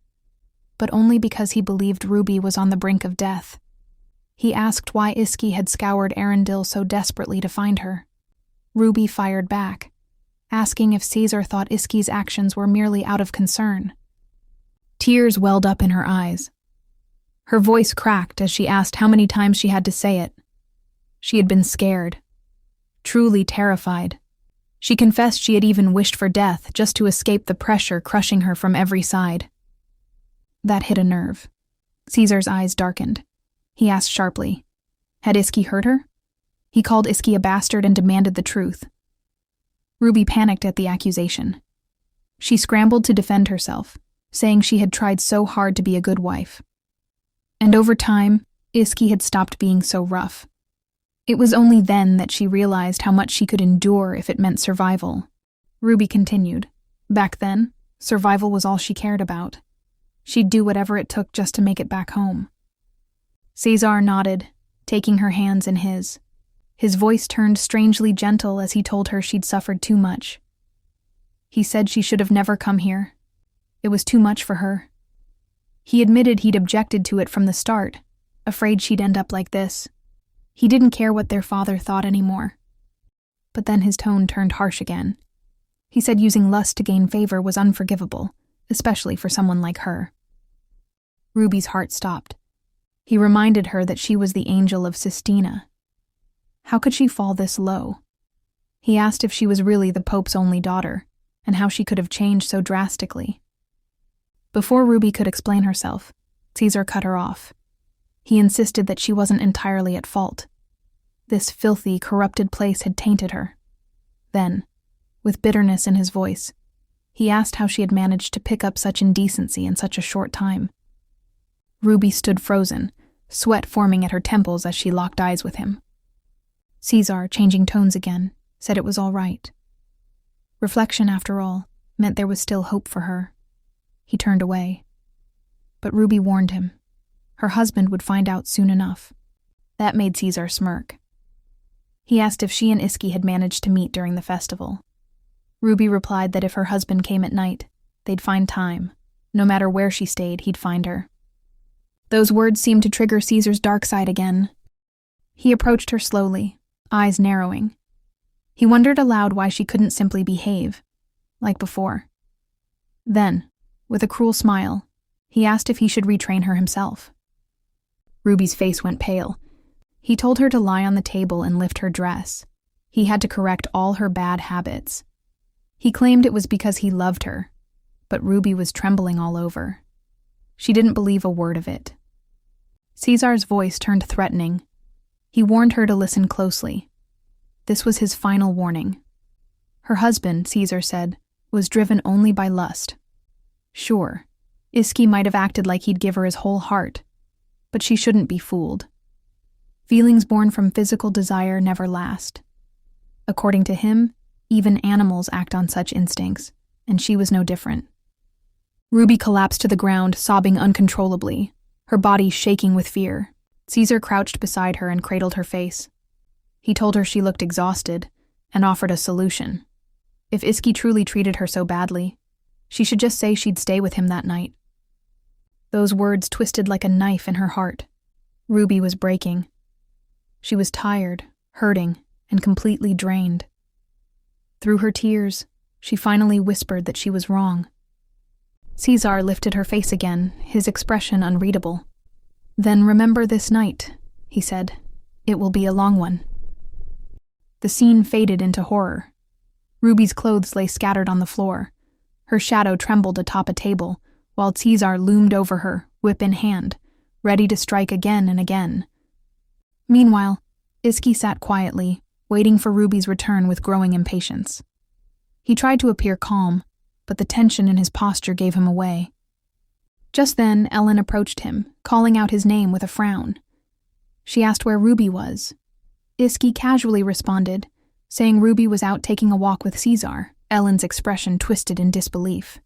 but only because he believed Ruby was on the brink of death. He asked why Iski had scoured Arendelle so desperately to find her. Ruby fired back, asking if Caesar thought Iski's actions were merely out of concern. Tears welled up in her eyes. Her voice cracked as she asked how many times she had to say it. She had been scared, truly terrified. She confessed she had even wished for death just to escape the pressure crushing her from every side. That hit a nerve. Caesar's eyes darkened. He asked sharply, had Iski hurt her? He called Iski a bastard and demanded the truth. Ruby panicked at the accusation. She scrambled to defend herself, saying she had tried so hard to be a good wife. And over time, Iski had stopped being so rough. It was only then that she realized how much she could endure if it meant survival. Ruby continued. Back then, survival was all she cared about. She'd do whatever it took just to make it back home. Caesar nodded, taking her hands in his. His voice turned strangely gentle as he told her she'd suffered too much. He said she should have never come here. It was too much for her. He admitted he'd objected to it from the start, afraid she'd end up like this. He didn't care what their father thought anymore. But then his tone turned harsh again. He said using lust to gain favor was unforgivable, especially for someone like her. Ruby's heart stopped. He reminded her that she was the angel of Sistina. How could she fall this low? He asked if she was really the Pope's only daughter, and how she could have changed so drastically. Before Ruby could explain herself, Caesar cut her off. He insisted that she wasn't entirely at fault. This filthy, corrupted place had tainted her. Then, with bitterness in his voice, he asked how she had managed to pick up such indecency in such a short time. Ruby stood frozen, sweat forming at her temples as she locked eyes with him. Caesar, changing tones again, said it was all right. Reflection, after all, meant there was still hope for her. He turned away. But Ruby warned him. Her husband would find out soon enough. That made Caesar smirk. He asked if she and Iski had managed to meet during the festival. Ruby replied that if her husband came at night, they'd find time, No matter where she stayed, he'd find her. Those words seemed to trigger Caesar's dark side again. He approached her slowly, eyes narrowing. He wondered aloud why she couldn't simply behave, like before. Then, with a cruel smile, he asked if he should retrain her himself. Ruby's face went pale. He told her to lie on the table and lift her dress. He had to correct all her bad habits. He claimed it was because he loved her, but Ruby was trembling all over. She didn't believe a word of it. Caesar's voice turned threatening. He warned her to listen closely. This was his final warning. Her husband, Caesar said, was driven only by lust. Sure, Iski might have acted like he'd give her his whole heart, but she shouldn't be fooled. Feelings born from physical desire never last. According to him, even animals act on such instincts, and she was no different. Ruby collapsed to the ground, sobbing uncontrollably, her body shaking with fear. Caesar crouched beside her and cradled her face. He told her she looked exhausted and offered a solution. If Iski truly treated her so badly, she should just say she'd stay with him that night. Those words twisted like a knife in her heart. Ruby was breaking. She was tired, hurting, and completely drained. Through her tears, she finally whispered that she was wrong. Caesar lifted her face again, his expression unreadable. "Then remember this night," he said. "It will be a long one." The scene faded into horror. Ruby's clothes lay scattered on the floor. Her shadow trembled atop a table, while Caesar loomed over her, whip in hand, ready to strike again and again. Meanwhile, Iski sat quietly, waiting for Ruby's return with growing impatience. He tried to appear calm, but the tension in his posture gave him away. Just then, Ellen approached him, calling out his name with a frown. She asked where Ruby was. Iski casually responded, saying Ruby was out taking a walk with Caesar. Ellen's expression twisted in disbelief.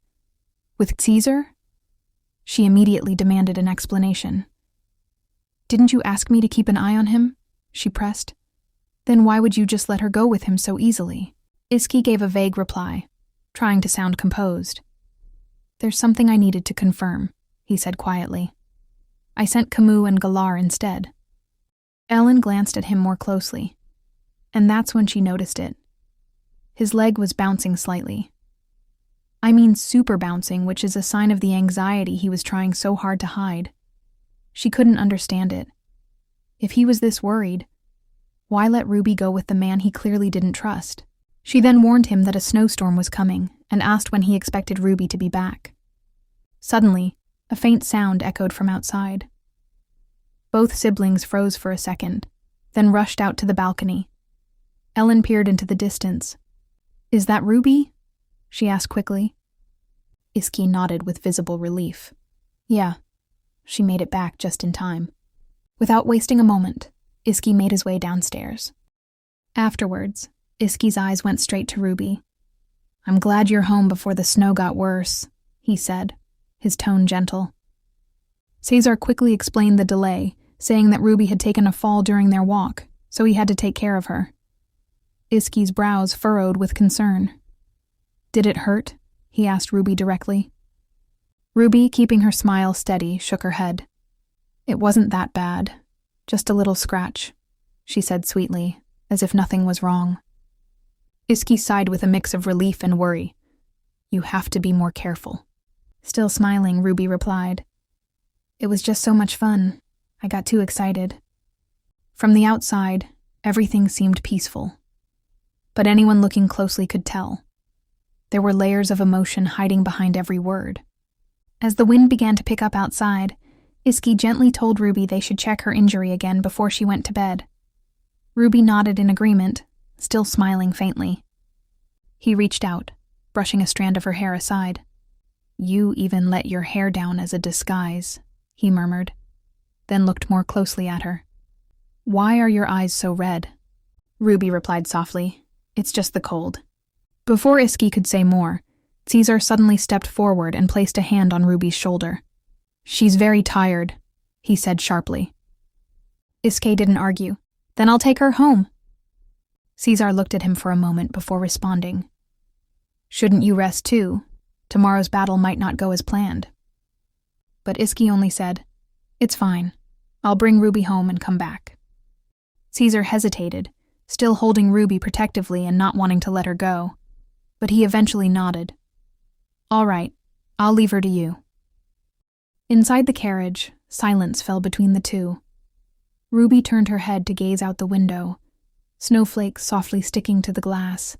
"With Caesar?" She immediately demanded an explanation. "Didn't you ask me to keep an eye on him?" she pressed. "Then why would you just let her go with him so easily?" Iski gave a vague reply, trying to sound composed. "There's something I needed to confirm," he said quietly. "I sent Camus and Galar instead." Ellen glanced at him more closely, and that's when she noticed it. His leg was bouncing slightly. I mean super bouncing, which is a sign of the anxiety he was trying so hard to hide. She couldn't understand it. If he was this worried, why let Ruby go with the man he clearly didn't trust? She then warned him that a snowstorm was coming and asked when he expected Ruby to be back. Suddenly, a faint sound echoed from outside. Both siblings froze for a second, then rushed out to the balcony. Ellen peered into the distance. "Is that Ruby?" she asked quickly. Iski nodded with visible relief. "Yeah." She made it back just in time. Without wasting a moment, Iski made his way downstairs. Afterwards, Iski's eyes went straight to Ruby. "I'm glad you're home before the snow got worse," he said, his tone gentle. Caesar quickly explained the delay, saying that Ruby had taken a fall during their walk, so he had to take care of her. Iski's brows furrowed with concern. "Did it hurt?" he asked Ruby directly. Ruby, keeping her smile steady, shook her head. "It wasn't that bad, just a little scratch," she said sweetly, as if nothing was wrong. Iski sighed with a mix of relief and worry. "You have to be more careful." Still smiling, Ruby replied, "It was just so much fun. I got too excited." From the outside, everything seemed peaceful. But anyone looking closely could tell. There were layers of emotion hiding behind every word. As the wind began to pick up outside, Iski gently told Ruby they should check her injury again before she went to bed. Ruby nodded in agreement, still smiling faintly. He reached out, brushing a strand of her hair aside. "You even let your hair down as a disguise," he murmured, then looked more closely at her. "Why are your eyes so red?" Ruby replied softly, "It's just the cold." Before Iski could say more, Caesar suddenly stepped forward and placed a hand on Ruby's shoulder. "She's very tired," he said sharply. Iski didn't argue. "Then I'll take her home." Caesar looked at him for a moment before responding. "Shouldn't you rest too? Tomorrow's battle might not go as planned." but Iski only said, "It's fine. I'll bring Ruby home and come back." Caesar hesitated, still holding Ruby protectively and not wanting to let her go, but he eventually nodded. "All right, I'll leave her to you." Inside the carriage, silence fell between the two. Ruby turned her head to gaze out the window, snowflakes softly sticking to the glass.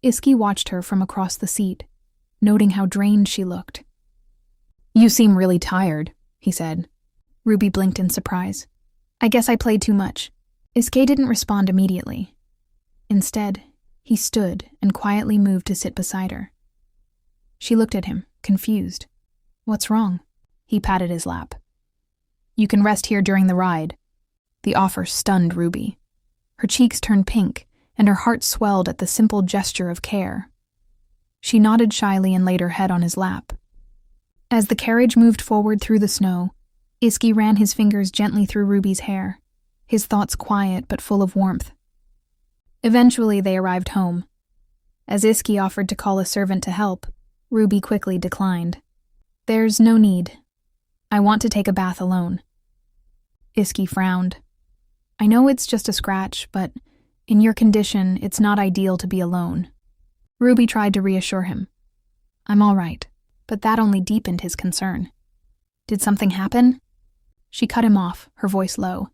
Iski watched her from across the seat, noting how drained she looked. "You seem really tired," he said. Ruby blinked in surprise. "I guess I played too much." Iski didn't respond immediately. Instead, he stood and quietly moved to sit beside her. She looked at him, confused. "What's wrong?" He patted his lap. "You can rest here during the ride." The offer stunned Ruby. Her cheeks turned pink, and her heart swelled at the simple gesture of care. She nodded shyly and laid her head on his lap. As the carriage moved forward through the snow, Iski ran his fingers gently through Ruby's hair, his thoughts quiet but full of warmth. Eventually they arrived home. As Iski offered to call a servant to help, Ruby quickly declined. "There's no need. I want to take a bath alone." Iski frowned. "I know it's just a scratch, but in your condition, it's not ideal to be alone." Ruby tried to reassure him. "I'm all right," but that only deepened his concern. "Did something happen?" She cut him off, her voice low.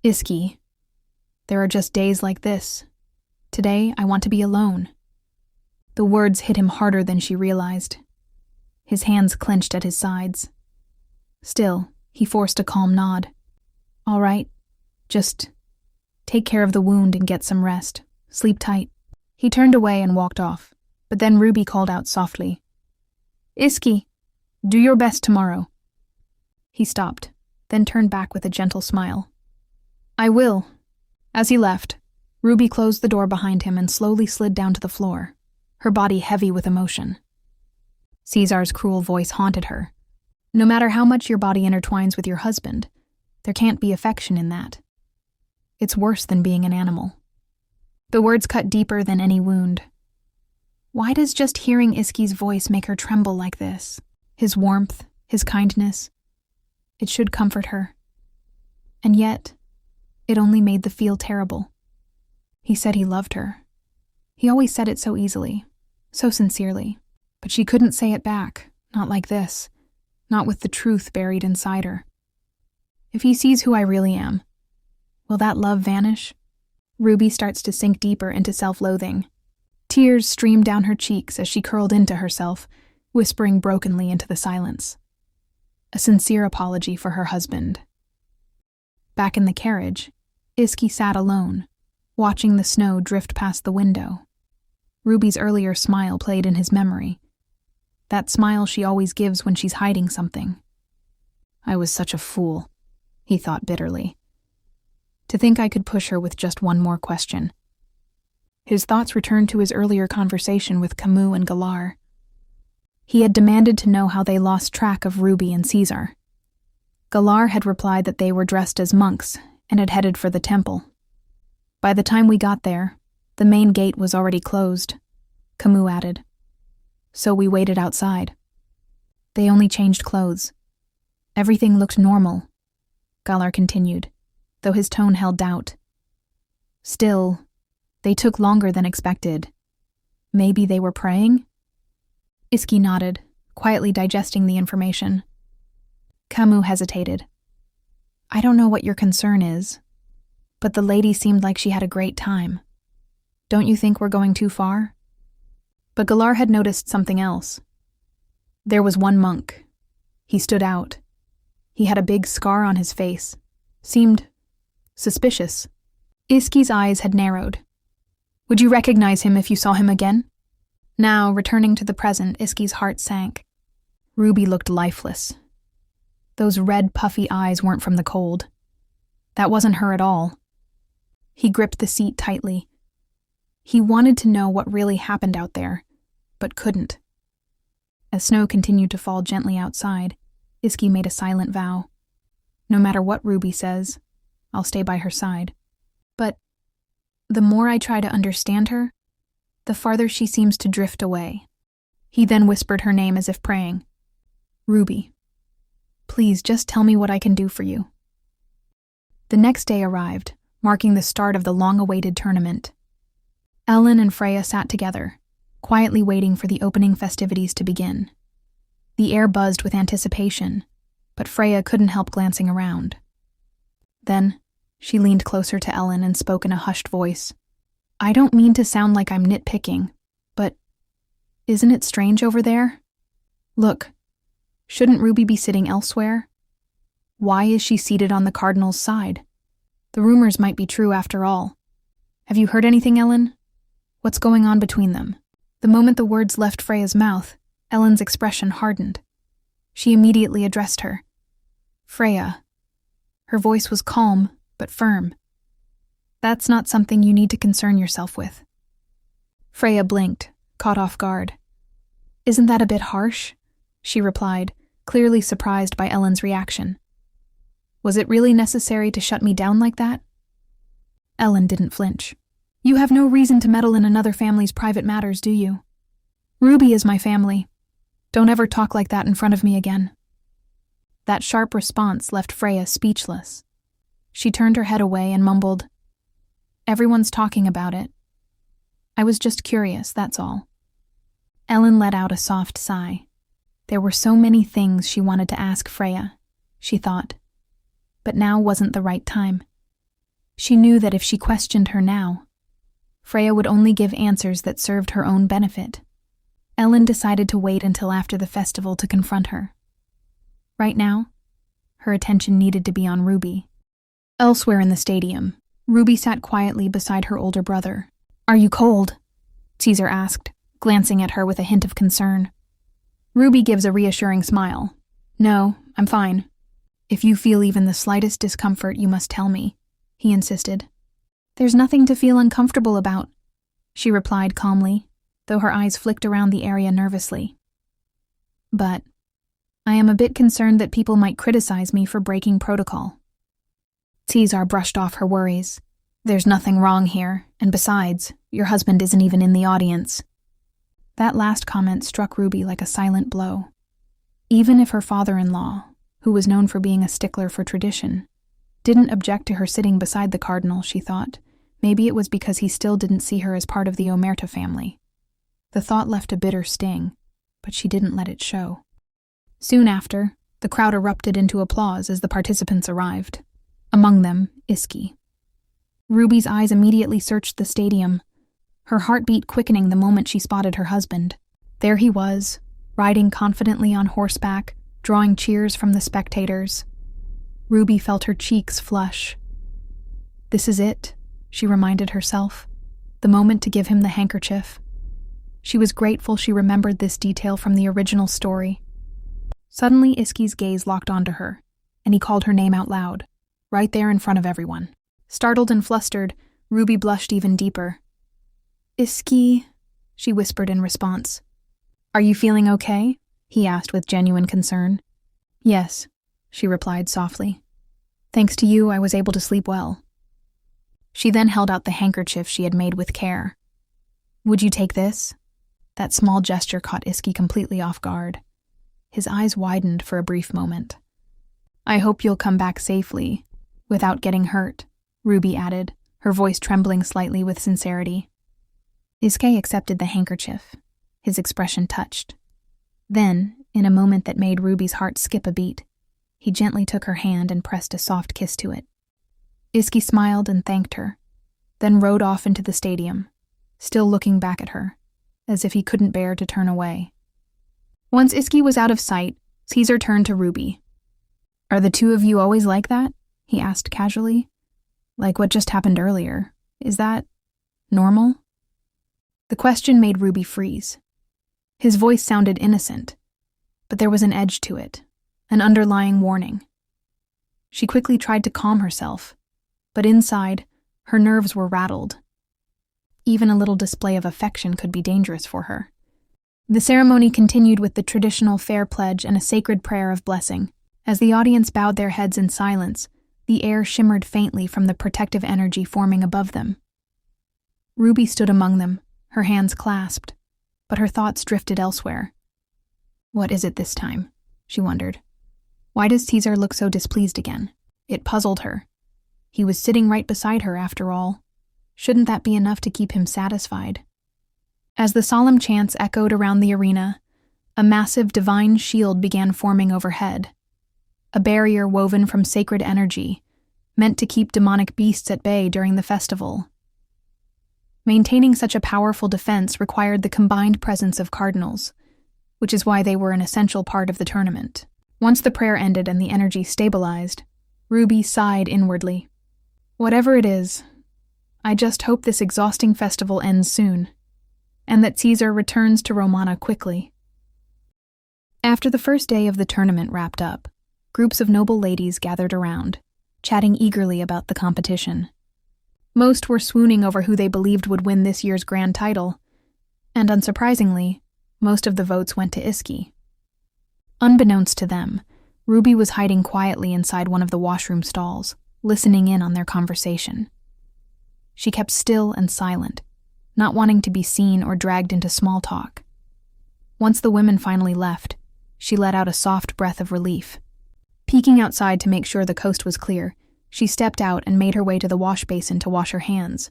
"Iski, there are just days like this. Today, I want to be alone." The words hit him harder than she realized. His hands clenched at his sides. Still, he forced a calm nod. "All right, just take care of the wound and get some rest. Sleep tight." He turned away and walked off, but then Ruby called out softly, "Iski, do your best tomorrow." He stopped, then turned back with a gentle smile. "I will." As he left, Ruby closed the door behind him and slowly slid down to the floor, her body heavy with emotion. Caesar's cruel voice haunted her. "No matter how much your body intertwines with your husband, there can't be affection in that. It's worse than being an animal." The words cut deeper than any wound. Why does just hearing Iski's voice make her tremble like this? His warmth, his kindness. It should comfort her. And yet, it only made the feel terrible. He said he loved her. He always said it so easily, so sincerely. But she couldn't say it back, not like this, not with the truth buried inside her. If he sees who I really am, will that love vanish? Ruby starts to sink deeper into self-loathing. Tears streamed down her cheeks as she curled into herself, whispering brokenly into the silence. A sincere apology for her husband. Back in the carriage, Iski sat alone, watching the snow drift past the window. Ruby's earlier smile played in his memory. That smile she always gives when she's hiding something. "I was such a fool," he thought bitterly. "To think I could push her with just one more question." His thoughts returned to his earlier conversation with Camus and Galar. He had demanded to know how they lost track of Ruby and Caesar. Galar had replied that they were dressed as monks and had headed for the temple. "By the time we got there, the main gate was already closed," Camus added. "So we waited outside. They only changed clothes. Everything looked normal," Galar continued, though his tone held doubt. "Still, they took longer than expected. Maybe they were praying?" Iski nodded, quietly digesting the information. Camus hesitated. "I don't know what your concern is, but the lady seemed like she had a great time. Don't you think we're going too far?" But Galar had noticed something else. There was one monk. He stood out. He had a big scar on his face. Seemed suspicious. Iski's eyes had narrowed. "Would you recognize him if you saw him again?" Now, returning to the present, Iski's heart sank. Ruby looked lifeless. Those red, puffy eyes weren't from the cold. That wasn't her at all. He gripped the seat tightly. He wanted to know what really happened out there, but couldn't. As snow continued to fall gently outside, Iski made a silent vow. "No matter what Ruby says, I'll stay by her side. But the more I try to understand her, the farther she seems to drift away." He then whispered her name as if praying. "Ruby, Please, just tell me what I can do for you." The next day arrived, marking the start of the long-awaited tournament. Ellen and Freya sat together, quietly waiting for the opening festivities to begin. The air buzzed with anticipation, but Freya couldn't help glancing around. Then, she leaned closer to Ellen and spoke in a hushed voice. "I don't mean to sound like I'm nitpicking, but isn't it strange over there? Look, shouldn't Ruby be sitting elsewhere? Why is she seated on the Cardinal's side? The rumors might be true after all. Have you heard anything, Ellen? What's going on between them?" The moment the words left Freya's mouth, Ellen's expression hardened. She immediately addressed her. "Freya." Her voice was calm, but firm. "That's not something you need to concern yourself with." Freya blinked, caught off guard. "Isn't that a bit harsh?" she replied, clearly surprised by Ellen's reaction. "Was it really necessary to shut me down like that?" Ellen didn't flinch. "You have no reason to meddle in another family's private matters, do you? Ruby is my family. Don't ever talk like that in front of me again." That sharp response left Freya speechless. She turned her head away and mumbled, "Everyone's talking about it. I was just curious, that's all." Ellen let out a soft sigh. There were so many things she wanted to ask Freya, she thought. But now wasn't the right time. She knew that if she questioned her now, Freya would only give answers that served her own benefit. Ellen decided to wait until after the festival to confront her. Right now, her attention needed to be on Ruby. Elsewhere in the stadium, Ruby sat quietly beside her older brother. "Are you cold?" Caesar asked, glancing at her with a hint of concern. Ruby gives a reassuring smile. "No, I'm fine. If you feel even the slightest discomfort, you must tell me," he insisted. "There's nothing to feel uncomfortable about," she replied calmly, though her eyes flicked around the area nervously. "But I am a bit concerned that people might criticize me for breaking protocol." Caesar brushed off her worries. "There's nothing wrong here, and besides, your husband isn't even in the audience." That last comment struck Ruby like a silent blow. Even if her father-in-law, who was known for being a stickler for tradition, didn't object to her sitting beside the cardinal, she thought, maybe it was because he still didn't see her as part of the Omerta family. The thought left a bitter sting, but she didn't let it show. Soon after, the crowd erupted into applause as the participants arrived. Among them, Iski. Ruby's eyes immediately searched the stadium, her heartbeat quickening the moment she spotted her husband. There he was, riding confidently on horseback, drawing cheers from the spectators. Ruby felt her cheeks flush. This is it, she reminded herself, the moment to give him the handkerchief. She was grateful she remembered this detail from the original story. Suddenly, Iski's gaze locked onto her, and he called her name out loud, right there in front of everyone. Startled and flustered, Ruby blushed even deeper. "Iski," she whispered in response. "Are you feeling okay?" he asked with genuine concern. "Yes," she replied softly. "Thanks to you, I was able to sleep well." She then held out the handkerchief she had made with care. "Would you take this?" That small gesture caught Iski completely off guard. His eyes widened for a brief moment. "I hope you'll come back safely, without getting hurt," Ruby added, her voice trembling slightly with sincerity. Iski accepted the handkerchief, his expression touched. Then, in a moment that made Ruby's heart skip a beat, he gently took her hand and pressed a soft kiss to it. Iski smiled and thanked her, then rode off into the stadium, still looking back at her, as if he couldn't bear to turn away. Once Iski was out of sight, Caesar turned to Ruby. "Are the two of you always like that?" he asked casually. "Like what just happened earlier. Is that normal?" The question made Ruby freeze. His voice sounded innocent, but there was an edge to it, an underlying warning. She quickly tried to calm herself, but inside, her nerves were rattled. Even a little display of affection could be dangerous for her. The ceremony continued with the traditional fair pledge and a sacred prayer of blessing. As the audience bowed their heads in silence, the air shimmered faintly from the protective energy forming above them. Ruby stood among them, her hands clasped, but her thoughts drifted elsewhere. What is it this time? She wondered. Why does Caesar look so displeased again? It puzzled her. He was sitting right beside her, after all. Shouldn't that be enough to keep him satisfied? As the solemn chants echoed around the arena, a massive divine shield began forming overhead. A barrier woven from sacred energy, meant to keep demonic beasts at bay during the festival. Maintaining such a powerful defense required the combined presence of cardinals, which is why they were an essential part of the tournament. Once the prayer ended and the energy stabilized, Ruby sighed inwardly. Whatever it is, I just hope this exhausting festival ends soon, and that Caesar returns to Romana quickly. After the first day of the tournament wrapped up, groups of noble ladies gathered around, chatting eagerly about the competition. Most were swooning over who they believed would win this year's grand title, and unsurprisingly, most of the votes went to Iski. Unbeknownst to them, Ruby was hiding quietly inside one of the washroom stalls, listening in on their conversation. She kept still and silent, not wanting to be seen or dragged into small talk. Once the women finally left, she let out a soft breath of relief. Peeking outside to make sure the coast was clear, she stepped out and made her way to the wash basin to wash her hands.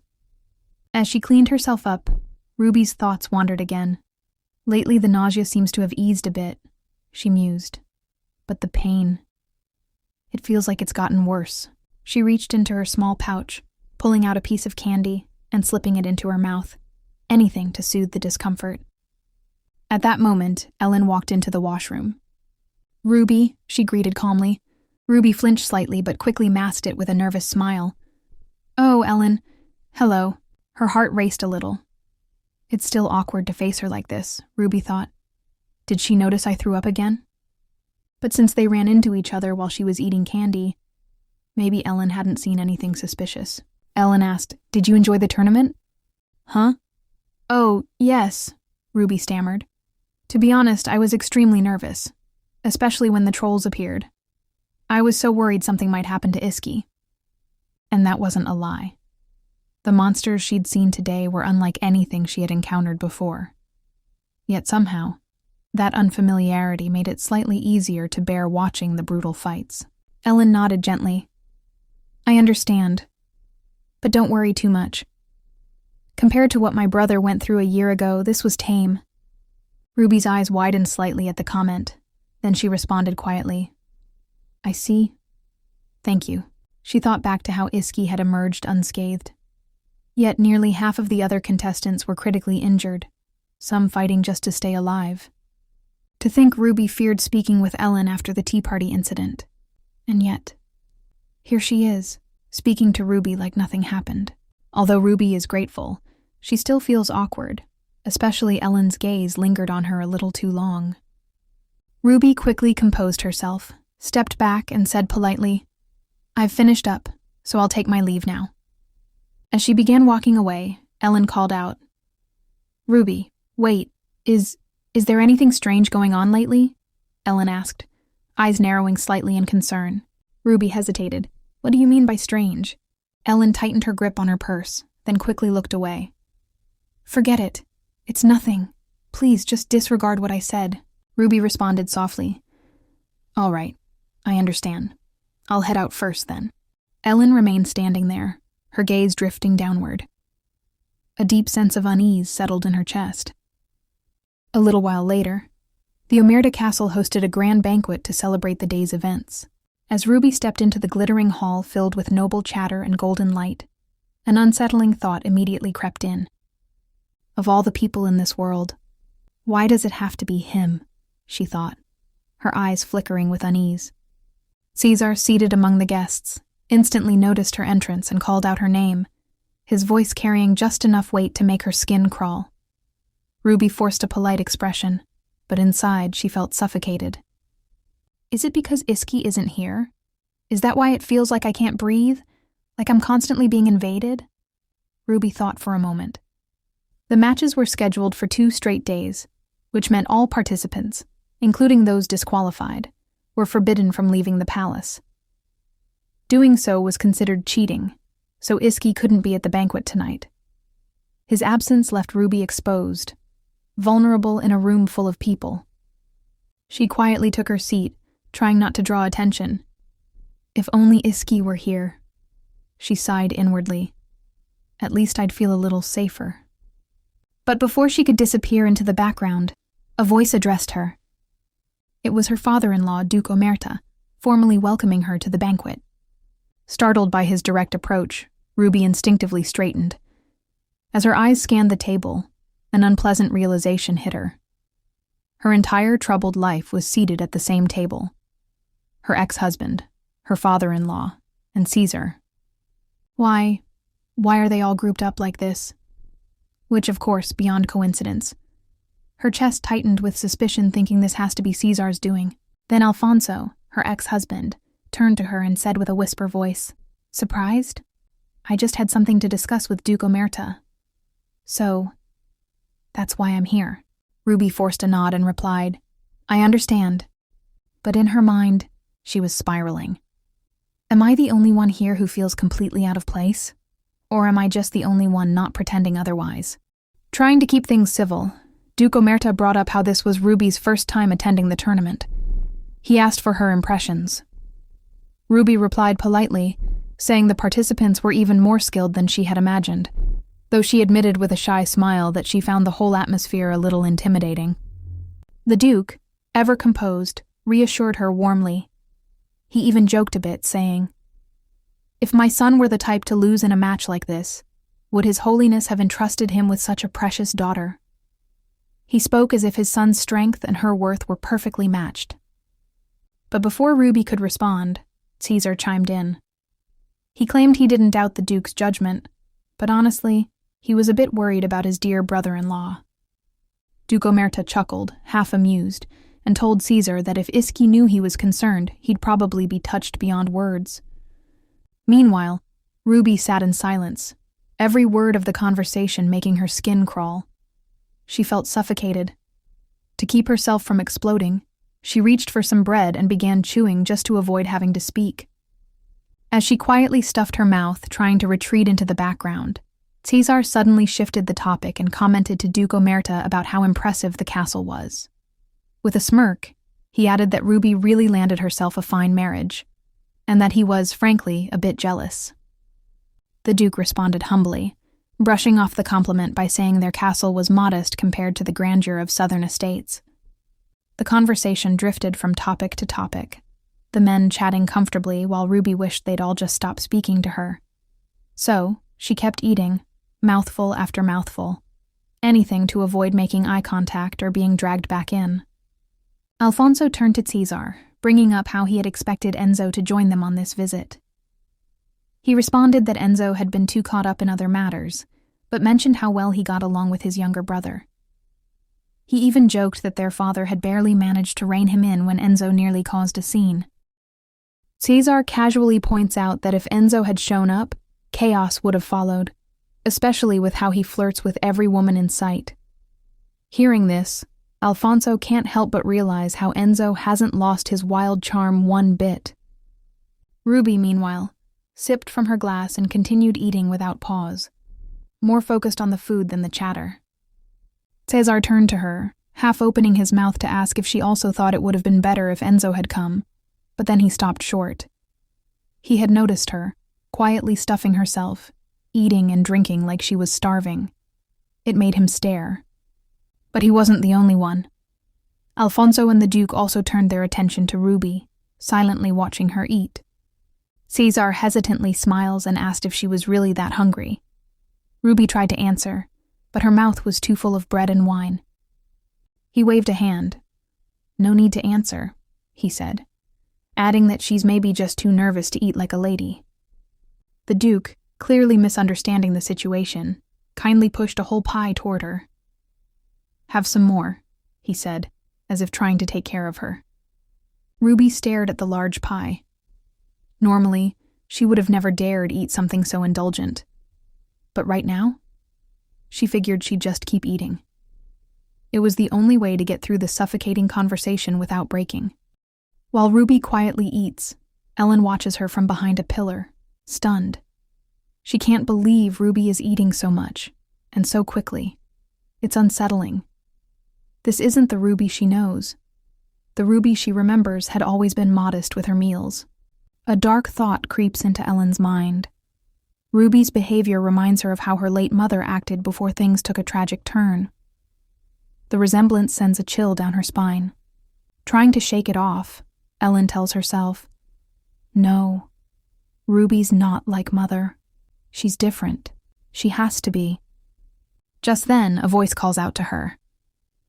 As she cleaned herself up, Ruby's thoughts wandered again. Lately the nausea seems to have eased a bit, she mused. But the pain. It feels like it's gotten worse. She reached into her small pouch, pulling out a piece of candy and slipping it into her mouth, anything to soothe the discomfort. At that moment, Ellen walked into the washroom. "Ruby," she greeted calmly. Ruby flinched slightly but quickly masked it with a nervous smile. "Oh, Ellen. Hello." Her heart raced a little. It's still awkward to face her like this, Ruby thought. Did she notice I threw up again? But since they ran into each other while she was eating candy, maybe Ellen hadn't seen anything suspicious. Ellen asked, "Did you enjoy the tournament?" "Huh?" "Oh, yes," Ruby stammered. "To be honest, I was extremely nervous, especially when the trolls appeared. I was so worried something might happen to Iski." And that wasn't a lie. The monsters she'd seen today were unlike anything she had encountered before. Yet somehow, that unfamiliarity made it slightly easier to bear watching the brutal fights. Ellen nodded gently. "I understand. But don't worry too much. Compared to what my brother went through a year ago, this was tame." Ruby's eyes widened slightly at the comment. Then she responded quietly. "I see. Thank you." She thought back to how Iski had emerged unscathed. Yet nearly half of the other contestants were critically injured, some fighting just to stay alive. To think Ruby feared speaking with Ellen after the tea party incident. And yet, here she is, speaking to Ruby like nothing happened. Although Ruby is grateful, she still feels awkward, especially Ellen's gaze lingered on her a little too long. Ruby quickly composed herself, stepped back and said politely, "I've finished up, so I'll take my leave now." As she began walking away, Ellen called out, "Ruby, wait, is there anything strange going on lately?" Ellen asked, eyes narrowing slightly in concern. Ruby hesitated. "What do you mean by strange?" Ellen tightened her grip on her purse, then quickly looked away. "Forget it. It's nothing. Please just disregard what I said." Ruby responded softly. "All right, I understand. I'll head out first then." Ellen remained standing there, her gaze drifting downward. A deep sense of unease settled in her chest. A little while later, the Omerta Castle hosted a grand banquet to celebrate the day's events. As Ruby stepped into the glittering hall filled with noble chatter and golden light, an unsettling thought immediately crept in. Of all the people in this world, why does it have to be him? She thought, her eyes flickering with unease. Caesar, seated among the guests, instantly noticed her entrance and called out her name, his voice carrying just enough weight to make her skin crawl. Ruby forced a polite expression, but inside she felt suffocated. Is it because Iski isn't here? Is that why it feels like I can't breathe? Like I'm constantly being invaded? Ruby thought for a moment. The matches were scheduled for 2 straight days, which meant all participants, including those disqualified, were forbidden from leaving the palace. Doing so was considered cheating, so Iski couldn't be at the banquet tonight. His absence left Ruby exposed, vulnerable in a room full of people. She quietly took her seat, trying not to draw attention. If only Iski were here. She sighed inwardly. At least I'd feel a little safer. But before she could disappear into the background, a voice addressed her. It was her father-in-law, Duke Omerta, formally welcoming her to the banquet. Startled by his direct approach, Ruby instinctively straightened. As her eyes scanned the table, an unpleasant realization hit her. Her entire troubled life was seated at the same table. Her ex-husband, her father-in-law, and Caesar. Why are they all grouped up like this? Which, of course, beyond coincidence. Her chest tightened with suspicion, thinking this has to be Caesar's doing. Then Alfonso, her ex-husband, turned to her and said with a whisper voice, "Surprised? I just had something to discuss with Duke Omerta. So, that's why I'm here." Ruby forced a nod and replied, "I understand." But in her mind, she was spiraling. Am I the only one here who feels completely out of place? Or am I just the only one not pretending otherwise? Trying to keep things civil, Duke Omerta brought up how this was Ruby's first time attending the tournament. He asked for her impressions. Ruby replied politely, saying the participants were even more skilled than she had imagined, though she admitted with a shy smile that she found the whole atmosphere a little intimidating. The Duke, ever composed, reassured her warmly. He even joked a bit, saying, "If my son were the type to lose in a match like this, would His Holiness have entrusted him with such a precious daughter?" He spoke as if his son's strength and her worth were perfectly matched. But before Ruby could respond, Caesar chimed in. He claimed he didn't doubt the Duke's judgment, but honestly, he was a bit worried about his dear brother-in-law. Duke Omerta chuckled, half amused, and told Caesar that if Iski knew he was concerned, he'd probably be touched beyond words. Meanwhile, Ruby sat in silence, every word of the conversation making her skin crawl. She felt suffocated. To keep herself from exploding, she reached for some bread and began chewing just to avoid having to speak. As she quietly stuffed her mouth, trying to retreat into the background, Caesar suddenly shifted the topic and commented to Duke Omerta about how impressive the castle was. With a smirk, he added that Ruby really landed herself a fine marriage, and that he was, frankly, a bit jealous. The Duke responded humbly, brushing off the compliment by saying their castle was modest compared to the grandeur of southern estates. The conversation drifted from topic to topic, the men chatting comfortably while Ruby wished they'd all just stop speaking to her. So, she kept eating, mouthful after mouthful, anything to avoid making eye contact or being dragged back in. Alfonso turned to Caesar, bringing up how he had expected Enzo to join them on this visit. He responded that Enzo had been too caught up in other matters, but mentioned how well he got along with his younger brother. He even joked that their father had barely managed to rein him in when Enzo nearly caused a scene. Caesar casually points out that if Enzo had shown up, chaos would have followed, especially with how he flirts with every woman in sight. Hearing this, Alfonso can't help but realize how Enzo hasn't lost his wild charm one bit. Ruby, meanwhile, sipped from her glass and continued eating without pause, more focused on the food than the chatter. Caesar turned to her, half opening his mouth to ask if she also thought it would have been better if Enzo had come, but then he stopped short. He had noticed her, quietly stuffing herself, eating and drinking like she was starving. It made him stare. But he wasn't the only one. Alfonso and the Duke also turned their attention to Ruby, silently watching her eat. Caesar hesitantly smiles and asked if she was really that hungry. Ruby tried to answer, but her mouth was too full of bread and wine. He waved a hand. "No need to answer," he said, adding that she's maybe just too nervous to eat like a lady. The Duke, clearly misunderstanding the situation, kindly pushed a whole pie toward her. "Have some more," he said, as if trying to take care of her. Ruby stared at the large pie. Normally, she would have never dared eat something so indulgent. But right now, she figured she'd just keep eating. It was the only way to get through the suffocating conversation without breaking. While Ruby quietly eats, Ellen watches her from behind a pillar, stunned. She can't believe Ruby is eating so much, and so quickly. It's unsettling. This isn't the Ruby she knows. The Ruby she remembers had always been modest with her meals. A dark thought creeps into Ellen's mind. Ruby's behavior reminds her of how her late mother acted before things took a tragic turn. The resemblance sends a chill down her spine. Trying to shake it off, Ellen tells herself, "No, Ruby's not like Mother. She's different. She has to be." Just then, a voice calls out to her.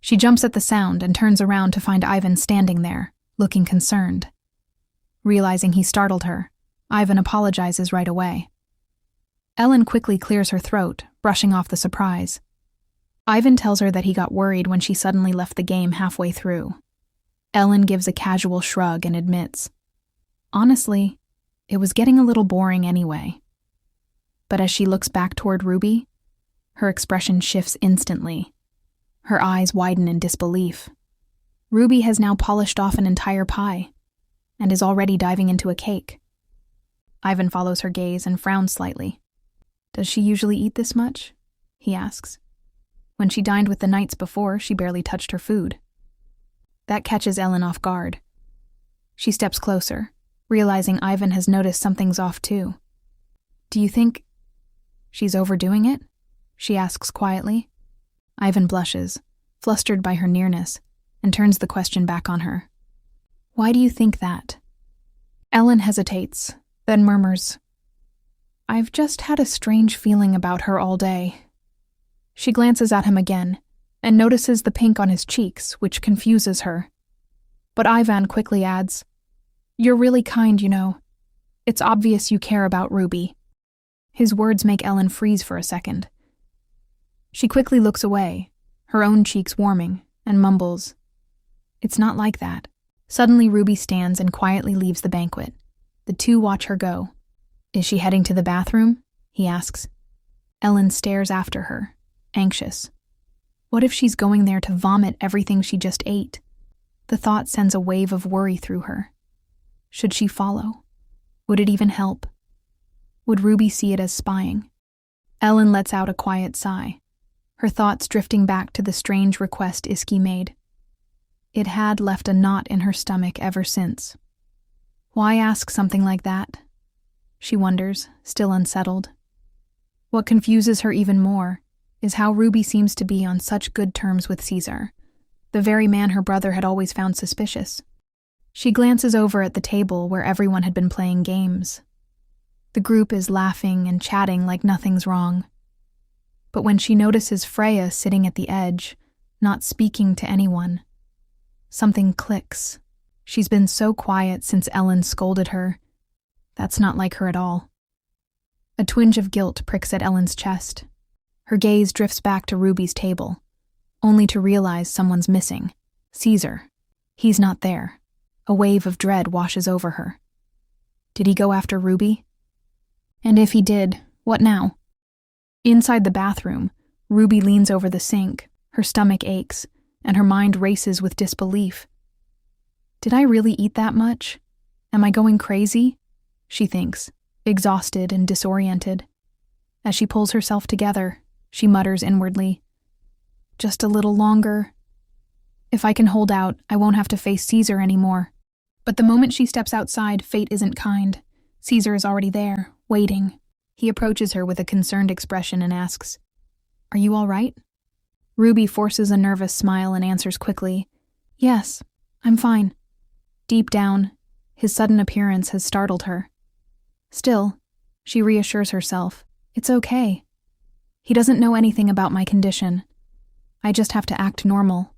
She jumps at the sound and turns around to find Ivan standing there, looking concerned. Realizing he startled her, Ivan apologizes right away. Ellen quickly clears her throat, brushing off the surprise. Ivan tells her that he got worried when she suddenly left the game halfway through. Ellen gives a casual shrug and admits, "Honestly, it was getting a little boring anyway." But as she looks back toward Ruby, her expression shifts instantly. Her eyes widen in disbelief. Ruby has now polished off an entire pie and is already diving into a cake. Ivan follows her gaze and frowns slightly. "Does she usually eat this much?" he asks. When she dined with the Knights before, she barely touched her food. That catches Ellen off guard. She steps closer, realizing Ivan has noticed something's off too. "Do you think she's overdoing it?" she asks quietly. Ivan blushes, flustered by her nearness, and turns the question back on her. "Why do you think that?" Ellen hesitates, then murmurs, "I've just had a strange feeling about her all day." She glances at him again and notices the pink on his cheeks, which confuses her. But Ivan quickly adds, "You're really kind, you know. It's obvious you care about Ruby." His words make Ellen freeze for a second. She quickly looks away, her own cheeks warming, and mumbles, "It's not like that." Suddenly Ruby stands and quietly leaves the banquet. The two watch her go. "Is she heading to the bathroom?" he asks. Ellen stares after her, anxious. What if she's going there to vomit everything she just ate? The thought sends a wave of worry through her. Should she follow? Would it even help? Would Ruby see it as spying? Ellen lets out a quiet sigh, her thoughts drifting back to the strange request Iski made. It had left a knot in her stomach ever since. Why ask something like that? She wonders, still unsettled. What confuses her even more is how Ruby seems to be on such good terms with Caesar, the very man her brother had always found suspicious. She glances over at the table where everyone had been playing games. The group is laughing and chatting like nothing's wrong. But when she notices Freya sitting at the edge, not speaking to anyone, something clicks. She's been so quiet since Ellen scolded her. That's not like her at all. A twinge of guilt pricks at Ellen's chest. Her gaze drifts back to Ruby's table, only to realize someone's missing. Caesar. He's not there. A wave of dread washes over her. Did he go after Ruby? And if he did, what now? Inside the bathroom, Ruby leans over the sink, her stomach aches, and her mind races with disbelief. Did I really eat that much? Am I going crazy? She thinks, exhausted and disoriented. As she pulls herself together, she mutters inwardly, "Just a little longer. If I can hold out, I won't have to face Caesar anymore." But the moment she steps outside, fate isn't kind. Caesar is already there, waiting. He approaches her with a concerned expression and asks, "Are you all right?" Ruby forces a nervous smile and answers quickly, "Yes, I'm fine." Deep down, his sudden appearance has startled her. Still, she reassures herself, "It's okay. He doesn't know anything about my condition. I just have to act normal."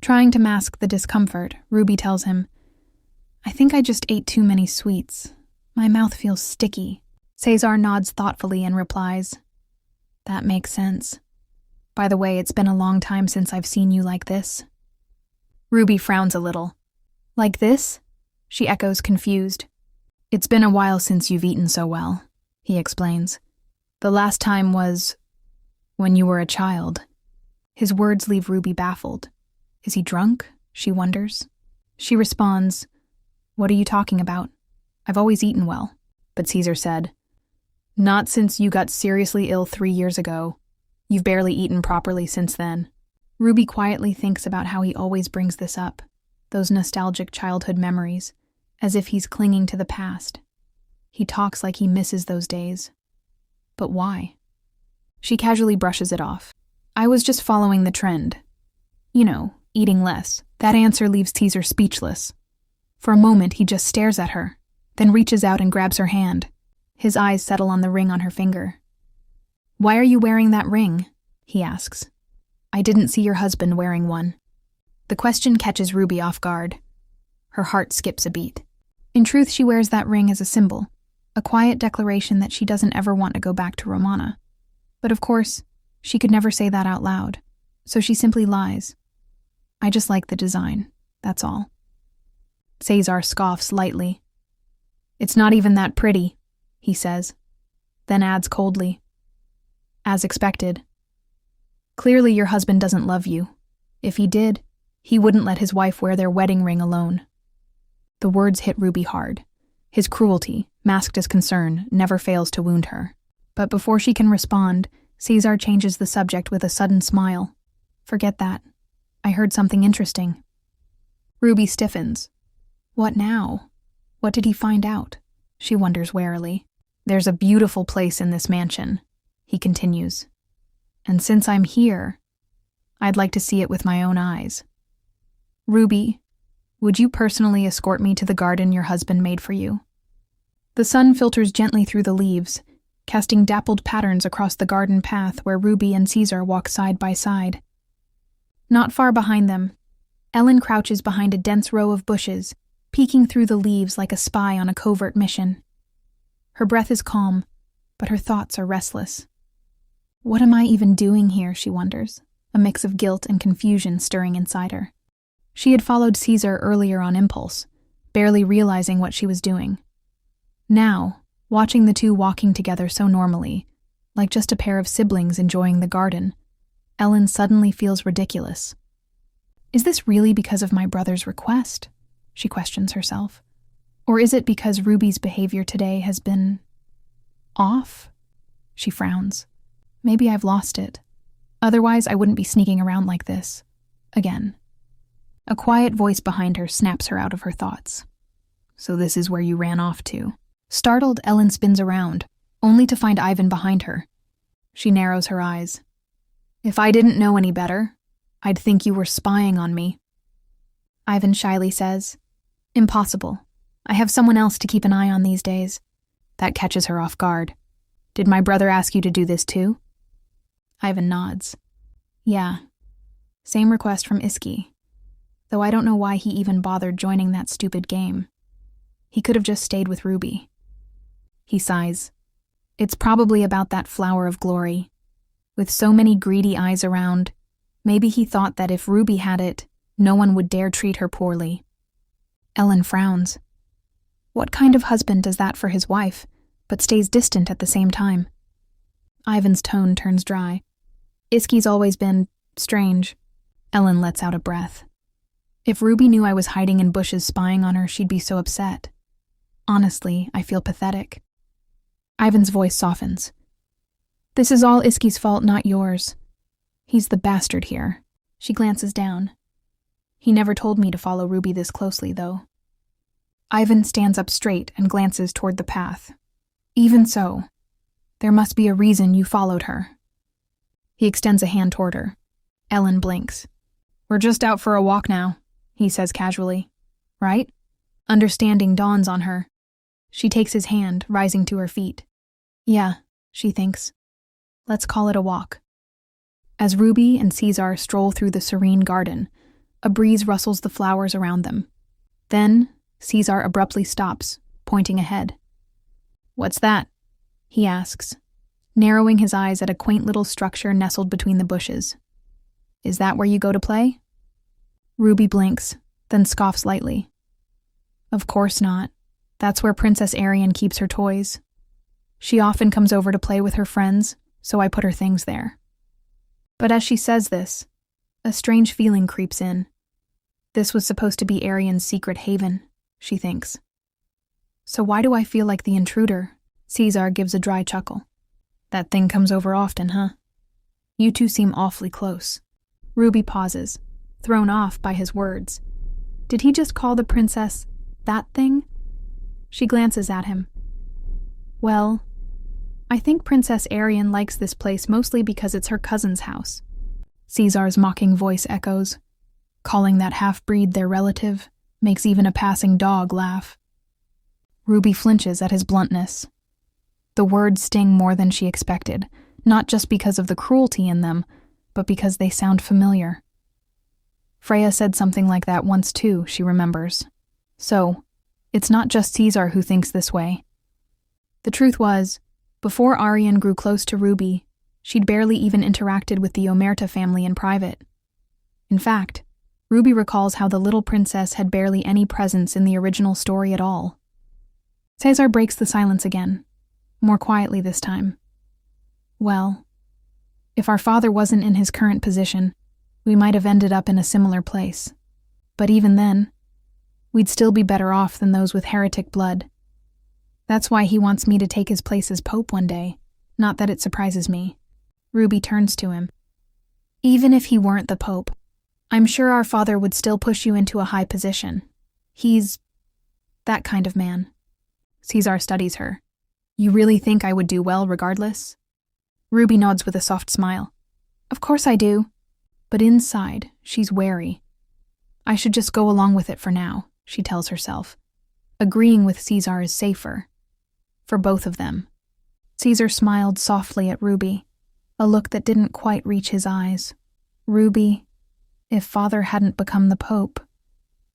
Trying to mask the discomfort, Ruby tells him, "I think I just ate too many sweets. My mouth feels sticky." Caesar nods thoughtfully and replies, "That makes sense. By the way, it's been a long time since I've seen you like this." Ruby frowns a little. "Like this?" she echoes, confused. "It's been a while since you've eaten so well," he explains. "The last time was when you were a child." His words leave Ruby baffled. Is he drunk? She wonders. She responds, "What are you talking about? I've always eaten well." But Caesar said, "Not since you got seriously ill 3 years ago. You've barely eaten properly since then." Ruby quietly thinks about how he always brings this up. those nostalgic childhood memories, as if he's clinging to the past. He talks like he misses those days. But why? She casually brushes it off. I was just following the trend. You know, eating less. That answer leaves Caesar speechless. For a moment, he just stares at her, then reaches out and grabs her hand. His eyes settle on the ring on her finger. Why are you wearing that ring? He asks. I didn't see your husband wearing one. The question catches Ruby off guard. Her heart skips a beat. In truth, she wears that ring as a symbol, a quiet declaration that she doesn't ever want to go back to Romana. But of course, she could never say that out loud, so she simply lies. I just like the design, that's all. Caesar scoffs lightly. It's not even that pretty, he says, then adds coldly. As expected. Clearly your husband doesn't love you. If he did, he wouldn't let his wife wear their wedding ring alone. The words hit Ruby hard. His cruelty, masked as concern, never fails to wound her. But before she can respond, Caesar changes the subject with a sudden smile. Forget that. I heard something interesting. Ruby stiffens. What now? What did he find out? She wonders warily. There's a beautiful place in this mansion, he continues. And since I'm here, I'd like to see it with my own eyes. Ruby, would you personally escort me to the garden your husband made for you? The sun filters gently through the leaves, casting dappled patterns across the garden path where Ruby and Caesar walk side by side. Not far behind them, Ellen crouches behind a dense row of bushes, peeking through the leaves like a spy on a covert mission. Her breath is calm, but her thoughts are restless. What am I even doing here, she wonders, a mix of guilt and confusion stirring inside her. She had followed Caesar earlier on impulse, barely realizing what she was doing. Now, watching the two walking together so normally, like just a pair of siblings enjoying the garden, Ellen suddenly feels ridiculous. Is this really because of my brother's request? She questions herself. Or is it because Ruby's behavior today has been off? She frowns. Maybe I've lost it. Otherwise, I wouldn't be sneaking around like this. Again. A quiet voice behind her snaps her out of her thoughts. So this is where you ran off to. Startled, Ellen spins around, only to find Ivan behind her. She narrows her eyes. If I didn't know any better, I'd think you were spying on me. Ivan shyly says, Impossible. I have someone else to keep an eye on these days. That catches her off guard. Did my brother ask you to do this too? Ivan nods. Yeah. Same request from Iski. Though I don't know why he even bothered joining that stupid game. He could have just stayed with Ruby. He sighs. It's probably about that flower of glory. With so many greedy eyes around, maybe he thought that if Ruby had it, no one would dare treat her poorly. Ellen frowns. What kind of husband does that for his wife, but stays distant at the same time? Ivan's tone turns dry. Iski's always been strange. Ellen lets out a breath. If Ruby knew I was hiding in bushes spying on her, she'd be so upset. Honestly, I feel pathetic. Ivan's voice softens. This is all Iski's fault, not yours. He's the bastard here. She glances down. He never told me to follow Ruby this closely, though. Ivan stands up straight and glances toward the path. Even so, there must be a reason you followed her. He extends a hand toward her. Ellen blinks. We're just out for a walk now, he says casually. Right? Understanding dawns on her. She takes his hand, rising to her feet. Yeah, she thinks. Let's call it a walk. As Ruby and Caesar stroll through the serene garden, a breeze rustles the flowers around them. Then, Caesar abruptly stops, pointing ahead. What's that? He asks, narrowing his eyes at a quaint little structure nestled between the bushes. Is that where you go to play? Ruby blinks, then scoffs lightly. Of course not. That's where Princess Arian keeps her toys. She often comes over to play with her friends, so I put her things there. But as she says this, a strange feeling creeps in. This was supposed to be Arian's secret haven, she thinks. So why do I feel like the intruder? Caesar gives a dry chuckle. That thing comes over often, huh? You two seem awfully close. Ruby pauses, thrown off by his words. Did he just call the princess that thing? She glances at him. Well, I think Princess Arian likes this place mostly because it's her cousin's house. Caesar's mocking voice echoes. Calling that half-breed their relative makes even a passing dog laugh. Ruby flinches at his bluntness. The words sting more than she expected, not just because of the cruelty in them, but because they sound familiar. Freya said something like that once too, she remembers. So, it's not just Caesar who thinks this way. The truth was, before Arian grew close to Ruby, she'd barely even interacted with the Omerta family in private. In fact, Ruby recalls how the little princess had barely any presence in the original story at all. Caesar breaks the silence again, more quietly this time. Well, if our father wasn't in his current position, we might have ended up in a similar place. But even then, we'd still be better off than those with heretic blood. That's why he wants me to take his place as Pope one day, not that it surprises me. Ruby turns to him. Even if he weren't the Pope, I'm sure our father would still push you into a high position. He's that kind of man. Caesar studies her. You really think I would do well regardless? Ruby nods with a soft smile. Of course I do. But inside, she's wary. I should just go along with it for now, she tells herself. Agreeing with Caesar is safer. For both of them. Caesar smiled softly at Ruby, a look that didn't quite reach his eyes. Ruby, if father hadn't become the Pope,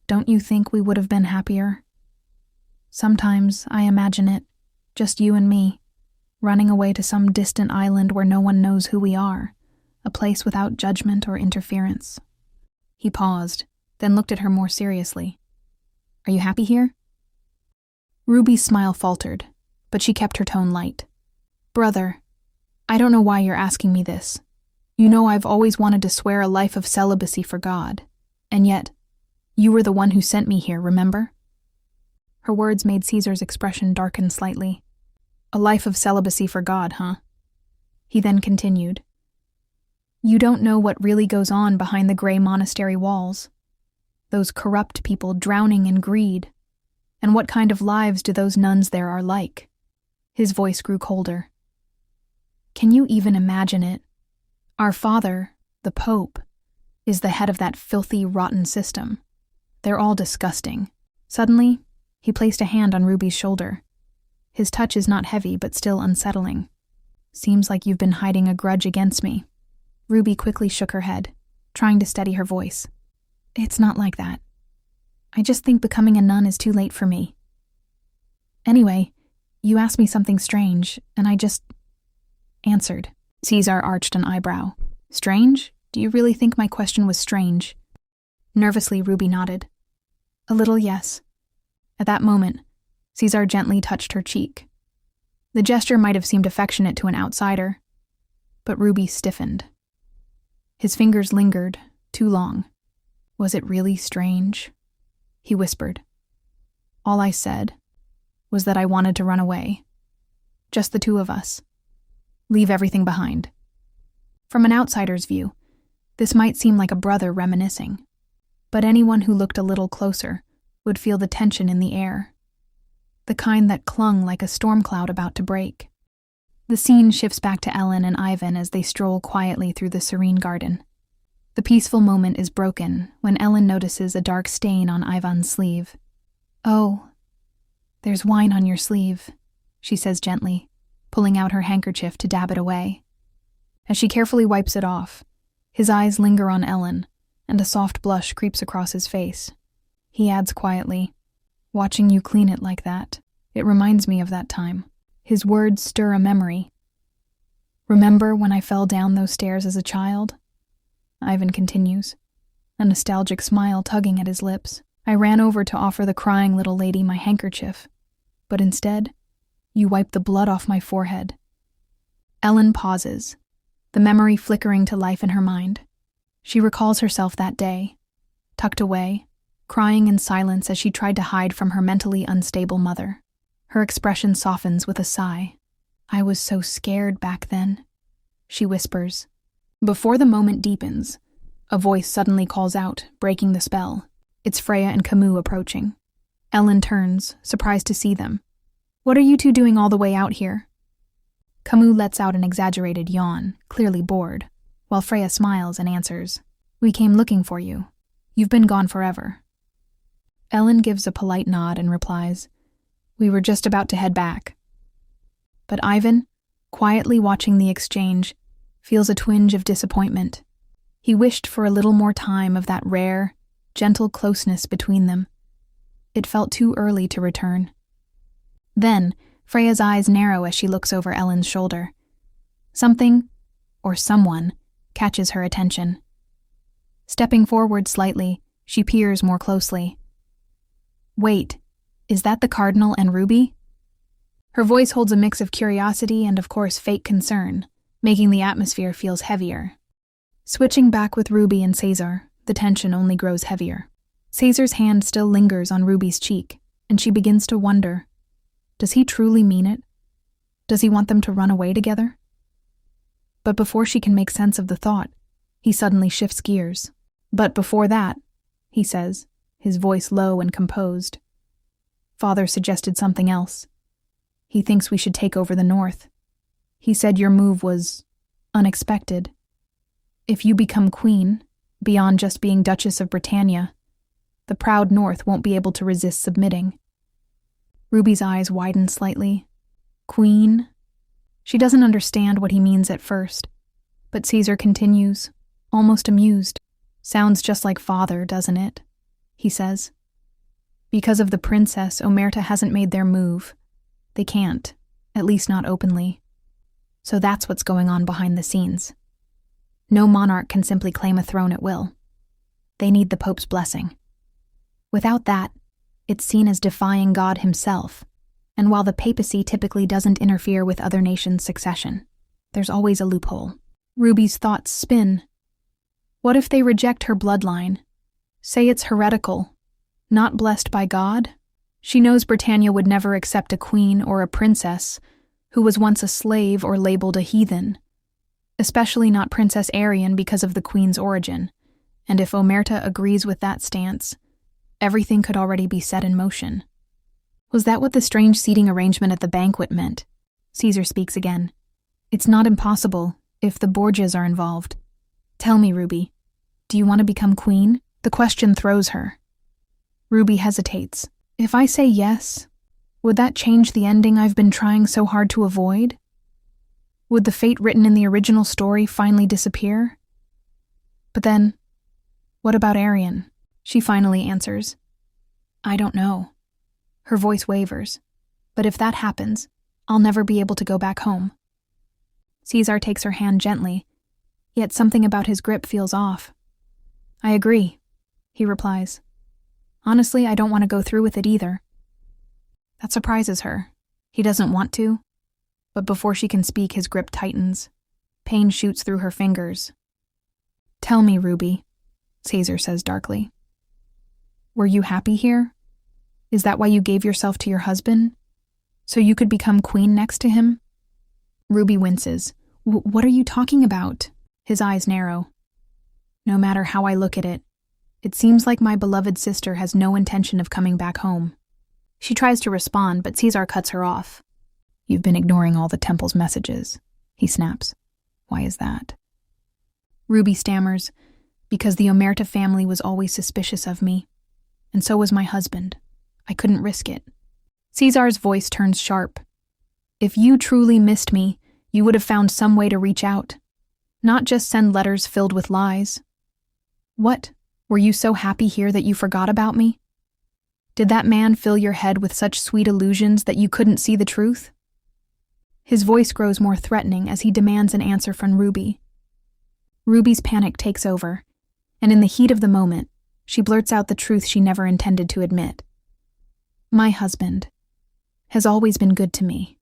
don't you think we would have been happier? Sometimes I imagine it, just you and me, running away to some distant island where no one knows who we are, a place without judgment or interference. He paused, then looked at her more seriously. Are you happy here? Ruby's smile faltered, but she kept her tone light. Brother, I don't know why you're asking me this. You know I've always wanted to swear a life of celibacy for God, and yet, you were the one who sent me here, remember? Her words made Caesar's expression darken slightly. A life of celibacy for God, huh? He then continued. You don't know what really goes on behind the gray monastery walls. Those corrupt people drowning in greed. And what kind of lives do those nuns there are like? His voice grew colder. Can you even imagine it? Our father, the Pope, is the head of that filthy, rotten system. They're all disgusting. Suddenly, he placed a hand on Ruby's shoulder. His touch is not heavy, but still unsettling. Seems like you've been hiding a grudge against me. Ruby quickly shook her head, trying to steady her voice. It's not like that. I just think becoming a nun is too late for me. Anyway, you asked me something strange, and I just answered. Caesar arched an eyebrow. Strange? Do you really think my question was strange? Nervously, Ruby nodded. A little, yes. At that moment, Caesar gently touched her cheek. The gesture might have seemed affectionate to an outsider, but Ruby stiffened. His fingers lingered, too long. Was it really strange? He whispered. All I said was that I wanted to run away. Just the two of us. Leave everything behind. From an outsider's view, this might seem like a brother reminiscing, but anyone who looked a little closer would feel the tension in the air, the kind that clung like a storm cloud about to break. The scene shifts back to Ellen and Ivan as they stroll quietly through the serene garden. The peaceful moment is broken when Ellen notices a dark stain on Ivan's sleeve. Oh, there's wine on your sleeve, she says gently, pulling out her handkerchief to dab it away. As she carefully wipes it off, his eyes linger on Ellen, and a soft blush creeps across his face. He adds quietly, watching you clean it like that, it reminds me of that time. His words stir a memory. Remember when I fell down those stairs as a child? Ivan continues, a nostalgic smile tugging at his lips. I ran over to offer the crying little lady my handkerchief, but instead, you wiped the blood off my forehead. Ellen pauses, the memory flickering to life in her mind. She recalls herself that day, tucked away, crying in silence as she tried to hide from her mentally unstable mother. Her expression softens with a sigh. I was so scared back then, she whispers. Before the moment deepens, a voice suddenly calls out, breaking the spell. It's Freya and Camus approaching. Ellen turns, surprised to see them. What are you two doing all the way out here? Camus lets out an exaggerated yawn, clearly bored, while Freya smiles and answers, We came looking for you. You've been gone forever. Ellen gives a polite nod and replies, We were just about to head back. But Ivan, quietly watching the exchange, feels a twinge of disappointment. He wished for a little more time of that rare, gentle closeness between them. It felt too early to return. Then, Freya's eyes narrow as she looks over Ellen's shoulder. Something, or someone, catches her attention. Stepping forward slightly, she peers more closely. Wait, is that the Cardinal and Ruby? Her voice holds a mix of curiosity and, of course, fake concern, making the atmosphere feels heavier. Switching back with Ruby and Caesar, the tension only grows heavier. Caesar's hand still lingers on Ruby's cheek, and she begins to wonder, does he truly mean it? Does he want them to run away together? But before she can make sense of the thought, he suddenly shifts gears. But before that, he says, his voice low and composed, Father suggested something else. He thinks we should take over the North. He said your move was unexpected. If you become queen, beyond just being Duchess of Britannia, the proud North won't be able to resist submitting. Ruby's eyes widen slightly. Queen? She doesn't understand what he means at first, but Caesar continues, almost amused. Sounds just like father, doesn't it? He says. Because of the princess, Omerta hasn't made their move. They can't, at least not openly. So that's what's going on behind the scenes. No monarch can simply claim a throne at will. They need the Pope's blessing. Without that, it's seen as defying God himself, and while the papacy typically doesn't interfere with other nations' succession, there's always a loophole. Ruby's thoughts spin. What if they reject her bloodline? Say it's heretical, not blessed by God? She knows Britannia would never accept a queen or a princess who was once a slave or labeled a heathen, especially not Princess Arian because of the queen's origin, and if Omerta agrees with that stance, everything could already be set in motion. Was that what the strange seating arrangement at the banquet meant? Caesar speaks again. It's not impossible, if the Borgias are involved. Tell me, Ruby, do you want to become queen? The question throws her. Ruby hesitates. If I say yes, would that change the ending I've been trying so hard to avoid? Would the fate written in the original story finally disappear? But then, what about Arian? She finally answers. I don't know. Her voice wavers. But if that happens, I'll never be able to go back home. Caesar takes her hand gently, yet something about his grip feels off. I agree, he replies. Honestly, I don't want to go through with it either. That surprises her. He doesn't want to, but before she can speak, his grip tightens. Pain shoots through her fingers. Tell me, Ruby, Caesar says darkly. Were you happy here? Is that why you gave yourself to your husband? So you could become queen next to him? Ruby winces. What are you talking about? His eyes narrow. No matter how I look at it, it seems like my beloved sister has no intention of coming back home. She tries to respond, but Caesar cuts her off. You've been ignoring all the temple's messages, he snaps. Why is that? Ruby stammers, because the Omerta family was always suspicious of me. And so was my husband. I couldn't risk it. Caesar's voice turns sharp. If you truly missed me, you would have found some way to reach out. Not just send letters filled with lies. What? Were you so happy here that you forgot about me? Did that man fill your head with such sweet illusions that you couldn't see the truth? His voice grows more threatening as he demands an answer from Ruby. Ruby's panic takes over, and in the heat of the moment, she blurts out the truth she never intended to admit. My husband has always been good to me.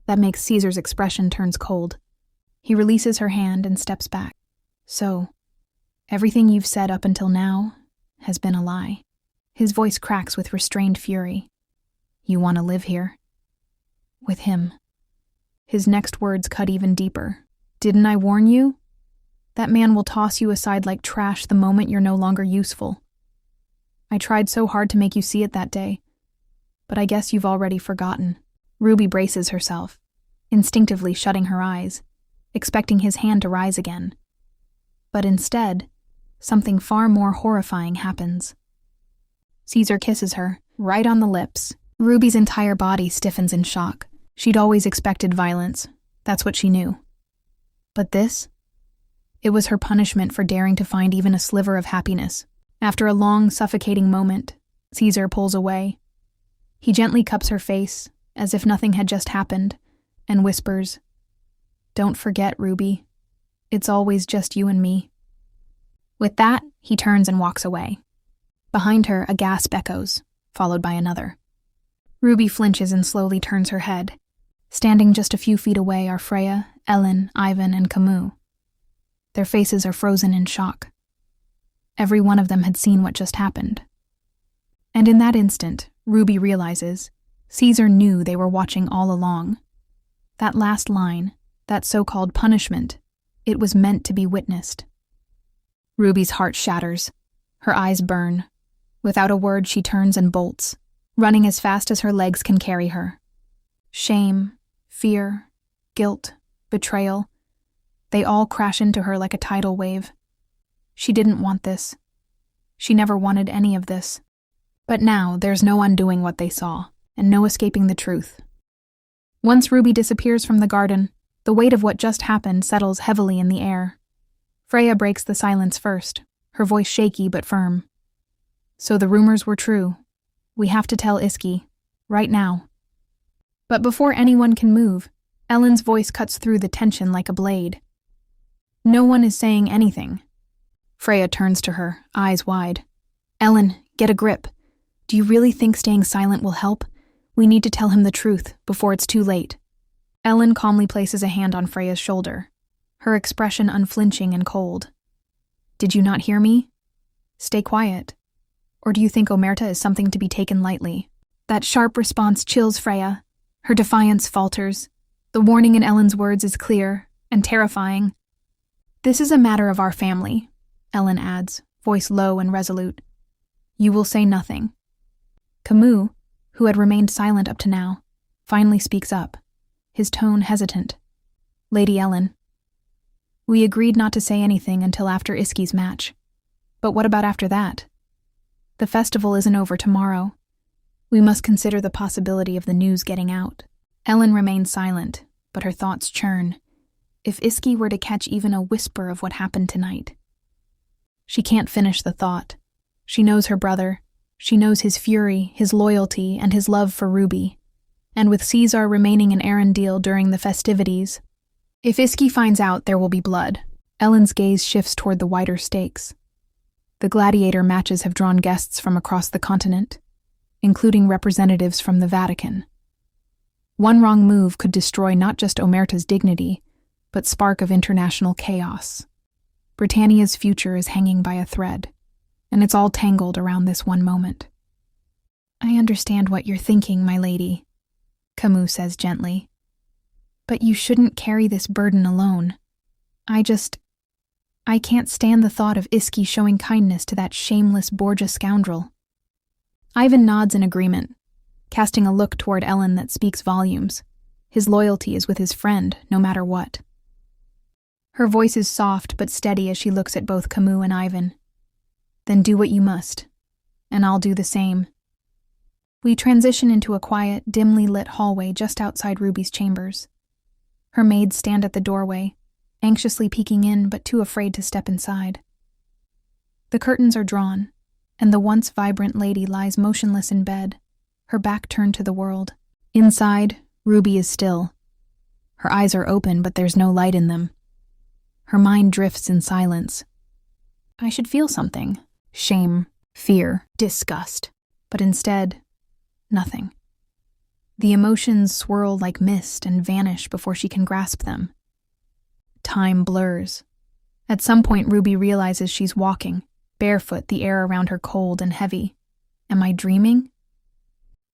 That makes Caesar's expression turns cold. He releases her hand and steps back. So, everything you've said up until now has been a lie. His voice cracks with restrained fury. You want to live here? With him. His next words cut even deeper. Didn't I warn you? That man will toss you aside like trash the moment you're no longer useful. I tried so hard to make you see it that day. But I guess you've already forgotten. Ruby braces herself, instinctively shutting her eyes, expecting his hand to rise again. But instead, something far more horrifying happens. Caesar kisses her, right on the lips. Ruby's entire body stiffens in shock. She'd always expected violence. That's what she knew. But this? It was her punishment for daring to find even a sliver of happiness. After a long, suffocating moment, Caesar pulls away. He gently cups her face, as if nothing had just happened, and whispers, "Don't forget, Ruby. It's always just you and me." With that, he turns and walks away. Behind her, a gasp echoes, followed by another. Ruby flinches and slowly turns her head. Standing just a few feet away are Freya, Ellen, Ivan, and Camus. Their faces are frozen in shock. Every one of them had seen what just happened. And in that instant, Ruby realizes Caesar knew they were watching all along. That last line, that so-called punishment, it was meant to be witnessed. Ruby's heart shatters. Her eyes burn. Without a word, she turns and bolts, running as fast as her legs can carry her. Shame, fear, guilt, betrayal, they all crash into her like a tidal wave. She didn't want this. She never wanted any of this. But now there's no undoing what they saw, and no escaping the truth. Once Ruby disappears from the garden, the weight of what just happened settles heavily in the air. Freya breaks the silence first, her voice shaky but firm. "So the rumors were true. We have to tell Iski, right now." But before anyone can move, Ellen's voice cuts through the tension like a blade. "No one is saying anything." Freya turns to her, eyes wide. "Ellen, get a grip. Do you really think staying silent will help? We need to tell him the truth before it's too late." Ellen calmly places a hand on Freya's shoulder, her expression unflinching and cold. "Did you not hear me? Stay quiet. Or do you think Omerta is something to be taken lightly?" That sharp response chills Freya. Her defiance falters. The warning in Ellen's words is clear and terrifying. "This is a matter of our family," Ellen adds, voice low and resolute. "You will say nothing." Camus, who had remained silent up to now, finally speaks up, his tone hesitant. "Lady Ellen, we agreed not to say anything until after Iski's match. But what about after that? The festival isn't over tomorrow. We must consider the possibility of the news getting out." Ellen remains silent, but her thoughts churn. If Iski were to catch even a whisper of what happened tonight. She can't finish the thought. She knows her brother. She knows his fury, his loyalty, and his love for Ruby. And with Caesar remaining in Arendelle during the festivities, if Iski finds out, there will be blood. Ellen's gaze shifts toward the wider stakes. The gladiator matches have drawn guests from across the continent, including representatives from the Vatican. One wrong move could destroy not just Omerta's dignity, but spark of international chaos. Britannia's future is hanging by a thread, and it's all tangled around this one moment. "I understand what you're thinking, my lady," Camus says gently. "But you shouldn't carry this burden alone. I can't stand the thought of Iski showing kindness to that shameless Borgia scoundrel." Ivan nods in agreement, casting a look toward Ellen that speaks volumes. His loyalty is with his friend, no matter what. Her voice is soft but steady as she looks at both Camus and Ivan. "Then do what you must, and I'll do the same." We transition into a quiet, dimly lit hallway just outside Ruby's chambers. Her maids stand at the doorway, anxiously peeking in but too afraid to step inside. The curtains are drawn, and the once vibrant lady lies motionless in bed, her back turned to the world. Inside, Ruby is still. Her eyes are open, but there's no light in them. Her mind drifts in silence. I should feel something. Shame, fear, disgust. But instead, nothing. The emotions swirl like mist and vanish before she can grasp them. Time blurs. At some point, Ruby realizes she's walking, barefoot, the air around her cold and heavy. Am I dreaming?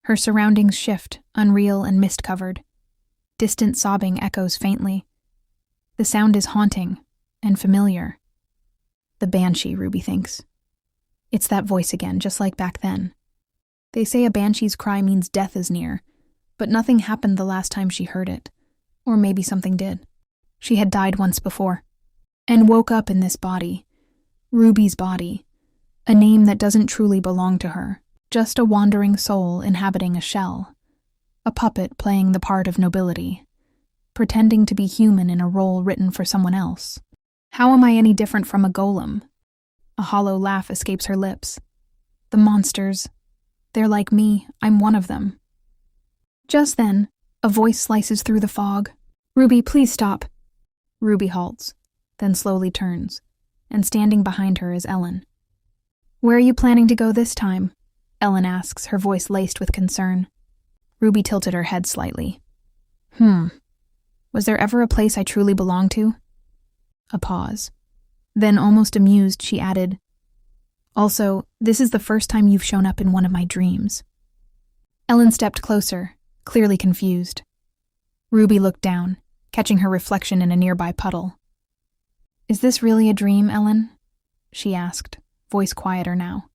Her surroundings shift, unreal and mist-covered. Distant sobbing echoes faintly. The sound is haunting and familiar. The banshee, Ruby thinks. It's that voice again, just like back then. They say a banshee's cry means death is near, but nothing happened the last time she heard it. Or maybe something did. She had died once before, and woke up in this body. Ruby's body. A name that doesn't truly belong to her. Just a wandering soul inhabiting a shell. A puppet playing the part of nobility. Pretending to be human in a role written for someone else. How am I any different from a golem? A hollow laugh escapes her lips. The monsters. They're like me. I'm one of them. Just then, a voice slices through the fog. Ruby, please stop. Ruby halts, then slowly turns, and standing behind her is Ellen. Where are you planning to go this time? Ellen asks, her voice laced with concern. Ruby tilted her head slightly. Was there ever a place I truly belonged to? A pause. Then, almost amused, she added, Also, this is the first time you've shown up in one of my dreams. Ellen stepped closer, clearly confused. Ruby looked down, catching her reflection in a nearby puddle. Is this really a dream, Ellen? She asked, voice quieter now.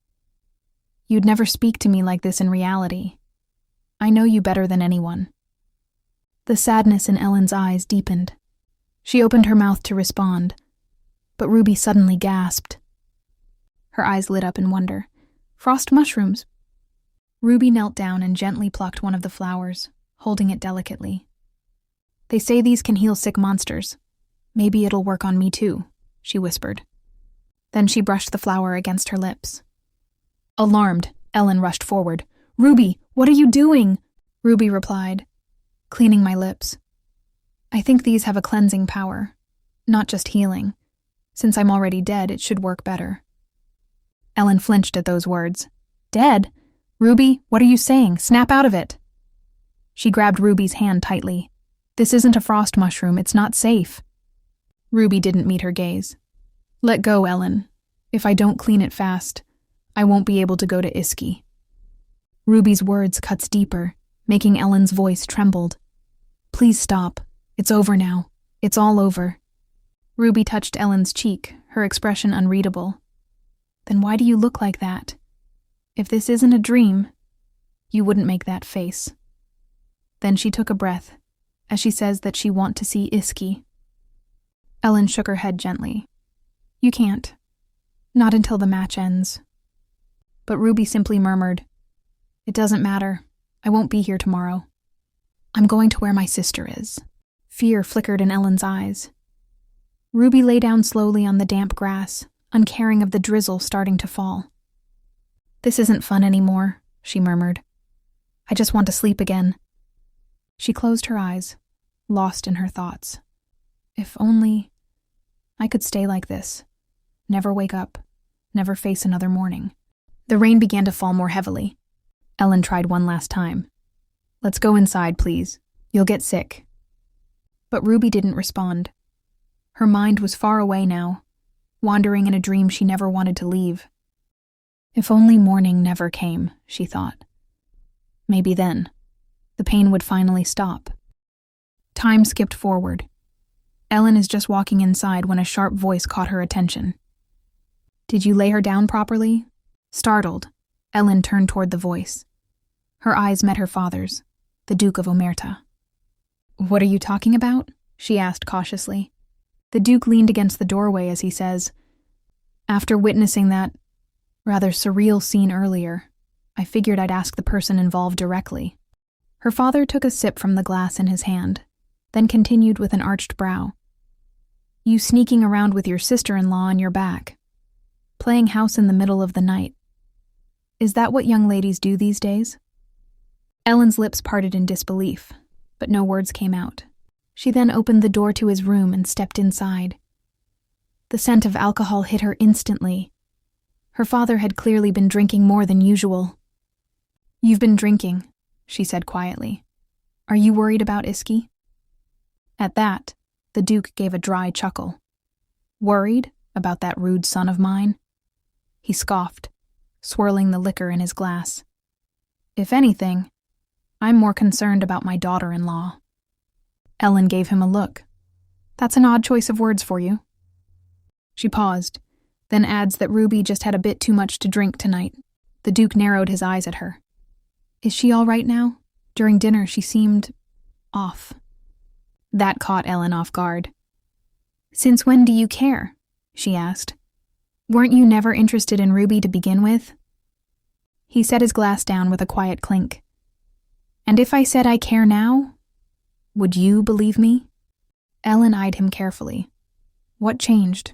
You'd never speak to me like this in reality. I know you better than anyone. The sadness in Ellen's eyes deepened. She opened her mouth to respond, but Ruby suddenly gasped. Her eyes lit up in wonder. Frost mushrooms. Ruby knelt down and gently plucked one of the flowers, holding it delicately. They say these can heal sick monsters. Maybe it'll work on me too, she whispered. Then she brushed the flower against her lips. Alarmed, Ellen rushed forward. Ruby, what are you doing? Ruby replied, cleaning my lips. I think these have a cleansing power, not just healing. Since I'm already dead, it should work better. Ellen flinched at those words. Dead? Ruby, what are you saying? Snap out of it. She grabbed Ruby's hand tightly. This isn't a frost mushroom, it's not safe. Ruby didn't meet her gaze. Let go, Ellen. If I don't clean it fast, I won't be able to go to Iski. Ruby's words cuts deeper, making Ellen's voice trembled. Please stop. It's over now. It's all over. Ruby touched Ellen's cheek, her expression unreadable. Then why do you look like that? If this isn't a dream, you wouldn't make that face. Then she took a breath, as she says that she wants to see Iski. Ellen shook her head gently. You can't. Not until the match ends. But Ruby simply murmured, It doesn't matter. I won't be here tomorrow. I'm going to where my sister is. Fear flickered in Ellen's eyes. Ruby lay down slowly on the damp grass, uncaring of the drizzle starting to fall. This isn't fun anymore, she murmured. I just want to sleep again. She closed her eyes, lost in her thoughts. If only I could stay like this, never wake up, never face another morning. The rain began to fall more heavily. Ellen tried one last time. Let's go inside, please. You'll get sick. But Ruby didn't respond. Her mind was far away now, wandering in a dream she never wanted to leave. If only morning never came, she thought. Maybe then, the pain would finally stop. Time skipped forward. Ellen is just walking inside when a sharp voice caught her attention. Did you lay her down properly? Startled, Ellen turned toward the voice. Her eyes met her father's, the Duke of Omerta. What are you talking about? She asked cautiously. The Duke leaned against the doorway as he says, After witnessing that rather surreal scene earlier, I figured I'd ask the person involved directly. Her father took a sip from the glass in his hand, then continued with an arched brow. You sneaking around with your sister-in-law on your back, playing house in the middle of the night. Is that what young ladies do these days? Ellen's lips parted in disbelief, but no words came out. She then opened the door to his room and stepped inside. The scent of alcohol hit her instantly. Her father had clearly been drinking more than usual. You've been drinking, she said quietly. Are you worried about Iski? At that, the Duke gave a dry chuckle. Worried about that rude son of mine? He scoffed, swirling the liquor in his glass. If anything, I'm more concerned about my daughter-in-law. Ellen gave him a look. That's an odd choice of words for you. She paused, then adds that Ruby just had a bit too much to drink tonight. The Duke narrowed his eyes at her. Is she all right now? During dinner, she seemed off. That caught Ellen off guard. Since when do you care? She asked. Weren't you never interested in Ruby to begin with? He set his glass down with a quiet clink. And if I said I care now, would you believe me? Ellen eyed him carefully. What changed?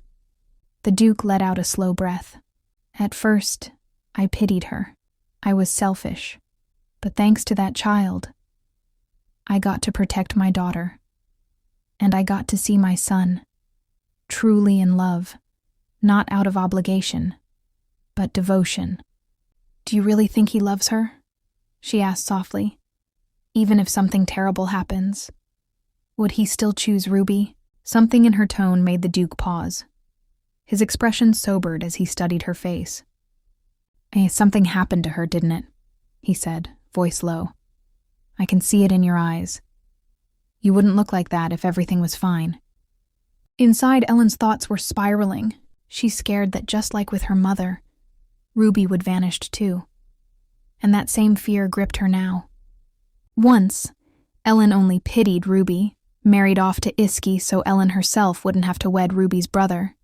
The Duke let out a slow breath. At first, I pitied her. I was selfish. But thanks to that child, I got to protect my daughter. And I got to see my son, truly in love, not out of obligation, but devotion. Do you really think he loves her? She asked softly. Even if something terrible happens, would he still choose Ruby? Something in her tone made the Duke pause. His expression sobered as he studied her face. Something happened to her, didn't it? He said, voice low. I can see it in your eyes. You wouldn't look like that if everything was fine. Inside, Ellen's thoughts were spiraling. She's scared that just like with her mother, Ruby would vanish too. And that same fear gripped her now. Once, Ellen only pitied Ruby, married off to Iski so Ellen herself wouldn't have to wed Ruby's brother.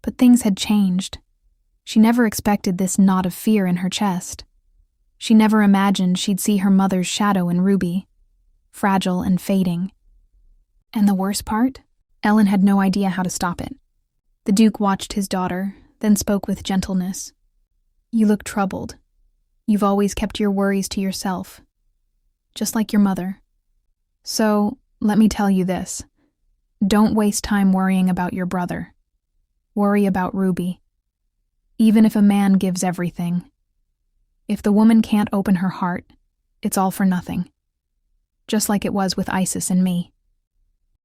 But things had changed. She never expected this knot of fear in her chest. She never imagined she'd see her mother's shadow in Ruby, fragile and fading. And the worst part? Ellen had no idea how to stop it. The Duke watched his daughter, then spoke with gentleness. You look troubled. You've always kept your worries to yourself, just like your mother. So, let me tell you this. Don't waste time worrying about your brother. Worry about Ruby. Even if a man gives everything, if the woman can't open her heart, it's all for nothing. Just like it was with Isis and me.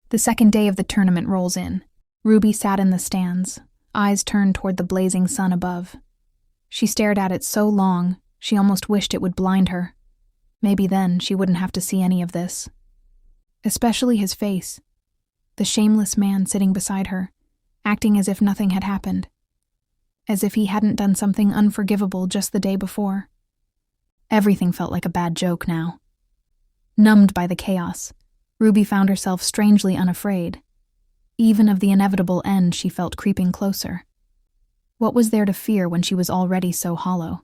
The second day of the tournament rolls in. Ruby sat in the stands, eyes turned toward the blazing sun above. She stared at it so long, she almost wished it would blind her. Maybe then she wouldn't have to see any of this. Especially his face. The shameless man sitting beside her, acting as if nothing had happened. As if he hadn't done something unforgivable just the day before. Everything felt like a bad joke now. Numbed by the chaos, Ruby found herself strangely unafraid. Even of the inevitable end she felt creeping closer. What was there to fear when she was already so hollow?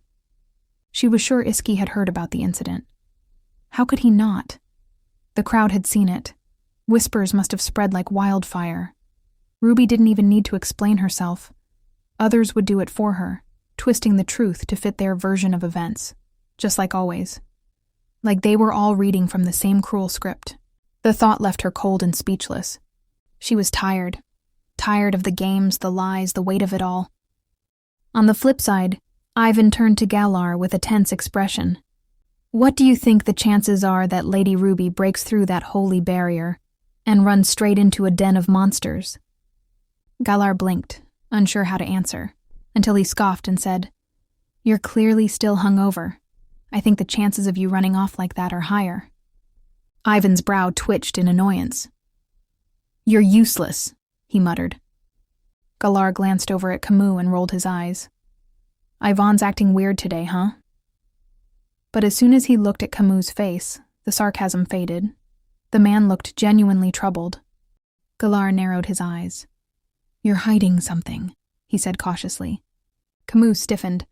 She was sure Iski had heard about the incident. How could he not? The crowd had seen it. Whispers must have spread like wildfire. Ruby didn't even need to explain herself. Others would do it for her, twisting the truth to fit their version of events, just like always. Like they were all reading from the same cruel script. The thought left her cold and speechless. She was tired. Tired of the games, the lies, the weight of it all. On the flip side, Ivan turned to Galar with a tense expression. What do you think the chances are that Lady Ruby breaks through that holy barrier and runs straight into a den of monsters? Galar blinked, unsure how to answer, until he scoffed and said, You're clearly still hungover. I think the chances of you running off like that are higher. Ivan's brow twitched in annoyance. You're useless, he muttered. Galar glanced over at Camus and rolled his eyes. Ivan's acting weird today, huh? But as soon as he looked at Camus' face, the sarcasm faded. The man looked genuinely troubled. Galar narrowed his eyes. You're hiding something, he said cautiously. Camus stiffened.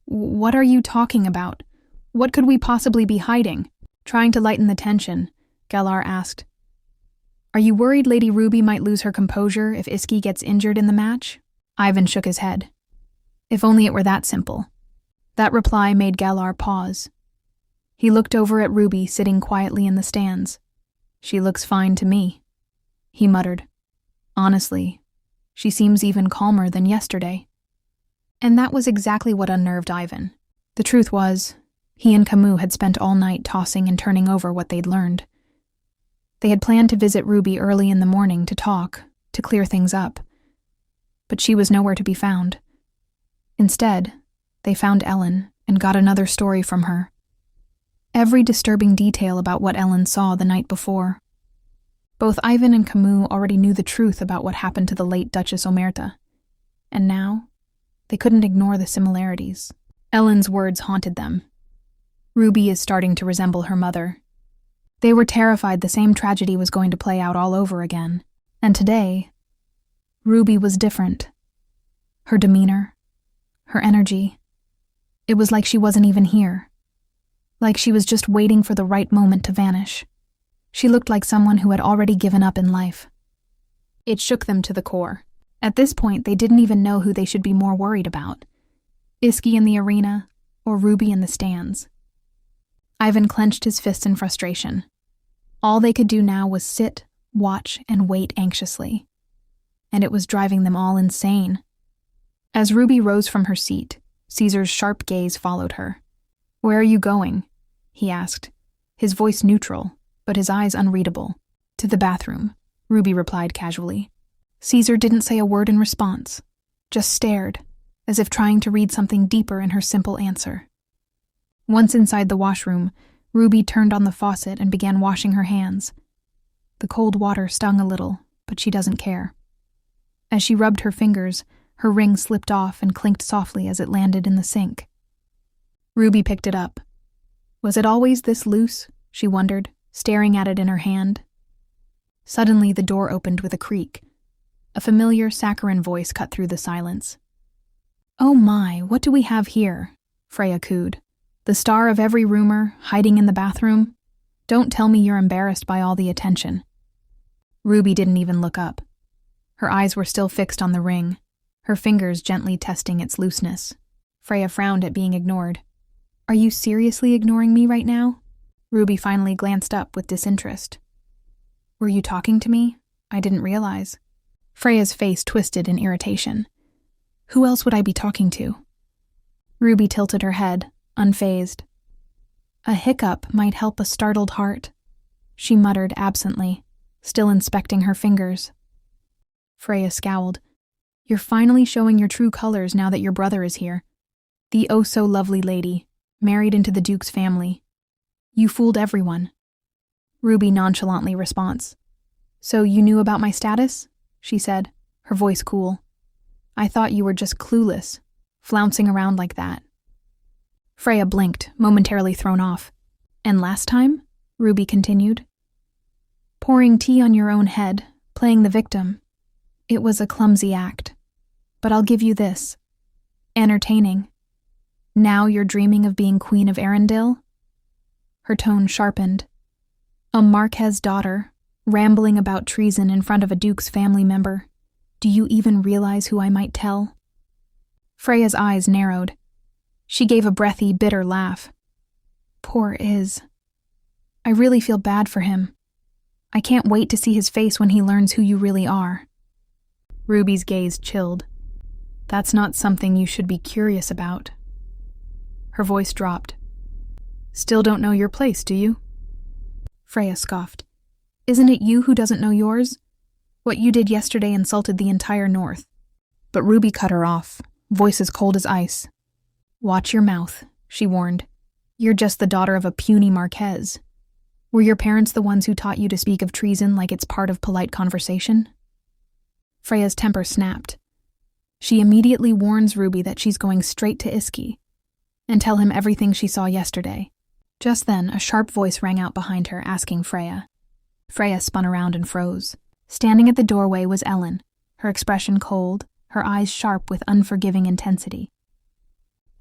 What are you talking about? What could we possibly be hiding? Trying to lighten the tension, Galar asked. Are you worried Lady Ruby might lose her composure if Iski gets injured in the match? Ivan shook his head. If only it were that simple. That reply made Galar pause. He looked over at Ruby sitting quietly in the stands. She looks fine to me, he muttered. Honestly, she seems even calmer than yesterday. And that was exactly what unnerved Ivan. The truth was, he and Camus had spent all night tossing and turning over what they'd learned. They had planned to visit Ruby early in the morning to talk, to clear things up. But she was nowhere to be found. Instead, they found Ellen and got another story from her. Every disturbing detail about what Ellen saw the night before. Both Ivan and Camus already knew the truth about what happened to the late Duchess Omerta. And now, They couldn't ignore the similarities. Ellen's words haunted them. Ruby is starting to resemble her mother. They were terrified the same tragedy was going to play out all over again. And today, Ruby was different. Her demeanor, her energy. It was like she wasn't even here. Like she was just waiting for the right moment to vanish. She looked like someone who had already given up in life. It shook them to the core. At this point, they didn't even know who they should be more worried about. Iski in the arena, or Ruby in the stands. Ivan clenched his fists in frustration. All they could do now was sit, watch, and wait anxiously. And it was driving them all insane. As Ruby rose from her seat, Caesar's sharp gaze followed her. "Where are you going?" he asked, his voice neutral, but his eyes unreadable. "To the bathroom," Ruby replied casually. Caesar didn't say a word in response, just stared, as if trying to read something deeper in her simple answer. Once inside the washroom, Ruby turned on the faucet and began washing her hands. The cold water stung a little, but she doesn't care. As she rubbed her fingers, her ring slipped off and clinked softly as it landed in the sink. Ruby picked it up. Was it always this loose? She wondered, staring at it in her hand. Suddenly, the door opened with a creak. A familiar saccharine voice cut through the silence. "Oh my, what do we have here?" Freya cooed. "The star of every rumor, hiding in the bathroom? Don't tell me you're embarrassed by all the attention." Ruby didn't even look up. Her eyes were still fixed on the ring, her fingers gently testing its looseness. Freya frowned at being ignored. "Are you seriously ignoring me right now?" Ruby finally glanced up with disinterest. "Were you talking to me? I didn't realize." Freya's face twisted in irritation. "Who else would I be talking to?" Ruby tilted her head, unfazed. "A hiccup might help a startled heart," she muttered absently, still inspecting her fingers. Freya scowled. "You're finally showing your true colors now that your brother is here. The oh-so-lovely lady, married into the Duke's family. You fooled everyone." Ruby nonchalantly response. "So you knew about my status?" she said, her voice cool. "I thought you were just clueless, flouncing around like that." Freya blinked, momentarily thrown off. "And last time?" Ruby continued. "Pouring tea on your own head, playing the victim. It was a clumsy act. But I'll give you this. Entertaining. Now you're dreaming of being Queen of Arendelle?" Her tone sharpened. "A Marquez daughter, rambling about treason in front of a Duke's family member. Do you even realize who I might tell?" Freya's eyes narrowed. She gave a breathy, bitter laugh. "Poor Iz. I really feel bad for him. I can't wait to see his face when he learns who you really are." Ruby's gaze chilled. "That's not something you should be curious about." Her voice dropped. "Still don't know your place, do you?" Freya scoffed. "Isn't it you who doesn't know yours? What you did yesterday insulted the entire North." But Ruby cut her off, voice as cold as ice. "Watch your mouth," she warned. "You're just the daughter of a puny Marquez. Were your parents the ones who taught you to speak of treason like it's part of polite conversation?" Freya's temper snapped. She immediately warns Ruby that she's going straight to Iski and tell him everything she saw yesterday. Just then, a sharp voice rang out behind her, asking Freya. Freya spun around and froze. Standing at the doorway was Ellen, her expression cold, her eyes sharp with unforgiving intensity.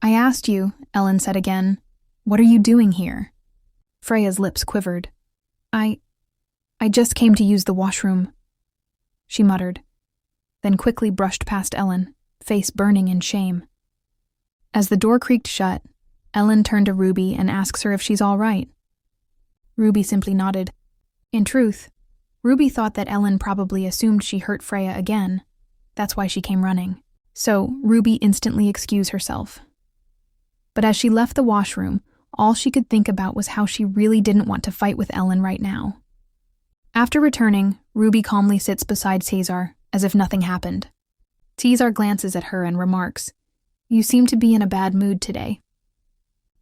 "I asked you," Ellen said again, "what are you doing here?" Freya's lips quivered. I just came to use the washroom," she muttered, then quickly brushed past Ellen, face burning in shame. As the door creaked shut, Ellen turned to Ruby and asks her if she's all right. Ruby simply nodded. In truth, Ruby thought that Ellen probably assumed she hurt Freya again. That's why she came running. So Ruby instantly excused herself. But as she left the washroom, all she could think about was how she really didn't want to fight with Ellen right now. After returning, Ruby calmly sits beside Caesar, as if nothing happened. Caesar glances at her and remarks, "You seem to be in a bad mood today."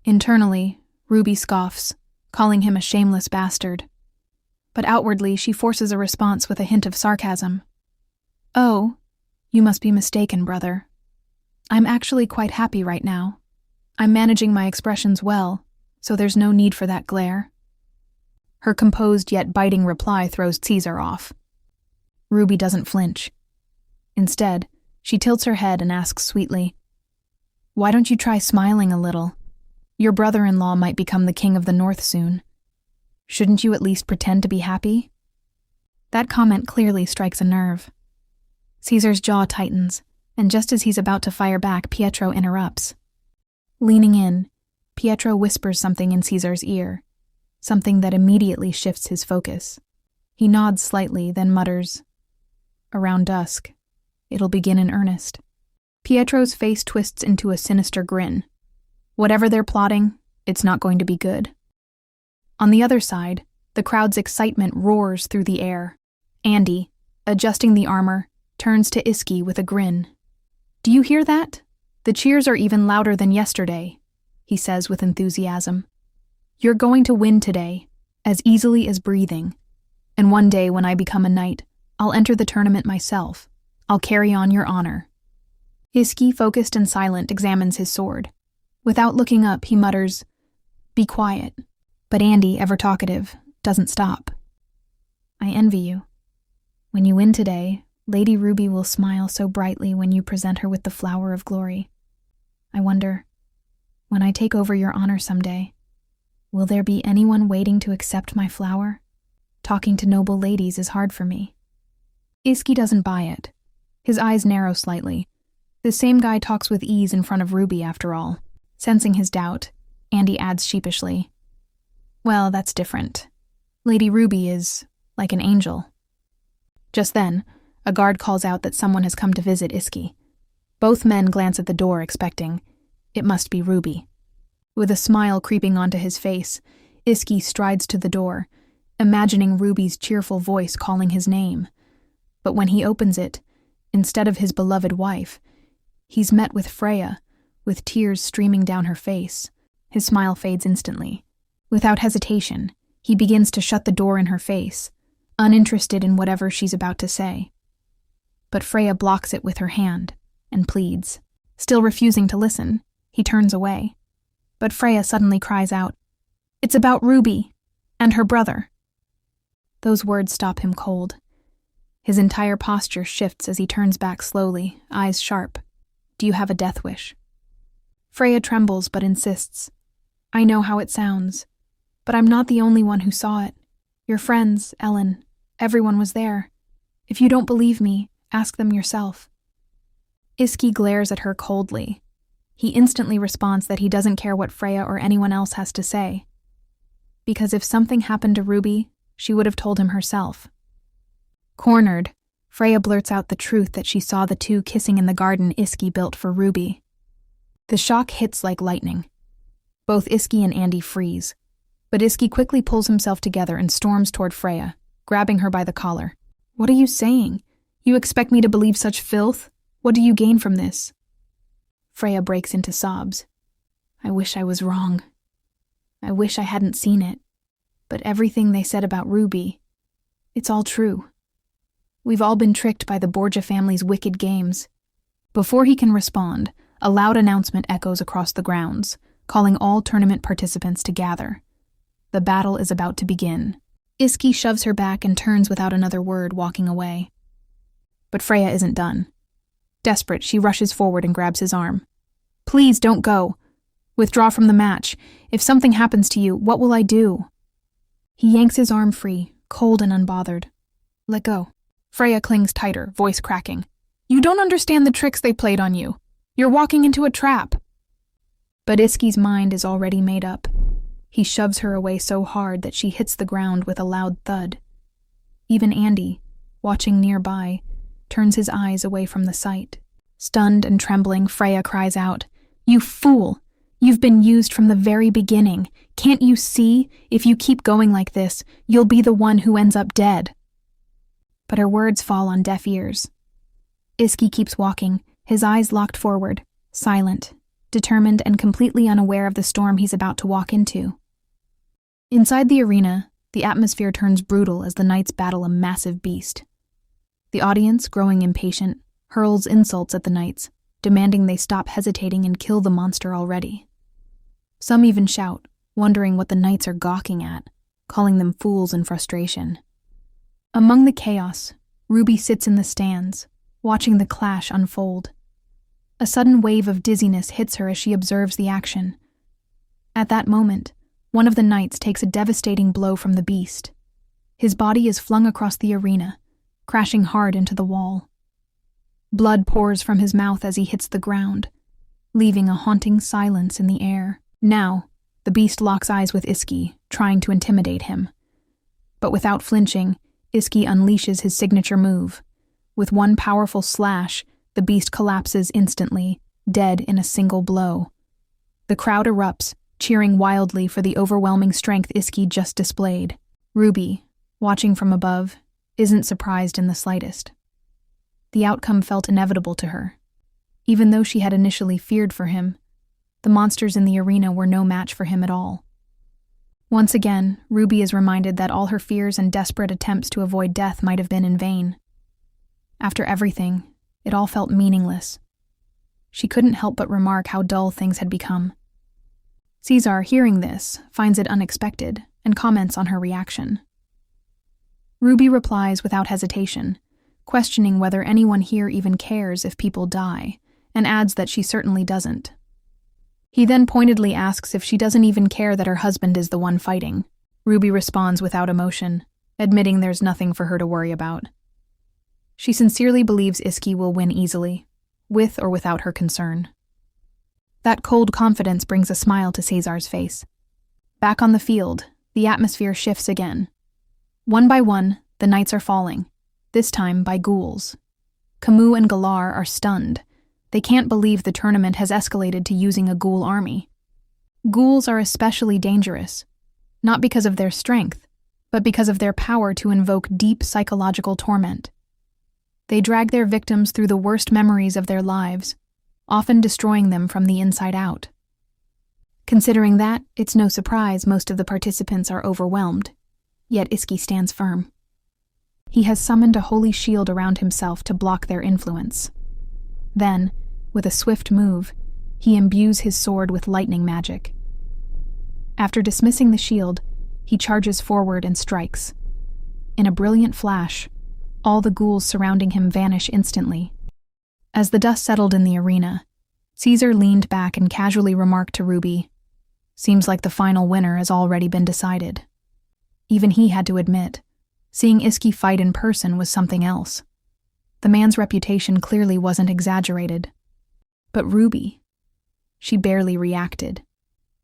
Internally, Ruby scoffs, calling him a shameless bastard. But outwardly, she forces a response with a hint of sarcasm. "Oh, you must be mistaken, brother. I'm actually quite happy right now. I'm managing my expressions well, so there's no need for that glare. Her composed yet biting reply throws Caesar off. Ruby doesn't flinch. Instead, she tilts her head and asks sweetly, "Why don't you try smiling a little? Your brother-in-law might become the king of the North soon. Shouldn't you at least pretend to be happy?" That comment clearly strikes a nerve. Caesar's jaw tightens, and just as he's about to fire back, Pietro interrupts. Leaning in, Pietro whispers something in Caesar's ear, something that immediately shifts his focus. He nods slightly, then mutters, "Around dusk, it'll begin in earnest." Pietro's face twists into a sinister grin. Whatever they're plotting, it's not going to be good. On the other side, the crowd's excitement roars through the air. Andy, adjusting the armor, turns to Iski with a grin. "Do you hear that? The cheers are even louder than yesterday," he says with enthusiasm. "You're going to win today, as easily as breathing. And one day when I become a knight, I'll enter the tournament myself. I'll carry on your honor." Iski, focused and silent, examines his sword. Without looking up, he mutters, "Be quiet." But Andy, ever talkative, doesn't stop. "I envy you. When you win today, Lady Ruby will smile so brightly when you present her with the flower of glory. I wonder, when I take over your honor someday, will there be anyone waiting to accept my flower? Talking to noble ladies is hard for me." Iski doesn't buy it. His eyes narrow slightly. The same guy talks with ease in front of Ruby, after all. Sensing his doubt, Andy adds sheepishly, "Well, that's different. Lady Ruby is like an angel." Just then, a guard calls out that someone has come to visit Iski. Both men glance at the door, expecting, it must be Ruby. With a smile creeping onto his face, Iski strides to the door, imagining Ruby's cheerful voice calling his name. But when he opens it, instead of his beloved wife, he's met with Freya, with tears streaming down her face. His smile fades instantly. Without hesitation, he begins to shut the door in her face, uninterested in whatever she's about to say. But Freya blocks it with her hand and pleads. Still refusing to listen, he turns away. But Freya suddenly cries out, "It's about Ruby and her brother." Those words stop him cold. His entire posture shifts as he turns back slowly, eyes sharp. "Do you have a death wish?" Freya trembles but insists. "I know how it sounds, but I'm not the only one who saw it. Your friends, Ellen, everyone was there. If you don't believe me, ask them yourself." Iski glares at her coldly. He instantly responds that he doesn't care what Freya or anyone else has to say. Because if something happened to Ruby, she would have told him herself. Cornered, Freya blurts out the truth that she saw the two kissing in the garden Iski built for Ruby. The shock hits like lightning. Both Iski and Andy freeze, but Iski quickly pulls himself together and storms toward Freya, grabbing her by the collar. "What are you saying? You expect me to believe such filth? What do you gain from this?" Freya breaks into sobs. "I wish I was wrong. I wish I hadn't seen it. But everything they said about Ruby, it's all true. We've all been tricked by the Borgia family's wicked games." Before he can respond, a loud announcement echoes across the grounds, calling all tournament participants to gather. The battle is about to begin. Iski shoves her back and turns without another word, walking away. But Freya isn't done. Desperate, she rushes forward and grabs his arm. "Please don't go. Withdraw from the match. If something happens to you, what will I do?" He yanks his arm free, cold and unbothered. "Let go." Freya clings tighter, voice cracking. "You don't understand the tricks they played on you. You're walking into a trap." But Iski's mind is already made up. He shoves her away so hard that she hits the ground with a loud thud. Even Andy, watching nearby, turns his eyes away from the sight. Stunned and trembling, Freya cries out, "You fool! You've been used from the very beginning. Can't you see? If you keep going like this, you'll be the one who ends up dead." But her words fall on deaf ears. Iski keeps walking, his eyes locked forward, silent, determined and completely unaware of the storm he's about to walk into. Inside the arena, the atmosphere turns brutal as the knights battle a massive beast. The audience, growing impatient, hurls insults at the knights, demanding they stop hesitating and kill the monster already. Some even shout, wondering what the knights are gawking at, calling them fools in frustration. Among the chaos, Ruby sits in the stands, watching the clash unfold. A sudden wave of dizziness hits her as she observes the action. At that moment, one of the knights takes a devastating blow from the beast. His body is flung across the arena, crashing hard into the wall. Blood pours from his mouth as he hits the ground, leaving a haunting silence in the air. Now, the beast locks eyes with Iski, trying to intimidate him. But without flinching, Iski unleashes his signature move. With one powerful slash, the beast collapses instantly, dead in a single blow. The crowd erupts, cheering wildly for the overwhelming strength Iski just displayed. Ruby, watching from above, isn't surprised in the slightest. The outcome felt inevitable to her. Even though she had initially feared for him, the monsters in the arena were no match for him at all. Once again, Ruby is reminded that all her fears and desperate attempts to avoid death might have been in vain. After everything, it all felt meaningless. She couldn't help but remark how dull things had become. Caesar, hearing this, finds it unexpected and comments on her reaction. Ruby replies without hesitation, questioning whether anyone here even cares if people die, and adds that she certainly doesn't. He then pointedly asks if she doesn't even care that her husband is the one fighting. Ruby responds without emotion, admitting there's nothing for her to worry about. She sincerely believes Iski will win easily, with or without her concern. That cold confidence brings a smile to Caesar's face. Back on the field, the atmosphere shifts again. One by one, the knights are falling, this time by ghouls. Camus and Galar are stunned. They can't believe the tournament has escalated to using a ghoul army. Ghouls are especially dangerous, not because of their strength, but because of their power to invoke deep psychological torment. They drag their victims through the worst memories of their lives, often destroying them from the inside out. Considering that, it's no surprise most of the participants are overwhelmed, yet Iski stands firm. He has summoned a holy shield around himself to block their influence. Then, with a swift move, he imbues his sword with lightning magic. After dismissing the shield, he charges forward and strikes. In a brilliant flash, all the ghouls surrounding him vanish instantly. As the dust settled in the arena, Caesar leaned back and casually remarked to Ruby, "Seems like the final winner has already been decided." Even he had to admit, seeing Iski fight in person was something else. The man's reputation clearly wasn't exaggerated. But Ruby, she barely reacted.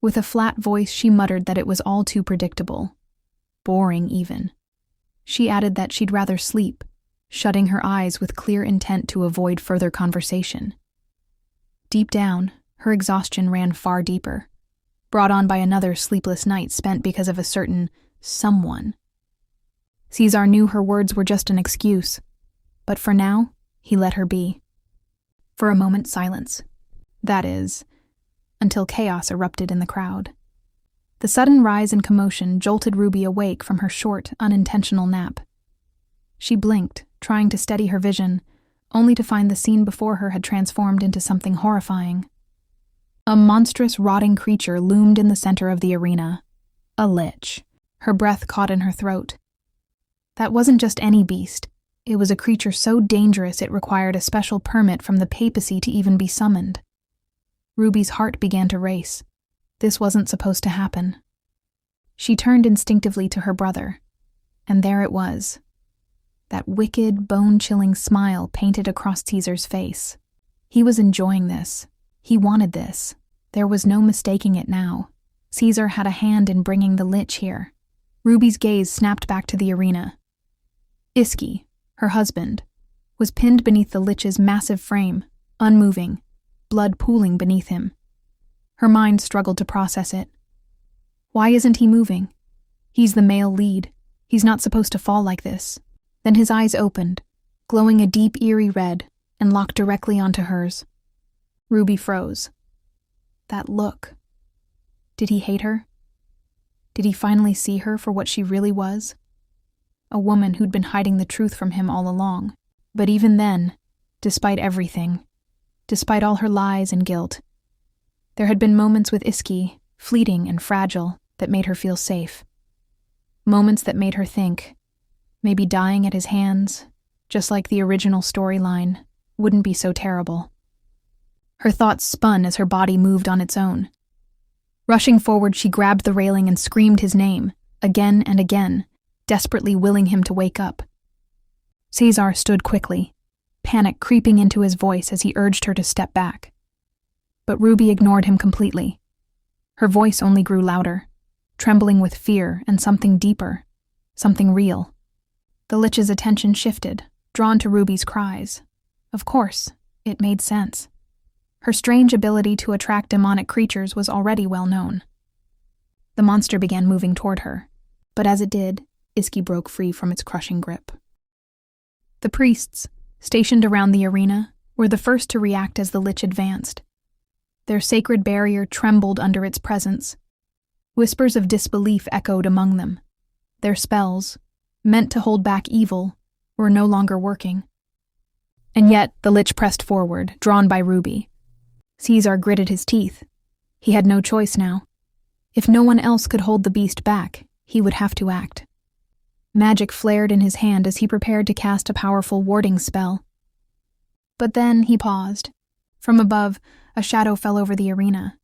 With a flat voice, she muttered that it was all too predictable. Boring, even. She added that she'd rather sleep, shutting her eyes with clear intent to avoid further conversation. Deep down, her exhaustion ran far deeper, brought on by another sleepless night spent because of a certain someone. Caesar knew her words were just an excuse, but for now, he let her be. For a moment, silence. That is, until chaos erupted in the crowd. The sudden rise in commotion jolted Ruby awake from her short, unintentional nap. She blinked, trying to steady her vision, only to find the scene before her had transformed into something horrifying. A monstrous, rotting creature loomed in the center of the arena. A lich. Her breath caught in her throat. That wasn't just any beast. It was a creature so dangerous it required a special permit from the papacy to even be summoned. Ruby's heart began to race. This wasn't supposed to happen. She turned instinctively to her brother, and there it was. That wicked, bone-chilling smile painted across Caesar's face. He was enjoying this. He wanted this. There was no mistaking it now. Caesar had a hand in bringing the lich here. Ruby's gaze snapped back to the arena. Iski, her husband, was pinned beneath the lich's massive frame, unmoving, blood pooling beneath him. Her mind struggled to process it. Why isn't he moving? He's the male lead. He's not supposed to fall like this. Then his eyes opened, glowing a deep, eerie red, and locked directly onto hers. Ruby froze. That look. Did he hate her? Did he finally see her for what she really was? A woman who'd been hiding the truth from him all along. But even then, despite everything, despite all her lies and guilt. There had been moments with Iski, fleeting and fragile, that made her feel safe. Moments that made her think, maybe dying at his hands, just like the original storyline, wouldn't be so terrible. Her thoughts spun as her body moved on its own. Rushing forward, she grabbed the railing and screamed his name, again and again, desperately willing him to wake up. Caesar stood quickly, panic creeping into his voice as he urged her to step back. But Ruby ignored him completely. Her voice only grew louder, trembling with fear and something deeper, something real. The Lich's attention shifted, drawn to Ruby's cries. Of course, it made sense. Her strange ability to attract demonic creatures was already well known. The monster began moving toward her, but as it did, Iski broke free from its crushing grip. The priests, stationed around the arena, were the first to react as the Lich advanced. Their sacred barrier trembled under its presence. Whispers of disbelief echoed among them. Their spells, meant to hold back evil, were no longer working. And yet, the Lich pressed forward, drawn by Ruby. Caesar gritted his teeth. He had no choice now. If no one else could hold the beast back, he would have to act. Magic flared in his hand as he prepared to cast a powerful warding spell. But then he paused. From above, a shadow fell over the arena.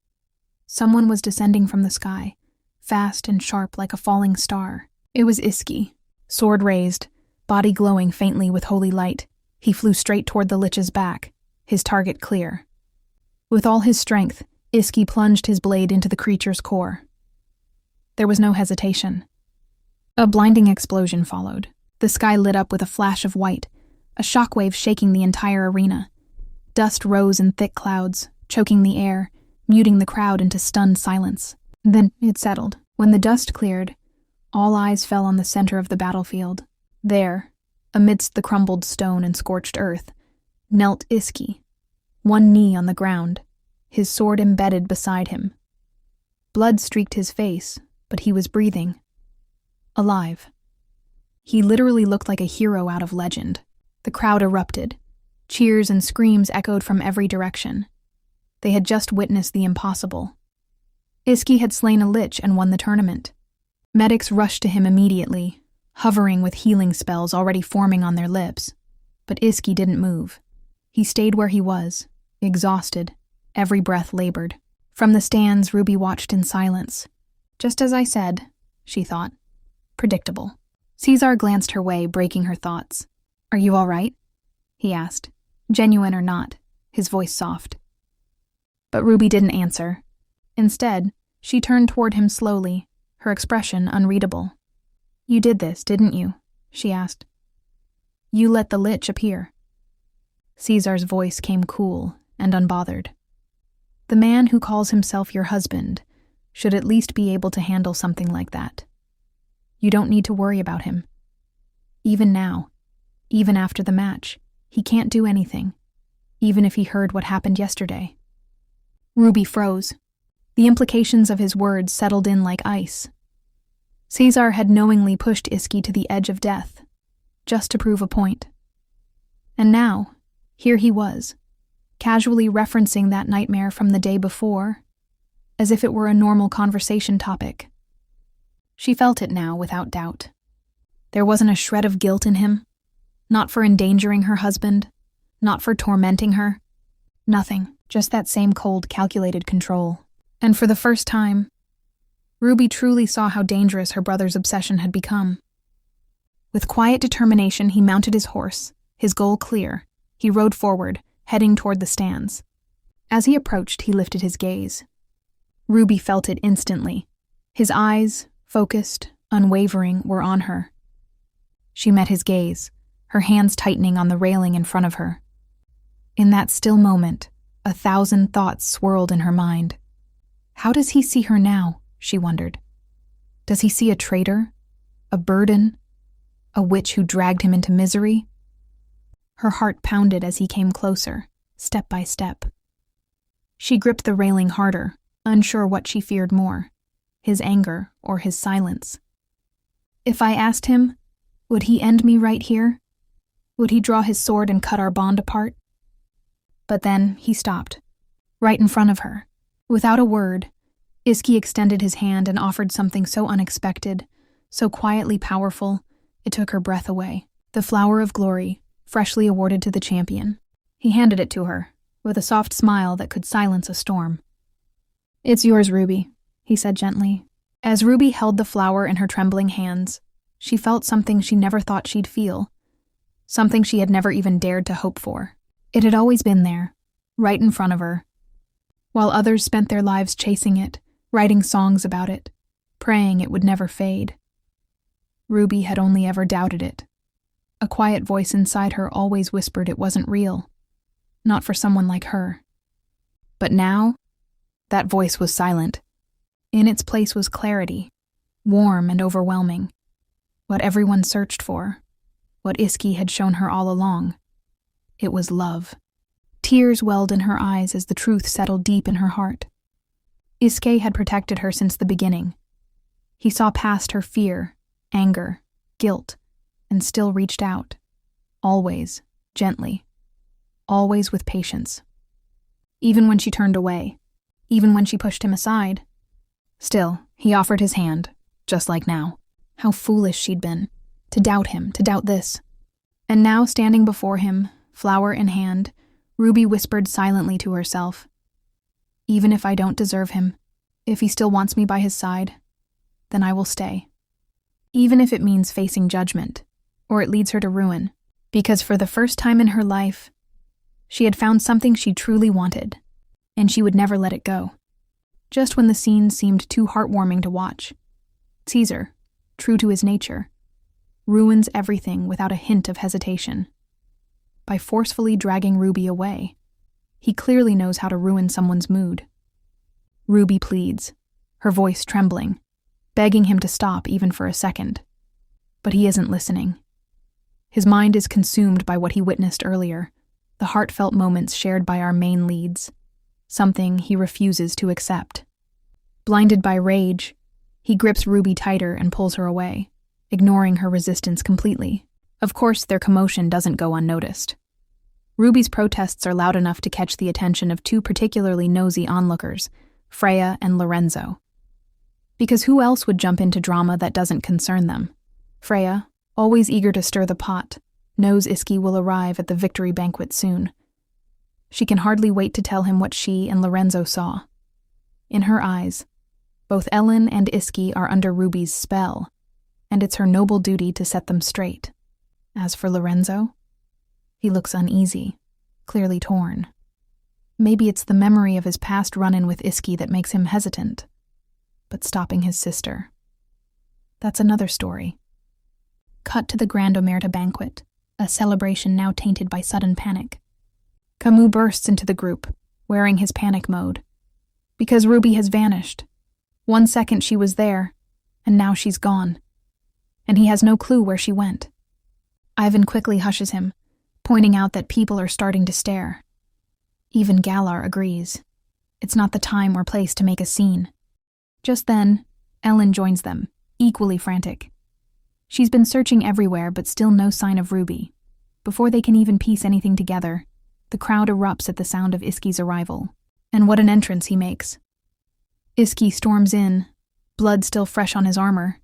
Someone was descending from the sky, fast and sharp like a falling star. It was Iski, sword raised, body glowing faintly with holy light. He flew straight toward the Lich's back, his target clear. With all his strength, Iski plunged his blade into the creature's core. There was no hesitation. A blinding explosion followed. The sky lit up with a flash of white, a shockwave shaking the entire arena. Dust rose in thick clouds, choking the air, muting the crowd into stunned silence. Then it settled. When the dust cleared, all eyes fell on the center of the battlefield. There, amidst the crumbled stone and scorched earth, knelt Iski, one knee on the ground, his sword embedded beside him. Blood streaked his face, but he was breathing. Alive. He literally looked like a hero out of legend. The crowd erupted. Cheers and screams echoed from every direction. They had just witnessed the impossible. Iski had slain a Lich and won the tournament. Medics rushed to him immediately, hovering with healing spells already forming on their lips. But Iski didn't move. He stayed where he was, exhausted, every breath labored. From the stands, Ruby watched in silence. Just as I said, she thought. Predictable. Caesar glanced her way, breaking her thoughts. Are you all right? He asked, genuine or not, his voice soft. But Ruby didn't answer. Instead, she turned toward him slowly, her expression unreadable. You did this, didn't you? She asked. You let the Lich appear. Caesar's voice came cool and unbothered. The man who calls himself your husband should at least be able to handle something like that. You don't need to worry about him. Even now, even after the match, he can't do anything, even if he heard what happened yesterday. Ruby froze. The implications of his words settled in like ice. Caesar had knowingly pushed Iski to the edge of death, just to prove a point. And now, here he was, casually referencing that nightmare from the day before, as if it were a normal conversation topic. She felt it now without doubt. There wasn't a shred of guilt in him, not for endangering her husband, not for tormenting her. Nothing, just that same cold, calculated control. And for the first time, Ruby truly saw how dangerous her brother's obsession had become. With quiet determination, he mounted his horse, his goal clear. He rode forward, heading toward the stands. As he approached, he lifted his gaze. Ruby felt it instantly. His eyes, focused, unwavering, were on her. She met his gaze, her hands tightening on the railing in front of her. In that still moment, 1,000 thoughts swirled in her mind. How does he see her now? She wondered. Does he see a traitor? A burden? A witch who dragged him into misery? Her heart pounded as he came closer, step by step. She gripped the railing harder, unsure what she feared more, his anger or his silence. If I asked him, would he end me right here? Would he draw his sword and cut our bond apart? But then he stopped, right in front of her. Without a word, Iski extended his hand and offered something so unexpected, so quietly powerful, it took her breath away. The flower of glory, freshly awarded to the champion. He handed it to her, with a soft smile that could silence a storm. "It's yours, Ruby," he said gently. As Ruby held the flower in her trembling hands, she felt something she never thought she'd feel, something she had never even dared to hope for. It had always been there, right in front of her, while others spent their lives chasing it, writing songs about it, praying it would never fade. Ruby had only ever doubted it. A quiet voice inside her always whispered it wasn't real, not for someone like her. But now, that voice was silent. In its place was clarity, warm and overwhelming. What everyone searched for, what Iski had shown her all along. It was love. Tears welled in her eyes as the truth settled deep in her heart. Iske had protected her since the beginning. He saw past her fear, anger, guilt, and still reached out. Always, gently. Always with patience. Even when she turned away. Even when she pushed him aside. Still, he offered his hand, just like now. How foolish she'd been. To doubt him, to doubt this. And now, standing before him, flower in hand, Ruby whispered silently to herself, "Even if I don't deserve him, if he still wants me by his side, then I will stay. Even if it means facing judgment, or it leads her to ruin, because for the first time in her life, she had found something she truly wanted, and she would never let it go." Just when the scene seemed too heartwarming to watch, Caesar, true to his nature, ruins everything without a hint of hesitation. By forcefully dragging Ruby away, he clearly knows how to ruin someone's mood. Ruby pleads, her voice trembling, begging him to stop even for a second. But he isn't listening. His mind is consumed by what he witnessed earlier, the heartfelt moments shared by our main leads, something he refuses to accept. Blinded by rage, he grips Ruby tighter and pulls her away, ignoring her resistance completely. Of course, their commotion doesn't go unnoticed. Ruby's protests are loud enough to catch the attention of two particularly nosy onlookers, Freya and Lorenzo. Because who else would jump into drama that doesn't concern them? Freya, always eager to stir the pot, knows Iski will arrive at the victory banquet soon. She can hardly wait to tell him what she and Lorenzo saw. In her eyes, both Ellen and Iski are under Ruby's spell, and it's her noble duty to set them straight. As for Lorenzo, he looks uneasy, clearly torn. Maybe it's the memory of his past run-in with Iski that makes him hesitant. But stopping his sister, that's another story. Cut to the Grand Omerta banquet, a celebration now tainted by sudden panic. Camus bursts into the group, wearing his panic mode. Because Ruby has vanished. 1 second she was there, and now she's gone. And he has no clue where she went. Ivan quickly hushes him, pointing out that people are starting to stare. Even Galar agrees. It's not the time or place to make a scene. Just then, Ellen joins them, equally frantic. She's been searching everywhere, but still no sign of Ruby. Before they can even piece anything together, the crowd erupts at the sound of Iski's arrival. And what an entrance he makes. Iski storms in, blood still fresh on his armor.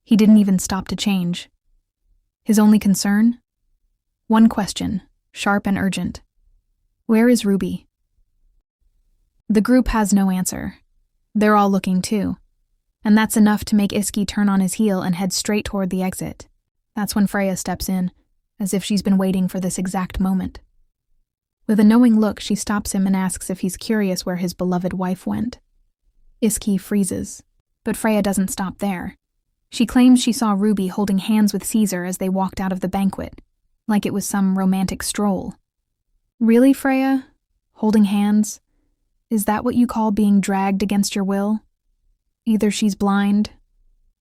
He didn't even stop to change. His only concern? One question, sharp and urgent. Where is Ruby? The group has no answer. They're all looking too. And that's enough to make Iski turn on his heel and head straight toward the exit. That's when Freya steps in, as if she's been waiting for this exact moment. With a knowing look, she stops him and asks if he's curious where his beloved wife went. Iski freezes, but Freya doesn't stop there. She claims she saw Ruby holding hands with Caesar as they walked out of the banquet, like it was some romantic stroll. Really, Freya? Holding hands? Is that what you call being dragged against your will? Either she's blind,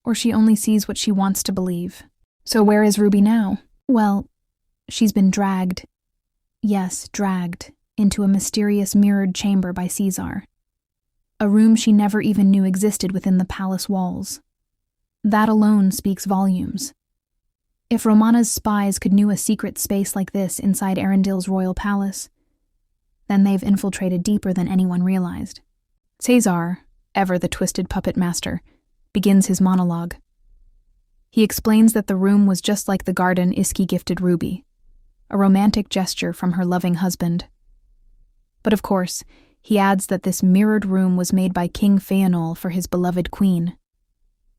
or she only sees what she wants to believe. So where is Ruby now? Well, she's been dragged. Yes, dragged into a mysterious mirrored chamber by Caesar. A room she never even knew existed within the palace walls. That alone speaks volumes. If Romana's spies could know a secret space like this inside Arundel's royal palace, Then they've infiltrated deeper than anyone realized. Cesar, ever the twisted puppet master, begins his monologue. He explains that the room was just like the garden Iski gifted Ruby, a romantic gesture from her loving husband. But of course, he adds that this mirrored room was made by King Phaonol for his beloved queen,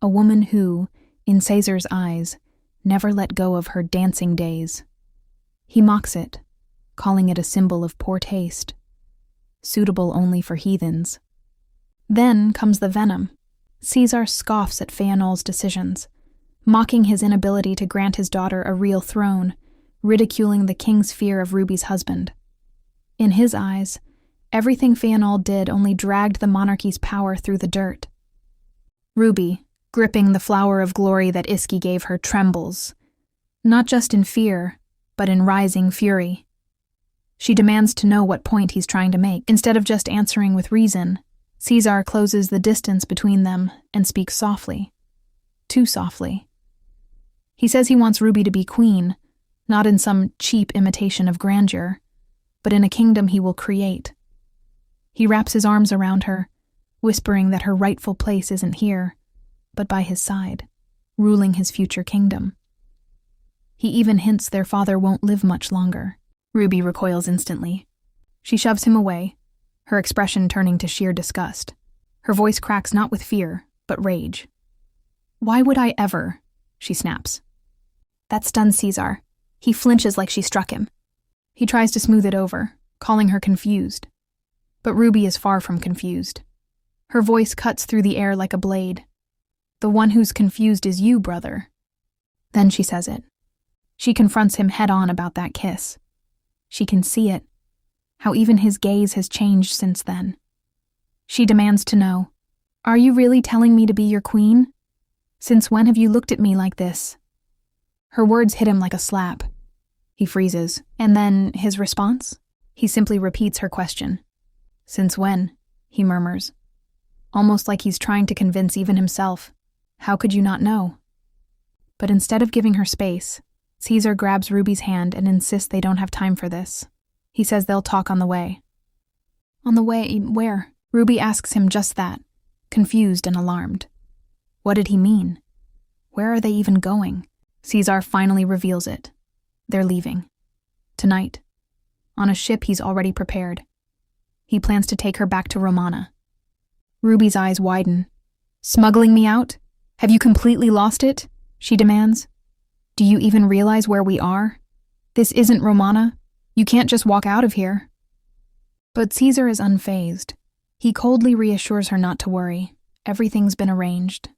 a woman who, in Cesar's eyes, never let go of her dancing days. He mocks it, calling it a symbol of poor taste, suitable only for heathens. Then comes the venom. Cesar scoffs at Phaonol's decisions, mocking his inability to grant his daughter a real throne, ridiculing the king's fear of Ruby's husband. In his eyes, everything Phaonol did only dragged the monarchy's power through the dirt. Ruby, gripping the flower of glory that Iski gave her, trembles, not just in fear, but in rising fury. She demands to know what point he's trying to make. Instead of just answering with reason, Cesar closes the distance between them and speaks softly. Too softly. He says he wants Ruby to be queen, not in some cheap imitation of grandeur, but in a kingdom he will create. He wraps his arms around her, whispering that her rightful place isn't here, but by his side, ruling his future kingdom. He even hints their father won't live much longer. Ruby recoils instantly. She shoves him away, her expression turning to sheer disgust. Her voice cracks not with fear, but rage. "Why would I ever?" she snaps. That stuns Cesar. He flinches like she struck him. He tries to smooth it over, calling her confused. But Ruby is far from confused. Her voice cuts through the air like a blade. "The one who's confused is you, brother." Then she says it. She confronts him head-on about that kiss. She can see it, how even his gaze has changed since then. She demands to know, "Are you really telling me to be your queen? Since when have you looked at me like this?" Her words hit him like a slap. He freezes, and then his response? He simply repeats her question. "Since when?" he murmurs, almost like he's trying to convince even himself. How could you not know? But instead of giving her space, Cesar grabs Ruby's hand and insists they don't have time for this. He says they'll talk on the way. On the way where? Ruby asks him just that, confused and alarmed. What did he mean? Where are they even going? Cesar finally reveals it. They're leaving. Tonight. On a ship he's already prepared. He plans to take her back to Romana. Ruby's eyes widen. "Smuggling me out? Have you completely lost it?" she demands. "Do you even realize where we are? This isn't Romana. You can't just walk out of here." But Cesar is unfazed. He coldly reassures her not to worry. Everything's been arranged.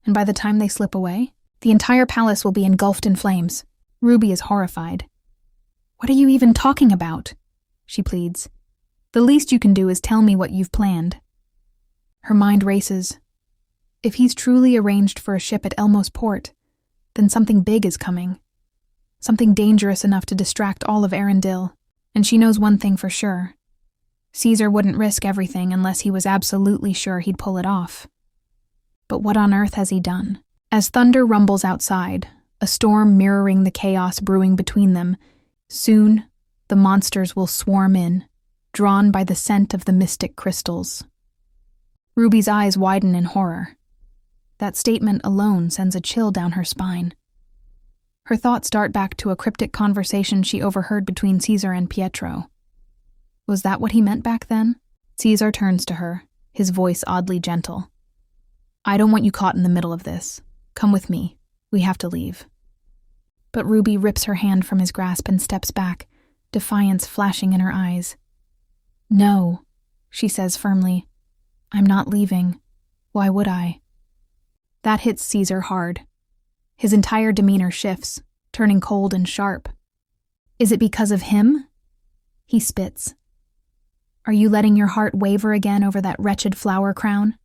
And by the time they slip away, the entire palace will be engulfed in flames. Ruby is horrified. "What are you even talking about?" she pleads. "The least you can do is tell me what you've planned." Her mind races. If he's truly arranged for a ship at Elmos Port, then something big is coming. Something dangerous enough to distract all of Arendelle. And she knows one thing for sure. Cesar wouldn't risk everything unless he was absolutely sure he'd pull it off. But what on earth has he done? As thunder rumbles outside, a storm mirroring the chaos brewing between them, soon the monsters will swarm in, drawn by the scent of the mystic crystals. Ruby's eyes widen in horror. That statement alone sends a chill down her spine. Her thoughts dart back to a cryptic conversation she overheard between Cesar and Pietro. Was that what he meant back then? Cesar turns to her, his voice oddly gentle. "I don't want you caught in the middle of this. Come with me. We have to leave." But Ruby rips her hand from his grasp and steps back, defiance flashing in her eyes. "No," she says firmly. "I'm not leaving. Why would I?" That hits Cesar hard. His entire demeanor shifts, turning cold and sharp. Is it because of him? He spits. "Are you letting your heart waver again over that wretched flower crown?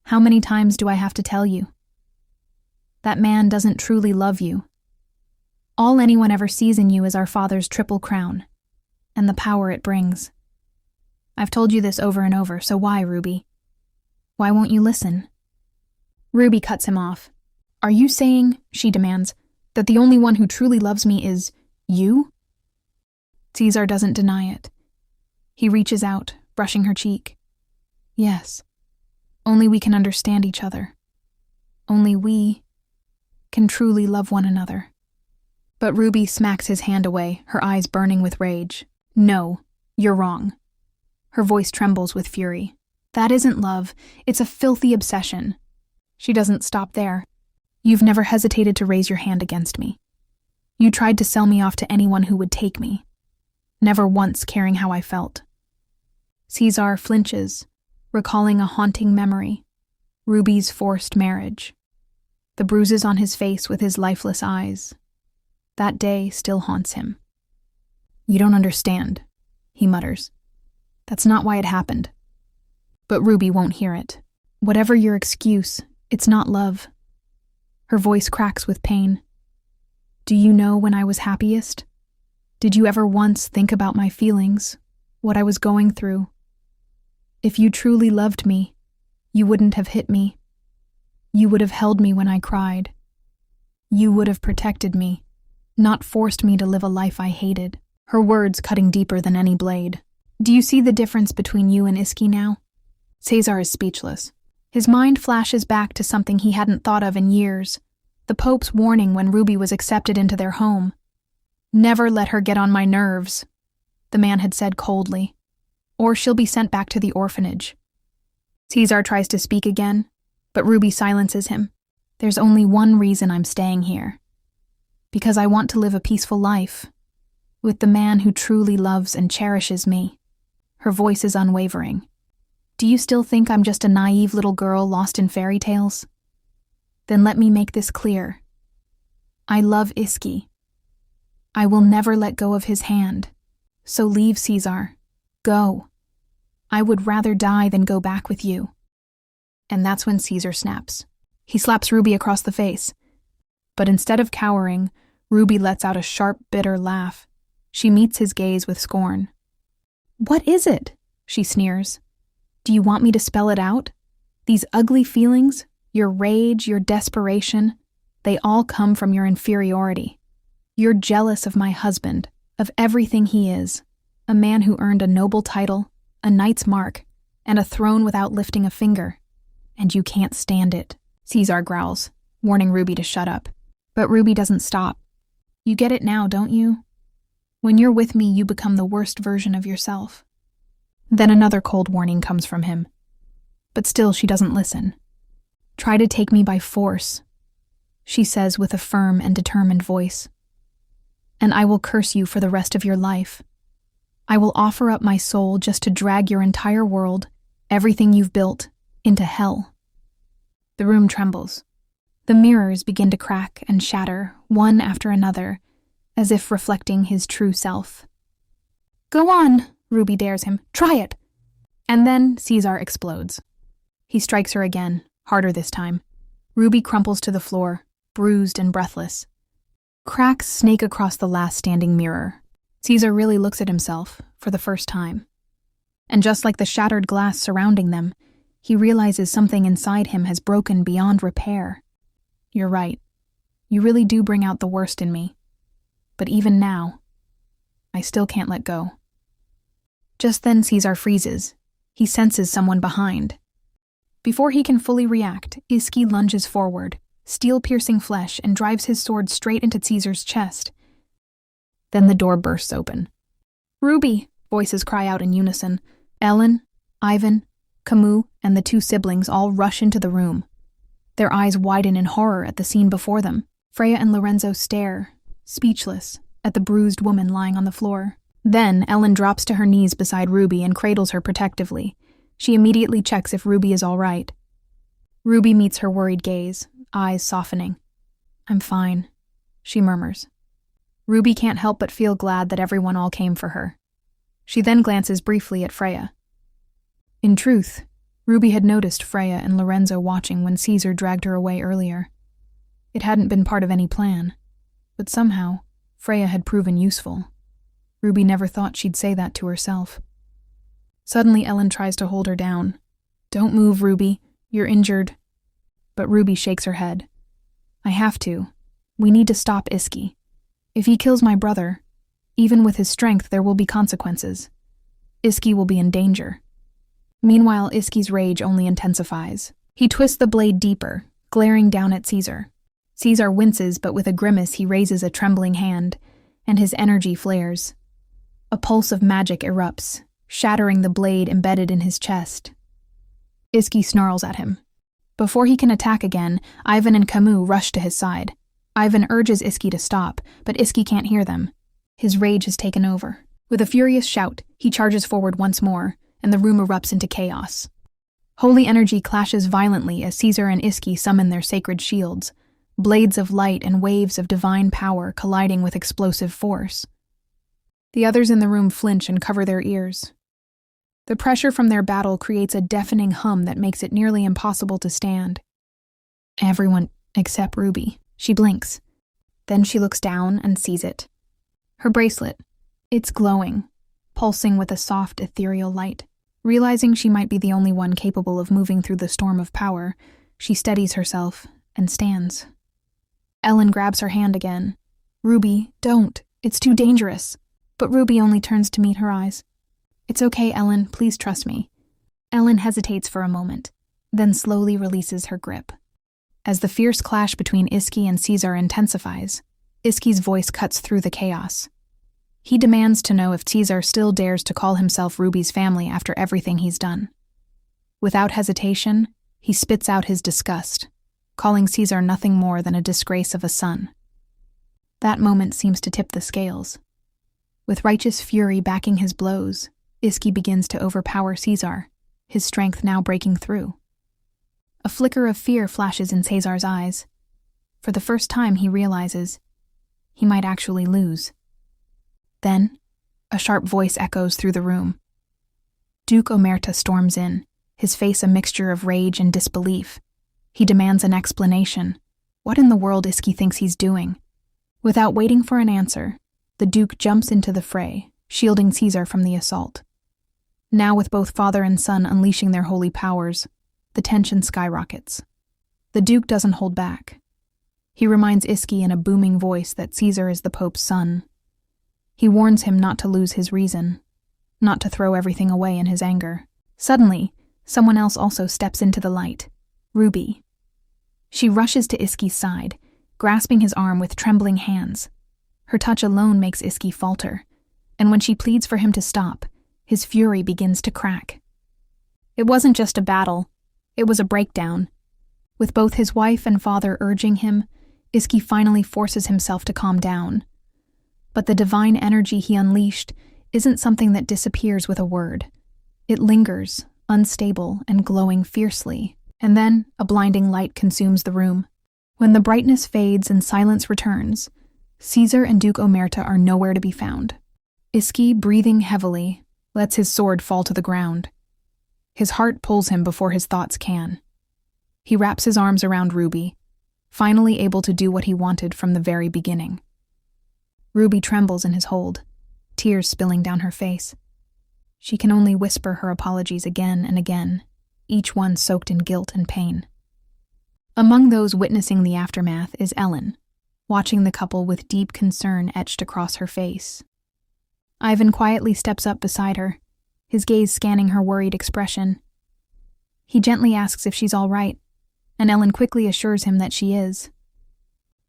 How many times do I have to tell you? That man doesn't truly love you. All anyone ever sees in you is our father's triple crown, and the power it brings. I've told you this over and over, so why, Ruby? Why won't you listen?" Ruby cuts him off. "Are you saying," she demands, "that the only one who truly loves me is you?" Cesar doesn't deny it. He reaches out, brushing her cheek. Yes, only we can understand each other. Only we can truly love one another. But Ruby smacks his hand away, her eyes burning with rage. No, you're wrong. Her voice trembles with fury. That isn't love, it's a filthy obsession. She doesn't stop there. You've never hesitated to raise your hand against me. You tried to sell me off to anyone who would take me, never once caring how I felt. Caesar flinches, recalling a haunting memory, Ruby's forced marriage. The bruises on his face with his lifeless eyes. That day still haunts him. You don't understand, he mutters. That's not why it happened. But Ruby won't hear it. Whatever your excuse, it's not love. Her voice cracks with pain. Do you know when I was happiest? Did you ever once think about my feelings, what I was going through? If you truly loved me, you wouldn't have hit me. You would have held me when I cried. You would have protected me, not forced me to live a life I hated. Her words cutting deeper than any blade. Do you see the difference between you and Iski now? Caesar is speechless. His mind flashes back to something he hadn't thought of in years. The Pope's warning when Ruby was accepted into their home. Never let her get on my nerves, the man had said coldly, or she'll be sent back to the orphanage. Caesar tries to speak again, but Ruby silences him. There's only one reason I'm staying here. Because I want to live a peaceful life, with the man who truly loves and cherishes me. Her voice is unwavering. Do you still think I'm just a naive little girl lost in fairy tales? Then let me make this clear. I love Iski. I will never let go of his hand. So leave, Caesar. Go. I would rather die than go back with you. And that's when Caesar snaps. He slaps Ruby across the face. But instead of cowering, Ruby lets out a sharp, bitter laugh. She meets his gaze with scorn. What is it? She sneers. Do you want me to spell it out? These ugly feelings, your rage, your desperation, they all come from your inferiority. You're jealous of my husband, of everything he is, a man who earned a noble title, a knight's mark, and a throne without lifting a finger. And you can't stand it, Caesar growls, warning Ruby to shut up. But Ruby doesn't stop. You get it now, don't you? When you're with me, you become the worst version of yourself. Then another cold warning comes from him. But still she doesn't listen. Try to take me by force, she says with a firm and determined voice. And I will curse you for the rest of your life. I will offer up my soul just to drag your entire world, everything you've built, into hell. The room trembles. The mirrors begin to crack and shatter, one after another, as if reflecting his true self. Go on, Ruby dares him. Try it. And then Caesar explodes. He strikes her again, harder this time. Ruby crumples to the floor, bruised and breathless. Cracks snake across the last standing mirror. Caesar really looks at himself, for the first time. And just like the shattered glass surrounding them, he realizes something inside him has broken beyond repair. You're right. You really do bring out the worst in me. But even now, I still can't let go. Just then Caesar freezes. He senses someone behind. Before he can fully react, Iski lunges forward, steel-piercing flesh, and drives his sword straight into Caesar's chest. Then the door bursts open. Ruby! Voices cry out in unison. Ellen, Ivan, Camus, and the two siblings all rush into the room. Their eyes widen in horror at the scene before them. Freya and Lorenzo stare, speechless, at the bruised woman lying on the floor. Then Ellen drops to her knees beside Ruby and cradles her protectively. She immediately checks if Ruby is all right. Ruby meets her worried gaze, eyes softening. I'm fine, she murmurs. Ruby can't help but feel glad that everyone all came for her. She then glances briefly at Freya. In truth, Ruby had noticed Freya and Lorenzo watching when Caesar dragged her away earlier. It hadn't been part of any plan, but somehow, Freya had proven useful. Ruby never thought she'd say that to herself. Suddenly, Ellen tries to hold her down. Don't move, Ruby. You're injured. But Ruby shakes her head. I have to. We need to stop Iski. If he kills my brother, even with his strength, there will be consequences. Iski will be in danger. Meanwhile, Iski's rage only intensifies. He twists the blade deeper, glaring down at Caesar. Caesar winces, but with a grimace he raises a trembling hand, and his energy flares. A pulse of magic erupts, shattering the blade embedded in his chest. Iski snarls at him. Before he can attack again, Ivan and Camus rush to his side. Ivan urges Iski to stop, but Iski can't hear them. His rage has taken over. With a furious shout, he charges forward once more, and the room erupts into chaos. Holy energy clashes violently as Caesar and Iski summon their sacred shields, blades of light and waves of divine power colliding with explosive force. The others in the room flinch and cover their ears. The pressure from their battle creates a deafening hum that makes it nearly impossible to stand. Everyone except Ruby. She blinks. Then she looks down and sees it. Her bracelet. It's glowing, pulsing with a soft, ethereal light. Realizing she might be the only one capable of moving through the storm of power, she steadies herself and stands. Ellen grabs her hand again. Ruby, don't. It's too dangerous. But Ruby only turns to meet her eyes. It's okay, Ellen. Please trust me. Ellen hesitates for a moment, then slowly releases her grip. As the fierce clash between Iski and Caesar intensifies, Iski's voice cuts through the chaos. He demands to know if Caesar still dares to call himself Ruby's family after everything he's done. Without hesitation, he spits out his disgust, calling Caesar nothing more than a disgrace of a son. That moment seems to tip the scales. With righteous fury backing his blows, Iski begins to overpower Caesar, his strength now breaking through. A flicker of fear flashes in Caesar's eyes. For the first time he realizes he might actually lose. Then, a sharp voice echoes through the room. Duke Omerta storms in, his face a mixture of rage and disbelief. He demands an explanation. What in the world Iski thinks he's doing? Without waiting for an answer, the Duke jumps into the fray, shielding Caesar from the assault. Now with both father and son unleashing their holy powers, the tension skyrockets. The Duke doesn't hold back. He reminds Iski in a booming voice that Caesar is the Pope's son. He warns him not to lose his reason, not to throw everything away in his anger. Suddenly, someone else also steps into the light, Ruby. She rushes to Iski's side, grasping his arm with trembling hands. Her touch alone makes Iski falter, and when she pleads for him to stop, his fury begins to crack. It wasn't just a battle, it was a breakdown. With both his wife and father urging him, Iski finally forces himself to calm down. But the divine energy he unleashed isn't something that disappears with a word. It lingers, unstable and glowing fiercely, and then a blinding light consumes the room. When the brightness fades and silence returns, Caesar and Duke Omerta are nowhere to be found. Iski, breathing heavily, lets his sword fall to the ground. His heart pulls him before his thoughts can. He wraps his arms around Ruby, finally able to do what he wanted from the very beginning. Ruby trembles in his hold, tears spilling down her face. She can only whisper her apologies again and again, each one soaked in guilt and pain. Among those witnessing the aftermath is Ellen, watching the couple with deep concern etched across her face. Ivan quietly steps up beside her, his gaze scanning her worried expression. He gently asks if she's all right, and Ellen quickly assures him that she is.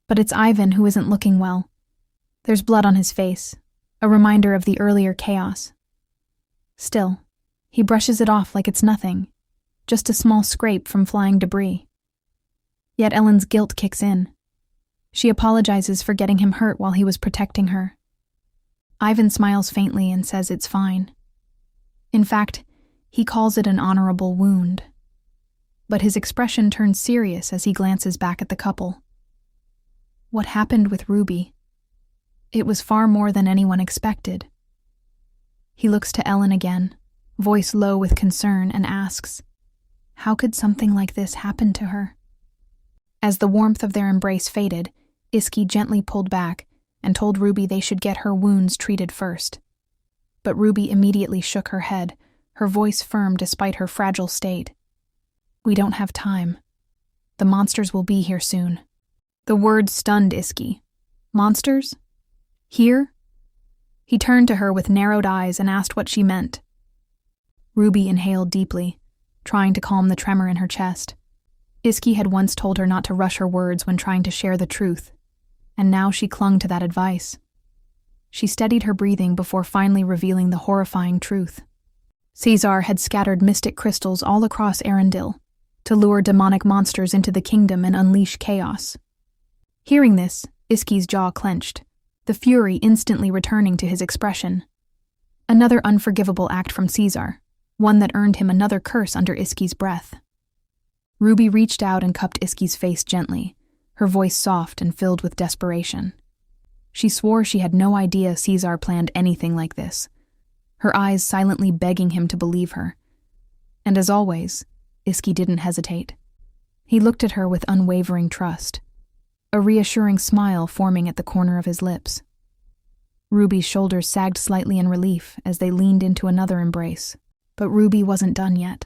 But it's Ivan who isn't looking well. There's blood on his face, a reminder of the earlier chaos. Still, he brushes it off like it's nothing, just a small scrape from flying debris. Yet Ellen's guilt kicks in. She apologizes for getting him hurt while he was protecting her. Ivan smiles faintly and says it's fine. In fact, he calls it an honorable wound. But his expression turns serious as he glances back at the couple. What happened with Ruby? It was far more than anyone expected. He looks to Ellen again, voice low with concern, and asks, how could something like this happen to her? As the warmth of their embrace faded, Iski gently pulled back and told Ruby they should get her wounds treated first. But Ruby immediately shook her head, her voice firm despite her fragile state. We don't have time. The monsters will be here soon. The word stunned Iski. Monsters? Here? He turned to her with narrowed eyes and asked what she meant. Ruby inhaled deeply, trying to calm the tremor in her chest. Iski had once told her not to rush her words when trying to share the truth, and now she clung to that advice. She steadied her breathing before finally revealing the horrifying truth. Caesar had scattered mystic crystals all across Arendelle to lure demonic monsters into the kingdom and unleash chaos. Hearing this, Iski's jaw clenched, the fury instantly returning to his expression. Another unforgivable act from Caesar, one that earned him another curse under Iski's breath. Ruby reached out and cupped Iski's face gently, her voice soft and filled with desperation. She swore she had no idea Caesar planned anything like this, her eyes silently begging him to believe her. And as always, Iski didn't hesitate. He looked at her with unwavering trust, a reassuring smile forming at the corner of his lips. Ruby's shoulders sagged slightly in relief as they leaned into another embrace, but Ruby wasn't done yet.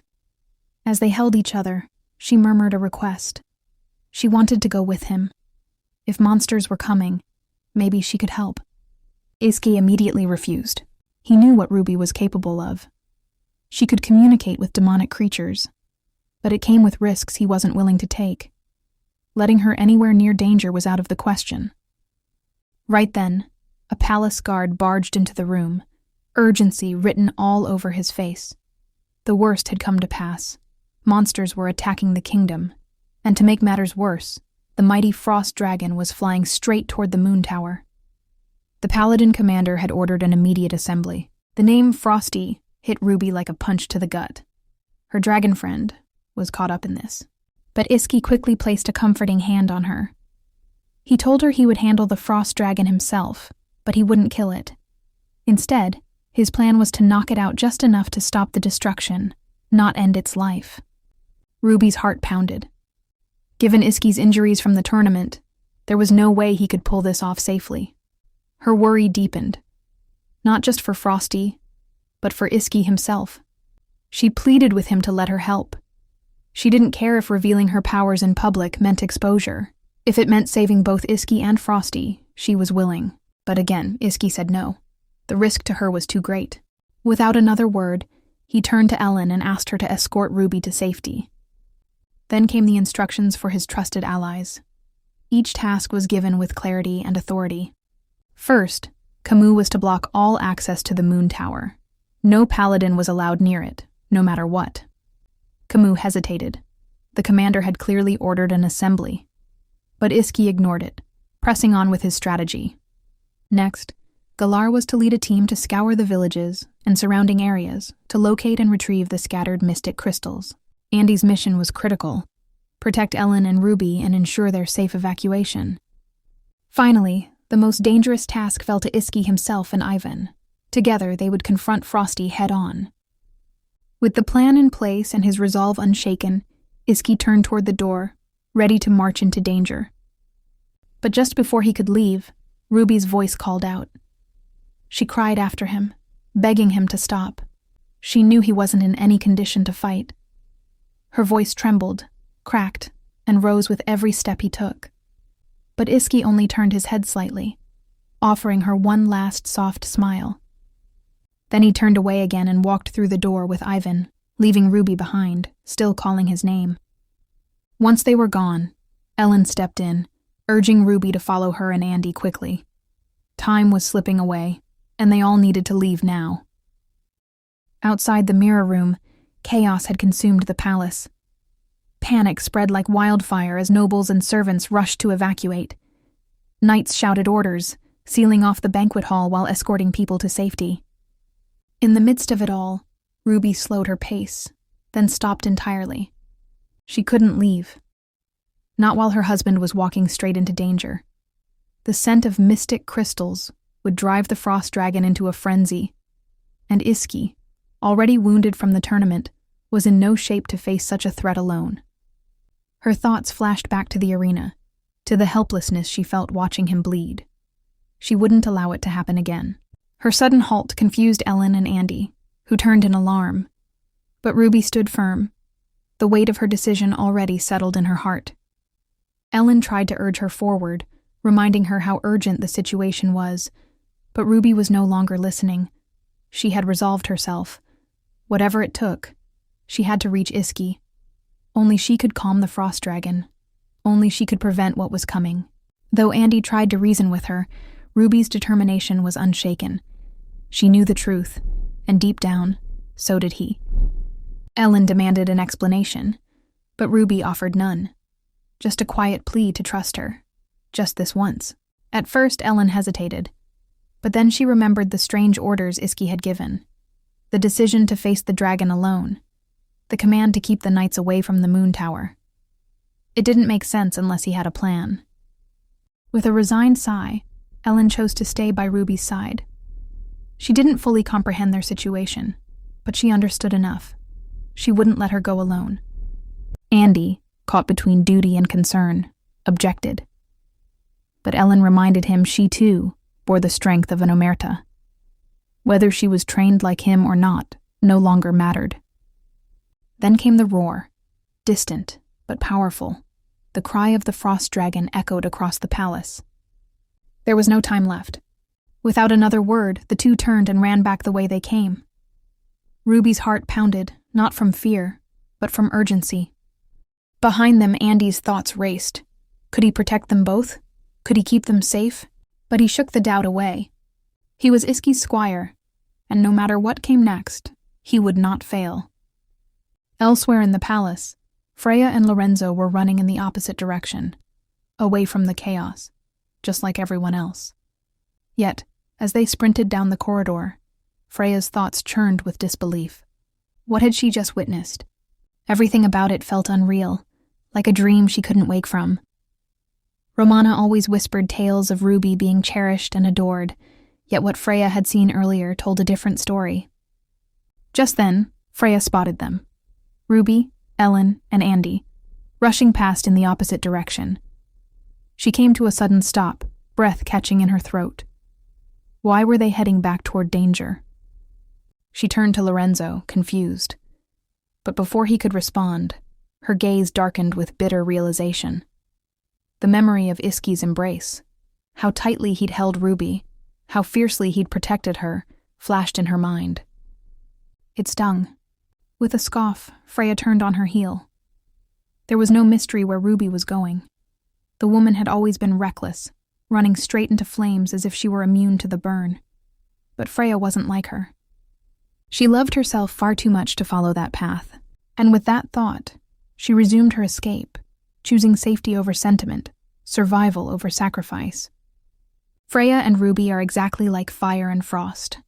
As they held each other, she murmured a request. She wanted to go with him. If monsters were coming, maybe she could help. Iski immediately refused. He knew what Ruby was capable of. She could communicate with demonic creatures, but it came with risks he wasn't willing to take. Letting her anywhere near danger was out of the question. Right then, a palace guard barged into the room, urgency written all over his face. The worst had come to pass. Monsters were attacking the kingdom, and to make matters worse, the mighty frost dragon was flying straight toward the moon tower. The paladin commander had ordered an immediate assembly. The name Frosty hit Ruby like a punch to the gut. Her dragon friend was caught up in this. But Iski quickly placed a comforting hand on her. He told her he would handle the frost dragon himself, but he wouldn't kill it. Instead, his plan was to knock it out just enough to stop the destruction, not end its life. Ruby's heart pounded. Given Iski's injuries from the tournament, there was no way he could pull this off safely. Her worry deepened, not just for Frosty, but for Iski himself. She pleaded with him to let her help. She didn't care if revealing her powers in public meant exposure. If it meant saving both Iski and Frosty, she was willing. But again, Iski said no. The risk to her was too great. Without another word, he turned to Ellen and asked her to escort Ruby to safety. Then came the instructions for his trusted allies. Each task was given with clarity and authority. First, Camus was to block all access to the moon tower. No paladin was allowed near it, no matter what. Camus hesitated. The commander had clearly ordered an assembly. But Iski ignored it, pressing on with his strategy. Next, Galar was to lead a team to scour the villages and surrounding areas to locate and retrieve the scattered mystic crystals. Andy's mission was critical: protect Ellen and Ruby and ensure their safe evacuation. Finally, the most dangerous task fell to Iski himself and Ivan. Together, they would confront Frosty head-on. With the plan in place and his resolve unshaken, Iski turned toward the door, ready to march into danger. But just before he could leave, Ruby's voice called out. She cried after him, begging him to stop. She knew he wasn't in any condition to fight. Her voice trembled, cracked, and rose with every step he took. But Iski only turned his head slightly, offering her one last soft smile. Then he turned away again and walked through the door with Ivan, leaving Ruby behind, still calling his name. Once they were gone, Ellen stepped in, urging Ruby to follow her and Andy quickly. Time was slipping away, and they all needed to leave now. Outside the mirror room, chaos had consumed the palace. Panic spread like wildfire as nobles and servants rushed to evacuate. Knights shouted orders, sealing off the banquet hall while escorting people to safety. In the midst of it all, Ruby slowed her pace, then stopped entirely. She couldn't leave. Not while her husband was walking straight into danger. The scent of mystic crystals would drive the frost dragon into a frenzy, and Iski, already wounded from the tournament, was in no shape to face such a threat alone. Her thoughts flashed back to the arena, to the helplessness she felt watching him bleed. She wouldn't allow it to happen again. Her sudden halt confused Ellen and Andy, who turned in alarm. But Ruby stood firm, the weight of her decision already settled in her heart. Ellen tried to urge her forward, reminding her how urgent the situation was, but Ruby was no longer listening. She had resolved herself. Whatever it took, she had to reach Iski. Only she could calm the frost dragon. Only she could prevent what was coming. Though Andy tried to reason with her, Ruby's determination was unshaken. She knew the truth, and deep down, so did he. Ellen demanded an explanation, but Ruby offered none. Just a quiet plea to trust her. Just this once. At first, Ellen hesitated, but then she remembered the strange orders Iski had given. The decision to face the dragon alone. The command to keep the knights away from the moon tower. It didn't make sense unless he had a plan. With a resigned sigh, Ellen chose to stay by Ruby's side. She didn't fully comprehend their situation, but she understood enough. She wouldn't let her go alone. Andy, caught between duty and concern, objected. But Ellen reminded him she too bore the strength of an omerta. Whether she was trained like him or not no longer mattered. Then came the roar, distant but powerful. The cry of the frost dragon echoed across the palace. There was no time left. Without another word, the two turned and ran back the way they came. Ruby's heart pounded, not from fear, but from urgency. Behind them, Andy's thoughts raced. Could he protect them both? Could he keep them safe? But he shook the doubt away. He was Iski's squire, and no matter what came next, he would not fail. Elsewhere in the palace, Freya and Lorenzo were running in the opposite direction, away from the chaos, just like everyone else. Yet, as they sprinted down the corridor, Freya's thoughts churned with disbelief. What had she just witnessed? Everything about it felt unreal, like a dream she couldn't wake from. Romana always whispered tales of Ruby being cherished and adored, yet what Freya had seen earlier told a different story. Just then, Freya spotted them. Ruby, Ellen, and Andy, rushing past in the opposite direction. She came to a sudden stop, breath catching in her throat. Why were they heading back toward danger? She turned to Lorenzo, confused. But before he could respond, her gaze darkened with bitter realization. The memory of Iski's embrace, how tightly he'd held Ruby, how fiercely he'd protected her, flashed in her mind. It stung. With a scoff, Freya turned on her heel. There was no mystery where Ruby was going. The woman had always been reckless, running straight into flames as if she were immune to the burn. But Freya wasn't like her. She loved herself far too much to follow that path, and with that thought, she resumed her escape, choosing safety over sentiment, survival over sacrifice. Freya and Ruby are exactly like fire and frost,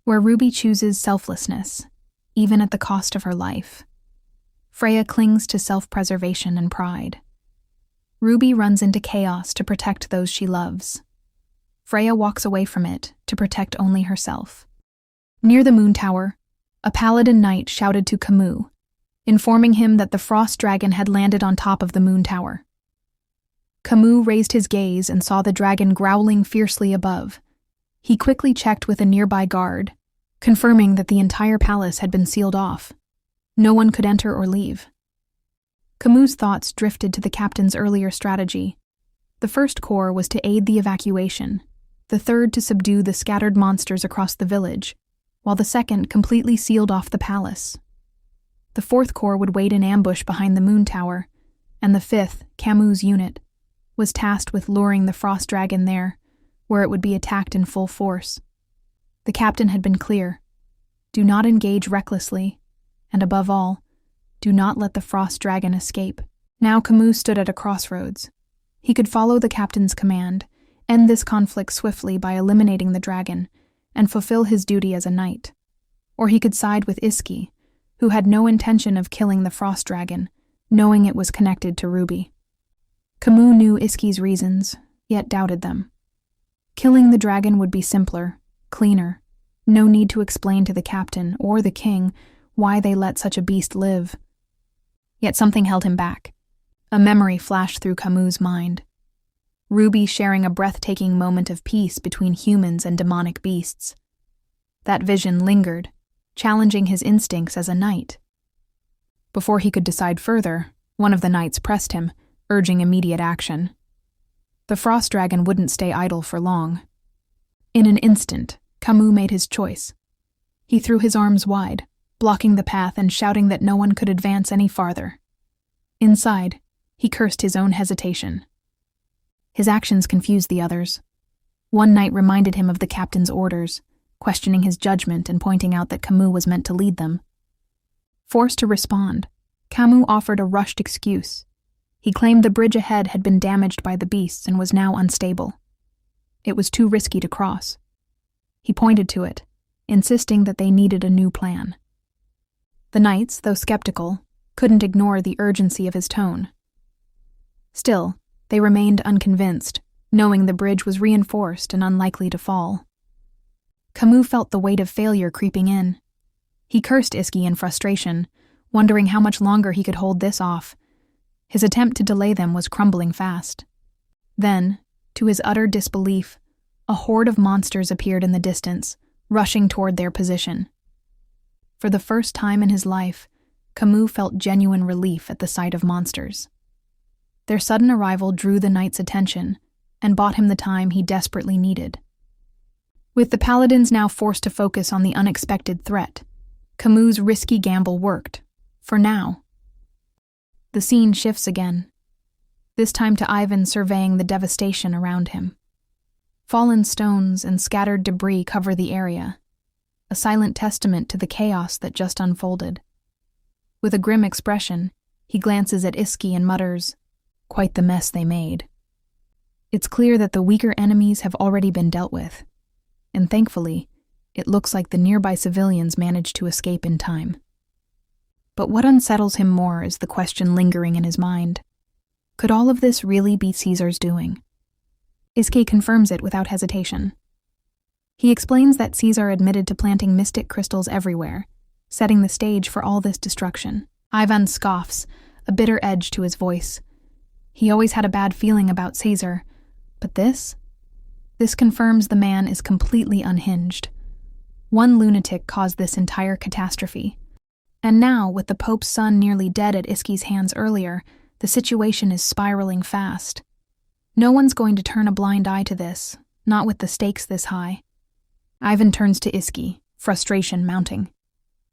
where Ruby chooses selflessness, even at the cost of her life. Freya clings to self-preservation and pride. Ruby runs into chaos to protect those she loves. Freya walks away from it to protect only herself. Near the moon tower, a paladin knight shouted to Camus, informing him that the frost dragon had landed on top of the moon tower. Camus raised his gaze and saw the dragon growling fiercely above. He quickly checked with a nearby guard, confirming that the entire palace had been sealed off. No one could enter or leave. Camus' thoughts drifted to the captain's earlier strategy. The first corps was to aid the evacuation, the third to subdue the scattered monsters across the village, while the second completely sealed off the palace. The fourth corps would wait in ambush behind the moon tower, and the fifth, Camus' unit, was tasked with luring the frost dragon there, where it would be attacked in full force. The captain had been clear. Do not engage recklessly, and above all, do not let the frost dragon escape. Now Camus stood at a crossroads. He could follow the captain's command, end this conflict swiftly by eliminating the dragon, and fulfill his duty as a knight. Or he could side with Iski, who had no intention of killing the frost dragon, knowing it was connected to Ruby. Camus knew Iski's reasons, yet doubted them. Killing the dragon would be simpler, cleaner. No need to explain to the captain or the king why they let such a beast live. Yet something held him back. A memory flashed through Camus' mind. Ruby sharing a breathtaking moment of peace between humans and demonic beasts. That vision lingered, challenging his instincts as a knight. Before he could decide further, one of the knights pressed him, urging immediate action. The frost dragon wouldn't stay idle for long. In an instant, Camus made his choice. He threw his arms wide, blocking the path and shouting that no one could advance any farther. Inside, he cursed his own hesitation. His actions confused the others. One knight reminded him of the captain's orders, questioning his judgment and pointing out that Camus was meant to lead them. Forced to respond, Camus offered a rushed excuse. He claimed the bridge ahead had been damaged by the beasts and was now unstable. It was too risky to cross. He pointed to it, insisting that they needed a new plan. The knights, though skeptical, couldn't ignore the urgency of his tone. Still, they remained unconvinced, knowing the bridge was reinforced and unlikely to fall. Camus felt the weight of failure creeping in. He cursed Iski in frustration, wondering how much longer he could hold this off. His attempt to delay them was crumbling fast. Then, to his utter disbelief, a horde of monsters appeared in the distance, rushing toward their position. For the first time in his life, Camus felt genuine relief at the sight of monsters. Their sudden arrival drew the knight's attention and bought him the time he desperately needed. With the paladins now forced to focus on the unexpected threat, Camus' risky gamble worked, for now. The scene shifts again, this time to Ivan surveying the devastation around him. Fallen stones and scattered debris cover the area, a silent testament to the chaos that just unfolded. With a grim expression, he glances at Iski and mutters, "Quite the mess they made." It's clear that the weaker enemies have already been dealt with, and thankfully, it looks like the nearby civilians managed to escape in time. But what unsettles him more is the question lingering in his mind. Could all of this really be Caesar's doing? Iski confirms it without hesitation. He explains that Caesar admitted to planting mystic crystals everywhere, setting the stage for all this destruction. Ivan scoffs, a bitter edge to his voice. He always had a bad feeling about Caesar, but this confirms the man is completely unhinged. One lunatic caused this entire catastrophe. And now, with the Pope's son nearly dead at Iski's hands earlier, the situation is spiraling fast. No one's going to turn a blind eye to this, not with the stakes this high. Ivan turns to Iski, frustration mounting.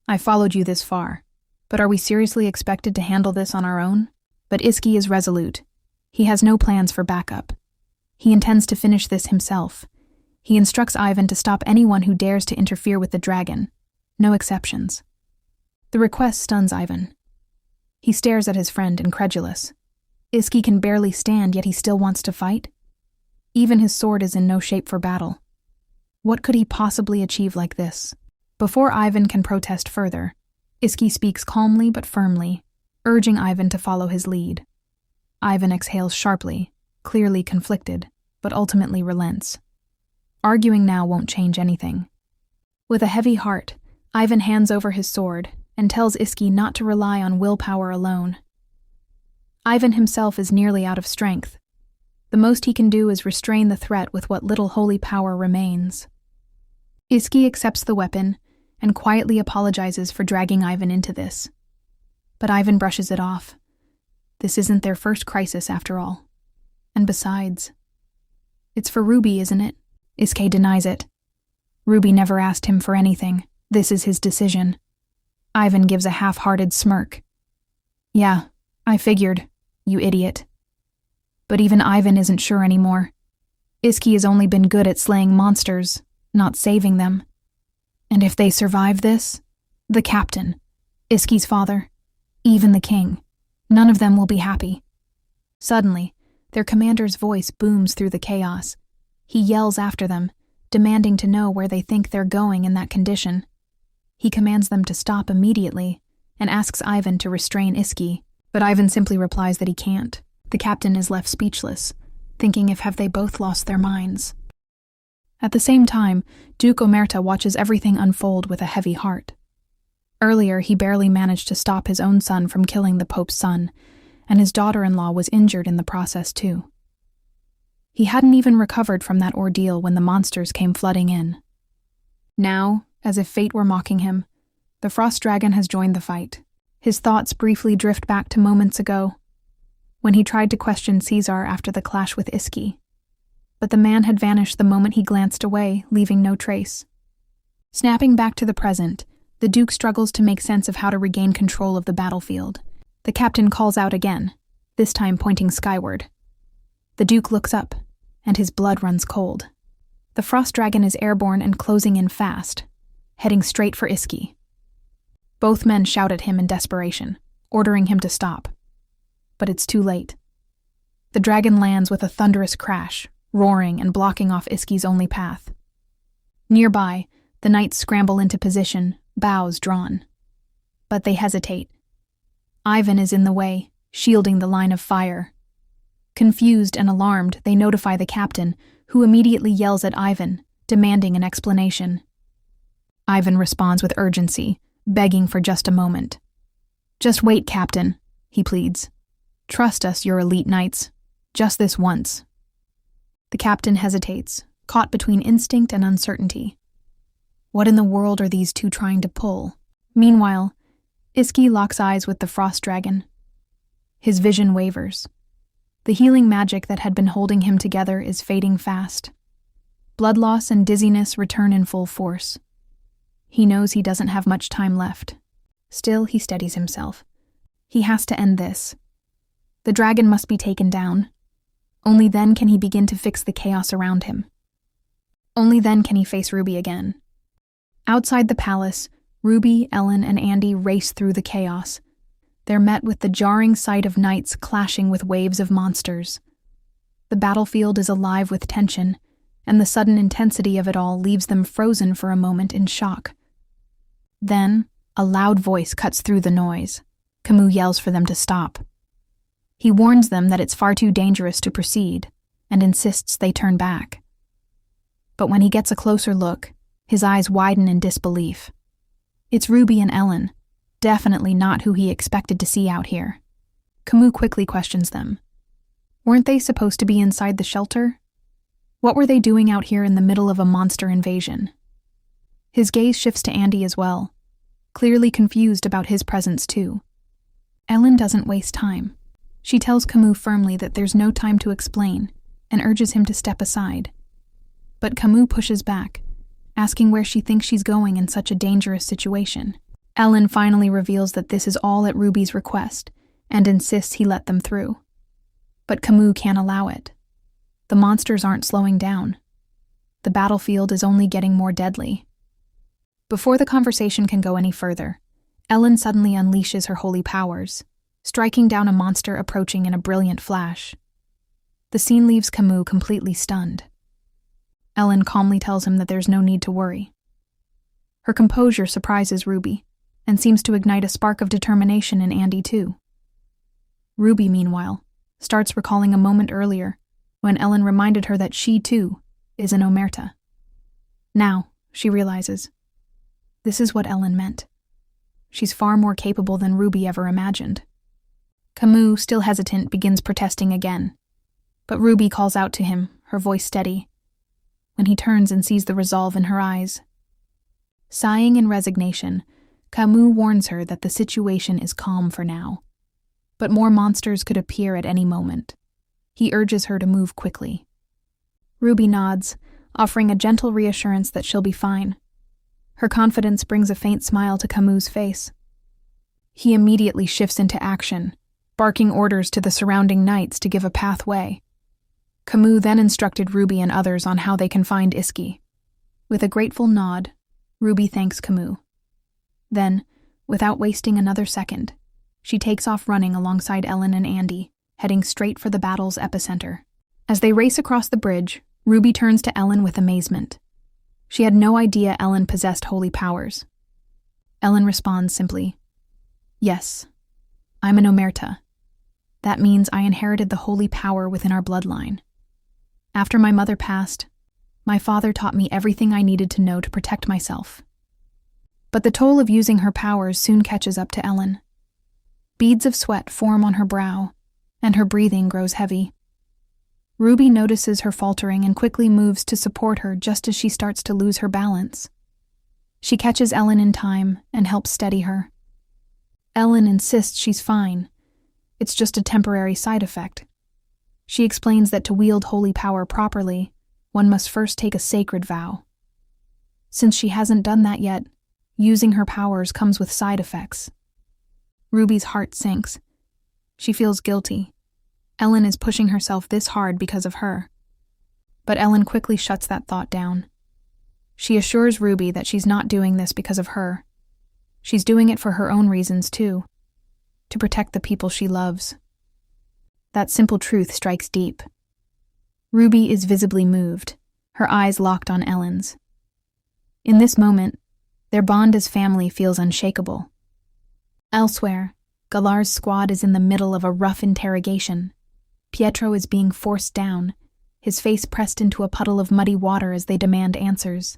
"I followed you this far, but are we seriously expected to handle this on our own?" But Iski is resolute. He has no plans for backup. He intends to finish this himself. He instructs Ivan to stop anyone who dares to interfere with the dragon. No exceptions. The request stuns Ivan. He stares at his friend, incredulous. Iski can barely stand, yet he still wants to fight? Even his sword is in no shape for battle. What could he possibly achieve like this? Before Ivan can protest further, Iski speaks calmly but firmly, urging Ivan to follow his lead. Ivan exhales sharply, clearly conflicted, but ultimately relents. Arguing now won't change anything. With a heavy heart, Ivan hands over his sword and tells Iski not to rely on willpower alone. Ivan himself is nearly out of strength. The most he can do is restrain the threat with what little holy power remains. Iski accepts the weapon and quietly apologizes for dragging Ivan into this. But Ivan brushes it off. This isn't their first crisis after all. And besides, it's for Ruby, isn't it? Iski denies it. Ruby never asked him for anything. This is his decision. Ivan gives a half-hearted smirk. "Yeah, I figured, you idiot." But even Ivan isn't sure anymore. Iski has only been good at slaying monsters, not saving them. And if they survive this, the captain, Iski's father, even the king, none of them will be happy. Suddenly, their commander's voice booms through the chaos. He yells after them, demanding to know where they think they're going in that condition. He commands them to stop immediately and asks Ivan to restrain Iski, but Ivan simply replies that he can't. The captain is left speechless, thinking if have they both lost their minds. At the same time, Duke Omerta watches everything unfold with a heavy heart. Earlier, he barely managed to stop his own son from killing the Pope's son, and his daughter-in-law was injured in the process too. He hadn't even recovered from that ordeal when the monsters came flooding in. Now, as if fate were mocking him, the frost dragon has joined the fight. His thoughts briefly drift back to moments ago, when he tried to question Caesar after the clash with Iski. But the man had vanished the moment he glanced away, leaving no trace. Snapping back to the present, The Duke struggles to make sense of how to regain control of the battlefield. The captain calls out again, this time pointing skyward. The Duke looks up, and his blood runs cold. The frost dragon is airborne and closing in fast, heading straight for Iski. Both men shout at him in desperation, ordering him to stop. But it's too late. The dragon lands with a thunderous crash, roaring and blocking off Iski's only path. Nearby, the knights scramble into position, bows drawn. But they hesitate. Ivan is in the way, shielding the line of fire. Confused and alarmed, they notify the captain, who immediately yells at Ivan, demanding an explanation. Ivan responds with urgency, begging for just a moment. "Just wait, Captain," he pleads. "Trust us, your elite knights. Just this once." The captain hesitates, caught between instinct and uncertainty. What in the world are these two trying to pull? Meanwhile, Iski locks eyes with the frost dragon. His vision wavers. The healing magic that had been holding him together is fading fast. Blood loss and dizziness return in full force. He knows he doesn't have much time left. Still, he steadies himself. He has to end this. The dragon must be taken down. Only then can he begin to fix the chaos around him. Only then can he face Ruby again. Outside the palace, Ruby, Ellen, and Andy race through the chaos. They're met with the jarring sight of knights clashing with waves of monsters. The battlefield is alive with tension, and the sudden intensity of it all leaves them frozen for a moment in shock. Then, a loud voice cuts through the noise. Camus yells for them to stop. He warns them that it's far too dangerous to proceed, and insists they turn back. But when he gets a closer look, his eyes widen in disbelief. It's Ruby and Ellen, definitely not who he expected to see out here. Camus quickly questions them. Weren't they supposed to be inside the shelter? What were they doing out here in the middle of a monster invasion? His gaze shifts to Andy as well, clearly confused about his presence too. Ellen doesn't waste time. She tells Camus firmly that there's no time to explain, and urges him to step aside. But Camus pushes back, asking where she thinks she's going in such a dangerous situation. Ellen finally reveals that this is all at Ruby's request, and insists he let them through. But Camus can't allow it. The monsters aren't slowing down. The battlefield is only getting more deadly. Before the conversation can go any further, Ellen suddenly unleashes her holy powers, striking down a monster approaching in a brilliant flash. The scene leaves Camus completely stunned. Ellen calmly tells him that there's no need to worry. Her composure surprises Ruby, and seems to ignite a spark of determination in Andy too. Ruby, meanwhile, starts recalling a moment earlier, when Ellen reminded her that she too is an omerta. Now, she realizes, this is what Ellen meant. She's far more capable than Ruby ever imagined. Camus, still hesitant, begins protesting again, but Ruby calls out to him, her voice steady. When he turns and sees the resolve in her eyes. Sighing in resignation, Camus warns her that the situation is calm for now, but more monsters could appear at any moment. He urges her to move quickly. Ruby nods, offering a gentle reassurance that she'll be fine. Her confidence brings a faint smile to Camus' face. He immediately shifts into action, barking orders to the surrounding knights to give a pathway. Camus then instructed Ruby and others on how they can find Iski. With a grateful nod, Ruby thanks Camus. Then, without wasting another second, she takes off running alongside Ellen and Andy, heading straight for the battle's epicenter. As they race across the bridge, Ruby turns to Ellen with amazement. She had no idea Ellen possessed holy powers. Ellen responds simply, "Yes, I'm an omerta. That means I inherited the holy power within our bloodline. After my mother passed, my father taught me everything I needed to know to protect myself." But the toll of using her powers soon catches up to Ellen. Beads of sweat form on her brow, and her breathing grows heavy. Ruby notices her faltering and quickly moves to support her just as she starts to lose her balance. She catches Ellen in time and helps steady her. Ellen insists she's fine. It's just a temporary side effect. She explains that to wield holy power properly, one must first take a sacred vow. Since she hasn't done that yet, Using her powers comes with side effects. Ruby's heart sinks. She feels guilty. Ellen is pushing herself this hard because of her. But Ellen quickly shuts that thought down. She assures Ruby that she's not doing this because of her. She's doing it for her own reasons too, to protect the people she loves. That simple truth strikes deep. Ruby is visibly moved, her eyes locked on Ellen's. In this moment, their bond as family feels unshakable. Elsewhere, Galar's squad is in the middle of a rough interrogation. Pietro is being forced down, his face pressed into a puddle of muddy water as they demand answers.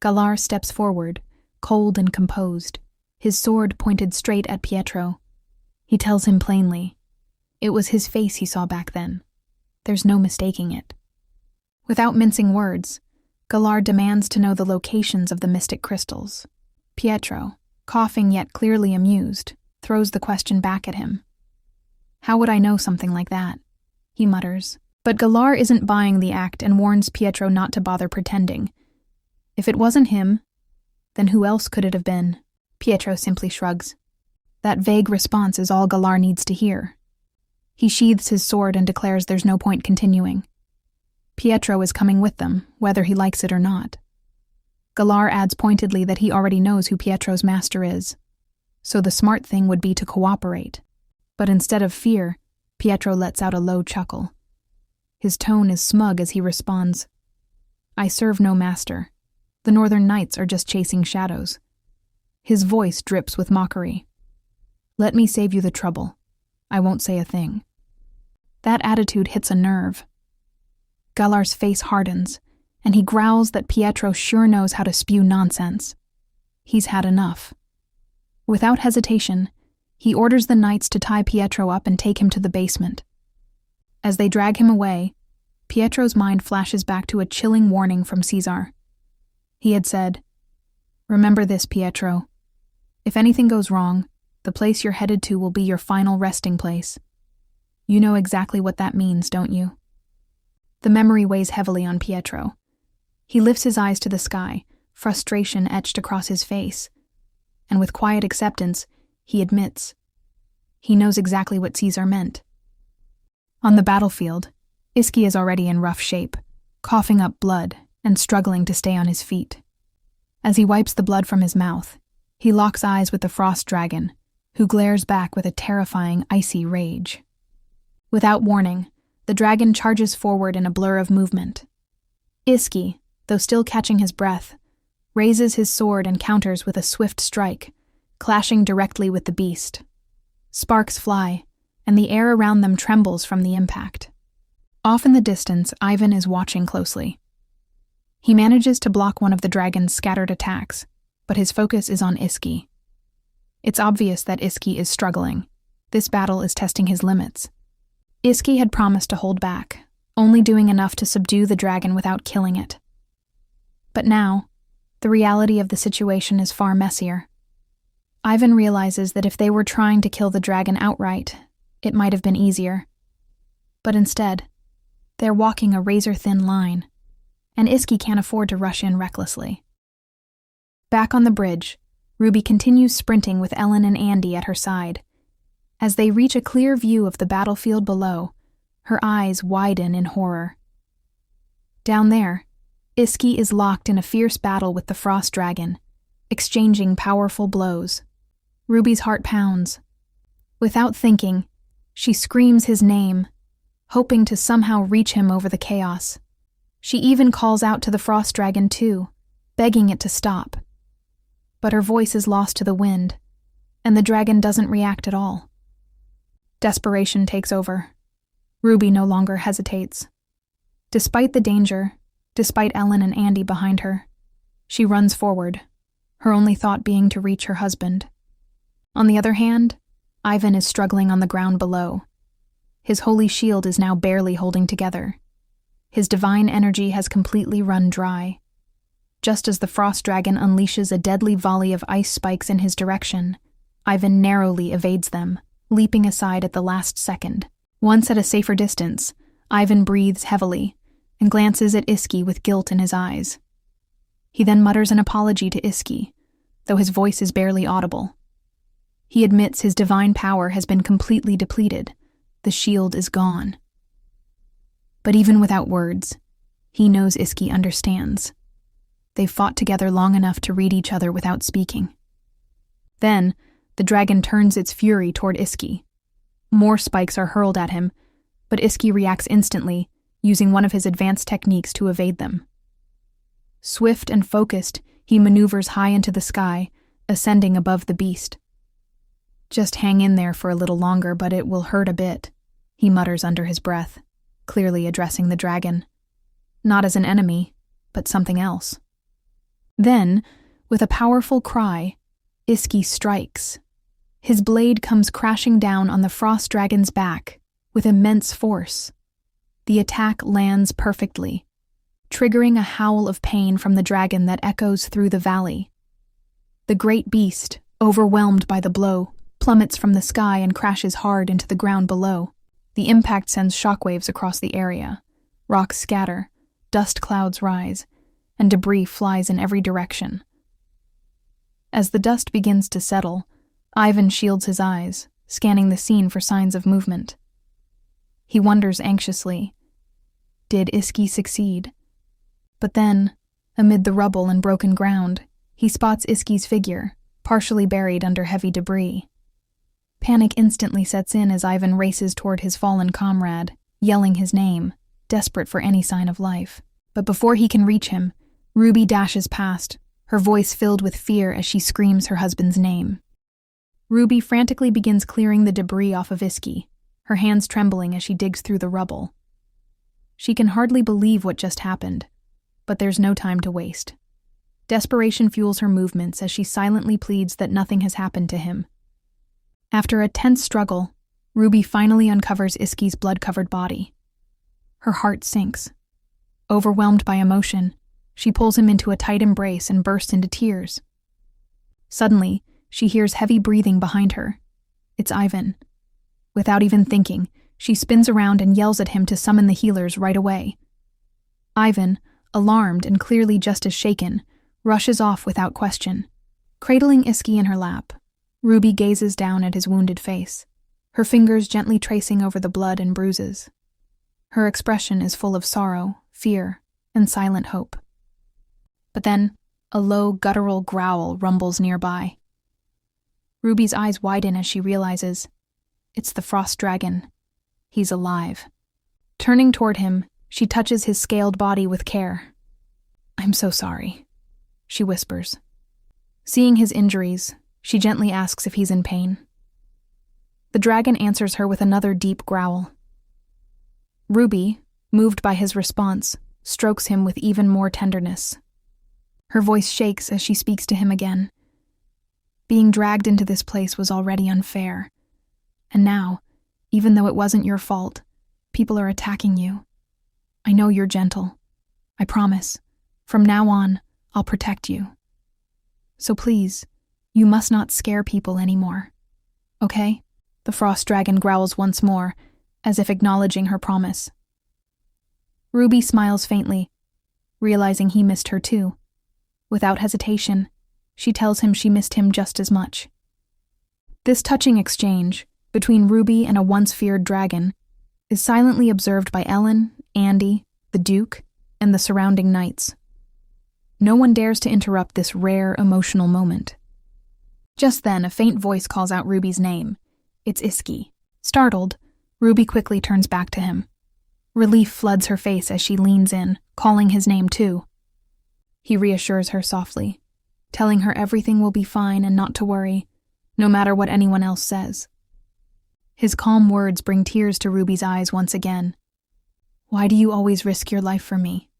Galar steps forward, cold and composed, his sword pointed straight at Pietro. He tells him plainly, it was his face he saw back then. There's no mistaking it. Without mincing words, Galar demands to know the locations of the mystic crystals. Pietro, coughing yet clearly amused, throws the question back at him. How would I know something like that? He mutters. But Galar isn't buying the act and warns Pietro not to bother pretending. If it wasn't him, then who else could it have been? Pietro simply shrugs. That vague response is all Galar needs to hear. He sheathes his sword and declares there's no point continuing. Pietro is coming with them, whether he likes it or not. Galar adds pointedly that he already knows who Pietro's master is, so the smart thing would be to cooperate. But instead of fear, Pietro lets out a low chuckle. His tone is smug as he responds, I serve no master. The Northern Knights are just chasing shadows. His voice drips with mockery. Let me save you the trouble. I won't say a thing. That attitude hits a nerve. Galar's face hardens, and he growls that Pietro sure knows how to spew nonsense. He's had enough. Without hesitation, he orders the knights to tie Pietro up and take him to the basement. As they drag him away, Pietro's mind flashes back to a chilling warning from Caesar. He had said, Remember this, Pietro. If anything goes wrong, the place you're headed to will be your final resting place. You know exactly what that means, don't you? The memory weighs heavily on Pietro. He lifts his eyes to the sky, frustration etched across his face. And with quiet acceptance, he admits. He knows exactly what Caesar meant. On the battlefield, Iski is already in rough shape, coughing up blood and struggling to stay on his feet. As he wipes the blood from his mouth, he locks eyes with the frost dragon, who glares back with a terrifying, icy rage. Without warning, the dragon charges forward in a blur of movement. Iski, though still catching his breath, raises his sword and counters with a swift strike, clashing directly with the beast. Sparks fly, and the air around them trembles from the impact. Off in the distance, Ivan is watching closely. He manages to block one of the dragon's scattered attacks, but his focus is on Iski. It's obvious that Iski is struggling. This battle is testing his limits. Iski had promised to hold back, only doing enough to subdue the dragon without killing it. But now, the reality of the situation is far messier. Ivan realizes that if they were trying to kill the dragon outright, it might have been easier. But instead, they're walking a razor-thin line, and Iski can't afford to rush in recklessly. Back on the bridge, Ruby continues sprinting with Ellen and Andy at her side. As they reach a clear view of the battlefield below, her eyes widen in horror. Down there, Iski is locked in a fierce battle with the frost dragon, exchanging powerful blows. Ruby's heart pounds. Without thinking, she screams his name, hoping to somehow reach him over the chaos. She even calls out to the frost dragon too, begging it to stop. But her voice is lost to the wind, and the dragon doesn't react at all. Desperation takes over. Ruby no longer hesitates. Despite the danger, despite Ellen and Andy behind her, she runs forward, her only thought being to reach her husband. On the other hand, Ivan is struggling on the ground below. His holy shield is now barely holding together. His divine energy has completely run dry. Just as the frost dragon unleashes a deadly volley of ice spikes in his direction, Ivan narrowly evades them, leaping aside at the last second. Once at a safer distance, Ivan breathes heavily and glances at Iski with guilt in his eyes. He then mutters an apology to Iski, though his voice is barely audible. He admits his divine power has been completely depleted. The shield is gone. But even without words, he knows Iski understands. They've fought together long enough to read each other without speaking. Then, the dragon turns its fury toward Iski. More spikes are hurled at him, but Iski reacts instantly, using one of his advanced techniques to evade them. Swift and focused, he maneuvers high into the sky, ascending above the beast. "Just hang in there for a little longer, but it will hurt a bit," he mutters under his breath, clearly addressing the dragon. Not as an enemy, but something else. Then, with a powerful cry, Iski strikes. His blade comes crashing down on the frost dragon's back with immense force. The attack lands perfectly, triggering a howl of pain from the dragon that echoes through the valley. The great beast, overwhelmed by the blow, plummets from the sky and crashes hard into the ground below. The impact sends shockwaves across the area. Rocks scatter, dust clouds rise, and debris flies in every direction. As the dust begins to settle, Ivan shields his eyes, scanning the scene for signs of movement. He wonders anxiously, did Iski succeed? But then, amid the rubble and broken ground, he spots Iski's figure, partially buried under heavy debris. Panic instantly sets in as Ivan races toward his fallen comrade, yelling his name, desperate for any sign of life. But before he can reach him, Ruby dashes past, her voice filled with fear as she screams her husband's name. Ruby frantically begins clearing the debris off of Iski, her hands trembling as she digs through the rubble. She can hardly believe what just happened, but there's no time to waste. Desperation fuels her movements as she silently pleads that nothing has happened to him. After a tense struggle, Ruby finally uncovers Iski's blood-covered body. Her heart sinks. Overwhelmed by emotion, she pulls him into a tight embrace and bursts into tears. Suddenly, she hears heavy breathing behind her. It's Ivan. Without even thinking, she spins around and yells at him to summon the healers right away. Ivan, alarmed and clearly just as shaken, rushes off without question. Cradling Iski in her lap, Ruby gazes down at his wounded face, her fingers gently tracing over the blood and bruises. Her expression is full of sorrow, fear, and silent hope. But then, a low, guttural growl rumbles nearby. Ruby's eyes widen as she realizes, it's the frost dragon. He's alive. Turning toward him, she touches his scaled body with care. "I'm so sorry," she whispers. Seeing his injuries, she gently asks if he's in pain. The dragon answers her with another deep growl. Ruby, moved by his response, strokes him with even more tenderness. Her voice shakes as she speaks to him again. Being dragged into this place was already unfair. And now, even though it wasn't your fault, people are attacking you. I know you're gentle. I promise. From now on, I'll protect you. So please, you must not scare people anymore. Okay? The frost dragon growls once more, as if acknowledging her promise. Ruby smiles faintly, realizing he missed her too. Without hesitation, she tells him she missed him just as much. This touching exchange, between Ruby and a once-feared dragon, is silently observed by Ellen, Andy, the Duke, and the surrounding knights. No one dares to interrupt this rare, emotional moment. Just then, a faint voice calls out Ruby's name. It's Iski. Startled, Ruby quickly turns back to him. Relief floods her face as she leans in, calling his name too. He reassures her softly, telling her everything will be fine and not to worry, no matter what anyone else says. His calm words bring tears to Ruby's eyes once again. "Why do you always risk your life for me?"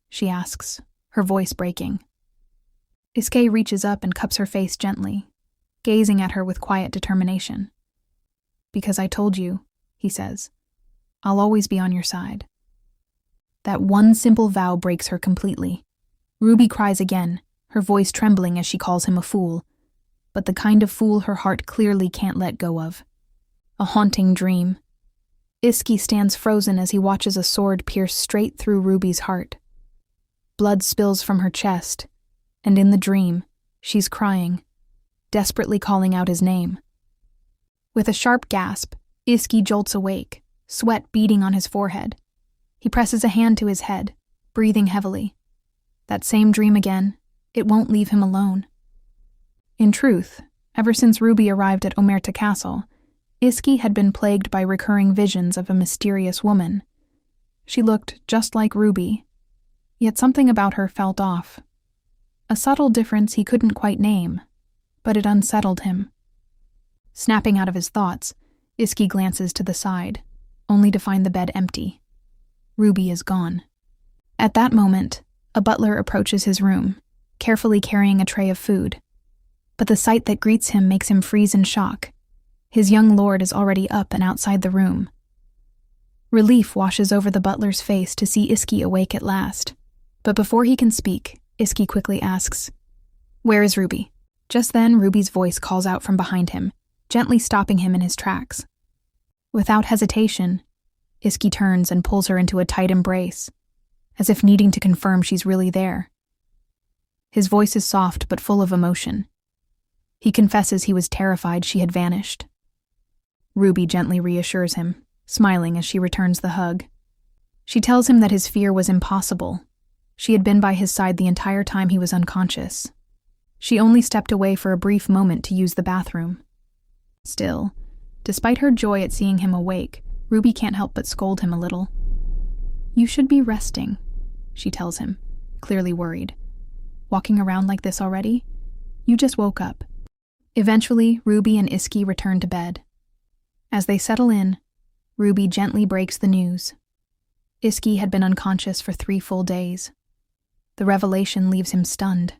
she asks, her voice breaking. Iski reaches up and cups her face gently, gazing at her with quiet determination. "Because I told you," he says. "I'll always be on your side." That one simple vow breaks her completely. Ruby cries again, her voice trembling as she calls him a fool, but the kind of fool her heart clearly can't let go of. A haunting dream. Iski stands frozen as he watches a sword pierce straight through Ruby's heart. Blood spills from her chest, and in the dream, She's crying, desperately calling out his name. With a sharp gasp, Iski jolts awake, sweat beading on his forehead. He presses a hand to his head, breathing heavily. That same dream again, it won't leave him alone. In truth, ever since Ruby arrived at Omerta Castle, Iski had been plagued by recurring visions of a mysterious woman. She looked just like Ruby, yet something about her felt off. A subtle difference he couldn't quite name, but it unsettled him. Snapping out of his thoughts, Iski glances to the side, only to find the bed empty. Ruby is gone. At that moment, a butler approaches his room, carefully carrying a tray of food. But the sight that greets him makes him freeze in shock. His young lord is already up and outside the room. Relief washes over the butler's face to see Iski awake at last. But before he can speak, Iski quickly asks, "Where is Ruby?" Just then, Ruby's voice calls out from behind him, gently stopping him in his tracks. Without hesitation, Iski turns and pulls her into a tight embrace, as if needing to confirm she's really there. His voice is soft but full of emotion. He confesses he was terrified she had vanished. Ruby gently reassures him, smiling as she returns the hug. She tells him that his fear was impossible. She had been by his side the entire time he was unconscious. She only stepped away for a brief moment to use the bathroom. Still, despite her joy at seeing him awake, Ruby can't help but scold him a little. "You should be resting," she tells him, clearly worried. "Walking around like this already? You just woke up." Eventually, Ruby and Iski return to bed. As they settle in, Ruby gently breaks the news. Iski had been unconscious for 3 full days. The revelation leaves him stunned.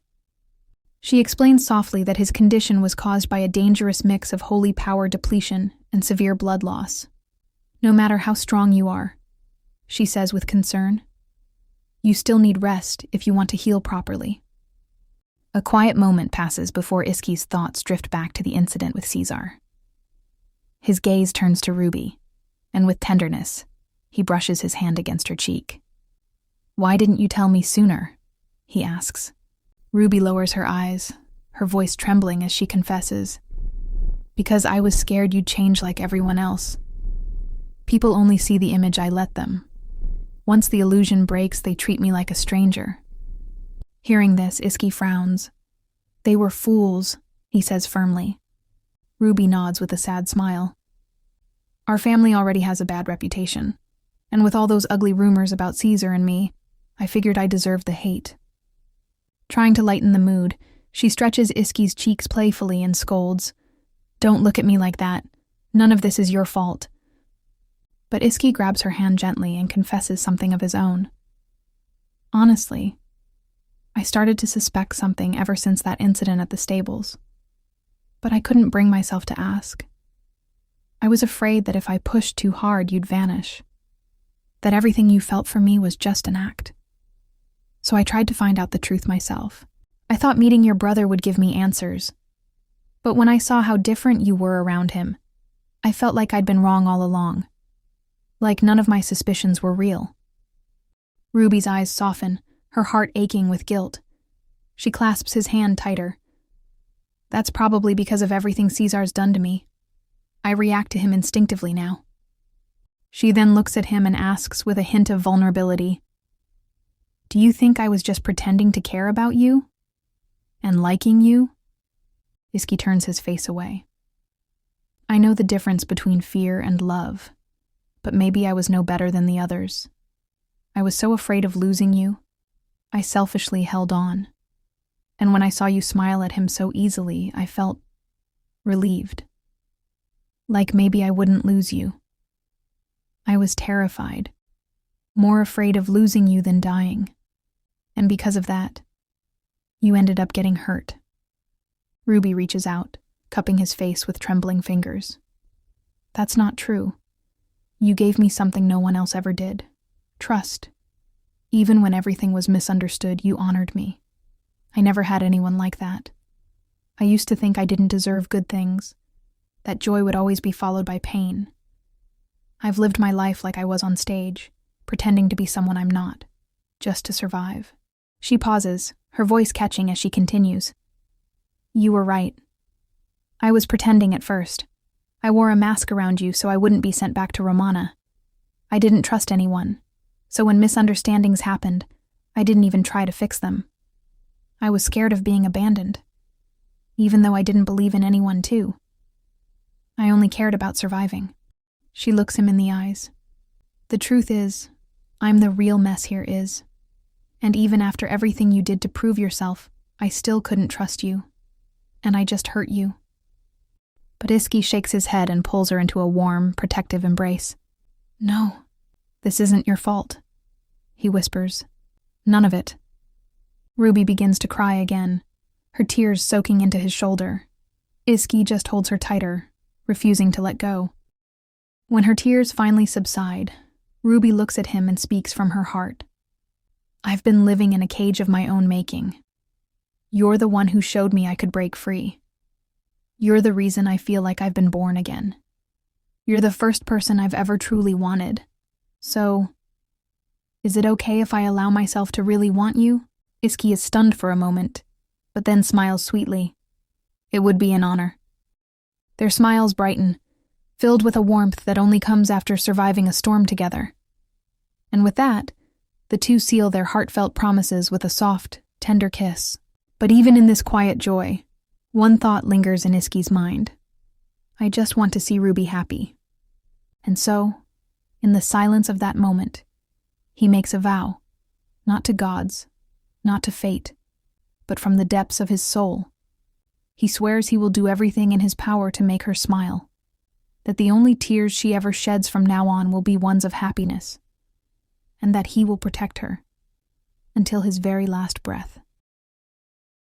She explains softly that his condition was caused by a dangerous mix of holy power depletion and severe blood loss. "No matter how strong you are," she says with concern, "you still need rest if you want to heal properly." A quiet moment passes before Iski's thoughts drift back to the incident with Caesar. His gaze turns to Ruby, and with tenderness, he brushes his hand against her cheek. "Why didn't you tell me sooner?" he asks. Ruby lowers her eyes, her voice trembling as she confesses, "Because I was scared you'd change like everyone else. People only see the image I let them. Once the illusion breaks, they treat me like a stranger." Hearing this, Iski frowns. "They were fools," he says firmly. Ruby nods with a sad smile. "Our family already has a bad reputation, and with all those ugly rumors about Caesar and me, I figured I deserved the hate." Trying to lighten the mood, she stretches Iski's cheeks playfully and scolds, "Don't look at me like that. None of this is your fault." But Iski grabs her hand gently and confesses something of his own. "Honestly, I started to suspect something ever since that incident at the stables. But I couldn't bring myself to ask. I was afraid that if I pushed too hard, you'd vanish. That everything you felt for me was just an act. So I tried to find out the truth myself. I thought meeting your brother would give me answers. But when I saw how different you were around him, I felt like I'd been wrong all along. Like none of my suspicions were real." Ruby's eyes soften, her heart aching with guilt. She clasps his hand tighter. "That's probably because of everything Caesar's done to me. I react to him instinctively now." She then looks at him and asks with a hint of vulnerability, "Do you think I was just pretending to care about you? And liking you?" Iski turns his face away. "I know the difference between fear and love, but maybe I was no better than the others. I was so afraid of losing you. I selfishly held on. And when I saw you smile at him so easily, I felt relieved. Like maybe I wouldn't lose you. I was terrified, more afraid of losing you than dying. And because of that, you ended up getting hurt." Ruby reaches out, cupping his face with trembling fingers. "That's not true. You gave me something no one else ever did. Trust. Even when everything was misunderstood, you honored me. I never had anyone like that. I used to think I didn't deserve good things, that joy would always be followed by pain. I've lived my life like I was on stage, pretending to be someone I'm not, just to survive." She pauses, her voice catching as she continues. You were right. I was pretending at first. I wore a mask around you so I wouldn't be sent back to Romana. I didn't trust anyone, so when misunderstandings happened, I didn't even try to fix them. I was scared of being abandoned, even though I didn't believe in anyone too. I only cared about surviving. She looks him in the eyes. The truth is, I'm the real mess here, Is. And even after everything you did to prove yourself, I still couldn't trust you. And I just hurt you. But Iski shakes his head and pulls her into a warm, protective embrace. No, this isn't your fault, he whispers. None of it. Ruby begins to cry again, her tears soaking into his shoulder. Iski just holds her tighter, refusing to let go. When her tears finally subside, Ruby looks at him and speaks from her heart. I've been living in a cage of my own making. You're the one who showed me I could break free. You're the reason I feel like I've been born again. You're the first person I've ever truly wanted. So, is it okay if I allow myself to really want you? Iski is stunned for a moment, but then smiles sweetly. It would be an honor. Their smiles brighten, filled with a warmth that only comes after surviving a storm together. And with that, the two seal their heartfelt promises with a soft, tender kiss. But even in this quiet joy, one thought lingers in Iski's mind. I just want to see Ruby happy. And so, in the silence of that moment, he makes a vow, not to gods, not to fate, but from the depths of his soul. He swears he will do everything in his power to make her smile, that the only tears she ever sheds from now on will be ones of happiness, and that he will protect her until his very last breath.